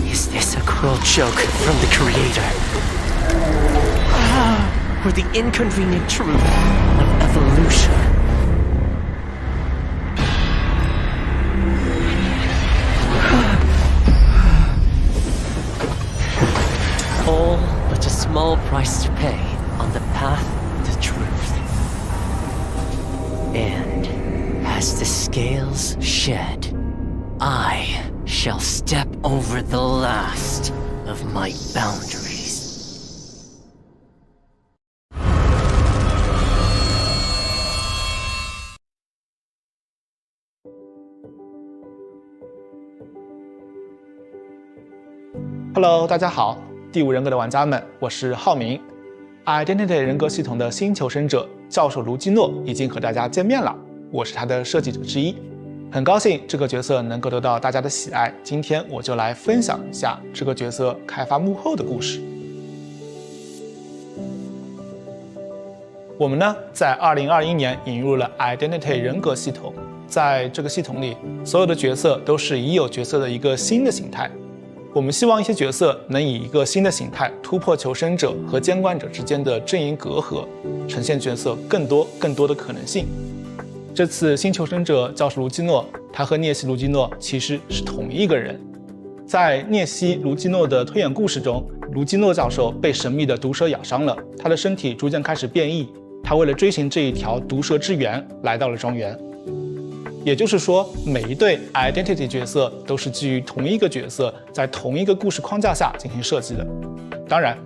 Is this a cruel joke from the Creator? Or the inconvenient truth of evolution? All but a small price to pay on the path to truth. And as the scales shed, I shall step over the last of my boundaries. Hello， 大家好，第五人格的玩家们，我是浩明。Identity 人格系统的新求生者教授卢基诺已经和大家见面了，我是他的设计者之一，很高兴这个角色能够得到大家的喜爱。今天我就来分享一下这个角色开发幕后的故事。我们呢，在2021年引入了 Identity 人格系统，在这个系统里，所有的角色都是已有角色的一个新的形态。我们希望一些角色能以一个新的形态突破求生者和监管者之间的阵营隔阂，呈现角色更多的可能性。这次新求生者教授卢基诺，他和涅西卢基诺其实是同一个人。在涅西卢基诺的推演故事中，卢基诺教授被神秘的毒蛇咬伤了，他的身体逐渐开始变异，他为了追寻这一条毒蛇之源，来到了庄园。也就是说，每一对 identity 角色都是基于同一个角色，在同一个故事框架下进行设计的。当然，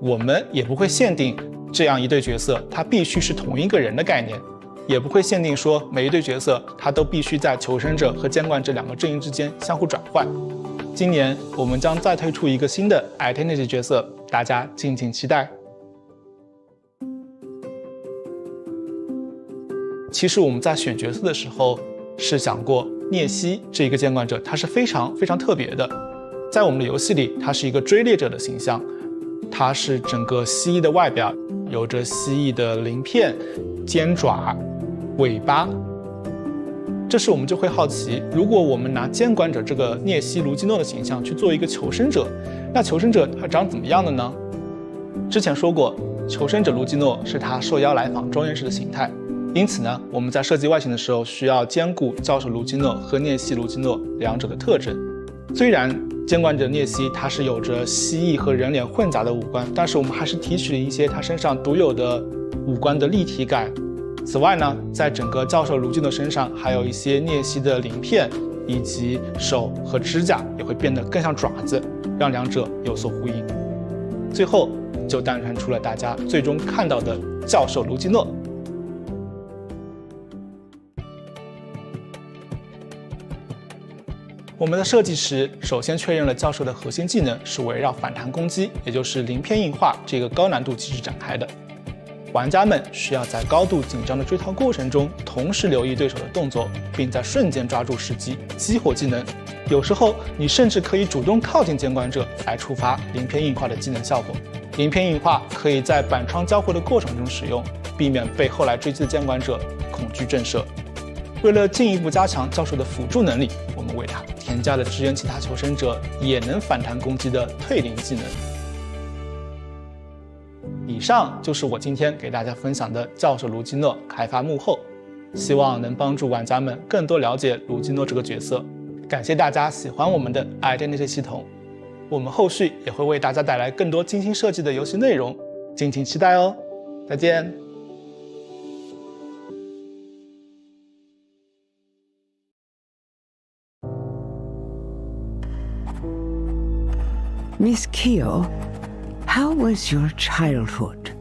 我们也不会限定这样一对角色它必须是同一个人的概念，也不会限定说每一对角色它都必须在求生者和监管者两个阵营之间相互转换。今年我们将再推出一个新的 identity 角色，大家敬请期待。其实我们在选角色的时候是想过，涅西这一个监管者他是非常特别的，在我们的游戏里，他是一个追猎者的形象，他是整个蜥蜴的外表，有着蜥蜴的鳞片、尖爪、尾巴。这时我们就会好奇，如果我们拿监管者这个涅西卢基诺的形象去做一个求生者，那求生者他长怎么样的呢？之前说过，求生者卢基诺是他受邀来访庄园时的形态。因此呢，我们在设计外形的时候需要兼顾教授卢基诺和涅西卢基诺两者的特征。虽然监管者涅西他是有着蜥蜴和人脸混杂的五官，但是我们还是提取了一些他身上独有的五官的立体感。此外呢，在整个教授卢基诺身上还有一些涅西的鳞片，以及手和指甲也会变得更像爪子，让两者有所呼应。最后就诞生出了大家最终看到的教授卢基诺。我们的设计时，首先确认了教授的核心技能是围绕反弹攻击，也就是鳞片硬化这个高难度机制展开的。玩家们需要在高度紧张的追逃过程中，同时留意对手的动作，并在瞬间抓住时机，激活技能。有时候，你甚至可以主动靠近监管者来触发鳞片硬化的技能效果。鳞片硬化可以在板窗交汇的过程中使用，避免被后来追击的监管者恐惧震慑。为了进一步加强教授的辅助能力，我们为他添加了支援其他求生者也能反弹攻击的退灵技能。以上就是我今天给大家分享的教授卢基诺开发幕后，希望能帮助玩家们更多了解卢基诺这个角色。感谢大家喜欢我们的 Identity 系统，我们后续也会为大家带来更多精心设计的游戏内容，敬请期待哦！再见。Miss Keo, how was your childhood?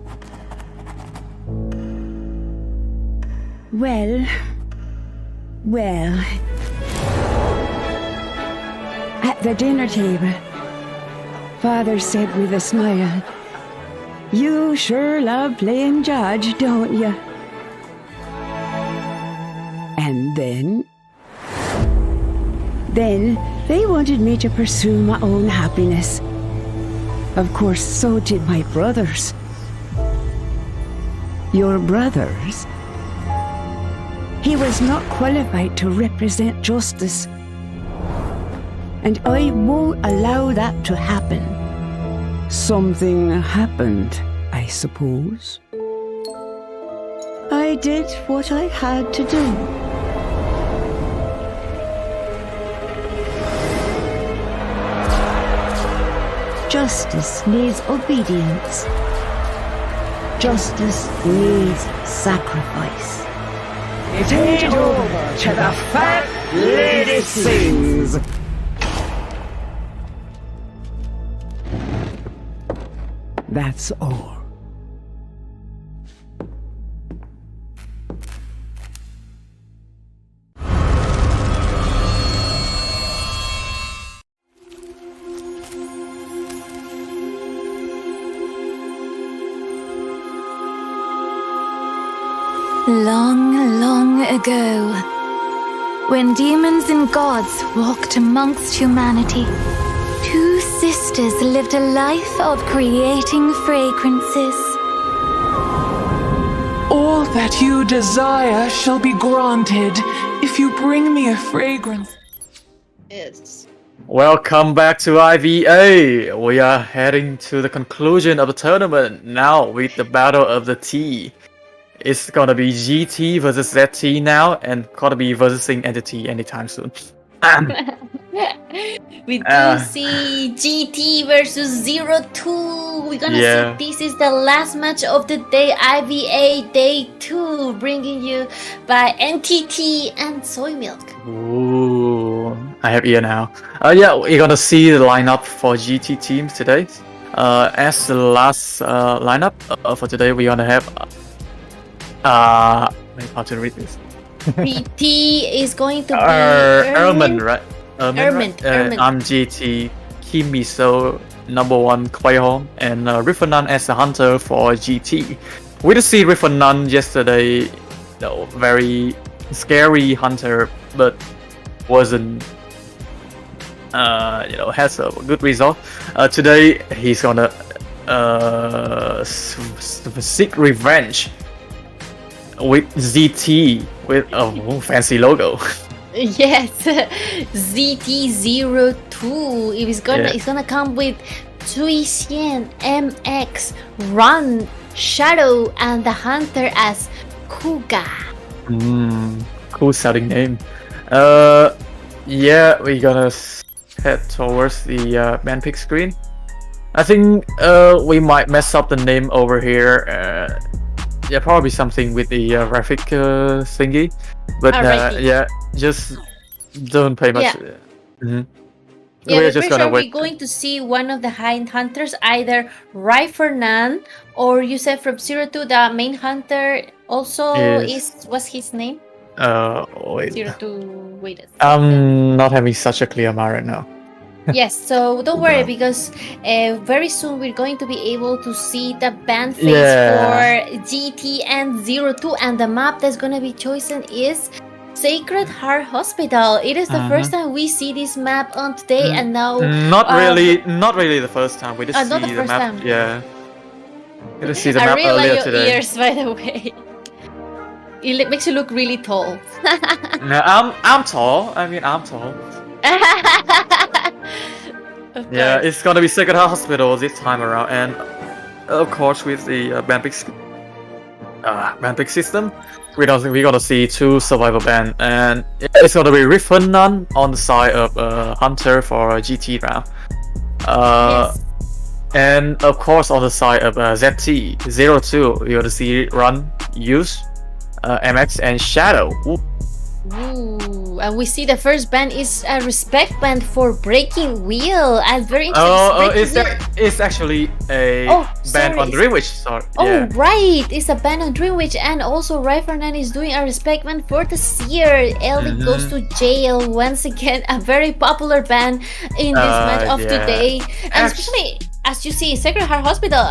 Well, at the dinner table, Father said with a smile, "You sure love playing judge, don't you?" And then they wanted me to pursue my own happiness. Of course, so did my brothers. Your brothers? He was not qualified to represent justice. And I won't allow that to happen. Something happened, I suppose. I did what I had to do. Justice needs obedience. Justice needs sacrifice. It ain't over till the fat lady sings. That's all. Long, long ago, when demons and gods walked amongst humanity, two sisters lived a life of creating fragrances. All that you desire shall be granted if you bring me a fragrance. Yes. Welcome back to IVA. We are heading to the conclusion of the tournament now with the Battle of the T. It's gonna be GT versus ZT now, and gonna be versus Entity anytime soon. We do see GT versus 02. We're gonna see this is the last match of the day, IVA Day 2, bringing you by NTT and Soy Milk. Ooh, I have ear now. Yeah, we're gonna see the lineup for GT teams today. As the last lineup for today, we're gonna have how to read this? PT is going to be Ermin, right? Ermin. I'm GT, Kim Miso, number 1 Kwayhong, and Rifanan as a hunter for GT. We did see Rifanan yesterday, very scary hunter, but wasn't, has a good result. Today he's gonna seek revenge with ZT with a fancy logo. Yes, ZT02. It's gonna come with Cui Xian, MX, Run, Shadow, and the hunter as Kuga. Cool sounding name. Yeah, we're gonna head towards the man pick screen. I think we might mess up the name over here. Yeah, probably something with the graphic thingy, but yeah, just don't pay much. Yeah, we're just gonna wait. We're going to see one of the high hunters, either Rai Fernan or you said from 02, the main hunter also what's his name? Wait. 02, wait a second. I'm not having such a clear mind right now. Yes, so don't worry because very soon we're going to be able to see the band phase Yeah. for GT and 02, and the map that's going to be chosen is Sacred Heart Hospital. It is the first time we see this map on today, and now Not really the first time. We just see not the the first map. time. Yeah. We just see the I map really earlier like your today. ears, by the way. It makes you look really tall. No, I'm tall. I mean, I'm tall. Of Yeah, course. it's gonna be Sacred Heart Hospital this time around, and of course with the band pick system, we don't think we're gonna see 2 survivor band, and it's gonna be Riffenman on the side of Hunter for GT round. Yes. And of course on the side of ZT02, we're gonna see Run, Use, MX, and Shadow. Ooh. Ooh, and we see the first band is a respect band for Breaking Wheel. And very interesting. It's actually a band on Dreamwitch. Sorry. Oh, Yeah. right. It's a band on Dreamwitch, and also Rai Fernand is doing a respect band for the Seer. Ellie goes to jail once again. A very popular band in this match of today, and especially. As you see, Sacred Heart Hospital,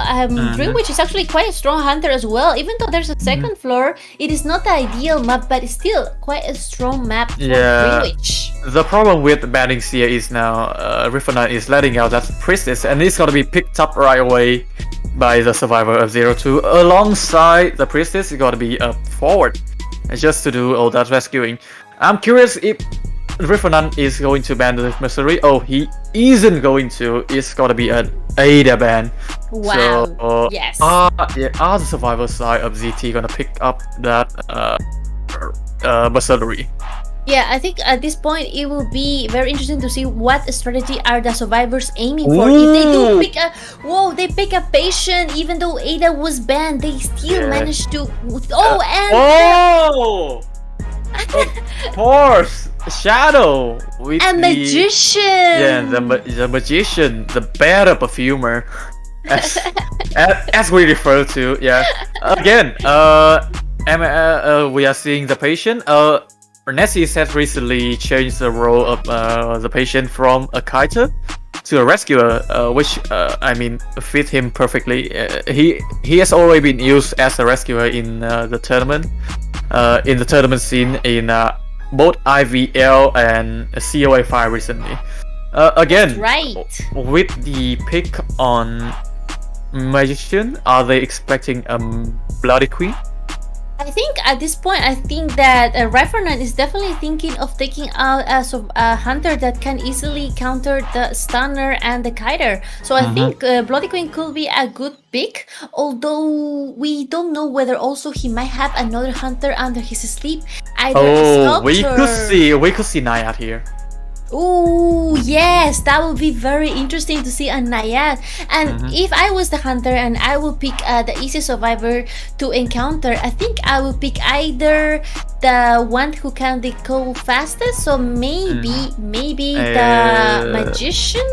Dreamwitch is actually quite a strong hunter as well. Even though there's a second floor, it is not the ideal map, but it's still quite a strong map for Dreamwitch. The problem with banning Seer is now Riffenman is letting out that Priestess, and it's gonna be picked up right away by the survivor of 02. Alongside the Priestess, it's gonna be a forward, just to do all that rescuing. I'm curious if Riffenman is going to ban the Mercenary. Oh, he isn't going to. It's gonna be an Ada ban. Wow. So, yes. Are the survivor side of ZT gonna pick up that Mercenary? Yeah, I think at this point it will be very interesting to see what strategy are the survivors aiming for. If they do pick they pick a patient, even though Ada was banned, they still managed to. Of course, Shadow with a magician. Yeah, the magician, the better perfumer, as we refer to. Yeah, again, we are seeing the patient. Nessie has recently changed the role of the patient from a kiter to a rescuer, which I mean fit him perfectly. He has already been used as a rescuer in the tournament. In the tournament scene in both IVL and COA 5 recently. Again, with the pick on Magician, are they expecting a Bloody Queen? I think at this point, I think that Rai Fernand is definitely thinking of taking out a hunter that can easily counter the stunner and the kiter. So I think Bloody Queen could be a good pick, although we don't know whether also he might have another hunter under his sleep. We could see Nayat here. Oh yes, that would be very interesting to see a Nayat. And if I was the hunter and I will pick the easy survivor to encounter, I think I will pick either the one who can decode fastest, so maybe the magician.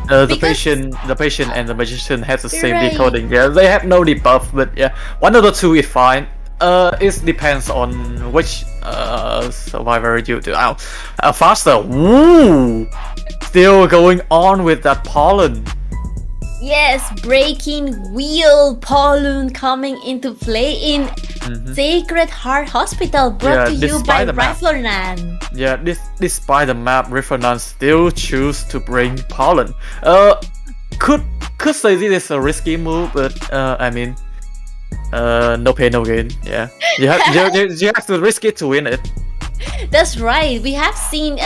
The patient and the magician has the same decoding. Yeah, they have no debuff, but yeah, one of the two is fine. It depends on which survivor you do. Faster. Woo! Still going on with that pollen. Yes, Breaking Wheel pollen coming into play in Sacred Heart Hospital, brought to you by Rai Fernand. Yeah, despite the map, Riffenand still choose to bring pollen. Could say this is a risky move, but I mean, no pain, no gain. Yeah, you have to risk it to win it. That's right. We have seen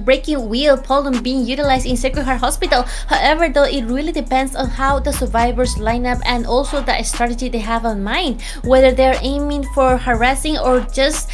Breaking Wheel pollen being utilized in Sacred Heart Hospital. However, though, it really depends on how the survivors line up and also the strategy they have on mind, whether they're aiming for harassing or just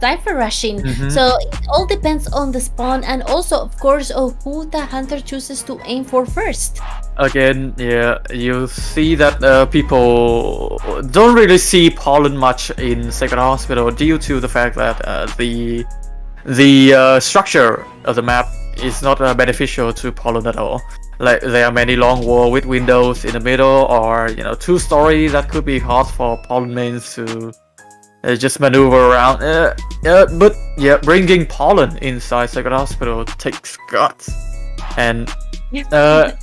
cipher rushing. So it all depends on the spawn and also, of course, of who the hunter chooses to aim for first. Again, yeah, you see that people don't really see pollen much in Sacred Hospital due to the fact that the structure of the map is not beneficial to pollen at all. Like there are many long walls with windows in the middle, or 2-story that could be hard for pollen mains to just maneuver around. But yeah, bringing pollen inside Sacred Hospital takes guts. And a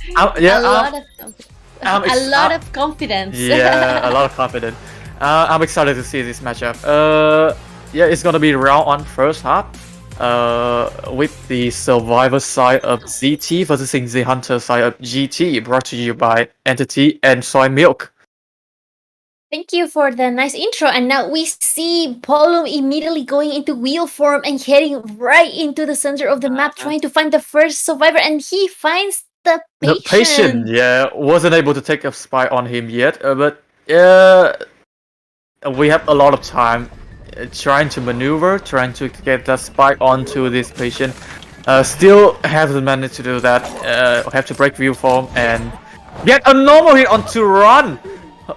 lot of confidence. Yeah, a lot of confidence. I'm excited to see this matchup. Yeah, it's gonna be round on first half. With the survivor side of ZT versus the hunter side of GT, brought to you by Entity and Soy Milk. Thank you for the nice intro. And now we see Polo immediately going into wheel form and heading right into the center of the map, trying to find the first survivor, and he finds the patient. The patient, yeah, wasn't able to take a spy on him yet, but we have a lot of time trying to maneuver, trying to get that spike onto this patient. Still haven't managed to do that. Have to break view form and get a normal hit onto Run.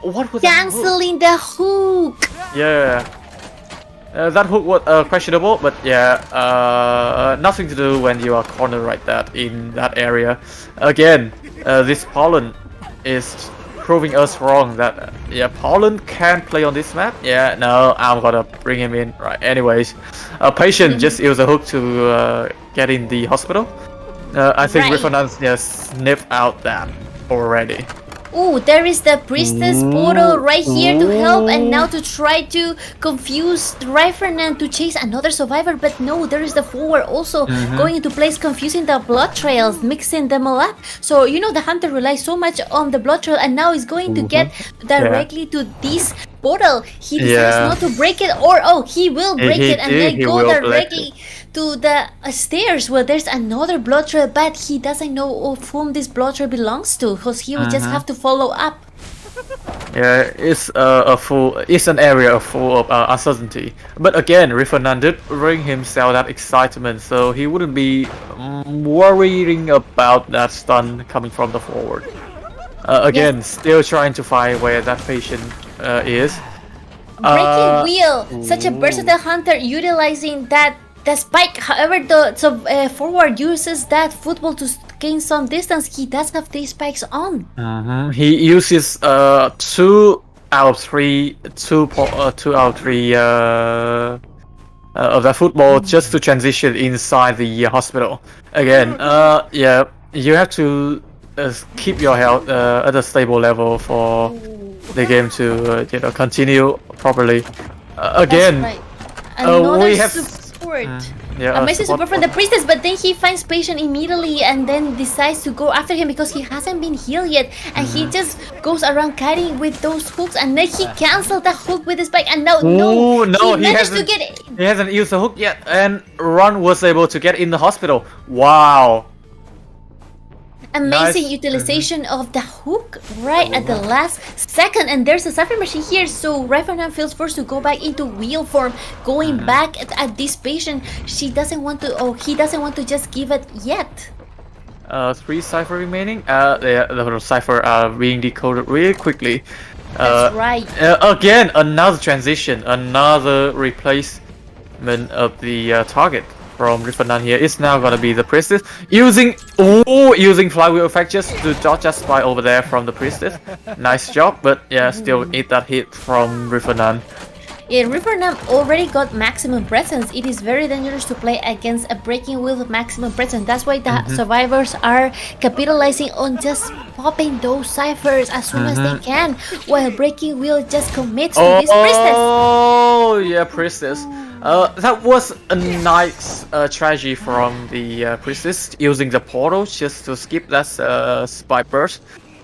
What was canceling the hook? Yeah, that hook was questionable, but yeah, nothing to do when you are cornered like that in that area. Again, this Pollen is proving us wrong that Pollen can play on this map. Yeah, no, I'm gonna bring him in. Right, anyways, patient just used a hook to get in the hospital. I think Rifonance sniffed out that already. Oh, there is the priestess portal right here to help, and now to try to confuse Rifernan to chase another survivor, but no, there is the forward also going into place, confusing the blood trails, mixing them all up. So you know the hunter relies so much on the blood trail, and now is going to get directly to this portal. He decides not to break it, or he will break it and then go directly to the stairs where there's another blood trail, but he doesn't know of whom this blood trail belongs to, because he will just have to follow up. Yeah, it's it's an area full of uncertainty. But again, Rifernan did bring himself that excitement, so he wouldn't be worrying about that stun coming from the forward. Again, still trying to find where that patient is. Breaking wheel, such a versatile hunter, utilizing the spike. However, the forward uses that football to gain some distance. He does have these spikes on. He uses 2 out of 3 of the football just to transition inside the hospital. Again, yeah, you have to keep your health at a stable level for the game to continue properly. Again, we have support. Amazing support from the priestess, but then he finds patient immediately and then decides to go after him because he hasn't been healed yet, and he just goes around cutting with those hooks, and then he canceled the hook with his spike, and now he hasn't used the hook yet, and Ron was able to get in the hospital. Wow. Amazing utilization of the hook right at the last second, and there's a Cypher machine here, so Rifernan feels forced to go back into wheel form, going back at this patient. He doesn't want to just give it yet. 3 Cypher remaining. The Cypher are being decoded really quickly. That's right. Again, another transition, another replacement of the target from Rifernan here. It's now gonna be the priestess using flywheel effect just to dodge that spy over there from the priestess. Nice job, but yeah, still need that hit from Rifernan. Yeah, Rifernan already got maximum presence. It is very dangerous to play against a breaking wheel with maximum presence. That's why the survivors are capitalizing on just popping those ciphers as soon as they can, while breaking wheel just commits to this priestess. Oh yeah, priestess. That was a nice strategy from the priestess, using the portal just to skip that spy burst.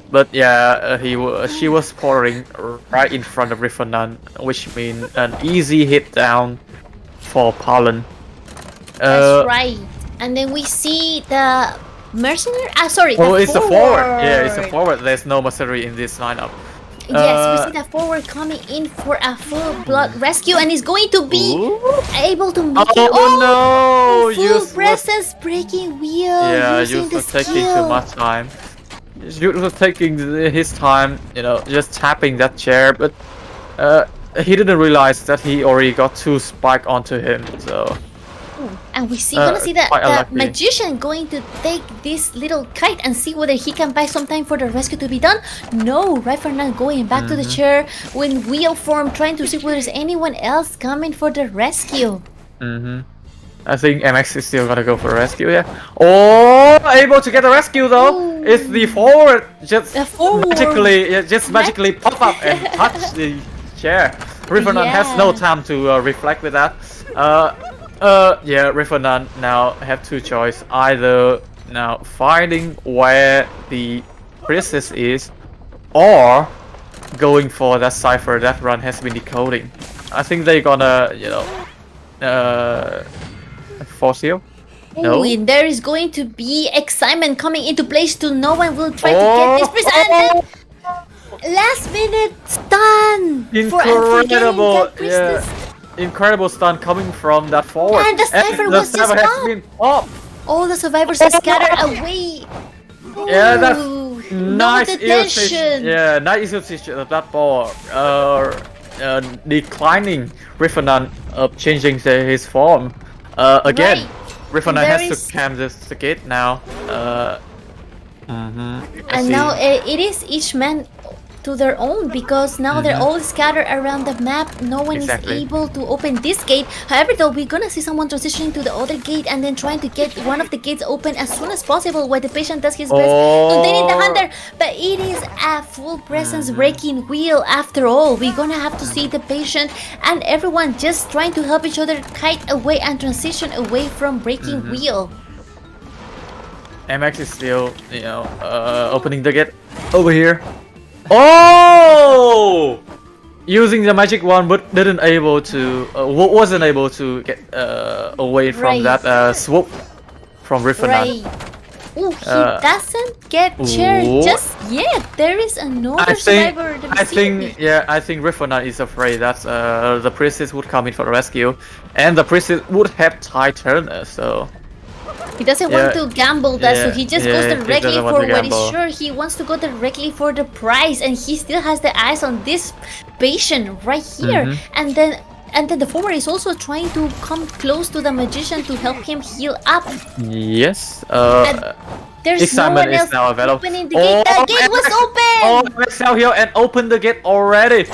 But yeah, she was portaling right in front of Rifernan, which means an easy hit down for Pollen. That's right. And then we see the mercenary. It's the forward. Yeah, it's the forward. There's no mercenary in this lineup. Yes, we see the forward coming in for a full blood rescue, and is going to be able to make it. Full presence breaking wheel. Yeah, using the taking too much time. He was taking his time, just tapping that chair, but he didn't realize that he already got 2 spike onto him. So. And we gonna see the magician going to take this little kite and see whether he can buy some time for the rescue to be done. No, Rifernan going back to the chair with wheel form, trying to see whether there's anyone else coming for the rescue. I think MX is still gonna go for a rescue here. Oh, able to get a rescue though. Ooh. It's the forward just The forward. magically pop up and touch the chair. Rivernan has no time to reflect with that. Yeah, Rivernan now have two choices. Either now finding where the priestess is, or going for that cipher that Run has been decoding. I think they're gonna, force you. No. And there is going to be excitement coming into place to no one will try to get this priest. And then last minute stun for getting that priestess. Incredible stun coming from that forward. And the cipher was just up. All the survivors are scattered away. Yeah, that's Ooh, nice no detention. Yeah, nice usage of that ball. Declining Rivernan changing his form. Again, Right. Rivernan There has is- to cam the gate now. And now it is each man to their own, because now they're all scattered around the map. No one Exactly. is able to open this gate. However, though, we're gonna see someone transitioning to the other gate and then trying to get one of the gates open as soon as possible, while the patient does his best containing the hunter. But it is a full presence breaking wheel after all. We're gonna have to see the patient and everyone just trying to help each other kite away and transition away from breaking wheel. MX is still, opening the gate over here. Oh! Using the magic wand, but wasn't able to get away from Right. that swoop from Rivernan. Right. Oh, he doesn't get chair Ooh. just yet. There is another survivor. in the vicinity. I think Rivernan is afraid that the priestess would come in for the rescue, and the priestess would have tie Turner. So He doesn't want to gamble that, so he just goes he directly doesn't want for to what is gamble. sure. He wants to go directly for the prize, and he still has the eyes on this patient right here. And then the forward is also trying to come close to the magician to help him heal up. yes, And there's no excitement one is else now available. opening the gate. The gate was open. Oh, MX out here and open the gate already.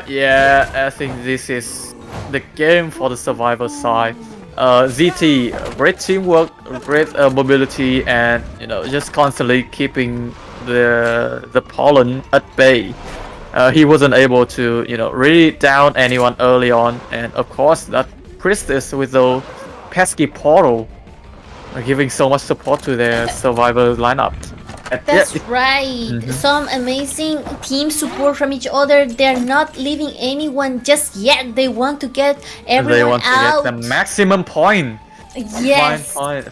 Yeah, I think this is the game for the survivor side. ZT, great teamwork, great mobility, and just constantly keeping the pollen at bay. He wasn't able to really down anyone early on, and of course that priestess with the pesky portal giving so much support to their survivor lineup. And That's yeah, right. Some amazing team support from each other. They're not leaving anyone just yet. They want to get they everyone want to out. get the maximum point. Yes. Find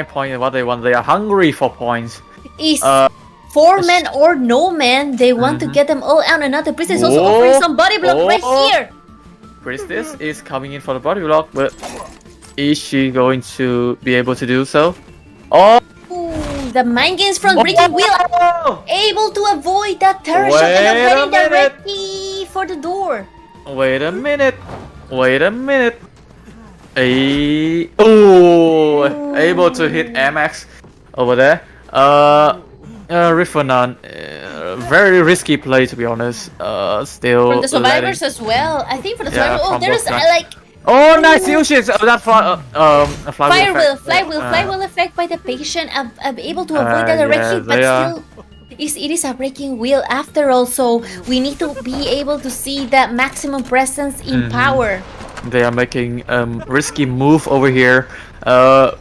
point what they want. They are hungry for points. Is 4 men or no man. They want to get them all out. Another priestess also offering some body block right here. Priestess is coming in for the body block, but is she going to be able to do so? Oh! Ooh, the mind games from Breaking Wheel. Able to avoid that terror shot and Wait a heading minute. directly for the door. Wait a minute. Able to hit MX over there. Rivernan, very risky play to be honest. Still. For the survivors as well. I think for the Yeah, survivors. Oh, from there's both sides. like Oh, nice usage of that flywheel effect by the patient. I'm able to avoid that directly, but still, it is a breaking wheel after all. So we need to be able to see that maximum presence in power. They are making risky move over here.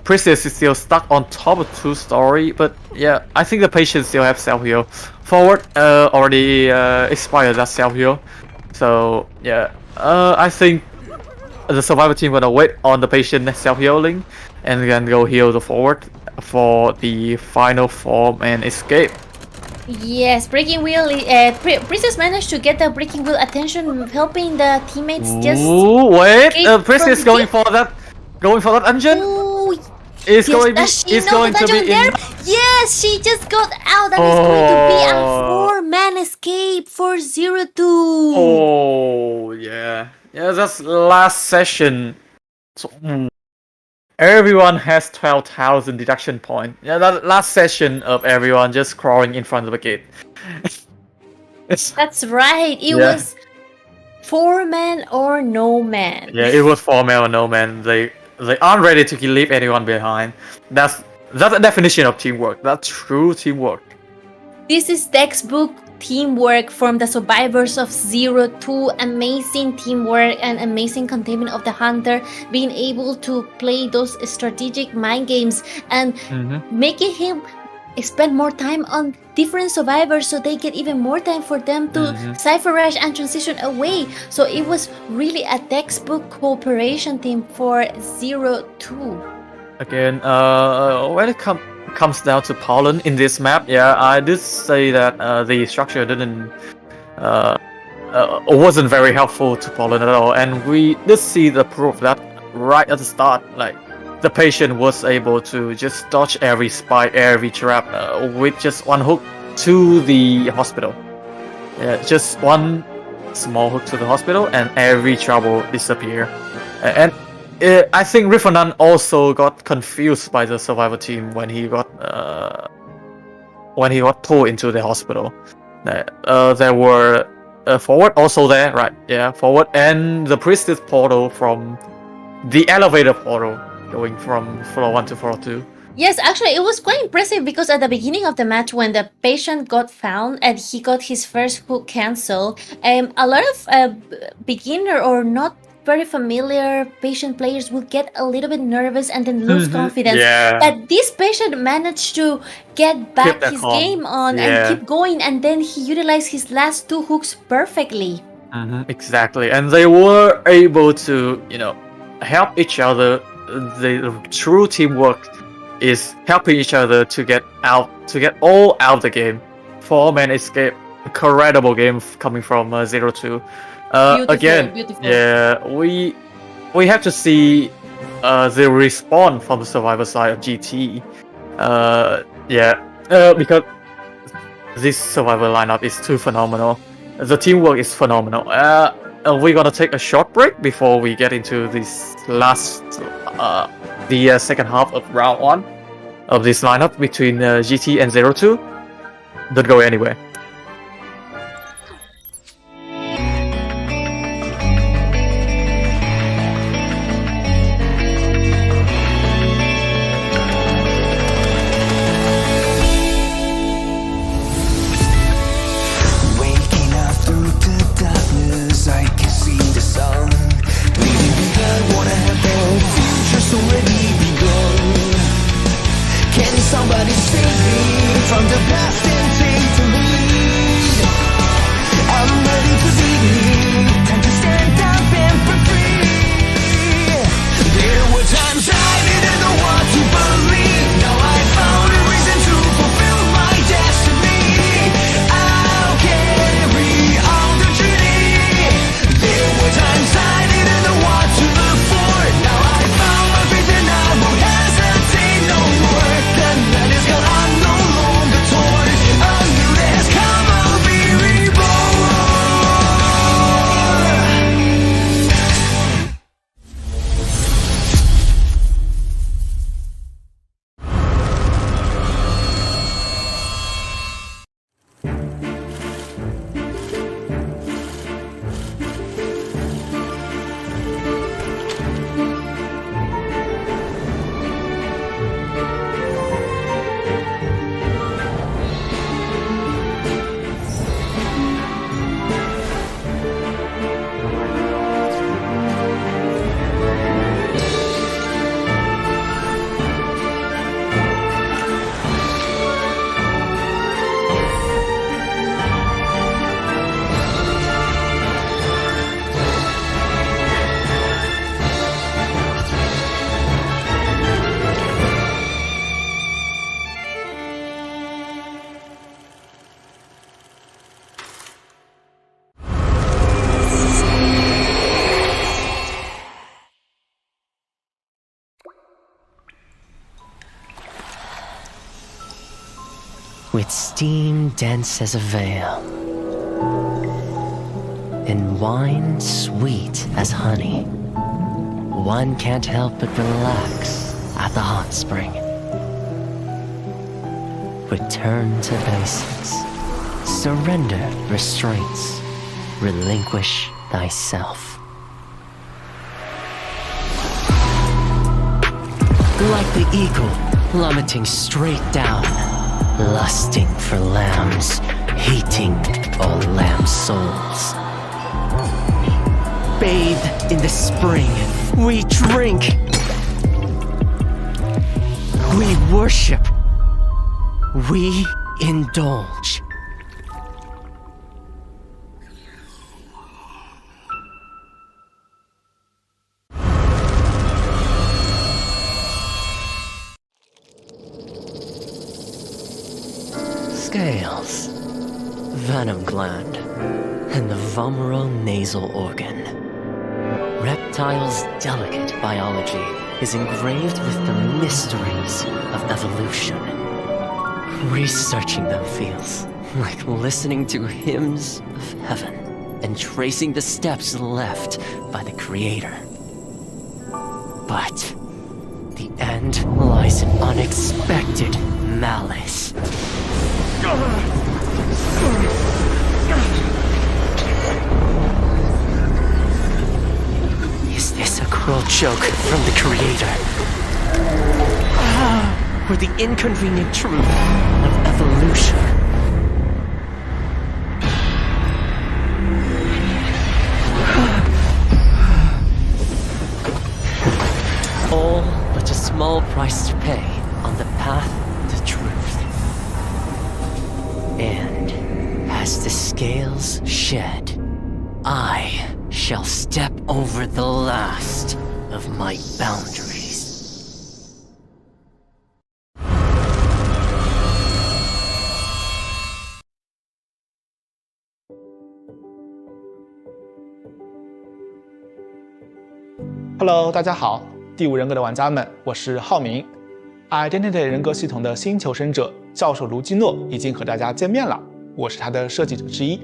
Priestess is still stuck on top of 2-story, but yeah, I think the patient still have self heal. Forward already expired that self heal, so yeah, I think the survivor team gonna wait on the patient self healing and then go heal the forward for the final form and escape. Yes, breaking wheel. Princess managed to get the breaking wheel attention, helping the teammates just. Ooh, wait, escape Priestess from going for that engine. Ooh, It's yes, going does she know going the to be dungeon there? in. Yes, she just got out. That is going to be a 4-man escape for 0-2. Oh yeah, that's last session. So, everyone has 12,000 deduction point. Yeah, that last session of everyone just crawling in front of the gate. That's right. It was 4-man or no man. Yeah, it was 4-man or no man. They they aren't ready to leave anyone behind. That's a definition of teamwork. That's true teamwork. This is textbook teamwork from the survivors of 02. Amazing teamwork and amazing containment of the hunter, being able to play those strategic mind games and making him spend more time on different survivors so they get even more time for them to cipher rush and transition away. So it was really a textbook cooperation team for 02. Again, when it comes down to Poland in this map, yeah, I did say that the structure wasn't very helpful to Poland at all, and we did see the proof that right at the start. Like, the patient was able to just dodge every spike, every trap with just one hook to the hospital. Yeah, just one small hook to the hospital, and every trouble disappear. And I think Rifanan also got confused by the survivor team when he got pulled into the hospital. There were forward also there, right? Yeah, forward, and the priestess portal from the elevator portal going from floor 1 to floor 2. Yes, actually, it was quite impressive because at the beginning of the match, when the patient got found and he got his first hook cancelled, a lot of beginner or not very familiar patient players would get a little bit nervous and then lose confidence. Yeah. But this patient managed to get back his game on and keep going, and then he utilized his last 2 hooks perfectly. Exactly, and they were able to, help each other. The true teamwork is helping each other to get all out of the game. 4-man escape, incredible game coming from 02. Beautiful. Yeah, we have to see the response from the survivor side of GT. Because this survivor lineup is too phenomenal. The teamwork is phenomenal. We're gonna take a short break before we get into this last, the second half of round 1 of this lineup between GT and 02. Don't go anywhere. Somebody save me from the past and take the lead. I'm ready to be me. Time to stand up and be free. There were times I didn't know what to believe. Now I found a reason to fulfill my destiny. I'll carry on the journey. There were times I didn't know what to look for. Now I found my faith and I won't hesitate no more. That is gone, I'm no longer torn. A new day has come, I'll be reborn. With steam dense as a veil, and wine sweet as honey, one can't help but relax at the hot spring. Return to basics. Surrender restraints. Relinquish thyself. like the eagle plummeting straight down, lusting for lambs, hating all lamb souls. Bathed in the spring, we drink. We worship. We indulge. Scales, venom gland, and the vomeral nasal organ. Reptiles' delicate biology is engraved with the mysteries of evolution. Researching them feels like listening to hymns of heaven and tracing the steps left by the Creator. But the end lies in unexpected malice. Is this a cruel joke from the Creator? Or the inconvenient truth of evolution? All but a small price to pay on the path to truth. And as the scales shed, I shall step over the last of my boundaries. Hello， 大家好，第五人格的玩家们，我是浩明。Identity 人格系统的新求生者教授卢基诺已经和大家见面了，我是他的设计者之一，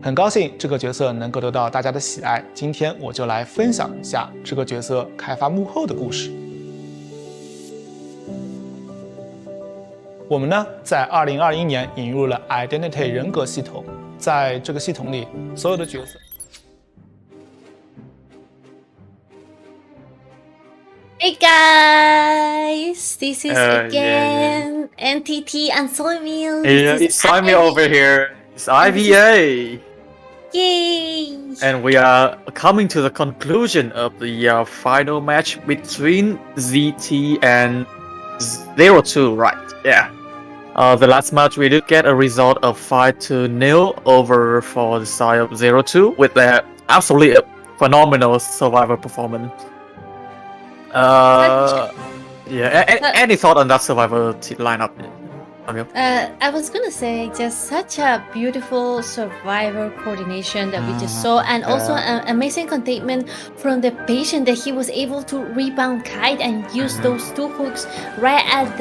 很高兴这个角色能够得到大家的喜爱。今天我就来分享一下这个角色开发幕后的故事。我们呢，在2021年引入了 Identity 人格系统，在这个系统里，所有的角色。Hey guys, this is again NTT and Soymil. It's Soymil over here. It's IVA. Yay! And we are coming to the conclusion of the final match between ZT and 02, right? Yeah. The last match we did get a result of 5-0 over for the side of 02 with their absolutely phenomenal survivor performance. Any thought on that survivor lineup? I was gonna say just such a beautiful survivor coordination that we just saw, and also an amazing containment from the patient that he was able to rebound kite and use those two hooks right at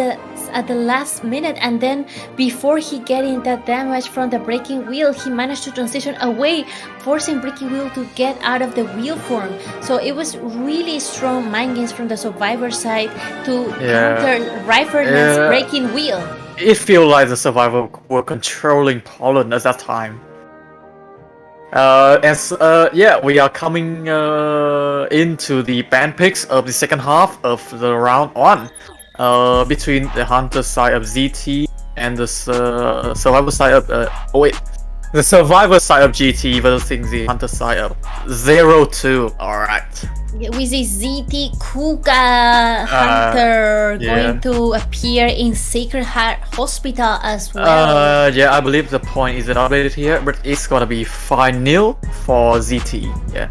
the last minute, and then before he getting that damage from the breaking wheel, he managed to transition away, forcing breaking wheel to get out of the wheel form. So it was really strong mind games from the survivor side to counter Riferman's breaking wheel. It feels like the survivor were controlling Poland at that time. We are coming into the band picks of the second half of the round 1. Between the hunter side of ZT and the survivor side of the survivor side of GT versus the hunter side of 02. Alright. We see ZT Kuga Hunter going to appear in Sacred Heart Hospital as well. I believe the point isn't updated here, but it's gonna be 5-0 for ZT. Yeah.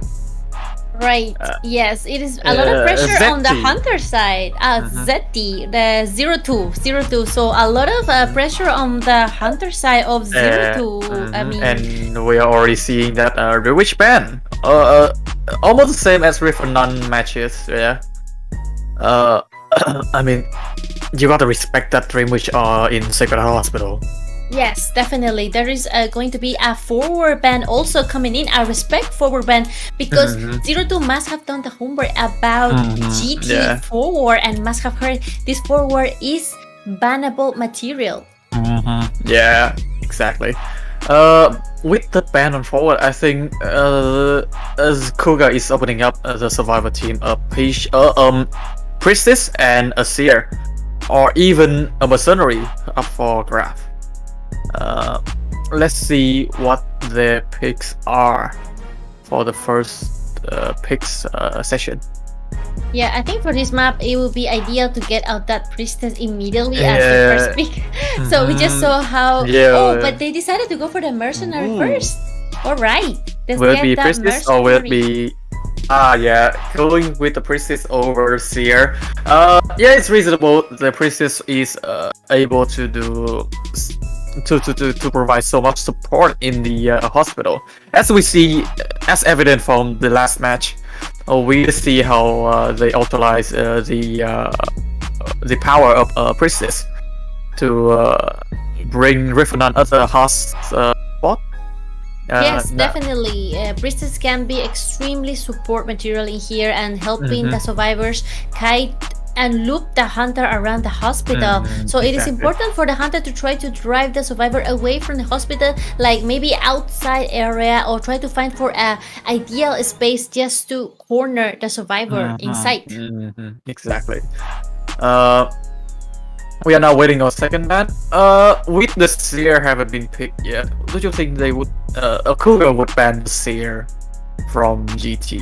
Right. Yes, it is a lot of pressure on the hunter side. ZT, the 02. So a lot of pressure on the hunter side of 02. I mean, and we are already seeing that the Witch Band, almost the same as with non matches. Yeah. I mean, you gotta respect that Dream Witch are in Sacred Heart Hospital. Yes, definitely. There is going to be a forward ban also coming in. I respect forward ban because 02 must have done the homework about GT forward and must have heard this forward is bannable material. Yeah, exactly. With the ban on forward, I think as Kuga is opening up the survivor team priestess and a seer, or even a mercenary up for grab. Let's see what their picks are for the first picks session. Yeah, I think for this map, it would be ideal to get out that priestess immediately as the first pick. So we just saw how. But they decided to go for the mercenary first. All right, let's Will it get be that priestess or will it mercenary. be? Going with the priestess over seer. It's reasonable. The priestess is able to do to provide so much support in the hospital, as we see, as evident from the last match. We see how they utilize the power of priestess to bring Revenant other host spot. Yes, definitely. Priestess can be extremely support material in here and helping the survivors kite and loop the hunter around the hospital. So it is important for the hunter to try to drive the survivor away from the hospital, like maybe outside area, or try to find for a ideal space just to corner the survivor inside. Exactly. We are now waiting on second ban. With the seer haven't been picked yet, do you think they would a Cougar would ban the seer from GT?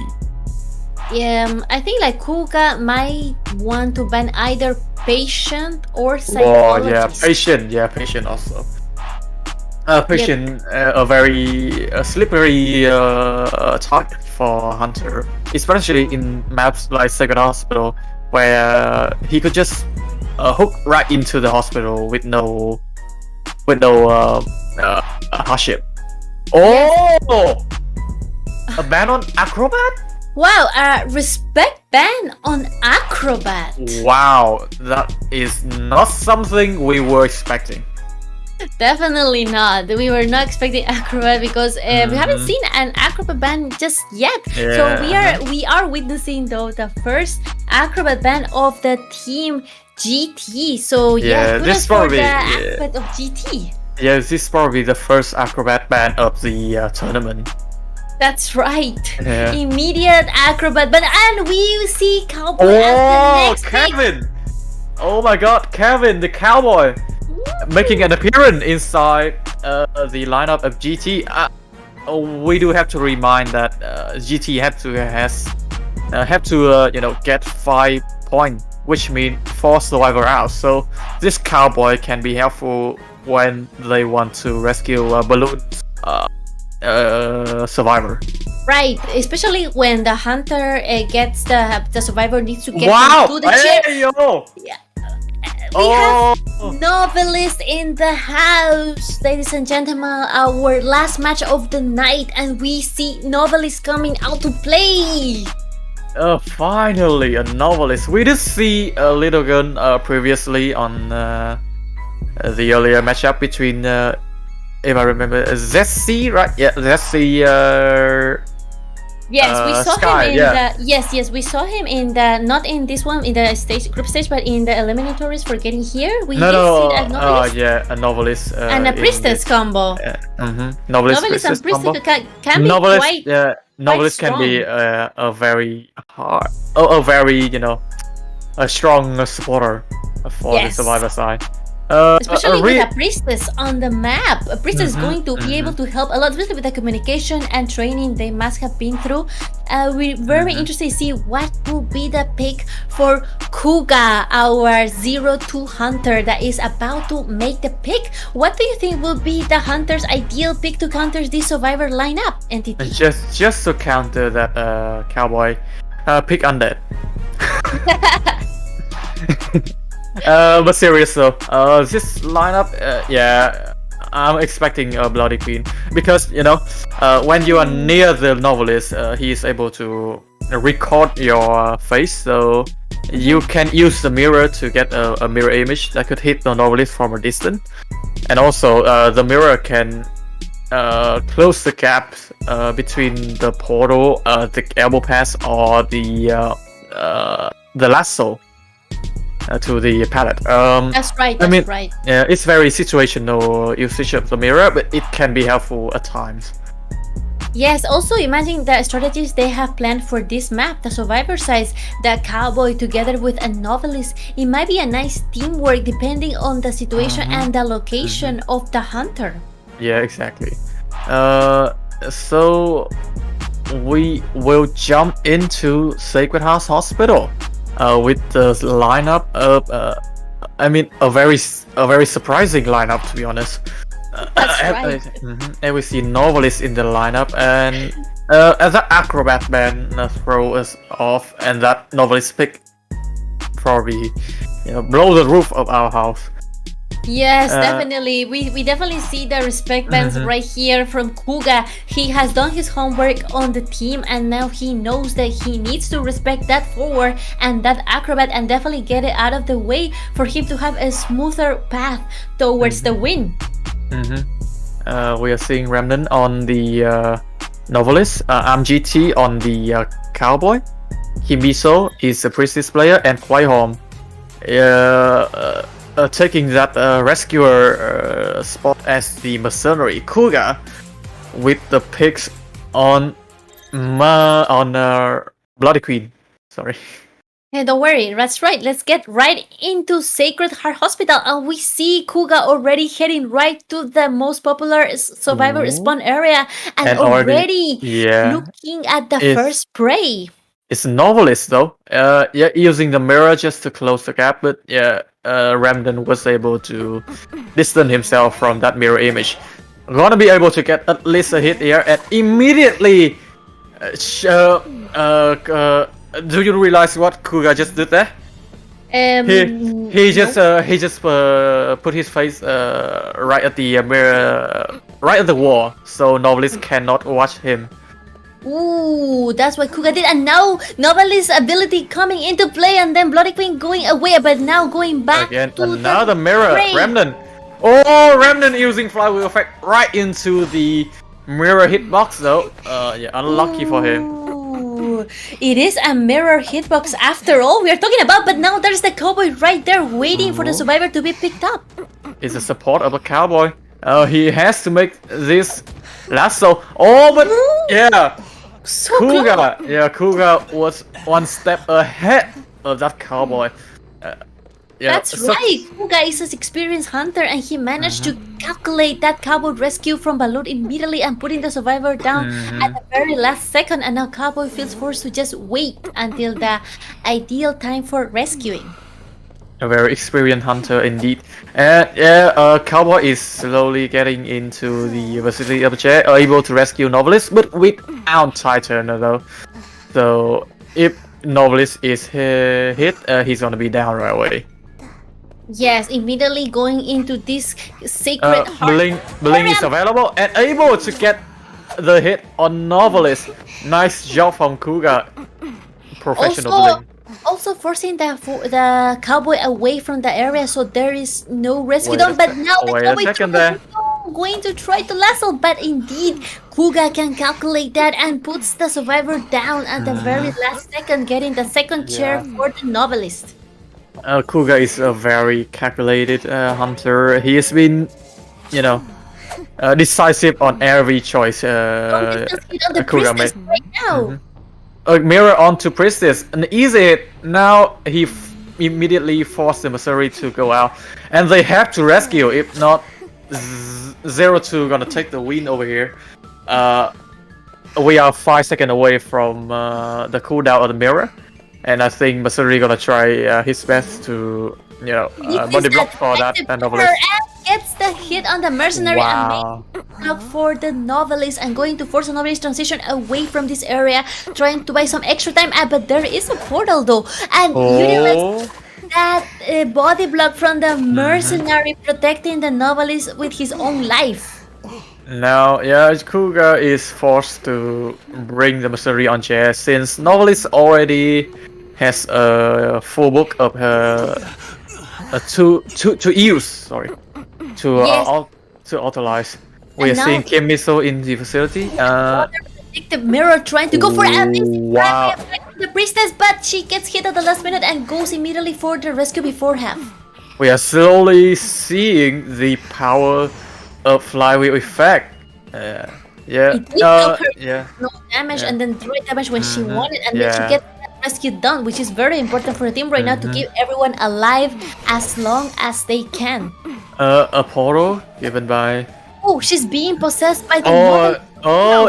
I think like Kuga might want to ban either patient or psychologist. Patient also. Patient, a very slippery target for Hunter, especially in maps like Second Hospital, where he could just hook right into the hospital with no hardship. A ban on Acrobat? Wow, respect ban on Acrobat. Wow, that is not something we were expecting. Definitely not. We were not expecting Acrobat because we haven't seen an Acrobat ban just yet. So we are witnessing though the first Acrobat ban of the team GT. So this for the Acrobat of GT. Yeah, this is probably the first Acrobat ban of the tournament. That's right. Immediate Acrobat ban, and we see Cowboy as the next Kevin! Pick. Oh my god, Kevin, the Cowboy! Making an appearance inside the lineup of GT. We do have to remind that GT have to get 5 points, which means 4 survivor out. So this Cowboy can be helpful when they want to rescue balloon survivor. Right, especially when the hunter gets the survivor needs to get into the chip. We have novelists in the house, ladies and gentlemen. Our last match of the night, and we see novelists coming out to play. Finally, a novelist. We did see a Little Girl previously on the earlier matchup between, if I remember, ZC, right? Yeah, ZC. Yes, we saw Sky, him in the we saw him in the not in this one in the group stage, but in the eliminatories for getting here. We did see a novelist. A novelist and a priestess combo. Novelist and priestess can be novelist, quite. Novelist can be a very hard, a very a strong supporter for the survivor side. Especially with a priestess on the map. A priestess is going to be able to help a lot, especially with the communication and training they must have been through. We're very interested to see what will be the pick for Kuga, our 0-2 hunter that is about to make the pick. What do you think will be the hunter's ideal pick to counter this survivor lineup, entity? Just to counter that Cowboy, pick Undead. But serious though, this lineup, I'm expecting a Bloody Queen because when you are near the novelist, he is able to record your face, so you can use the mirror to get a mirror image that could hit the novelist from a distance, and also the mirror can close the gap between the portal, the elbow pass, or the lasso. To the palette. That's right. Right. Yeah, it's very situational usage of the mirror, but it can be helpful at times. Yes, also imagine the strategies they have planned for this map, the survivor sides, the cowboy together with a novelist. It might be a nice teamwork depending on the situation and the location of the hunter. Yeah, exactly. So we will jump into Sacred Heart Hospital with the lineup of a very surprising lineup, to be honest. That's right. And we see Novelist in the lineup, and as that acrobat man throw us off, and that Novelist pick probably blow the roof of our house. Yes, definitely. We definitely see the respect bands right here from Kuga. He has done his homework on the team, and now he knows that he needs to respect that forward and that acrobat and definitely get it out of the way for him to have a smoother path towards the win. We are seeing Remnant on the Novelist, MGT on the Cowboy. Himiso is a Priestess player, and Kwaihom taking that rescuer spot as the mercenary. Kuga with the picks on Bloody Queen. Sorry. Hey, don't worry, that's right. Let's get right into Sacred Heart Hospital, and we see Kuga already heading right to the most popular survivor spawn area, and already looking at the first prey. It's a Novelist though. Using the mirror just to close the gap, but Ramden was able to distance himself from that mirror image. Gonna be able to get at least a hit here, and immediately do you realize what Kuga just did there? He just put his face right at the mirror, right at the wall, so Novelist cannot watch him. Ooh, that's what Kuga did, and now Novelist's ability coming into play, and then Bloody Queen going away, but now going back again. to Another the mirror, prey. Remnant. Oh, Remnant using flywheel effect right into the mirror hitbox though. Unlucky for him. It is a mirror hitbox after all we are talking about, but now there's the cowboy right there waiting for the survivor to be picked up. It's a support of a cowboy. He has to make this lasso. Oh, but so Kuga. Yeah, Kuga was one step ahead of that cowboy. That's right. Kuga is an experienced hunter, and he managed to calculate that cowboy rescue from Balut immediately and putting the survivor down at the very last second. And now cowboy feels forced to just wait until the ideal time for rescuing. A very experienced hunter indeed. Cowboy is slowly getting into the vicinity of the chair, able to rescue Novelist, but without Titan though. So if Novelist is hit, he's gonna be down right away. Yes, immediately going into this Sacred Heart. Bling is available and able to get the hit on Novelist. Nice job from Kuga. Professional Bling. Also forcing the cowboy away from the area, so there is no rescue done. But now the cowboy is going to try to lasso, but indeed Kuga can calculate that and puts the survivor down at the very last second, getting the second chair for the Novelist. Kuga is a very calculated hunter. He has been, decisive on every choice. Kuga made. Right now. A mirror onto Priestess, an easy hit. Now he immediately forced the mercenary to go out, and they have to rescue. If not, 0-2 gonna take the win over here. We are 5 seconds away from the cooldown of the mirror, and I think mercenary gonna try his best to body block for that Novelist. Gets the hit on the mercenary and makes block for the Novelist, and going to force the Novelist transition away from this area, trying to buy some extra time. But there is a portal though, and utilize that body block from the mercenary, protecting the Novelist with his own life. Now, Kuga is forced to bring the mercenary on chair since Novelist already has a full book of her to use. Sorry. To authorize. We are seeing Kimiso in the facility. The mirror trying to go for the priestess, but she gets hit at the last minute and goes immediately for the rescue before half. We are slowly seeing the power of flywheel effect. Yeah. It did help her Yeah. no damage and then throw damage when she wanted, and then Yeah. she gets that rescue done, which is very important for the team right now to keep everyone alive as long as they can. A portal given by. Oh, she's being possessed by the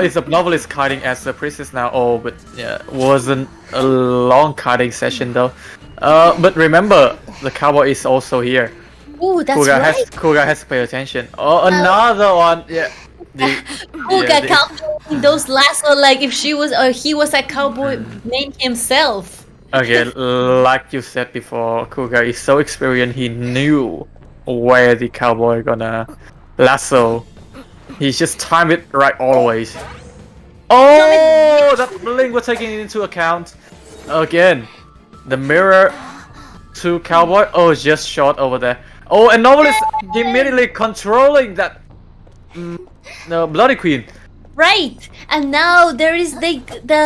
It's a novelist kiting as a priestess now. Oh, but yeah, wasn't a long kiting session though. But remember, the cowboy is also here. Oh, that's right. Kuga has to pay attention. Oh, another one. Yeah. Kuga calculating those lasso like if she was or he was a cowboy named himself. Okay, like you said before, Kuga is so experienced. He knew where the cowboy gonna lasso. He just timed it right always. Oh, that blink was taken into account. Again, the mirror to cowboy. Oh, just short over there. Oh, and Novelist immediately controlling that Bloody Queen. Right, and now there is the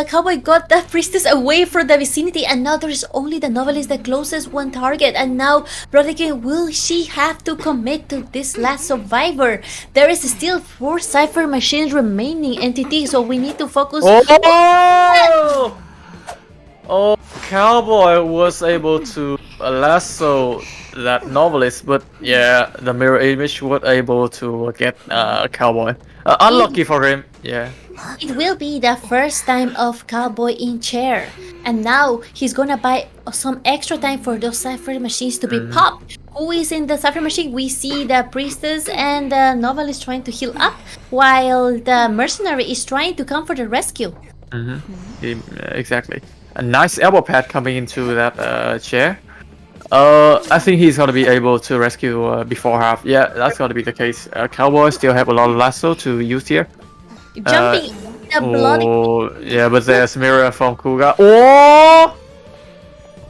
cowboy got the priestess away from the vicinity, and now there is only the novelist, the closest one target. And now, Bloody Queen, will she have to commit to this last survivor? There is still 4 cipher machines remaining entities, so we need to focus. Oh, cowboy was able to lasso that novelist, but yeah, the mirror image was able to get cowboy. Unlucky for him. Yeah. It will be the first time of cowboy in chair, and now he's gonna buy some extra time for those cipher machines to be popped. Who is in the cipher machine? We see the priestess and the novelist trying to heal up, while the mercenary is trying to come for the rescue. Exactly. A nice elbow pad coming into that chair. I think he's gonna be able to rescue before half. Yeah, that's gonna be the case. Cowboy still have a lot of lasso to use here. Jumping the bloody. Oh, yeah, but there's mirror from Kuga. Oh,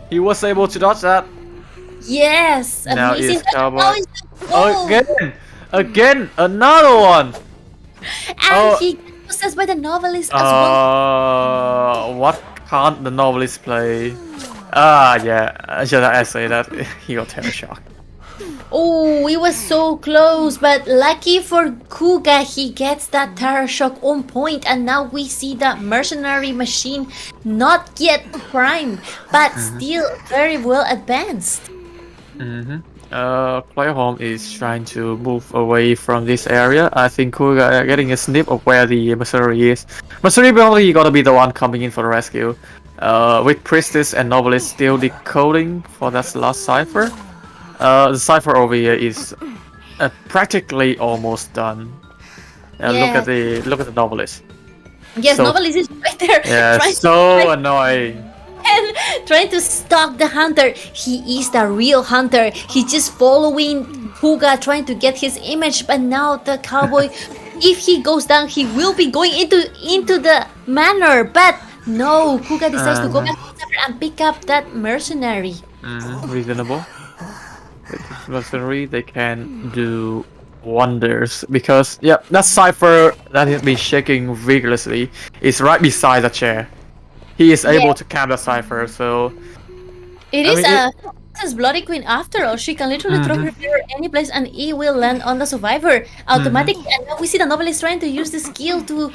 he was able to dodge that. Yes, Now amazing. is Cowboy. Now is the goal. Again, another one. And he gets possessed by the novelist as well. What can't the novelist play? Yeah, should I say that? He got terror shock. Oh, it was so close, but lucky for Kuga, he gets that terror shock on point, and now we see the mercenary machine not yet prime, but still very well advanced. Player home is trying to move away from this area. I think Kuga getting a snip of where the mercenary is. Mercenary probably gonna be the one coming in for the rescue. With priestess and novelist still decoding for that last cipher. The cipher over here is practically almost done. Look at the novelist. Yes, novelist is right there. Yeah, so annoying. And trying to stalk the hunter. He is the real hunter. He's just following Kuga, trying to get his image. But now the cowboy, if he goes down, he will be going into the manor. But no, Kuga decides to go back to the cipher and pick up that mercenary. Reasonable. With mercenary, they can do wonders because that cipher that has been shaking vigorously is right beside the chair. He is able to camp the cipher, so It is Bloody Queen after all. She can literally throw her mirror any place and it will land on the survivor automatically. And now we see the novelist trying to use the skill to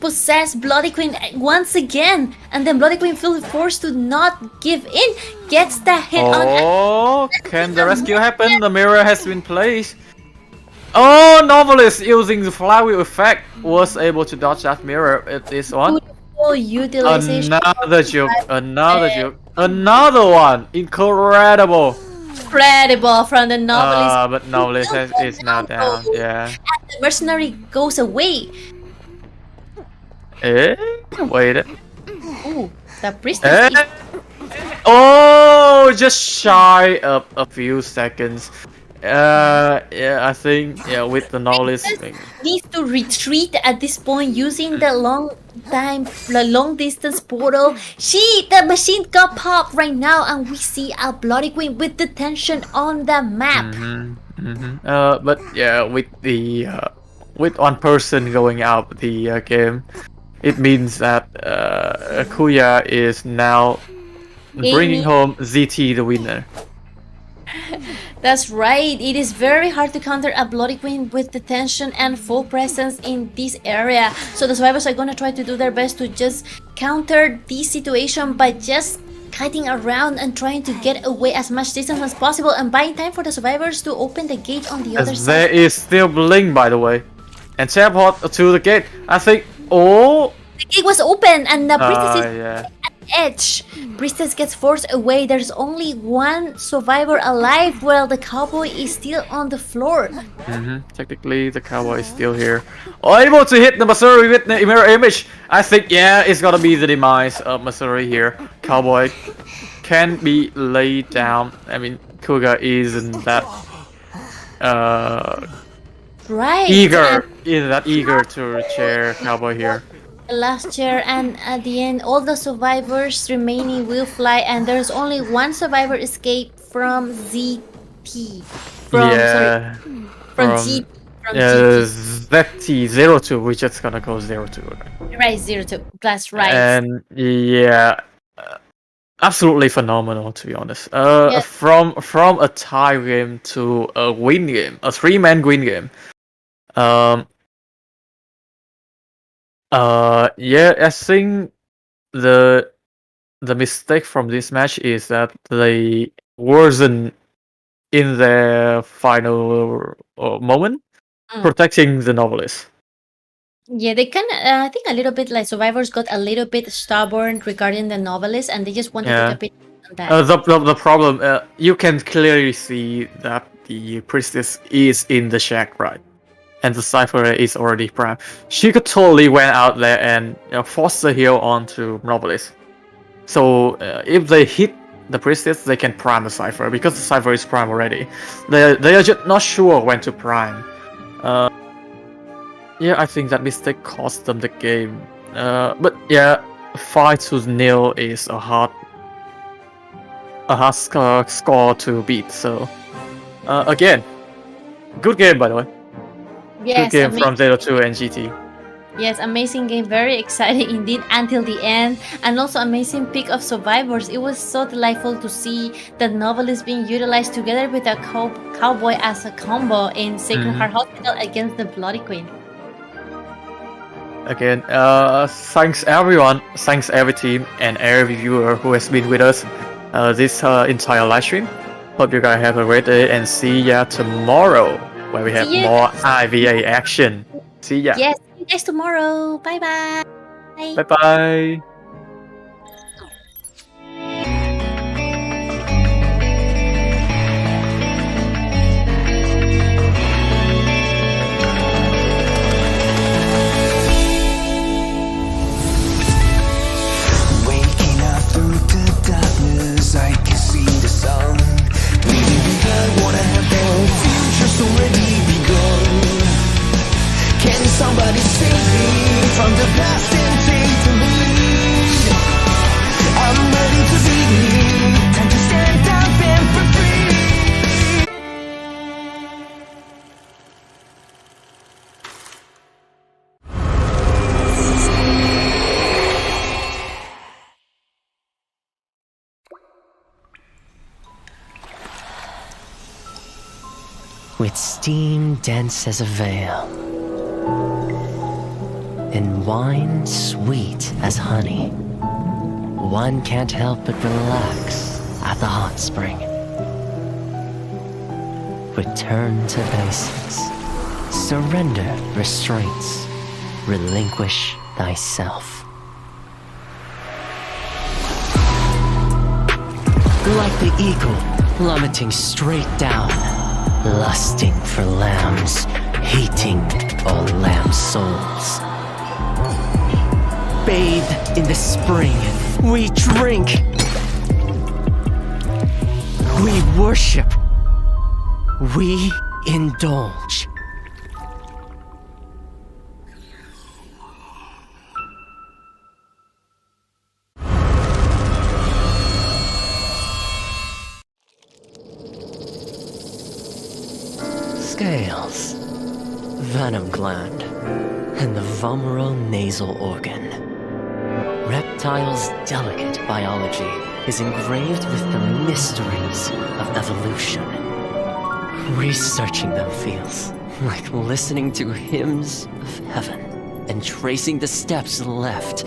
possess Bloody Queen once again. And then Bloody Queen feels forced to not give in. Gets the hit on. Oh, can the rescue happen? The mirror has been placed. Oh, novelist using the flywheel effect was able to dodge that mirror at this one. Utilization. Another joke. Another one. Incredible From the novelist. but novelist is now down. Yeah. And the mercenary goes away. Wait. Ooh, the priestess. Oh, just shy of a few seconds. I think with the knowledge Needs to retreat at this point using the long distance portal. The machine got popped right now, and we see a Bloody Queen with detention on the map. But yeah, with one person going out the game, it means that Kuya is now bringing home ZT the winner. That's right. It is very hard to counter a Bloody Queen with detention and full presence in this area. So the survivors are gonna try to do their best to just counter this situation by just kiting around and trying to get away as much distance as possible and buying time for the survivors to open the gate on the other side. There is still Blink, by the way. And teleport to the gate. I think. Oh! The gate was open and the priestess is Yeah. at the edge. Priestess gets forced away. There's only one survivor alive while the cowboy is still on the floor. Technically, the cowboy is still here. Able to hit the Missouri with the mirror image. I think, yeah, it's gonna be the demise of Missouri here. Cowboy can be laid down. I mean, Cougar isn't that eager to chair Cowboy here. The last chair, and at the end all the survivors remaining will fly, and there's only one survivor escape from ZT. From GT. ZT02, we're just gonna go 02. Right, 02. That's right. And yeah, absolutely phenomenal, to be honest. Yeah. From a tie game to a win game, a 3-man win game. Yeah, I think the mistake from this match is that they wasn't in their final moment protecting the novelist. Yeah, they kind of, I think a little bit like survivors got a little bit stubborn regarding the novelist, and they just wanted to take a bit on that. The problem, you can clearly see that the priestess is in the shack, right? And the Cypher is already prime. She could totally went out there and force the heal onto novelist. So if they hit the priestess, they can prime the Cypher because the Cypher is prime already. They are just not sure when to prime. Yeah, I think that mistake cost them the game. But yeah, 5-0 is a hard score to beat. So again, good game by the way. Yes, good game from 02 and GT. Yes, amazing game, very exciting indeed until the end, and also amazing pick of survivors. It was so delightful to see the novelist being utilized together with a cowboy as a combo in Sacred Heart Hospital against the Bloody Queen. Again, thanks everyone, thanks every team and every viewer who has been with us this entire live stream. Hope you guys have a great day and see ya tomorrow where we have more IVA action. See ya. Yes, see you guys tomorrow. Bye bye. Bye bye. Waking up through the darkness, I can see the sun. Leaving behind what I have built, future's already begun. Can somebody save me from the past and take the lead? I'm ready to be, time to stand up and be free. With steam dense as a veil, and wine sweet as honey, one can't help but relax at the hot spring. Return to basics, surrender restraints, relinquish thyself. Like the eagle plummeting straight down, lusting for lambs, hating all lamb souls. Bathed in the spring, we drink, we worship, we indulge. Scales, venom gland, and the vomeral nasal organ. Reptiles' delicate biology is engraved with the mysteries of evolution. Researching them feels like listening to hymns of heaven and tracing the steps left